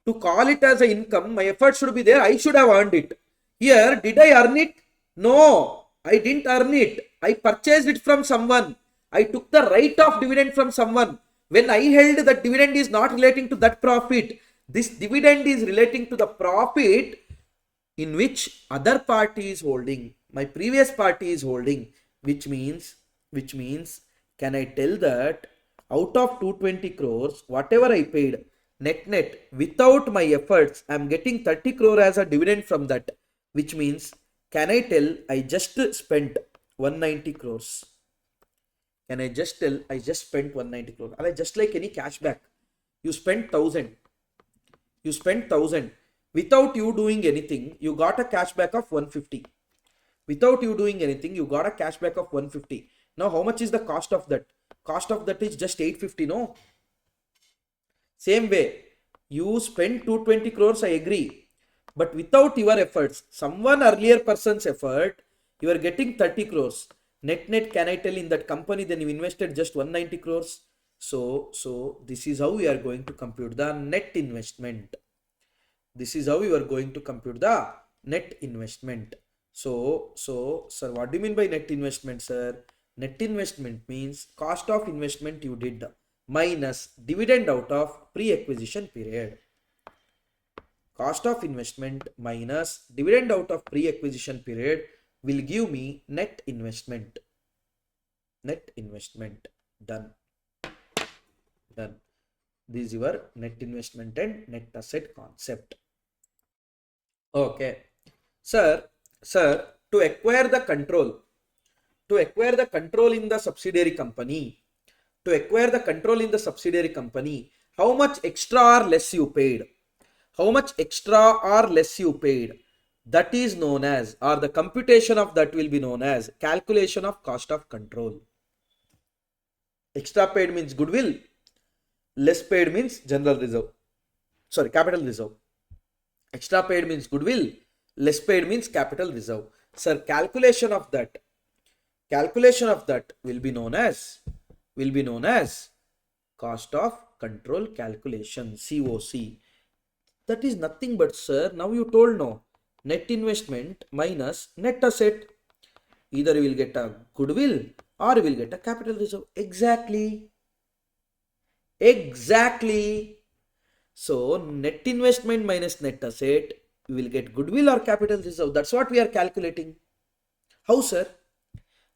To call it as an income, my effort should be there. I should have earned it. Here, did I earn it? No, I didn't earn it. I purchased it from someone. I took the right of dividend from someone. When I held, that dividend is not relating to that profit. This dividend is relating to the profit in which other party is holding. My previous party is holding. Which means, can I tell that out of 220 crores, whatever I paid, net, without my efforts, I am getting 30 crore as a dividend from that. Which means, can I tell I just spent 190 crores? Can I just tell I just spent 190 crores? Or just like any cashback, you spent 1000. You spent 1000. Without you doing anything, you got a cashback of 150. Without you doing anything, you got a cashback of 150. Now, how much is the cost of that? Cost of that is just 850, no? Same way, you spend 220 crores, I agree. But without your efforts, someone earlier person's effort, you are getting 30 crores. Net, can I tell in that company, then you invested just 190 crores. So this is how we are going to compute the net investment. This is how we are going to compute the net investment. So, sir, what do you mean by net investment, sir? Net investment means cost of investment you did minus dividend out of pre-acquisition period. Cost of investment minus dividend out of pre-acquisition period will give me net investment. Net investment. Done. Done. This is your net investment and net asset concept. Okay. Sir, to acquire the control in the subsidiary company, how much extra or less you paid? That is known as, or the computation of that will be known as calculation of cost of control. Extra paid means goodwill, less paid means capital reserve. Extra paid means goodwill, less paid means capital reserve. Sir, calculation of that will be known as cost of control calculation, COC. That is nothing but, sir, now you told no, net investment minus net asset. Either you will get a goodwill or you will get a capital reserve. Exactly. So net investment minus net asset, you will get goodwill or capital reserve. That's what we are calculating. How, sir?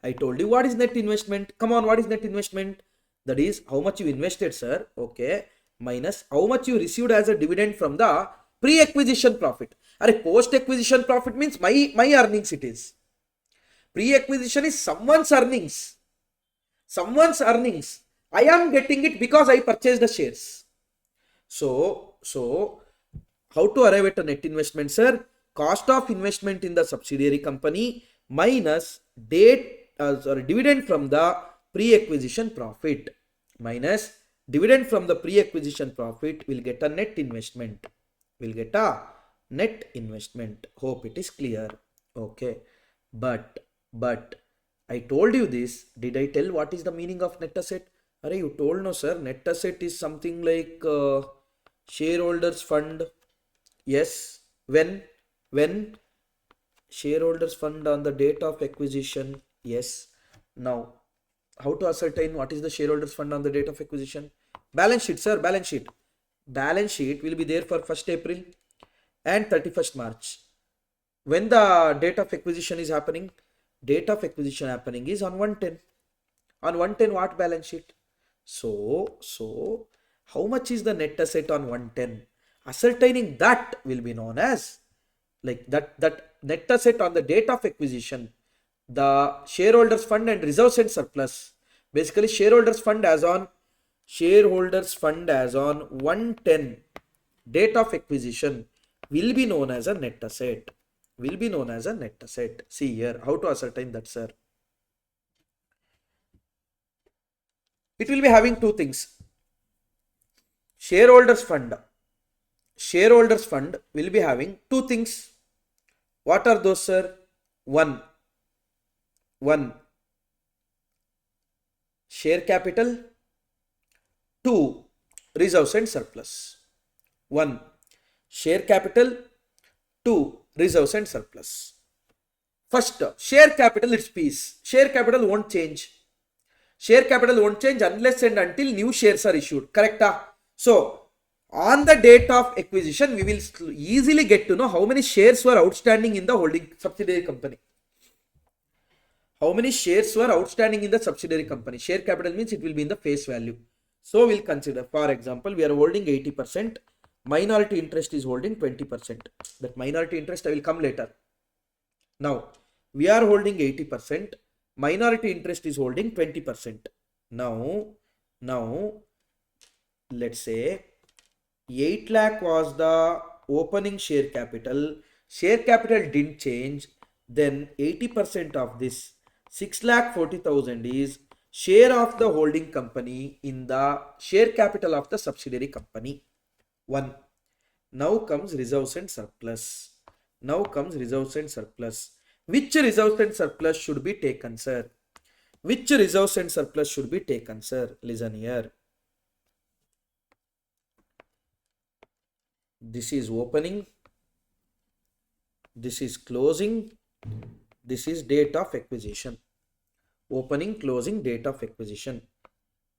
I told you what is net investment. Come on, what is net investment? That is how much you invested, sir. Okay. Minus how much you received as a dividend from the pre-acquisition profit. Or post-acquisition profit means my earnings it is. Pre-acquisition is someone's earnings. I am getting it because I purchased the shares. So how to arrive at a net investment, sir? Cost of investment in the subsidiary company minus dividend from the pre-acquisition profit. Minus dividend from the pre-acquisition profit will get a net investment. Hope it is clear. Okay. But I told you this. Did I tell what is the meaning of net asset? Arey, you told no, sir. Net asset is something like shareholders fund. Yes. When shareholders fund on the date of acquisition. Yes. Now, how to ascertain what is the shareholders fund on the date of acquisition? Balance sheet, sir. Balance sheet will be there for 1st April and 31st March. When the date of acquisition is happening? Date of acquisition happening is on 110. On 110 what balance sheet? So how much is the net asset on 110? Ascertaining that will be known as like that net asset on the date of acquisition, the shareholders fund and reserves and surplus. Basically shareholders fund as on 110 date of acquisition will be known as a net asset. See here how to ascertain that, sir. It will be having two things. Shareholders fund will be having two things. What are those, sir? One, 1 share capital, 2 reserves and surplus. 1 share capital, 2 reserves and surplus. First, share capital, its piece. Share capital won't change. Share capital won't change unless and until new shares are issued. Correct? So, on the date of acquisition, we will easily get to know how many shares were outstanding in the holding subsidiary company. How many shares were outstanding in the subsidiary company. Share capital means it will be in the face value. So, we'll consider, for example, we are holding 80%. Minority interest is holding 20%. That minority interest I will come later. Now, we are holding 80%. Minority interest is holding 20%. Now, let's say 8 lakh was the opening share capital. Share capital didn't change. Then 80% of this 6,40,000 is share of the holding company in the share capital of the subsidiary company. 1. Now comes reserves and surplus. Which reserves and surplus should be taken, sir? Which reserves and surplus should be taken, sir? Listen here. This is opening. This is closing. This is date of acquisition. Opening, closing, date of acquisition.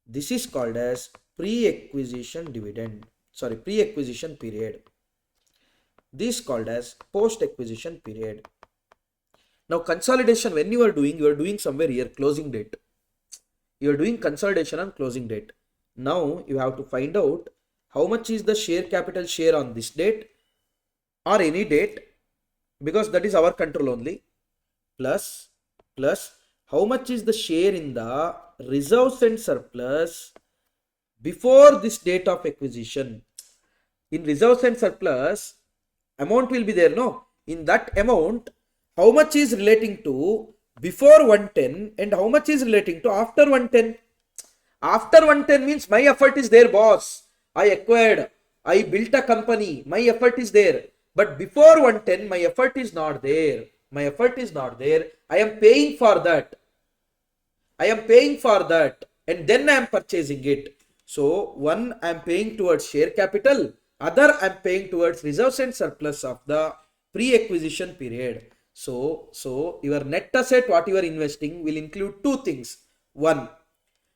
This is called as pre-acquisition dividend. Sorry, pre-acquisition period. This is called as post-acquisition period. Now, consolidation, when you are doing somewhere here, closing date. You are doing consolidation on closing date. Now, you have to find out how much is the share capital share on this date or any date, because that is our control only, plus how much is the share in the reserves and surplus before this date of acquisition. In reserves and surplus, amount will be there, no? In that amount, how much is relating to before 110 and how much is relating to after 110? After 110 means my effort is there, boss. I acquired, I built a company, my effort is there. But before 110, my effort is not there. I am paying for that. And then I am purchasing it. So, one I am paying towards share capital, other I am paying towards reserves and surplus of the pre-acquisition period. So your net asset, what you are investing, will include two things. 1,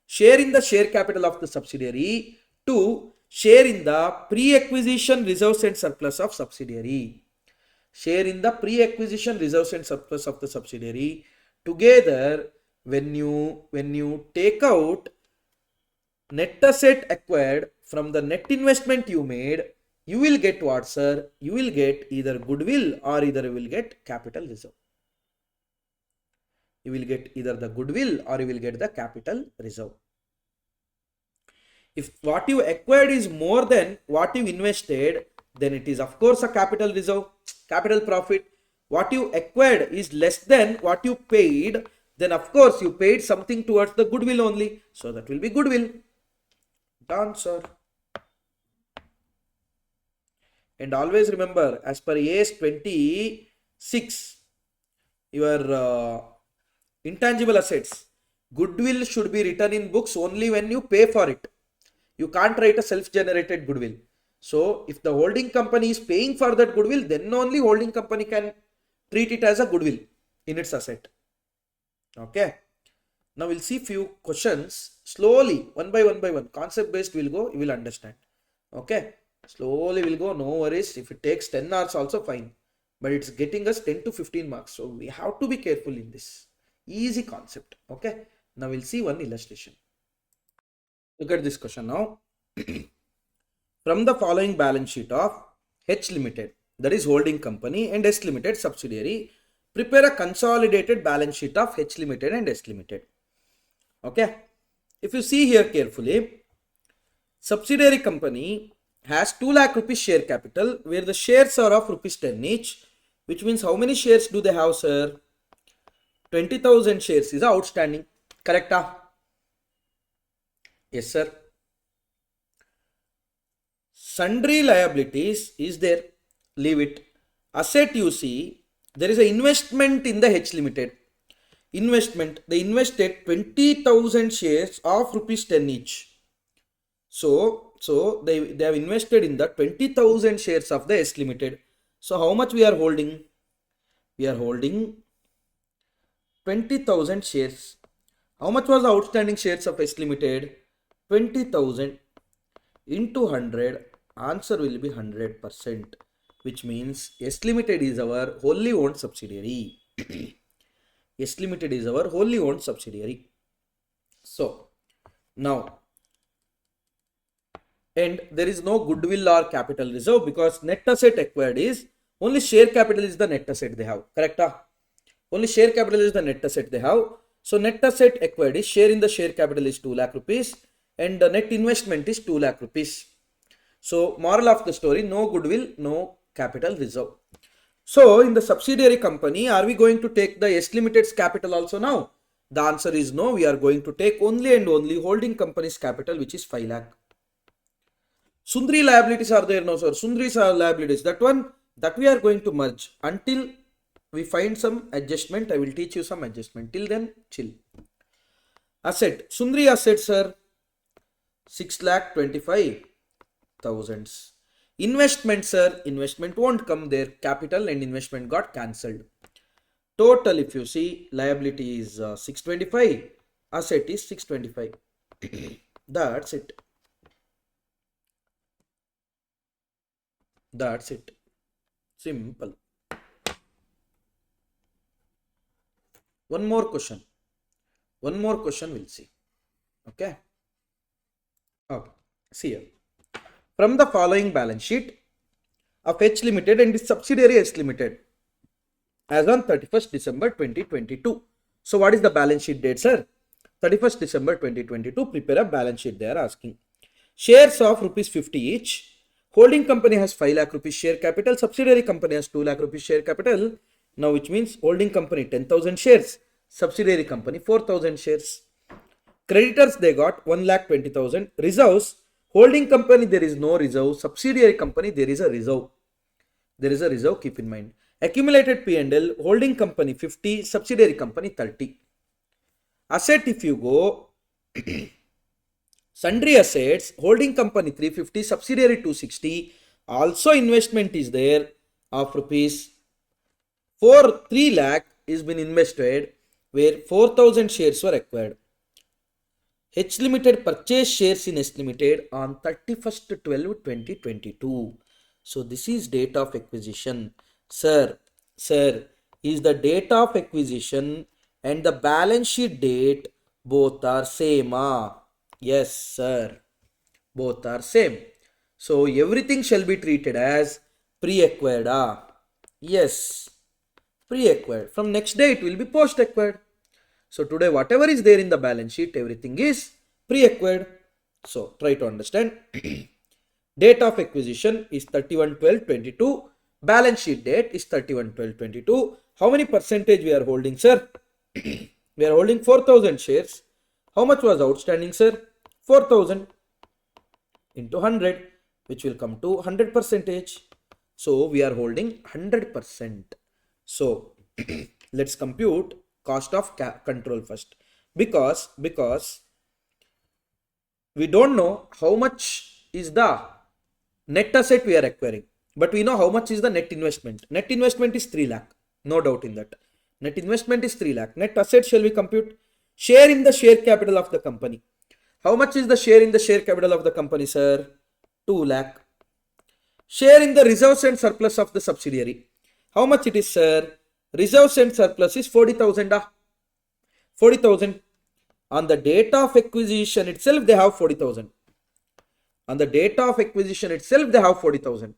share in the share capital of the subsidiary. 2, share in the pre-acquisition reserves and surplus of subsidiary. Share in the pre-acquisition reserves and surplus of the subsidiary. Together, when you take out net asset acquired from the net investment you made, you will get what, sir? You will get either goodwill or either you will get capital reserve. You will get either the goodwill or you will get the capital reserve. If what you acquired is more than what you invested, then it is of course a capital reserve, capital profit. What you acquired is less than what you paid, then of course you paid something towards the goodwill only. So that will be goodwill. Done, sir. And always remember, as per AS 26, your intangible assets, goodwill should be written in books only when you pay for it. You can't write a self-generated goodwill. So, if the holding company is paying for that goodwill, then only holding company can treat it as a goodwill in its asset. Okay. Now, we'll see few questions slowly, one by one. Concept based we'll go, you will understand. Okay. Slowly we'll go, no worries. If it takes 10 hours also fine. But it's getting us 10 to 15 marks. So, we have to be careful in this. Easy concept. Okay. Now, we'll see one illustration. Look at this question now. From the following balance sheet of H Limited, that is holding company, and S Limited subsidiary, prepare a consolidated balance sheet of H Limited and S Limited. Okay. If you see here carefully, subsidiary company has 2 lakh rupees share capital where the shares are of rupees 10 each, which means how many shares do they have, sir? 20,000 shares is outstanding. Correct? Yes, sir. Sundry liabilities is there. Leave it. Asset, you see, there is an investment in the H Limited. investment, they invested 20,000 shares of rupees 10 each. So they have invested in the 20,000 shares of the S Limited. So how much we are holding? We are holding 20,000 shares. How much was the outstanding shares of S Limited? 20,000 into 100. Answer will be 100%, which means S Limited is our wholly owned subsidiary. S Limited is our wholly owned subsidiary. So now, and there is no goodwill or capital reserve because net asset acquired is only share capital is the net asset they have. Correct? Only share capital is the net asset they have. So net asset acquired is share in the share capital is 2 lakh rupees and the net investment is 2 lakh rupees. So moral of the story, no goodwill, no capital reserve. So in the subsidiary company, are we going to take the S Limited's capital also now? The answer is no. We are going to take only and only holding company's capital, which is 5 lakh. Sundri liabilities are there? No, sir. Sundri's are liabilities. That one, that we are going to merge until we find some adjustment. I will teach you some adjustment. Till then, chill. Asset. Sundri assets, sir. 6,25,000. Investment, sir. Investment won't come there. Capital and investment got cancelled. Total, if you see, liability is 625. Asset is 625. That's it. That's it. Simple. One more question. One more question we'll see. Okay. Okay. See here. From the following balance sheet of H Limited and its subsidiary S Limited as on 31st December 2022. So what is the balance sheet date, sir? 31st December 2022. Prepare a balance sheet they are asking. Shares of rupees 50 each. Holding company has 5 lakh rupees share capital. Subsidiary company has 2 lakh rupees share capital. Now which means holding company 10,000 shares. Subsidiary company 4,000 shares. Creditors they got 1,20,000. Reserves. Holding company there is no reserve. Subsidiary company there is a reserve. There is a reserve, keep in mind. Accumulated P&L. Holding company 50. Subsidiary company 30. Asset if you go. Sundry assets, holding company 350, subsidiary 260. Also investment is there of rupees 3 lakh is been invested where 4,000 shares were acquired. H Limited purchased shares in S Limited on 31st 12 2022. So this is date of acquisition. Sir, is the date of acquisition and the balance sheet date both are same? Yes, sir. Both are same. So everything shall be treated as pre-acquired. Yes. Pre-acquired. From next day it will be post-acquired. So today whatever is there in the balance sheet, everything is pre-acquired. So try to understand. Date of acquisition is 31/12/22. Balance sheet date is 31/12/22. How many percentage we are holding, sir? We are holding 4,000 shares. How much was outstanding, sir? 4,000 into 100, which will come to 100%. So we are holding 100%. So let's compute cost of control first, because we don't know how much is the net asset we are acquiring, but we know how much is the net investment. Net investment is 3 lakh, no doubt in that. Net investment is 3 lakh. Net asset shall we compute? Share in the share capital of the company. How much is the share in the share capital of the company, sir? 2 lakh. Share in the reserves and surplus of the subsidiary. How much it is, sir? Reserves and surplus is 40,000. 40,000. On the date of acquisition itself, they have 40,000. On the date of acquisition itself, they have 40,000.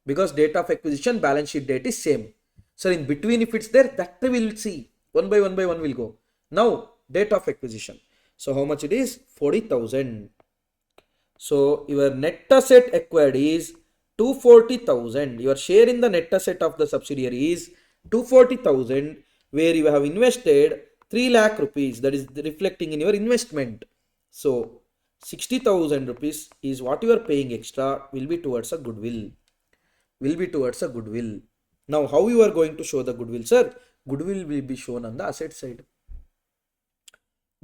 Because date of acquisition, balance sheet date is same. So in between, if it's there, that we will see. One by one will go. Now, date of acquisition. So how much it is? 40,000. So your net asset acquired is 240,000. Your share in the net asset of the subsidiary is 240,000, where you have invested 3 lakh rupees. That is reflecting in your investment. So 60,000 rupees is what you are paying extra, will be towards a goodwill. Now how you are going to show the goodwill, sir? Goodwill will be shown on the asset side.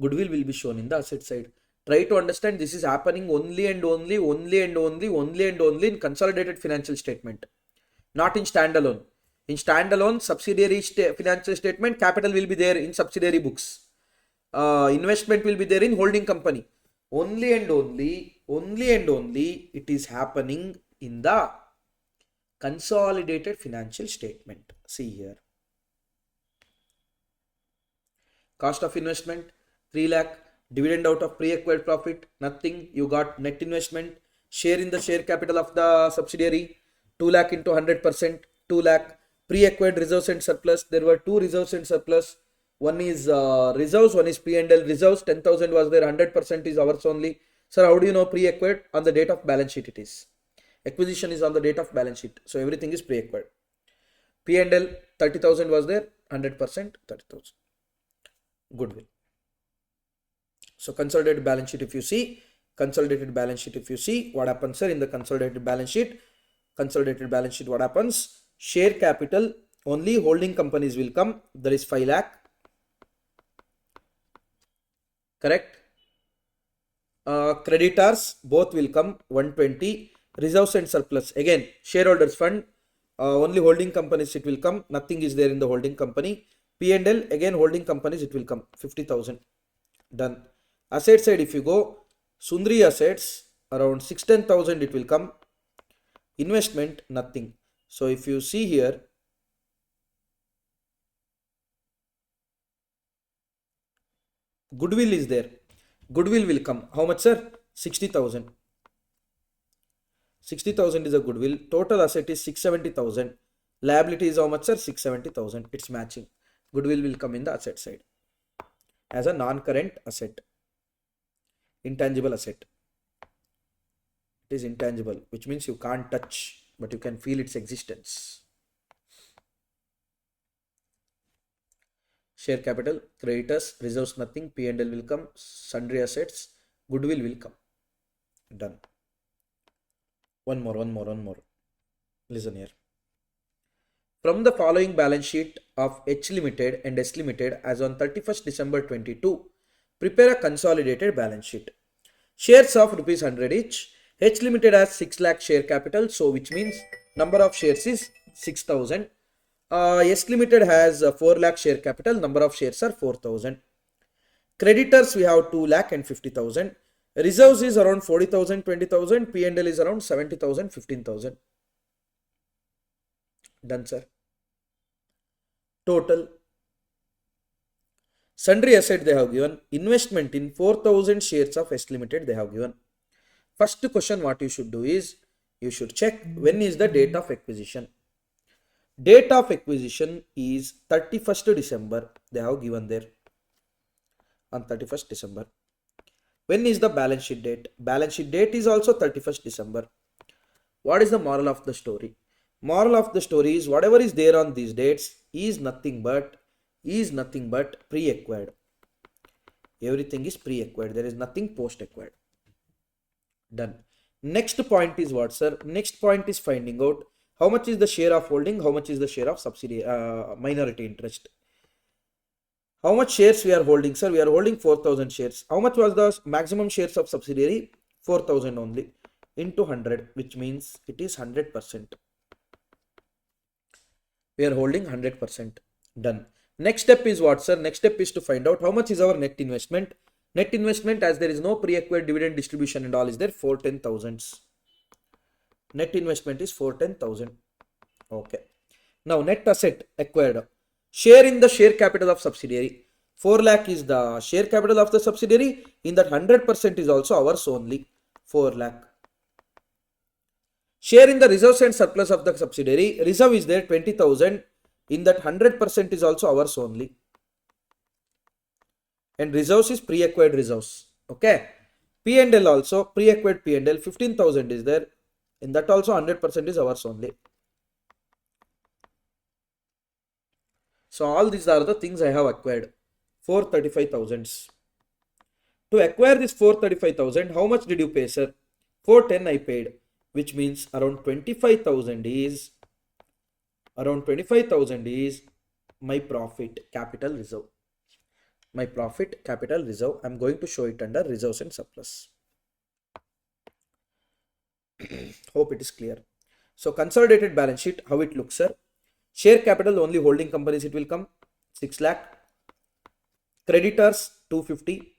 Goodwill will be shown in the asset side. Try to understand, this is happening only and only in consolidated financial statement, not in standalone. In standalone subsidiary financial statement, capital will be there in subsidiary books. Investment will be there in holding company. Only and only it is happening in the consolidated financial statement. See here. Cost of investment 3 lakh, dividend out of pre-acquired profit nothing, you got net investment, share in the share capital of the subsidiary 2 lakh into 100%, 2 lakh, pre-acquired reserves and surplus, there were two reserves and surplus, one is reserves, one is P&L. Reserves 10,000 was there, 100% is ours only. Sir, how do you know pre-acquired? On the date of balance sheet it is. Acquisition is on the date of balance sheet, so everything is pre-acquired. P&L 30,000 was there, 100% 30,000. Goodwill. So consolidated balance sheet, if you see, what happens, sir? In the consolidated balance sheet, what happens? Share capital, only holding companies will come, there is 5 lakh. Correct? Creditors, both will come, 120. Reserves and surplus, again, shareholders fund, only holding companies it will come, nothing is there in the holding company. P&L, again holding companies it will come, 50,000. Done. Asset side, if you go, Sundri assets, around 16,000 it will come. Investment, nothing. So if you see here, goodwill is there. Goodwill will come. How much, sir? 60,000. 60,000 is a goodwill. Total asset is 670,000. Liability is how much, sir? 670,000. It's matching. Goodwill will come in the asset side as a non-current asset. Intangible asset. It is intangible, which means you can't touch, but you can feel its existence. Share capital, creditors, reserves nothing, P&L will come, sundry assets, goodwill will come. Done. One more. Listen here. From the following balance sheet of H Limited and S Limited as on 31st December 22, prepare a consolidated balance sheet. Shares of rupees 100 each. H Limited has 6 lakh share capital, so which means number of shares is 6,000. S Limited has 4 lakh share capital, number of shares are 4,000. Creditors we have 2 lakh and 50,000. Reserves is around 40,000, 20,000. P&L is around 70,000, 15,000. Done, sir. Total. Sundry asset they have given. Investment in 4,000 shares of S Limited they have given. First question what you should do is, you should check when is the date of acquisition. Date of acquisition is 31st December. They have given there. On 31st December. When is the balance sheet date? Balance sheet date is also 31st December. What is the moral of the story? Moral of the story is whatever is there on these dates is nothing but pre-acquired. Everything is pre-acquired. There is nothing post-acquired. Done. Next point is what, sir? Next point is finding out how much is the share of holding, how much is the share of subsidiary minority interest. How much shares we are holding, sir? We are holding 4,000 shares. How much was the maximum shares of subsidiary? 4,000 only into 100, which means it is 100%. We are holding 100%. Done. Next step is what, sir? Next step is to find out how much is our net investment. Net investment, as there is no pre-acquired dividend distribution and all is there, 410,000. Net investment is 410,000. Okay. Now net asset acquired. Share in the share capital of subsidiary. 4 lakh is the share capital of the subsidiary. In that 100% is also ours only. 4 lakh. Share in the reserves and surplus of the subsidiary. Reserve is there 20,000. In that 100% is also ours only. And reserves is pre-acquired reserves. Okay. P&L also pre-acquired P&L 15,000 is there. In that also 100% is ours only. So all these are the things I have acquired. 435,000. To acquire this 435,000, how much did you pay, sir? 410 I paid, which means around 25,000 is my profit capital reserve. My profit capital reserve. I'm going to show it under reserves and surplus. Hope it is clear. So consolidated balance sheet, how it looks, sir. Share capital only holding companies, it will come 6 lakh. Creditors 250.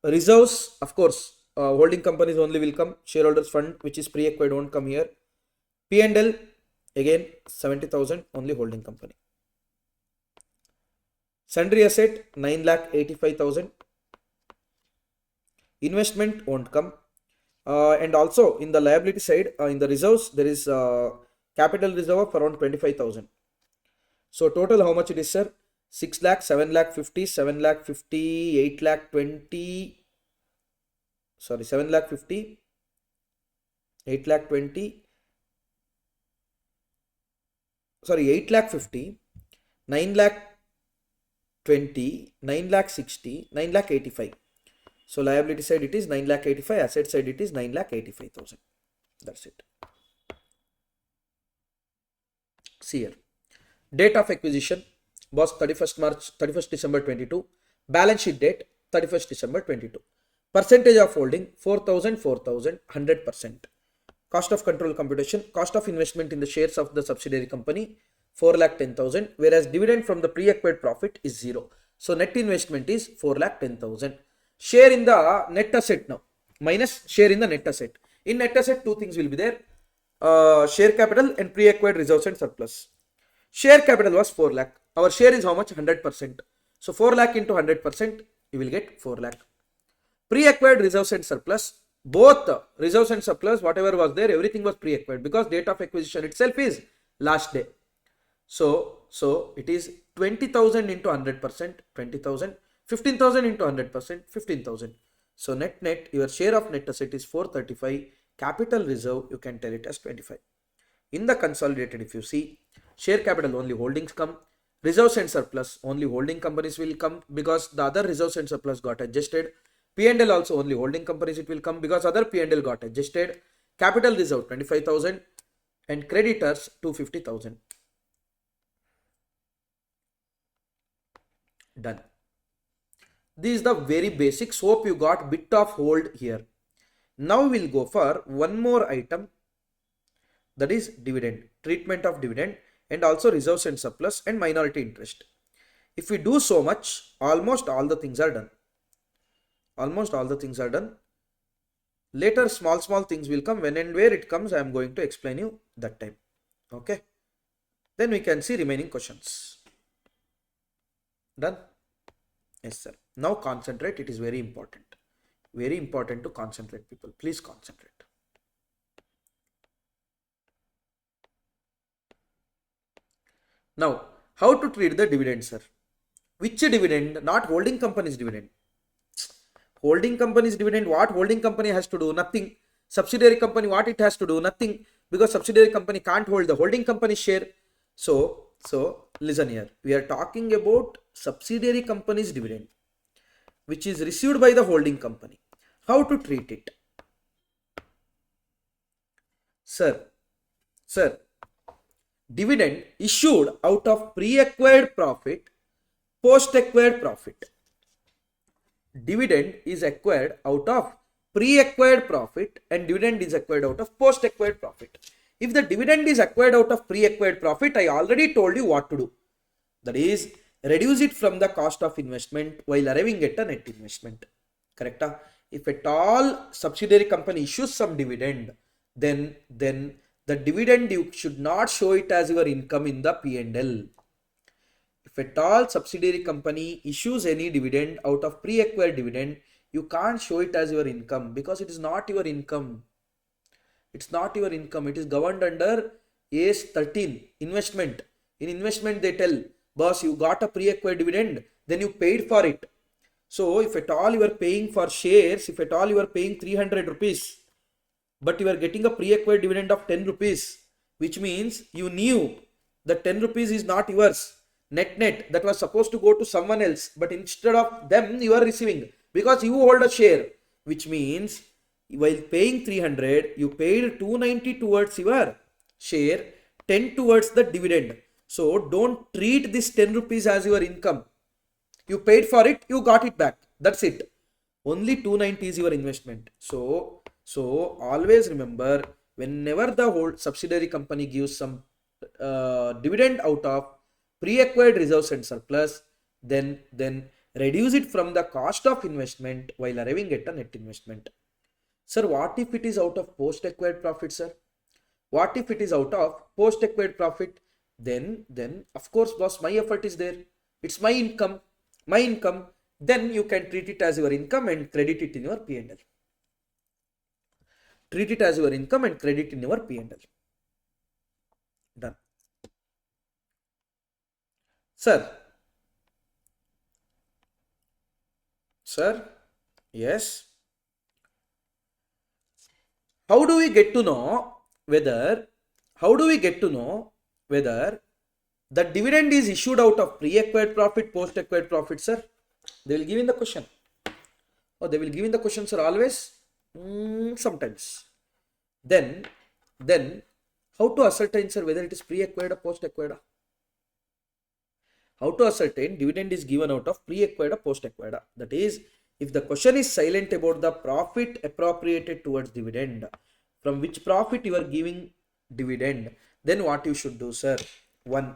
Reserves, of course, holding companies only will come. Shareholders fund, which is pre-acquired, won't come here. P&L again 70,000 only holding company. Sundry asset 9,85,000. Investment won't come. And also in the liability side, in the reserves, there is capital reserve of around 25,000. So total how much it is, sir? 6 lakh, 7 lakh 50, 7 lakh 50, 8 lakh 20, sorry, 7 lakh 50, 8 lakh 20, sorry, 8 lakh 50, 9 lakh 20, 9 lakh 60, 9 lakh 85. So liability side it is 9 lakh 85, asset side it is 9 lakh 85,000. That's it. See here. Date of acquisition was 31st December 22. Balance sheet date 31st December 22. Percentage of holding 4,000, 4,000, 100%. Cost of control computation, cost of investment in the shares of the subsidiary company 4,10,000, whereas dividend from the pre-acquired profit is 0. So net investment is 4,10,000. Share in the net asset now, minus share in the net asset. In net asset, two things will be there, share capital and pre-acquired reserves and surplus. Share capital was 4 lakh. Our share is how much? 100%. So 4 lakh into 100%, you will get 4 lakh. Pre-acquired reserves and surplus, both reserves and surplus, whatever was there, everything was pre-acquired because date of acquisition itself is last day. So it is 20,000 into 100%, 20,000, 15,000 into 100%, 15,000. So net, your share of net asset is 435. Capital reserve, you can tell it as 25. In the consolidated, if you see, share capital only holdings come. Reserves and surplus only holding companies will come because the other reserves and surplus got adjusted. P&L also only holding companies it will come because other P&L got adjusted. Capital reserve 25,000 and creditors 250,000. Done. This is the very basics. Hope you got bit of hold here. Now we'll go for one more item, that is dividend, treatment of dividend, and also reserves and surplus and minority interest. If we do so much, almost all the things are done. Almost all the things are done. Later small things will come. When and where it comes, I am going to explain you that time. Okay. Then we can see remaining questions. Done? Yes, sir. Now concentrate. It is very important. Very important to concentrate, people. Please concentrate. Now, how to treat the dividend, sir? Which dividend? Not holding company's dividend. Holding company's dividend, what holding company has to do? Nothing. Subsidiary company, what it has to do? Nothing. Because subsidiary company can't hold the holding company share. So listen here. We are talking about subsidiary company's dividend, which is received by the holding company. How to treat it? Sir, dividend issued out of pre-acquired profit, post-acquired profit. Dividend is acquired out of pre-acquired profit and dividend is acquired out of post-acquired profit. If the dividend is acquired out of pre-acquired profit, I already told you what to do. That is, reduce it from the cost of investment while arriving at a net investment. Correct? If at all subsidiary company issues some dividend, then the dividend you should not show it as your income in the P&L. If at all subsidiary company issues any dividend out of pre-acquired dividend, you can't show it as your income because it is not your income. It's not your income. It is governed under AS 13, investment. In investment, they tell, boss, you got a pre-acquired dividend, then you paid for it. So if at all you are paying for shares, if at all you are paying 300 rupees, but you are getting a pre-acquired dividend of 10 rupees, which means you knew that 10 rupees is not yours. Net, that was supposed to go to someone else, but instead of them, you are receiving because you hold a share, which means while paying 300, you paid 290 towards your share, 10 towards the dividend. So don't treat this 10 rupees as your income. You paid for it, you got it back. That's it. Only 290 is your investment. So always remember, whenever the whole subsidiary company gives some dividend out of pre-acquired reserves and surplus, then reduce it from the cost of investment while arriving at a net investment. Sir, what if it is out of post-acquired profit, sir? What if it is out of post-acquired profit? Then of course, boss, my effort is there. It's my income. My income. Then you can treat it as your income and credit it in your P&L. Treat it as your income and credit in your P&L. Done. Sir. Sir. Yes. How do we get to know whether the dividend is issued out of pre-acquired profit, post-acquired profit, sir? They will give in the question. Oh, they will give in the question, sir, always? Sometimes. Then, how to ascertain, sir, whether it is pre-acquired or post-acquired? How to ascertain dividend is given out of pre-acquired or post-acquired? That is, if the question is silent about the profit appropriated towards dividend, from which profit you are giving dividend, then what you should do, sir? One,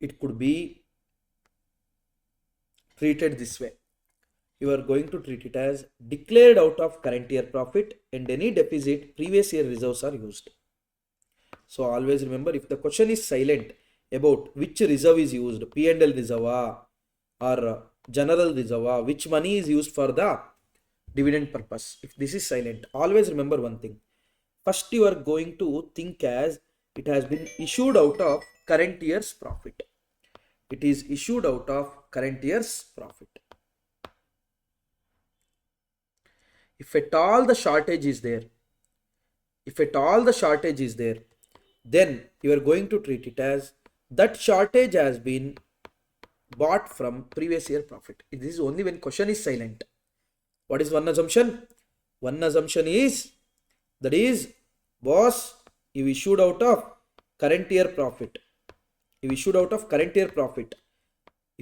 it could be treated this way. You are going to treat it as declared out of current year profit, and any deficit previous year reserves are used. So always remember, if the question is silent about which reserve is used, P&L reserve or general reserve, which money is used for the dividend purpose, if this is silent, always remember one thing. First, you are going to think as it has been issued out of current year's profit. It is issued out of current year's profit. If at all the shortage is there, then you are going to treat it as that shortage has been bought from previous year profit. This is only when question is silent. What is one assumption? One assumption is, that is, boss, you issued out of current year profit. If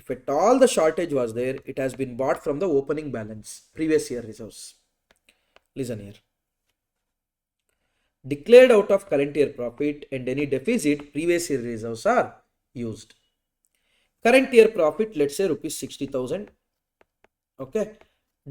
at all the shortage was there, it has been bought from the opening balance, previous year reserves. Listen here. Declared out of current year profit, and any deficit previous year reserves are used. Current year profit, let's say rupees 60,000. Okay.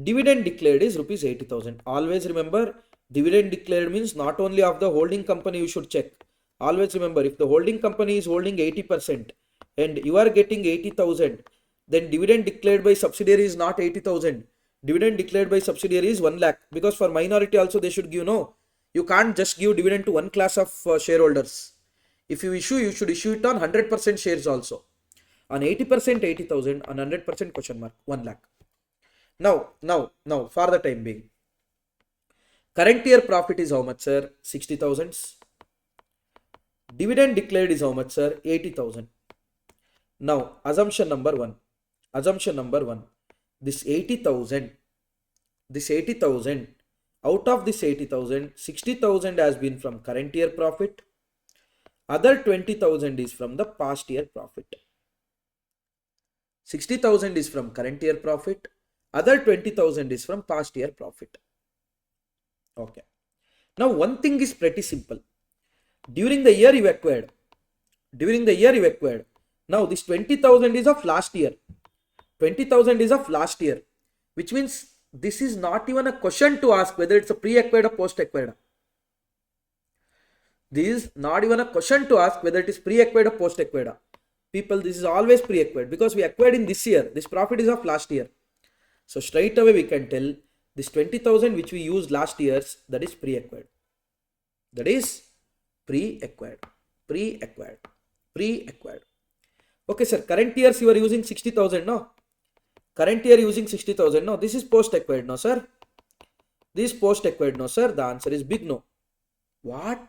Dividend declared is rupees 80,000. Always remember, dividend declared means not only of the holding company you should check. Always remember, if the holding company is holding 80% and you are getting 80,000, then dividend declared by subsidiary is not 80,000. Dividend declared by subsidiary is 1 lakh. Because for minority also they should give, no. You can't just give dividend to one class of shareholders. If you issue, you should issue it on 100% shares also. On 80%, 80,000. On 100% question mark, 1 lakh. Now, for the time being, current year profit is how much, sir? 60,000. Dividend declared is how much, sir? 80,000. Now, assumption number one. This 80,000, out of this 80,000, 60,000 has been from current year profit. Other 20,000 is from the past year profit. 60,000 is from current year profit. Other 20,000 is from past year profit. Okay. Now, one thing is pretty simple. During the year you acquired. Now, this 20,000 is of last year. 20,000 is of last year. Which means this is not even a question to ask whether it's a pre-acquired or post-acquired. This is not even a question to ask whether it is pre-acquired or post-acquired. People, this is always pre-acquired because we acquired in this year. This profit is of last year. So straight away we can tell this 20,000 which we used last year's, that is pre-acquired. Okay, sir. Current years you are using 60,000, no? No, this is post-acquired, no, sir? The answer is big no. What?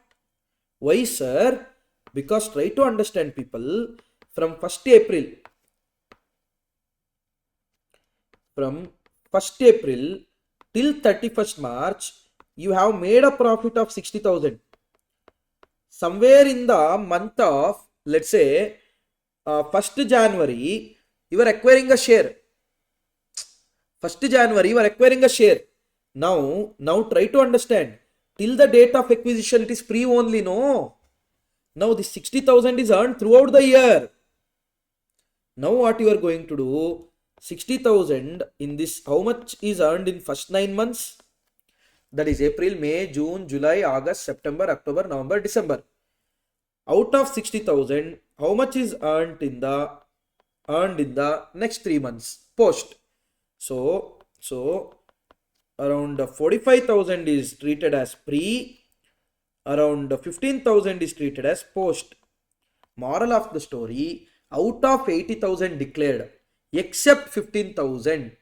Why, sir? Because try to understand, people, from 1st April till 31st March, you have made a profit of 60,000. Somewhere in the month of, let's say, 1st January, you are acquiring a share. 1st January, you are acquiring a share. Now try to understand. Till the date of acquisition, it is pre only, no? Now this 60,000 is earned throughout the year. Now what you are going to do, 60,000 in this, how much is earned in first 9 months? That is April, May, June, July, August, September, October, November, December. Out of 60,000, how much is earned in the next 3 months post? So around 45,000 is treated as pre, around 15,000 is treated as post. Moral of the story, out of 80,000 declared, except 15,000,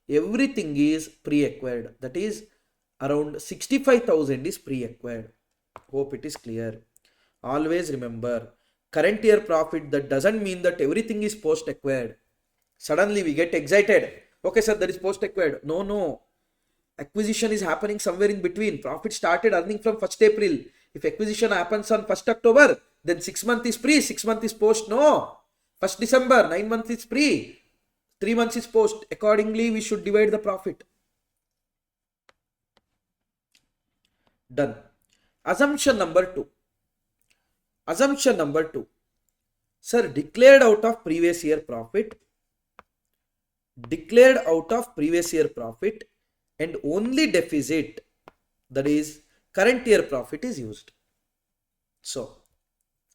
everything is pre-acquired. That is around 65,000 is pre-acquired. Hope it is clear. Always remember, current year profit, that doesn't mean that everything is post-acquired. Suddenly we get excited. Okay, sir, that is post-acquired. No. Acquisition is happening somewhere in between. Profit started earning from 1st April. If acquisition happens on 1st October, then 6 months is pre, 6 months is post. No. 1st December, 9 months is pre, 3 months is post. Accordingly, we should divide the profit. Done. Assumption number 2. Sir, declared out of previous year profit. And only deficit, that is current year profit, is used. So,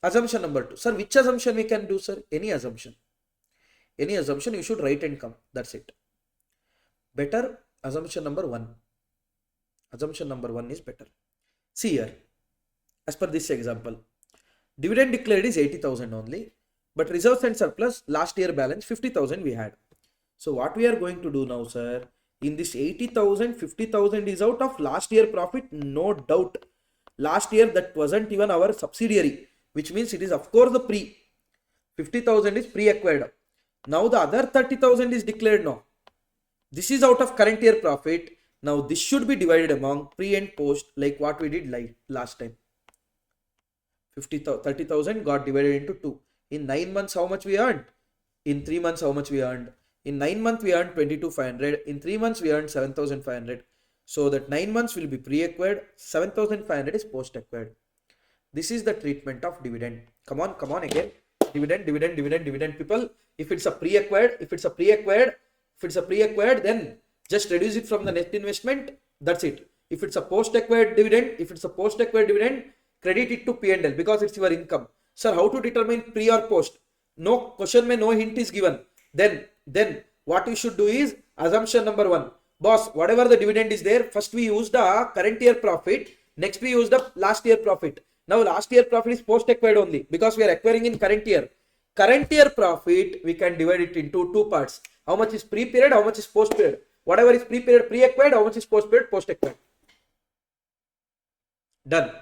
assumption number 2. Sir, which assumption we can do, sir? Any assumption. You should write and come. That's it. Better assumption number 1. Assumption number 1 is better. See here, as per this example, dividend declared is 80,000 only, but reserves and surplus last year balance 50,000 we had. So what we are going to do now, sir, in this 80,000, 50,000 is out of last year profit, no doubt. Last year that wasn't even our subsidiary, which means it is of course the pre. 50,000 is pre-acquired. Now the other 30,000 is declared now. This is out of current year profit. Now this should be divided among pre and post, like what we did last time. 30,000 got divided into 2. In 9 months, how much we earned? In 3 months, how much we earned? In 9 months, we earned 22,500. In 3 months, we earned 7,500. So that 9 months will be pre-acquired. 7,500 is post-acquired. This is the treatment of dividend. Come on again. Dividend, people. If it's a pre-acquired, then just reduce it from the net investment. That's it. If it's a post-acquired dividend, credit it to P&L because it's your income. Sir, how to determine pre or post? No question mein no hint is given. Then what we should do is assumption number 1. Boss, whatever the dividend is there, first we use the current year profit. Next we use the last year profit. Now last year profit is post-acquired only because we are acquiring in current year. Current year profit, we can divide it into 2 parts. How much is pre-period, how much is post-period? Whatever is pre-period, pre-acquired, how much is post-period, post-acquired. Done.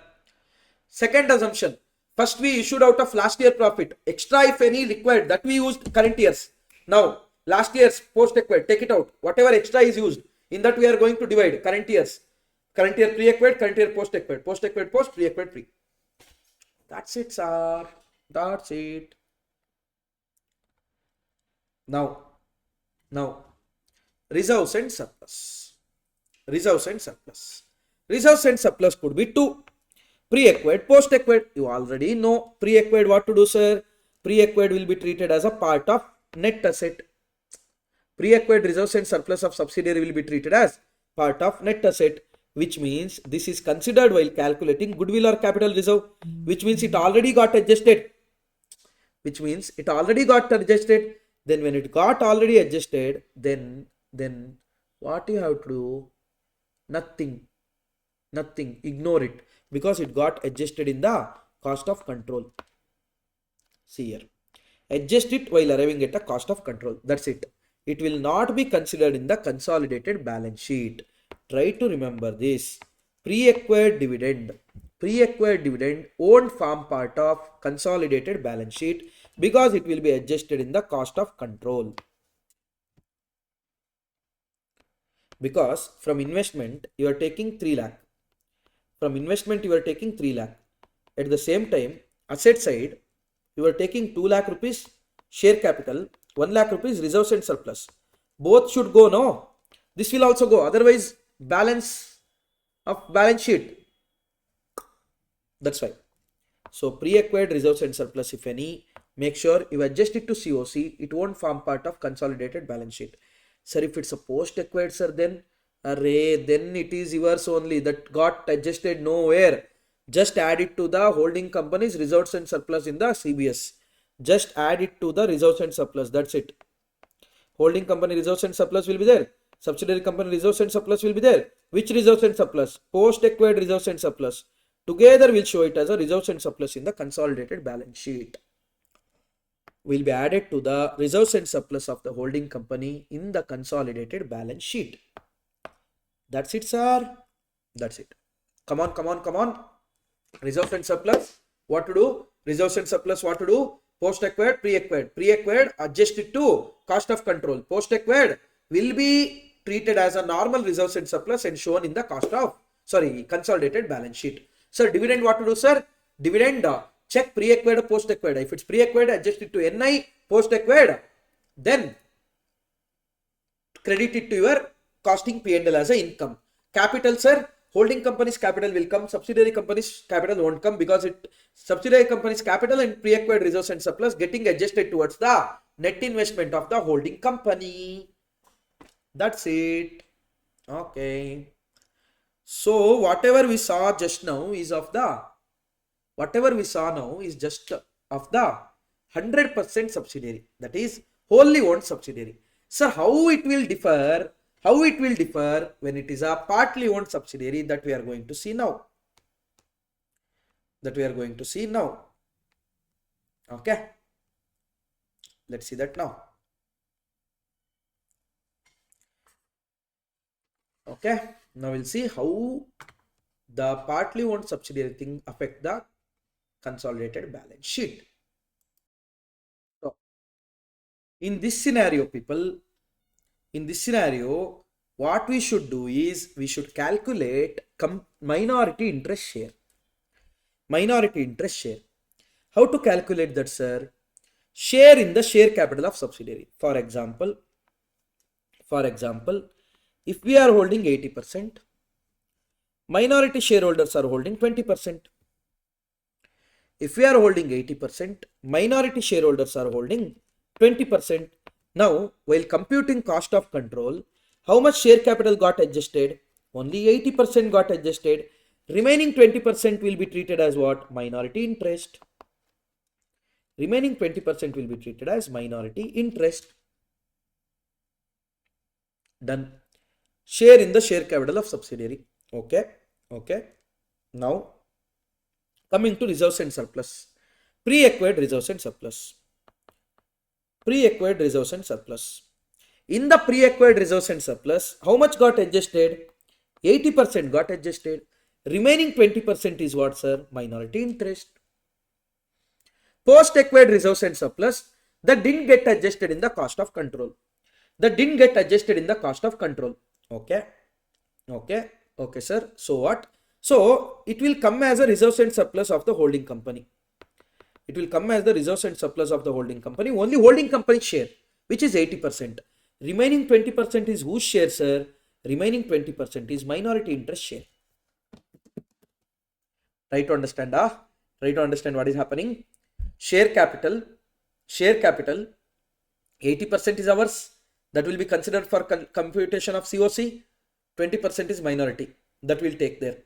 Second assumption. First we issued out of last year profit. Extra if any required, that we used current years. Now last year's post-acquired, take it out. Whatever extra is used, in that we are going to divide current years. Current year pre-acquired, current year post-acquired. Post-acquired post, pre-acquired pre. That's it, sir. That's it. Now, reserves and surplus. Reserves and surplus could be 2. Pre-acquired, post-acquired. You already know pre-acquired what to do, sir. Pre-acquired will be treated as a part of net asset. Pre-acquired reserves and surplus of subsidiary will be treated as part of net asset, which means this is considered while calculating goodwill or capital reserve, which means it already got adjusted. Then when it got already adjusted, then what you have to do? Nothing. Ignore it because it got adjusted in the cost of control. See here. Adjust it while arriving at a cost of control. That's it. It will not be considered in the consolidated balance sheet. Try to remember this. Pre-acquired dividend won't form part of consolidated balance sheet because it will be adjusted in the cost of control. Because from investment you are taking 3 lakh. From investment you are taking 3 lakh. At the same time, asset side, you are taking 2 lakh rupees share capital, 1 lakh rupees reserves and surplus. Both should go, no? This will also go. Otherwise, balance of balance sheet. That's why. So pre-acquired reserves and surplus, if any, make sure you adjust it to COC. It won't form part of consolidated balance sheet. Sir, if it's a post-acquired, sir, then it is yours only. That got adjusted nowhere. Just add it to the holding company's reserves and surplus in the CBS. Just add it to the reserves and surplus. That's it. Holding company reserves and surplus will be there. Subsidiary company reserves and surplus will be there. Which reserves and surplus? Post-acquired reserves and surplus. Together we'll show it as a reserves and surplus in the consolidated balance sheet. Will be added to the reserves and surplus of the holding company in the consolidated balance sheet. That's it, sir. That's it. Come on. Reserves and surplus. What to do? Reserves and surplus. What to do? Post-acquired, pre-acquired. Pre-acquired, adjust it to cost of control. Post-acquired will be treated as a normal reserves and surplus and shown in the consolidated balance sheet. Sir, dividend, what to do, sir? Dividend, check pre-acquired or post-acquired. If it's pre-acquired, adjust it to NI. Post-acquired, then credit it to your costing P&L as a income. Capital, sir, holding company's capital will come. Subsidiary company's capital won't come because subsidiary company's capital and pre-acquired reserves and surplus getting adjusted towards the net investment of the holding company. That's it. Okay. So whatever we saw just now is just of the 100% subsidiary, that is wholly owned subsidiary. So how it will differ when it is a partly owned subsidiary, that we are going to see now. Okay, let's see that now. Okay, now we'll see how the partly owned subsidiary thing affect the consolidated balance sheet. So in this scenario, people, what we should do is we should calculate minority interest share. How to calculate that, sir? Share in the share capital of subsidiary. For example, if we are holding 80%, minority shareholders are holding 20%. If we are holding 80%, minority shareholders are holding 20%. Now, while computing cost of control, how much share capital got adjusted? Only 80% got adjusted. Remaining 20% will be treated as what? Minority interest. Remaining 20% will be treated as minority interest. Done. Share in the share capital of subsidiary. Okay. Now, coming to reserves and surplus. Pre-acquired reserves and surplus. In the pre-acquired reserves and surplus, how much got adjusted? 80% got adjusted. Remaining 20% is what, sir? Minority interest. Post-acquired reserves and surplus, that didn't get adjusted in the cost of control. Okay, sir. So what? So it will come as a reserves and surplus of the holding company. Only holding company share, which is 80%. Remaining 20% is whose share, sir? Remaining 20% is minority interest share. Try to understand what is happening. Share capital, 80% is ours. That will be considered for computation of COC. 20% is minority. That will take there.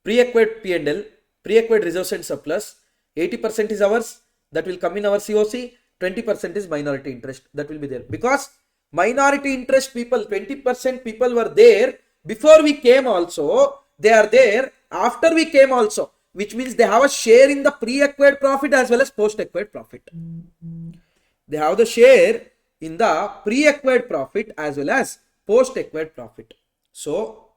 Pre-acquired P&L, pre-acquired reserves and surplus, 80% is ours. That will come in our COC. 20% is minority interest. That will be there. Because minority interest people, 20% people were there before we came also. They are there after we came also. Which means they have a share in the pre-acquired profit as well as post-acquired profit. They have the share in the pre-acquired profit as well as post-acquired profit. So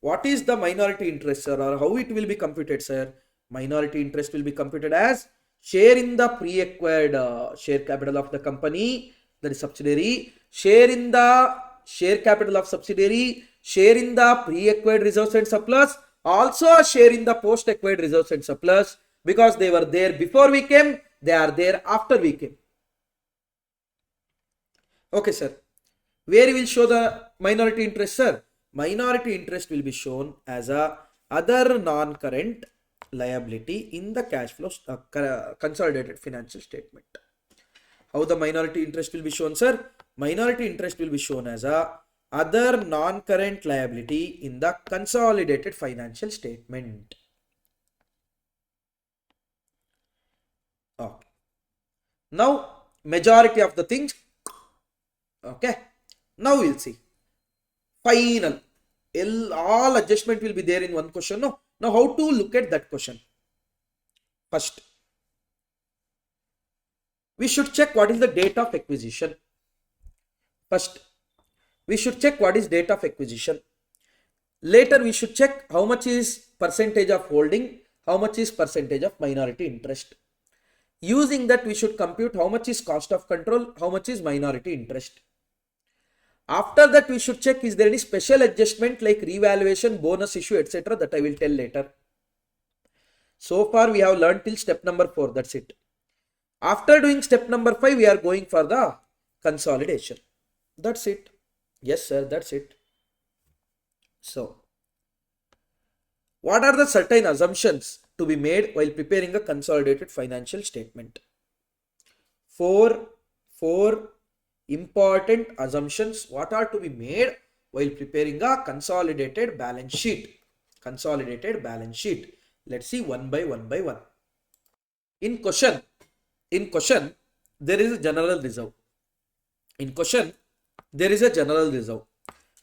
what is the minority interest, sir, or how it will be computed, sir? Minority interest will be computed as share in the pre-acquired share capital of the company, that is subsidiary, share in the share capital of subsidiary, share in the pre-acquired reserves and surplus, also a share in the post-acquired reserves and surplus, because they were there before we came, they are there after we came. Okay, sir. Where we will show the minority interest, sir? Minority interest will be shown as a other non-current liability in the cash flow consolidated financial statement. How the minority interest will be shown, sir? Minority interest will be shown as a other non-current liability in the consolidated financial statement. Okay. Now, majority of the things, okay. Now we'll see. Final. All adjustment will be there in one question. No. Now, how to look at that question? First, we should check what is the date of acquisition. First, we should check what is date of acquisition. Later, we should check how much is percentage of holding, how much is percentage of minority interest. Using that, we should compute how much is cost of control, how much is minority interest. After that, we should check is there any special adjustment like revaluation, bonus issue, etc. that I will tell later. So far, we have learned till step number 4. That's it. After doing step number 5, we are going for the consolidation. That's it. Yes, sir. That's it. So, what are the certain assumptions to be made while preparing a consolidated financial statement? Four important assumptions what are to be made while preparing a consolidated balance sheet. Let's see one by one. In question, there is a general reserve.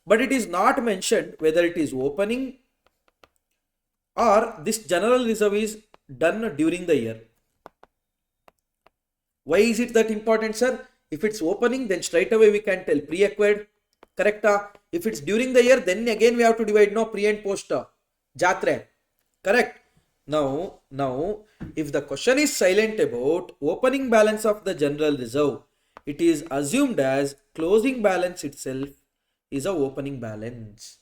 But it is not mentioned whether it is opening or this general reserve is done during the year. Why is it that important, sir? If it's opening, then straight away we can tell pre-acquired, correct? If it's during the year, then again we have to divide pre and post. Jatre, correct? Now, if the question is silent about opening balance of the general reserve, it is assumed as closing balance itself is a opening balance.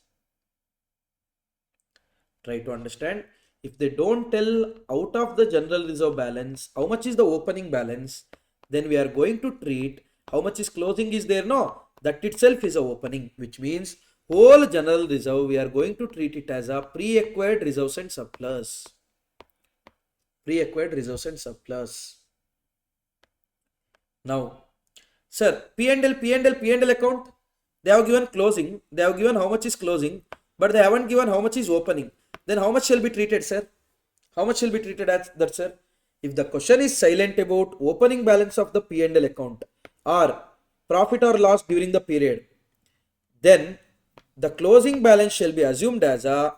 Try to understand. If they don't tell out of the general reserve balance how much is the opening balance, then we are going to treat how much is closing is there. No, that itself is a opening, which means whole general reserve we are going to treat it as a pre-acquired reserves and surplus. Now, sir, P&L account, they have given closing, they have given how much is closing, but they haven't given how much is opening. Then how much shall be treated, sir? How much shall be treated as that, sir? If the question is silent about opening balance of the P&L account or profit or loss during the period, then the closing balance shall be assumed as a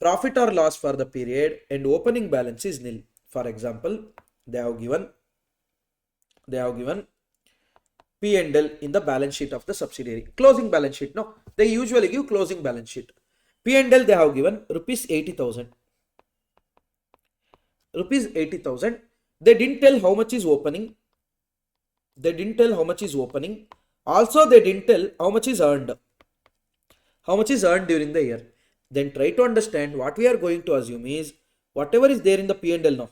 profit or loss for the period and opening balance is nil. For example, they have given P&L in the balance sheet of the subsidiary. Closing balance sheet, no, they usually give closing balance sheet. P&L they have given rupees 80,000. They didn't tell how much is opening. Also, they didn't tell how much is earned. During the year. Then try to understand what we are going to assume is whatever is there in the P&L now,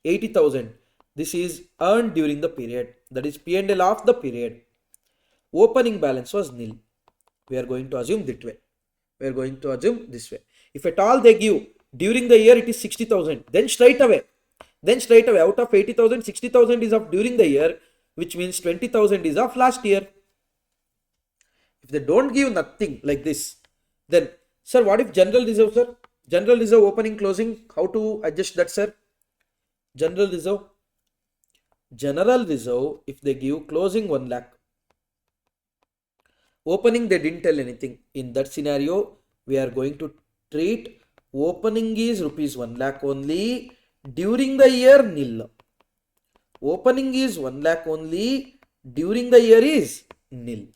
80,000. This is earned during the period. That is P&L of the period. Opening balance was nil. We are going to assume this way. If at all they give during the year it is 60,000, then straight away out of 80,000, 60,000 is of during the year, which means 20,000 is of last year. If they don't give nothing like this, then sir, what if general reserve, sir? General reserve opening closing, how to adjust that, sir? General reserve, if they give closing 1 lakh, opening they didn't tell anything. In that scenario, we are going to treat opening is rupees 1 lakh only, during the year nil. Opening is 1 lakh only, during the year is nil.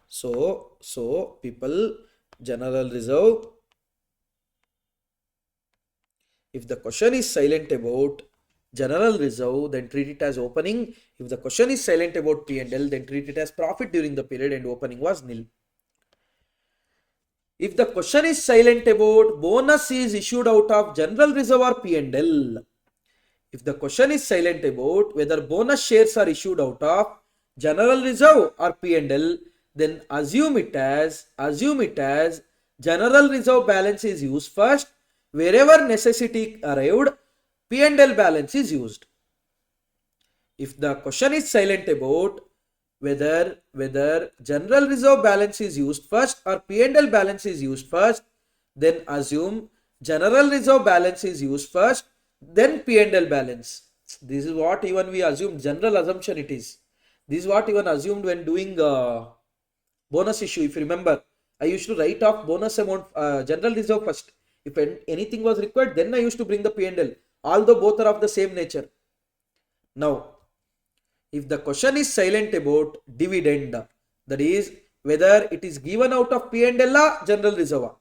So people, general reserve, if the question is silent about general reserve, then treat it as opening. If the question is silent about P&L, then treat it as profit during the period and opening was nil. If the question is silent about bonus is issued out of general reserve or P&L, if the question is silent about whether bonus shares are issued out of general reserve or P&L, then assume it as general reserve balance is used first. Wherever necessity arrived, P&L balance is used. If the question is silent about whether general reserve balance is used first or P&L balance is used first, then assume general reserve balance is used first, then P&L balance. This is what even we assume, general assumption it is. This is what even assumed when doing bonus issue. If you remember, I used to write off bonus amount, general reserve first. If anything was required, then I used to bring the P&L, although both are of the same nature. Now, if the question is silent about dividend, that is whether it is given out of P&L or general reserve,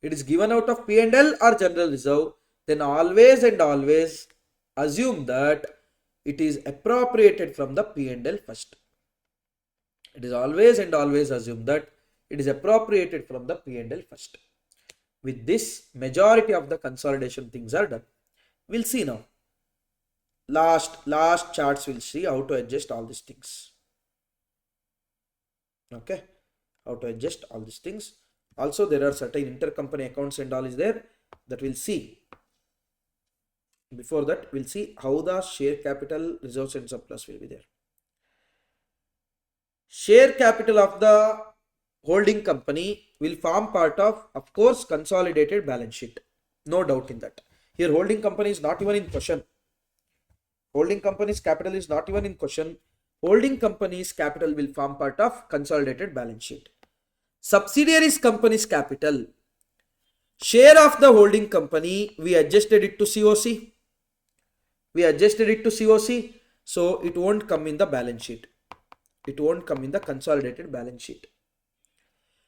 it is given out of P&L or general reserve, then always and always assume that it is appropriated from the P&L first. It is always and always assume that it is appropriated from the P&L first. With this, majority of the consolidation things are done. We'll see now. Last charts we'll see how to adjust all these things. Okay, how to adjust all these things. Also, there are certain intercompany accounts and all is there that we'll see. Before that, we'll see how the share capital, reserves and surplus will be there. Share capital of the holding company will form part of course, consolidated balance sheet. No doubt in that. Here, holding company is not even in question. Holding company's capital is not even in question. Holding company's capital will form part of consolidated balance sheet. Subsidiaries company's capital, share of the holding company, we adjusted it to COC. So it won't come in the balance sheet. It won't come in the consolidated balance sheet.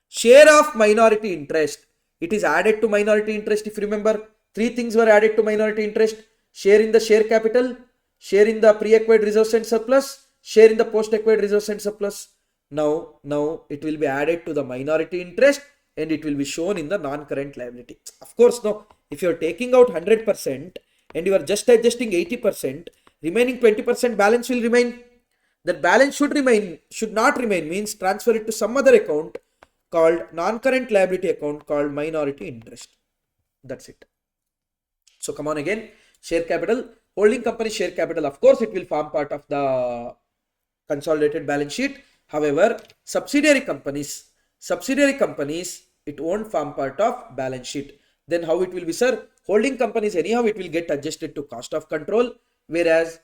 Share of minority interest, it is added to minority interest. If you remember, three things were added to minority interest: share in the share capital, share in the pre-acquired reserves and surplus, share in the post-acquired reserves and surplus. Now it will be added to the minority interest and it will be shown in the non-current liability. Of course, no, if you are taking out 100% and you are just adjusting 80%, remaining 20% balance will remain. That balance should not remain means transfer it to some other account called non-current liability account called minority interest. That's it. So come on again, share capital, holding company share capital, of course it will form part of the consolidated balance sheet. However, subsidiary companies, it won't form part of balance sheet. Then how it will be, sir? Holding companies anyhow it will get adjusted to cost of control, whereas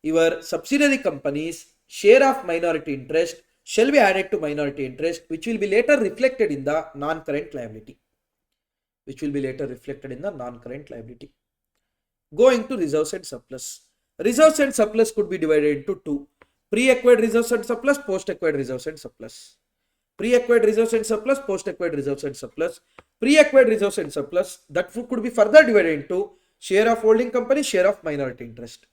your subsidiary companies share of minority interest shall be added to minority interest, which will be later reflected in the non-current liability. Going to reserves and surplus. Reserves and surplus could be divided into two: pre-acquired reserves and surplus, post-acquired reserves and surplus. Pre-acquired reserves and surplus, post-acquired reserves and surplus. Pre-acquired reserves and surplus, that could be further divided into share of holding company, share of minority interest.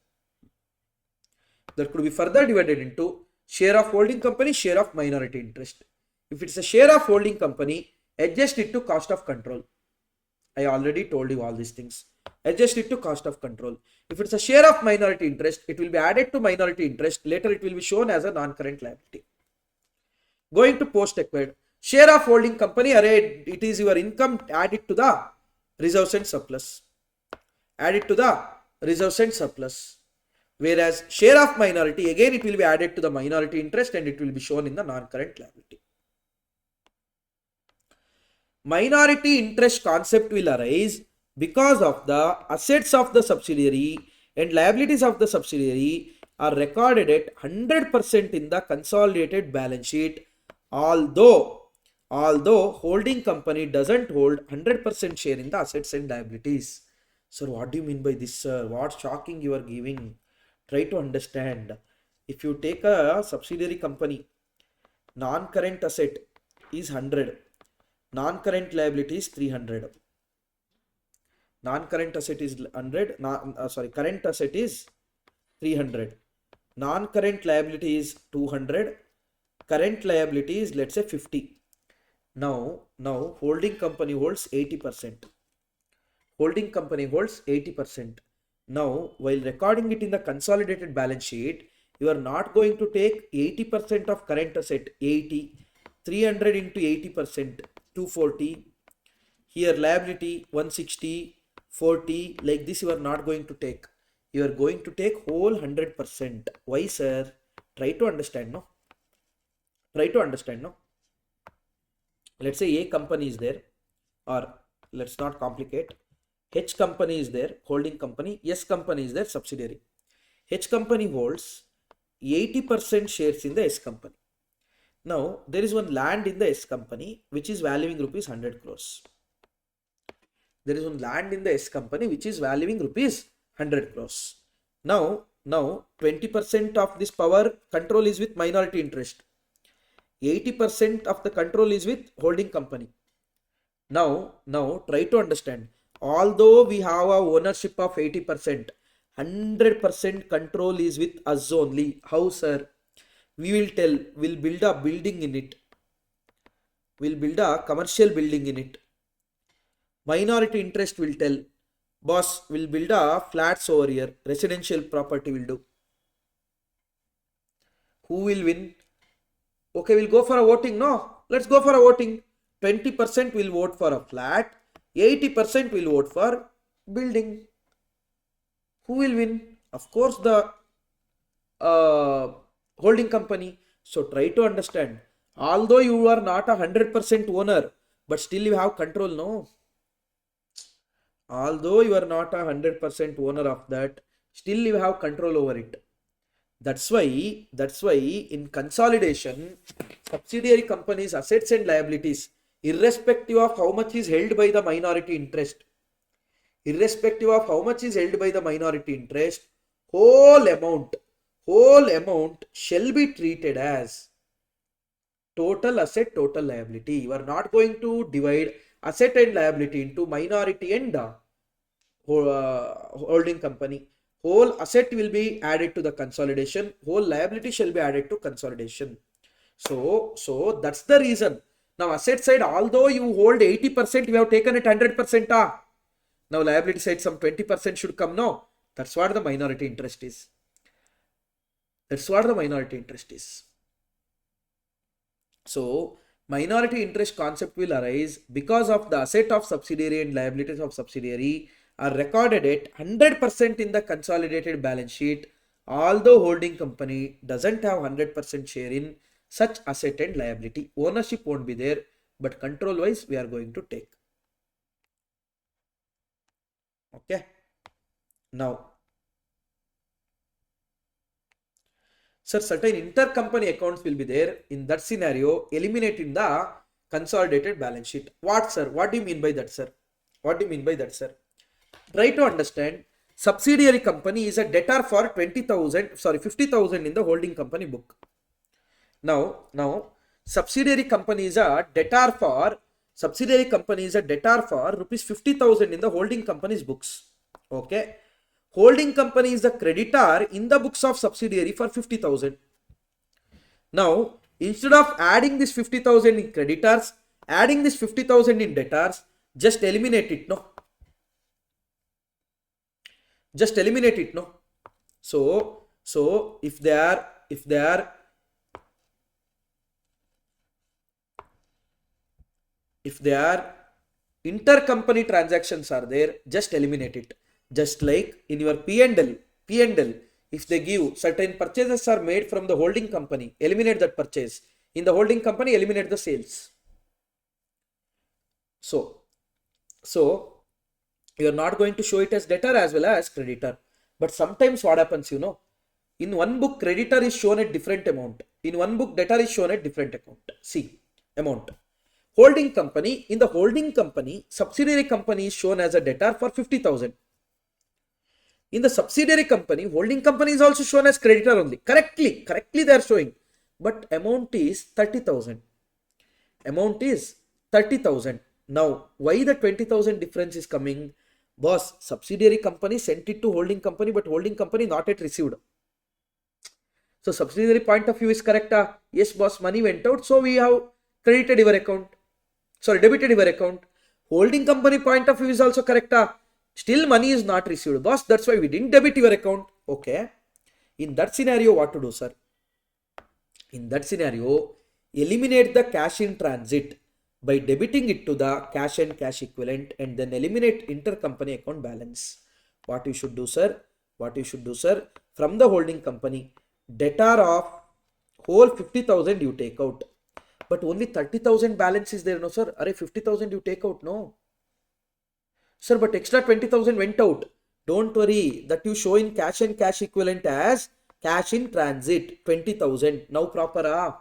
That could be further divided into share of holding company, share of minority interest. If it's a share of holding company, adjust it to cost of control. I already told you all these things. Adjust it to cost of control. If it's a share of minority interest, it will be added to minority interest. Later it will be shown as a non-current liability. Going to post-acquired. Share of holding company, it is your income, add it to the reserves and surplus. Whereas share of minority, again it will be added to the minority interest and it will be shown in the non-current liability. Minority interest concept will arise because of the assets of the subsidiary and liabilities of the subsidiary are recorded at 100% in the consolidated balance sheet, although holding company doesn't hold 100% share in the assets and liabilities. Sir, what do you mean by this, sir? What shocking you are giving? Try to understand. If you take a subsidiary company, non-current asset is 100, non-current liability is 300. Non-current asset is 100, current asset is 300. Non-current liability is 200. Current liability is, let's say, 50. Now holding company holds 80%. Holding company holds 80%. Now, while recording it in the consolidated balance sheet, you are not going to take 80% of current asset, 80, 300 into 80%, 240. Here liability, 160, 40, like this you are not going to take. You are going to take whole 100%. Why, sir? Try to understand, no? Try to understand, no? Let's say A company is there, or let's not complicate. H company is there, holding company. S company is there, subsidiary. H company holds 80% shares in the S company. Now, there is one land in the S company which is valuing rupees 100 crores. There is one land in the S company which is valuing rupees 100 crores. Now 20% of this power control is with minority interest. 80% of the control is with holding company. Now try to understand. Although we have a ownership of 80%, 100% control is with us only. How, sir? We will tell, we'll build a building in it. We'll build a commercial building in it. Minority interest will tell, boss, will build a flats over here. Residential property will do. Who will win? Okay, we'll go for a voting. No, let's go for a voting. 20% will vote for a flat. 80% will vote for building. Who will win? Of course, the holding company. So try to understand. Although you are not a 100% owner, but still you have control, no? Although you are not a 100% owner of that, still you have control over it. That's why in consolidation, subsidiary companies' assets and liabilities, irrespective of how much is held by the minority interest, whole amount shall be treated as total asset, total liability. You are not going to divide asset and liability into minority and holding company. Whole asset will be added to the consolidation. Whole liability shall be added to consolidation. So that's the reason. Now asset side, although you hold 80%, we have taken it 100%. Now liability side, some 20% should come. No, that's what the minority interest is. So minority interest concept will arise because of the asset of subsidiary and liabilities of subsidiary are recorded at 100% in the consolidated balance sheet, although holding company doesn't have 100% share in such asset and liability. Ownership won't be there, but control wise we are going to take. Okay. Now, sir, certain intercompany accounts will be there. In that scenario, eliminate in the consolidated balance sheet. What, sir? What do you mean by that, sir? Try to understand. Subsidiary company is a debtor for 50,000 in the holding company book. Now, subsidiary company is a debtor for rupees 50,000 in the holding company's books. Okay. Holding company is the creditor in the books of subsidiary for 50,000. Now, instead of adding this 50,000 in creditors, adding this 50,000 in debtors, just eliminate it, no? So if there are intercompany transactions are there, just eliminate it. Just like in your P&L, if they give certain purchases are made from the holding company, eliminate that purchase. In the holding company, eliminate the sales. So you are not going to show it as debtor as well as creditor. But sometimes what happens, in one book creditor is shown at different amount. In one book debtor is shown at different account. See, amount. Holding company, in the holding company, subsidiary company is shown as a debtor for 50,000. In the subsidiary company, holding company is also shown as creditor only. Correctly they are showing. But amount is 30,000. Now, why the 20,000 difference is coming? Boss, subsidiary company sent it to holding company, but holding company not yet received. So subsidiary point of view is correct. Yes, boss, money went out, so we have credited your account. Sorry, debited your account. Holding company point of view is also correct. Still money is not received, boss. That's why we didn't debit your account. Okay. In that scenario, what to do, sir? In that scenario, eliminate the cash in transit by debiting it to the cash and cash equivalent and then eliminate intercompany account balance. What you should do, sir? What you should do, sir? From the holding company, debtor of whole 50,000 you take out. But only 30,000 balance is there, no, sir? Array 50,000 you take out, no? Sir, but extra 20,000 went out. Don't worry, that you show in cash and cash equivalent as cash in transit 20,000. Now proper.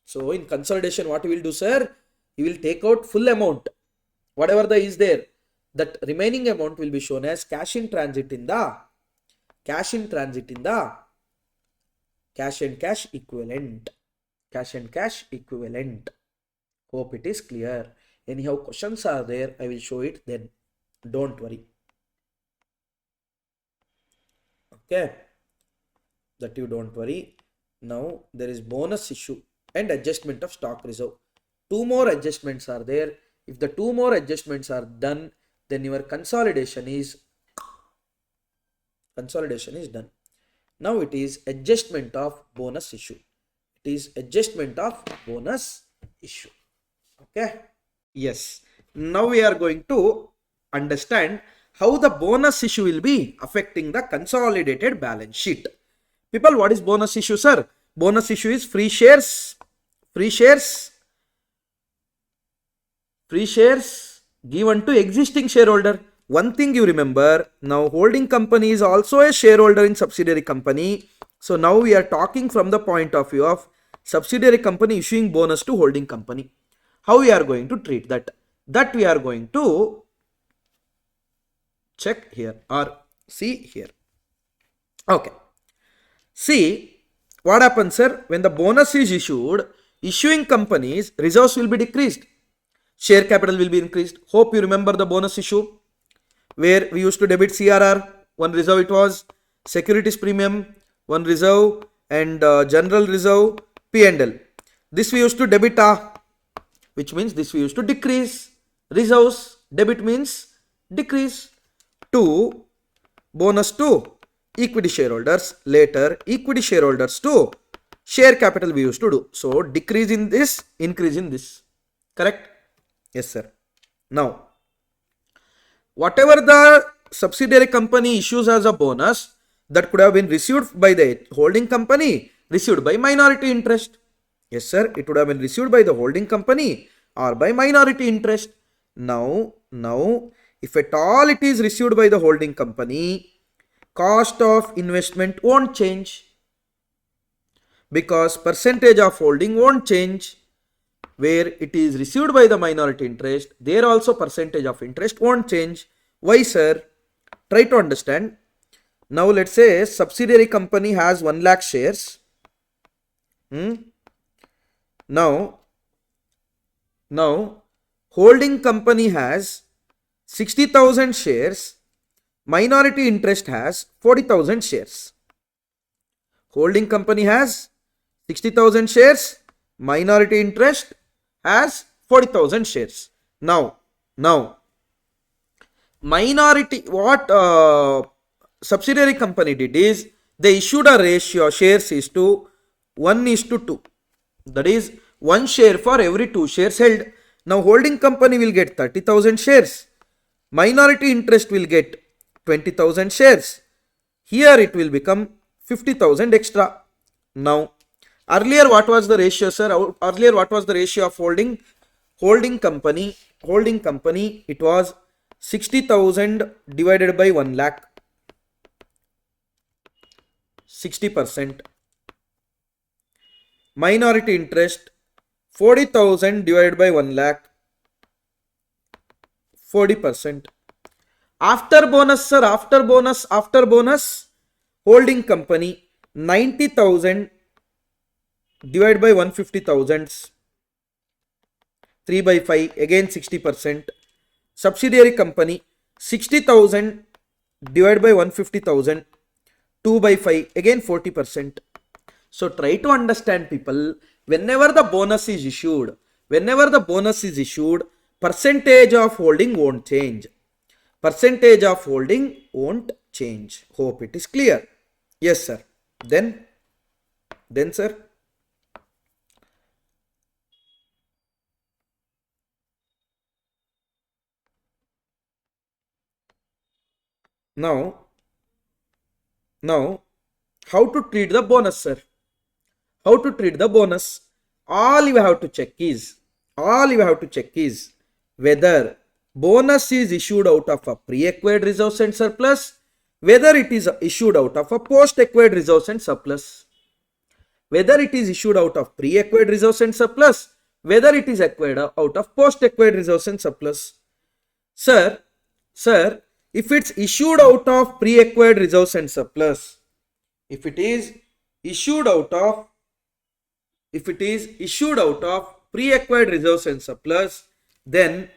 So in consolidation, what you will do, sir? You will take out full amount. Whatever the is there, that remaining amount will be shown as cash in transit in the cash and cash equivalent. Cash and cash equivalent. Hope it is clear. Anyhow, questions are there. I will show it then. Don't worry. Okay. That you don't worry. Now there is bonus issue and adjustment of stock reserve. Two more adjustments are there. If the two more adjustments are done, then your consolidation is done. Now it is adjustment of bonus issue. It is adjustment of bonus issue. Okay. Yes. Now we are going to understand how the bonus issue will be affecting the consolidated balance sheet. People, what is bonus issue, sir? Bonus issue is free shares given to existing shareholder. One thing you remember, now holding company is also a shareholder in subsidiary company. So now we are talking from the point of view of subsidiary company issuing bonus to holding company. How we are going to treat that? That we are going to check here or see here. Okay. See what happens, sir? When the bonus is issued, issuing companies reserves will be decreased. Share capital will be increased. Hope you remember the bonus issue where we used to debit CRR, one reserve it was, securities premium, one reserve, and general reserve, P&L. This we used to debit, which means this we used to decrease. Reserves, debit means decrease. To bonus to equity shareholders. Later, equity shareholders to share capital we used to do. So, decrease in this, increase in this. Correct? Yes, sir. Now, whatever the subsidiary company issues as a bonus, that could have been received by the holding company, received by minority interest. Yes, sir. It would have been received by the holding company or by minority interest. Now, if at all it is received by the holding company, cost of investment won't change because percentage of holding won't change. Where it is received by the minority interest, there also percentage of interest won't change. Why, sir? Try to understand. Now let's say subsidiary company has 1 lakh shares. Now holding company has 60,000 shares. Minority interest has 40,000 shares. Holding company has 60,000 shares. Minority interest has 40,000 shares. Now, minority, what subsidiary company did is they issued a ratio shares is to 1:2. That is 1 share for every 2 shares held. Now holding company will get 30,000 shares. Minority interest will get 20,000 shares. Here it will become 50,000 extra. Now, earlier what was the ratio, sir? Earlier what was the ratio of holding? Holding company, it was 60,000 divided by 1 lakh. 60%. Minority interest, 40,000 divided by 1 lakh. 40%. After bonus, sir, after bonus, holding company, 90,000 divided by 150,000. 3 by 5, again 60%. Subsidiary company, 60,000 divided by 150,000. 2 by 5, again 40%. So try to understand, people, whenever the bonus is issued, percentage of holding won't change. Percentage of holding won't change. Hope it is clear. Yes, sir. Then sir. Now, how to treat the bonus, sir? How to treat the bonus? All you have to check is whether bonus is issued out of a pre-acquired reserves and surplus, whether it is issued out of a post-acquired reserves and surplus. Whether it is issued out of pre-acquired reserves and surplus, whether it is acquired out of post-acquired reserves and surplus. Sir, if it's issued out of pre-acquired reserves and surplus, if it is issued out of pre-acquired reserves and surplus, then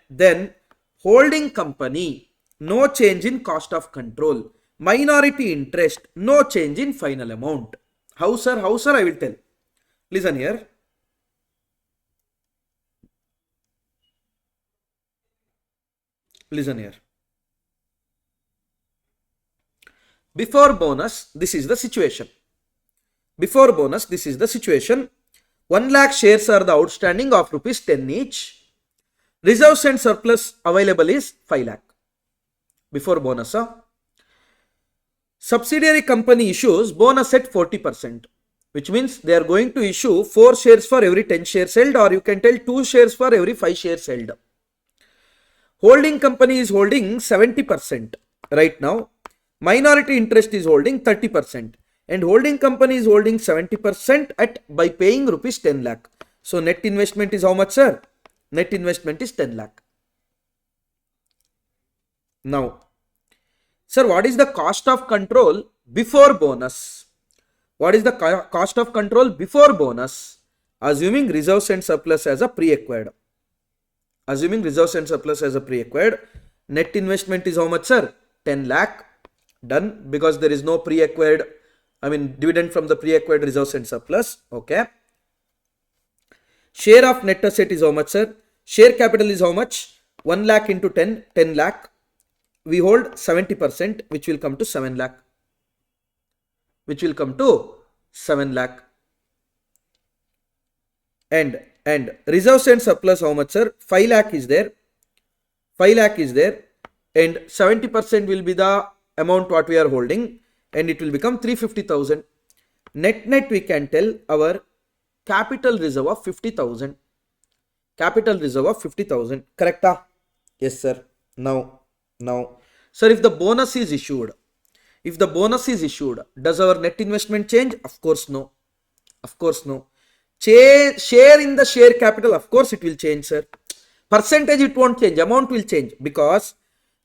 holding company, no change in cost of control. Minority interest, no change in final amount. How sir? I will tell. Listen here. Before bonus, this is the situation. 1 lakh shares are the outstanding of rupees 10 each. Reserves and surplus available is 5 lakh. Before bonus, subsidiary company issues bonus at 40%, which means they are going to issue 4 shares for every 10 shares held, or you can tell 2 shares for every 5 shares held. Holding company is holding 70% right now. Minority interest is holding 30%. And holding company is holding 70% by paying rupees 10 lakh. So net investment is how much, sir? Net investment is 10 lakh. Now, sir, what is the cost of control before bonus? Cost of control before bonus? Assuming reserves and surplus as a pre-acquired. Net investment is how much, sir? 10 lakh. Done, because there is no pre-acquired, dividend from the pre-acquired reserves and surplus. Okay. Share of net asset is how much, sir? Share capital is how much? 1 lakh into 10 lakh. We hold 70%, which will come to 7 lakh. And reserves and surplus how much, sir? 5 lakh is there. And 70% will be the amount what we are holding, and it will become 350,000. Net we can tell our capital reserve of 50,000. Correct? Yes, sir. Now, sir, if the bonus is issued, does our net investment change? Of course no. Share in the share capital, of course it will change, sir. Percentage it won't change, amount will change, because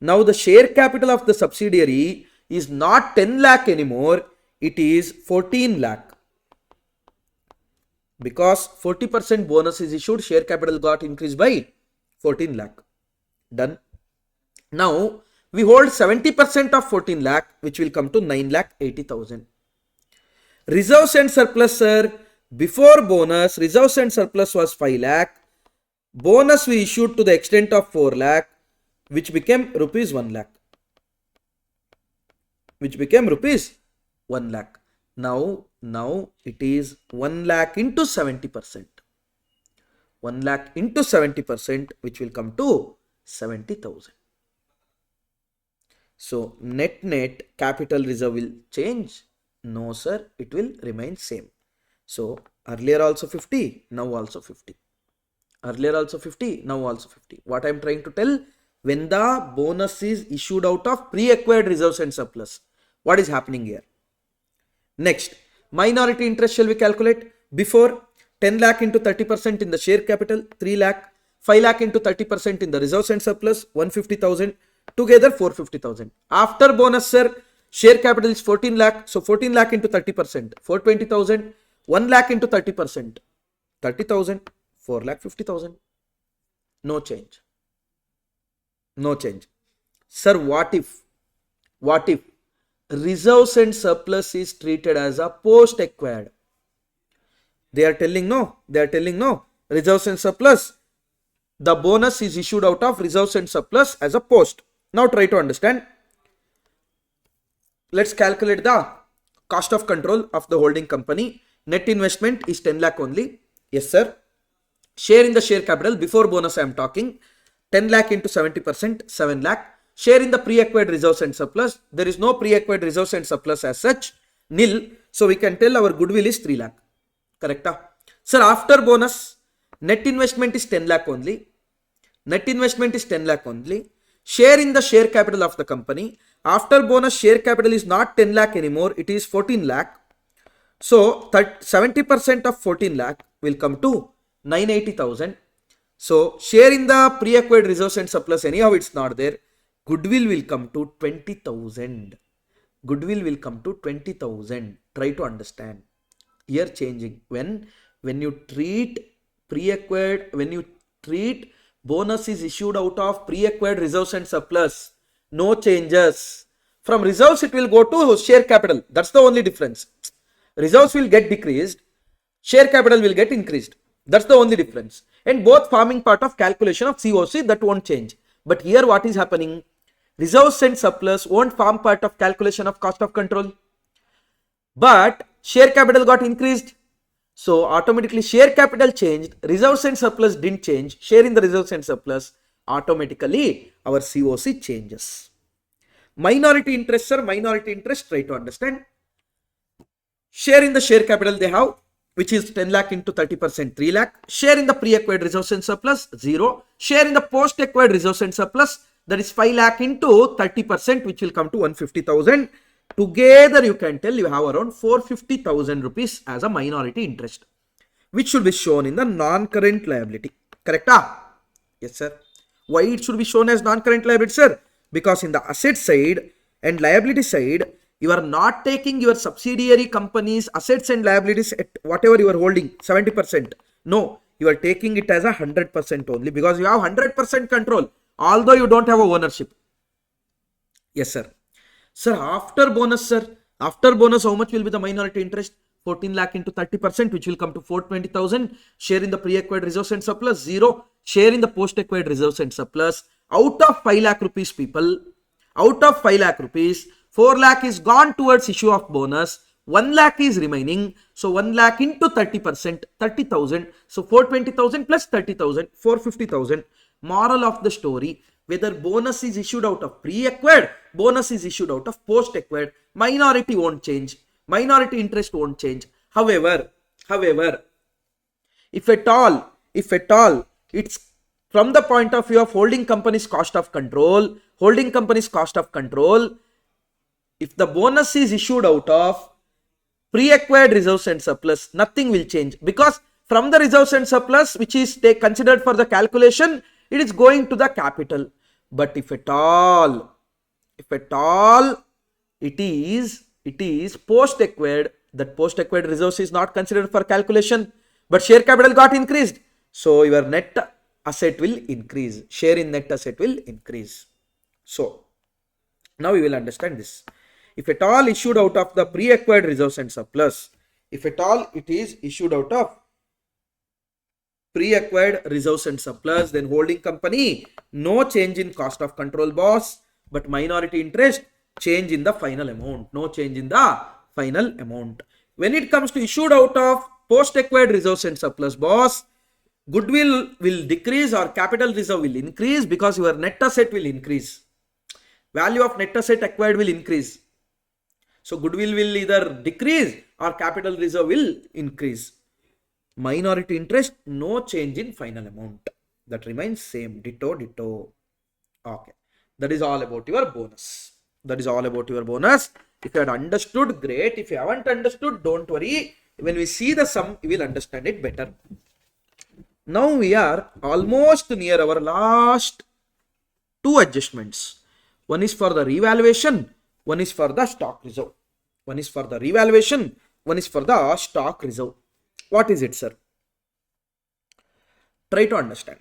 now the share capital of the subsidiary is not 10 lakh anymore, it is 14 lakh. Because 40% bonus is issued, share capital got increased by 14 lakh. Done. Now, we hold 70% of 14 lakh, which will come to 9 lakh 80,000. Reserves and surplus, sir. Before bonus, reserves and surplus was 5 lakh. Bonus we issued to the extent of 4 lakh, which became rupees 1 lakh. Now it is 1 lakh into 70%. 1 lakh into 70%, which will come to 70,000. So net capital reserve will change? No, sir, it will remain same. So earlier also 50, now also 50. What I am trying to tell, when the bonus is issued out of pre-acquired reserves and surplus, what is happening here? Next, minority interest shall we calculate? Before, 10 lakh into 30% in the share capital, 3 lakh. 5 lakh into 30% in the reserves and surplus, 150,000. Together 450,000. After bonus, sir, share capital is 14 lakh. So 14 lakh into 30%, 420,000. 1 lakh into 30%, 30,000. 4 lakh 50,000. No change. Sir, what if reserves and surplus is treated as a post acquired? They are telling no. They are telling no. Reserves and surplus. The bonus is issued out of reserves and surplus as a post. Now try to understand. Let's calculate the cost of control of the holding company. Net investment is 10 lakh only. Yes, sir. Share in the share capital before bonus I am talking. 10 lakh into 70%, 7 lakh. Share in the pre-acquired reserves and surplus. There is no pre-acquired reserves and surplus as such. Nil. So we can tell our goodwill is 3 lakh. Correct? Sir, after bonus, net investment is 10 lakh only. Net investment is 10 lakh only. Share in the share capital of the company. After bonus, share capital is not 10 lakh anymore. It is 14 lakh. So 70% of 14 lakh will come to 980,000. So share in the pre-acquired reserves and surplus, anyhow it's not there. Goodwill will come to 20,000. Goodwill will come to 20,000. Try to understand. Here changing. When you treat pre-acquired, when you treat bonus is issued out of pre-acquired reserves and surplus, no changes. From reserves it will go to share capital. That's the only difference. Reserves will get decreased, share capital will get increased. That's the only difference. And both forming part of calculation of COC, that won't change. But here what is happening? Reserves and surplus won't form part of calculation of cost of control. But share capital got increased. So automatically share capital changed, reserves and surplus didn't change. Share in the reserves and surplus, automatically our COC changes. Minority interest, sir, minority interest, try to understand. Share in the share capital they have, which is 10 lakh into 30%, 3 lakh. Share in the pre-acquired reserves and surplus, 0. Share in the post-acquired reserves and surplus, that is 5 lakh into 30%, which will come to 150,000. Together you can tell you have around 450,000 rupees as a minority interest, which should be shown in the non-current liability. Correct? Yes, sir. Why it should be shown as non-current liability, sir? Because in the asset side and liability side, you are not taking your subsidiary company's assets and liabilities at whatever you are holding, 70%. No, you are taking it as a 100% only, because you have 100% control, although you don't have a ownership. Yes, sir. Sir, after bonus, sir, after bonus, how much will be the minority interest? 14 lakh into 30%, which will come to 420,000. Share in the pre-acquired reserves and surplus, 0. Share in the post-acquired reserves and surplus. Out of 5 lakh rupees, people, out of 5 lakh rupees, 4 lakh is gone towards issue of bonus. 1 lakh is remaining. So 1 lakh into 30%, 30,000. So 420,000 plus 30,000, 450,000. Moral of the story, whether bonus is issued out of pre-acquired, bonus is issued out of post-acquired, minority won't change. Minority interest won't change. However, if at all, it's from the point of view of holding company's cost of control, if the bonus is issued out of pre-acquired reserves and surplus, nothing will change, because from the reserves and surplus, which is considered for the calculation, it is going to the capital. But if at all it is post-acquired, that post-acquired reserves is not considered for calculation, but share capital got increased. So your net asset will increase. Share in net asset will increase. So now we will understand this. If at all issued out of the pre-acquired reserves and surplus, if at all it is issued out of pre-acquired reserves and surplus, then holding company, no change in cost of control, boss, but minority interest, change in the final amount. No change in the final amount. When it comes to issued out of post-acquired reserves and surplus, boss, goodwill will decrease or capital reserve will increase, because your net asset will increase. Value of net asset acquired will increase. So goodwill will either decrease or capital reserve will increase. Minority interest, no change in final amount. That remains same. Ditto. Okay. That is all about your bonus. If you had understood, great. If you haven't understood, don't worry. When we see the sum, you will understand it better. Now we are almost near our last two adjustments. One is for the revaluation, one is for the stock reserve. One is for the revaluation, one is for the stock reserve. What is it, sir? Try to understand.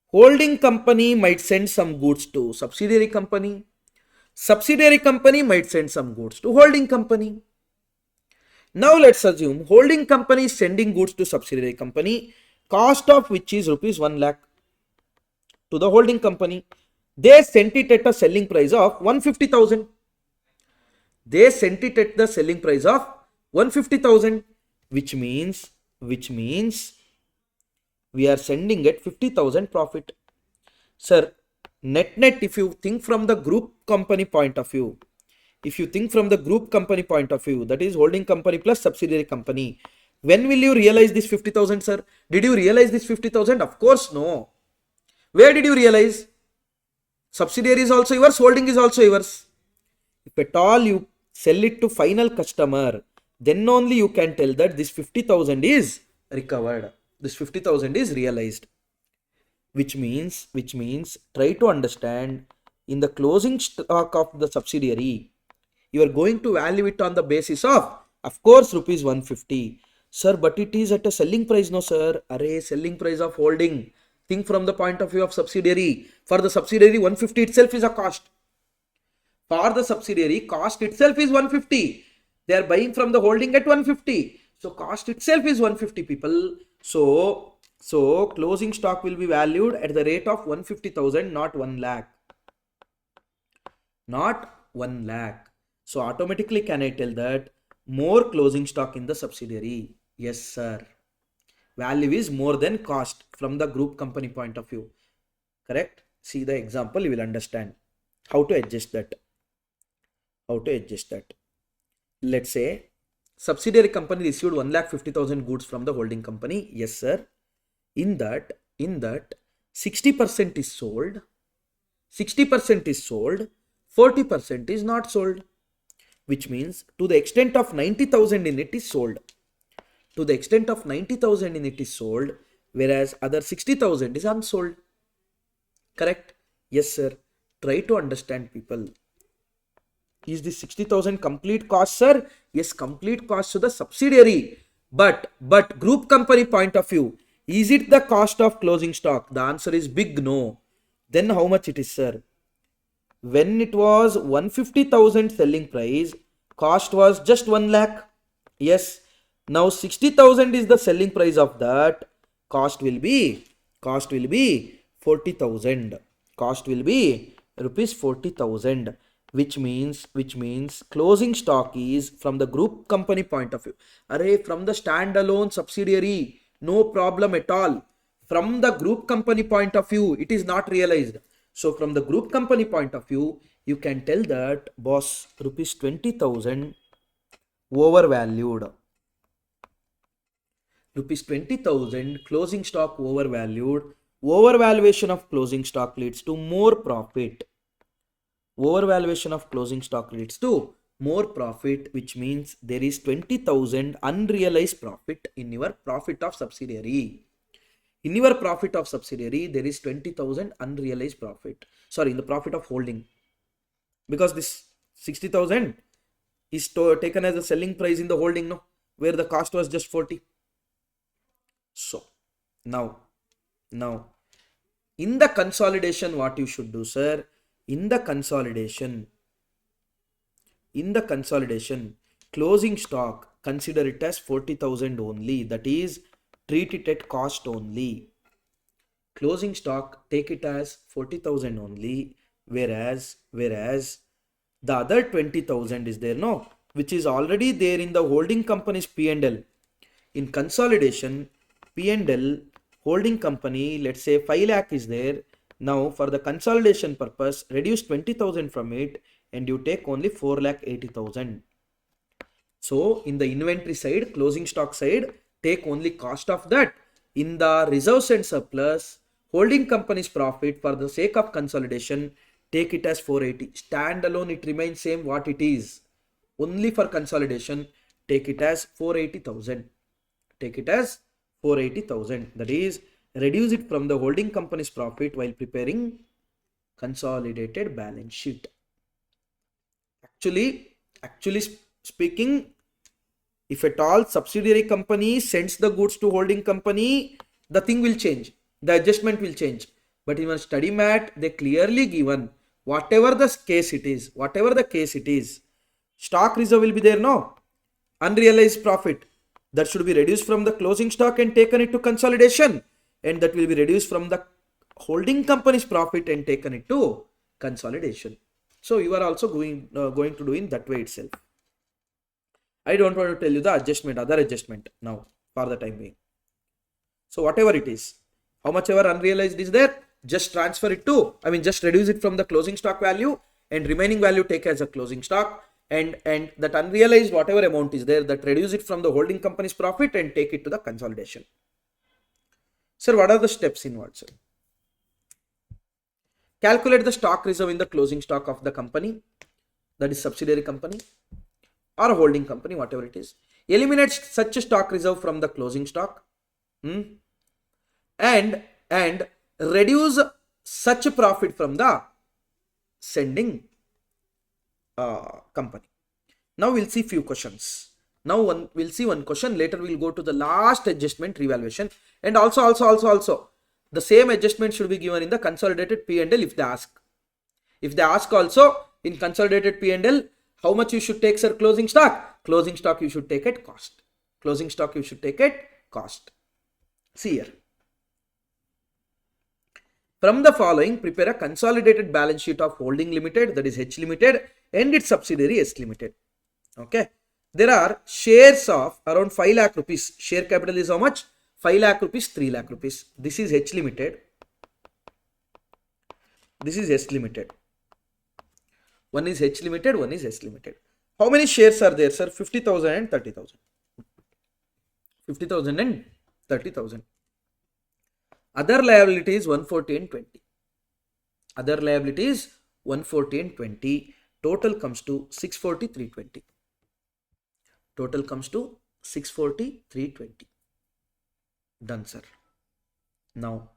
Holding company might send some goods to subsidiary company. Subsidiary company might send some goods to holding company. Now let's assume holding company is sending goods to subsidiary company, cost of which is rupees 1 lakh to the holding company. They sent it at a selling price of 150,000. They sent it at the selling price of 150,000, which means we are sending at 50,000 profit. Sir, net if you think from the group company point of view, that is holding company plus subsidiary company, when will you realize this 50,000, sir? Did you realize this 50,000? Of course no. Where did you realize? Subsidiary is also yours, holding is also yours. If at all you sell it to final customer, then only you can tell that this 50,000 is recovered. This 50,000 is realized. Which means try to understand, in the closing stock of the subsidiary, you are going to value it on the basis of course, rupees 150. Sir, but it is at a selling price, no sir. Array, selling price of holding. Think from the point of view of subsidiary. For the subsidiary, 150 itself is a cost. For the subsidiary, cost itself is 150. They are buying from the holding at 150. So cost itself is 150, people. So closing stock will be valued at the rate of 150,000, not 1 lakh. Not 1 lakh. So automatically can I tell that more closing stock in the subsidiary? Yes, sir. Value is more than cost from the group company point of view. Correct? See the example, you will understand how to adjust that. Let's say subsidiary company received 1,50,000 goods from the holding company. Yes, sir. In that 60% is sold, 40% is not sold, which means to the extent of 90,000 in it is sold. Whereas other 60,000 is unsold. Correct? Yes, sir. Try to understand, people. Is this 60,000 complete cost, sir? Yes, complete cost to the subsidiary. But group company point of view, is it the cost of closing stock? The answer is big no. Then how much it is, sir? When it was 150,000 selling price, cost was just 1 lakh. Yes. Now 60,000 is the selling price of that. Cost will be 40,000. Cost will be rupees 40,000. Which means closing stock is from the group company point of view. Array, from the standalone subsidiary, no problem at all. From the group company point of view, it is not realized. So from the group company point of view, you can tell that, boss, rupees 20,000 overvalued. Rupees 20,000 closing stock overvalued. Overvaluation of closing stock leads to more profit. Overvaluation of closing stock leads to more profit, which means there is 20,000 unrealized profit in your profit of subsidiary. In your profit of subsidiary, there is 20,000 unrealized profit. Sorry, in the profit of holding. Because this 60,000 is taken as a selling price in the holding, no? Where the cost was just 40. So, now, in the consolidation, what you should do, sir? In the consolidation, closing stock, consider it as 40,000 only. That is, treat it at cost only. Closing stock, take it as 40,000 only. Whereas the other 20,000 is there, no? Which is already there in the holding company's P&L. In consolidation, P&L, holding company, let's say 5 lakh is there. Now for the consolidation purpose, reduce 20,000 from it and you take only 4,80,000. So in the inventory side, closing stock side, take only cost of that. In the reserves and surplus, holding company's profit, for the sake of consolidation, take it as 480. Standalone, it remains same what it is. Only for consolidation, take it as 480,000. Take it as 480,000. That is, reduce it from the holding company's profit while preparing consolidated balance sheet. Actually speaking, if at all subsidiary company sends the goods to holding company, the thing will change. The adjustment will change. But in your study mat, they clearly given whatever the case it is, stock reserve will be there, no? unrealized profit, that should be reduced from the closing stock and taken it to consolidation, and that will be reduced from the holding company's profit and taken it to consolidation. So you are also going to do in that way itself. I don't want to tell you the other adjustment now for the time being. So whatever it is, how much ever unrealized is there, just transfer it to, just reduce it from the closing stock value, and remaining value take as a closing stock, and that unrealized whatever amount is there, that reduce it from the holding company's profit and take it to the consolidation. Sir, what are the steps involved, sir? Calculate the stock reserve in the closing stock of the company, that is subsidiary company or a holding company, whatever it is. Eliminate such a stock reserve from the closing stock, and reduce such a profit from the sending company. Now we'll see few questions. Now we'll see one question. Later we'll go to the last adjustment, revaluation, and also the same adjustment should be given in the consolidated P&L if they ask. If they ask also in consolidated P&L, how much you should take, sir? Closing stock. Closing stock you should take at cost. Closing stock you should take at cost. See here. From the following, prepare a consolidated balance sheet of holding limited, that is H limited, and its subsidiary S limited. Okay. There are shares of around 5 lakh rupees. Share capital is how much? 5 lakh rupees, 3 lakh rupees. This is H limited. This is S limited. One is H limited, one is S limited. How many shares are there, sir? 50,000 and 30,000. 50,000 and 30,000. Other liabilities 140 and 20. Other liabilities 140 and 20. Total comes to 640, 320. Total comes to 640, 320. Done, sir. Now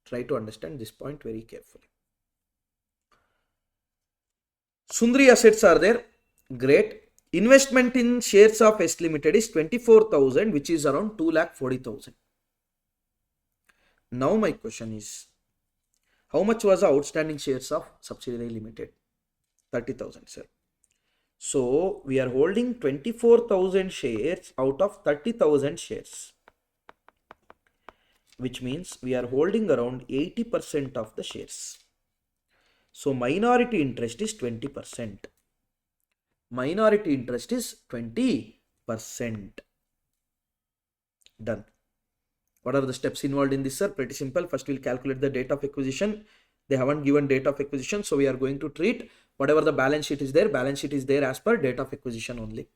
try to understand this point very carefully. Sundri assets are there. Great. Investment in shares of S limited is 24,000, which is around 2,40,000. Now my question is, how much was the outstanding shares of subsidiary limited? 30,000, sir. So we are holding 24,000 shares out of 30,000 shares, which means we are holding around 80% of the shares. So minority interest is 20%. Minority interest is 20%. Done. What are the steps involved in this, sir? Pretty simple. First we'll calculate the date of acquisition. They haven't given date of acquisition, so we are going to treat whatever the balance sheet is there. Balance sheet is there as per date of acquisition only.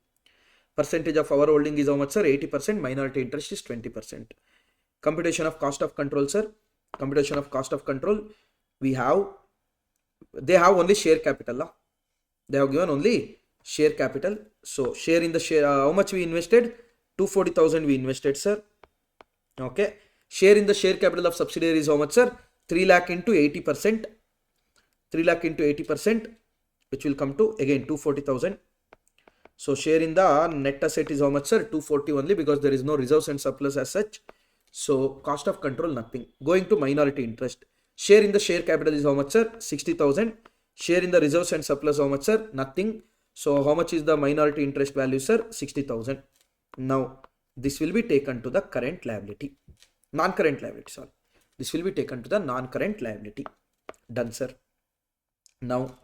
Percentage of our holding is how much, sir? 80%. Minority interest is 20%. Computation of cost of control, sir. Computation of cost of control. They have only share capital. They have given only share capital. So share in the share, how much we invested? 240,000 we invested, sir. Okay. Share in the share capital of subsidiary is how much, sir? 3 lakh into 80%. 3 lakh into 80%, which will come to again 240,000. So share in the net asset is how much, sir? 240 only, because there is no reserves and surplus as such. So cost of control, nothing. Going to minority interest. Share in the share capital is how much, sir? 60,000. Share in the reserves and surplus how much, sir? Nothing. So how much is the minority interest value, sir? 60,000. Now this will be taken to the current liability. Non-current liability, sorry. This will be taken to the non-current liability. Done, sir. Now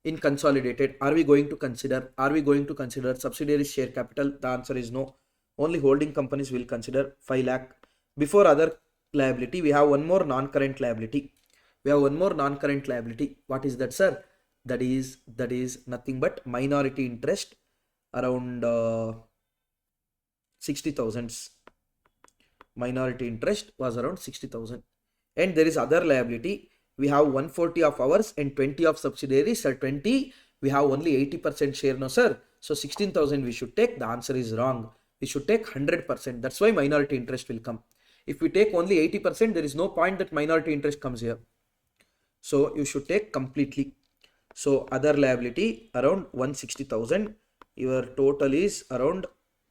in consolidated, are we going to consider subsidiary share capital? The answer is no. Only holding companies will consider 5 lakh. Before other liability, we have one more non-current liability. What is that, sir? That is nothing but minority interest around 60,000. Minority interest was around 60,000. And there is other liability. We have 140 of ours and 20 of subsidiaries. Sir, 20, we have only 80% share, no, sir. So 16,000 we should take. The answer is wrong. We should take 100%. That's why minority interest will come. If we take only 80%, there is no point that minority interest comes here. So you should take completely. So other liability around 160,000. Your total is around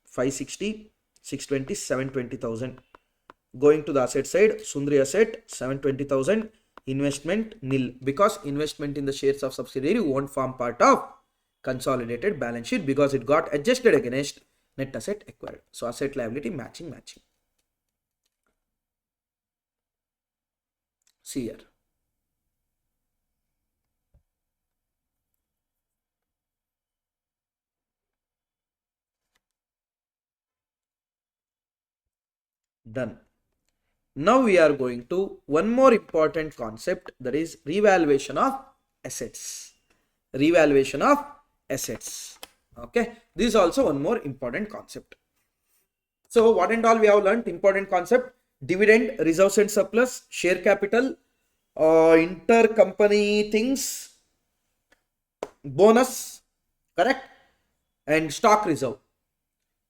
560, 620, 720,000. Going to the asset side, Sundri asset 720,000. Investment nil, because investment in the shares of subsidiary won't form part of consolidated balance sheet because it got adjusted against net asset acquired. So asset liability matching. See here. Done. Now we are going to one more important concept, that is revaluation of assets. Revaluation of assets. Okay. This is also one more important concept. So what and all we have learned? Important concept: dividend, reserves and surplus, share capital, intercompany things, bonus, correct, and stock reserve.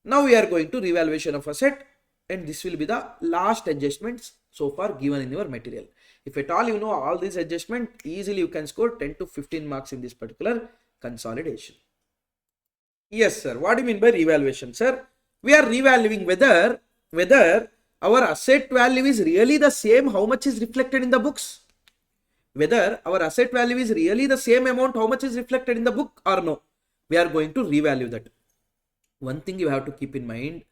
Now we are going to revaluation of asset, and this will be the last adjustments so far given in your material. If at all you know all these adjustments, easily you can score 10 to 15 marks in this particular consolidation. Yes, sir. What do you mean by revaluation, sir? We are revaluing whether our asset value is really the same how much is reflected in the books. Whether our asset value is really the same amount how much is reflected in the book or no. We are going to revalue that. One thing you have to keep in mind,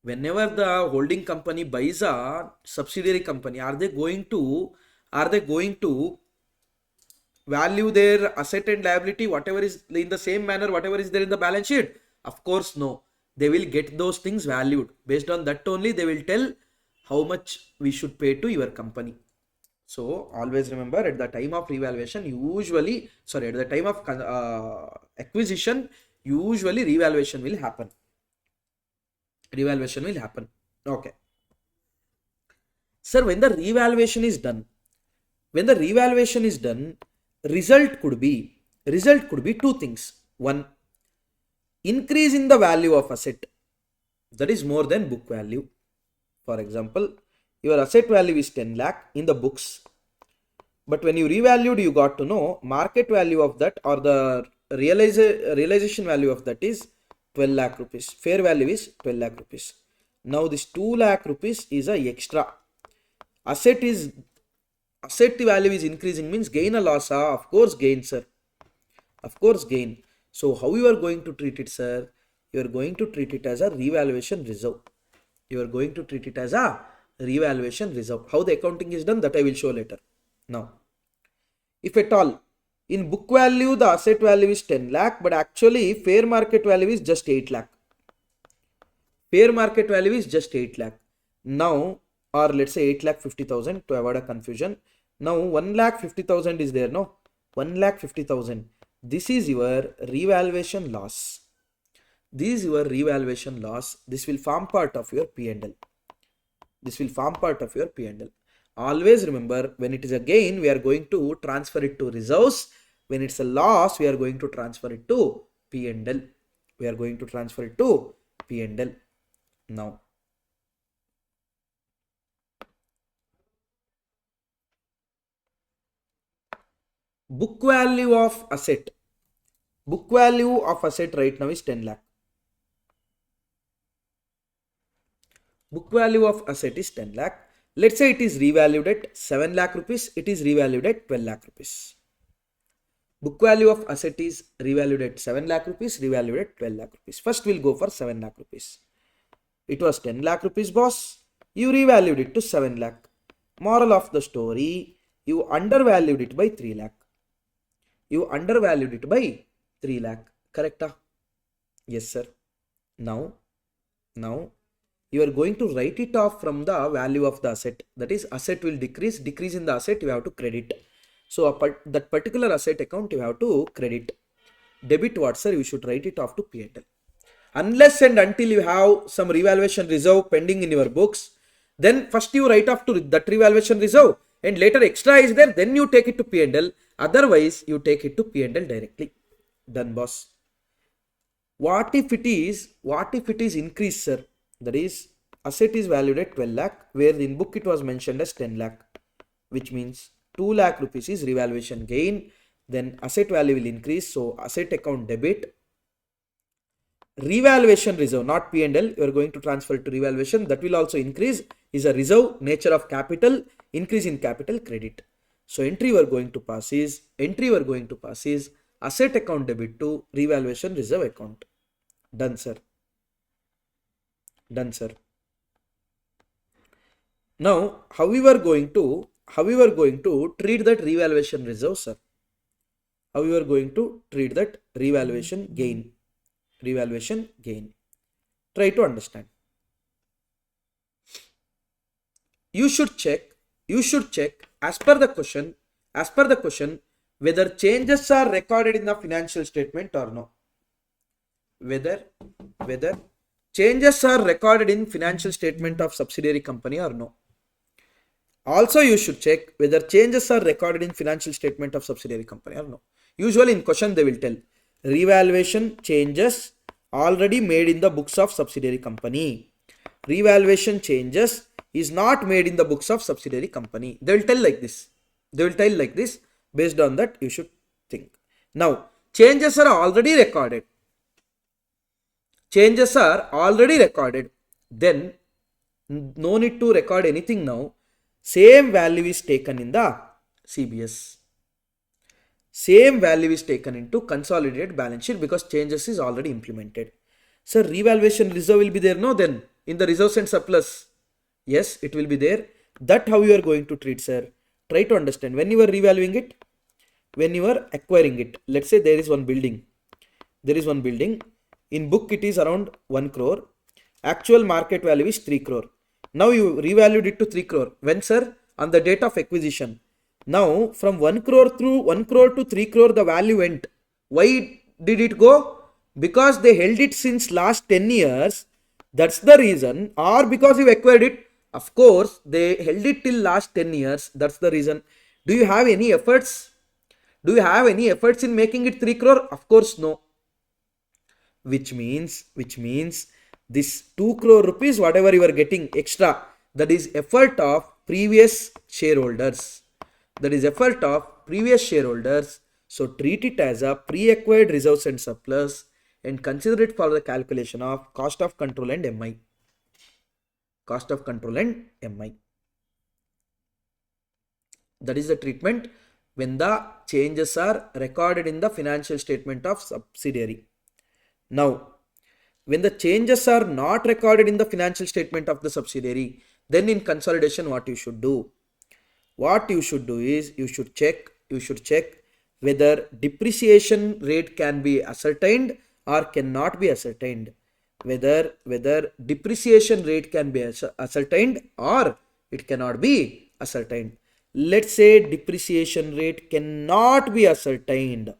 whenever the holding company buys a subsidiary company, are they going to value their asset and liability whatever is in the same manner whatever is there in the balance sheet? Of course no. They will get those things valued. Based on that only they will tell how much we should pay to your company. So always remember, at the time of revaluation, at the time of acquisition, usually revaluation will happen. Okay. Sir, when the revaluation is done, result could be two things. One, increase in the value of asset, that is more than book value. For example, your asset value is 10 lakh in the books, but when you revalued, you got to know market value of that, or the realization value of that is 12 lakh rupees. Fair value is 12 lakh rupees. Now this 2 lakh rupees is a extra. Asset value is increasing, means gain or loss? Of course gain, sir. Of course gain. So how you are going to treat it, sir? You are going to treat it as a revaluation reserve. How the accounting is done, that I will show later. Now, if at all, in book value, the asset value is 10 lakh, but actually fair market value is just 8 lakh. Now, or let's say 8 lakh 50,000 to avoid a confusion. Now 1 lakh 50,000 is there, no? 1 lakh 50,000. This is your revaluation loss. This will form part of your P&L. Always remember, when it is a gain, we are going to transfer it to reserves. When it's a loss, we are going to transfer it to P&L. Now, book value of asset right now is 10 lakh. Book value of asset is 10 lakh. Let's say it is revalued at 7 lakh rupees. It is revalued at 12 lakh rupees. Book value of asset is revalued at 7 lakh rupees, revalued at 12 lakh rupees. First we'll go for 7 lakh rupees. It was 10 lakh rupees, boss. You revalued it to 7 lakh. Moral of the story, you undervalued it by 3 lakh. Correct? Yes, sir. Now, you are going to write it off from the value of the asset. That is, asset will decrease in the asset, you have to credit. So that particular asset account you have to credit. Debit what, sir? You should write it off to P&L. Unless and until you have some revaluation reserve pending in your books, then first you write off to that revaluation reserve, and later extra is there, then you take it to P&L. Otherwise, you take it to P&L directly. Done, boss. What if it is increased, sir? That is, asset is valued at 12 lakh, where in book it was mentioned as 10 lakh, which means 2 lakh rupees is revaluation gain. Then asset value will increase, so asset account debit. Revaluation reserve, not P&L, you are going to transfer to revaluation. That will also increase, is a reserve, nature of capital, increase in capital, credit. So entry we are going to pass is asset account debit to revaluation reserve account. Done, sir. Done, sir. Now, how we were going to treat that revaluation reserve, sir? How we were going to treat that revaluation gain? Revaluation gain. Try to understand. You should check as per the question whether changes are recorded in the financial statement or no. Whether changes are recorded in financial statement of subsidiary company or no. Also, you should check whether changes are recorded in financial statement of subsidiary company or no. Usually in question they will tell revaluation changes already made in the books of subsidiary company. Revaluation changes is not made in the books of subsidiary company. They will tell like this. Based on that you should think. Now, changes are already recorded. Then no need to record anything now. Same value is taken in the CBS. Same value is taken into consolidated balance sheet because changes is already implemented. Sir, revaluation reserve will be there, no? Then in the reserves and surplus, yes, it will be there. That how you are going to treat, sir. Try to understand. When you are revaluing it, when you are acquiring it, let's say there is one building. In book it is around 1 crore. Actual market value is 3 crore. Now you revalued it to 3 crore. When, sir? On the date of acquisition. Now from 1 crore to 3 crore the value went. Why did it go? Because they held it since last 10 years. That's the reason. Or because you acquired it. Of course, they held it till last 10 years. That's the reason. Do you have any efforts? In making it 3 crore? Of course, no. Which means this 2 crore rupees, whatever you are getting extra, that is effort of previous shareholders. So treat it as a pre-acquired reserves and surplus and consider it for the calculation of cost of control and MI. That is the treatment when the changes are recorded in the financial statement of subsidiary. Now, when the changes are not recorded in the financial statement of the subsidiary, then in consolidation what you should do? What you should do is you should check whether depreciation rate can be ascertained or cannot be ascertained. Whether depreciation rate can be ascertained or it cannot be ascertained. Let's say depreciation rate cannot be ascertained.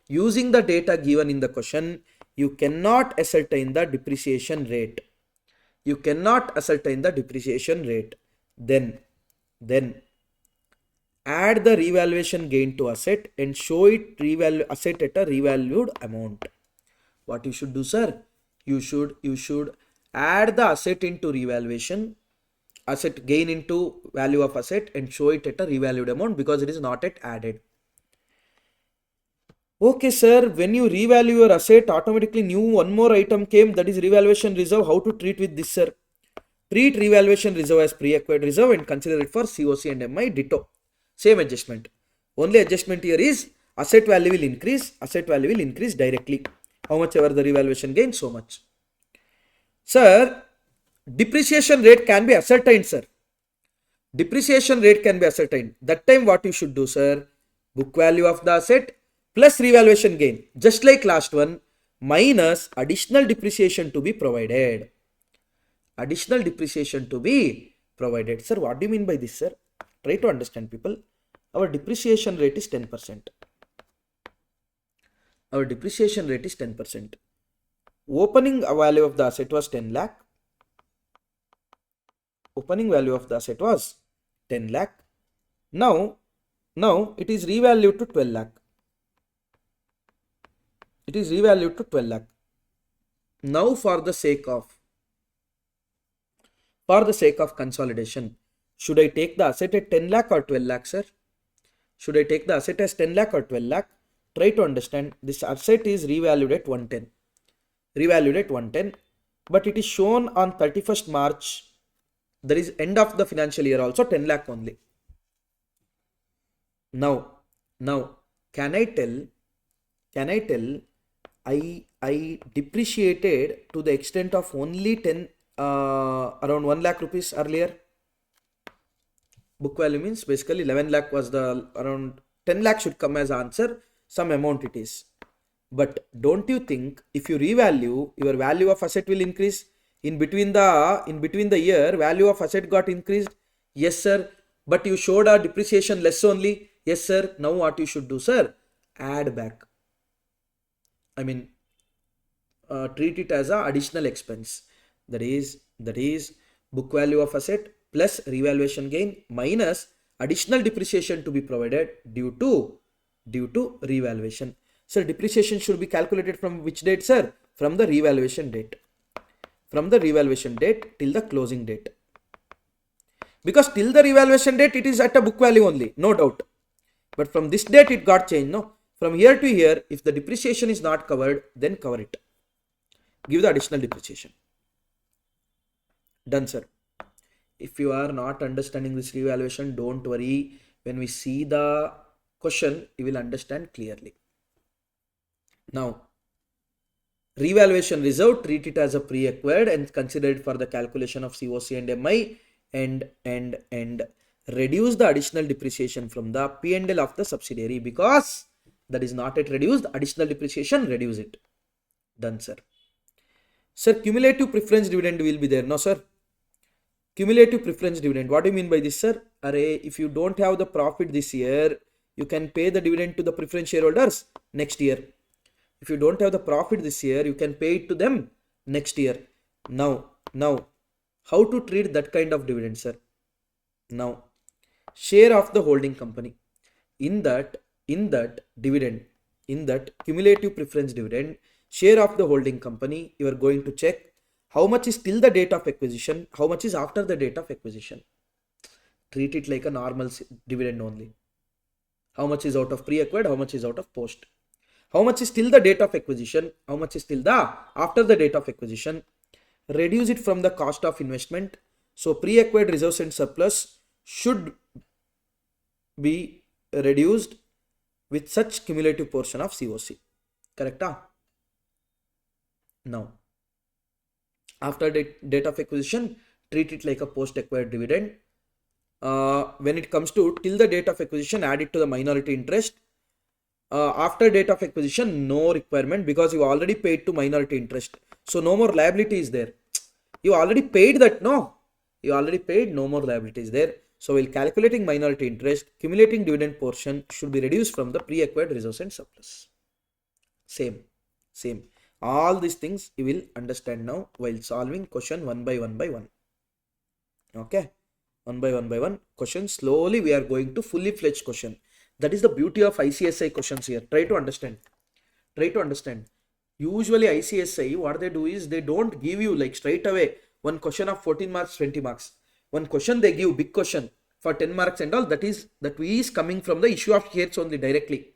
Using the data given in the question, you cannot ascertain the depreciation rate. Then add the revaluation gain to asset and show it asset at a revalued amount. What you should do, sir? You should add the asset into revaluation, asset gain into value of asset and show it at a revalued amount because it is not yet added. Okay, sir, when you revalue your asset, automatically one more item came, that is revaluation reserve. How to treat with this, sir? Treat revaluation reserve as pre-acquired reserve and consider it for COC and MI ditto. Same adjustment. Only adjustment here is asset value will increase directly. How much ever the revaluation gain, so much. Sir, depreciation rate can be ascertained, sir. That time what you should do, sir? Book value of the asset plus revaluation gain, just like last one, minus additional depreciation to be provided. Sir, what do you mean by this, sir? Try to understand, people. Our depreciation rate is 10%. Opening value of the asset was 10 lakh. Now it is revalued to 12 lakh. Now for the sake of consolidation, should I take the asset at 10 lakh or 12 lakh, sir? Should I take the asset as 10 lakh or 12 lakh? Try to understand. This asset is revalued at 110. But it is shown on 31st March. That is end of the financial year also 10 lakh only. Now, can I tell Can I tell I depreciated to the extent of only 10 around 1 lakh rupees earlier. Book value means basically 11 lakh was the around 10 lakh should come as answer. Some amount it is. But don't you think if you revalue, your value of asset will increase? In between the year, value of asset got increased. Yes, sir. But you showed a depreciation less only. Yes, sir. Now what you should do, sir? Add back. I mean, treat it as a additional expense. That is book value of asset plus revaluation gain minus additional depreciation to be provided due to revaluation. Sir, depreciation should be calculated from which date, sir? From the revaluation date. From the revaluation date till the closing date. Because till the revaluation date, it is at a book value only, no doubt. But from this date, it got changed, no? From here to here, if the depreciation is not covered, then cover it. Give the additional depreciation. Done, sir. If you are not understanding this revaluation, don't worry. When we see the question, you will understand clearly. Now, revaluation reserve, treat it as a pre-acquired and consider it for the calculation of COC and MI and reduce the additional depreciation from the P&L of the subsidiary because that is not yet reduced. Additional depreciation, reduce it. Done, sir. Sir, cumulative preference dividend will be there. No, sir. Cumulative preference dividend. What do you mean by this, sir? If you don't have the profit this year, you can pay the dividend to the preference shareholders next year. If you don't have the profit this year, you can pay it to them next year. Now, how to treat that kind of dividend, sir? Now, share of the holding company. In that dividend, in that cumulative preference dividend, share of the holding company, you are going to check how much is till the date of acquisition, how much is after the date of acquisition. Treat it like a normal dividend only. How much is out of pre-acquired, how much is out of post. How much is till the date of acquisition, how much is till the after the date of acquisition. Reduce it from the cost of investment. So pre-acquired reserves and surplus should be reduced with such cumulative portion of COC. Correct? Now, after the date of acquisition, treat it like a post-acquired dividend. When it comes to till the date of acquisition, add it to the minority interest. After date of acquisition, no requirement because you already paid to minority interest. So no more liability is there. You already paid that, no? You already paid, no more liability is there. So while calculating minority interest, accumulating dividend portion should be reduced from the pre-acquired reserves and surplus. Same. All these things you will understand now while solving question one by one. Okay? One by one question. Slowly we are going to fully fledged question. That is the beauty of ICSI questions here. Try to understand. Usually ICSI, what they do is they don't give you like straight away one question of 14 marks, 20 marks. One question they give, big question for 10 marks and all, that is coming from the issue of shares only directly.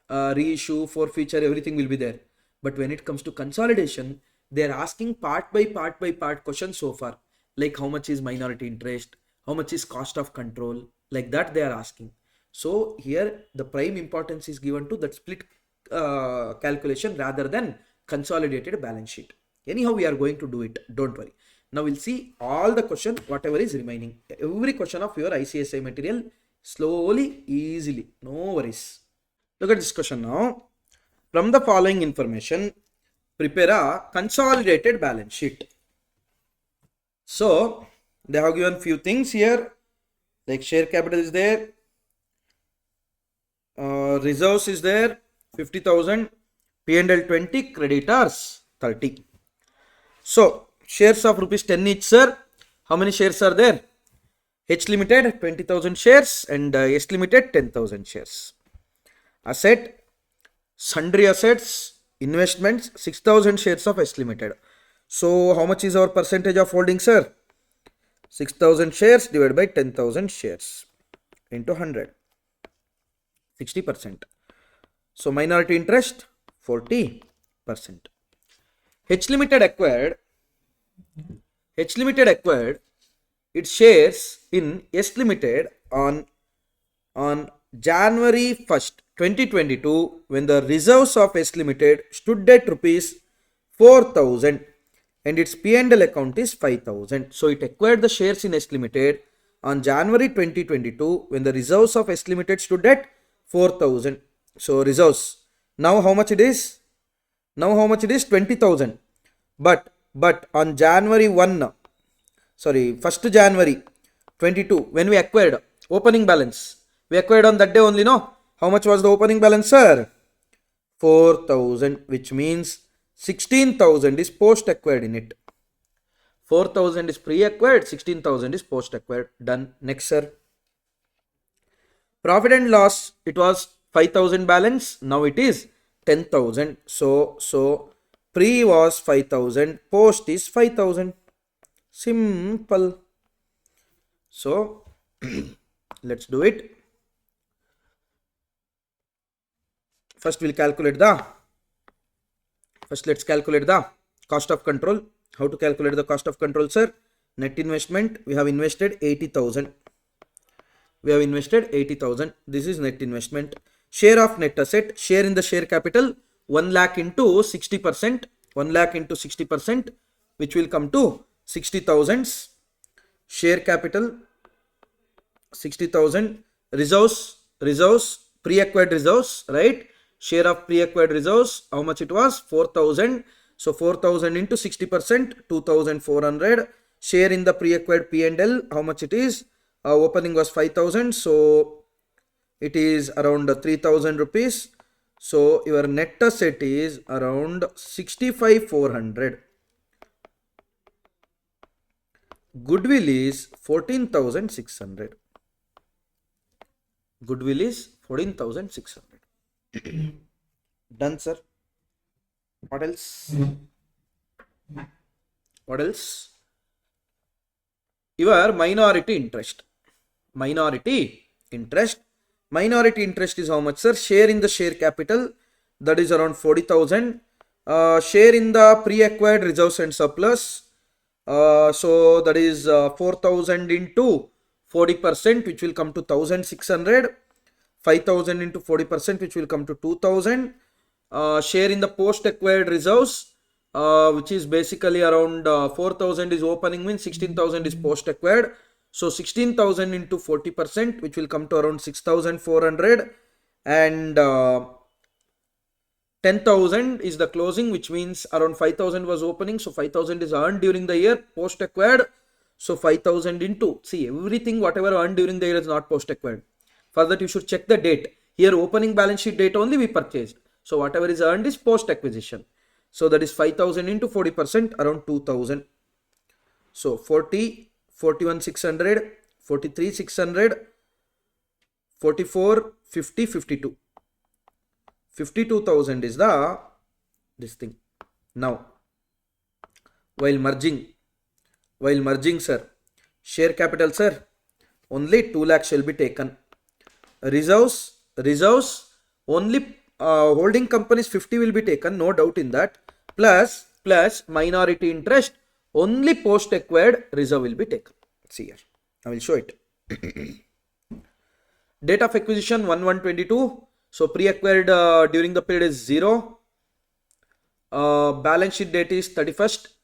Reissue, forfeiture, everything will be there. But when it comes to consolidation, they are asking part by part questions so far. Like how much is minority interest, how much is cost of control, like that they are asking. So here the prime importance is given to that split calculation rather than consolidated balance sheet. Anyhow, we are going to do it. Don't worry. Now we'll see all the question, whatever is remaining. Every question of your ICSI material slowly, easily. No worries. Look at this question now. From the following information, prepare a consolidated balance sheet. So they have given few things here, like share capital is there, reserves is there, 50,000, P&L 20, creditors 30. So shares of rupees 10 each, sir. How many shares are there? H Limited 20,000 shares and S Limited 10,000 shares. Asset, sundry assets, investments, 6,000 shares of S Limited. So how much is our percentage of holding, sir? 6,000 shares divided by 10,000 shares into 100. 60%. So minority interest 40%. H Limited acquired its shares in S Limited on January 1st, 2022, when the reserves of S Limited stood at rupees 4,000 and its P&L account is 5,000. So it acquired the shares in S Limited on January 2022 when the reserves of S Limited stood at 4,000. So reserves. Now how much it is? Now how much it is? 20,000. But on January 1st January 22, when we acquired opening balance, we acquired on that day only, no? How much was the opening balance, sir? 4,000, which means 16,000 is post-acquired in it. 4,000 is pre-acquired, 16,000 is post-acquired. Done. Next, sir. Profit and loss, it was 5,000 balance. Now it is 10,000. So pre was 5,000, post is 5,000. Simple. So let's do it. First let's calculate the cost of control. How to calculate the cost of control, sir? Net investment, we have invested 80,000. This is net investment. Share of net asset, share in the share capital, 1 lakh into 60%. 1 lakh into 60%, which will come to 60,000. Share capital 60,000. Reserves, pre-acquired reserves, right? Share of pre-acquired reserves, how much it was? 4,000. So 4,000 into 60%, 2,400. Share in the pre-acquired P&L, how much it is? Opening was 5,000, so it is around 3,000 rupees. So your net asset is around 65,400. Goodwill is 14,600. Goodwill is 14,600. Done, sir. What else? Your minority interest. Minority interest is how much, sir? Share in the share capital, that is around 40,000. Share in the pre-acquired reserves and surplus, so that is 4,000 into 40%, which will come to 1,600. 5,000 into 40%, which will come to 2,000. Share in the post-acquired reserves, which is basically around 4,000 is opening, means 16,000 is post-acquired. So 16,000 into 40%, which will come to around 6,400, and 10,000 is the closing, which means around 5,000 was opening. So 5,000 is earned during the year, post-acquired. So 5,000 into, see, everything whatever earned during the year is not post-acquired. For that you should check the date. Here opening balance sheet date only we purchased. So whatever is earned is post-acquisition. So that is 5,000 into 40%, around 2,000. So 40, 41,600, 43,600, 44, 50, 52. 52,000 is this thing. Now, while merging, sir, share capital, sir, only 2 lakh shall be taken. Reserves, only holding companies 50 will be taken, no doubt in that. Plus minority interest, only post-acquired reserve will be taken. See here, I will show it. Date of acquisition 1/1/22. So pre-acquired during the period is 0. Balance sheet date is 31st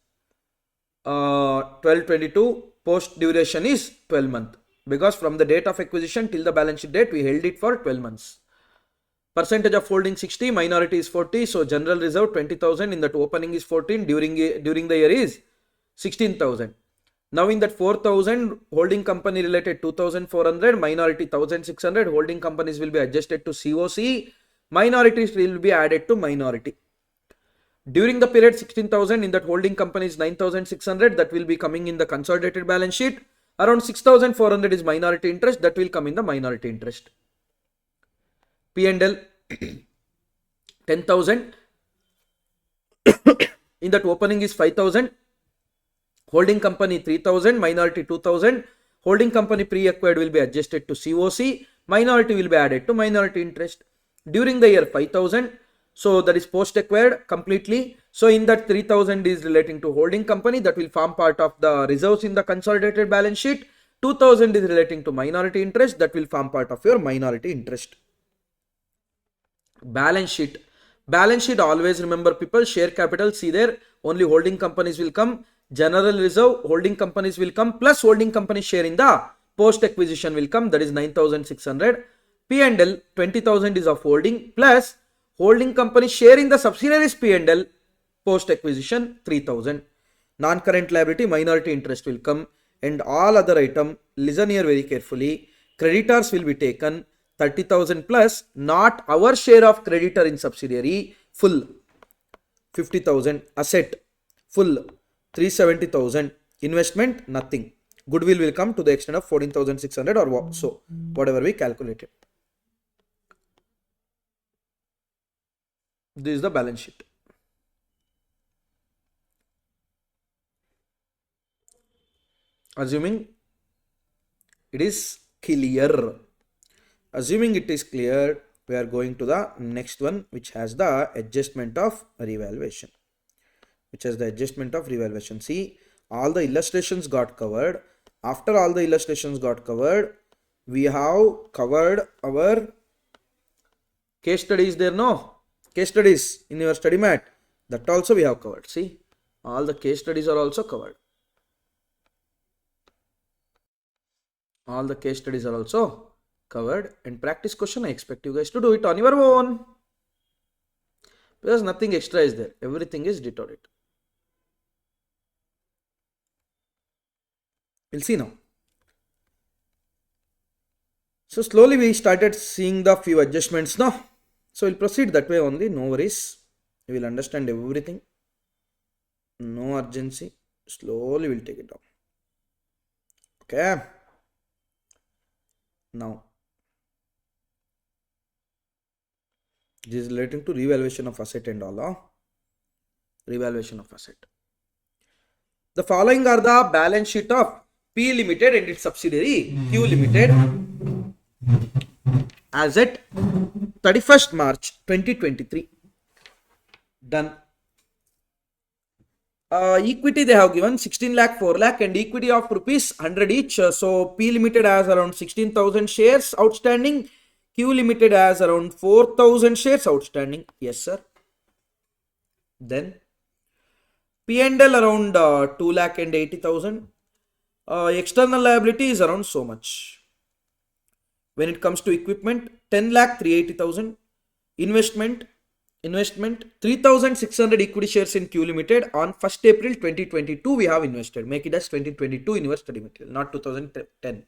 12/22. Post duration is 12 months, because from the date of acquisition till the balance sheet date we held it for 12 months. Percentage of holding 60, minority is 40. So general reserve 20,000, in that opening is 14, during the year is 16,000. Now in that 4,000, holding company related 2,400, minority 1,600, holding companies will be adjusted to COC, minorities will be added to minority. During the period 16,000, in that holding company is 9,600, that will be coming in the consolidated balance sheet. Around 6,400 is minority interest, that will come in the minority interest. P&L 10,000, in that opening is 5,000. Holding company 3,000, minority 2,000. Holding company pre-acquired will be adjusted to COC. Minority will be added to minority interest. During the year 5,000. So that is post-acquired completely. So in that 3,000 is relating to holding company, that will form part of the reserves in the consolidated balance sheet. 2,000 is relating to minority interest, that will form part of your minority interest. Balance sheet. Balance sheet, always remember people, share capital, see there, only holding companies will come, general reserve, holding companies will come, plus holding company share in the post acquisition will come, that is 9,600. P&L, 20,000 is of holding, plus holding company share in the subsidiaries P&L, post acquisition 3,000. Non-current liability, minority interest will come, and all other item, listen here very carefully, creditors will be taken 30,000 plus, not our share of creditor in subsidiary, full 50,000, asset full 370,000, investment nothing, goodwill will come to the extent of 14,600 or what, so whatever we calculated. This is the balance sheet. Assuming it is clear. Assuming it is clear, we are going to the next one, which has the adjustment of revaluation. See, all the illustrations got covered. After all the illustrations got covered, we have covered our case studies there, no? Case studies in your study mat. That also we have covered. See, all the case studies are also covered. All the case studies are also covered, and practice question I expect you guys to do it on your own, because nothing extra is there, everything is ditto. We'll see now. So slowly we started seeing the few adjustments now, so we'll proceed that way only, no worries, you will understand everything, no urgency, slowly we'll take it down. Okay, now this is relating to revaluation of asset and all. Revaluation of asset. The following are the balance sheet of P Limited and its subsidiary Q Limited as at 31st March 2023. Done. Equity they have given 16 lakh, 4 lakh, and equity of rupees 100 each. So P Limited has around 16,000 shares outstanding. Q Limited has around 4,000 shares outstanding. Yes, sir. Then P&L around 2 lakh and 80,000. External liability is around so much. When it comes to equipment, 10 lakh 380,000. Investment 3,600 equity shares in Q Limited on 1st April 2022 we have invested. Make it as 2022 in your study material, not 2010.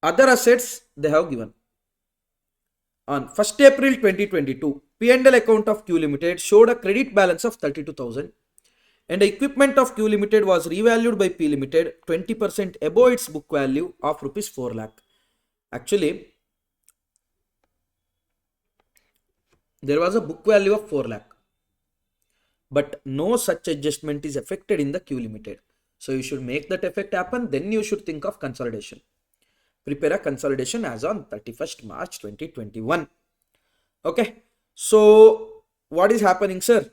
Other assets they have given. On 1st April 2022, P&L account of Q Limited showed a credit balance of 32,000, and the equipment of Q Limited was revalued by P Limited 20% above its book value of rupees 4 lakh. Actually, there was a book value of 4 lakh, but no such adjustment is affected in the Q Limited. So you should make that effect happen, then you should think of consolidation. Prepare a consolidation as on 31st March 2021. Okay, so what is happening, sir?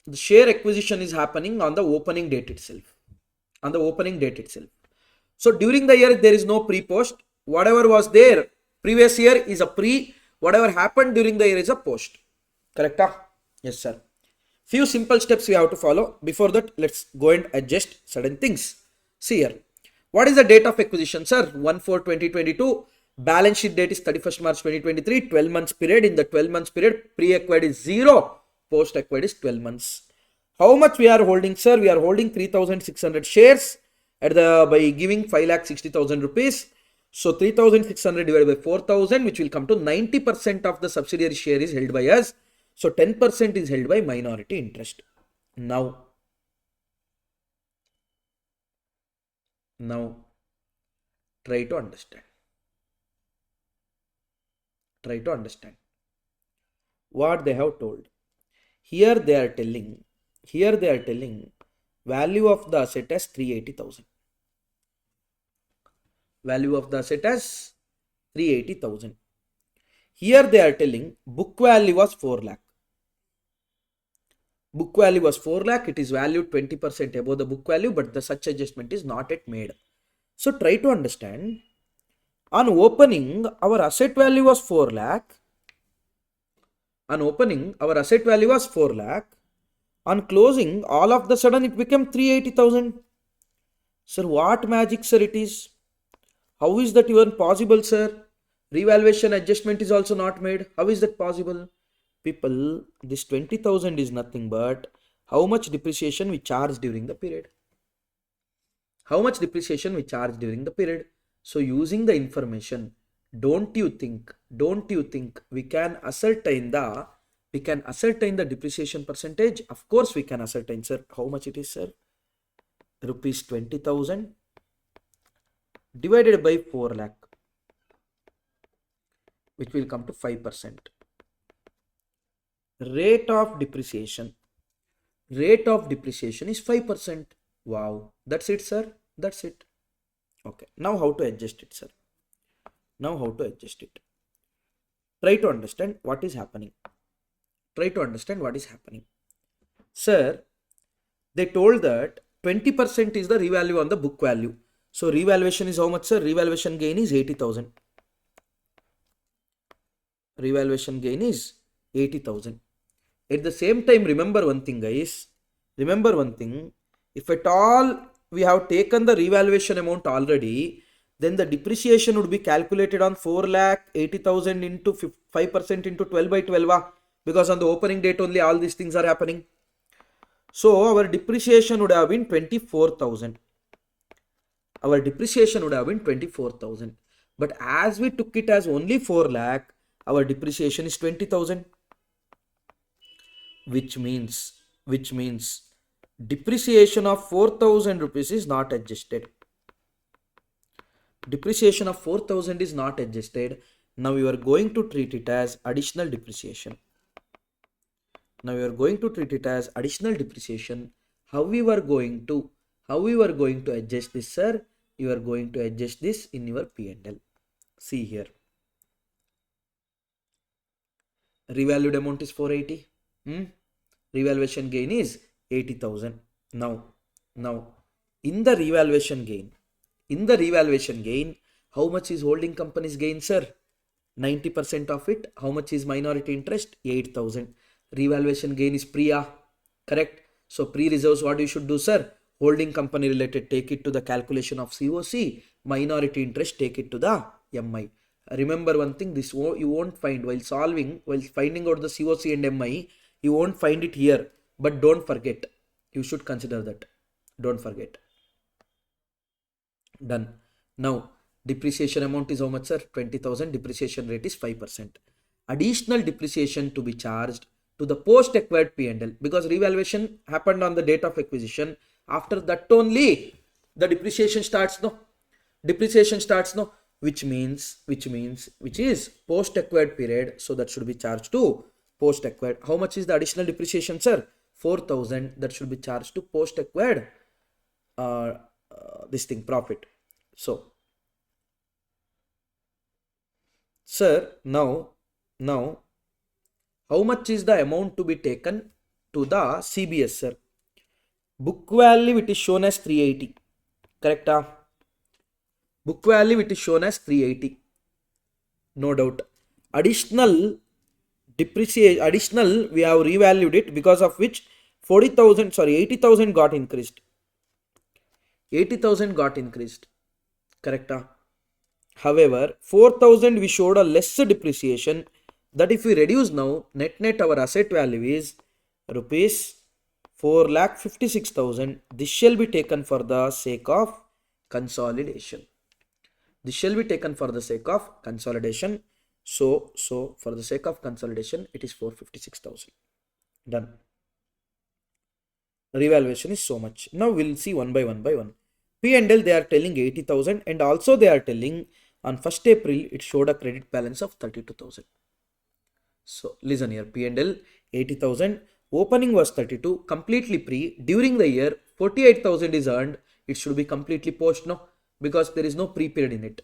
The share acquisition is happening on the opening date itself. So during the year there is no pre-post. Whatever was there previous year is a pre. Whatever happened during the year is a post. Correct? Yes, sir. Few simple steps we have to follow. Before that, let's go and adjust certain things. See here. What is the date of acquisition, sir? 1/4/2022. Balance sheet date is 31st March 2023. 12 months period. In the 12 months period, pre-acquired is 0. Post-acquired is 12 months. How much we are holding, sir? We are holding 3,600 shares at by giving 5,60,000 rupees. So 3,600 divided by 4,000, which will come to 90% of the subsidiary share is held by us. So 10% is held by minority interest. Now try to understand. What they have told. Here they are telling value of the asset as 380,000. Value of the asset as 380,000. Here they are telling book value was 4 lakh. Book value was 4 lakh. It is valued 20% above the book value, but the such adjustment is not yet made. So try to understand. On opening, our asset value was 4 lakh. On opening, our asset value was 4 lakh. On closing, all of the sudden it became 380,000. Sir, what magic, sir, it is? How is that even possible, sir? Revaluation adjustment is also not made. How is that possible? People, this 20,000 is nothing but how much depreciation we charge during the period. How much depreciation we charge during the period. So using the information, don't you think we can ascertain the depreciation percentage? Of course we can ascertain, sir. How much it is, sir? Rupees 20,000 divided by 4 lakh, which will come to 5%. Rate of depreciation is 5%. Wow, that's it, sir. That's it. Okay, now how to adjust it, sir? Now how to adjust it? Try to understand what is happening. Sir, they told that 20% is the revalue on the book value. So revaluation is how much, sir? Revaluation gain is 80,000. Revaluation gain is 80,000. At the same time, remember one thing, guys. If at all we have taken the revaluation amount already, then the depreciation would be calculated on 4 lakh 80,000 into 5% into 12 by 12, because on the opening date only all these things are happening. So our depreciation would have been 24,000. But as we took it as only 4 lakh, our depreciation is 20,000. Which means depreciation of 4,000 rupees is not adjusted. Depreciation of 4,000 is not adjusted. Now you are going to treat it as additional depreciation. How we were going to adjust this, sir? You are going to adjust this in your P&L. See here. Revalued amount is 480. Revaluation gain is 80,000. Now, in the revaluation gain, how much is holding company's gain, sir? 90% of it. How much is minority interest? 8,000. Revaluation gain is pre-A, correct? So pre-reserves, what you should do, sir? Holding company related, take it to the calculation of COC. Minority interest, take it to the MI. Remember one thing, this you won't find while finding out the COC and MI, you won't find it here. But don't forget, you should consider that. Don't forget. Done. Now, depreciation amount is how much, sir? 20,000. Depreciation rate is 5%. Additional depreciation to be charged to the post-acquired P&L, because revaluation happened on the date of acquisition. After that only the depreciation starts, no? Which is post-acquired period. So that should be charged to post-acquired. How much is the additional depreciation, sir? 4,000. That should be charged to post-acquired profit. So, sir, now how much is the amount to be taken to the CBS, sir? Book value, it is shown as 380. Correct? Book value, it is shown as 380. No doubt. Additional, we have revalued it, because of which 80,000 got increased. 80,000 got increased. Correct? However, 4,000 we showed a less depreciation. That if we reduce now, net our asset value is rupees 4,56,000. This shall be taken for the sake of consolidation. So for the sake of consolidation, it is 456,000. Done. Revaluation is so much. Now we'll see one by one. P&L, they are telling 80,000, and also they are telling on 1st April it showed a credit balance of 32,000. So listen here, P&L 80,000, opening was 32, completely pre. During the year 48,000 is earned. It should be completely post, no, because there is no pre-period in it.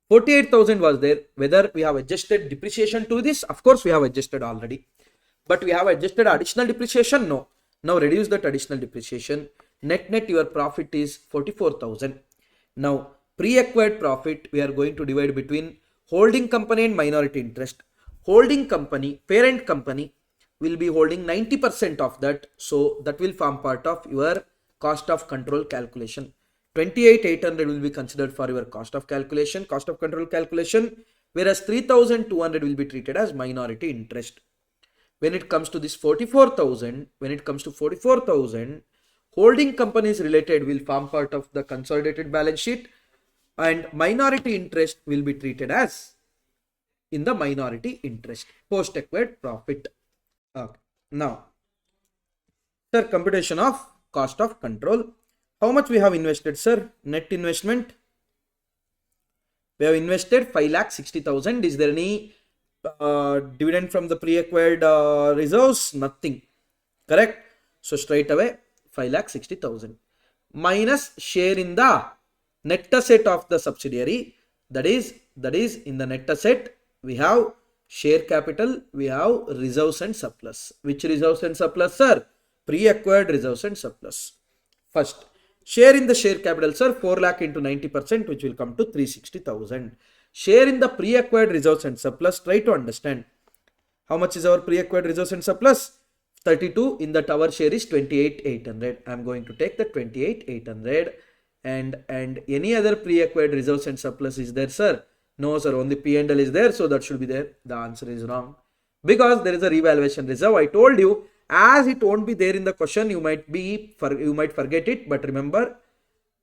48,000 was there. Whether we have adjusted depreciation to this, of course we have adjusted already. But we have adjusted additional depreciation? No. Now reduce that additional depreciation. Net your profit is 44,000. Now pre-acquired profit we are going to divide between holding company and minority interest. Holding company, parent company will be holding 90% of that. So that will form part of your cost of control calculation. 28,800 will be considered for your cost of control calculation, whereas 3,200 will be treated as minority interest. When it comes to this 44,000, holding companies related will form part of the consolidated balance sheet, and minority interest will be treated as in the minority interest, post-acquired profit. Okay. Now, sir, computation of cost of control. How much we have invested, sir? Net investment. We have invested 5,60,000. Is there any dividend from the pre-acquired reserves? Nothing. Correct? So straight away 5,60,000 minus share in the net asset of the subsidiary. That is in the net asset we have share capital, we have reserves and surplus. Which reserves and surplus, sir? Pre-acquired reserves and surplus. First, share in the share capital, sir, 4 lakh into 90%, which will come to 360,000. Share in the pre-acquired reserves and surplus. Try to understand. How much is our pre-acquired reserves and surplus? 32. In that our share is 28,800. I am going to take the 28,800. And any other pre-acquired reserves and surplus is there, sir? No, sir. Only P&L is there, so that should be there. The answer is wrong, because there is a revaluation reserve. I told you, as it won't be there in the question, you might forget it. But remember,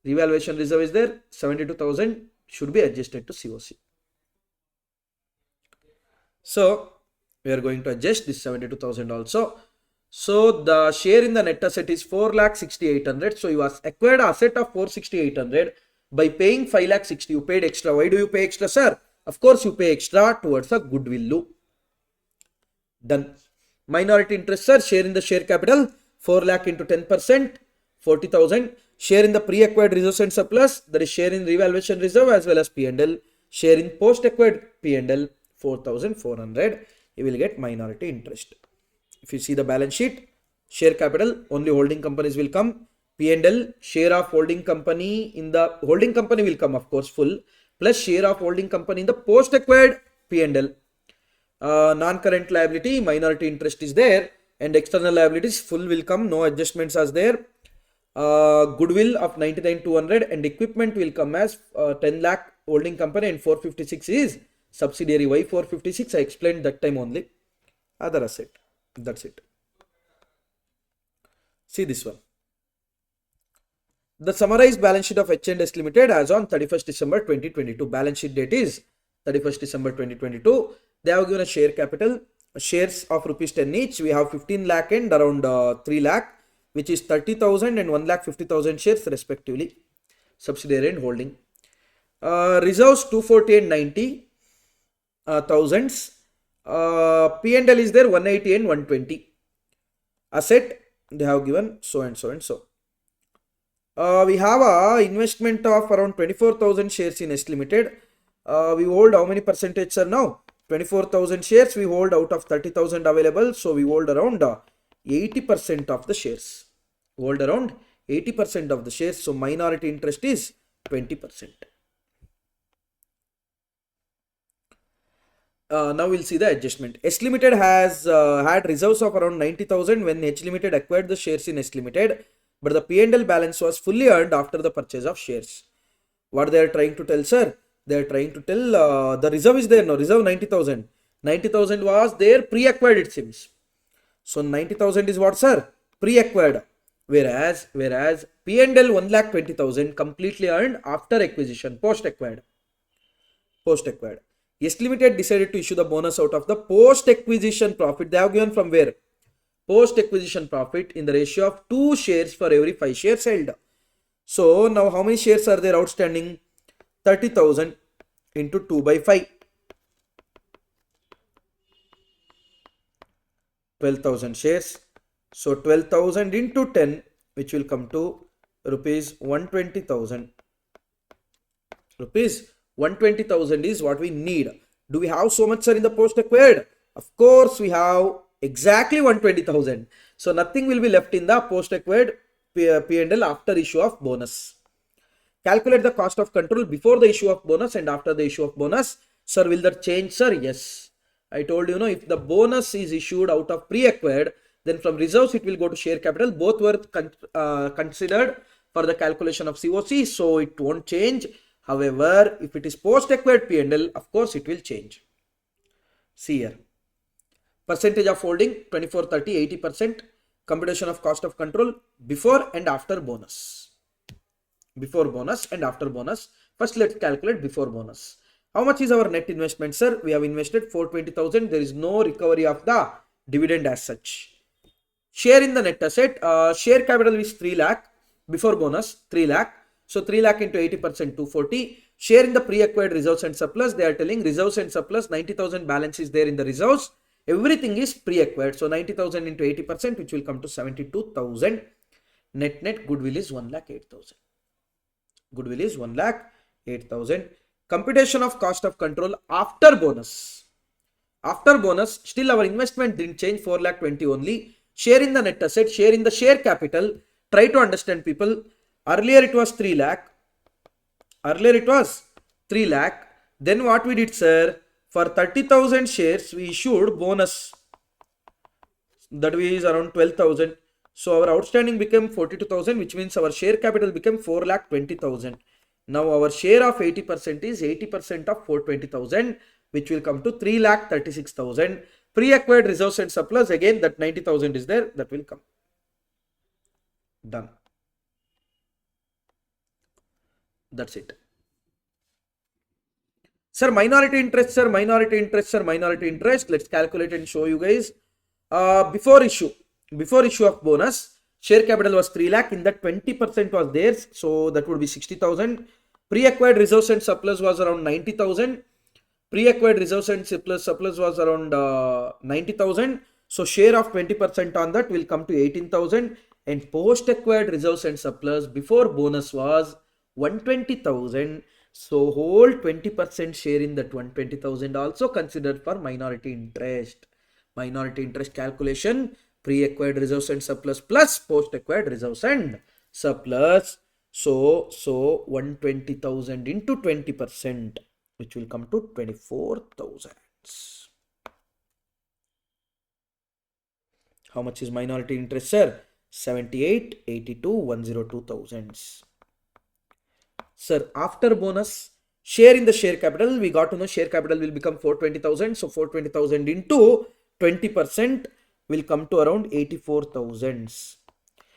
revaluation reserve is there. 72,000 should be adjusted to COC. So we are going to adjust this 72,000 also. So the share in the net asset is 4,68,000. So you have acquired asset of 4,68,000 by paying 5,60,000. You paid extra. Why do you pay extra, sir? Of course, you pay extra towards a goodwill. Done. Minority interest, sir. Share in the share capital, 4 lakh into 10%, 40,000. Share in the pre-acquired reserves and surplus, that is share in revaluation reserve as well as P&L. Share in post-acquired P&L, 4,400. You will get minority interest. If you see the balance sheet, share capital, only holding companies will come. P&L, share of holding company in the holding company will come, of course, full, plus share of holding company in the post-acquired P&L. Non-current liability, minority interest is there, and external liabilities full will come, no adjustments as there. Goodwill of 99,200 and equipment will come as 10 lakh holding company, and 456 is subsidiary. Why 456? I explained that time only. Other asset. That's it. See this one. The summarized balance sheet of H&S Limited as on 31st December 2022. Balance sheet date is 31st December 2022. They have given a share capital, shares of rupees 10 each. We have 15 lakh and around 3 lakh, which is 30,000 and 1,50,000 shares respectively. Subsidiary and holding. Reserves 240 and 90 thousands. P&L is there 180 and 120. Asset they have given so and so and so. We have a investment of around 24,000 shares in S Limited. We hold how many percentage, sir? Now 24,000 shares we hold out of 30,000 available. So we hold around 80% of the shares. Hold around 80% of the shares. So minority interest is 20%. Now we'll see the adjustment. S Limited has had reserves of around 90,000 when H Limited acquired the shares in S Limited, but the P&L balance was fully earned after the purchase of shares. What they are trying to tell, sir? They are trying to tell the reserve is there. No, reserve 90,000. 90,000 was there pre-acquired, it seems. So 90,000 is what, sir? Pre-acquired. Whereas P&L 1,20,000 completely earned after acquisition, post-acquired. S Limited decided to issue the bonus out of the post-acquisition profit. They have given from where? Post-acquisition profit in the ratio of 2 shares for every 5 shares held. So now how many shares are there outstanding? 30,000 into 2 by 5. 12,000 shares. So 12,000 into 10, which will come to rupees 120,000. Rupees 120,000 is what we need. Do we have so much, sir, in the post acquired? Of course we have Exactly 120,000. So nothing will be left in the post-acquired P&L after issue of bonus. Calculate the cost of control before the issue of bonus and after the issue of bonus. Sir, will that change, sir? Yes. I told you, if the bonus is issued out of pre-acquired, then from reserves it will go to share capital. Both were considered for the calculation of COC, so it won't change. However, if it is post-acquired P&L, of course it will change. See here. Percentage of holding 24, 30, 80%. Computation of cost of control before and after bonus. Before bonus and after bonus. First, let's calculate before bonus. How much is our net investment, sir? We have invested 420,000. There is no recovery of the dividend as such. Share in the net asset. Share capital is 3 lakh. Before bonus, 3 lakh. So 3 lakh into 80%, 240. Share in the pre-acquired reserves and surplus. They are telling reserves and surplus, 90,000 balance is there in the reserves. Everything is pre-acquired. So 90,000 into 80%, which will come to 72,000. Net goodwill is 1,08,000. Goodwill is 1,08,000. Computation of cost of control after bonus. After bonus, still our investment didn't change, 4,20,000 only. Share in the net asset, share in the share capital. Try to understand, people. Earlier it was 3 lakh. Earlier it was 3 lakh. Then what we did, sir? For 30,000 shares, we issued bonus. That is around 12,000. So our outstanding became 42,000, which means our share capital became 4,20,000. Now our share of 80% is 80% of 420,000, which will come to 3,36,000. Pre-acquired reserves and surplus, again that 90,000 is there, that will come. Done. That's it. Sir, minority interest, sir, minority interest, sir, minority interest. Let's calculate and show you guys. Before issue of bonus, share capital was 3 lakh. In that 20% was theirs, so that would be 60,000. Pre-acquired reserves and surplus was around 90,000. Pre-acquired reserves and surplus was around 90,000. So share of 20% on that will come to 18,000. And post-acquired reserves and surplus before bonus was 120,000. So whole 20% share in that 120,000 also considered for minority interest. Minority interest calculation, pre-acquired reserves and surplus plus post-acquired reserves and surplus. So 120,000 into 20%, which will come to 24,000. How much is minority interest, sir? 78, 82, 102,000. Sir, after bonus, share in the share capital, we got to know share capital will become 420,000. So 420,000 into 20% will come to around 84,000.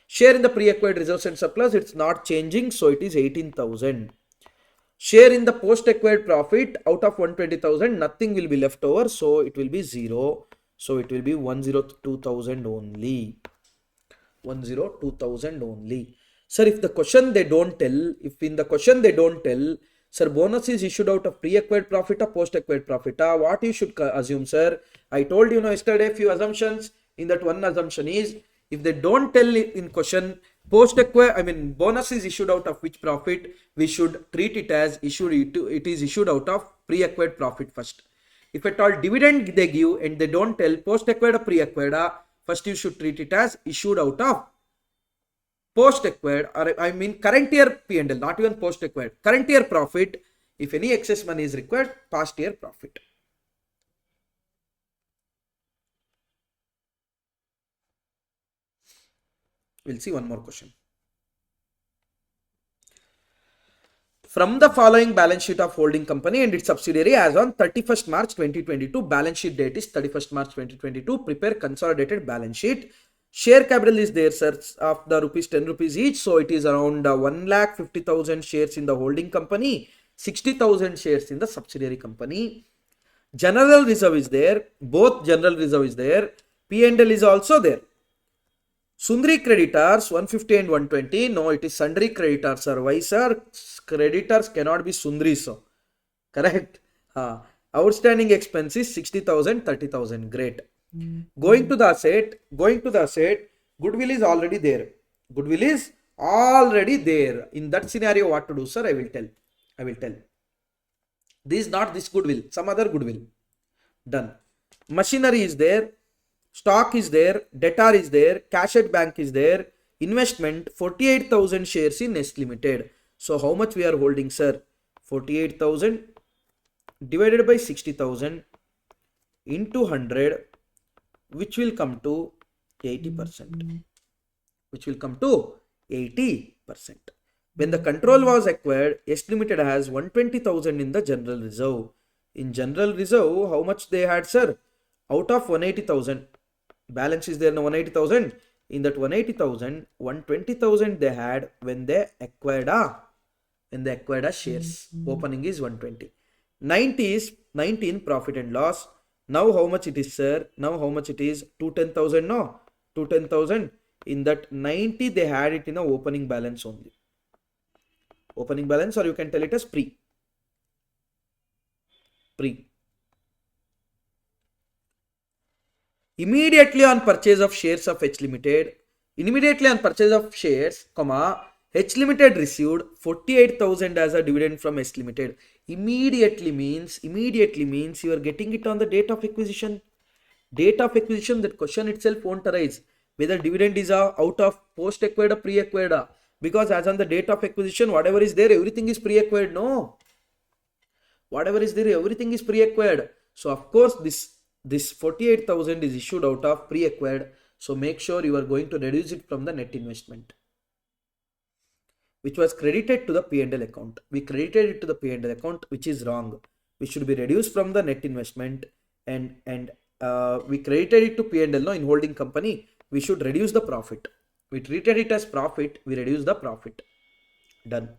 Share in the pre-acquired reserves and surplus, it's not changing, so it is 18,000. Share in the post-acquired profit, out of 120,000, nothing will be left over, so it will be 0. So it will be 102,000 only. 102,000 only. Sir, if the question they don't tell, sir, bonus is issued out of pre-acquired profit or post-acquired profit, what you should assume, sir? I told you yesterday few assumptions. In that one assumption is, if they don't tell in question, post-acquired, bonus is issued out of which profit, we should treat it as it is issued out of pre-acquired profit first. If at all dividend they give and they don't tell post-acquired or pre-acquired, first you should treat it as issued out of post-acquired, or current year P&L, not even post-acquired. Current year profit, if any excess money is required, past year profit. We'll see one more question. From the following balance sheet of holding company and its subsidiary as on 31st March 2022, balance sheet date is 31st March 2022, prepare consolidated balance sheet. Share capital is there, sir, of the rupees 10 rupees each. So it is around 1,50,000 shares in the holding company, 60,000 shares in the subsidiary company. General reserve is there. Both general reserve is there. P&L is also there. Sundry creditors 150 and 120. No, it is sundry creditors, sir. Why, sir? Creditors cannot be sundry, so correct. Outstanding expenses 60,000, 30,000. Great. Going to the asset, goodwill is already there. Goodwill is already there. In that scenario, what to do, sir? I will tell. This is not this goodwill, some other goodwill. Done. Machinery is there. stock is there, debtor is there, cash at bank is there, investment 48,000 shares in Nest Limited. So how much we are holding, sir? 48,000 divided by 60,000 into 100, which will come to 80%. Which will come to 80%. When the control was acquired, S Limited has 120,000 in the general reserve. In general reserve, how much they had, sir? Out of 180,000, balance is there now 180,000. In that 180,000, 120,000 they had when they acquired shares. Opening is 120. 90 is 19 profit and loss. Now how much it is, sir? Now how much it is? 210,000, no? 210,000. In that 90 they had it in a opening balance only. Opening balance, or you can tell it as pre. Immediately on purchase of shares of H Limited, H Limited received 48,000 as a dividend from H Limited. Immediately means you are getting it on the date of acquisition. Date of acquisition, that question itself won't arise whether dividend is out of post acquired or pre acquired, because as on the date of acquisition, whatever is there, everything is pre acquired. No, whatever is there, everything is pre acquired. So of course this 48,000 is issued out of pre acquired. So make sure you are going to reduce it from the net investment, which was credited to the P&L account. We credited it to the P&L account, which is wrong. We should be reduced from the net investment, and we credited it to P&L. No, in holding company, we should reduce the profit. We treated it as profit, we reduce the profit. Done.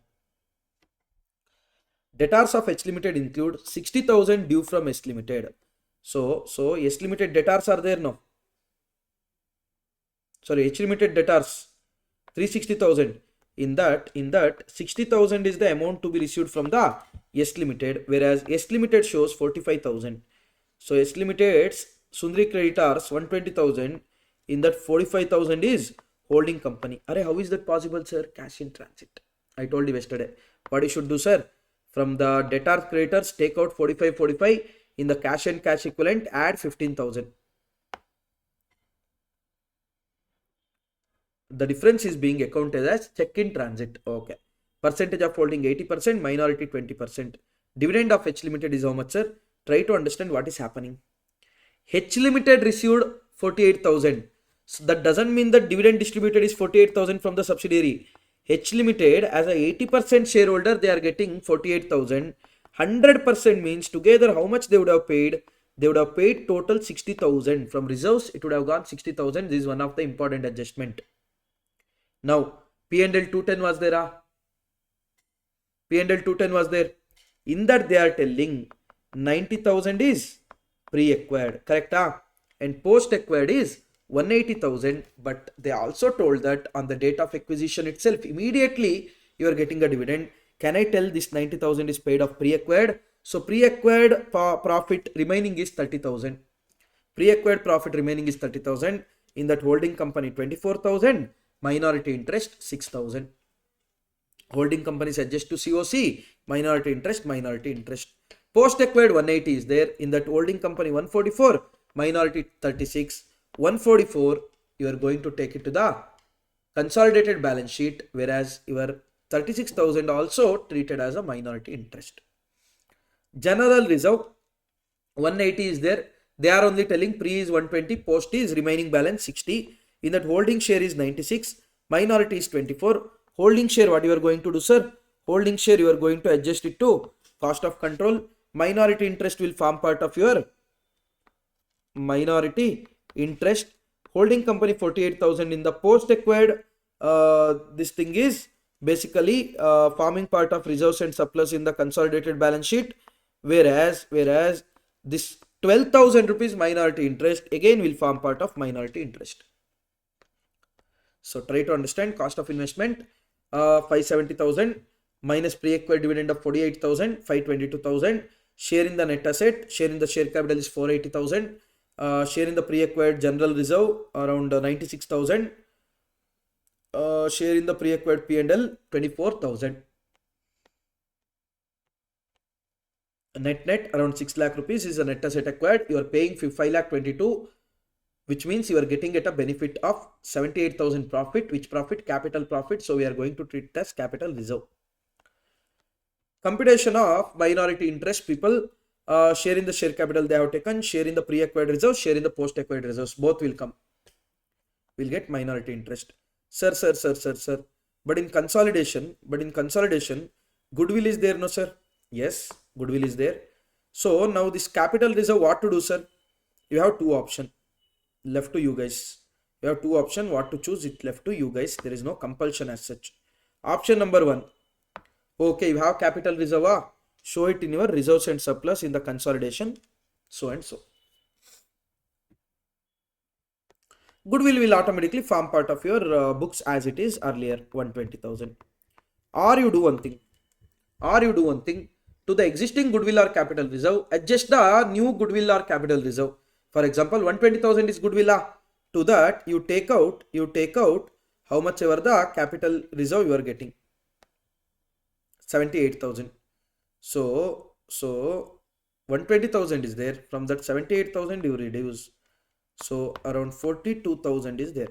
Debtors of H Limited include 60,000 due from S Limited. So S Limited debtors are there now. Sorry, H Limited debtors 360,000. In that 60,000 is the amount to be received from the S Limited, whereas S Limited shows 45,000. So S Limited's Sundri creditors 120,000. In that 45,000 is holding company. Arey, how is that possible, sir? Cash in transit. I told you yesterday. What you should do, sir? From the debtors creditors, take out 45. In the cash and cash equivalent, add 15,000. The difference is being accounted as check in transit. Okay. Percentage of holding 80%, minority 20%. Dividend of H Limited is how much, sir? Try to understand what is happening. H Limited received 48,000. So that doesn't mean that dividend distributed is 48,000 from the subsidiary. H Limited as a 80% shareholder, they are getting 48,000. 100% means together how much they would have paid? They would have paid total 60,000. From reserves, it would have gone 60,000. This is one of the important adjustment. Now, P&L 210 was there. P&L 210 was there. In that they are telling 90,000 is pre-acquired, correct? And post-acquired is 180,000. But they also told that on the date of acquisition itself, immediately you are getting a dividend. Can I tell this 90,000 is paid off pre-acquired? So pre-acquired profit remaining is 30,000. Pre-acquired profit remaining is 30,000. In that holding company 24,000. Minority interest 6,000. Holding companies adjust to COC. Minority interest. Post-acquired 180 is there. In that holding company 144. Minority 36. 144 you are going to take it to the consolidated balance sheet, whereas your 36,000 also treated as a minority interest. General reserve 180 is there. They are only telling pre is 120, post is remaining balance 60. In that holding share is 96, minority is 24. Holding share, what you are going to do, sir? Holding share you are going to adjust it to cost of control. Minority interest will form part of your minority interest. Holding company 48,000 in the post acquired. This thing is basically forming part of reserves and surplus in the consolidated balance sheet, whereas this 12,000 rupees minority interest again will form part of minority interest. So try to understand cost of investment 570,000 minus pre-acquired dividend of 48,000, 522,000. Share in the net asset, share in the share capital is 480,000. Share in the pre-acquired general reserve around 96,000. Share in the pre-acquired P&L 24,000. Net around 6 lakh rupees is a net asset acquired. You are paying 5 lakh 22. which means you are getting at a benefit of 78,000 profit. Which profit? Capital profit. So we are going to treat it as capital reserve. Computation of minority interest, people share in the share capital they have taken, share in the pre-acquired reserves, share in the post-acquired reserves, both will come. We'll get minority interest. Sir. But in consolidation, goodwill is there, no sir? Yes, goodwill is there. So now this capital reserve, what to do, sir? You have two options. Left to you guys. You have two options. What to choose? It left to you guys. There is no compulsion as such. Option number one. Okay, you have capital reserve. Show it in your reserves and surplus in the consolidation. So and so. Goodwill will automatically form part of your books as it is earlier, 120,000. Or you do one thing. To the existing goodwill or capital reserve, adjust the new goodwill or capital reserve. For example, 120,000 is goodwill. To that, you take out how much ever the capital reserve you are getting. 78,000. So 120,000 is there. From that 78,000 you reduce. So around 42,000 is there.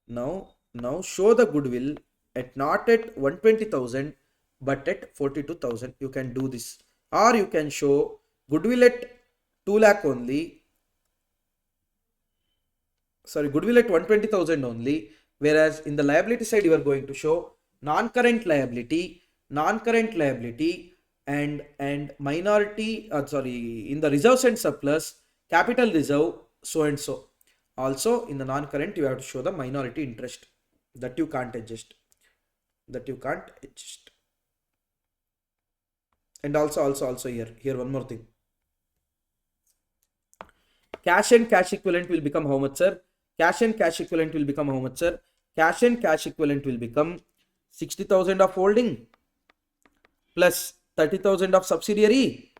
Now show the goodwill at not at 120,000 but at 42,000. You can do this, or you can show goodwill at 2 lakh only. Sorry, goodwill at 120,000 only. Whereas in the liability side you are going to show non-current liability and minority. In the reserves and surplus, capital reserve, so and so. Also in the non-current you have to show the minority interest that you can't adjust. And also here one more thing. Cash and cash equivalent will become how much, sir? Cash and cash equivalent will become how much, sir? Cash and cash equivalent will become 60,000 of holding plus 30,000 of subsidiary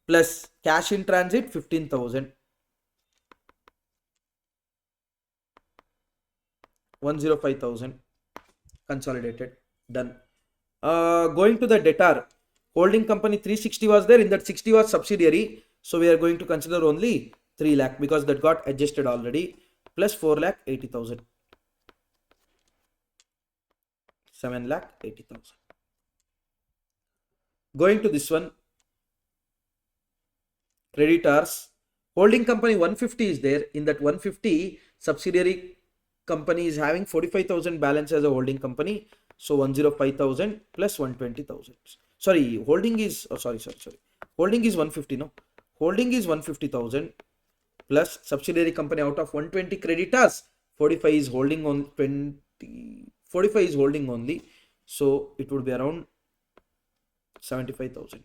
plus cash in transit 15,000. 105,000 consolidated. Done. Going to the debtor, holding company 360 was there. In that 60 was subsidiary. So we are going to consider only 3 lakh because that got adjusted already. Plus 4 lakh 80,000. 7 lakh 80,000. Going to this one, creditors, holding company 150 is there. In that 150, subsidiary company is having 45,000 balance as a holding company. So 105,000 plus 120,000. Sorry, holding is, sorry. Holding is 150, no? Holding is 150,000 plus subsidiary company out of 120 creditors, 45 is holding on 45 is holding only. So it would be around 75,000.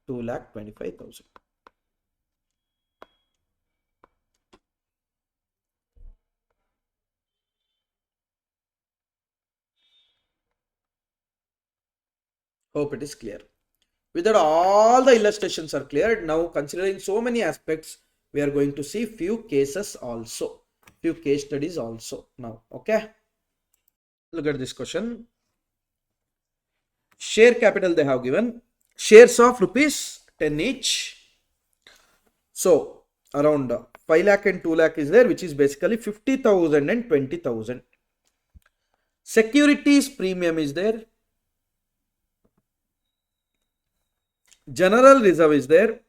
2,25,000. Hope it is clear. With that, all the illustrations are cleared. Now, considering so many aspects, we are going to see few cases also, few case studies also now. Okay, look at this question. Share capital they have given, shares of rupees 10 each. So around 5 lakh and 2 lakh is there, which is basically 50,000 and 20,000. Securities premium is there. General reserve is there.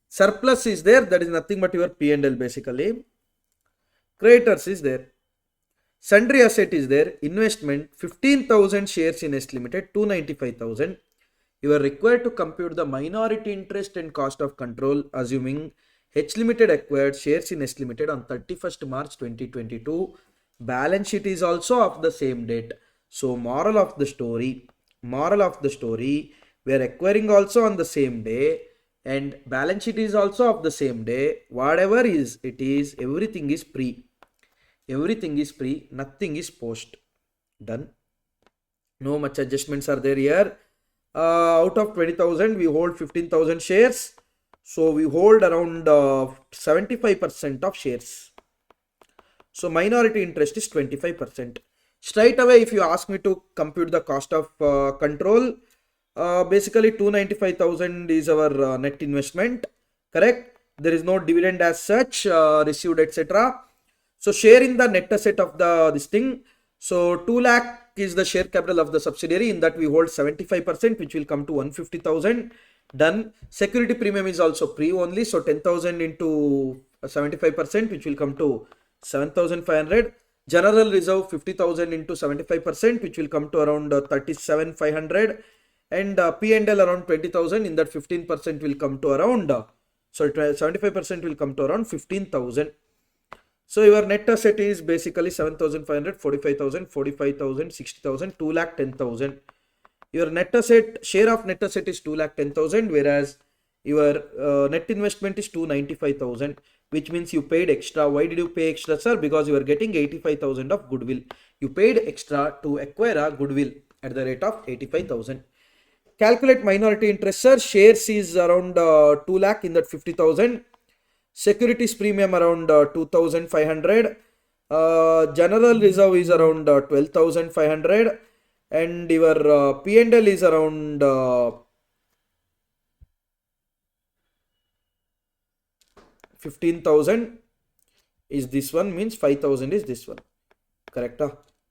Surplus is there. That is nothing but your P&L basically. Creditors is there. Sundry asset is there. Investment 15,000 shares in S Limited, 295,000. You are required to compute the minority interest and cost of control assuming H Limited acquired shares in S Limited on 31st March 2022. Balance sheet is also of the same date. So moral of the story, we are acquiring also on the same day and balance sheet is also of the same day. Whatever is it is, everything is pre, nothing is post. Done. No much adjustments are there here. Out of 20,000 we hold 15,000 shares, so we hold around 75% of shares. So minority interest is 25%. Straight away if you ask me to compute the cost of control, Basically 295,000 is our net investment, correct? There is no dividend as such received, etc. So share in the net asset of the this thing. So 2 lakh is the share capital of the subsidiary. In that we hold 75%, which will come to 150,000. Done. Security premium is also pre only. So 10,000 into 75%, which will come to 7,500. General reserve 50,000 into 75%, which will come to around 37,500. And P&L around 20,000. In that 15% will come to around, 75% will come to around 15,000. So your net asset is basically 7,500, 45,000, 45,000, 60,000, 2 lakh 10,000. Your net asset, share of net asset is 2 lakh 10,000, whereas your net investment is 295,000, which means you paid extra. Why did you pay extra, sir? Because you are getting 85,000 of goodwill. You paid extra to acquire a goodwill at the rate of 85,000. Calculate minority interest, sir. Shares is around 2 lakh, in that 50,000. Securities premium around 2,500. General reserve is around 12,500. And your P&L is around 15,000 is this one, means 5,000 is this one, correct?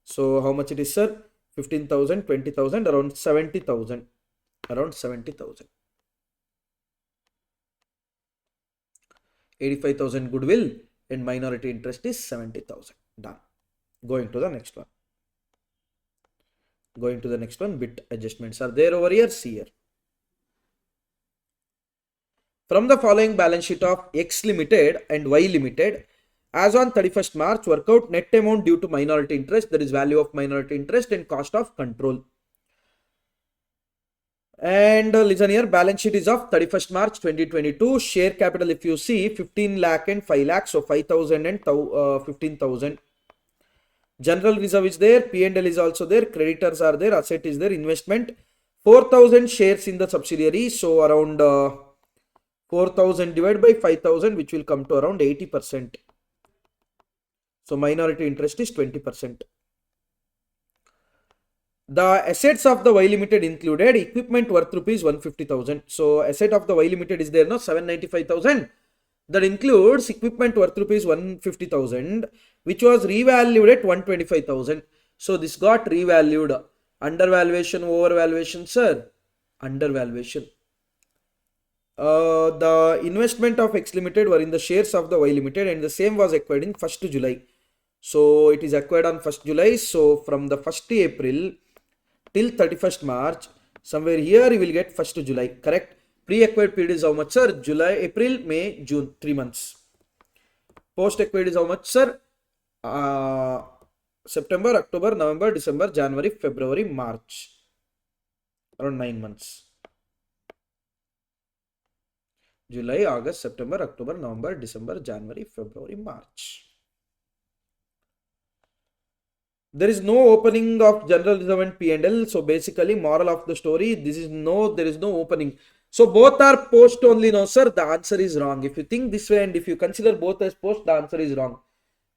So how much it is, sir? 15,000, 20,000, around 70,000, around 70,000. 85,000 goodwill and minority interest is 70,000. Done. Going to the next one. Going to the next one. Bit adjustments are there over here. See here. From the following balance sheet of X Limited and Y Limited, as on 31st March, work out net amount due to minority interest, that is value of minority interest and cost of control. And listen here, balance sheet is of 31st March 2022. Share capital, if you see, 15 lakh and 5 lakh, so 5,000 and 15,000. General reserve is there, P&L is also there, creditors are there, asset is there, investment. 4,000 shares in the subsidiary, so around 4,000 divided by 5,000, which will come to around 80%. So minority interest is 20%. The assets of the Y Limited included equipment worth rupees 150,000. So asset of the Y Limited is there, no, 795,000. That includes equipment worth rupees 150,000, which was revalued at 125,000. So this got revalued. Undervaluation, overvaluation, sir? Undervaluation. The investment of X Limited were in the shares of the Y Limited, and the same was acquired in 1st July. So it is acquired on 1st July. So from the 1st April till 31st March, somewhere here you will get 1st July, correct? Pre-acquired period is how much, sir? July, April, May, June, 3 months. Post-acquired is how much, sir? September, October, November, December, January, February, March. Around 9 months. July, August, September, October, November, December, January, February, March. There is no opening of general reserve and P&L. So basically, moral of the story, there is no opening. So both are post only, no, sir? The answer is wrong. If you think this way and if you consider both as post, the answer is wrong.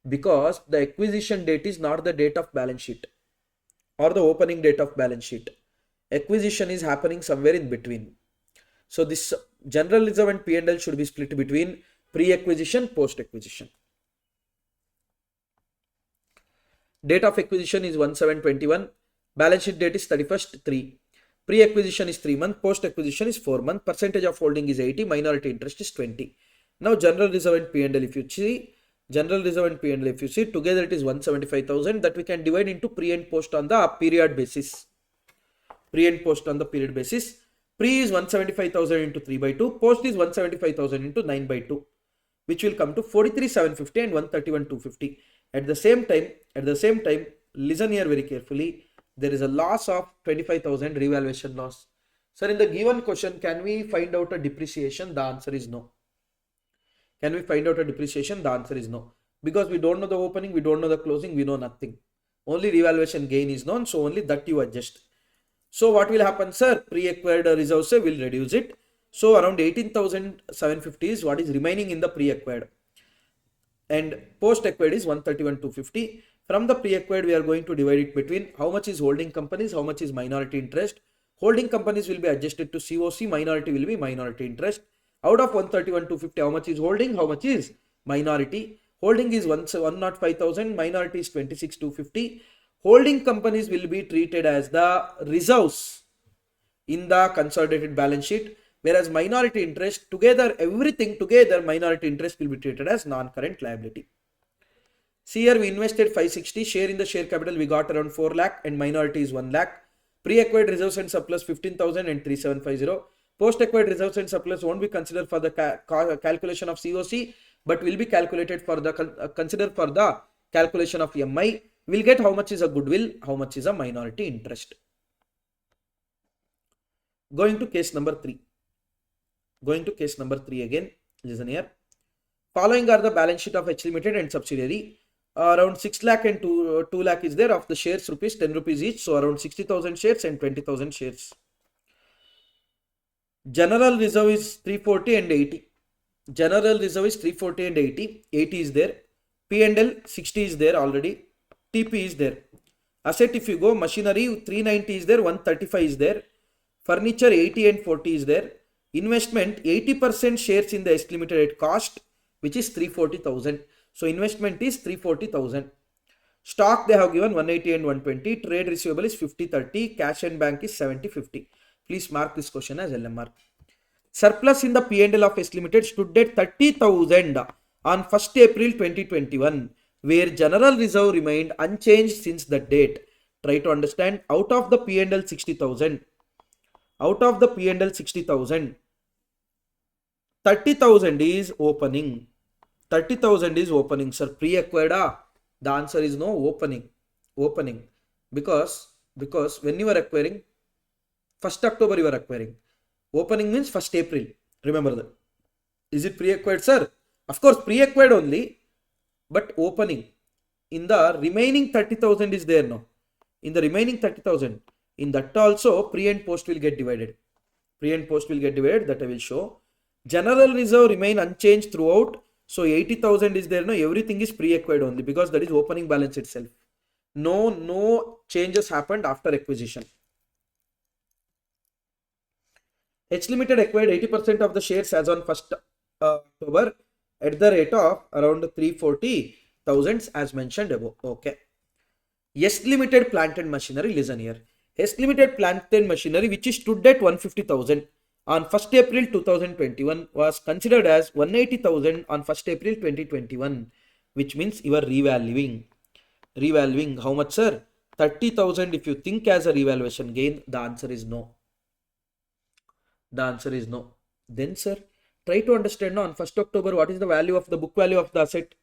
Because the acquisition date is not the date of balance sheet or the opening date of balance sheet. Acquisition is happening somewhere in between. So this general reserve and P&L should be split between pre-acquisition, post-acquisition. Date of acquisition is 1/7/21. Balance sheet date is 31st/3. Pre-acquisition is 3 months. Post-acquisition is 4 months. Percentage of holding is 80. Minority interest is 20. Now general reserve and P&L, if you see, together it is 175,000, that we can divide into pre and post on the period basis. Pre and post on the period basis. Pre is 175,000 into 3/2. Post is 175,000 into 9/2, which will come to 43,750 and 131,250. At the same time, listen here very carefully. There is a loss of 25,000 revaluation loss. Sir, in the given question, can we find out a depreciation? The answer is no. Can we find out a depreciation? The answer is no. Because we don't know the opening, we don't know the closing, we know nothing. Only revaluation gain is known, so only that you adjust. So what will happen, sir? Pre-acquired reserves will reduce it. So around 18,750 is what is remaining in the pre-acquired. And post-acquired is 131,250. From the pre-acquired, we are going to divide it between how much is holding companies, how much is minority interest. Holding companies will be adjusted to COC, minority will be minority interest. Out of 131,250, how much is holding, how much is minority? Holding is 105,000, minority is 26,250. Holding companies will be treated as the reserves in the consolidated balance sheet, whereas minority interest together, everything together, minority interest will be treated as non-current liability. See here, we invested 560, share in the share capital we got around 4 lakh and minority is 1 lakh. Pre-acquired reserves and surplus 15,000 and 3750. Post-acquired reserves and surplus won't be considered for the calculation of COC, but will be calculated for the considered for the calculation of MI. We'll get how much is a goodwill, how much is a minority interest. Going to case number 3. Going to case number 3 again. Listen here. Following are the balance sheet of H Limited and subsidiary. Around 6 lakh and 2 lakh is there of the shares rupees, 10 rupees each. So around 60,000 shares and 20,000 shares. General reserve is 340 and 80. General reserve is 340 and 80. 80 is there. P&L 60 is there already. TP is there. Asset if you go, machinery 390 is there, 135 is there. Furniture 80 and 40 is there. Investment 80% shares in the S Limited at cost, which is 340,000. So investment is 340,000. Stock they have given 180 and 120. Trade receivable is 50-30. Cash and bank is 70-50. Please mark this question as LMR. Surplus in the P&L of S Limited stood at 30,000 on 1st April 2021, where general reserve remained unchanged since that date. Try to understand. Out of the P&L 60,000. Out of the P&L 60,000. 30,000 is opening. 30,000 is opening, sir. Pre-acquired, the answer is no, opening. Opening. Because when you are acquiring, 1st October you are acquiring. Opening means 1st April. Remember that. Is it pre-acquired, sir? Of course, pre-acquired only, but opening. In the remaining 30,000 is there now. In the remaining 30,000, in that also pre and post will get divided. Pre and post will get divided, that I will show. General reserve remain unchanged throughout. So 80,000 is there now. Everything is pre-acquired only because that is opening balance itself. No changes happened after acquisition. H Limited acquired 80% of the shares as on 1st October at the rate of around 340,000 as mentioned above. Okay. S Limited plant and machinery, listen here. S Limited plant and machinery, which is stood at 150,000 on 1st April 2021, was considered as 180,000 on 1st April 2021, which means you are revaluing. Revaluing how much, sir? 30,000. If you think as a revaluation gain, the answer is no. The answer is no. Then, sir, try to understand now on 1st October what is the value of the book value of the asset.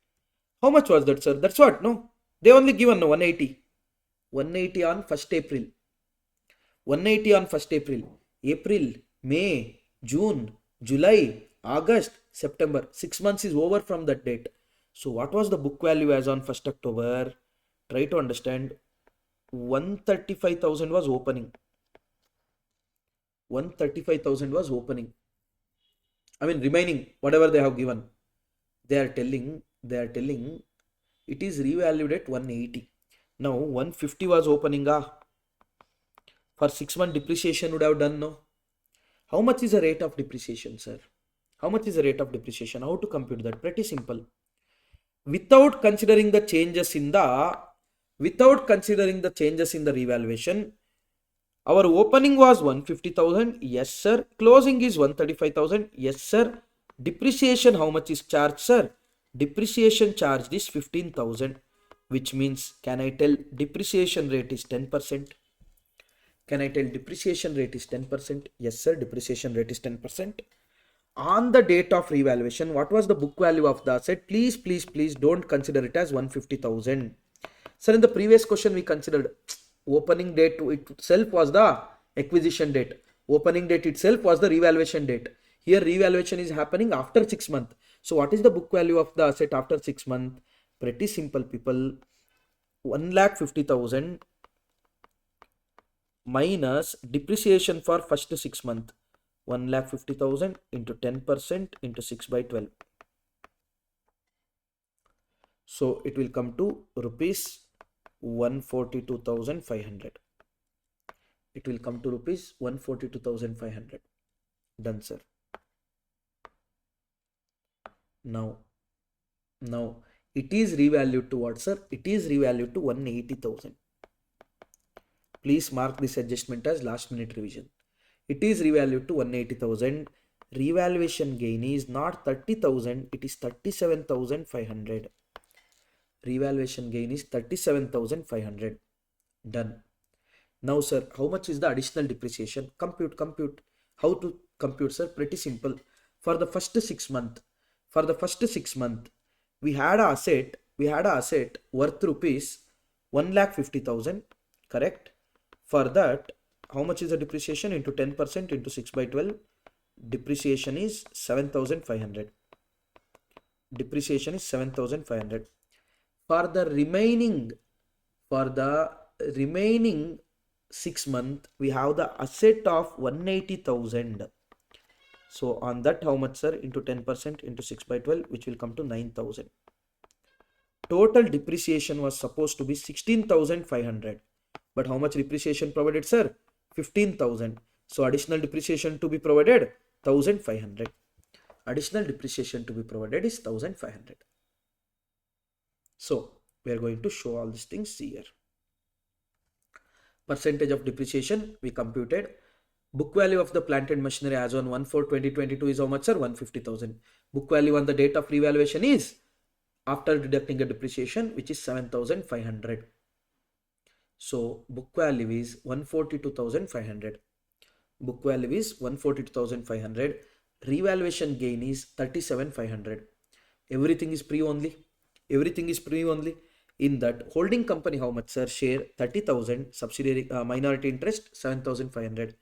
How much was that, sir? That's what, no? They only given no 180. 180 on 1st April. 180 on 1st April. April, May, June, July, August, September. 6 months is over from that date. So what was the book value as on 1st October? Try to understand. 135,000 was opening. 135,000 was opening. I mean remaining, whatever they have given. They are telling it is revalued at 180. Now 150 was opening. For 6 month depreciation would have done no. How much is the rate of depreciation, sir? How much is the rate of depreciation? How to compute that? Pretty simple. Without considering the changes in the revaluation, our opening was 150,000. Yes, sir. Closing is 135,000. Yes, sir. Depreciation, how much is charged, sir? Depreciation charged is 15,000, which means, can I tell depreciation rate is 10%? Can I tell depreciation rate is 10%? Yes, sir. Depreciation rate is 10%. On the date of revaluation, what was the book value of the asset? Please don't consider it as 150,000. Sir, in the previous question we considered opening date itself was the acquisition date. Opening date itself was the revaluation date. Here revaluation is happening after 6 months. So what is the book value of the asset after 6 months? Pretty simple, people. 1,50,000 minus depreciation for first 6 months. 1,50,000 into 10% into 6 by 12. So it will come to rupees 142,500. It will come to rupees 142,500. Done, sir. Now it is revalued to what, sir? It is revalued to 180,000. Please mark this adjustment as last minute revision. It is revalued to 180,000. Revaluation gain is not 30,000, it is 37,500. Revaluation gain is 37,500. Done. Now, sir, how much is the additional depreciation? Compute. How to compute, sir? Pretty simple. For the first 6 months, we had a asset worth rupees 1,50,000, correct? For that, how much is the depreciation? Into 10% into 6 by 12. Depreciation is 7,500. Depreciation is 7,500. For the remaining 6 months, we have the asset of 180,000. So on that, how much, sir? Into 10% into 6 by 12, which will come to 9,000. Total depreciation was supposed to be 16,500. But how much depreciation provided, sir? 15,000. So additional depreciation to be provided, 1,500. Additional depreciation to be provided is 1,500. So we are going to show all these things here. Percentage of depreciation we computed. Book value of the plant and machinery as on 1/4/2022 is how much, sir? 150,000. Book value on the date of revaluation is after deducting a depreciation, which is 7,500. So book value is 142,500. Book value is 142,500. Revaluation gain is 37,500. Everything is pre only. In that, holding company how much, sir? Share 30,000. Subsidiary minority interest 7,500.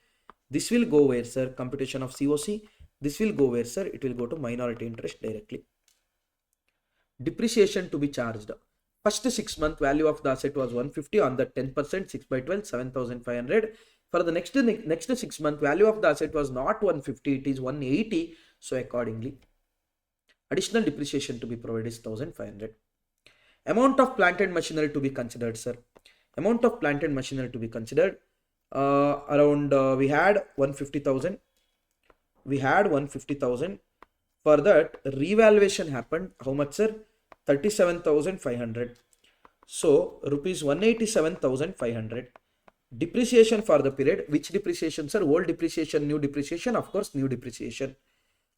This will go where, sir? Computation of COC. This will go where, sir? It will go to minority interest directly. Depreciation to be charged. First 6 month value of the asset was 150. On the 10%, 6 by 12, 7,500. For the next 6 month value of the asset was not 150, it is 180. So accordingly, additional depreciation to be provided is 1,500. Amount of plant and machinery to be considered, sir. Amount of plant and machinery to be considered. We had 150,000. For that, revaluation happened. How much, sir? 37,500. So rupees 187,500. Depreciation for the period. Which depreciation, sir? Old depreciation, new depreciation? Of course, new depreciation.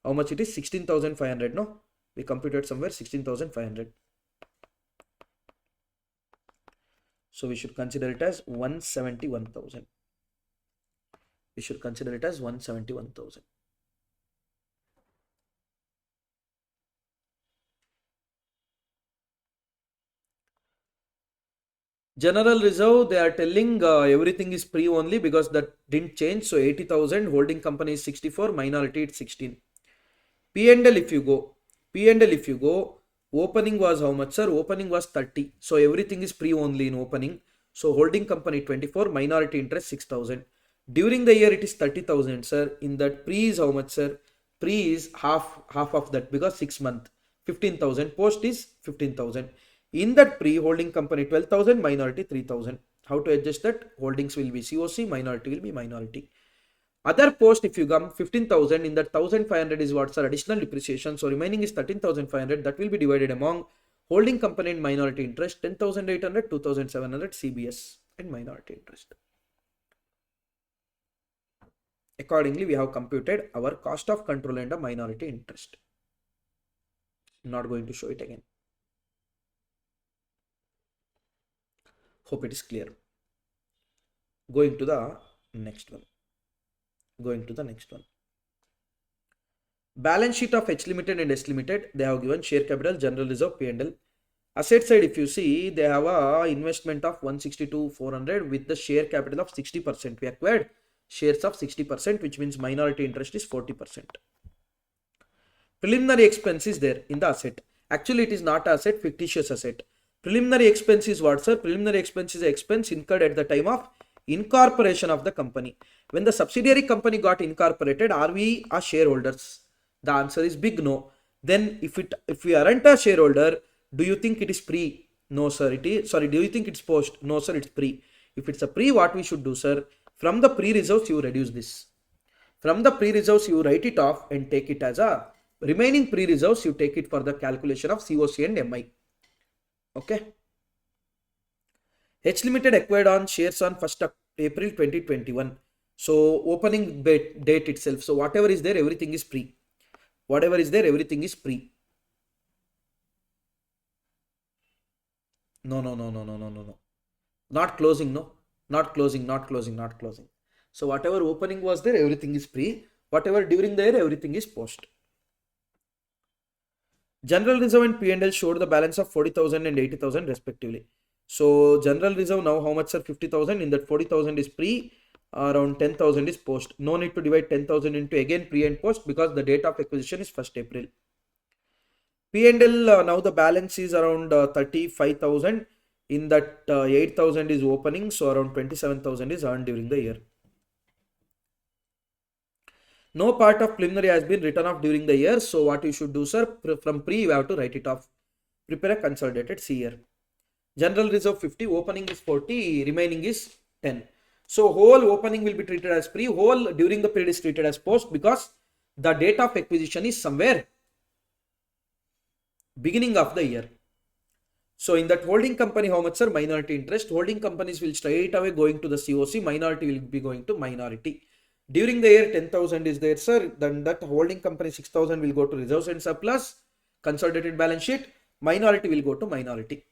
How much it is? 16,500. No, we computed somewhere 16,500. So we should consider it as 171,000. We should consider it as 171,000. General reserve, they are telling everything is pre only because that didn't change. So 80,000, holding company is 64, minority it's 16. P&L if you go, opening was how much, sir? Opening was 30. So everything is pre only in opening. So holding company 24, minority interest 6,000. During the year it is 30,000, sir. In that pre is how much, sir? Pre is half of that because 6 months, 15,000. Post is 15,000. In that pre, holding company 12,000, minority 3,000. How to adjust that? Holdings will be COC, minority will be minority. Other post, if you come 15,000, in that 1,500 is what, sir? Additional depreciation. So remaining is 13,500. That will be divided among holding company and minority interest. 10,800, 2,700 CBS and minority interest. Accordingly, we have computed our cost of control and a minority interest. I'm not going to show it again. Hope it is clear. Going to the next one. Balance sheet of H Limited and S Limited. They have given share capital, general reserve, P&L. Asset side, if you see, they have a investment of 162,400 with the share capital of 60%. We acquired shares of 60%, which means minority interest is 40%. Preliminary expense is there in the asset. Actually, it is not asset, fictitious asset. Preliminary expense is what, sir? Preliminary expense is an expense incurred at the time of incorporation of the company. When the subsidiary company got incorporated, are we a shareholders? The answer is big no. Then if we aren't a shareholder, do you think it is pre? No, sir. It is. Sorry, do you think it's post? No, sir. It's pre. If it's a pre, what we should do, sir? From the pre-reserves, you reduce this. From the pre-reserves, you write it off and take it as a remaining pre-reserves, you take it for the calculation of COC and MI. Okay. H Limited acquired on shares on 1st April 2021. So opening date itself. So whatever is there, everything is pre. Whatever is there, everything is pre. No. Not closing, no. Not closing. So whatever opening was there, everything is pre. Whatever during the year, everything is post. General reserve and P&L showed the balance of 40,000 and 80,000 respectively. So general reserve now how much, sir? 50,000. In that 40,000 is pre, around 10,000 is post. No need to divide 10,000 into again pre and post because the date of acquisition is 1st April. P&L now the balance is around 35,000. In that 8,000 is opening, so around 27,000 is earned during the year. No part of preliminary has been written off during the year. So what you should do, sir? From pre, you have to write it off. Prepare a consolidated CR. General reserve 50, opening is 40, remaining is 10. So whole opening will be treated as pre, whole during the period is treated as post because the date of acquisition is somewhere beginning of the year. So in that holding company, how much, sir? Minority interest. Holding companies will straight away going to the COC, minority will be going to minority. During the year 10,000 is there, sir. Then that holding company 6,000 will go to reserves and surplus, consolidated balance sheet, minority will go to minority.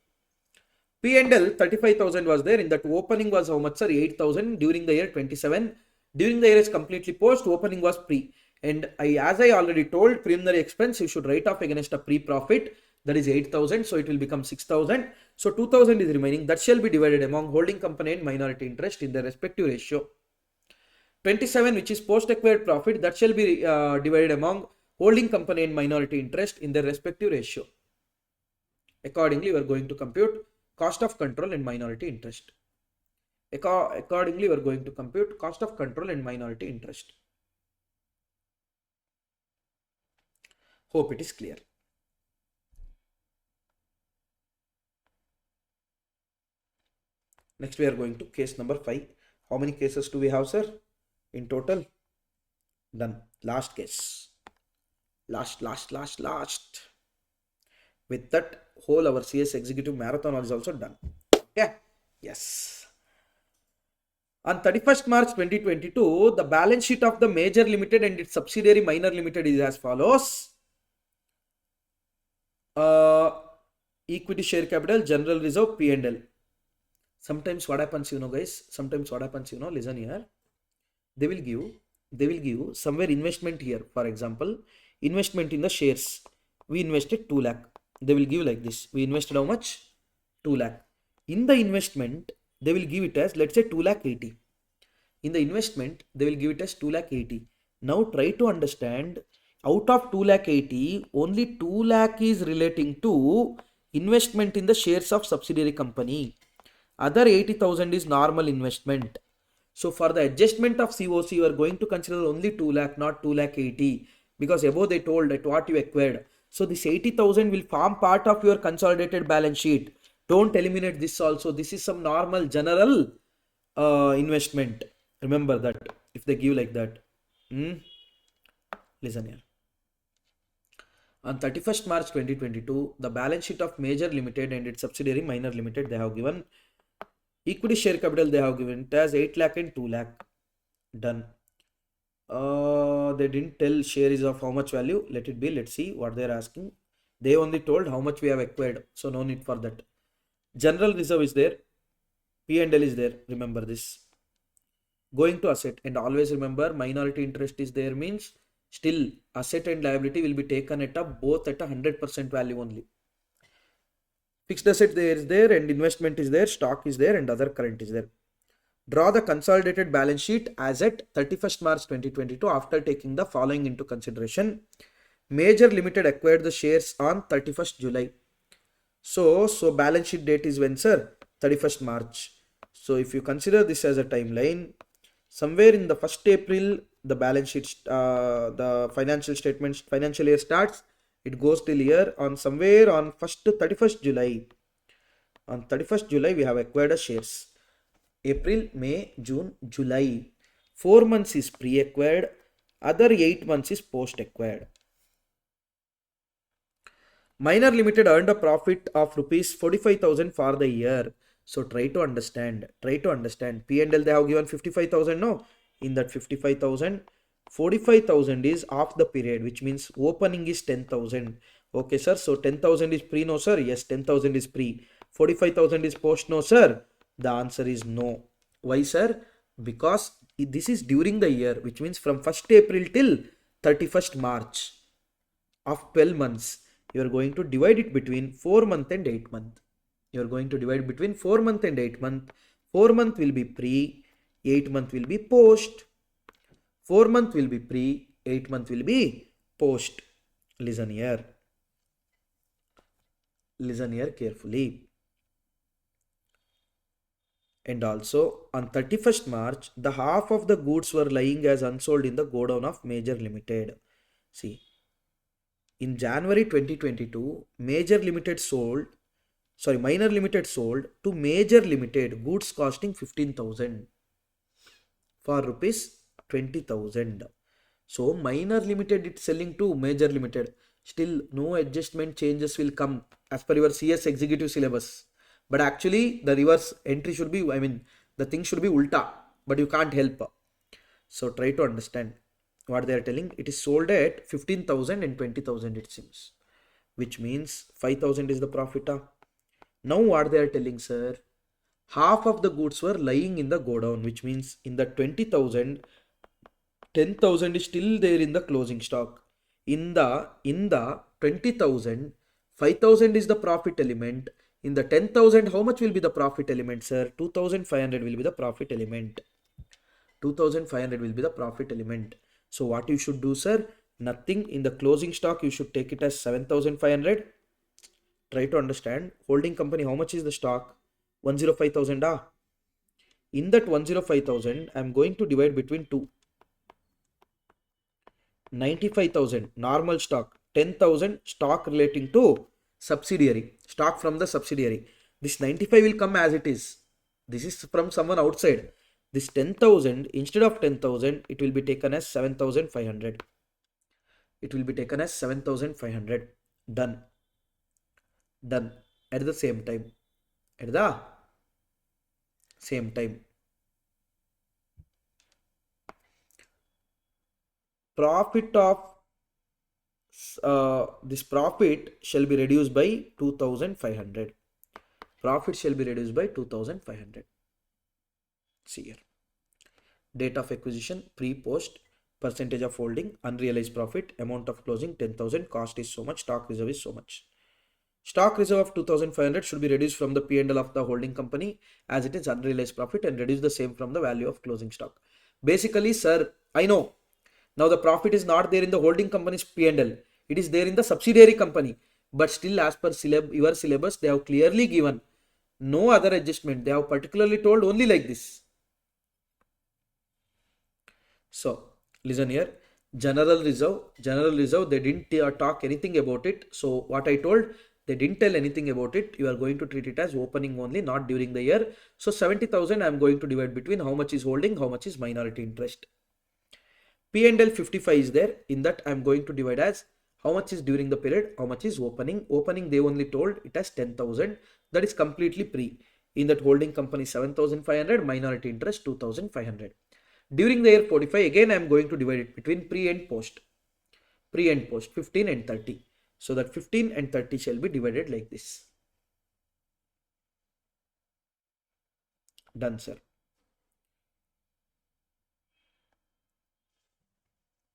P&L 35,000 was there. In that opening was how much, sir? 8,000 during the year 27. During the year is completely post, opening was pre. And as I already told, preliminary expense you should write off against a pre-profit, that is 8,000. So it will become 6,000. So 2,000 is remaining. That shall be divided among holding company and minority interest in the respective ratio. 27, which is post-acquired profit, that shall be divided among holding company and minority interest in their respective ratio. Accordingly, we are going to compute cost of control and minority interest. Accordingly, we are going to compute cost of control and minority interest. Hope it is clear. Next, we are going to case number 5. How many cases do we have, sir? In total? Done. Last case. Last. With that, whole our CS executive marathon is also done. Okay. Yes. On 31st March 2022, the balance sheet of the major limited and its subsidiary minor limited is as follows. Equity share capital, general reserve, P&L. Sometimes what happens, guys, listen here. They will give somewhere investment here. For example, investment in the shares. We invested 2 lakh. They will give like this. We invested how much? 2 lakh. In the investment, they will give it as, let's say, 2 lakh 80. In the investment, they will give it as 2 lakh 80. Now try to understand, out of 2 lakh 80, only 2 lakh is relating to investment in the shares of subsidiary company. Other 80,000 is normal investment. So for the adjustment of COC, you are going to consider only 2 lakh, not 2 lakh 80, because above they told at what you acquired. So this 80,000 will form part of your consolidated balance sheet. Don't eliminate this also. This is some normal general investment. Remember that if they give like that. Listen here. On 31st March 2022, the balance sheet of major limited and its subsidiary minor limited, they have given equity share capital, they have given it as 8 lakh and 2 lakh. Done. They didn't tell share is of how much value. Let it be. Let's see what they're asking. They only told how much we have acquired. So no need for that. General reserve is there. P&L is there. Remember this. Going to asset, and always remember minority interest is there means still asset and liability will be taken at both at 100% value only. Fixed asset there is there, and investment is there, stock is there, and other current is there. Draw the consolidated balance sheet as at 31st March 2022 after taking the following into consideration. Major Limited acquired the shares on 31st July. So balance sheet date is when, sir? 31st March. So if you consider this as a timeline, somewhere in the 1st April, the balance sheet, the financial statements, financial year starts. It goes till year on somewhere on 1st to 31st July. On 31st July, we have acquired the shares. April, May, June, July. 4 months is pre-acquired, other 8 months is post-acquired. Minor Limited earned a profit of rupees 45,000 for the year. So try to understand. P&L they have given 55,000, no? In that 55,000, 45,000 is off the period, which means opening is 10,000. Okay, sir. So 10,000 is pre, no, sir? Yes, 10,000 is pre. 45,000 is post, no, sir? The answer is no. Why, sir? Because this is during the year, which means from 1st April till 31st March of 12 months. You are going to divide it between 4 month and 8 month. You are going to divide between 4 month and 8 month. 4 month will be pre, 8 month will be post. 4 month will be pre, 8 month will be post. Listen here. Listen here carefully. And also on 31st March, the half of the goods were lying as unsold in the godown of Major Limited. See, in January 2022, Minor Limited sold to Major Limited goods costing 15,000 for rupees 20,000. So Minor Limited it's selling to Major Limited. Still no adjustment changes will come as per your CS executive syllabus. But actually the reverse entry should be, the thing should be ulta, but you can't help. So try to understand what they are telling. It is sold at 15,000 and 20,000 it seems, which means 5,000 is the profit. Now what they are telling, sir, half of the goods were lying in the godown, which means in the 20,000, 10,000 is still there in the closing stock. In the 20,000, 5,000 is the profit element. In the 10,000, how much will be the profit element, sir? 2,500 will be the profit element. 2,500 will be the profit element. So what you should do, sir? Nothing. In the closing stock, you should take it as 7,500. Try to understand. Holding company, how much is the stock? 105,000. In that 105,000, I am going to divide between 2. 95,000 normal stock, 10,000 stock relating to subsidiary, stock from the subsidiary. This 95 will come as it is. This is from someone outside. This 10,000, instead of 10,000, it will be taken as 7,500. It will be taken as 7,500. Done. Done. At the same time. At the same time. Profit of this profit shall be reduced by 2,500. Profit shall be reduced by 2,500. See here. Date of acquisition, pre-post, percentage of holding, unrealized profit, amount of closing 10,000, cost is so much, stock reserve is so much. Stock reserve of 2,500 should be reduced from the P&L of the holding company as it is unrealized profit and reduce the same from the value of closing stock. Basically, sir, I know. Now the profit is not there in the holding company's P&L. It is there in the subsidiary company. But still as per your syllabus, they have clearly given no other adjustment. They have particularly told only like this. So listen here. General reserve, they didn't talk anything about it. So what I told, they didn't tell anything about it. You are going to treat it as opening only, not during the year. So 70,000 I am going to divide between how much is holding, how much is minority interest. P&L 55 is there. In that I am going to divide as how much is during the period, how much is opening. Opening they only told it as 10,000. That is completely pre. In that holding company 7,500, minority interest 2,500. During the year 45, again I am going to divide it between pre and post. Pre and post, 15 and 30. So that 15 and 30 shall be divided like this. Done, sir.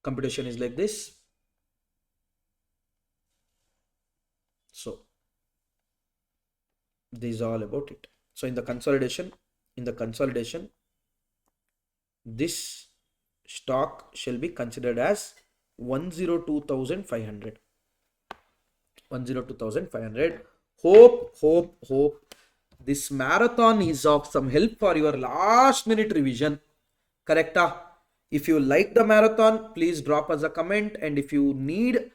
Computation is like this. So this is all about it. So in the consolidation, this stock shall be considered as 102,500. 102,500. Hope this marathon is of some help for your last minute revision. Correct? If you like the marathon, please drop us a comment. And if you need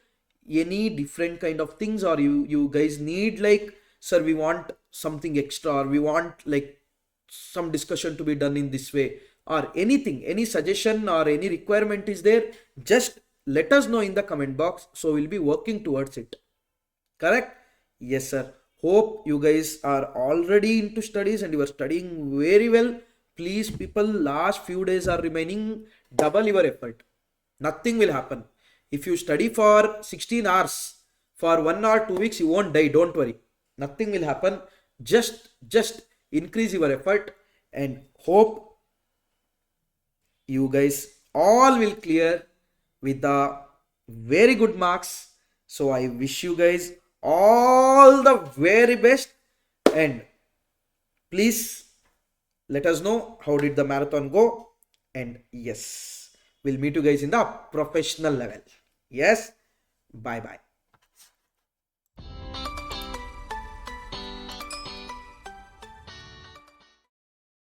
any different kind of things, or you guys need like, sir, we want something extra, or we want like some discussion to be done in this way, or anything, any suggestion or any requirement is there, just let us know in the comment box, so we'll be working towards it. Correct? Yes, sir. Hope you guys are already into studies and you are studying very well. Please, people, last few days are remaining, double your effort. Nothing will happen. If you study for 16 hours, for 1 or 2 weeks, you won't die. Don't worry. Nothing will happen. Just increase your effort, and hope you guys all will clear with the very good marks. So I wish you guys all the very best, and please let us know how did the marathon go. And yes, we'll meet you guys in the professional level. Yes, bye bye.